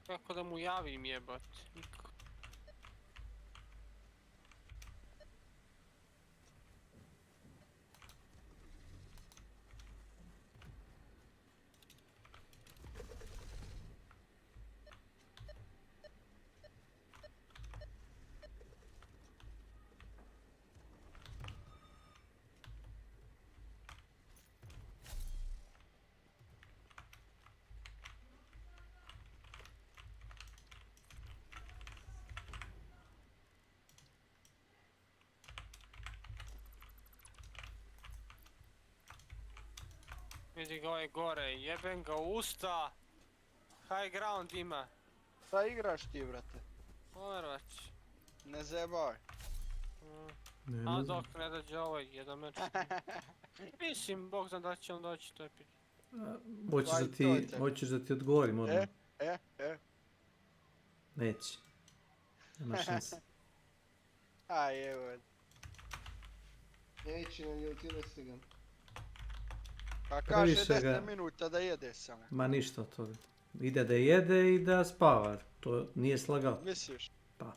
Kako da mu javim jebate, nikako. Vidi ga ovaj gore, jebem ga u usta. High ground ima. Šta igraš ti, brate? Overwatch. Ne zajebavaj. A dok ne dođe ovaj jedan meč. Mislim, bog zna da će on doći, to je pitanje. Hoćeš da ti odgovorim odmah? Neće. Nema šanse. Aj, evo. Neće, naljutile ste ga. Pa kaže 10 minuta da jede samo. Ma ništa od toga. Ide da jede i da spava. To nije slagao. Misliš? Pa.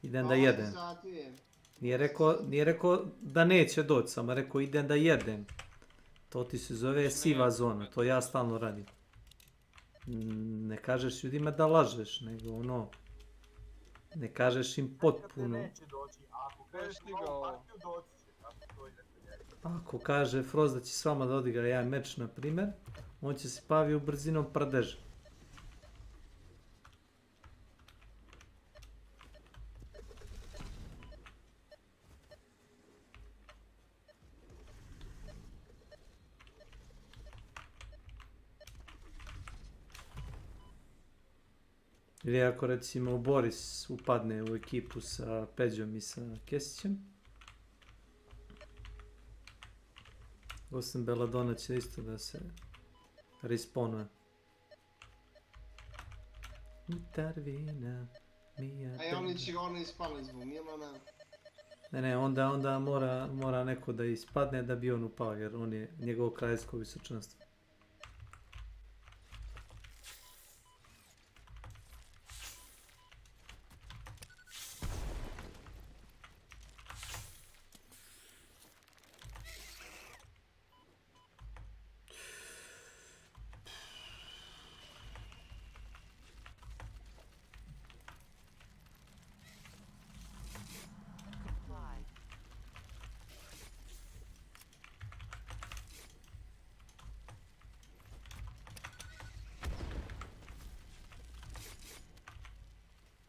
Idem da jedem. Nije rekao da neće doći, samo rekao idem da jedem. To ti se zove siva zona, to ja stalno radim. Ne kažeš ljudima da lažeš, nego ono... Ne kažeš im potpuno. Neće doći, ako kažeš novu partiju doći će, tako to ide kod njega. Ako kaže Frost da će s vama da odigra jedan meč, na primjer, on će se pavi u brzinom pradeža. Ili ako recimo Boris upadne u ekipu sa Peđom i sa Kesićem. Osim Belladonna će isto da se respawnuje. A i oni će ga ono ispali zbog Milana. Ne, onda mora neko da ispadne da bi on upao, jer on je njegovo kraljevsko visočanstvo.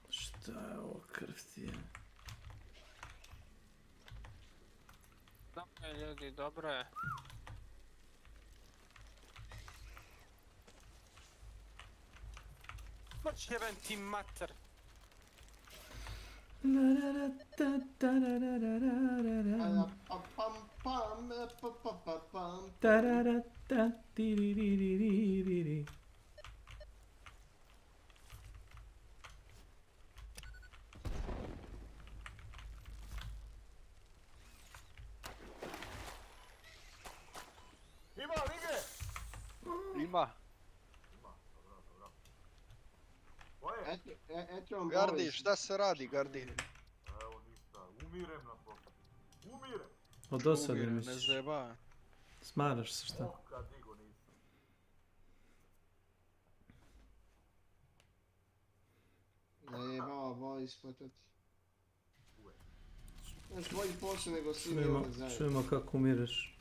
Šta je ovo krv ti je? Dobro je ljudi, dobro je. Moć jebem ti mater. Ima lige! Ima. Eto vam Gardi, Boris. šta se radi, Gardi? Evo ništa, umirem na poslu. Umirem! Od dosade Ne misliš? zajeba. Smaraš se šta? Kad digo nisam. Zajebava Boris potot. Znaš, bolji posao nego svi ovdje zajedno. Čujemo kako umireš.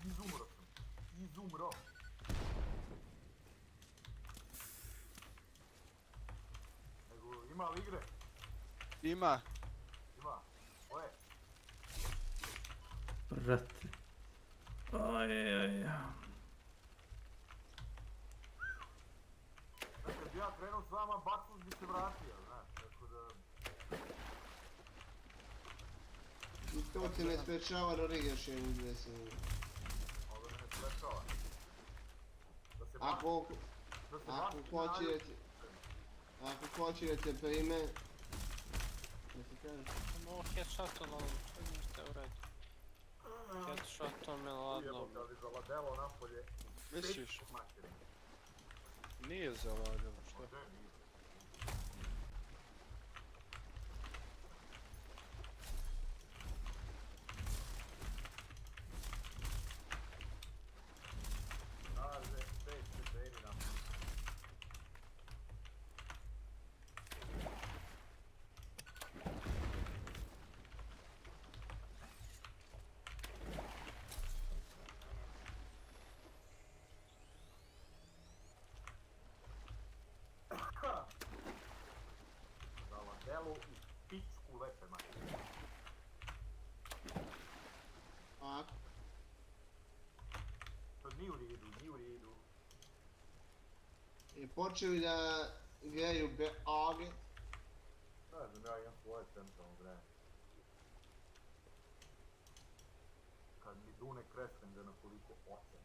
Izumro sam. Izumro. Nego, ima li igre? Ima. Ima. Koje? Brate. Ajajaj. Kad bi ja krenuo s vama, Bakus bi se vratio, znaš, tako da... I to te ne sprečava da rigaš jednu dve se. Ovo me ne sprečava. Ako hoće da te prime, da ti kažem. Ovo headshotom, ali ništa je u redu. Headshotom je ladno. Ujebo kad bi zaladelo napolje. Misliš? Nije zaladilo, što? Za ladelu i pičku lepe manje. A? To nije u redu, nije u redu. I počeli da igraju age. Ne znam, ja imam svoje centralno granje. Kad mi dune kresnem da na koliko oče.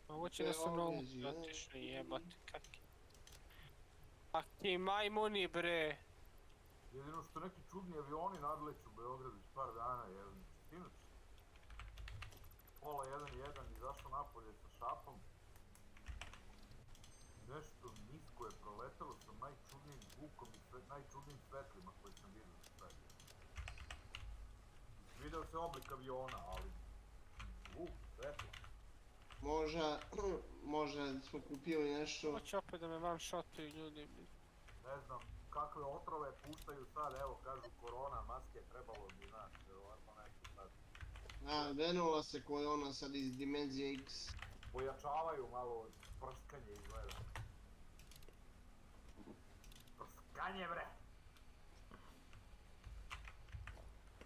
Ovo će da su mnogo otišli, jebati kaki. Ak ti majmuni, bre. Jedino što neki čudni avioni nadleću u Beogradu iz par dana, jel' sinoć. Pola 1-1 izašao napolje sa šapom. Nešto nisko je proletalo sa najčudnijim zvukom i najčudnijim svetlima koje sam vidio za sve. Video se oblik aviona, ali zvuk, svetlo. Možda smo kupili nešto... Hoće opet da me vam šotuju ljudi. Ne znam kakve otrove puštaju sad, evo kažu korona, maske trebalo bi, znaš, verovatno nešto sad. Venula se korona sad iz dimenzije X. Pojačavaju malo prskanje izgleda. Prskanje, bre!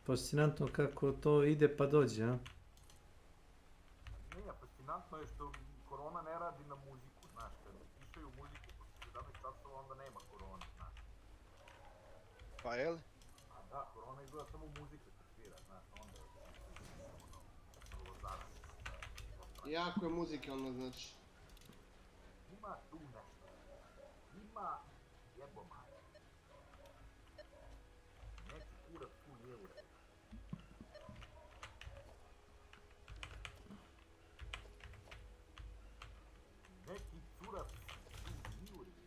Fascinantno kako to ide pa dođe, a? Nije, fascinantno je što korona ne radi na muziku, znaš, kad pišaju muziku posle 17 časova onda nema korona, znaš. Pa jel? A da, korona izgleda samo muzika kad svira, znaš, onda je vrlo zaraz. Jako je muzikalno, znači. Ima tu nešto. Ima jeboma. Neki kurac tu nije u redu. Neki curac tu nije u redu.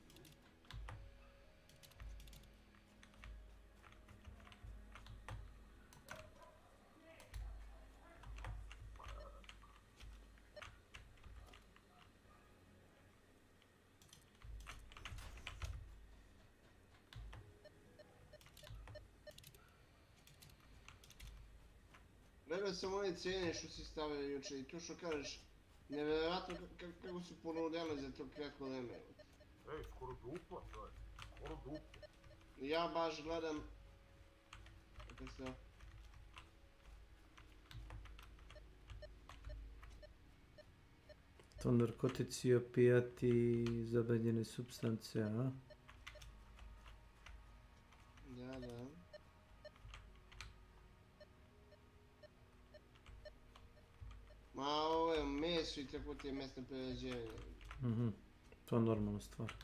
Gledao sam one cijene što si stavio juče i to što kažeš, nevjerojatno kako su ponudili za to kratko vreme. Ej, skoro duplo, čovjek. Skoro duplo. Ja baš gledam... Kako se... To narkotici, opijati, zabranjene supstance, a? Da. Ma ovo je meso i tako ti je mesno prerađivanje. To je normalna stvar.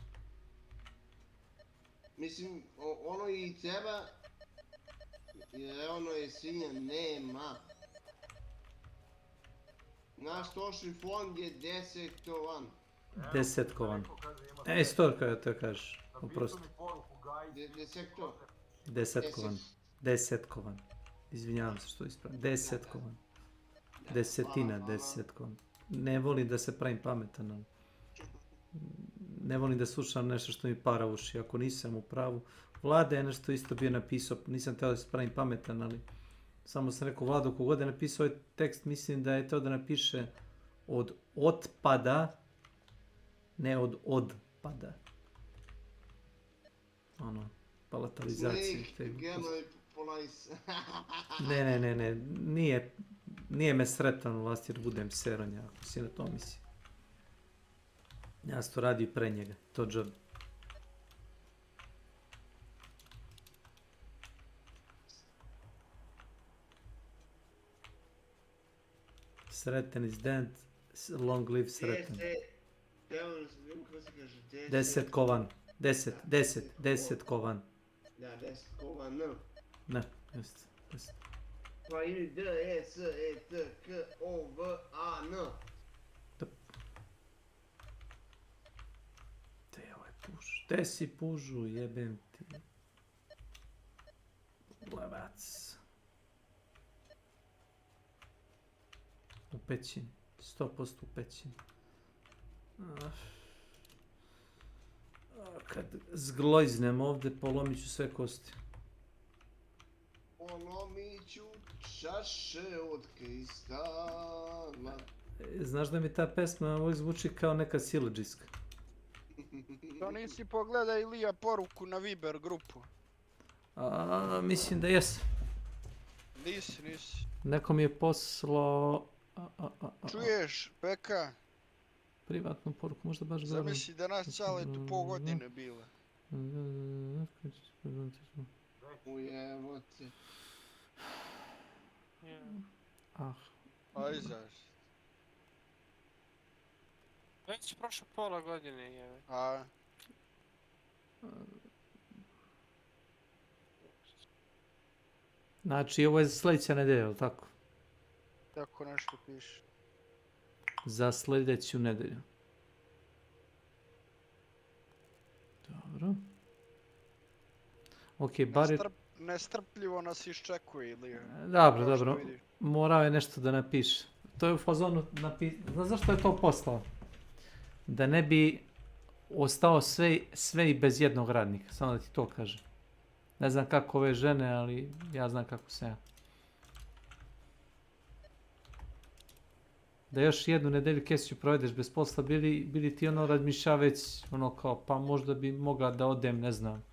Mislim, ono i treba, jer ono je svinja nema. Naš stočni fond je desektovan. Desetkovan. Storka da to kažeš, oprosti. Desektor? Desetkovan. Desetkovan. Izvinjavam se što ispravim. Desetkovan. Desetina, desetkovan. Ne volim da se pravim pametan, ali... Ne volim da slušam nešto što mi para uši, ako nisam u pravu. Vlada je nešto isto bio napisao, nisam teo da se pravim pametan, ali... Samo sam rekao, Vlado, kogod je napisao ovaj tekst, mislim da je teo da napiše od otpada, ne od odpada. Ono, palatalizacija. Ne, nije me sretan vlast jer budem seronja, ako si na to misli. Ja sam to radio pre njega, to džob. Sreten is dead, long live Sreten. Deset kovan, deset kovan. Da, 10 kovan, no. Ne, jest. Pa ili D, E, S, E, T, K, O, V, A, N. pužu? Gde si pužu, jebem ti. Levac. U pećini. 100% u pećini. Kad zglojznem ovdje, polomit ću sve kosti. Polomit ću čaše od kristala. Znaš da mi ta pesma uvijek zvuči kao neka siledžijska? To nisi pogledaj Ilija poruku na Viber grupu. Mislim da jes. Nisi. Neko mi je poslao... Čuješ, Peka? Privatnu poruku, možda baš dobro. Zamisli da nas cale tu pol godine bila. Ujevote. Aj zaš. Već prošlo pola godine, jeve. Znači, ovo je za sljedeća nedelja, ili tako? Tako nešto piše. Za sljedeću nedelju. Dobro. Ok, bar... Nestrpljivo nas iščekuje, Ilija. Dobro. Morao je nešto da napiše. To je u fazonu Znaš zašto je to poslao? Da ne bi ostao sve i bez jednog radnika. Samo da ti to kažem. Ne znam kako ove žene, ali ja znam kako se ja. Da još jednu nedelju Kesiju provedeš bez posla, bili ti ono razmišlja već ono kao pa možda bi mogla da odem, ne znam,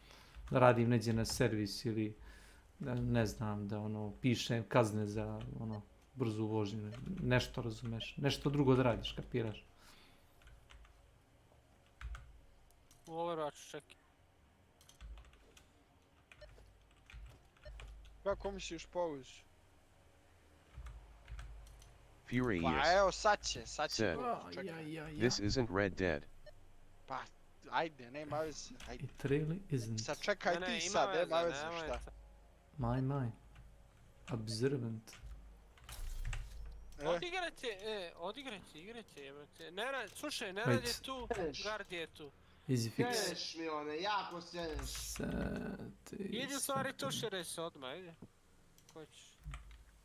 da radim neđe na servis ili ne znam, da ono pišem kazne za ono brzu vožnju, nešto razumeš, nešto drugo da radiš, kapiraš? U Overwatchu čekaj. Kako misliš povući? Furious Pa evo sad će. said, "This isn't Red Dead." Pa, ajde, nema veze. It really isn't. Sad čekaj ti sad, nema veze šta. My. Observant. Odigrajte, jebate. Slušaj, ne radi tu, Guard je tu. Easy fix. Sjeneš mi one, jako sjeneš. Idi u stvari tuširaj se odmah, ide. Ko ćeš?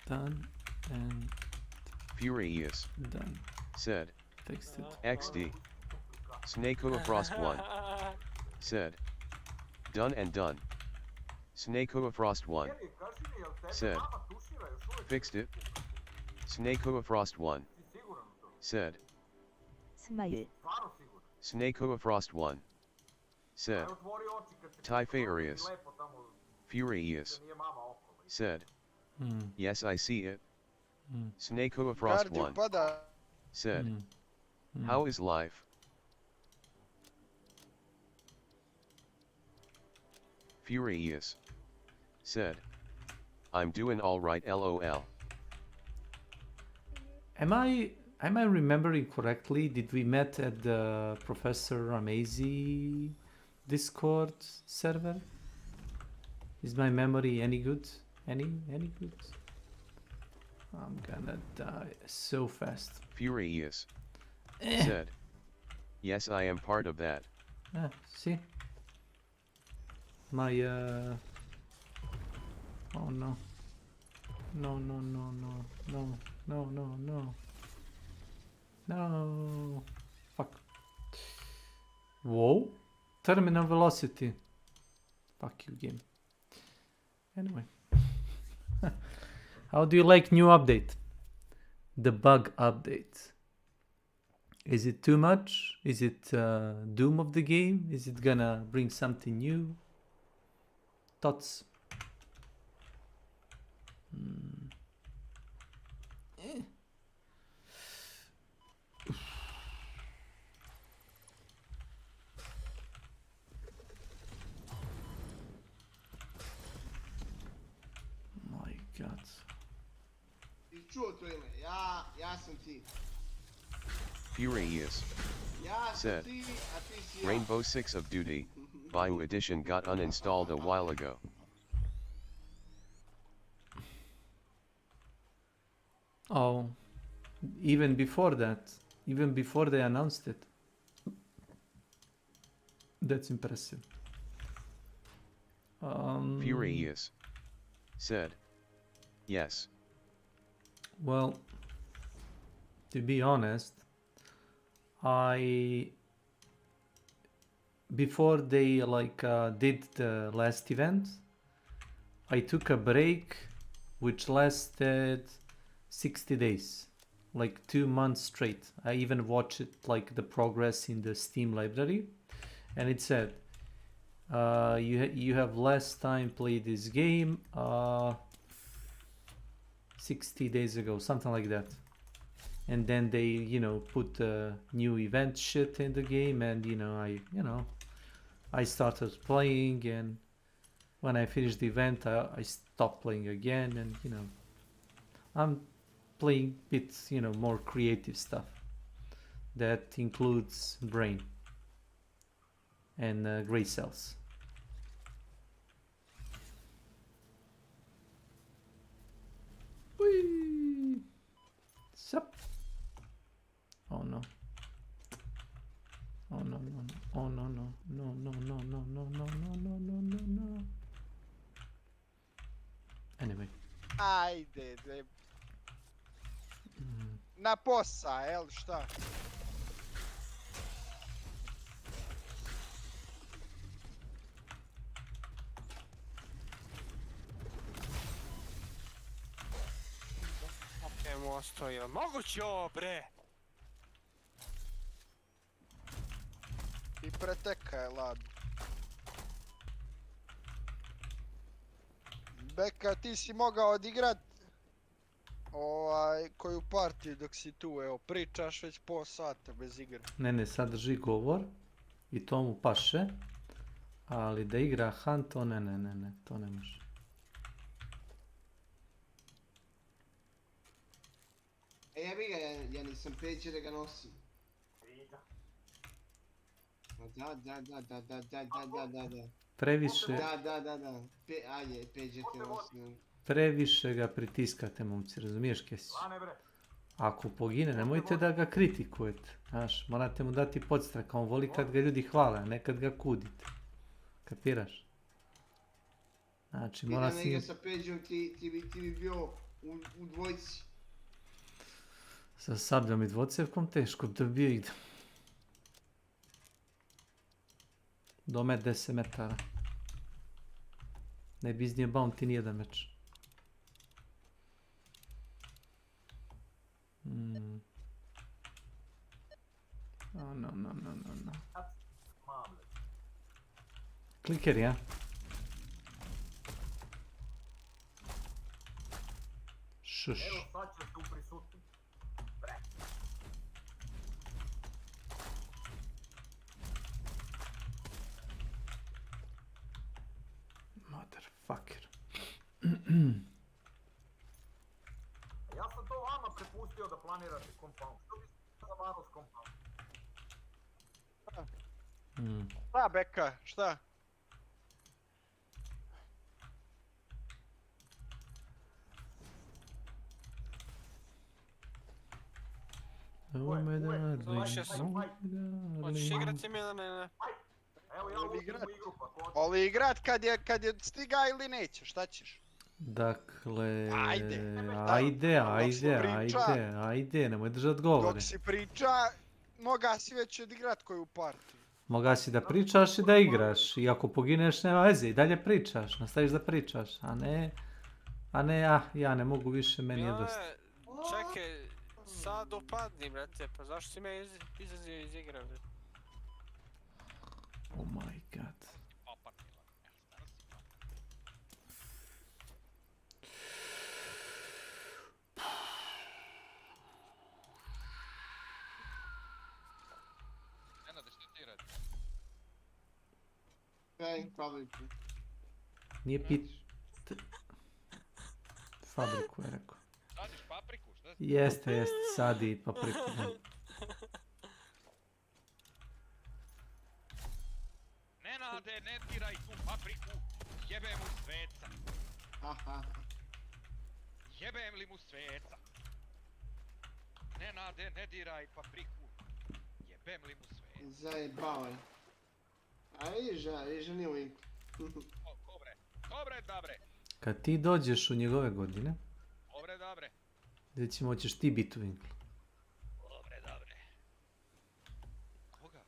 Done and... Furious Done. said, Texted. XD. S.W.Frost 1 said, done and done. S.W.Frost 1 said, fixed it. S.W.Frost 1 said, S.W.Frost 1 said, Typharius. Furious said, yes, I see it. S.W.Frost 1 said, how is life? Furious said, I'm doing all right, lol. Am I remembering correctly? Did we met at the Professor Amazy Discord server? Is my memory any good? Any good? I'm gonna die so fast. Furious said, yes, I am part of that. See? My oh no. No. Fuck. Whoa. Terminal velocity. Fuck you, game. Anyway. How do you like new update? The bug update. Is it too much? Is it doom of the game? Is it gonna bring something new? Thoughts? My God. Čuo to ime, ja sam ti. Furious said, Rainbow Six of Duty, Bayou Edition got uninstalled a while ago. Oh, even before that, even before they announced it, That's impressive. Furious said, yes. Well, to be honest, before they did the last event, I took a break which lasted 60 days, like 2 months straight. I even watched it, like the progress in the Steam library, and it said you have less time played this game 60 days ago, something like that. And then they, you know, put new event shit in the game, and I started playing, and when I finished the event, I stopped playing again, and I'm playing bits, more creative stuff that includes brain and gray cells. Whee! Sup? Oh no. Oh no no no. Oh no no no no no no no no no no no no. Anyway. Ajde, na posao, jel šta? Opet mu ostoji, moguće ovo bre! I preteka je lad. Beka, ti si mogao odigrat koju partiju dok si tu, evo, pričaš već pola sata bez igre. Ne, sadrži govor i to mu paše, ali da igra Hunt, to ne, to ne može. Jebi ga, ja nisam peđe da ga nosim. Da. Previše... Da. Ajde, peđe te nosim. Previše ga pritiskate, momci, razumiješ, Kesić? Ako pogine, nemojte da ga kritikujete. Znaš, morate mu dati podstrek, on voli kad ga ljudi hvale, a ne kad ga kudite. Kapiraš? Znači, mora si... Ti da sa peđom, ti bi bio u dvojci. Sa sabljom i dvocevkom teško da bi bio ide. Do 10 metara. Ne bi iznijebao ti nijedan meč. Oh, no. Kliker, ja? Šuš. Evo sad će tu prisutni. Motherfucker. Ja sam to vama prepustio da planirate compound. Što bi se zavaro s compound? Šta, Beka, šta? Hoćeš igrati, Milane? Oli igrat kad je stiga ili neće, šta ćeš? Dakle... Ajde, nemoj držat govore. Dok si priča, moga si već odigrat koju partiju. Moga si da pričaš i da igraš, i ako pogineš nema veze, i dalje pričaš, nastaviš da pričaš, a ne, ja ne mogu više, meni je dosta. Čekaj, sad opadni, brate, pa zašto si me izazio iz igre, brate? Oh my god. Fabriku. Nije fabriku je rekao. Sadiš papriku, šta? Jeste, sadi papriku. Nenade, ne diraj tu papriku, jebem mu sveca. Jebem li mu sveca? Nenade, ne diraj papriku, jebem li mu sveca. Zajebavaj. A Iža nije u Inklu. Dobre, dobre. Kad ti dođeš u njegove godine, Dobre. recimo hoćeš ti biti u Inklu. Dobre. Koga?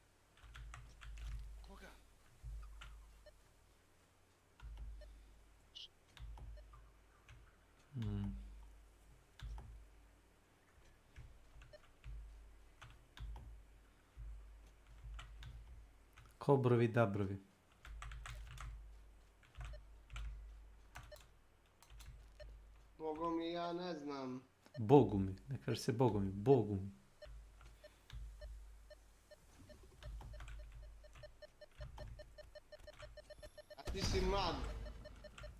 Kobrovi, dabrovi. Bogom i ja ne znam. Bogumi, ne kaže se bogumi, bogumi. A ti si mlad.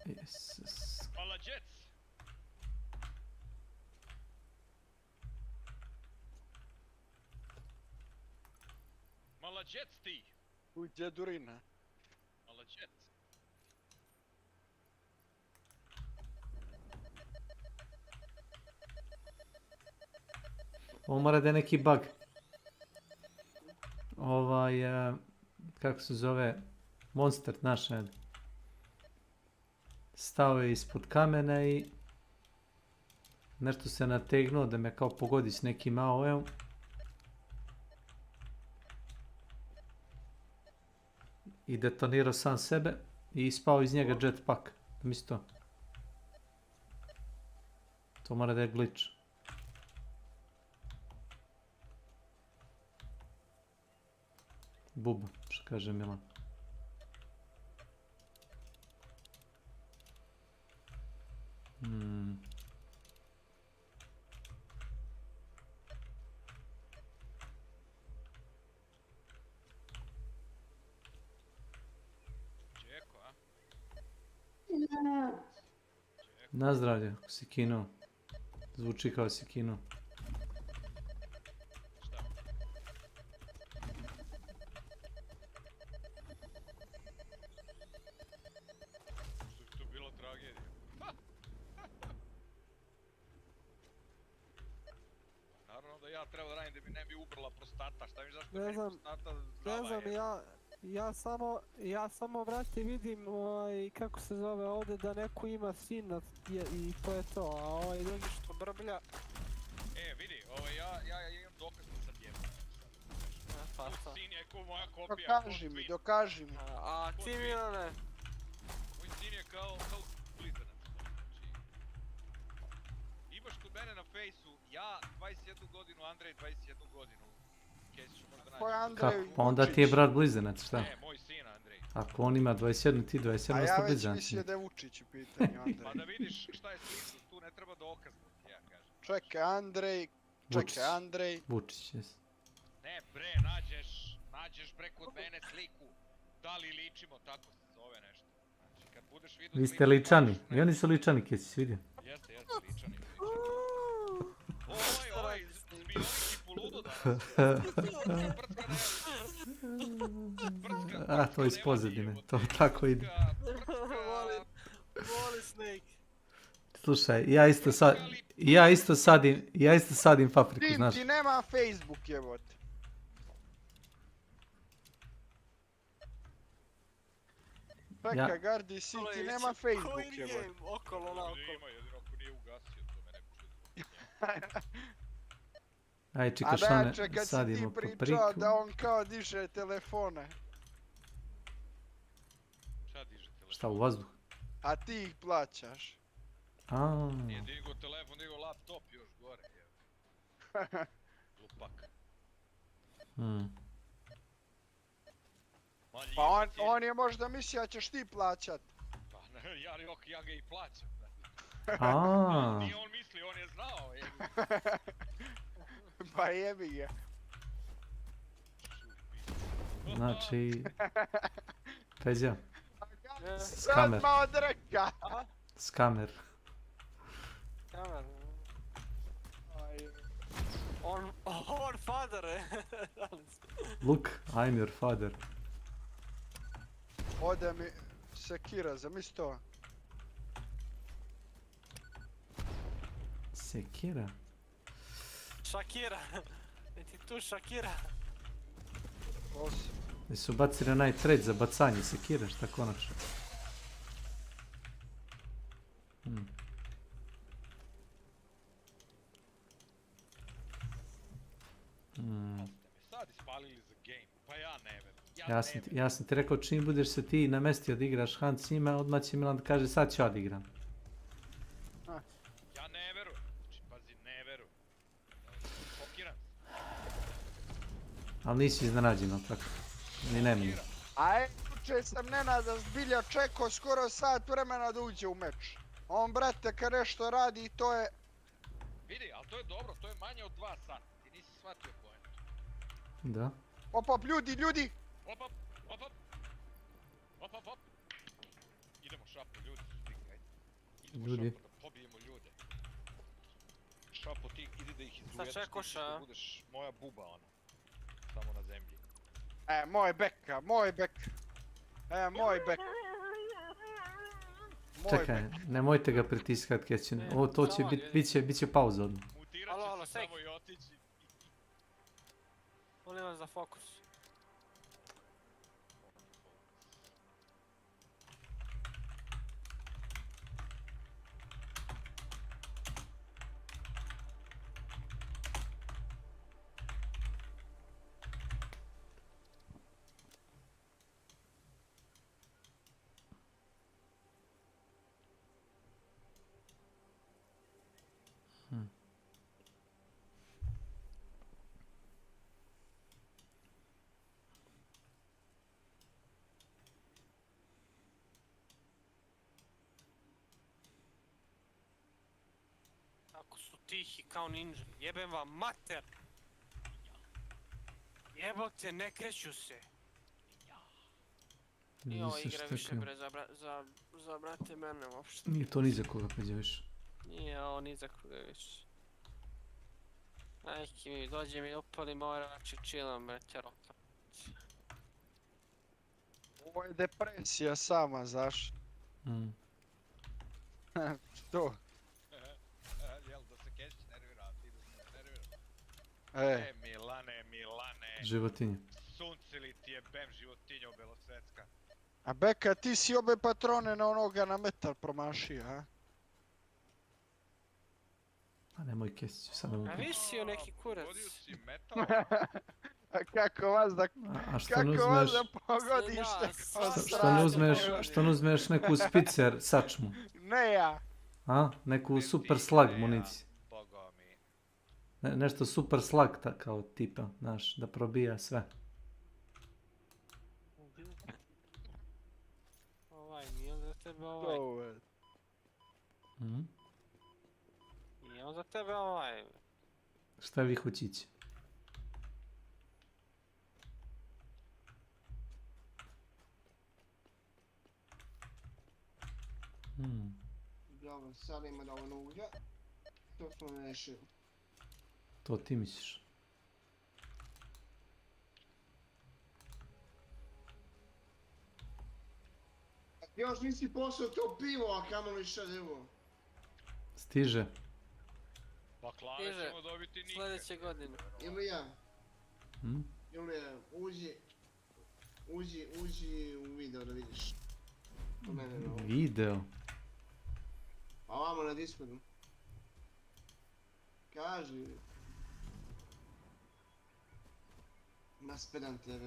Jezus. Malađec. Malađec ti. U djedurina. Malađec. Ovo mora da je neki bug. Kako se zove, monster naš, stao je ispod kamena i nešto se nategnuo da me kao pogodi s nekim AOE-om. I detonirao sam sebe i ispao iz njega jetpack. Misli to. To mora da je glitch. Buba, što kaže Milan. Čeko, a? Nazdravlje, ako si kinuo. Zvuči kao si kinuo. Treba da radim da mi ne bi ubrla prostata, šta mi zašto Ne meni znam, prostata ne zdrava znam, je. ja samo brate vidim kako se zove ovdje da neko ima sina i to je to, a ovaj drugi što brblja. Vidi, ja imam dokaz da sam jebno. Moj sin je ko moja kopija. Dokaži mi. A ti Milane? Moj sin je kao blizanac. Imaš kod mene na fejsu, ja 21 godinu, Andrej 21 godinu. Kesiću možda naći. Kako? Pa onda ti je brat blizanac, šta? Ne, moj sin Andrej. Ako on ima 21, ti 27, ste blizanci. A ja već mislio da je Vučić u pitanju, Andrej. Pa da vidiš šta je slično, tu ne treba dokaz, ja kažem. Čekaj, Andrej. Vučić, jes. Ne bre, nađeš bre kod mene sliku. Da li ličimo, tako se zove nešto. Znači, kad budeš vidio sliku... Vi ste ličani, i oni su ličani, kje si vidio? Jeste, ličani. Oj, spioniki poludo danas. A, to iz pozadine, to tako ide. Voli Snake. Slušaj, ja isto sadim papriku, znaš. Ti nema Facebook, jebote. Čekaj, Gardi, ti nema Facebook, jebote. Okolo, naokolo. Ima, jedino ako nije ugasio, to me ne pušta. Aj, čekaš one, sadimo papriku. A da, čekaj, si ti pričao da on kao diže telefone. Šta diže telefone? Šta, u vazduh? A ti ih plaćaš. Nije digo telefon, digo laptop još gore, jel. Glupak. Pa on je možda mislio da ćeš ti plaćat. Pa ja ga i plaćam. Nije on mislio, on je znao. Pa jebi ga. Znači... Pezja. Skamer. Sad od reka. Skamer. Skamer. On father. Look, I'm your father. Ode mi sekira, zamisli to. Sekira? Shakira. Je ti tu Shakira? Jesu bacili onaj trade za bacanje sekire, šta konačno? Sad ispalili za game, pa ja ne verujem. Ja sam ti rekao čim budeš se ti namestio da igraš Hunt s njima, odmah će Milan da kaže sad ću ja da igram. Ja ne verujem, znači pazi, ne verujem. Šokiran. Ali nisi iznenađen, ali tako? Ni ne meni. A juče sam Nenada zbilja čekao skoro sat vremena da uđe u meč. On, brate, kad nešto radi, to je... Vidi, ali to je dobro, to je manje od 2 sata. Ti nisi shvatio poentu. Da. Op, ljudi! Op. Idemo šapo, ljudi su stikaj. Idemo Ljudi. šapo da pobijemo ljude. Šapo ti, idi da ih izujetiš, Sad čekoš, a? da budeš moja buba, ona. Samo na zemlji. Moj bek. Čekaj, nemojte ga pritiskat, Kećin. Ovo to će, bit će pauza odmah. Mutirat će se samo i otići. Molim vas za fokus. Ako su tihi kao ninja, jebem vam mater! Jebote, ne kreću se! I ova igra više bre za brate mene uopšte. Nije to ni za koga peđe više. Nije ovo ni za koga više. Ajki mi, dođe mi upali morač i chillam brate roka. Ovo je depresija sama, zašto? Što? Jel da se Keći nervira, a ti da se nervira? Milane. Životinje. Sunce li ti je bem životinja belosvetska? A Beka, ti si obe patrone na onoga na metal promašio, a? A nemoj Kesić, sad ne mogu. A visio neki kurac. Pogodio si metal? A kako vas da pogodiš neko stranu? Što ne uzmeš neku spicer sačmu? Ne ja. A? Neku super slag municiju. Nešto super slag kao tipa, znaš, da probija sve. Nije on za tebe ovaj. Nije on za tebe ovaj. Šta vi hoćići? Dobro, sad ima dovoljno uglja. To smo rešili. To ti misliš? Još nisi poslao to pivo, a kamoli šaljevo. Stiže. Baklave ćemo dobiti nikad. Sljedeće godine. Ilija. Ilija, uđi u video da vidiš. Video? Pa ovamo na Discordu. Kaži. Naspedan TV.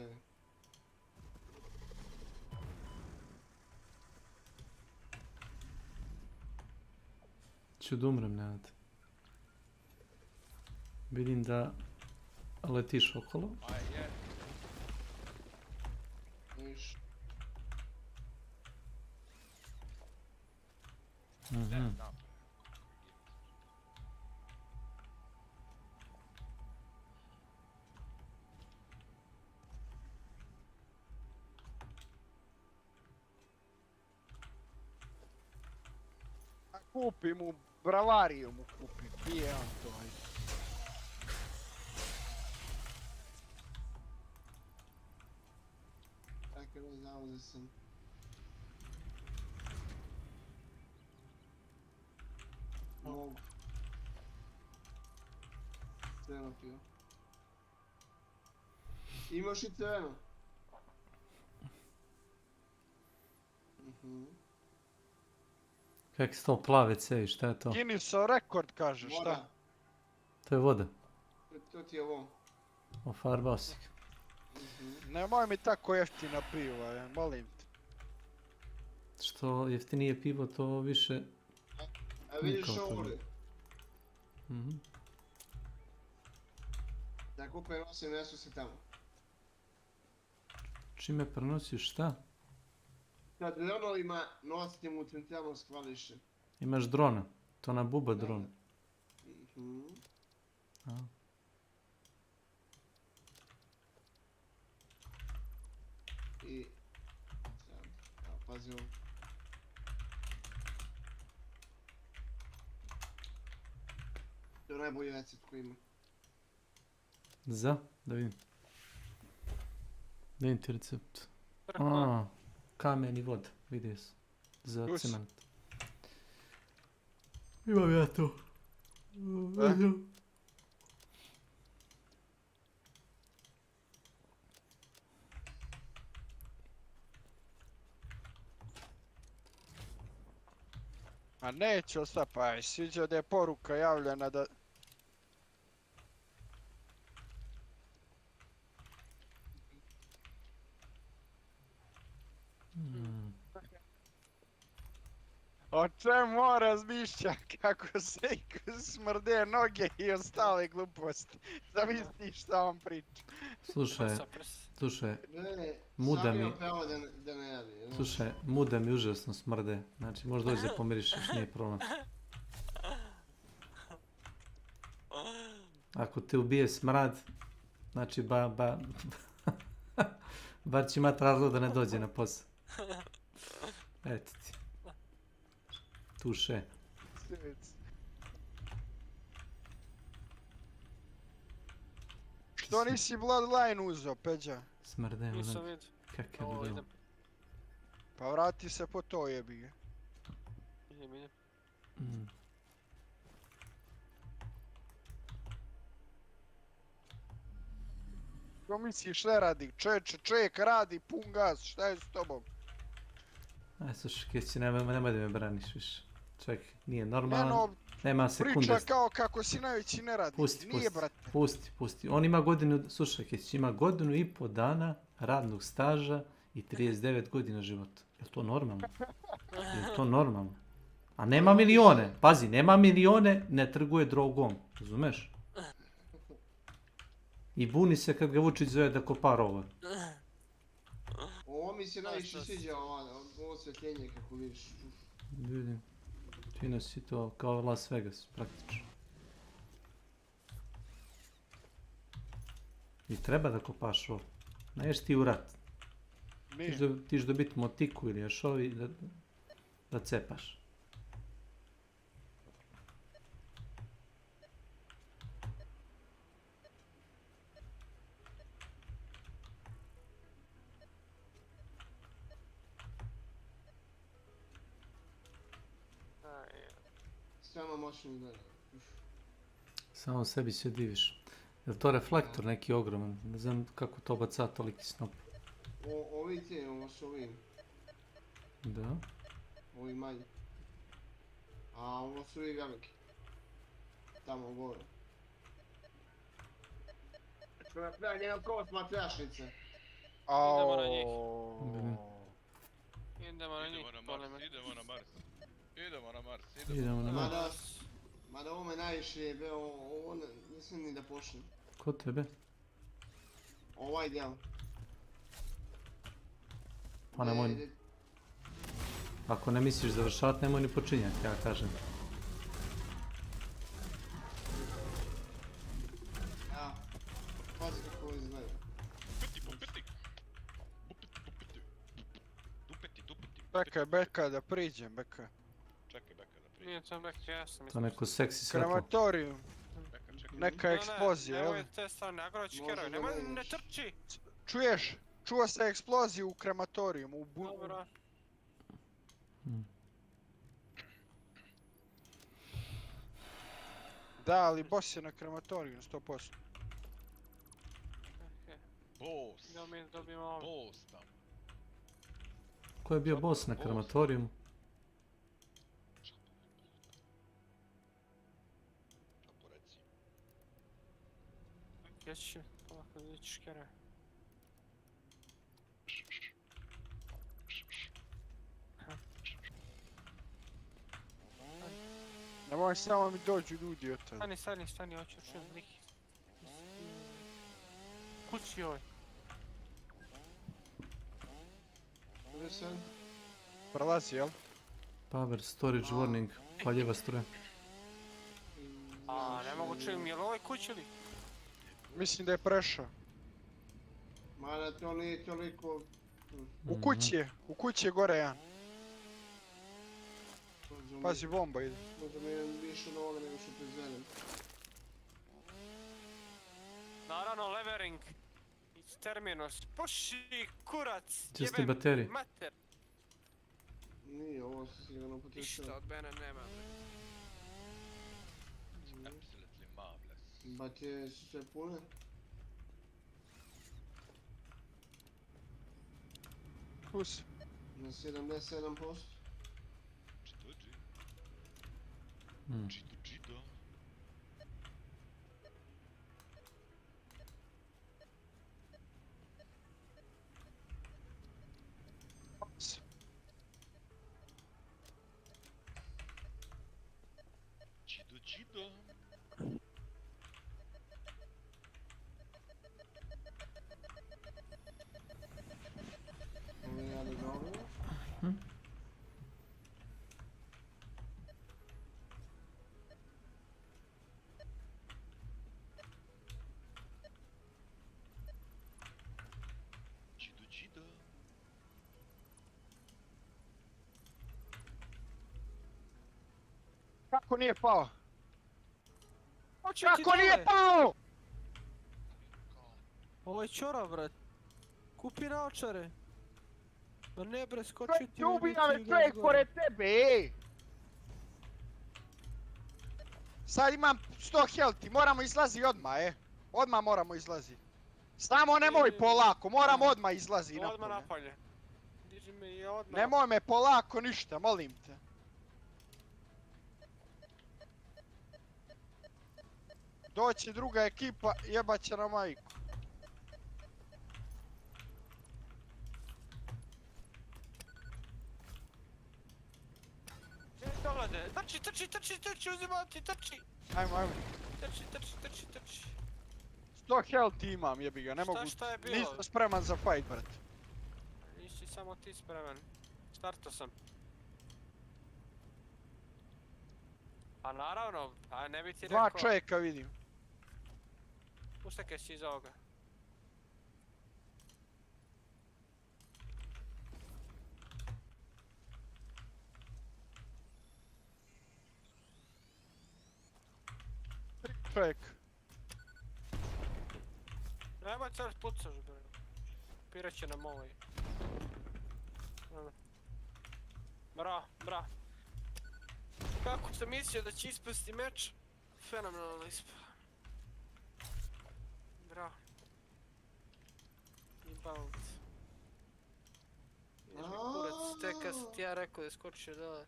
Ću da umrem, Nenad. Vidim da letiš okolo. Viš. Kupi mu, bravariju mu kupi, pije on to. Tako da zauzeo sam. Mogu. Crveno pivo. Imaš i crveno? Kak se to plave cevi, šta je to? Guinnessov rekord kaže, šta? Voda. To je voda. To ti je ovo. Ofarbao si ga. Nemoj mi tako jeftina piva, molim te. Što jeftinije pivo, to više... A vidiš ovdje? Da kupe nosim, nesu se tamo. Čime prenosiš šta? Kad dronovima nosim u centralno skladište. Imaš drona, to na buba dron. I... sad, evo, pazi ovo. To je najbolji recept koji ima. Za? Da vidim. Da vidim ti recept. Kamen i voda, vidio sam. Za cement. Imam ja to. A neću sad, pa sviđa da je poruka javljena da... O čemu on razmišlja, kako se smrde noge i ostale gluposti. Zamisli šta on priča. Slušaj, muda mi... Slušaj, muda mi užasno smrde. Znači, možda dođe da pomirišeš, nije problem. Ako te ubije smrad, znači bar će imati razlog da ne dođe na posao. Eto ti. Tuše. Što nisi Bloodline uzeo, Peđa? Smrde, nisam vidio. Kakav je bilo. Pa vrati se po to, jebi ga. Idem. Ko misliš ne radi? Čovjek radi, pun gas, šta je s tobom? Aj, slušaj, Keci, nemoj da me braniš više. Čovjek nije normalan, nema sekunde. Priča kao kako si najveći ne radi. Nije, brate. Pusti. On ima godinu, slušaj, Keci, ima 1,5 dana radnog staža i 39 godina života. Je li to normalno? Je to normalno? A nema milione, pazi, nema milione, ne trguje drogom, razumeš? I buni se kad ga Vučić zove da kopa rovor. Ovo mi se najviše sviđa, ovo svjetljenje kako vidiš. Vidim, fino si to kao Las Vegas, praktično. I treba da kopaš ovo, ne ješ ti u rat. Ti ćeš dobiti motiku ili još ovi da cepaš. Stvarno moćno izgleda. Samo sebi se diviš. Je li to reflektor neki ogroman? Ne znam kako to baca toliki snop. Ovo su ovi. Da. Ovi manji. A ovo su ovi veliki. Tamo gore. Što napravlja jedan kos matrašnice. Idemo na njih. Idemo na njih. Idemo na Mars. Mada ovo me najviše jebe, ovo nisam ni da počnem. Ko tebe? Ovaj djel. Pa nemoj... Ako ne misliš završavat, nemoj ni počinjati, ja kažem. Ja, pazi kako ovo izgleda. Beka da priđem, Beka. Čekaj, Beka da priđem. Nije to Beka, ja sam To neko seksi svetlo. Krematorium. Neka eksplozija, jel? Nemoj te stvarne, agroći keroj, nemoj ne trči! Čuješ? Čuo se eksploziju u krematorijumu, u Dobro. Da, ali boss je na krematoriju, 100%. Boss. Da mi dobijemo ovo. Boss tamo. ko je bio boss na krematorijumu? Ja ću polako da ću škere. Nemoj samo mi dođu ljudi od tada. Stani, hoću čujem neki. Kući ovaj. Gdje sam? Prelazi, jel? Power storage warning, paljeva struja. Ne mogu čujem, jel ovaj kući ili? Mislim da je prešao. Mada to nije toliko... U kući je gore jedan. Pazi, bomba ide. Možda mi je više od ovoga nego što proizvedem. Naravno, levering. It's terminus. Puši, kurac, Gdje ste baterije? Mater. Nije, ovo se sigurno potrošilo. Ništa od mene nema. Baterije su sve pune. Pus. Na 77%. Čito. Čito. Ovo je ali dobro. Kako nije pao? Kako nije pao? Ovo je čora, brat. Kupi naočare. Ma ne bre, skoči ti Čovjek ubija me čovjek pored tebe, ej! Sad imam 100 healthy, moramo izlazi odmah, Odmah moramo izlazi. Samo nemoj polako, moramo odmah izlazi napolje. Odmah napolje. Diži me i odmah. Nemoj me polako ništa, molim te. Doći druga ekipa, jebat će na majku. Dolaze, trči, uzimam ti, trči. Ajmo. Trči. 100 health imam, jebi ga, ne mogu. Šta je bilo? Nisam spreman za fight, brat. Nisi samo ti spreman. Starto sam. Pa naravno, a ne bi ti rekao... 2 čovjeka vidim. Ustakaj si iz ovoga. Čovjek. Nemoj sad pucaš, bre. Pirat će nam ovaj. Bra. Kako sam mislio da će ispasti meč? Fenomenalno ispao. Bra. I bounce. Ideš mi kurac, tek kad sam ti ja rekao da skočio dole.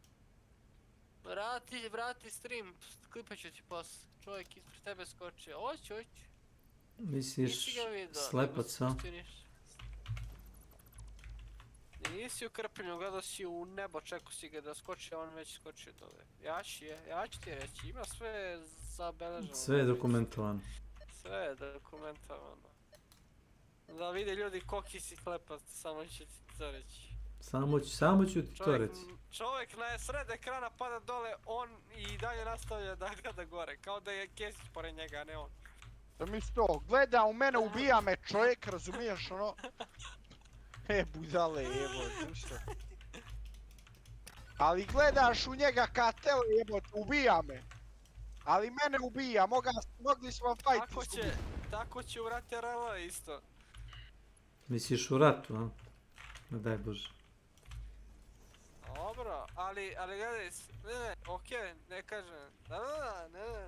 Vrati stream, klipat ću ti posle. Čovjek ispred tebe skočio, hoću. Misliš slepac, a? Nisi u krpljenju, gledao si u nebo, čekao si ga da skoči, a on već skočio dole. Ja ću ti reći, ima sve zabeleženo. Sve je dokumentovano. Sve je dokumentovano. Da vide ljudi koliki si klepac, samo ću ti to reći. Samo ću ti to reći. Čovjek na sred ekrana pada dole, on i dalje nastavlja da gleda gore, kao da je Kesić pored njega, a ne on. Da mi to, gleda u mene, ubija me čovjek, razumiješ ono? Budale, evo, ništa. Ali gledaš u njega ka tele, evo, ubija me. Ali mene ubija, mogli smo fight izgubiti. Tako će u rate RL isto. Misliš u ratu, a? Ne daj Bože. Dobro, ali gledaj, okej, ne kažem. Ne.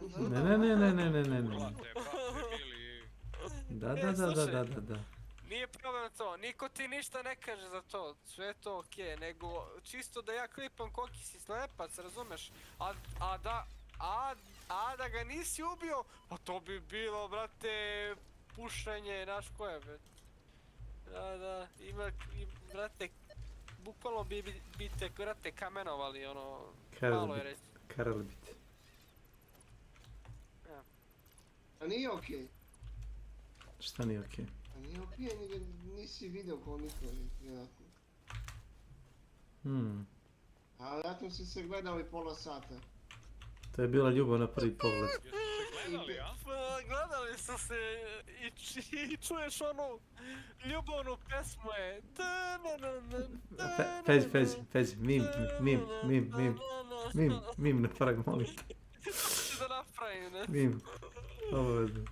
Da. Nije problem to, niko ti ništa ne kaže za to, sve je to okej, nego čisto da ja klipam koliki si slepac, razumeš? A da ga nisi ubio, pa to bi bilo, brate, pušenje, znaš koje, brate. Da, brate, bukvalno bi te, brate, kamenovali, ono, malo je reći. Karalbit. A nije okej. Šta nije okej? A nije okej, nisi video ko niko, vjerojatno. A vjerojatno si se gledali pola sata. To je bila ljubav na prvi pogled. Jesu se gledali, a? Gledali su se i čuješ onu ljubavnu pesmu je. Pezi, mim na fragmonitu. Hoću da napravim, ne? Mim, obavezno.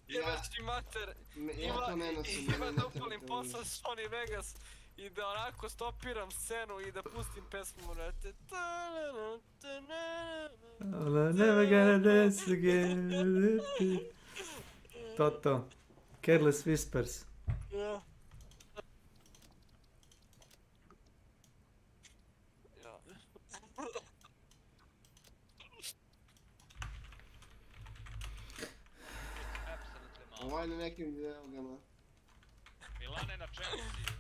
Jebaći mater, ima da upalim posao Sony Vegas i da onako stopiram scenu i da pustim pesmu, brate. Never gonna dance again. To. Careless Whispers. Ovaj na nekim drogama. Milane, na čemu si?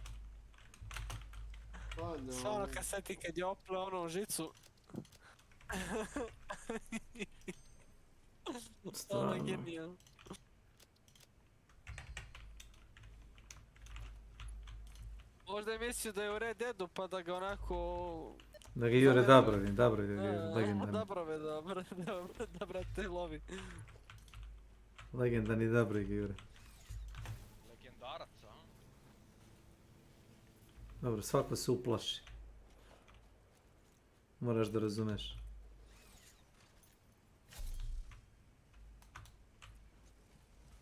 Pa dobro. Samo kad seti kad je opleo ono u žicu. Ono je genijalno. Možda je mislio da je u Red Deadu pa da ga onako... Da ga Jure Dabravi, legendarni. Dabrave, da brate lovi. Legendarni Dabrovi ga Jure. Legendarac, a? Dobro, svako se uplaši. Moraš da razumeš.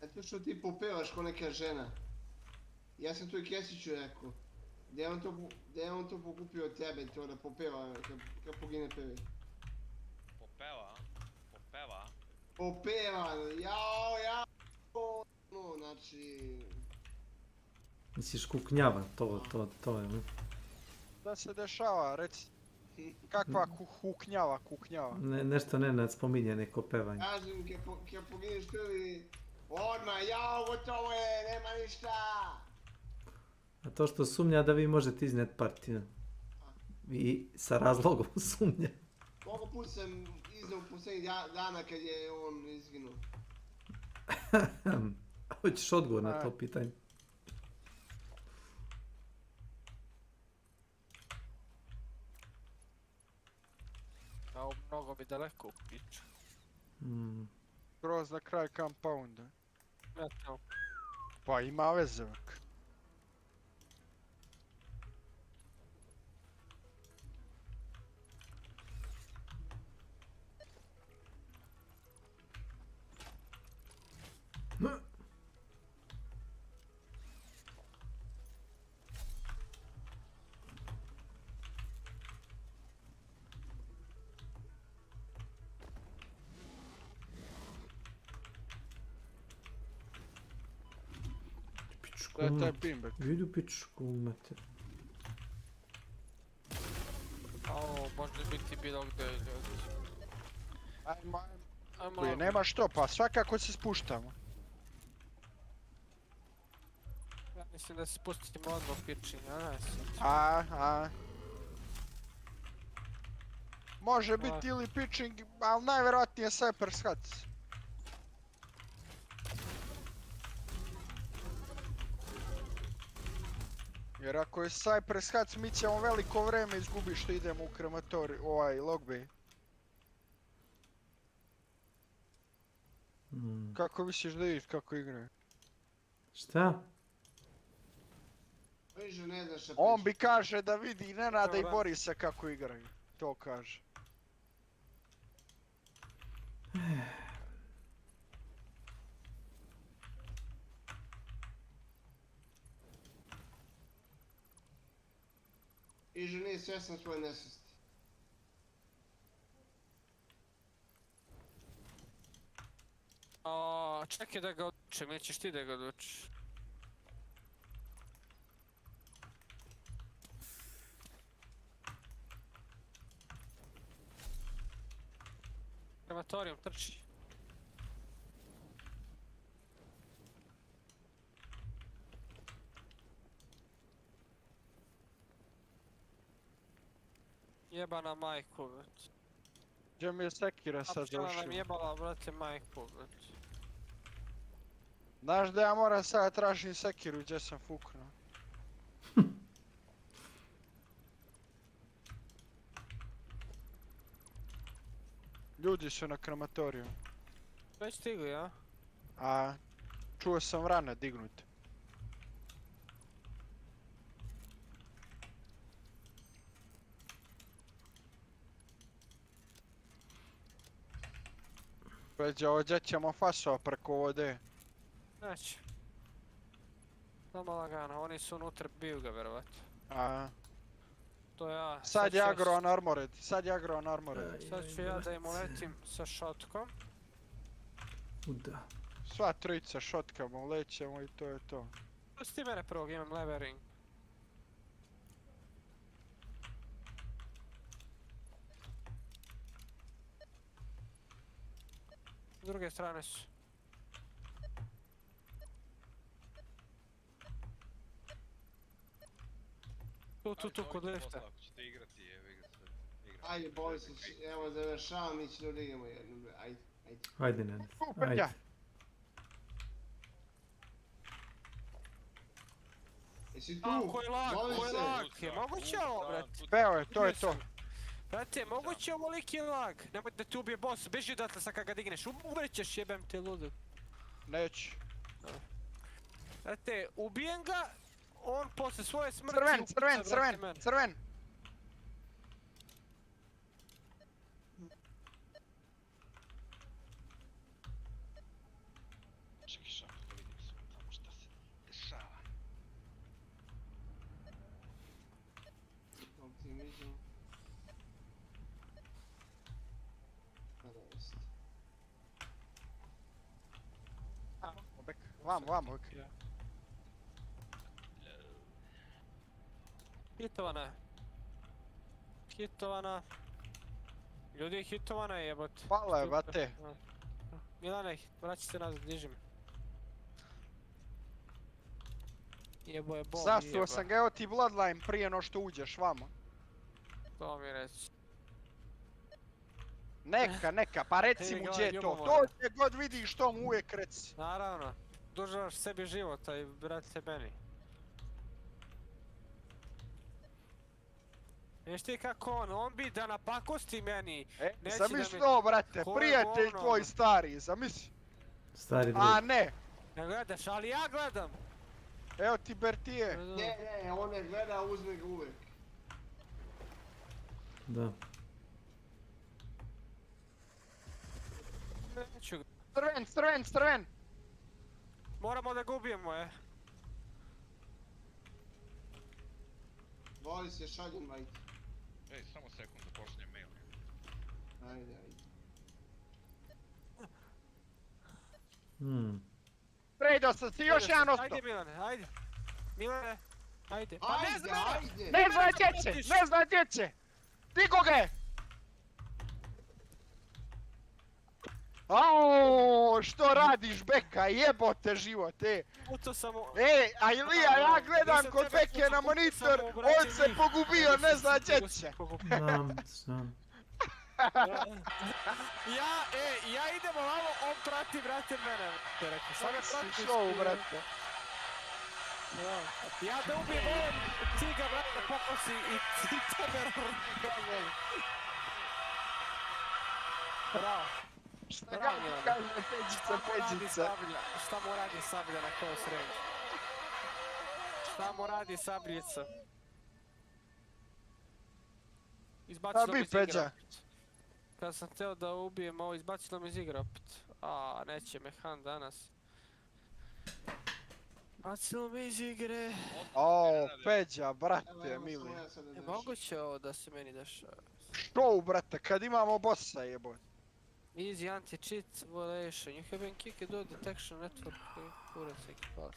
Eto što ti popevaš ko neka žena. Ja sam tu i Kesiću rekao. Gdje je on to pokupio od tebe, to da popeva, kad pogine pevi? Popeva, jao, no, znači... Misliš kuknjava, to je, ne? Da se dešava, reci. Kakva kuknjava? Nešto Nenad spominje, neko pevanje. Kažem, kad pogineš pevi, odmah, jao, gotovo je, nema ništa! A to što sumnja da vi možete iznet partiju. I sa razlogom sumnja. Koliko put sam iznao posljednjih dana kad je on izginuo? Hoćeš odgovor na to pitanje? A mnogo bi daleko u piću. Kroz na kraj compounda. Eto. Pa ima vezevak. Vidu pičku mater. Ovo može biti bilo gdje ljudi. Ajmo. Nema što, pa svakako se spuštamo. Ja mislim da se spustimo odmah pičinja, ne se. Može biti ili pitching, ali najvjerojatnije Cypress Huts. Jer ako je Cypress Huts, mi ćemo veliko vreme izgubiti što idemo u krematorij, Logbay. Kako misliš da vidiš kako igraju? Šta? On bi kaže da vidi Nenada i Borisa kako igraju. To kaže. Iže nije svjestan svoje nesvesti. A čekaj da ga odlučim, nećeš ti da ga odlučiš. Krematorijum, trči. Jebana majku, već. Gdje mi je sekira sad završila? Apšala nam završila? jebala, brate, majku, već. Znaš da ja moram sad tražim sekiru gdje sam fuknuo. Ljudi su na krematoriju. Već stigli, a? A čuo sam vrane dignut. Peđa, ovdje ćemo fasova preko vode. Neće. Samo lagano, oni su unutra, biju ga vjerovatno. A. To ja. Sad je agro on armored, sad je agro on armored. Sad ću ja da im uletim sa šotkom. Uda. Sva trojica šotkamo, ulećemo i to je to. Pusti mene prvog, imam levering. S druge strane su. Tu, kod lifta. Ajde, boys, evo završavam, mi ćemo da idemo jednu, ajde. Ajde, Ned. Ajde. Jesi tu? Ko je lag, je moguće ovo, brate? Evo je, to je to. Brate, moguće ovoliki lag. Nemoj da te ubije boss, beži odatle sad kad ga digneš, umrećeš, jebem te ludu. Neću. Brate, ubijem ga, on posle svoje smrti... Crven! Čekaj samo da vidim tamo šta se dešava. Optimizam. Vamo. Hitovana. Ljudi, hitovana je jebote. Hvala je, bate. Milane, vraći se nazad, diži me. Jebo je bol, Zasuo sam ga, evo ti bloodline prije no što uđeš vamo. To mi reći. Neka, pa reci mu gdje je to. To gdje god vidiš to mu uvijek reci. Naravno. Dužavaš sebi života i brate meni. Viš ti kako on bi da napakosti meni. Zamisli to, brate, prijatelj tvoj stari, zamisli. Stari drug. A ne. Ne gledaš, ali ja gledam. Evo ti Bertije. Ne, on ne gleda, uzme ga uvijek. Da. Neću ga. Crven! Moramo da ga ubijemo, Voli se, šaljem, ajde. Ej, samo sekund da pošljem mail. Ajde. Predo sam si, još jedan ostao. Ajde Milane, ajde. Pa ne zna! Ne zna gdje će! Digo ga je! Aaaaaa, što radiš Beka, jebote život, a Ilija, ja gledam kod Beke na monitor, on se pogubio, ne zna gdje će. Znam. Ja idem ovamo, on prati, brate, mene. Sada si show, brate. Ja da ubijem ovom ciga, brate, pokosi i tebe razgledam. Bravo. Šta kaže Peđica? Šta mu radi sablja na close range? Šta mu radi sabljica? Izbacilo mi iz igra. Kad sam htio da ubijem ovo, izbacilo mi iz igra opet. A, neće mehan danas. Bacilo mi iz igre. O, Peđa, brate, mili. Je moguće ovo da se meni dešava? Što, brate, kad imamo bossa jebote? Easy anti-cheat violation. You have been kicked out detection network. Kurac ekipalac.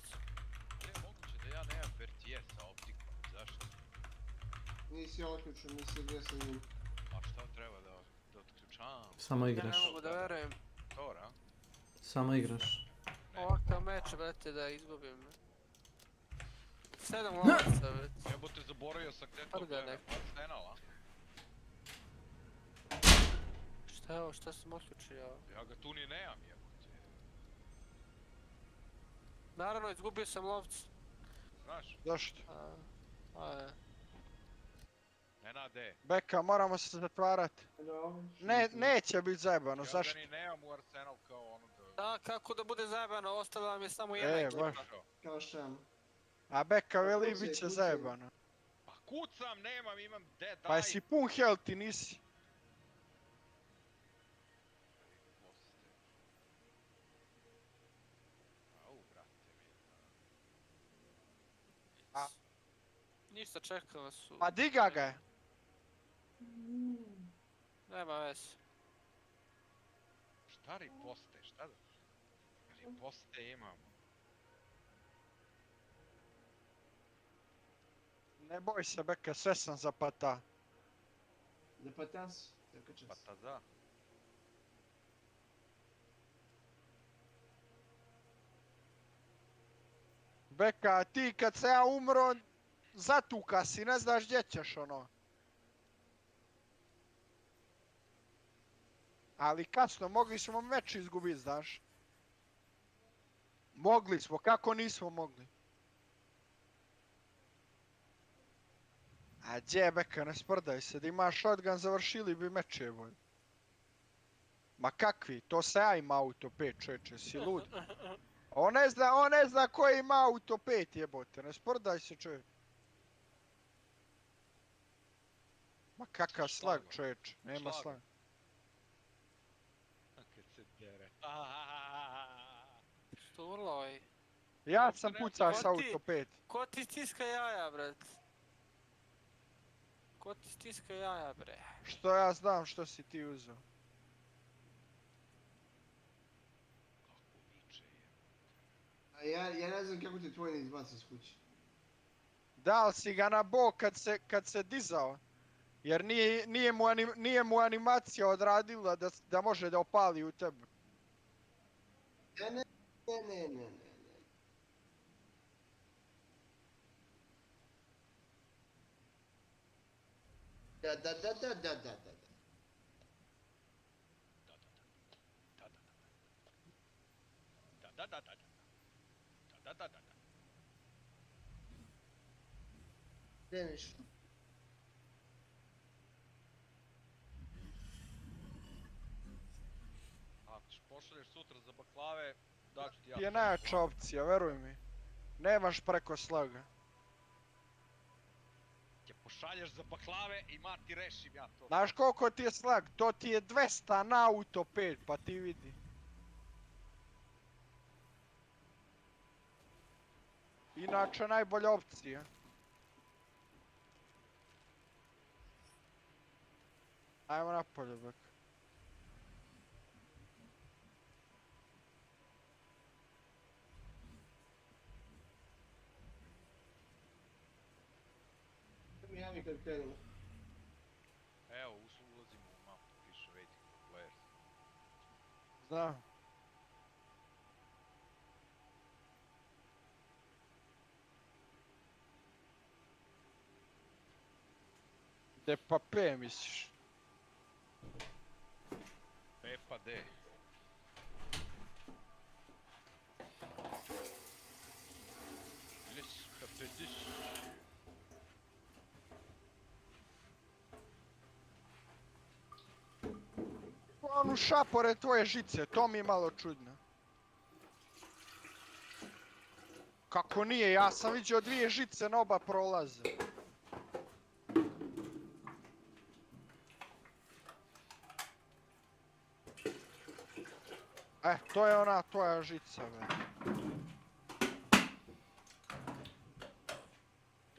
Je moguće da ja nemam vertijes sa optikom? Zašto? Nisi otključen, nisi gdje sa njim. A šta treba da otključavam? Samo igraš. Ja ne mogu da verujem. Tora? Samo igraš. Ovakav meč, brate, da izgubim. 7 lovaca, brate. Jebote, zaboravio sam gdje to gleda. Arsenal, a? Šta je ovo, šta sam otključio? Ja ga tu ni nemam, jebote. Naravno, izgubio sam lovca. Znaš? Zašto? Nenade. Beka, moramo se zatvarati. Neće biti zajebano, zašto? Ja ga ni nemam u Arsenal kao ono da... Da, kako da bude zajebano, ostala vam je samo jedna ekipa. Baš. Kao šta? A Beka veli bit će zajebano. Pa kucam, nemam, imam dead eye. Pa jesi pun healthy, nisi? Ništa, čekala su. Pa diga ga je. Nema veze. Šta riposte, šta da? Riposte imamo. Ne boj se Beka, sve sam zapata. Zapata si? Tako čas. Pata za. Beka, ti kad se ja umro, zatuka si, ne znaš gdje ćeš ono. Ali kasno, mogli smo meč izgubiti, znaš. Mogli smo, kako nismo mogli? A gdje Beka, ne sprdaj se, da imaš shotgun završili bi meč jeboj. Ma kakvi, to se ja ima auto 5 čeče, si lud. On ne zna ko ima auto 5 jebote, ne sprdaj se čovjek. Ma kakav slag čovječ, nema slag. Kad se dere. Što urloj? Ja sam pucao s auto 5. Ko ti stiska jaja, brat? Ko ti stiska jaja, bre? Što ja znam što si ti uzeo. A ja ne znam kako ti tvoj ne izbaca s kuće. Dal si ga na bok kad se dizao. Jer nije mu animacija odradila da može da opali u tebe. Ne. Da. Deniš. Ako ćeš pošalješ sutra za baklave, daću ti ja. Ti je najjača opcija, veruj mi. Nemaš preko slaga. Će pošalješ za baklave i ma ti rešim ja to. Znaš koliko ti je slag? To ti je 200 na auto 5, pa ti vidi. Inače najbolja opcija. Ajmo napolje, Bek. Mi javi kad krenemo. Evo, ulazimo u mapu, piše waiting for players. Znam. Gdje pa P misliš? P pa D. Onu šapore tvoje žice, to mi je malo čudno. Kako nije, ja sam vidio 2 žice na oba prolaze. To je ona tvoja žica, be.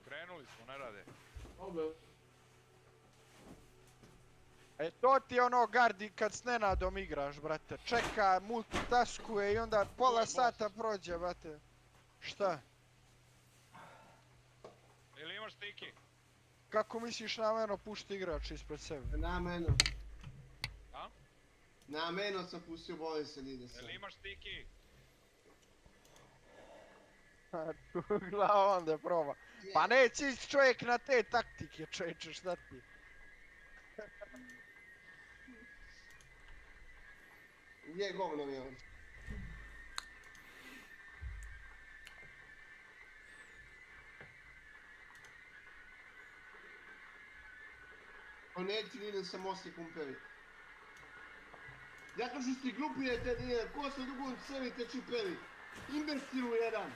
Krenuli smo, ne rade. E to ti je ono Gardi kad s Nenadom igraš, brate. Čeka, multitaskuje i onda pola sata prođe, brate. Šta? Ili imaš stiki? Kako misliš namjerno pušti igrač ispred sebe? Namjerno. A? Namjerno sam pustio, bojim se da ide sve. Ili imaš stiki? Glava onda proba. Pa neće ići čovjek na te taktike, čovječe, šta ti? Gdje je govno mi on? O neći idem sa mosti kumperi. Zato što si glupijete, ko se dugo crvite čuperi. Imbecilu jedan.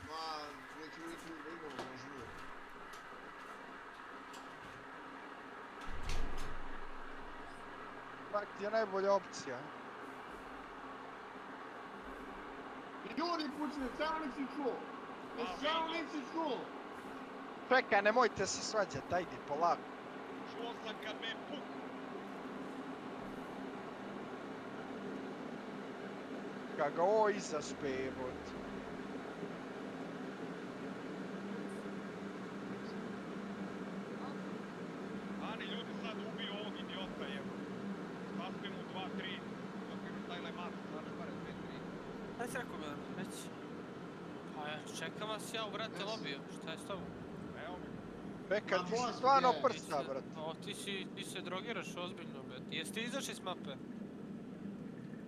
Ma, nećemo nikom da igramo, možemo. Tak ti je najbolja opcija. Ljudi pucne, samo nisi čuo. Samo nisi čuo. Čekaj, nemojte se svađat, ajde, polako. Čuo sam kad me puk. Kad ga ovo izaspe, jebot. Ani ljudi sad ubiju ovog idiota, jebo. Saspe mu 2-3. Kako ima taj lemat, znači bare 2-3. Kaj si rekao, Milan? Reći. Pa ja čekam vas ja u brate lobiju, šta je s tobom? Evo mi. Beka, ti si stvarno prsta, brate. O, ti se drogiraš ozbiljno, brate. Jesi ti izašli s mape?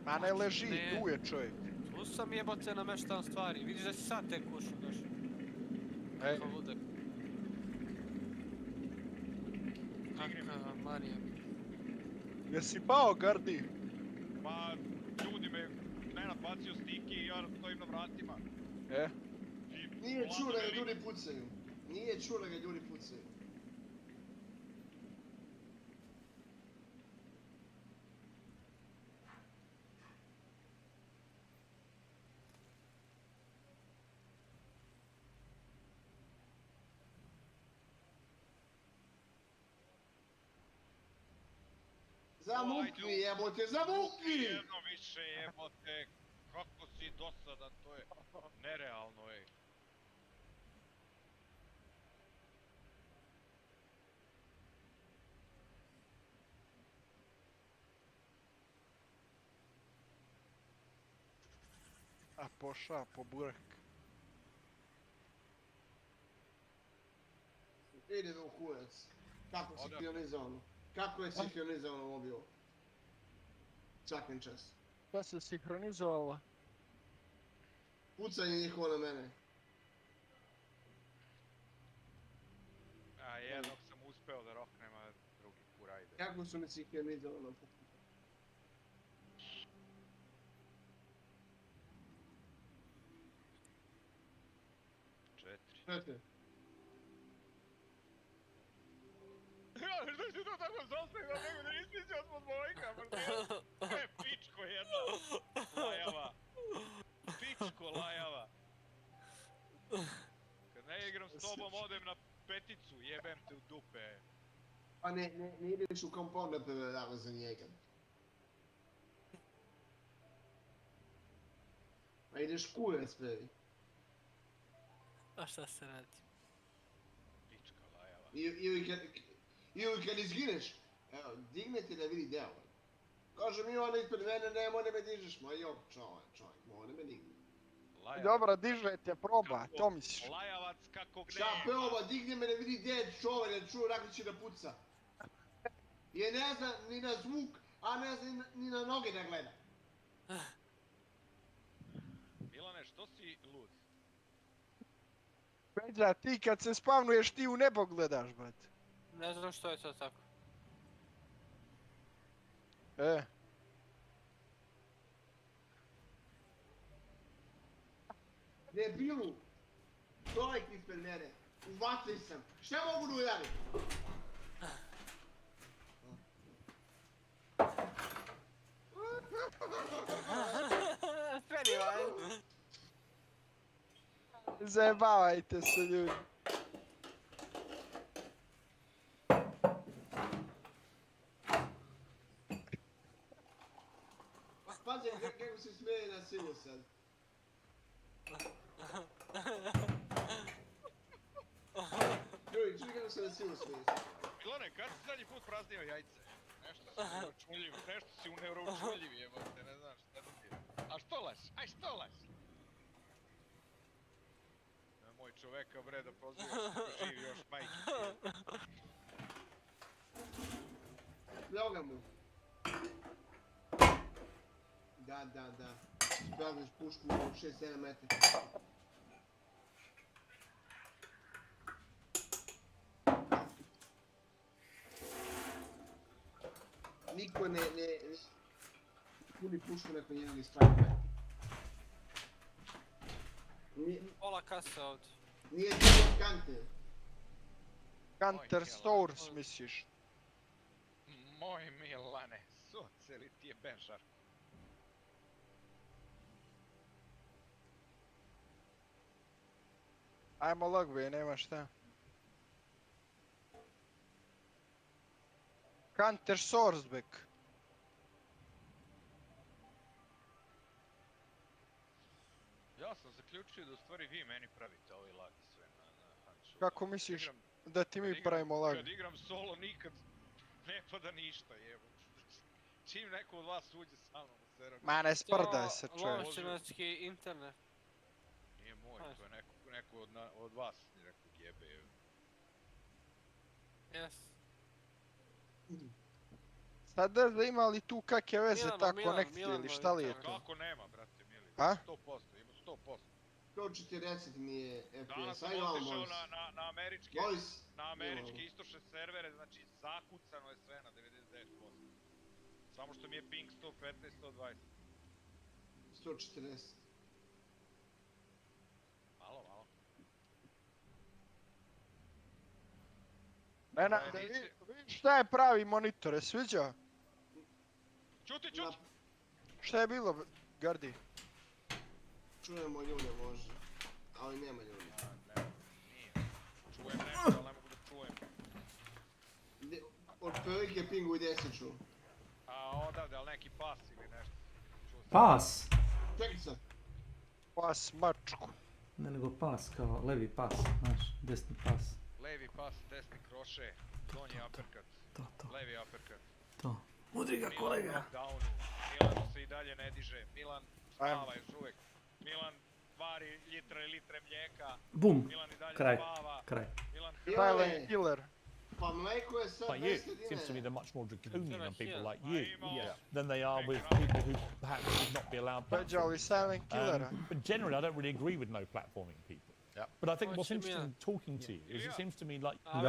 Ma ne leži, tu je čovjek. Tu sam jebote nameštan stvari, vidiš da si sad tek ušao došao. Ej. Kako ludak. Kaka Marija. Jesi pao, Gardi? Pa, ljudi me Nenad bacio stiki i ja stojim na vratima. E? Nije čuo da ga ljudi pucaju. Nije čuo da ga ljudi pucaju. Zamukni jebote, zamukni! Jedno više jebote, kako si dosadan, to je nerealno, ej. A poša, po burek. Ide u kurac. Kako si pionizovano? Kako je sinhronizovano mobil? Čakim čas. Šta se sinhronizovala? Pucanje njihovo na mene. A jednog sam uspeo da roknem, a drugi kura ide. Kako su mi sinhronizovano? 4. Ja, što si to tako zasnega, nego da nisi mislio smo dvojka, brzo. Pičko jedna. Lajava. Pičko lajava. Kad ne igram s tobom, odem na peticu, jebem te u dupe. Pa ne ideš u kompon da prevedava za njega. A ideš kurac previ. A šta se radi? Pička lajava. Ili kad izgineš, evo, dignete da vidi deo. Kaže mi ona ispred mene, ne, mora me dižeš. Ma jo, čovjek, mora me digne. Dobro, dižete, proba, to misliš. Lajavac kakvog nema. Šta proba, digne me da vidi gdje je čovjek, da čuo kako će da puca. Je ne zna ni na zvuk, a ne zna ni na noge da gleda. Milane, što si lud? Peđa, ti kad se spavnuješ ti u nebo gledaš, brate. Ne znam što je to tako. Debilu, čovjek ispred mene, u vatri sam, šta mogu da uradim? Pennywise. Zajebavajte se, ljudi. silu sad. Čuj kako se na silu smije. Milane, kad si zadnji put praznio jajce? Nešto si uneuročuljiv, jebote, ne znam šta da ti je. A što laš? Aj što laš? Moj čoveka bre da prozivaš kako živi još majke. Evo ga mu. Da. Spraviš pušku u 6-7 metara. Niko ne puni pušku nakon jednog ispravljanja. Pola kase ovdje. Nije ti Kanter. Kanter Stores misliš? Moj Milane, suceli ti je benžar. Ajmo logbe, nema šta. Kanter Sourceback. Ja sam zaključio da u stvari vi meni pravite ovaj lag sve na Hanšu. Kako misliš da ti mi pravimo lag? Kad igram solo nikad ne pada ništa, jebo. Čim neko od vas uđe sa mnom u server... Ma ne sprdaj se čovječ. Lovčinački internet. Nije moj, to je neko od vas nekog jebe, jebo. Jes. Sad da ima li tu kakve veze tako nekti ili šta li je to? Kako nema, brate mili? A? 100%, ima 100%. 140 mi je FPS, danas sam otišao na američke istočne servere, znači zakucano je sve na 99%. Samo što mi je ping 115, 120. 140. Malo. Nena, da vidiš šta je pravi monitor, sviđa? Čuti! Šta je bilo, Gardi? Čujemo ljude može, ali nema ljudi. Nije. Čujem nešto, ali ne mogu da čujem. Od prilike pingu i 10 ču. A odavde, ali neki pas ili nešto. Pas? Čekaj se. Pas mačku. Ne nego pas, kao levi pas, znaš, desni pas. Levi pas, desni kroše, donji uppercut. Levi uppercut. To. Udri ga kolega. Milan u knockdownu, Milan se i dalje ne diže, Milan spava još uvek. Milan vari litre mlijeka. Bum, Milan i dalje kraj. Milan Silent killer. Pa mleko je sad 200 dinara. It seems to me they're much more draconian on people like you than they are with people who perhaps should not be allowed platforming. But generally I don't really agree with no platforming people. But I think what's interesting talking to you is it seems to me like you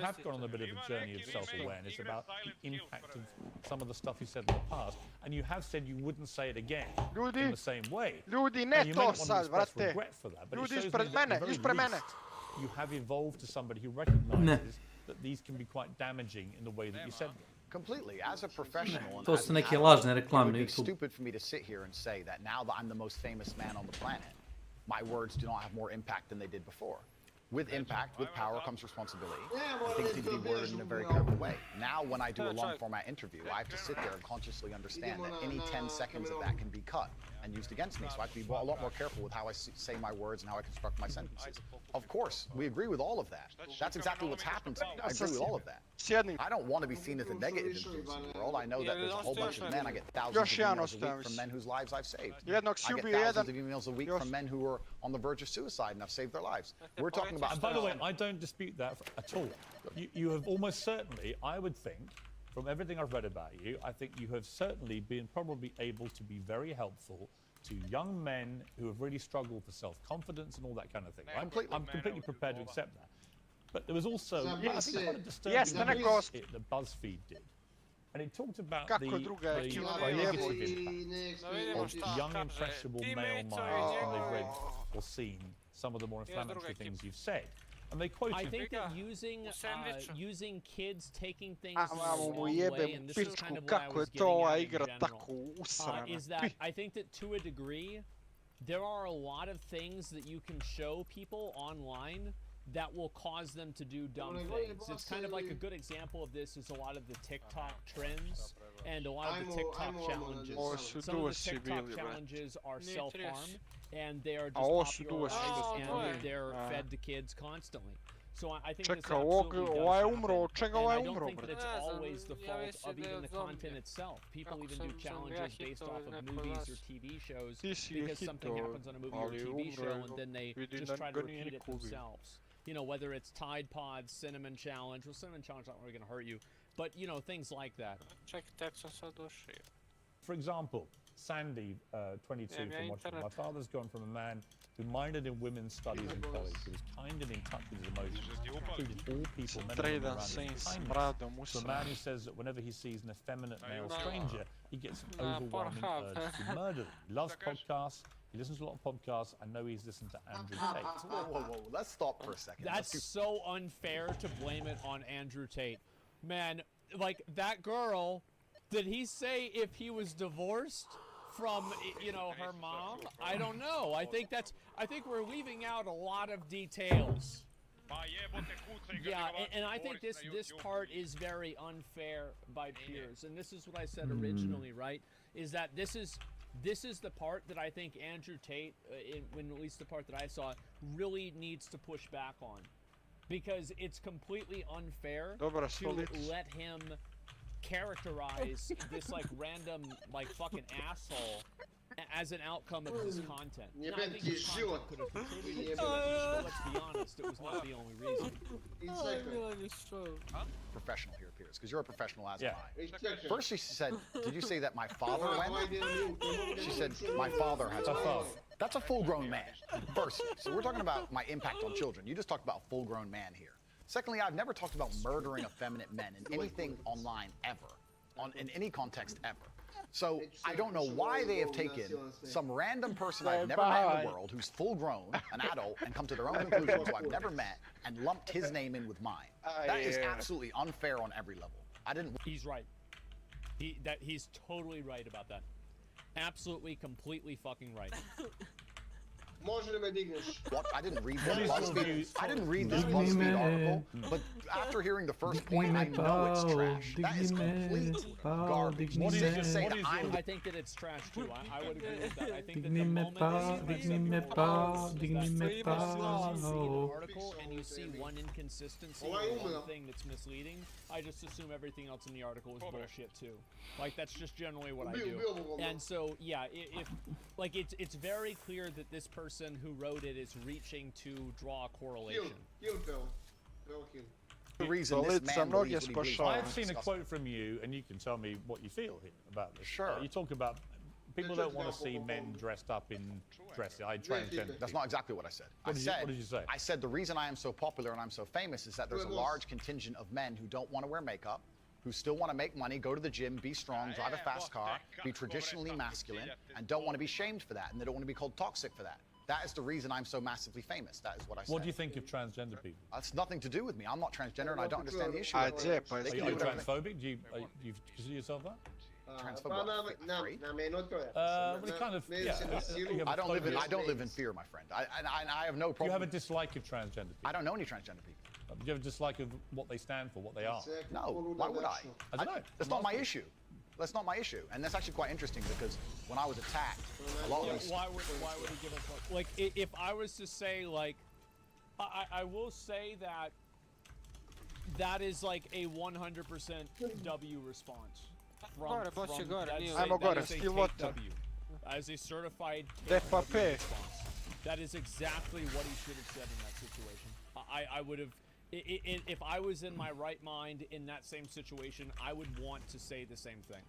have gone on a bit of a journey of self-awareness about the impact of some of the stuff you said in the past, and you have said you wouldn't say it again in the same way. Ljudi, ne to sad, vrate. Ljudi, ispred mene. You have evolved to somebody who recognizes that these can be quite damaging in the way that you said them. Completely. As a professional, and To as su an neke adult, lažne it reklame would na be YouTube. stupid for me to sit here and say that now that I'm the most famous man on the planet, my words do not have more impact than they did before. With impact, with power comes responsibility. Things need to be worded in a very careful way. Now, when I do a long format interview, I have to sit there and consciously understand that any 10 seconds of that can be cut and used against me. So I have to be a lot more careful with how I say my words and how I construct my sentences. Of course, we agree with all of that. That's exactly what's happened to me. I agree with all of that. I don't want to be seen as a negative influence in the world. I know that there's a whole bunch of men. I get thousands of emails a week from men whose lives I've saved. I get thousands of emails a week from men who are on the verge of suicide and I've saved their lives. We're talking about... And by the way, I don't dispute that at all. You have almost certainly, I would think, from everything I've read about you, I think you have certainly been probably able to be very helpful to young men who have really struggled for self-confidence and all that kind of thing. I'm completely prepared to accept that. But there was also, I think quite a disturbing that BuzzFeed did. And it talked about the negative impact of young impressionable male minds when they've read or seen some of the more inflammatory things you've said. And they quoted. I think that using kids taking things the wrong way, and this is kind of what I was getting at in general, is that I think that to a degree, there are a lot of things that you can show people online that will cause them to do dumb things. It's kind of like a good example of this is a lot of the TikTok trends and a lot of the TikTok challenges. Some of the TikTok challenges are self-harm, and they are just popularized and they're fed to kids constantly. So I think this absolutely does happen, and I don't think that it's always the fault of even the content itself. People even do challenges based off of movies or TV shows because something happens on a movie or TV show, and then they just try to repeat it themselves. You know, whether it's Tide Pods, Cinnamon Challenge. Well, Cinnamon Challenge not really going to hurt you, but you know, things like that. For example, Sandy, 22 from Washington. My father's gone from a man who minored in women's studies in college, who was kind and in touch with his emotions, treated all people, men and women around him with kindness. To a man who says that whenever he sees an effeminate male stranger, he gets an overwhelming urge to murder them. He loves podcasts. He listens to a lot of podcasts. I know he's listened to Andrew Tate. Whoa. Let's stop for a second. That's so unfair to blame it on Andrew Tate. Man, like, that girl, did he say if he was divorced from, you know, her mom? I don't know. I think we're leaving out a lot of details. Yeah, and I think this part is very unfair by peers. And this is what I said originally, right? Is that this is the part that I think Andrew Tate, at least the part that I saw, really needs to push back on. Because it's completely unfair to let him characterize this like random like fucking asshole as an outcome of his content. Now, I think his content could have contributed to it, but let's be honest, it was not the only reason. Professional here, Piers, because you're a professional as am I. First she said, did you say that my father went? She said, my father has a father. That's a full-grown man, firstly. So we're talking about my impact on children. You just talked about a full-grown man here. Secondly, I've never talked about murdering effeminate men in anything online ever, in any context ever. So I don't know why they have taken some random person I've never met in the world who's full-grown, an adult, and come to their own conclusions who I've never met and lumped his name in with mine. That is absolutely unfair on every level. He's right. He's totally right about that. Absolutely, completely fucking right. What? I didn't read this BuzzFeed article, but after hearing the first point, I know it's trash. That is complete garbage. I think that it's trash too. I would agree with that. I think that the moment that you see an article and you see one inconsistency or one thing that's misleading, I just assume everything else in the article is bullshit too. Like, that's just generally what I do. And so, yeah, it's very clear that this person who wrote it is reaching to draw a correlation. The reason this man believes what he believes. I've seen a quote from you, and you can tell me what you feel here about this. Sure. You talk about people don't want to see men dressed up in dresses. Transgender. That's not exactly what I said. What did you say? I said the reason I am so popular and I'm so famous is that there's a large contingent of men who don't want to wear makeup, who still want to make money, go to the gym, be strong, drive a fast car, be traditionally masculine, and don't want to be shamed for that, and they don't want to be called toxic for that. That is the reason I'm so massively famous. That is what I said. What do you think of transgender people? That's nothing to do with me. I'm not transgender, and I don't understand the issue. Are you transphobic? Do you consider yourself that? Transphobic? Kind of, yeah. I don't live in fear, my friend. I have no problem. Do you have a dislike of transgender people? I don't know any transgender people. Do you have a dislike of what they stand for, what they are? No. Why would I? I don't know. That's not my issue. That's not my issue, and that's actually quite interesting because when I was attacked, a lot of these... Why would he give a fuck? Like, if I was to say, like, I will say that is like a 100% W response from as a certified response. That is exactly what he should have said in that situation. I would have. If I was in my right mind in that same situation, I would want to say the same thing.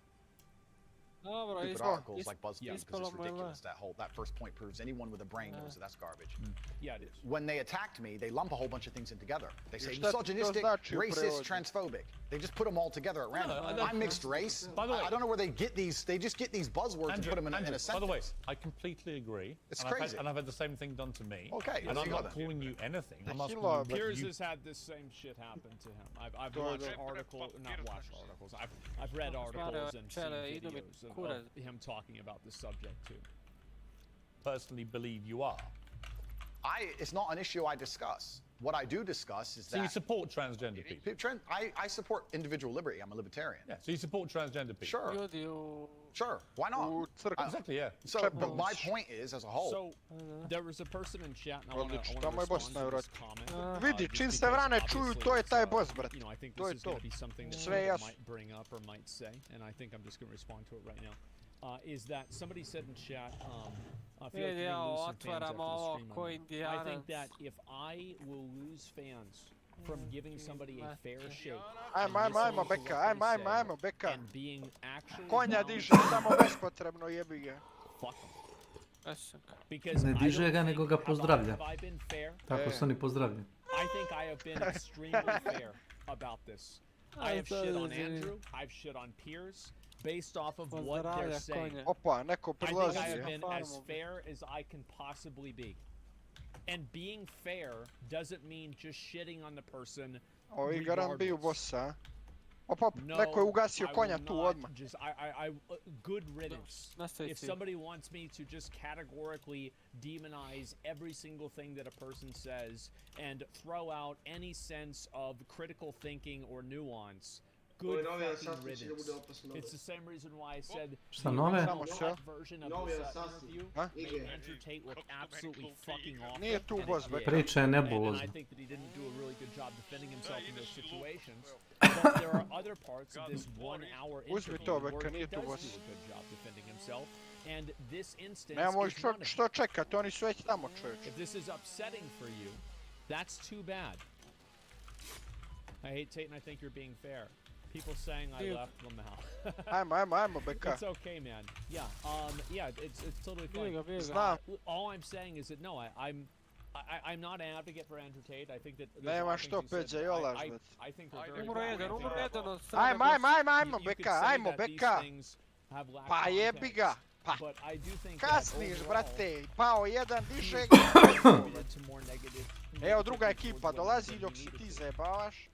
Stupid articles like BuzzFeed, because it's ridiculous. That first point proves anyone with a brain knows that that's garbage. Yeah, it is. When they attacked me, they lump a whole bunch of things in together. They say misogynistic, racist, transphobic. They just put them all together at random. I'm mixed race. By the way, I don't know where they get these. They just get these buzzwords and put them in a sentence. By the way, I completely agree. It's crazy. And I've had the same thing done to me. Okay. And I'm not calling you anything. I'm asking you. Piers has had this same shit happen to him. I've watched articles, not watched articles. I've read articles and seen videos of him talking about this subject too. Personally believe you are. It's not an issue I discuss. What I do discuss is that... So you support transgender people? I support individual liberty. I'm a libertarian. Yeah, so you support transgender people? Sure. Sure, why not? Exactly, yeah. So, but my point is, as a whole... So, there was a person in chat, and I want to tamo je boss respond to this najvjerojatnije. comment. Vidi, čim se vrane čuju, to je taj boss, brate. You know, I think To this je is to. going to be something that Sve je people jasno. might bring up or might say, and I think I'm just going to respond to it right now. Is that somebody said in chat, I feel like you're gonna lose some fans after the stream on that. I think that if I will lose fans from giving somebody a fair shake, Ajmo, Beka, ajmo, Beka. and being actually Konja diže samo bespotrebno, jebi ga. fuck them. Because Ne diže ga, nego ga pozdravlja. have I been fair? Tako se oni pozdravljaju. I think I have been extremely fair about this. I have shit on Andrew, I've shit on Piers, based off of what they're saying. Opa, neko I think prilazi. I have been as fair as I can possibly be. And being fair doesn't mean just shitting on the person. Ovi garan biju bossa. Opa, No, neko je ugasio I konja will tu not odmah. just, good riddance. If somebody wants me to just categorically demonize every single thing that a person says and throw out any sense of critical thinking or nuance, good fucking riddance. It's the same reason why I said Šta the nove? original version of this interview made Andrew Tate look absolutely fucking awful. Nije tu boss, Beka. Priča je And I nebulozna. think that he didn't do a really good job defending himself in those situations. But there are other parts of this 1 hour Uzmi interview to, where Beka, he nije does tu do a boss. good job defending himself. And this instance Nemamo is one of them. što čekati, oni su već tamo, čovječe. If this is upsetting for you, that's too bad. I hate Tate and I think you're being fair. People saying I left them out. Ajmo, Beka. It's okay, man. Yeah, yeah, it's totally fine. Znam. All I'm saying is that no, I'm not an advocate for Andrew Tate. I think that Nema što peđa i olaž, I brate. think they're very Umro jedan od Ajmo, You Beka, could say ajmo, that these Beka. things have lack Pa of jebi ga. Pa, But I do think that kasniš, overall, brate. Pao jedan, diže led to more negative. Evo druga ekipa dolazi dok si ti zajebavaš.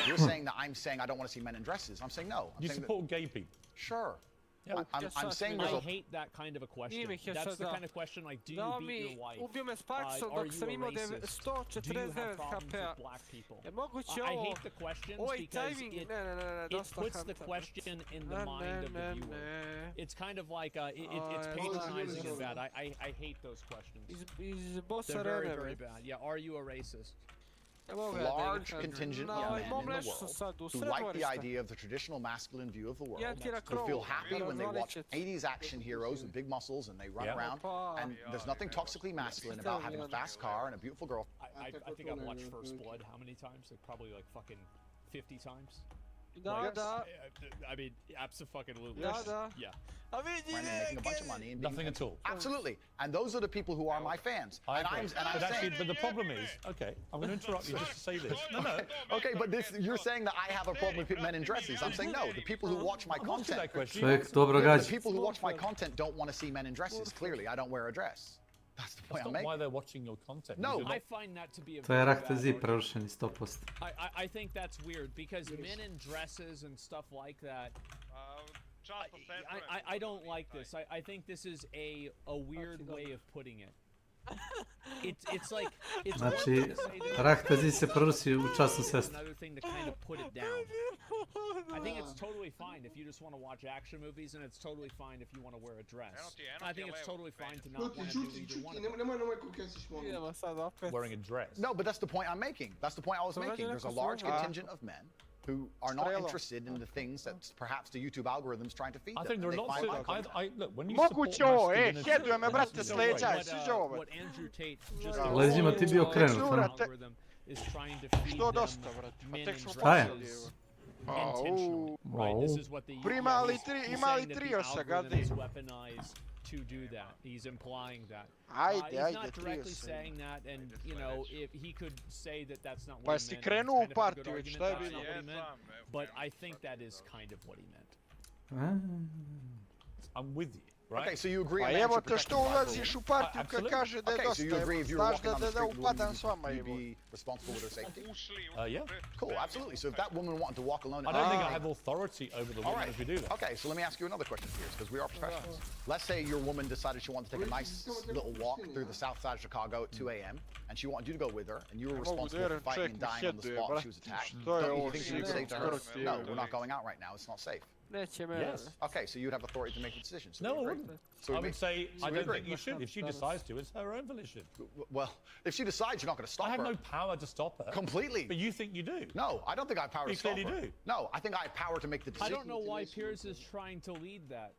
You're saying that I'm saying I don't want to see men in dresses. I'm saying no. I'm You saying support gay people? Sure. Yeah. I'm saying there's I a... hate that kind of a question. That's the kind of question like, do you beat your wife? Ubio me Sparkson Are dok you sam a imao racist? Do you have 149 problems HP-a. with black people? Je moguće I ovo... hate the questions Ovaj because timing... it dosta puts the Hunter. question in the mind of the viewer. It's kind of like, it's patronizing and bad. I hate those questions. Iz bossa They're very, Rene, very brate. bad. Yeah, are you a racist? large contingent of men in the world who like the idea of the traditional masculine view of the world, who feel happy when they watch 80s action heroes with big muscles and they run around, and there's nothing toxically masculine about having a fast car and a beautiful girl. I think I've watched First Blood how many times? Like probably like fucking 50 times. Da, da. I mean, absolutely. Da, da. Yeah. Making a bunch of money and Nothing at all. Absolutely, and those are the people who are my fans. And I'm But actually, saying, but the problem is, okay, I'm going to interrupt you just to say this. No. Okay, but you're saying that I have a problem with men in dresses. I'm saying no. The people who watch my content, Čovjek dobro the gađa. people who watch my content don't want to see men in dresses. Clearly, I don't wear a dress. That's the point That's I'm not making. why they're watching your content. No. I find that to be a To je very Rahte bad Zip argument. prevršeni 100%. I think that's weird because men in dresses and stuff like that. I don't like this. I think this is a weird way of putting it. It's like it's one Znači, thing to say that Rahte Zip se prvrši u časnu sestru. another thing to kind of put it down. I think it's totally fine if you just want to watch action movies, and it's totally fine if you want to wear a dress. I think it's totally fine to not want to do either one. Nemoj kokesiš, molim. Idemo sad opet. Wearing a dress. No, but that's the point I'm making. That's the point I was making. There's a large contingent of men who are not interested in the things that perhaps the YouTube algorithm's trying to feed them. I think there are and they lots find my of... content. look, when you Moguće ovo, masculinity- heduje me, brate, s leđa, What, sviđa ovo. what Andrew Tate just Leđima ti bio krenut, ono. algorithm is trying to feed Što them dosta, brate, pa men tek in smo Šta je? dresses Au. intentionally. Right, this is what the Primali he's tri- saying imali that trio the sa algorithm gadi. is weaponized to do that. He's implying that. Ajde, He's ajde, not trio directly sa. saying that, and you know, if he could say that that's not Pa what he si meant, krenuo it's u kind of a good partiju već, argument šta je that's bilo? not what he meant, but I think that is kind of what he meant. I'm with you. Okay, so you agree. Pa evo te što ulaziš u partiju kad kaže da je dosta, znaš da upadam s vama, evo. Be responsible with her safety? Yeah. Cool, absolutely. So if that woman wanted to walk alone... I don't think I have authority over the woman if we do that. Okay, so let me ask you another question, Pierce, because we are professionals. Let's say your woman decided she wanted to take a nice little walk through the south side of Chicago at 2 a.m. and she wanted you to go with her, and you were responsible for fighting and dying on the spot when she was attacked. Don't you think you would say to her, no, we're not going out right now, it's not safe? Yes. Okay, so you'd have authority to make the decision. So no, I wouldn't. So I would say I don't think you should. If she decides to, it's her own volition. Well, if she decides, you're not going to stop her. I have no power to stop her. Completely. But you think you do. No, I don't think I have power to stop her. You clearly do. No, I think I have power to make the decision. I don't know why Piers is trying to lead that.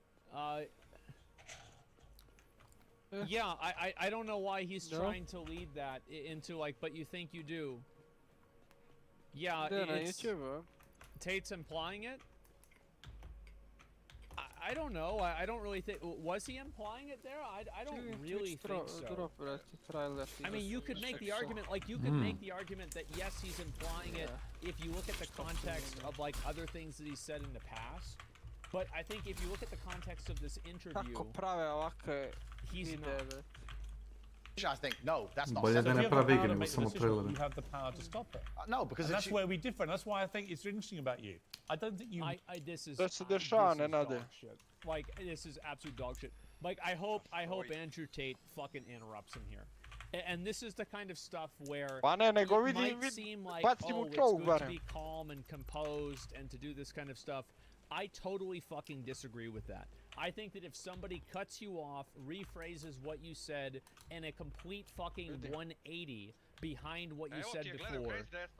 Yeah, I don't know why he's trying to lead that into like, but you think you do. Yeah, it's... Tate's implying it? I don't know. I don't really think... Was he implying it there? I don't really think so. I mean, you could make the argument... Like, you could make the argument that, yes, he's implying it if you look at the context of, like, other things that he said in the past. But I think if you look at the context of this interview... He's not... I think, no, that's not You have the power to stop her. No, because that's where we differ. That's why I think it's interesting about you. I don't think you... This is... That's the Sean and other. Like, this is absolute dog shit. Like, I hope Andrew Tate fucking interrupts him here. And this is the kind of stuff where it might seem like, oh, it's good to be calm and composed and to do this kind of stuff. I totally fucking disagree with that. I think that if somebody cuts you off, rephrases what you said, in a complete fucking 180 behind what you said before,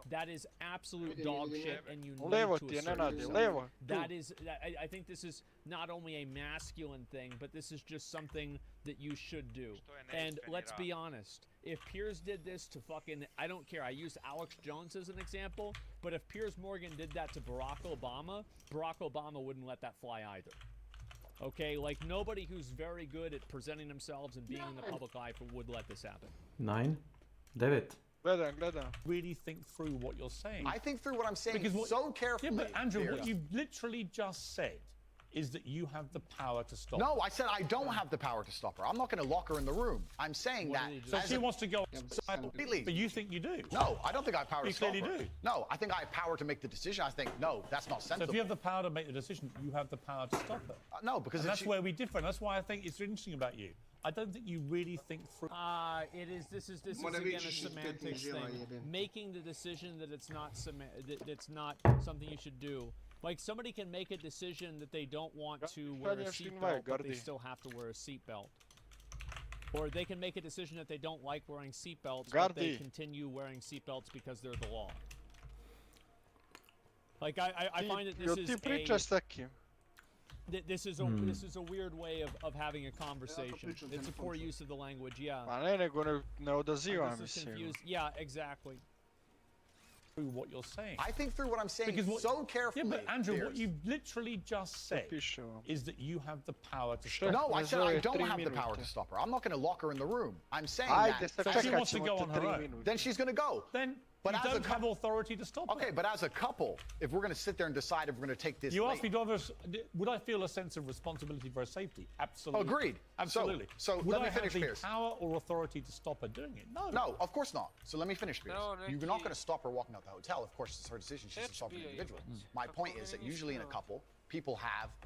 that is absolute dog shit, and you need to assert yourself. That is, I think this is not only a masculine thing, but this is just something that you should do. And let's be honest, if Piers did this to fucking, I don't care, I used Alex Jones as an example, but if Piers Morgan did that to Barack Obama wouldn't let that fly either. Okay, like nobody who's very good at presenting themselves and being in the public eye would let this happen. 9, David. Really think through what you're saying. I think through what I'm saying so carefully. Yeah, but Andrew, what you've literally just said is that you have the power to stop her. No, I said I don't have the power to stop her. I'm not going to lock her in the room. I'm saying that... So she wants to go outside, but you think you do? No, I don't think I have power to stop her. You clearly do. No, I think I have power to make the decision. I think, no, that's not sensible. So if you have the power to make the decision, you have the power to stop her. No, because... And that's where we differ, and that's why I think it's interesting about you. I don't think you really think through... This is again a semantics thing. Making the decision that it's not something you should do. Like, somebody can make a decision that they don't want to wear a seatbelt, but they still have to wear a seatbelt. Or they can make a decision that they don't like wearing seatbelts, but they continue wearing seatbelts because they're the law. Like, I find that this is a weird way of having a conversation. It's a poor use of the language, yeah. Yeah, exactly. Through what you're saying. I think through what I'm saying so carefully. Yeah, but Andrew, what you've literally just said is that you have the power to stop her. No, I said I don't have the power to stop her. I'm not going to lock her in the room. I'm saying that. So she wants to go on her own. Then she's going to go. Then you don't have authority to stop her. Okay, but as a couple, if we're going to sit there and decide if we're going to take this... You asked me, would I feel a sense of responsibility for her safety? Absolutely. Agreed. Absolutely. So let me finish, Pierce. Would I have the power or authority to stop her doing it? No. No, of course not. So let me finish, Pierce. You're not going to stop her walking out the hotel. Of course, it's her decision. She's a sovereign individual. My point is that usually in a couple,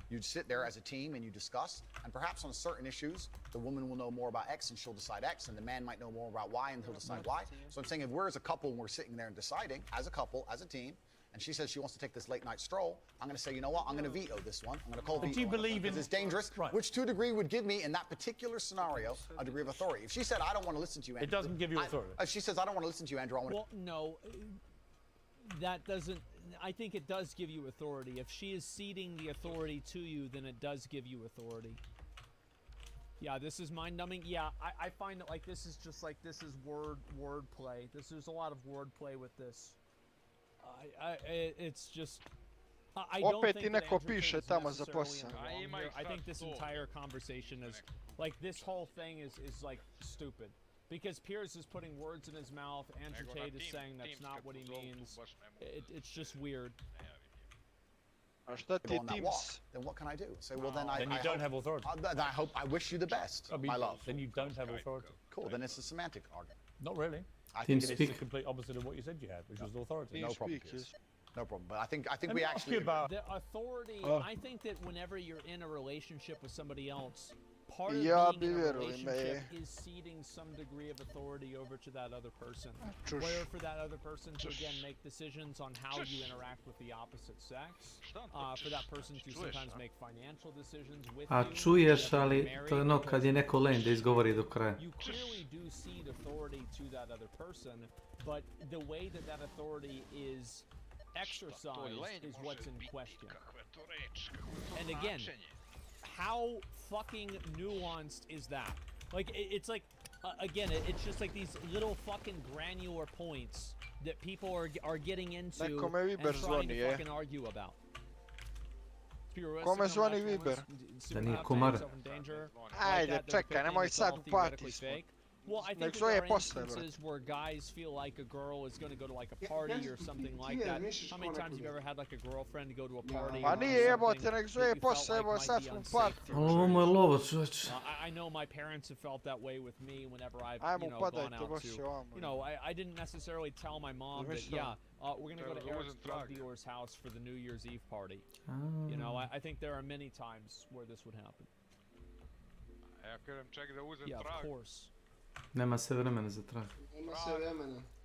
you'd sit there as a team and you discuss, and perhaps on certain issues, the woman will know more about X and she'll decide X, and the man might know more about Y and he'll decide Y. So I'm saying if we're as a couple and we're sitting there and deciding, as a couple, as a team, and she says she wants to take this late night stroll, I'm going to say, you know what, I'm going to veto this one. I'm going to call veto. Do you believe in... It's dangerous, which to a degree would give me, in that particular scenario, a degree of authority. If she said, I don't want to listen to you, Andrew... It doesn't give you authority. If she says, I don't want to listen to you, Andrew, I want to... Well, no, that doesn't... I think it does give you authority. If she is ceding the authority to you, then it does give you authority. Yeah, this is mind-numbing. Yeah, I find that, like, this is just, like, this is wordplay. There's a lot of wordplay with this. It's just... I don't think that Andrew Tate is necessarily in the wrong here. I think this entire conversation is... Like, this whole thing is like, stupid. Because Piers is putting words in his mouth, Andrew Tate is saying that's not what he means. It's just weird. A šta ti go on that walk, Teams? then what can I do? Say, well, then Then you don't have authority. I wish you the best, my love. Then you don't have authority. Cool, then it's a semantic argument. Not really. I think it's the complete opposite of what you said you had, which was authority. No problem, Piers. No problem. But I think we Let me actually... ask you about the authority. I think that whenever you're in a relationship with somebody else, part of being in a relationship is ceding some degree of authority over to that other person. Whether for that other person to again make decisions on how you interact with the opposite sex, for that person to sometimes make financial decisions with A you. čuješ, ali to je ono kad je neko len da izgovori do kraja. You clearly do cede authority to that other person, but the way that that authority is exercised is what's in question. And again, how fucking nuanced is that? Like, it's like, again, it's just like these little fucking granular points that people are getting into and trying to fucking argue about. Kome zvoni Viber? Da nije komar. Ajde, čekaj, nemoj sad upati smo. Well, I think there are instances where guys feel like a girl is going to go to like a party or something like that. How many times have you ever had like a girlfriend go to a party? Pa nije jebote, nek zove posle, evo sad smo u party. Ovo je lovo, čovječ. I know my parents have felt that way with me whenever I've gone out to. I didn't necessarily tell my mom that, yeah, we're going to go to Eric's drug dealer's house for the New Year's Eve party. I think there are many times where this would happen. Yeah, of course. Nema se vremena za trag.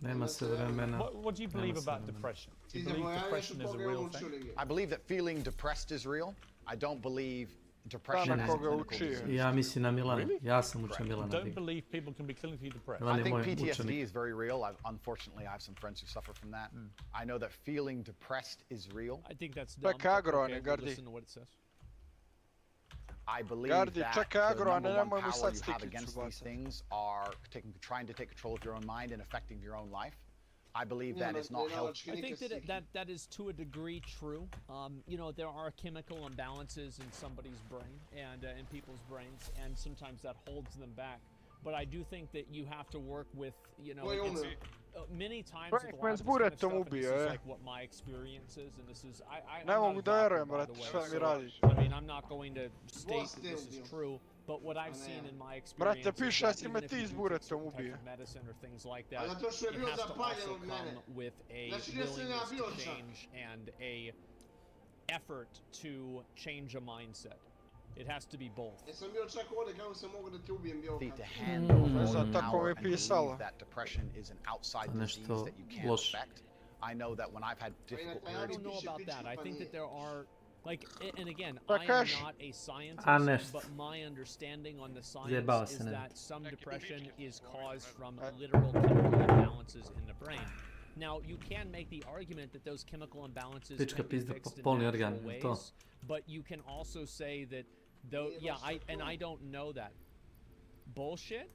Nema se vremena. What do you believe about depression? Do you believe depression is a real thing? I believe that feeling depressed is real. I don't believe depression is a clinical disease. Ja mislim na Milana. Ja sam učio Milana. Don't believe people can be clinically depressed. I think PTSD is very real. Unfortunately, I have some friends who suffer from that. I know that feeling depressed is real. I think that's dumb. Listen to what it says. I believe that the number one power you have against these things are trying to take control of your own mind and affecting your own life. I believe that is not healthy. I think that is to a degree true. There are chemical imbalances in somebody's brain and in people's brains, and sometimes that holds them back. But I do think that you have to work with, many times with a lot of this kind of stuff, and this is like what my experience is, and this is, I'm not a doctor, by the way, so, I mean, I'm not going to state that this is true, but what I've seen in my experience is that even if you do some type of medicine or things like that, it has to also come with a willingness to change and a effort to change a mindset. It has to be both. To handle power and believe that depression is an outside disease that you can't affect. I know that when I've had difficult periods... I don't know about that. I think that there are... and again, I am not a scientist, but my understanding on the science is that some depression is caused from literal chemical imbalances in the brain. Now, you can make the argument that those chemical imbalances can be fixed in natural ways, but you can also say that I don't know that. Bullshit?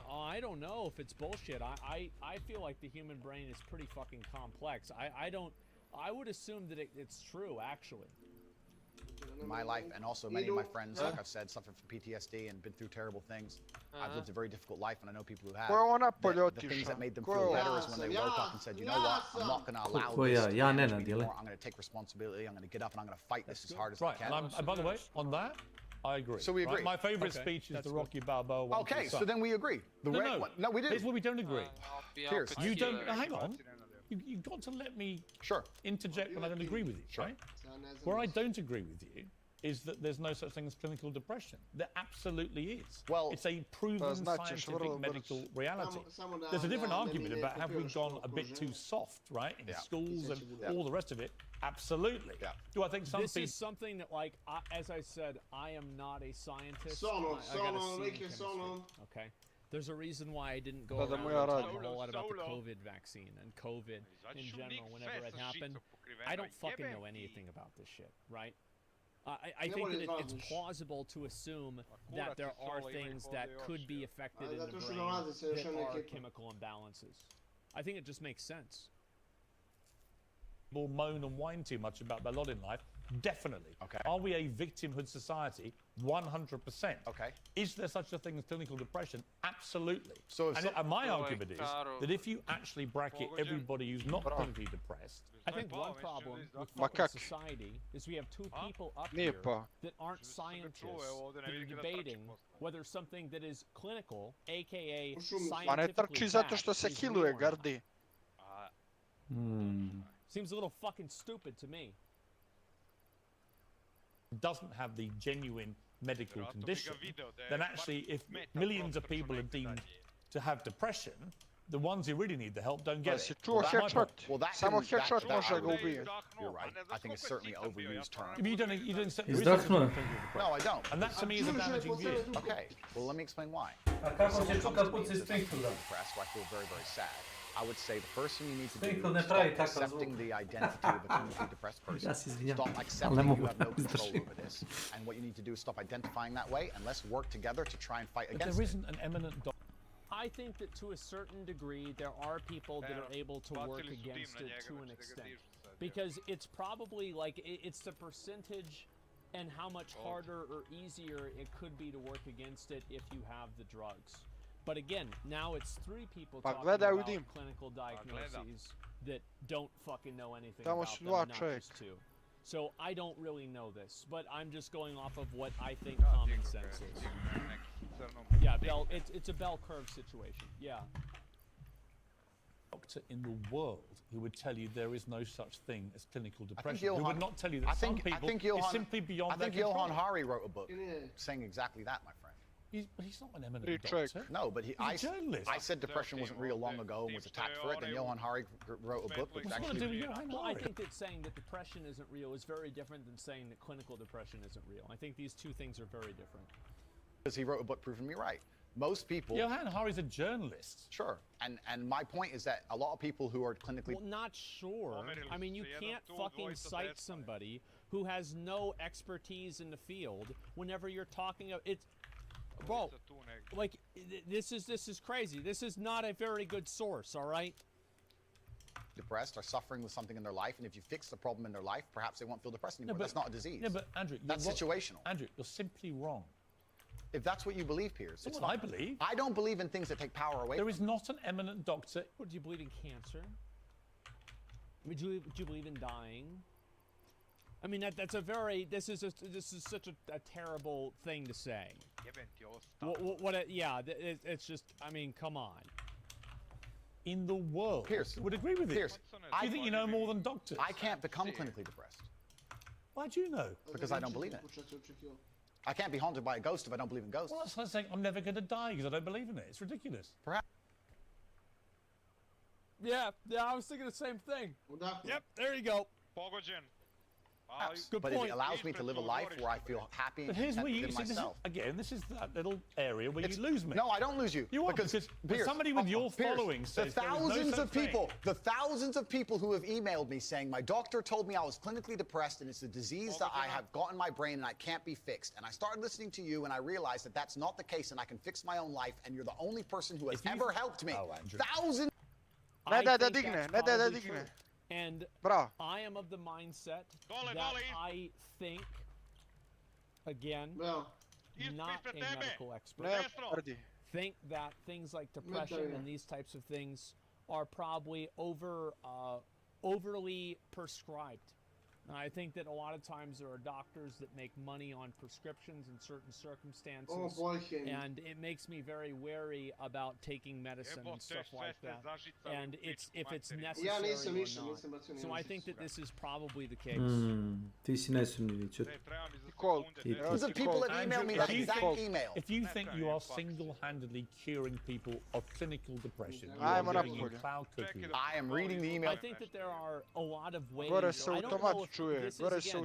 I don't know if it's bullshit. I feel like the human brain is pretty fucking complex. I would assume that it's true, actually. My life, and also many of my friends, like I've said, suffer from PTSD and been through terrible things. I've lived a very difficult life, and I know people who have. The things that made them feel better is when they woke up and said, you know what, I'm not going to allow this to damage me anymore. I'm going to take responsibility, I'm going to get up and I'm going to fight this as hard as I can. And by the way, on that, I agree. So we agree. My favorite speech is the Rocky Balboa one. Okay, so then we agree. No, we didn't. Here's where we don't agree. Pierce, you don't. Hang on. You've got to let me interject when I don't agree with you, right? Where I don't agree with you is that there's no such thing as clinical depression. There absolutely is. Well, it's a proven scientific medical reality. There's a different argument about have we gone a bit too soft, right, in schools and all the rest of it. Absolutely. Yeah. Do I think some this is something that, like, as I said, I am not a scientist. Okay. There's a reason why I didn't go around and talk a whole lot about the COVID vaccine and COVID in general whenever it happened. I don't fucking know anything about this shit, right? I think that it's plausible to assume that there are things that could be affected in the brain that are chemical imbalances. I think it just makes sense. People moan and whine too much about their lot in life, Definitely. Okay. Are we a victimhood society? 100%. Okay. Is there such a thing as clinical depression? Absolutely. So and my argument is that if you actually bracket everybody who's not clinically depressed, I think one problem with fucking society is we have two people up here that aren't scientists that are debating whether something that is clinical, aka scientifically backed, seems a little fucking stupid to me. Doesn't have the genuine medical condition, then actually if millions of people are deemed to have depression, the ones who really need the help don't get it. Well, samo headshot može ga ubije. You're right. I think it's certainly an overused term. You don't say Izdahnuo. No, I don't. And that to me is a damaging view. Okay, well let me explain why. A kako se čuka puci Springfielda? I feel very, very sad. I would say the first thing you need to do Springfield ne is pravi stop takav accepting zvuk. the identity of a clinically depressed person. Ja se izvinjam, Stop ali ne accepting mogu you have no da control izdržim. over this. And what you need to do is stop identifying that way and let's work together to try and fight But against there it. isn't an eminent doctor. I think that to a certain degree there are people that are able to work against it to an extent. Because it's probably like, it's the percentage and how much harder or easier it could be to work against it if you have the drugs. But again, now it's 3 people talking about clinical diagnoses that don't fucking know anything about them, not just 2. So I don't really know this, but I'm just going off of what I think common sense is. Yeah, it's a bell curve situation, yeah. Doctor in the world who would tell you there is no such thing as clinical depression. Johan, who would not tell you that some people it's simply beyond their control. Johan Hari wrote a book saying exactly that, my friend. He's not an eminent doctor. No, but he's a journalist. I said depression wasn't real long ago and was attacked for it, and Johan Hari wrote a book which actually... Well, I think that saying that depression isn't real is very different than saying that clinical depression isn't real. I think these two things are very different. Because he wrote a book proving me right. Most people... Johan Hari's a journalist. Sure. And my point is that a lot of people who are clinically... Well, not sure. I mean, you can't fucking cite somebody who has no expertise in the field whenever you're talking of... It's... Bro, like, this is crazy. This is not a very good source, all right? Depressed are suffering with something in their life, and if you fix the problem in their life, perhaps they won't feel depressed anymore. That's not a disease. No, but Andrew... That's situational. Andrew, you're simply wrong. If that's what you believe, Piers, it's what I believe. I don't believe in things that take power away. There is not an eminent doctor. What, do you believe in cancer? I mean, do you believe in dying? I mean, that's a very... This is such a terrible thing to say. It's just... I mean, come on. In the world, Piers would agree with Piers, I think you know more than doctors. I can't become clinically depressed. Why do you know? Because I don't believe in it. I can't be haunted by a ghost if I don't believe in ghosts. Well, that's like saying I'm never going to die because I don't believe in it. It's ridiculous. Perhaps. Yeah, I was thinking the same thing. Yep, there you go. Good point. If it allows me to live a life where I feel happy and content within myself. This is that little area where you lose me. No, I don't lose you. You won't, because somebody with your following says the thousands of people who have emailed me saying my doctor told me I was clinically depressed and it's a disease that I have got in my brain and I can't be fixed. And I started listening to you and I realized that that's not the case and I can fix my own life and you're the only person who has ever helped me. Thousands. And I am of the mindset that I think, again, not a medical expert, think that things like depression and these types of things are probably overly prescribed. I think that a lot of times there are doctors that make money on prescriptions in certain circumstances, and it makes me very wary about taking medicine and stuff like that. And if it's necessary or not. So I think that this is probably the case. Ti si najsumnjiviji, čuti. People have emailed me that exact email. If you think you are single-handedly curing people of clinical depression, I am reading the email. I think that there are a lot of ways. I don't know if this is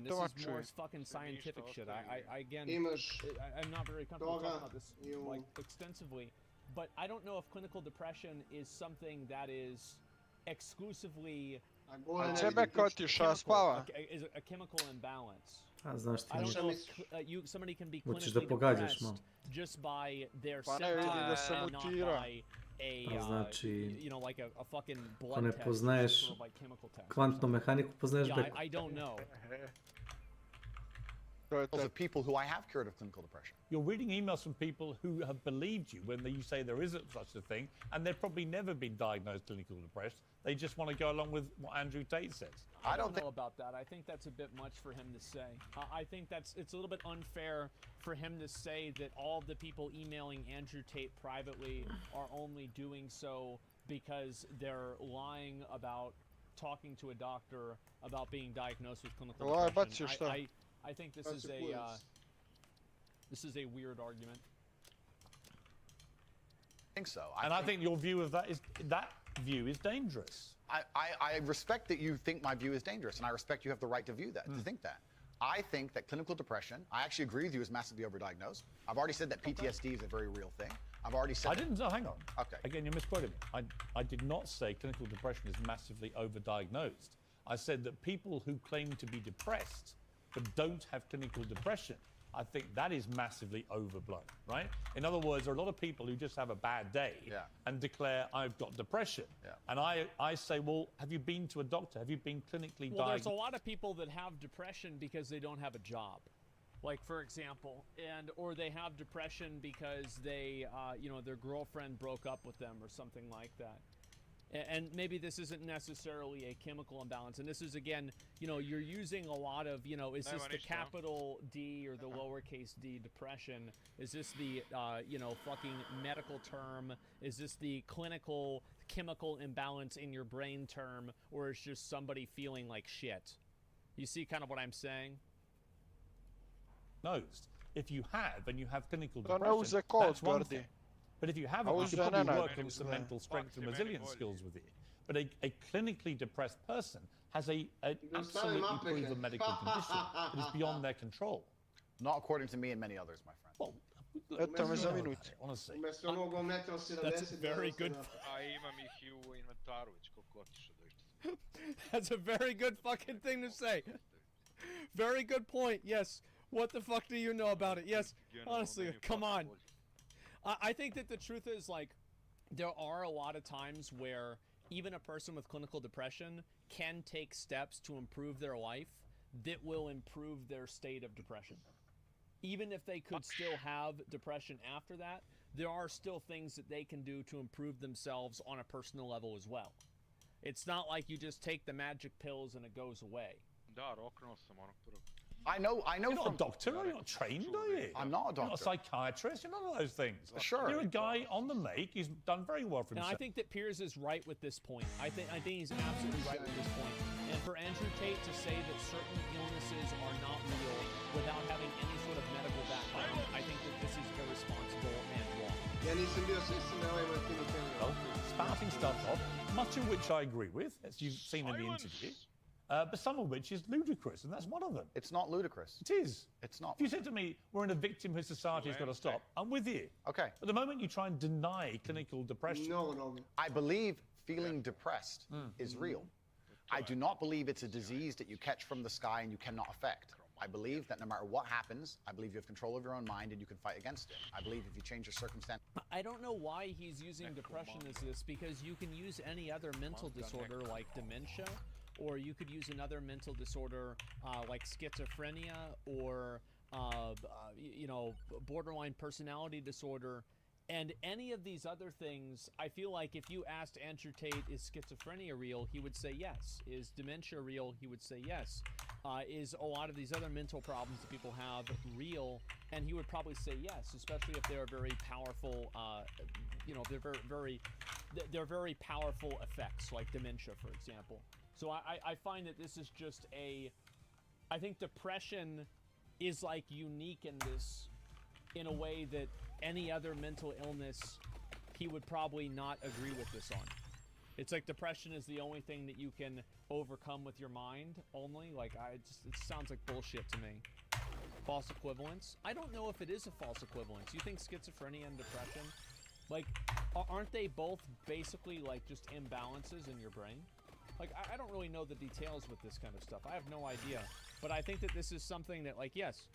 more fucking scientific shit. I'm not very comfortable talking about this like extensively, but I don't know if clinical depression is something that is exclusively a chemical imbalance. A znaš ti I don't know if somebody can be clinically depressed just by their symptoms and not by znači, you know, like a fucking blood ako ne test, poznaješ sort of like chemical test. kvantnu mehaniku, poznaješ Yeah, beku. I don't know. of people who I have cured of clinical depression. You're reading emails from people who have believed you when you say there isn't such a thing, and they've probably never been diagnosed clinically depressed. They just want to go along with what Andrew Tate says. I don't know about that. I think that's a bit much for him to say. I think it's a little bit unfair for him to say that all of the people emailing Andrew Tate privately are only doing so because they're lying about talking to a doctor about being diagnosed with clinical depression. I think this is a weird argument. I think so. I think your view of that is dangerous. I respect that you think my view is dangerous, and I respect you have the right to view that, to think that. I think that clinical depression, I actually agree with you, is massively overdiagnosed. I've already said that PTSD is a very real thing. I've already said hang on. Okay. Again, you're misquoting me. I did not say clinical depression is massively overdiagnosed. I said that people who claim to be depressed but don't have clinical depression, I think that is massively overblown, right? In other words, there are a lot of people who just have a bad day and declare, I've got depression. And I say, well, have you been to a doctor? Have you been clinically diagnosed? Well, there's a lot of people that have depression because they don't have a job. Like, for example, or they have depression because they, their girlfriend broke up with them or something like that. And maybe this isn't necessarily a chemical imbalance. And this is, again, you're using a lot of, is this the capital D or the lowercase d depression? Is this the, fucking medical term? Is this the clinical chemical imbalance in your brain term? Or is just somebody feeling like shit? You see kind of what I'm saying? If you have, and you have clinical To ne depression, uze kod, that's one Gordi. thing. But if you haven't, you should probably work on some mental strength and resilience skills with it. But a clinically depressed person has an absolutely proven medical condition that is beyond their control. Not according to me and many others, my friend. Well, Eto me za minut. Honestly. That's a very good... A imam ih i u inventaru već koliko otišao da išta. That's a very good fucking thing to say. Very good point, yes. What the fuck do you know about it? Yes, honestly, come on. I think that the truth is, like, there are a lot of times where even a person with clinical depression can take steps to improve their life that will improve their state of depression. Even if they could still have depression after that, there are still things that they can do to improve themselves on a personal level as well. It's not like you just take the magic pills and it goes away. Da, roknuo sam onog prvog. I know You're not from... a doctor, you're not trained, are you? I'm not a doctor. You're not a psychiatrist, you're none of those things. Sure. You're a guy on the make, he's done very well for himself. And I think that Piers is right with this point. I think he's absolutely right with this point. And for Andrew Tate to say that certain illnesses are not real without having any sort of medical background, I think that this is irresponsible and wrong. Ja nisam bio svjestan da ovaj Martino Kenner. Spouting stuff off, much of which I agree with, as you've seen in the interview. But some of which is ludicrous, and that's one of them. It's not ludicrous. It is. It's not. If you said to me, we're in a victimhood society, it's got to stop, I'm with you. Okay. But the moment you try and deny clinical depression... No. I believe feeling depressed is real. I do not believe it's a disease that you catch from the sky and you cannot affect. I believe that no matter what happens, I believe you have control of your own mind and you can fight against it. I believe if you change your circumstance... I don't know why he's using depression as this, because you can use any other mental disorder like dementia, or you could use another mental disorder like schizophrenia or, borderline personality disorder. And any of these other things, I feel like if you asked Andrew Tate, is schizophrenia real, he would say yes. Is dementia real? He would say yes. Is a lot of these other mental problems that people have real? And he would probably say yes, especially if they're very powerful, they're very powerful effects, like dementia, for example. So I find that this is just I think depression is like unique in this, in a way that any other mental illness, he would probably not agree with this on. It's like depression is the only thing that you can overcome with your mind only. Like, it sounds like bullshit to me. False equivalence? I don't know if it is a false equivalence. You think schizophrenia and depression, like, aren't they both basically like just imbalances in your brain? Like, I don't really know the details with this kind of stuff. I have no idea. But I think that this is something that, like, yes.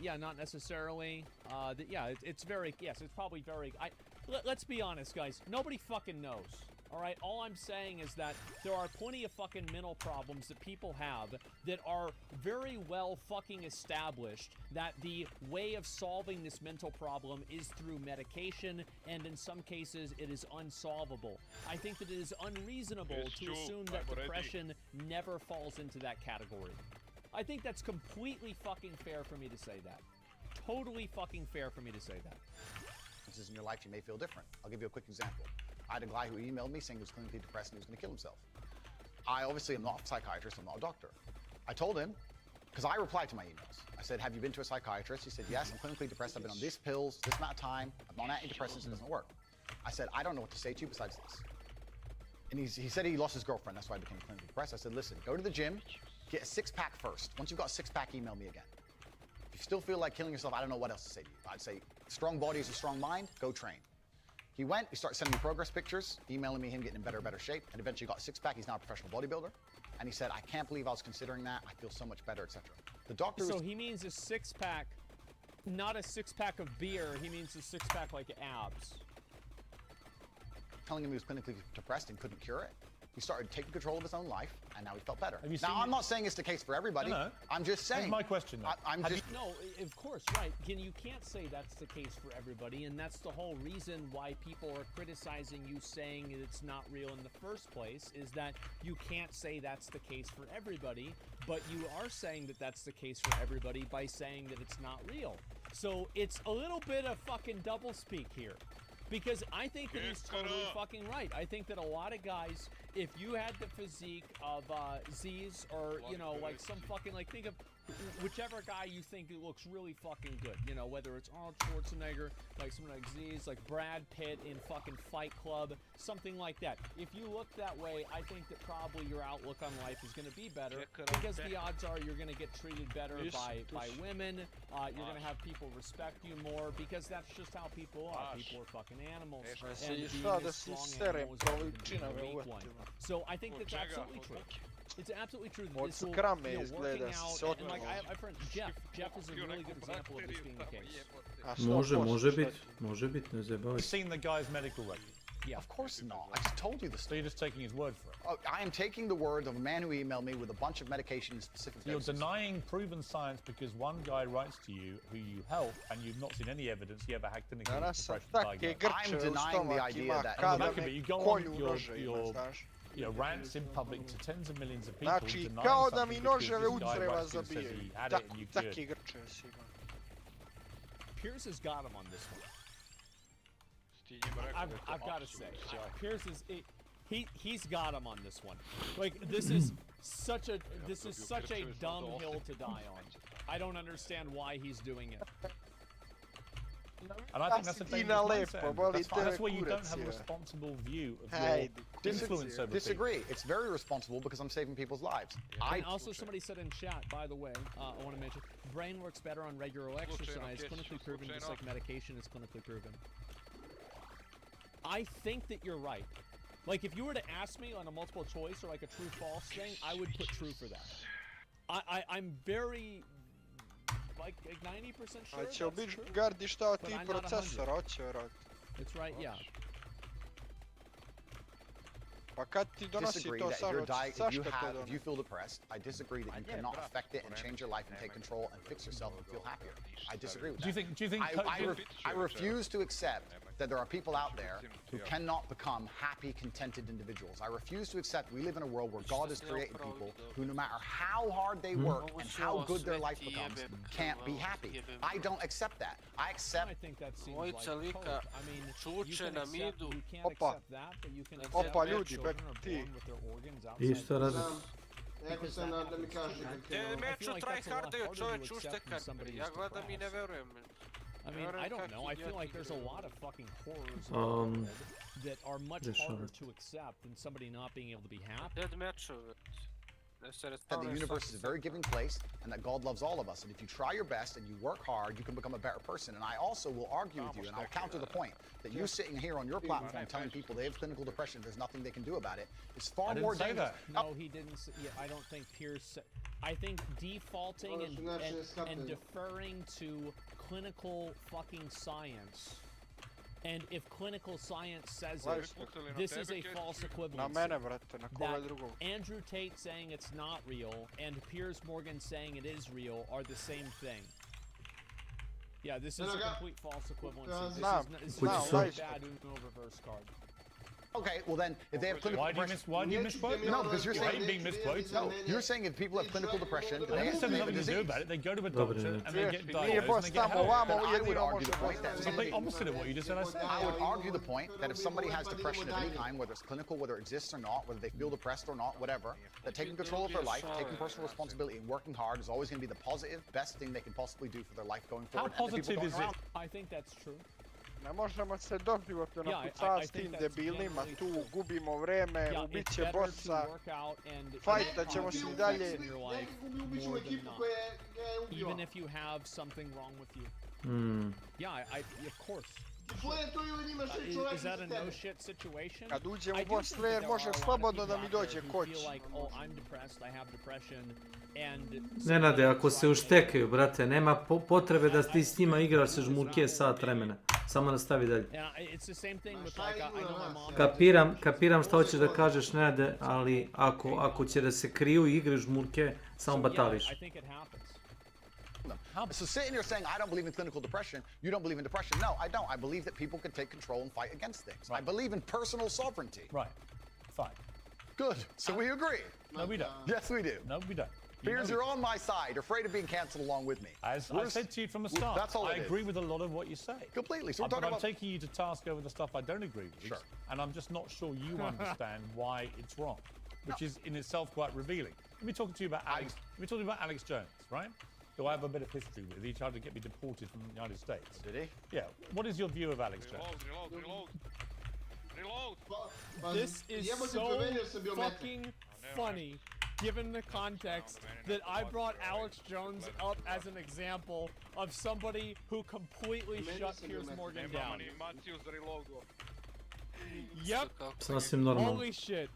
Yeah, not necessarily. It's very, yes, it's probably very, let's be honest, guys. Nobody fucking knows, All right, all I'm saying is that there are plenty of fucking mental problems that people have that are very well fucking established, that the way of solving this mental problem is through medication, and in some cases it is unsolvable. I think that it is unreasonable to assume that depression never falls into that category. I think that's completely fucking fair for me to say that. Totally fucking fair for me to say that. In your life, you may feel different. I'll give you a quick example. I had a guy who emailed me saying he was clinically depressed and he was going to kill himself. I obviously am not a psychiatrist, I'm not a doctor. I told him, because I replied to my emails. I said, have you been to a psychiatrist? He said, yes, I'm clinically depressed. I've been on these pills, this amount of time. I'm on antidepressants, it doesn't work. I said, I don't know what to say to you besides this. And he said he lost his girlfriend, that's why I became clinically depressed. I said, listen, go to the gym, get a six-pack first. Once you've got a six-pack, email me again. If you still feel like killing yourself, I don't know what else to say to you. I'd say, strong body is a strong mind, go train. He went, he started sending me progress pictures, emailing me him getting in better shape, and eventually got a six-pack. He's now a professional bodybuilder. And he said, I can't believe I was considering that. I feel so much better, etc. The doctor So he means a six-pack, not a six-pack of beer. He means a six-pack like abs. Telling him he was clinically depressed and couldn't cure it. He started taking control of his own life, and now he felt better. Now, I'm not saying it's the case for everybody. No. I'm just saying. Here's my question, though. No, of course, right. You can't say that's the case for everybody, and that's the whole reason why people are criticizing you saying it's not real in the first place, is that you can't say that's the case for everybody, but you are saying that that's the case for everybody by saying that it's not real. So it's a little bit of fucking doublespeak here. Because I think that he's totally fucking right. I think that a lot of guys, if you had the physique of Z's or, you know, like some fucking, like, think of whichever guy you think looks really fucking good. You know, whether it's Arnold Schwarzenegger, like someone like Z's, like Brad Pitt in fucking Fight Club, something like that. If you look that way, I think that probably your outlook on life is going to be better because the odds are you're going to get treated better by women. You're going to have people respect you more because that's just how people are. People are fucking animals. And being a strong animal is a weak one. So I think that's absolutely true. It's absolutely true that this will, you know, working out, and like I have a friend, Jeff is a really good example of this being the case. Može bit, ne zabavaj. You've seen the guy's medical record? Yeah. Of course not. I just told you the story. So you're just taking his word for it? Oh, I am taking the word of a man who emailed me with a bunch of medication in specific doses. You're denying proven science because one guy writes to you who you help and you've not seen any evidence he ever had clinical depression diagnosis. I'm denying the idea that... You go on your rants in public to tens of millions of people. Znači, kao da mi noževe u creva zabijaju. Taki grče si ima. Pierce has got him on this one. I've got to say, Pierce is he's got him on this one. Like this is such a dumb hill to die on. I don't understand why he's doing it. And I think that's a dangerous mindset. That's where you don't have a responsible view of your influence over Disagree. It's very responsible because I'm saving people's lives. And also somebody said in chat, by the way, I want to mention, brain works better on regular exercise, clinically proven, just like medication is clinically proven. I think that you're right. Like, if you were to ask me on a multiple choice or like a true-false thing, I would put true for that. I'm very... like 90% sure će obić gardi šta od tih procesora, hoće vjerojatno. It's right, yeah. Pa kad ti donosi to samo, zašto to donosi? If you feel depressed, I disagree that you cannot affect it and change your life and take control and fix yourself and feel happier. I disagree with that. Do you think I refuse to accept that there are people out there who cannot become happy, contented individuals. I refuse to accept we live in a world where God has created people who, no matter how hard they work and how good their life becomes, can't be happy. I don't accept that. I accept... I think that seems like code. I mean, you can accept that, but you can accept that children are born with their organs outside. Rekao sam da mi kaže. Meču tryhardaju čovječ uštekar. Ja gledam I ne verujem. I mean, I don't know. I feel like there's a lot of fucking horrors in the world that are much harder to accept than somebody not being able to be happy. That the universe is a very giving place and that God loves all of us. And if you try your best and you work hard, you can become a better person. And I also will argue with you, and I'll counter the point, that you sitting here on your platform telling people they have clinical depression, there's nothing they can do about it, is far more dangerous. No, he didn't say, yeah, I don't think Pierce... I think defaulting and deferring to clinical fucking science And if clinical science says it, this is a false equivalency. That Andrew Tate saying it's not real and Piers Morgan saying it is real are the same thing. Yeah, this is a complete false equivalency. This is not a very bad Uno reverse card. Okay, well then, if they have clinical depression... Why do you misquote? No, because you're saying... being misquoted. No, you're saying if people have clinical depression... They have nothing to do about it. They go to a doctor and they get diagnosed and they get help. I would argue the point that... Something opposite of what you just said I said. I would argue the point that if somebody has depression of any kind, whether it's clinical, whether it exists or not, whether they feel depressed or not, whatever, that taking control of their life, taking personal responsibility and working hard is always going to be the positive, best thing they can possibly do for their life going forward. How positive is it? I think that's true. Ne možemo se dobivati na puca s tim debilima, tu gubimo vreme, ubiće bossa, fajta ćemo se i dalje. Even if you have something wrong with you. Yeah, of course. Is that a no shit situation? Kad uđem u boss player može slobodno da mi dođe koć. Nenade, ako se uštekaju, brate, nema potrebe da ti s njima igraš se žmurke sat vremena. Samo nastavi dalje. Kapiram šta hoćeš da kažeš, Nenade, ali ako će da se kriju i igraš žmurke, samo batališ. So sitting here saying, I don't believe in clinical depression, you don't believe in depression. No, I don't. I believe that people can take control and fight against things. Right. I believe in personal sovereignty. Right. Fine. Good. So we agree. No, we don't. Yes, we do. No, we don't. Piers, you're on my side, afraid of being cancelled along with me. As I said to you from the start, that's all I agree with a lot of what you say. Completely. So but I'm taking you to task over the stuff I don't agree with. Sure. And I'm just not sure you understand why it's wrong, which is in itself quite revealing. Let me talk to you about Alex. Let me talk to you about Alex Jones, right? Who I have a bit of history with. He tried to get me deported from the United States. Did he? Yeah. What is your view of Alex Jones? Reload. This is so fucking funny, given the context that I brought Alex Jones up as an example of somebody who completely shut Piers Morgan down. Yep. Holy shit.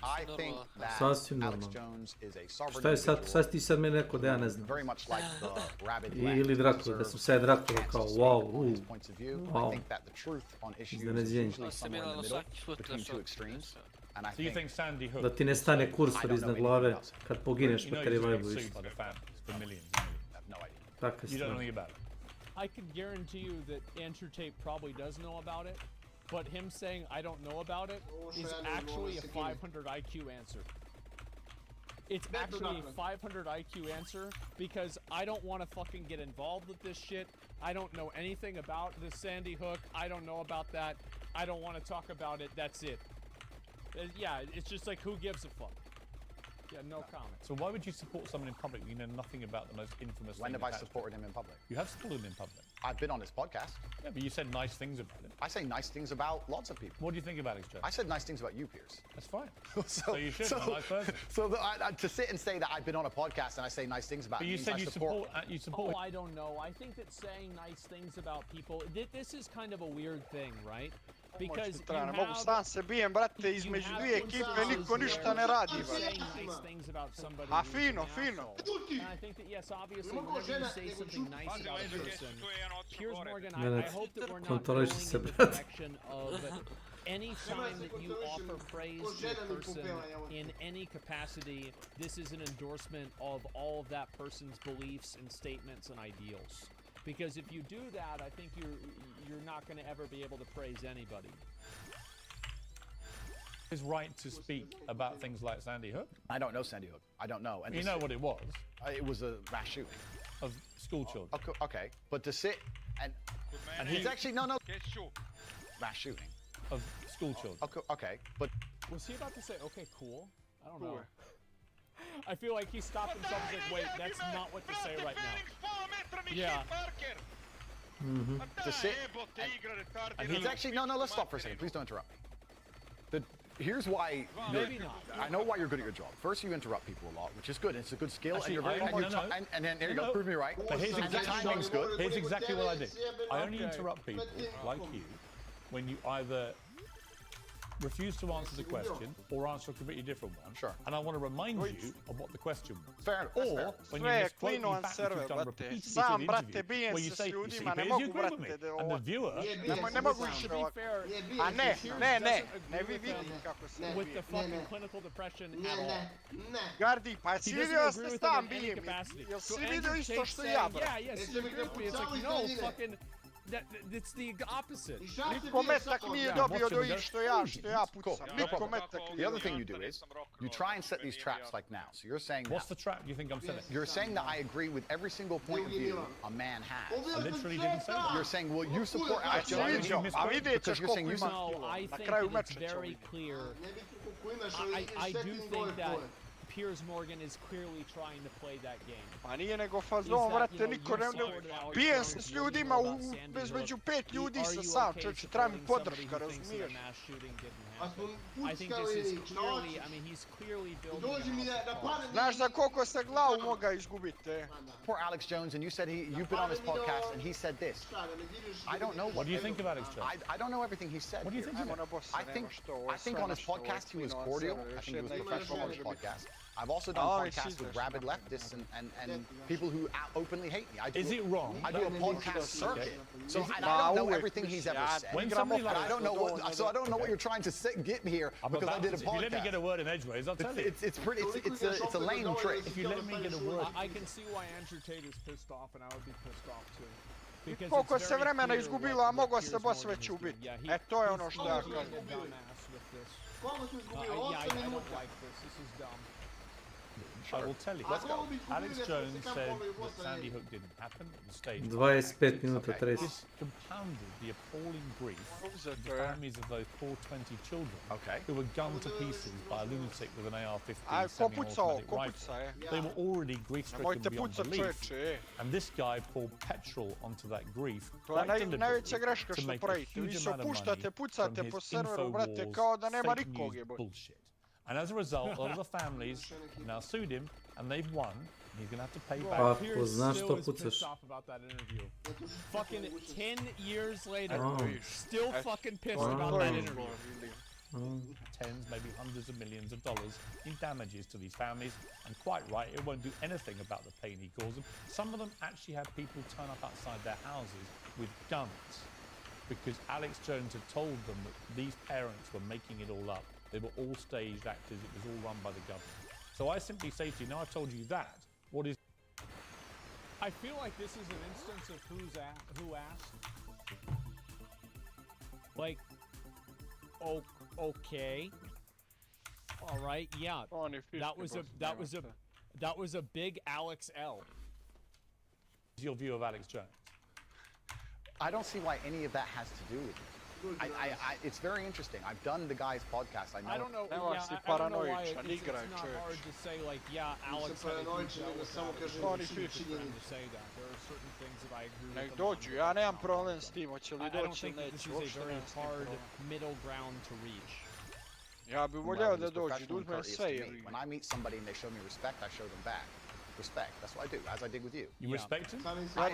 I think that Alex Jones is a sovereign individual. Šta si ti sad meni rekao da ja ne znam? Very much like the rabid left. Ili Dracula, da sam sad Dracula kao wow, I think that the truth on issues is usually somewhere in the middle between two extremes. And I think da ti ne stane kursor iznad glave kad pogineš pa te revive isto. Taka stvar. I can guarantee you that Andrew Tate probably does know about it. But him saying I don't know about it is actually a 500 IQ answer. It's actually a 500 IQ answer because I don't want to fucking get involved with this shit. I don't know anything about the Sandy Hook. I don't know about that. I don't want to talk about it. That's it. Yeah, it's just like, who gives a fuck? Yeah, no comment. So why would you support someone in public you know nothing about the most infamous When thing have I supported him in public? You have supported him in public. I've been on his podcast. Yeah, but you said nice things about him. I say nice things about lots of people. What do you think about Alex Jones? I said nice things about you, Piers. That's fine. so you should, a nice person. So to sit and say that I've been on a podcast and I say nice things about but you said you support. Oh, I don't know. I think that saying nice things about people, this is kind of a weird thing, right? Because mogu sam se bijem, brate, između dvije ekipe, niko ništa ne radi. A fino, fino. I think that yes, obviously, whenever you say something nice about a person, Piers Morgan, I hope that we're not going in the direction of any time that you offer praise to a person in any capacity, this is an endorsement of all of that person's beliefs and statements and ideals. Because if you do that, I think you're not going to ever be able to praise anybody. His right to speak about things like Sandy Hook? I don't know Sandy Hook. I don't know. And you know what it was? It was a mass shooting. Of school children. Okay, but to sit and he's actually no. Mass shooting. Of school children. Okay, but was he about to say okay, cool? I don't know. I feel like he stopped himself and said, wait, that's not what to say right now. Yeah. To sit and he's actually no. Let's stop for a second. Please don't interrupt me. Here's why. Maybe not. I know why you're good at your job. First, you interrupt people a lot, which is good. It's a good skill, and you're very. And then there you go. Prove me right. But here's timing's good. Here's exactly what I do. I only interrupt people like you when you either refuse to answer the question or answer a completely different one. Sure. And I want to remind you of what the question was. Fair. Or when you misquote me back, which you've done repeatedly Sam, in brate, interview, bijem where you se say, s you see, ljudima, ne here's you mogu, agree with me. brate, And the viewer... Ne mogu više ovako. A ne, vi vidite kako se with the fucking clinical depression at all. Gardi, pa jesi He vidio doesn't da agree ste with stan them in any bili? capacity. Jel So si vidio Andrew isto Tate's što saying, ja, bro? yeah, yes, you agree with me. It's like, no, fucking... It's the opposite. Nitko metak nije dobio do ih što ja pucam. Nitko metak The nije. other thing you do is, you try and set these traps like now. So you're saying What's the trap you think I'm setting? You're saying that I agree with every single point of view a man has. I literally didn't say that. You're saying, well, you support Alex A Jones. vidjet ćeš koliko ima No, kila. I Na think kraju that it's meča će very clear. I do think that Piers Morgan is clearly trying to play that game. Pa nije nego fazon, vrate, niko ne... Bijem se s ljudima između 5 ljudi sa sam, čovječe, treba mi podrška, razumiješ? I think this is clearly, I mean, he's clearly building Znaš za koliko se glavu moga izgubiti, Poor Alex Jones, and you said you've been on his podcast, and he said this. I don't know. What do you think of Alex Jones? I don't know everything he said. What do you think of him? I think on his podcast he was cordial. I think he was professional on his podcast. I've also done podcasts with rabid leftists and people who openly hate me. Is it wrong? I do a podcast circuit, so and I don't know everything he's ever said. When somebody like I don't know what, so I don't know what you're trying to get here because I did a podcast. If you let me get a word in edgeways, I'll tell you. It's a lame trick. If you let me get a word, I can see why Andrew Tate is pissed off, and I would be pissed off too. Koliko se vremena izgubilo, a mogo se boss već ubiti. E, to je ono što ja kažem. Yeah, I don't like this. This is dumb. I will tell you. Let's go. Alex Jones said that Sandy Hook didn't happen at the stage. 25 minuta, 30. This compounded the appalling grief of the families of those poor 20 children who were gunned to pieces by a lunatic with an AR-15 semi-automatic rifle. They were already grief-stricken beyond belief, and this guy poured petrol onto that grief quite deliberately to make a huge amount of money from his InfoWars fake news bullshit. And as a result, all of the families now sued him, and they've won. And he's gonna have to pay back. Piers still is pissed off about that interview. Fucking 10 years later, still fucking pissed about that interview. Tens, maybe hundreds of millions of dollars in damages to these families, and quite right, it won't do anything about the pain he caused them. Some of them actually had people turn up outside their houses with guns because Alex Jones had told them that these parents were making it all up. They were all staged actors, it was all run by the government. So I simply say to you, now I've told you that, what is... I feel like this is an instance of who asked. Like, okay. All right, yeah. That was a big Alex L. Your view of Alex Jones? I don't see why any of that has to do with it. It's very interesting. I've done the guy's podcast. I don't know. I don't know why it's not hard to say like, yeah, Alex had a huge to say that. There are certain things that I agree with. Nek dođu, ja nemam problem s tim, hoće li doći ili neće. I don't think this is a very hard middle ground to reach. Ja bih voljeo da dođu, da uzmem sve. When I meet somebody and they show me respect, I show them back. Respect. That's what I do, as I did with you. You respect him?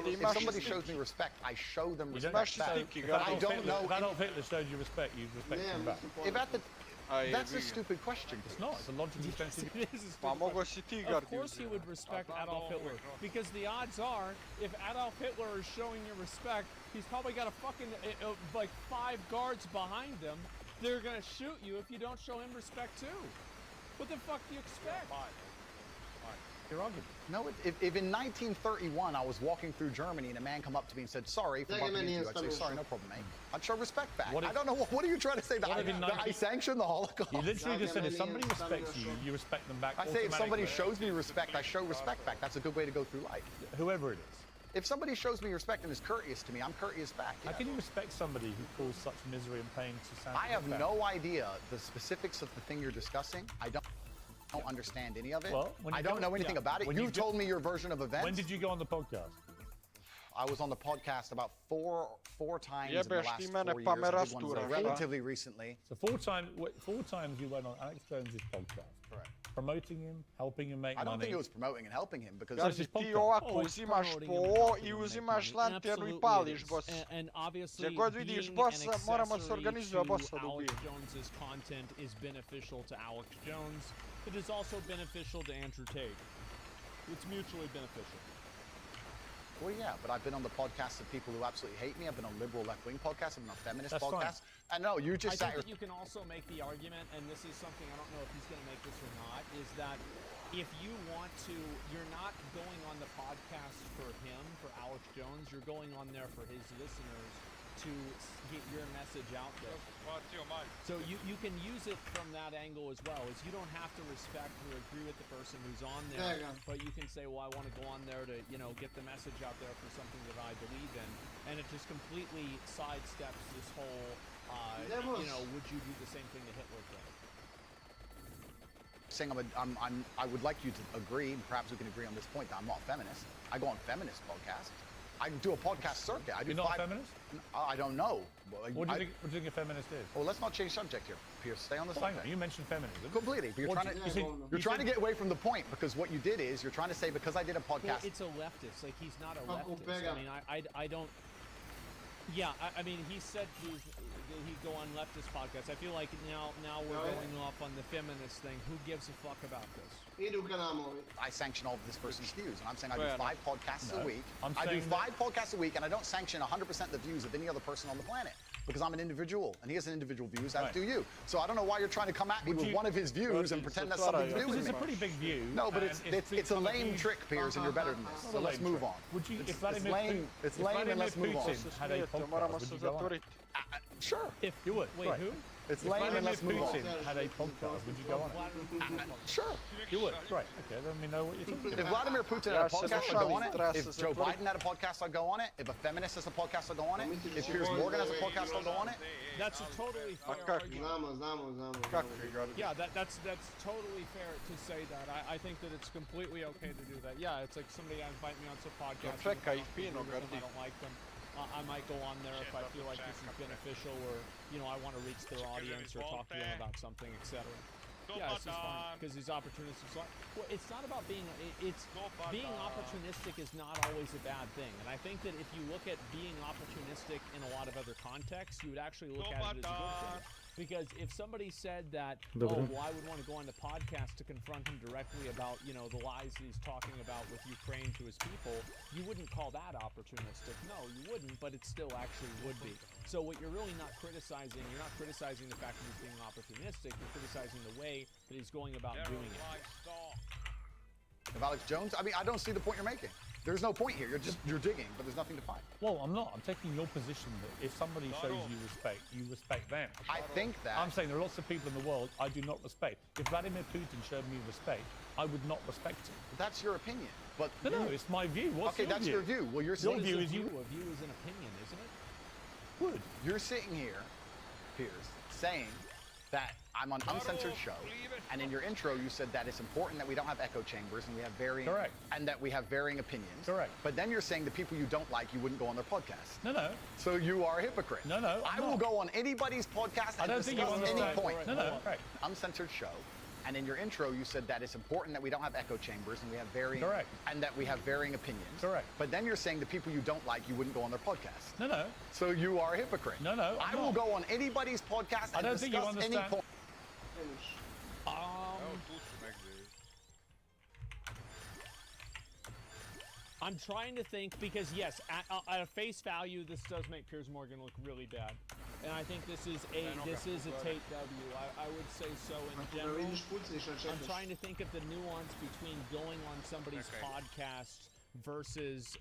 If somebody shows me respect, I show them respect back. But I don't know. If Adolf Hitler showed you respect, you respect him back. That's a stupid question. It's not. It's a logically sensitive. Of course he would respect Adolf Hitler. Because the odds are, if Adolf Hitler is showing you respect, he's probably got a fucking, like 5 guards behind him. They're gonna shoot you if you don't show him respect too. What the fuck do you expect? Your argument. No, if in 1931 I was walking through Germany and a man come up to me and said, sorry for bumping into you, I'd say, sorry, no problem, mate. I'd show respect back. I don't know, what are you trying to say? That I sanction the Holocaust? You literally just said if somebody respects you, you respect them back. I say if somebody shows me respect, I show respect back. That's a good way to go through life. Whoever it is. If somebody shows me respect and is courteous to me, I'm courteous back. How can you respect somebody who caused such misery and pain to Santa? I have no idea the specifics of the thing you're discussing. I don't understand any of it. Well, I don't know anything about it. You told me your version of events. When did you go on the podcast? I was on the podcast about four times in the Jebeš last ti 4 mene years. pa me I did one rasturaš, relatively recently. So four times you went on Alex Jones' podcast. Correct. Promoting him, helping him make money. I don't think it was promoting and helping him because Gazi, ti ovako uzimaš po i uzimaš lanternu i pališ boss. And obviously, Gdje god vidiš bossa, moramo se organizovati bossa da Alex ubijemo. Jones's content is beneficial to Alex Jones. It is also beneficial to Andrew Tate. It's mutually beneficial. Well, yeah, but I've been on the podcasts of people who absolutely hate me. I've been on liberal left-wing podcasts. I've been on feminist podcasts. And no, you just I think that you can also make the argument, and this is something I don't know if he's going to make this or not, is that if you want to, you're not going on the podcast for him, for Alex Jones. You're going on there for his listeners to get your message out there. So you can use it from that angle as well. Is you don't have to respect or agree with the person who's on there, but you can say, well, I want to go on there to, you know, get the message out there for something that I believe in, and it just completely sidesteps this whole, you know, would you do the same thing to Hitler thing? saying I would like you to agree, and perhaps we can agree on this point, that I'm not a feminist. I go on feminist podcasts. I do a podcast circuit. I do. You're not a feminist? I don't know. What do you think a feminist is? Well, let's not change subject here, Pierce. Stay on the Well, subject. you mentioned feminism. Completely. But you're trying to get away from the point, because what you did is you're trying to say, because I did a podcast. Well, it's a leftist. Like, he's not a leftist. I mean, I don't. Yeah, I mean, he said he'd go on leftist podcasts. I feel like now we're going off on the feminist thing. Who gives a fuck about this? I sanction all of this person's views, and I'm saying I do 5 podcasts a week. I do saying 5 podcasts a week, and I don't sanction 100% of the views of any other person on the planet, because I'm an individual, and he has an individual views, as do you. So I don't know why you're trying to come at me with one of his views and pretend that's something to do with me. It's a pretty big view. No, but it's a lame trick, Piers, and you're better than this. So let's move on. It's lame, and let's move on. Had a podcast, would you go on? Sure. If you would. Wait, who? It's lame, and let's move on. Putin had a podcast, would you go on it? Sure. You would. Great. Okay, let me know what you're talking If about. Vladimir Putin had a podcast, I'd go on it. If Joe Biden had a podcast, I'd go on it. If a feminist has a podcast, I'd go on it. If Piers Morgan has a podcast, I'll go on it. That's a totally fair argument. Yeah, that's totally fair to say that. I think that it's completely okay to do that. Yeah, it's like somebody invite me on some podcast. I don't like them. I might go on there if I feel like this is beneficial, or I want to reach their audience or talk to them about something, etc. Yeah, this is fine because these opportunistic. Well, it's not about being. Being opportunistic is not always a bad thing, and I think that if you look at being opportunistic in a lot of other contexts, you would actually look at it as a good thing. Because if somebody said that, well, I would want to go on the podcast to confront him directly about, the lies that he's talking about with Ukraine to his people, you wouldn't call that opportunistic. No, you wouldn't, but it still actually would be. So what you're really not criticizing, you're not criticizing the fact that he's being opportunistic, you're criticizing the way that he's going about doing it. If Alex Jones, I mean, I don't see the point you're making. There's no point here. You're digging, but there's nothing to find. Well, I'm not. I'm taking your position that if somebody shows you respect them. I think that. I'm saying there are lots of people in the world I do not respect. If Vladimir Putin showed me respect, I would not respect him. That's your opinion. But no, it's my view. What's okay, your that's view? your view. Well, your view is a view is an opinion, isn't it? Good. You're sitting here, Piers, saying that I'm on Uncensored Show, and in your intro you said that it's important that we don't have echo chambers and we have varying and that we have varying opinions. Correct. But then you're saying the people you don't like, you wouldn't go on their podcast. No. So you are a hypocrite. No. I will go on anybody's podcast and discuss any point. No. Right. Uncensored Show. And in your intro, you said that it's important that we don't have echo chambers and we have varying and that we have varying opinions. Correct. But then you're saying the people you don't like, you wouldn't go on their podcast. No. So you are a hypocrite. No. I will go on anybody's podcast and discuss any point. I'm trying to think because yes, at a face value, this does make Piers Morgan look really bad, and I think this is a Tate W. I would say so in general. I'm trying to think of the nuance between going on somebody's podcast versus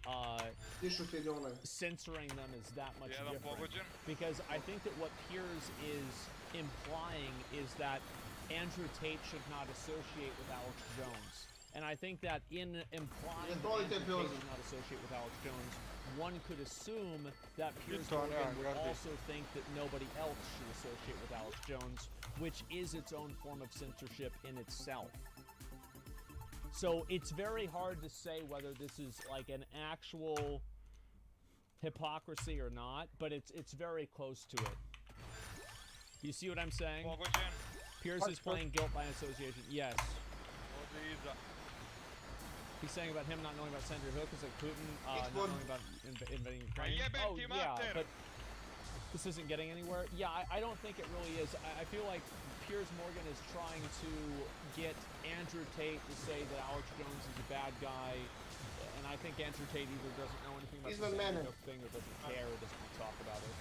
censoring them is that much different. Because I think that what Piers is implying is that Andrew Tate should not associate with Alex Jones. And I think that in implying that Andrew Tate should not associate with Alex Jones, one could assume that Piers Morgan would also think that nobody else should associate with Alex Jones, which is its own form of censorship in itself. So it's very hard to say whether this is like an actual hypocrisy or not, but it's very close to it. You see what I'm saying? Pierce is playing guilt by association. Yes. He's saying about him not knowing about Sandra Hook is like Putin not knowing about invading Ukraine. Oh yeah, but this isn't getting anywhere. Yeah, I don't think it really is. I feel like Piers Morgan is trying to get Andrew Tate to say that Alex Jones is a bad guy, and I think Andrew Tate either doesn't know anything about the Sandra Hook thing or doesn't care or doesn't want to talk about it.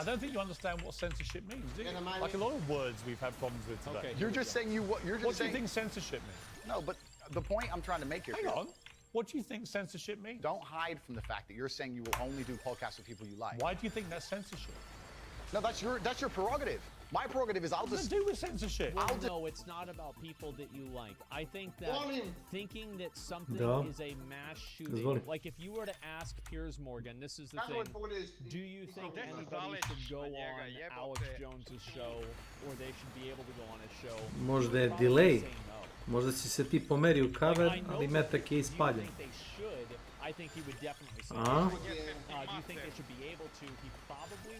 I don't think you understand what censorship means, do you? Like a lot of words we've had problems with today. Okay, you're just saying what do you think censorship means? No, but the point I'm trying to make here. Hang on. What do you think censorship means? Don't hide from the fact that you're saying you will only do podcasts with people you like. Why do you think that's censorship? No, that's your prerogative. My prerogative is I'll just do with censorship. Well, no, it's not about people that you like. I think that thinking that something is a mass shooting, like if you were to ask Piers Morgan, this is the thing, do you think anybody should go on Alex Jones's show or they should be able to go on his show? Možda je delay. Možda si se ti pomeri u cover, ali metak je ispaljen. I think he would definitely say that. Do you think they should be able to? He probably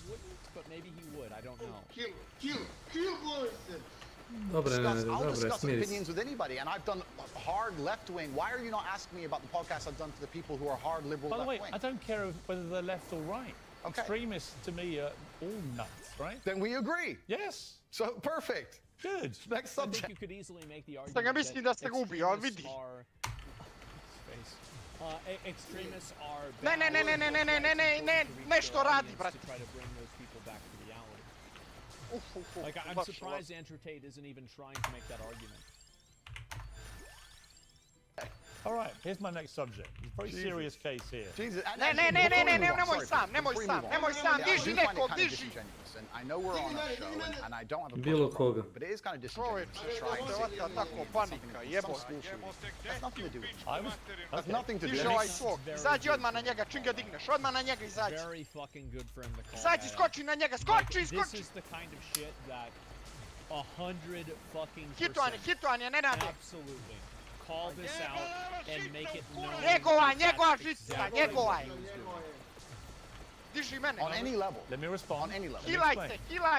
wouldn't, but maybe he would. I don't know. Kill Morrison! I'll discuss opinions with anybody, and I've done hard left-wing. Why are you not asking me about the podcast I've done to the people who are hard liberal left-wing? By the way, I don't care whether they're left or right. Okay. Extremists, to me, are all nuts, right? Then we agree. Yes. So, perfect. Good. Next subject. I think you could easily make the argument extremists are bad nešto radi, brate. to try to bring those people back to reality. Like, I'm surprised Andrew Tate isn't even trying to make that argument. All right, here's my next subject. It's a very serious case here. Jesus. Nemoj sam, diži neko, diži. And I know we're on a show, and I don't have a Bilo koga. but it is kind of disingenuous to try and say tako panika, jebote. That's nothing to do with it. That's nothing to do Diži with ovaj it. svog, izađi odmah na njega, čim ga digneš, odmah na njega izađi. Very fucking good for him to call Izađi, skoči na njega, skoči! This is the kind of shit that 100 fucking Hitovanje, ne rade. Absolutely. Call this out and make it known. Njegova žica, njegova je. Diži mene. On any level. Let me respond. On any level. Hilaj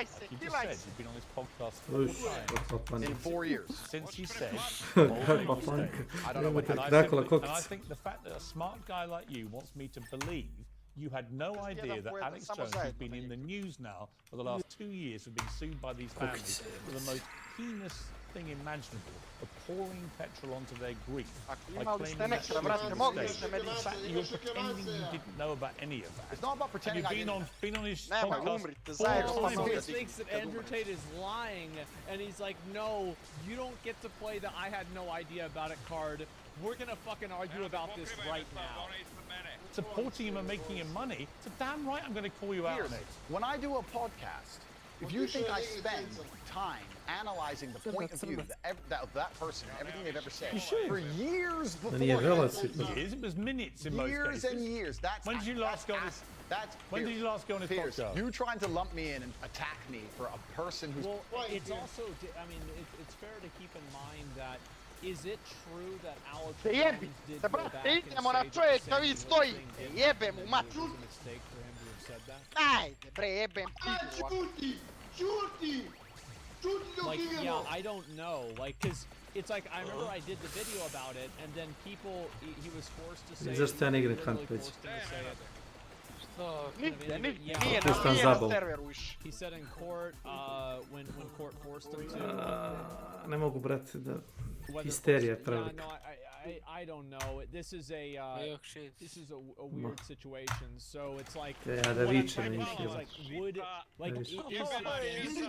se. You just said you've been on this podcast for in 4 years. Since you said, I don't know what and I think the fact that a smart guy like you wants me to believe you had no idea that Alex Jones has been in the news now for the last 2 years for being sued by these families for the most heinous thing imaginable, of pouring petrol onto their grief by claiming that the fact that you're pretending you didn't know about any of that. It's not about pretending. And you've been on his podcast 4 times. He thinks that Andrew Tate is lying, and he's like, no, you don't get to play the I had no idea about it card. We're gonna fucking argue about this right now. Supporting him and making him money, so damn right I'm gonna call you out on it. When I do a podcast, if you think I spend time analyzing the point of view of that person, everything they've ever said, for years before, years, it was minutes in most cases. Years and years. When did you last go on his? When did you last go on his podcast? You trying to lump me in and attack me for a person who's? Well, it's also, I mean, it's fair to keep in mind that. Is it true that Alex Jones did go back and idemo na say čovjeka, vi stojite, jebem u mater. It was a mistake for him to have said that? Ajde bre, jebem pivu. Čuti, like, yeah, I don't know, like, cause it's like, I remember I did the video about it, and then people, he was forced to say Zašto ja ne igram literally Hunt forced him to say it. Nije na serveru više. He said in court, when court forced him to. Ne mogu, brate, da histerija pravi. No, I don't know. This is a weird situation. So it's like da vičem like would like is the defense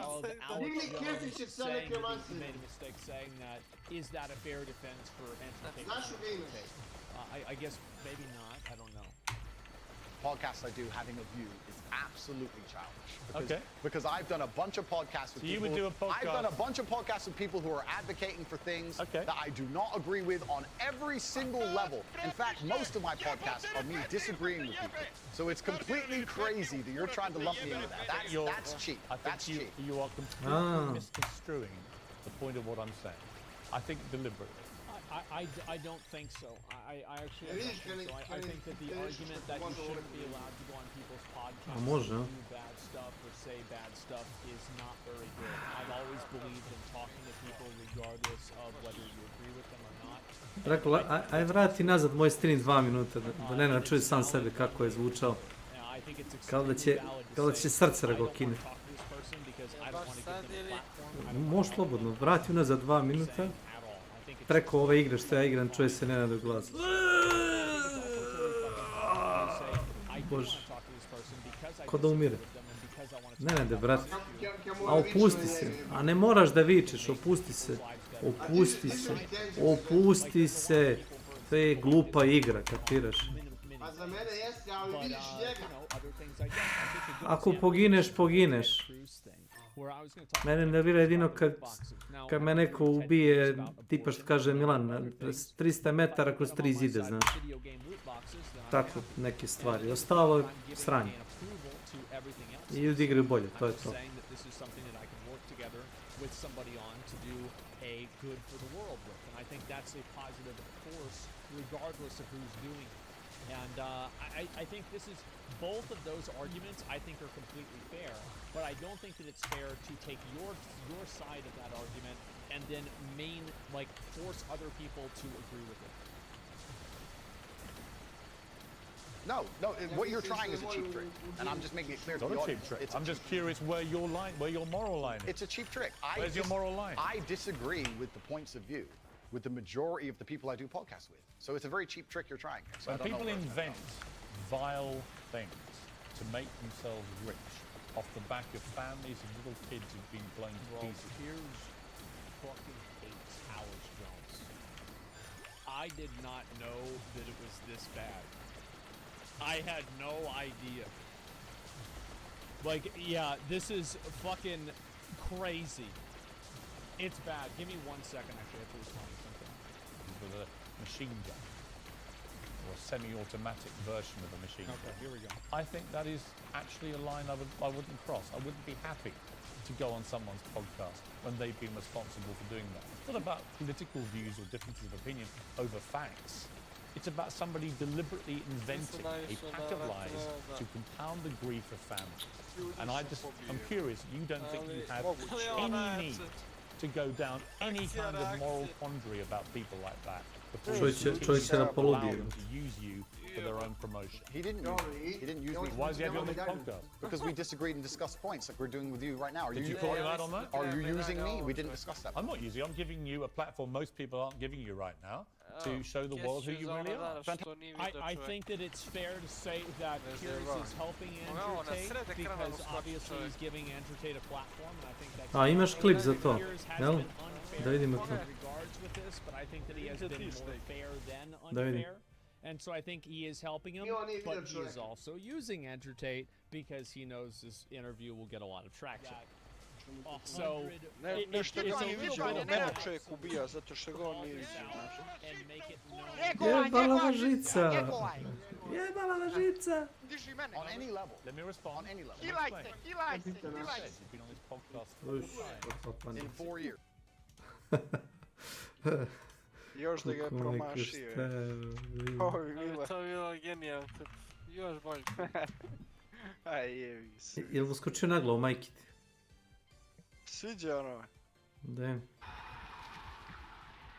of Alex Jones saying that he made a mistake saying that, is that a fair defense for entertainment? I guess maybe not. I don't know. Podcasts I do having a view is absolutely childish. Because I've done a bunch of podcasts with people. You would do a podcast. I've done a bunch of podcasts with people who are advocating for things that I do not agree with on every single level. In fact, most of my podcasts are me disagreeing with people. So it's completely crazy that you're trying to lump me into that. That's cheap. That's cheap. You are completely misconstruing the point of what I'm saying. I think deliberately. I don't think so. I actually don't think so. I think that the argument that you shouldn't be allowed to go on people's podcasts and do bad stuff or say bad stuff is not very good. I've always believed in talking to people regardless of whether you agree with them or not. Rekao, aj vrati nazad moj stream 2 minuta, da ne čuje sam sebe kako je zvučao. Kao da će srce da ga kine. Možeš slobodno, vrati unazad 2 minuta. Preko ove igre što ja igram čuje se Nenadov glas. Bože. Ko da umire. Nenade, brate. A opusti se. A ne moraš da vičeš, opusti se. Opusti se. Opusti se. To je glupa igra, kapiraš? Pa za mene jeste, ali vidiš njega. Ako pogineš, pogineš. Mene nervira jedino kad me neko ubije, tipa što kaže Milan, 300 metara kroz 3 zide, znaš. Tako neke stvari. Ostalo je sranje. I ljudi igraju bolje, to je to. And I think this is, both of those arguments I think are completely fair, but I don't think that it's fair to take your side of that argument and then force other people to agree with it. No, what you're trying is a cheap trick, and I'm just making it clear to the audience. It's not a cheap trick. I'm just curious where your moral line is. It's a cheap trick. Where's your moral line? I disagree with the points of view with the majority of the people I do podcasts with. So it's a very cheap trick you're trying. So when people invent vile things to make themselves rich off the back of families and little kids who've been blown to pieces. Here's fucking hates Alex Jones. I did not know that it was this bad. I had no idea. Yeah, this is fucking crazy. It's bad. Give me 1 second, actually, I have to respond to something. With a machine gun, or a semi-automatic version of a machine gun. Okay, here we go. I think that is actually a line I wouldn't cross. I wouldn't be happy to go on someone's podcast when they've been responsible for doing that. It's not about political views or differences of opinion over facts. It's about somebody deliberately inventing a pack of lies to compound the grief of families. And I'm curious, you don't think you have any need to go down any kind of moral quandary about people like that before you allow them to use you for their own promotion. He didn't use me. Why is he having on the podcast? Because we disagreed and discussed points like we're doing with you right now. Did you call him out on that? Are you using me? We didn't discuss that. I'm not using you. I'm giving you a platform most people aren't giving you right now to show the world who you really are. I think that it's fair to say that Curious is helping Andrew Tate because obviously he's giving Andrew Tate a platform, and I think that's. A imaš klip za to, jel? Da vidimo to. With this, but I think that he has been more fair than unfair. And so I think he is helping him, but he is also using Andrew Tate because he knows this interview will get a lot of traction. So, nešto ga nije vidio, mene čovjek ubija zato što ga on nije vidio. Jebala žica! Jebala žica! Diži mene! On any level. Let me respond. On any level. Hilajte! Hilajte! Hilajte! You've been on this podcast in 4 years. Još da ga je promašio. To je bilo genijalno. Još bolje. Aj, jevi se. Jel mu skočio na glavu, majke ti? Sviđa ono. Da.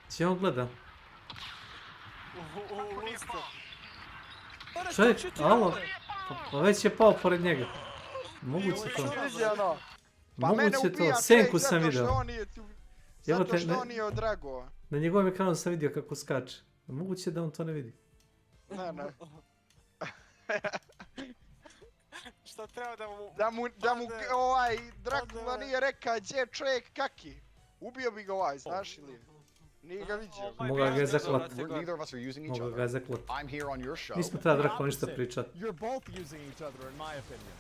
Si on gleda? Čovjek, alo? Pa već je pao pored njega. Moguće to. Moguće to, senku sam vidio. Zato što on nije odrago. Na njegovom ekranu sam vidio kako skače. Moguće da on to ne vidi. Ne. Šta treba da mu Drakula nije rekao gdje čovjek kaki. Ubio bi ga znaš ili? Nije ga vidio. Moga ga je zaklat. Neither of us are using each Moga ga je zaklat. I'm here on your show. Nismo treba Drakula ništa pričat. You're both using each other in my opinion.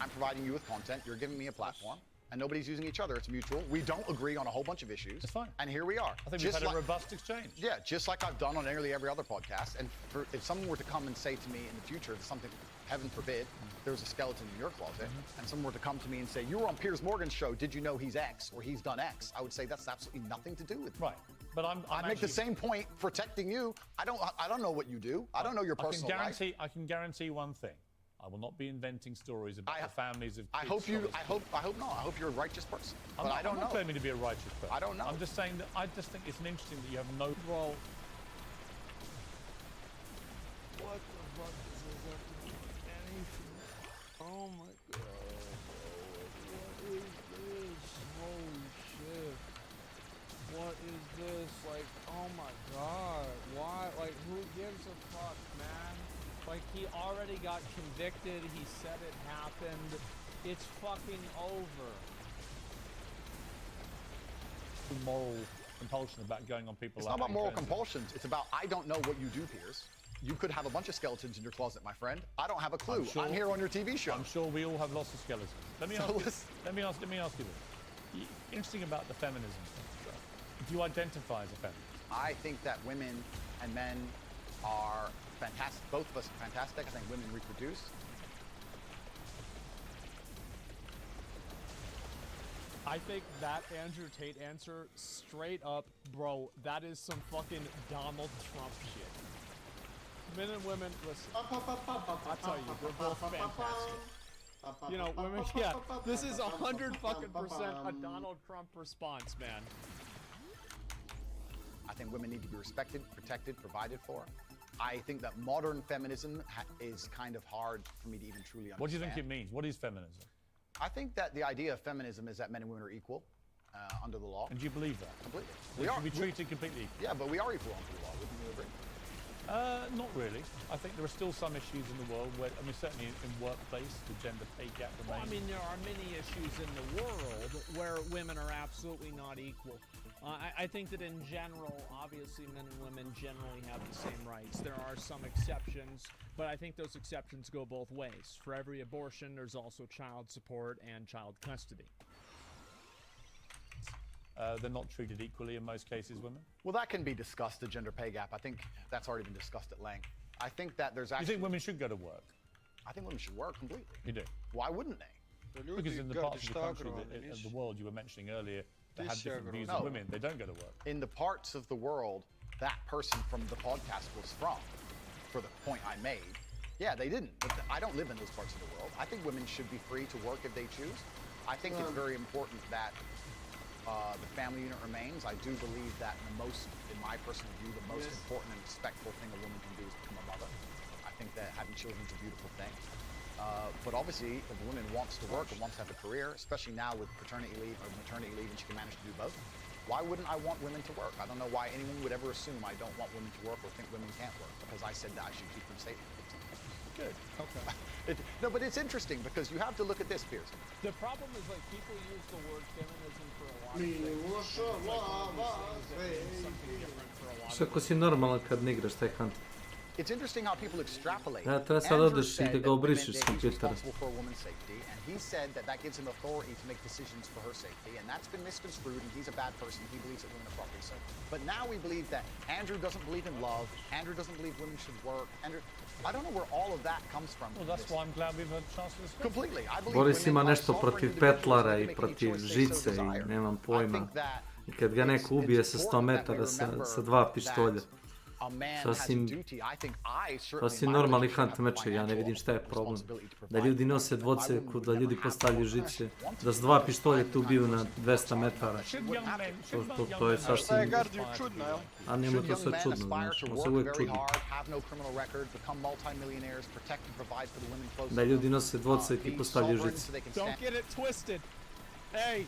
I'm providing you with content, you're giving me a platform. And nobody's using each other, it's mutual. We don't agree on a whole bunch of issues. It's fine. And here we are. I think we've had a robust exchange. Yeah, just like I've done on nearly every other podcast. And if someone were to come and say to me in the future, something, heaven forbid, there was a skeleton in your closet, and someone were to come to me and say, you were on Piers Morgan's show, did you know he's X, or he's done X? I would say that's absolutely nothing to do with it. Right. But I make the same point protecting you. I don't know what you do. I don't know your personal life. I can guarantee one thing. I will not be inventing stories about the families of kids. I hope not. I hope you're a righteous person. But I don't know. I'm not claiming to be a righteous person. I don't know. I'm just saying that I just think it's an interesting that you have no role. What the fuck does this have to do with anything? Oh my god. What is this? Holy shit. What is this? Like, oh my god. Why? Like, who gives a fuck, man? Like, he already got convicted. He said it happened. It's fucking over. Moral compulsion about going on people's. It's not about moral compulsions. It's about I don't know what you do, Piers. You could have a bunch of skeletons in your closet, my friend. I don't have a clue. I'm here on your TV show. I'm sure we all have lots of skeletons. Let me ask you this. Interesting about the feminism stuff. Do you identify as a feminist? I think that women and men are fantastic. Both of us are fantastic. I think women reproduce. I think that Andrew Tate answer, straight up, bro, that is some fucking Donald Trump shit. Men and women, listen, I'll tell you, they're both fantastic. You know, women, yeah, this is 100% a Donald Trump response, man. I think women need to be respected, protected, provided for. I think that modern feminism is kind of hard for me to even truly understand. What do you think it means? What is feminism? I think that the idea of feminism is that men and women are equal under the law. And do you believe that? Completely. We are. We treated completely equal. Yeah, but we are equal under the law. Wouldn't you agree? Not really. I think there are still some issues in the world where, I mean, certainly in workplace, the gender pay gap remains. Well, I mean, there are many issues in the world where women are absolutely not equal. I think that in general, obviously, men and women generally have the same rights. There are some exceptions, but I think those exceptions go both ways. For every abortion, there's also child support and child custody. They're not treated equally in most cases, women? Well, that can be discussed, the gender pay gap. I think that's already been discussed at length. I think that there's actually... You think women should go to work? I think women should work completely. You do? Why wouldn't they? Because in the parts of the country, of the world you were mentioning earlier, that have different views of women, they don't go to work. In the parts of the world that person from the podcast was from, for the point I made, yeah, they didn't. But I don't live in those parts of the world. I think women should be free to work if they choose. I think it's very important that the family unit remains. I do believe that in my personal view, the most important and respectful thing a woman can do is become a mother. I think that having children is a beautiful thing. But obviously, if a woman wants to work and wants to have a career, especially now with paternity leave or maternity leave, and she can manage to do both, why wouldn't I want women to work? I don't know why anyone would ever assume I don't want women to work or think women can't work, because I said that I should keep them safe. Good. Okay. No, but it's interesting because you have to look at this, Piers. The problem is, like, people use the word feminism for a lot of things. Kako si normalan kad ne igraš taj hunt? It's interesting how people extrapolate. Ja, treba sad odeš i da ga obrišeš s kompjutera. For a woman's safety, and he said that that gives him authority to make decisions for her safety, and that's been misconstrued, and he's a bad person. He believes that women are property. So, but now we believe that Andrew doesn't believe in love. Andrew doesn't believe women should work. Andrew, I don't know where all of that comes from. Well, that's why I'm glad we've had a chance to discuss. Completely. I believe Boris ima nešto protiv petlara i protiv žice i nemam pojma. I kad ga neko ubije sa 100 metara sa 2 pištolja. Sasvim normalni hunt meče, ja ne vidim šta je problem. Da ljudi nose dvoceku, da ljudi postavljaju žice, da s 2 pištolja te ubiju na 200 metara. To je sasvim... A nema to sve čudno, znaš, on se uvijek čudno. Da ljudi nose dvocek i postavljaju žice. Don't get it twisted. Hey!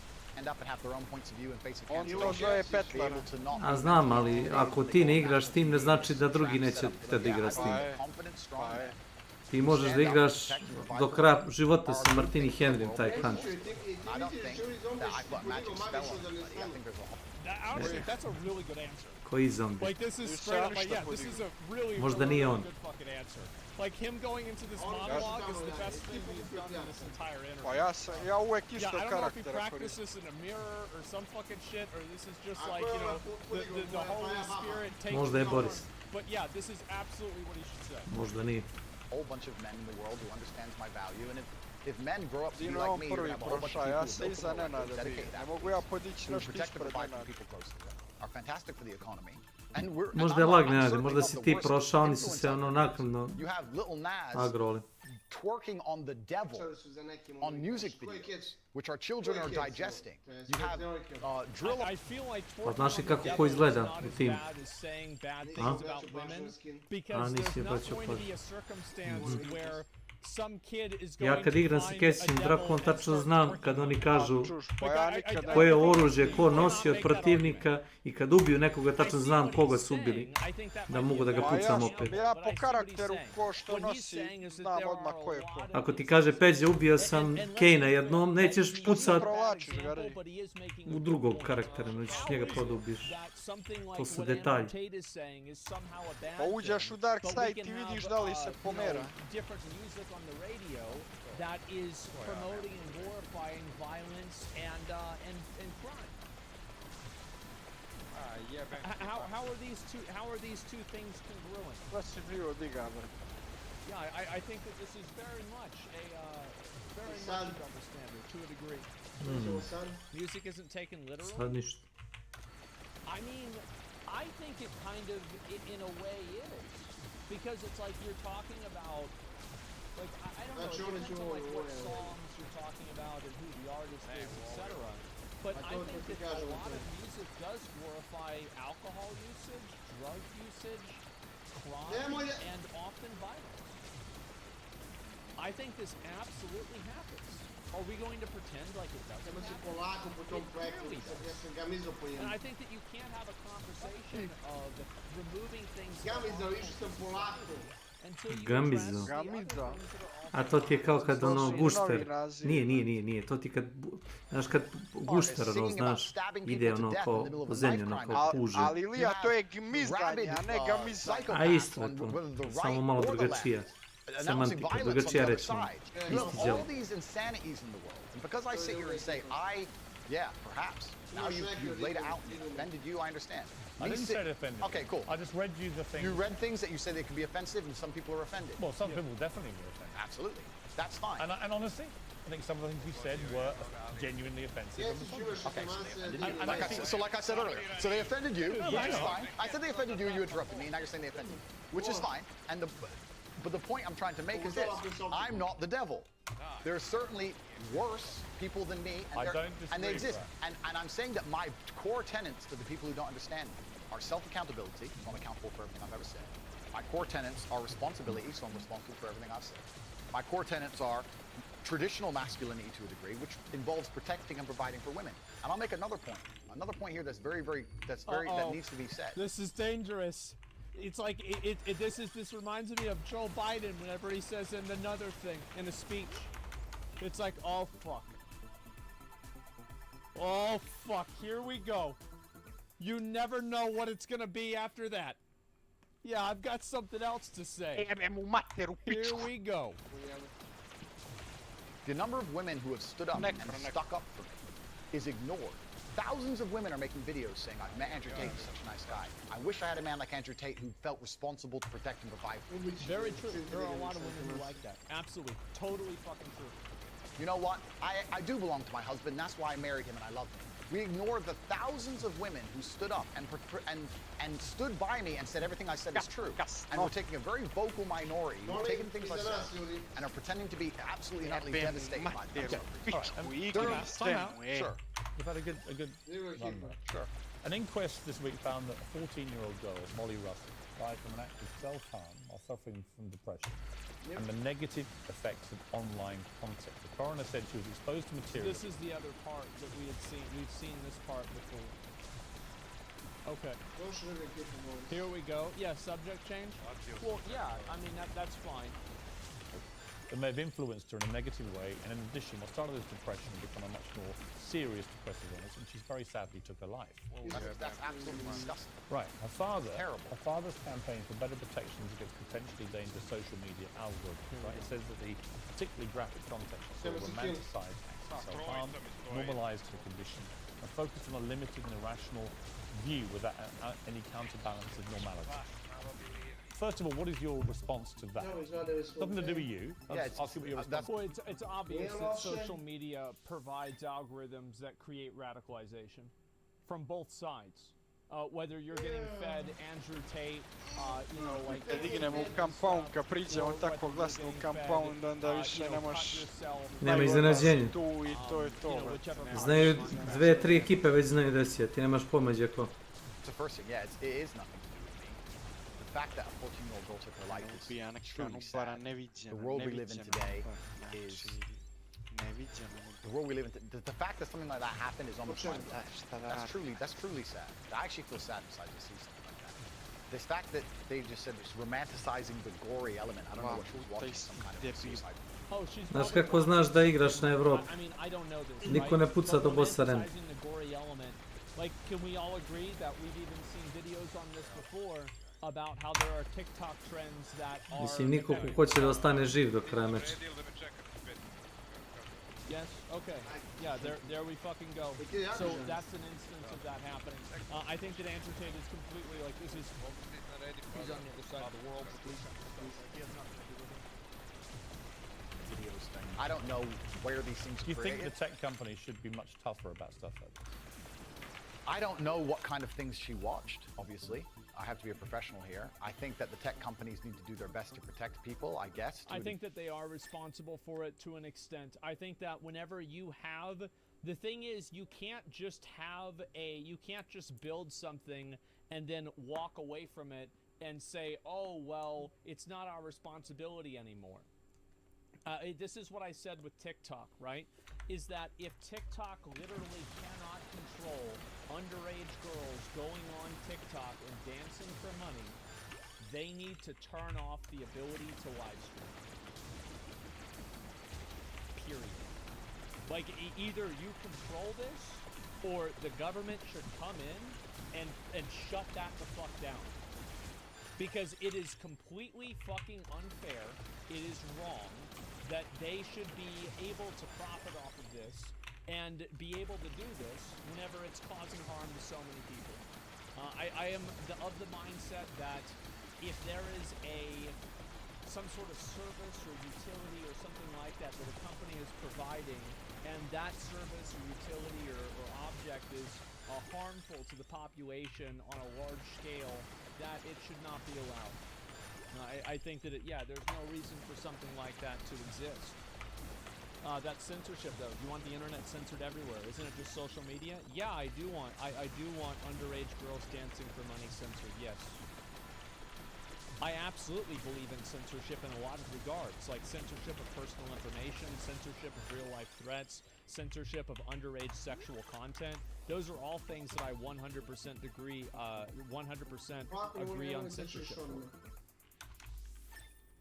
A znam, ali ako ti ne igraš s tim, ne znači da drugi neće te da igra s tim. Ti možeš da igraš do kraja života sa Martini Henrym, taj hunt. Koji zombi? Možda nije on. Like him going into this monologue is the best thing he's done in this entire interview. Pa ja uvek isto karaktera. I don't know if he koristim. practiced this in a mirror or some fucking shit, or this is just like, you know, the Holy Spirit taking Možda je Boris. But yeah, this is absolutely what he should say. Možda nije. A whole bunch of men in the world who understands my value, and if men grow up to be like me, you're gonna have a whole bunch of people who will dedicate that to protect and provide for people close to them. are fantastic for the economy. And we're Možda je lag ne radi, možda si ti prošao, oni su se ono naknadno agroli. Twerking on the devil on music videos, which our children are digesting. You have drill. I feel like Pa znaš li kako ko izgleda u tim? Because there's not going to be a circumstance where some kid is going Ja kad igram sa Kesićem Drakom, tačno znam kad oni kažu koje oružje, ko nosi od protivnika i kad ubiju nekoga, tačno znam koga su ubili, da mogu da ga pucam opet. Ja po karakteru ko što nosi, znam odmah ko je ko. Ako ti kaže Peđa, ubio sam Kejna jednom, nećeš pucat u drugog karaktera, nećeš njega prvo da ubiješ. To su detalji. Pa uđeš u Dark Side i vidiš da li se pomera. On the radio that is promoting and glorifying violence and crime. How are these two things congruent? Yeah, I think that this is very much a double standard to a degree. Music isn't taken literally. I mean, I think it kind of, in a way, is because it's like you're talking about. Like, I don't know, it depends on like what songs you're talking about and who the artist is, etc. But I think that a lot of music does glorify alcohol usage, drug usage, crime, and often violence. I think this absolutely happens. Are we going to pretend like it doesn't happen? It clearly does. And I think that you can't have a conversation of removing things Gamizo. A to ti je kao kad ono gušter. Nije. To ti kad, znaš kad gušter ono, znaš, ide ono kao po zemlju, ono kao puže. Ali Lija, to je gmizdanje, a ne gamizanje. A isto je to, samo malo drugačija. Semantika, drugačija rečima. Isti djelo. Because I sit here and say, yeah, perhaps. Now you've laid it out and it offended you, I understand. I didn't say it offended. Okay, cool. I just read you the thing. You read things that you say they could be offensive and some people are offended. Well, some people definitely were offended. Absolutely. That's fine. And honestly, I think some of the things you said were genuinely offensive. Okay, so like I said earlier, so they offended you, which is fine. I said they offended you, you interrupted me, and now you're saying they offended you, which is fine. But the point I'm trying to make is this: I'm not the devil. There are certainly worse people than me, and they exist. And I'm saying that my core tenets to the people who don't understand me are self-accountability. I'm accountable for everything I've ever said. My core tenets are responsibility, so I'm responsible for everything I've said. My core tenets are traditional masculinity to a degree, which involves protecting and providing for women. And I'll make another point. Another point here that's that needs to be said. This is dangerous. It's like this reminds me of Joe Biden whenever he says another thing in a speech. It's like, oh fuck. Oh fuck, here we go. You never know what it's gonna be after that. Yeah, I've got something else to say. Here we go. The number of women who have stood up and stuck up for me is ignored. Thousands of women are making videos saying, I've met Andrew Tate, he's such a nice guy. I wish I had a man like Andrew Tate who felt responsible to protect and provide for me. Very true. There are a lot of women who like that. Absolutely. Totally fucking true. You know what? I do belong to my husband, and that's why I married him and I love him. We ignored the thousands of women who stood up and stood by me and said everything I said is true. And we're taking a very vocal minority who are taking things I said and are pretending to be absolutely and utterly devastated by them. Sure. We've had a good run there. Sure. An inquest this week found that a 14-year-old girl, Molly Russell, died from an act of self-harm while suffering from depression and the negative effects of online content. The coroner said she was exposed to material. This is the other part that we had seen. We've seen this part before. Okay. Here we go. Yeah, subject change. Well, yeah. I mean that's fine. It may have influenced her in a negative way, and in addition, what started as depression became a much more serious depressive illness, and she very sadly took her life. That's absolutely disgusting. Right. Her father's campaign for better protections against potentially dangerous social media algorithms. Right. It says that the particularly graphic content romanticized acts of self-harm, normalized her condition, and focused on a limited and irrational view without any counterbalance of normality. First of all, what is your response to that? Nothing to do with you. I'll see what your response is. Well, it's obvious that social media provides algorithms that create radicalization from both sides. whether you're getting fed Andrew Tate, you know, like... Kad dignemo u compound, kad priđemo tako glasno u compound, onda više ne možeš... Nema iznenađenja. Tu i to je to, brate. Znaju, 2-3 ekipe već znaju da si, ti nemaš pomoći ako... It's the first thing, yeah, it is nothing to do with me. The fact that a 14-year-old girl took her life is truly sad. The world we live in today is... The world we live in, the fact that something like that happened is almost like, that's truly sad. I actually feel sad inside to see something like that. This fact that they just said it's romanticizing the gory element, I don't know what she was watching, some kind of suicide. Znaš kako znaš da igraš na Evropu? Niko ne puca do bossa Ren. Like, can we all agree that we've even seen videos on this before about how there are TikTok trends that are... Mislim, niko ko hoće da ostane živ do kraja meča. Yes, okay. Yeah, there we fucking go. So that's an instance of that happening. I think that Andrew Tate is completely like, this is... He's on the other side of the world. He has nothing to do with it. Videos thing. I don't know where these things Do you think the tech companies should be much tougher about stuff like that? I don't know what kind of things she watched, obviously. I have to be a professional here. I think that the tech companies need to do their best to protect people, I guess. I think that they are responsible for it to an extent. I think that whenever you have... The thing is, you can't just have you can't just build something and then walk away from it and say, oh, well, it's not our responsibility anymore. This is what I said with TikTok, right? Is that if TikTok literally cannot control underage girls going on TikTok and dancing for money, they need to turn off the ability to live stream. Period. Like, either you control this, or the government should come in and shut that the fuck down. Because it is completely fucking unfair, it is wrong, that they should be able to profit off of this and be able to do this whenever it's causing harm to so many people. I am of the mindset that if there is some sort of service or utility or something like that that a company is providing, and that service or utility or object is harmful to the population on a large scale, that it should not be allowed. I think that there's no reason for something like that to exist. That censorship, though. You want the internet censored everywhere? Isn't it just social media? Yeah, I do want underage girls dancing for money censored. Yes. I absolutely believe in censorship in a lot of regards, like censorship of personal information, censorship of real-life threats, censorship of underage sexual content. Those are all things that I 100% agree on censorship for.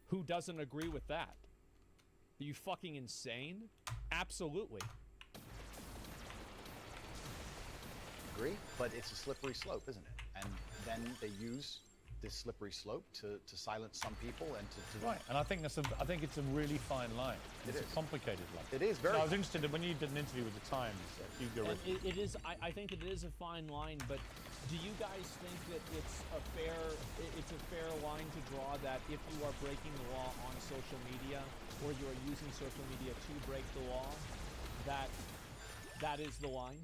Who doesn't agree with that? Are you fucking insane? Absolutely. Agree, but it's a slippery slope, isn't it? And then they use this slippery slope to silence some people and to right. And I think it's a really fine line. It's a complicated line. It is very. I was interested in when you did an interview with the Times. It is. I think that it is a fine line, but do you guys think that it's a fair line to draw that if you are breaking the law on social media or you are using social media to break the law, that is the line?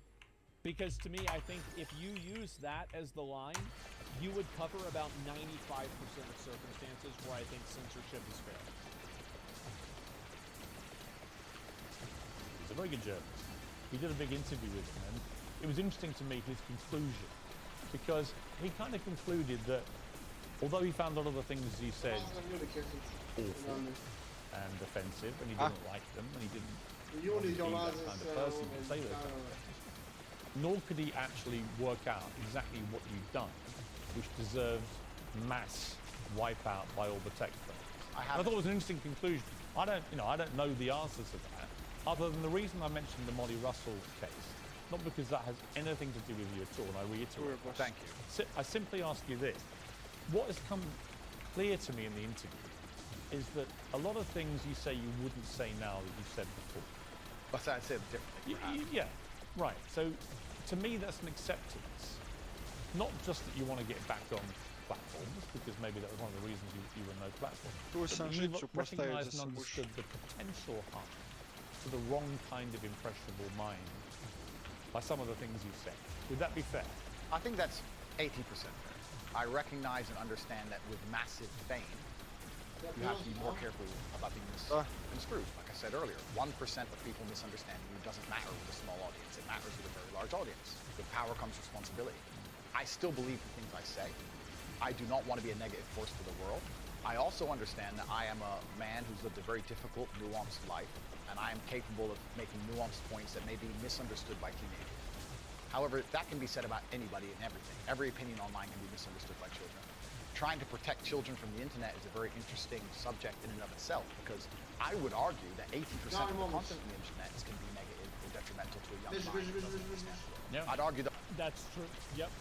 Because to me, I think if you use that as the line, you would cover about 95% of circumstances where I think censorship is fair. He's a very good journalist. We did a big interview with him, and it was interesting to me his conclusion, because he kind of concluded that although he found a lot of the things he said awful and offensive, and he didn't like them, and he didn't want to be that kind of person to say those kind of things, nor could he actually work out exactly what you've done, which deserves mass wipeout by all the tech firms. I thought it was an interesting conclusion. I don't know the answers to that, other than the reason I mentioned the Molly Russell case, not because that has anything to do with you at all, and I reiterate. Thank you. I simply ask you this. What has come clear to me in the interview is that a lot of things you say you wouldn't say now that you said before. But I said differently. Yeah, right. So to me that's an acceptance. Not just that you want to get back on platforms, because maybe that was one of the reasons you were no platform. But you've recognised and understood the potential harm to the wrong kind of impressionable mind by some of the things you said. Would that be fair? I think that's 80% fair. I recognize and understand that with massive fame, you have to be more careful about being misconstrued. Like I said earlier, 1% of people misunderstanding you doesn't matter with a small audience. It matters with a very large audience. With power comes responsibility. I still believe the things I say. I do not want to be a negative force for the world. I also understand that I am a man who's lived a very difficult, nuanced life, and I am capable of making nuanced points that may be misunderstood by teenagers. However, that can be said about anybody and everything. Every opinion online can be misunderstood by children. Trying to protect children from the internet is a very interesting subject in and of itself, because I would argue that 80% of the content on the internet can be negative or detrimental to a young mind. Yeah. I'd argue that that's true. Yep.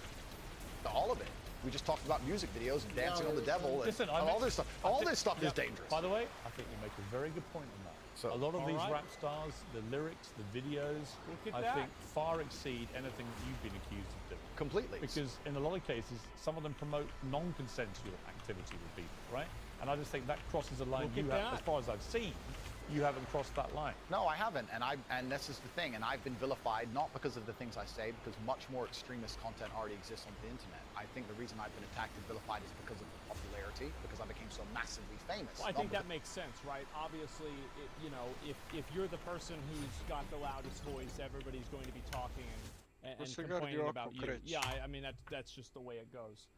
All of it. We just talked about music videos and dancing on the devil and all this stuff. All this stuff is dangerous. By the way, I think you make a very good point on that. So, a lot of these rap stars, the lyrics, the videos, I think far exceed anything that you've been accused of doing. Completely. Because in a lot of cases, some of them promote non-consensual activity with people, right? And I just think that crosses a line you have, as far as I've seen, you haven't crossed that line. No, I haven't, and this is the thing, and I've been vilified not because of the things I say, because much more extremist content already exists on the internet. I think the reason I've been attacked and vilified is because of the popularity, because I became so massively famous. Well, I think that makes sense, right? Obviously, you know, if you're the person who's got the loudest voice, everybody's going to be talking and complaining about you. Yeah, I mean that's just the way it goes.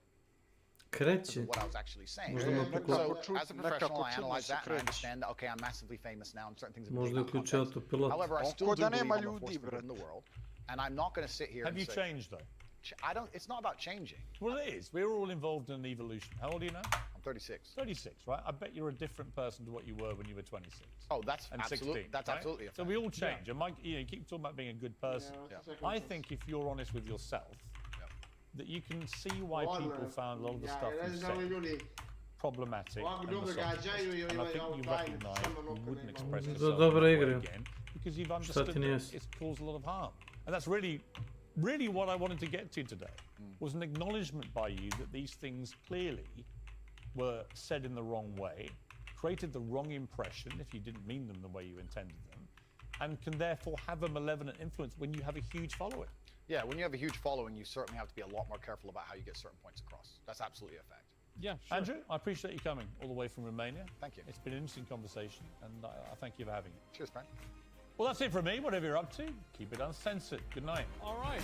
What I was actually saying. So, as a professional, I analyze that and I understand that, okay, I'm massively famous now and certain things have been However, I still do believe I'm a force in the world, and I'm not going to sit here and say... Have you changed, though? It's not about changing. Well, it is. We're all involved in evolution. How old are you now? I'm 36. 36, right? I bet you're a different person to what you were when you were 26. Oh, that's and absolutely, 16, that's right? absolutely a fact. So we all change. And Mike, you keep talking about being a good person. I think if you're honest with yourself, that you can see why people found a lot of the stuff you said problematic and misogynist. And I think you recognise you wouldn't express yourself again because you've understood that it's caused a lot of harm. And that's really what I wanted to get to today, was an acknowledgement by you that these things clearly were said in the wrong way, created the wrong impression if you didn't mean them the way you intended them, and can therefore have a malevolent influence when you have a huge following. Yeah, when you have a huge following, you certainly have to be a lot more careful about how you get certain points across. That's absolutely a fact. Yeah, sure. Andrew, I appreciate you coming all the way from Romania. Thank you. It's been an interesting conversation, and I thank you for having it. Cheers, man. Well, that's it from me. Whatever you're up to, keep it uncensored. Good night. All right.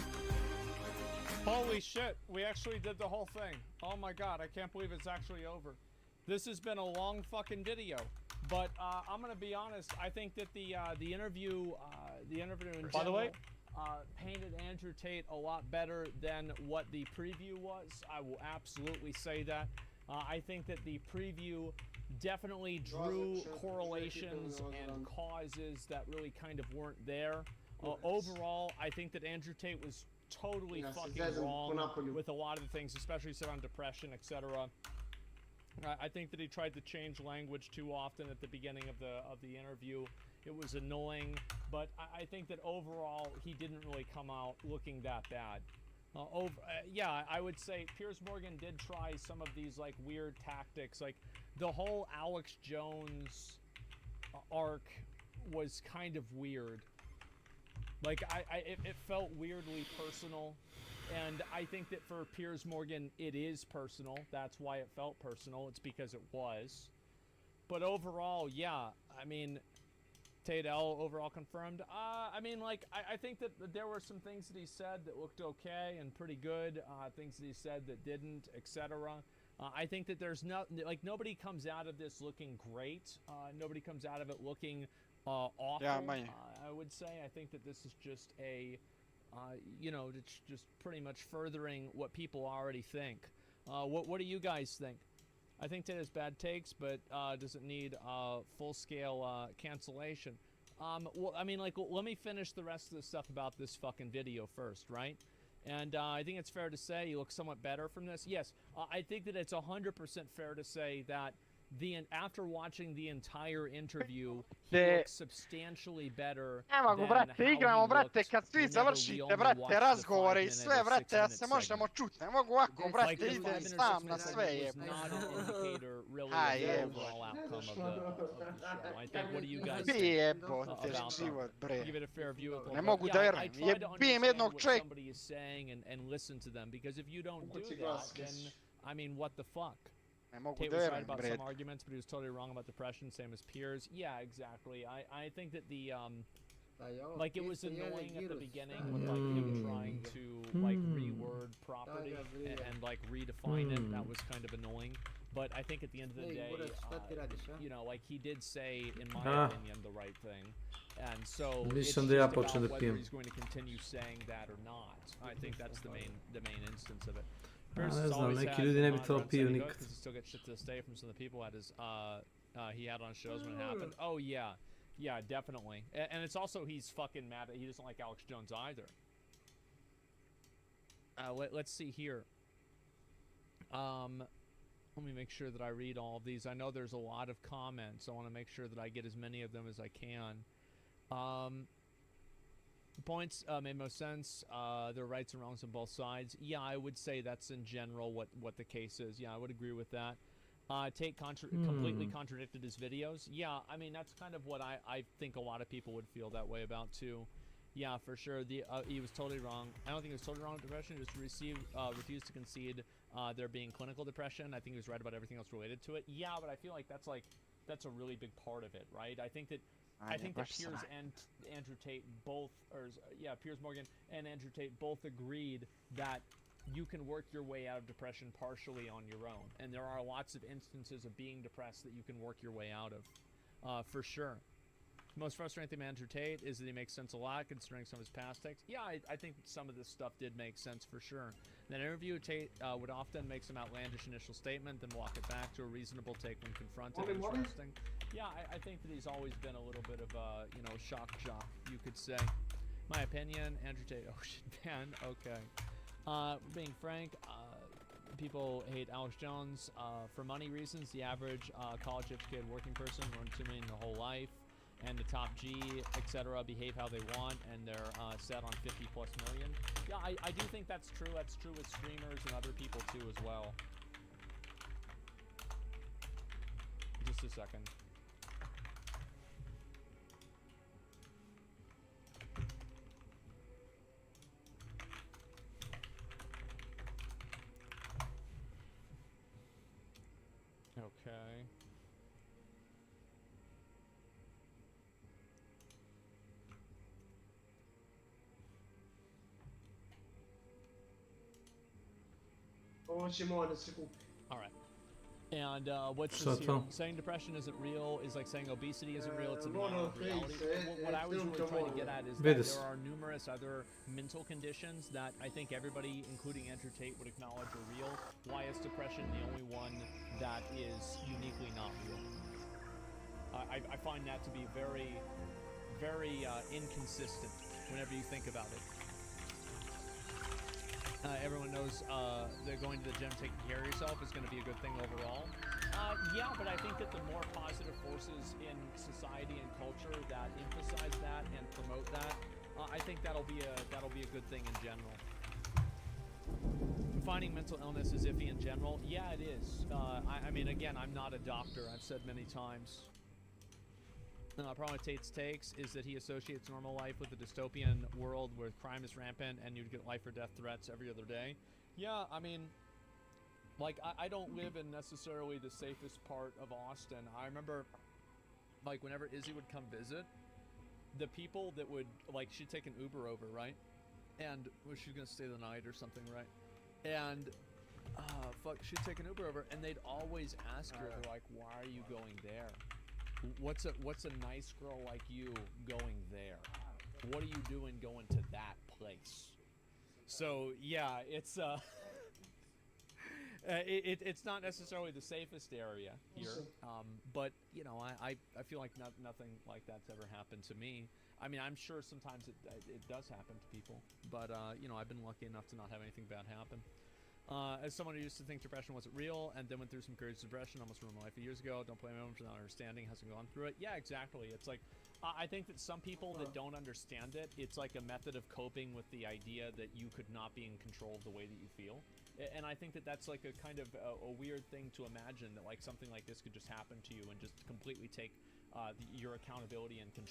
Holy shit, we actually did the whole thing. Oh my god, I can't believe it's actually over. This has been a long fucking video, but I'm gonna be honest. I think that the interview in By the way, painted Andrew Tate a lot better than what the preview was. I will absolutely say that. I think that the preview definitely drew correlations and causes that really kind of weren't there. Overall, I think that Andrew Tate was totally fucking wrong with a lot of the things, especially said on depression, etc. I think that he tried to change language too often at the beginning of the interview. It was annoying, but I think that overall he didn't really come out looking that bad. Yeah, I would say Piers Morgan did try some of these like weird tactics, like the whole Alex Jones arc was kind of weird. Like it felt weirdly personal, and I think that for Piers Morgan it is personal. That's why it felt personal. It's because it was. But overall, yeah, I mean, Tate L overall confirmed. I mean, like, I think that there were some things that he said that looked okay and pretty good, things that he said that didn't, etc. I think that there's nobody comes out of this looking great. Nobody comes out of it looking awful. Yeah, I would say. I think that this is just a, you know, it's just pretty much furthering what people already think. What do you guys think? I think Tate has bad takes, but doesn't need full-scale cancellation. Well, I mean, like, let me finish the rest of the stuff about this fucking video first, right? And I think it's fair to say he looks somewhat better from this. Yes, I think that it's 100% fair to say that after watching the entire interview, he looks substantially better than how brate, he igramo, brate, looked kad svi whenever we završite, only brate, watched the razgovore 5 i sve, minute or brate, 6 da minute se možemo segment. čuti. Ne mogu ovako, Like brate, the 5 idem minute or 6 sam na minute sve segment was jebno. not an indicator really A of the jebote. overall outcome of the show. I think, what do you guys Bi think jebote, about život, bre. give it a fair view with Ne mogu da I verujem. try to Jebijem understand jednog what čovjeka. somebody is saying and listen to them, because if you don't do that, then, I mean, what the fuck? Ne mogu Tate da was right verujem, about bre. some arguments, but he was totally wrong about depression, same as Piers. Yeah, exactly. I think that the like, it was annoying at the beginning with like him trying to like reword property and like redefine it. That was kind of annoying. But I think at the end of the day, you know, like, he did say, in my opinion, the right thing. And so it's just about whether he's going to continue saying that or not. I think that's the main instance of it. Pierce has always had a lot of friends that he hooked, 'cause he still gets shit to this day from some of the people at his he had on shows when it happened. Oh yeah, yeah, definitely. And it's also, he's fucking mad at, he doesn't like Alex Jones either. Let's see here. Let me make sure that I read all of these. I know there's a lot of comments. I want to make sure that I get as many of them as I can. Points made most sense. There are rights and wrongs on both sides. Yeah, I would say that's in general what the case is. Yeah, I would agree with that. Tate completely contradicted his videos. Yeah, I mean, that's kind of what I think a lot of people would feel that way about too. Yeah, for sure. He was totally wrong. I don't think he was totally wrong with depression. He just refused to concede there being clinical depression. I think he was right about everything else related to it. Yeah, but I feel like that's a really big part of it, right? I think that Piers and Andrew Tate both, Piers Morgan and Andrew Tate both agreed that you can work your way out of depression partially on your own. And there are lots of instances of being depressed that you can work your way out of, for sure. The most frustrating thing with Andrew Tate is that he makes sense a lot considering some of his past takes. Yeah, I think some of this stuff did make sense for sure. In that interview, Tate would often make some outlandish initial statement, then walk it back to a reasonable take when confronted. Interesting. Yeah, I think that he's always been a little bit of a, you know, shock jock, you could say. My opinion, Andrew Tate, ocean man, okay. Being frank, people hate Alex Jones for money reasons. The average college-educated working person runs $2 million their whole life, and the top G, etc., behave how they want, and they're set on 50+ million. Yeah, I do think that's true. That's true with streamers and other people too as well. Just a second. Okay. Alright. And what's this here? Saying depression isn't real is like saying obesity isn't real. It's a denial of reality. What I was really trying to get at is that there are numerous other mental conditions that I think everybody, including Andrew Tate, would acknowledge are real. Why is depression the only one that is uniquely not real? I find that to be very, very inconsistent whenever you think about it. Everyone knows that going to the gym, taking care of yourself is going to be a good thing overall. Yeah, but I think that the more positive forces in society and culture that emphasize that and promote that, I think that'll be a good thing in general. Defining mental illness is iffy in general. Yeah, it is. I mean, again, I'm not a doctor. I've said many times. The problem with Tate's takes is that he associates normal life with a dystopian world where crime is rampant and you'd get life or death threats every other day. Yeah, I mean, like, I don't live in necessarily the safest part of Austin. I remember, like, whenever Izzy would come visit, the people that would, like, she'd take an Uber over, right? And well, she's gonna stay the night or something, right? And she'd take an Uber over, and they'd always ask her, they're like, "Why are you going there? What's a nice girl like you going there? What are you doing going to that place?" So yeah, it's it's not necessarily the safest area here, but you know, I feel like nothing like that's ever happened to me. I mean, I'm sure sometimes it does happen to people, but you know, I've been lucky enough to not have anything bad happen. As someone who used to think depression wasn't real and then went through some periods of depression, almost ruined my life a few years ago. Don't blame anyone for not understanding, hasn't gone through it. Yeah, exactly. It's like, I think that some people that don't understand it, it's like a method of coping with the idea that you could not be in control of the way that you feel. And I think that that's like a kind of a weird thing to imagine, that like something like this could just happen to you and just completely take your accountability and control.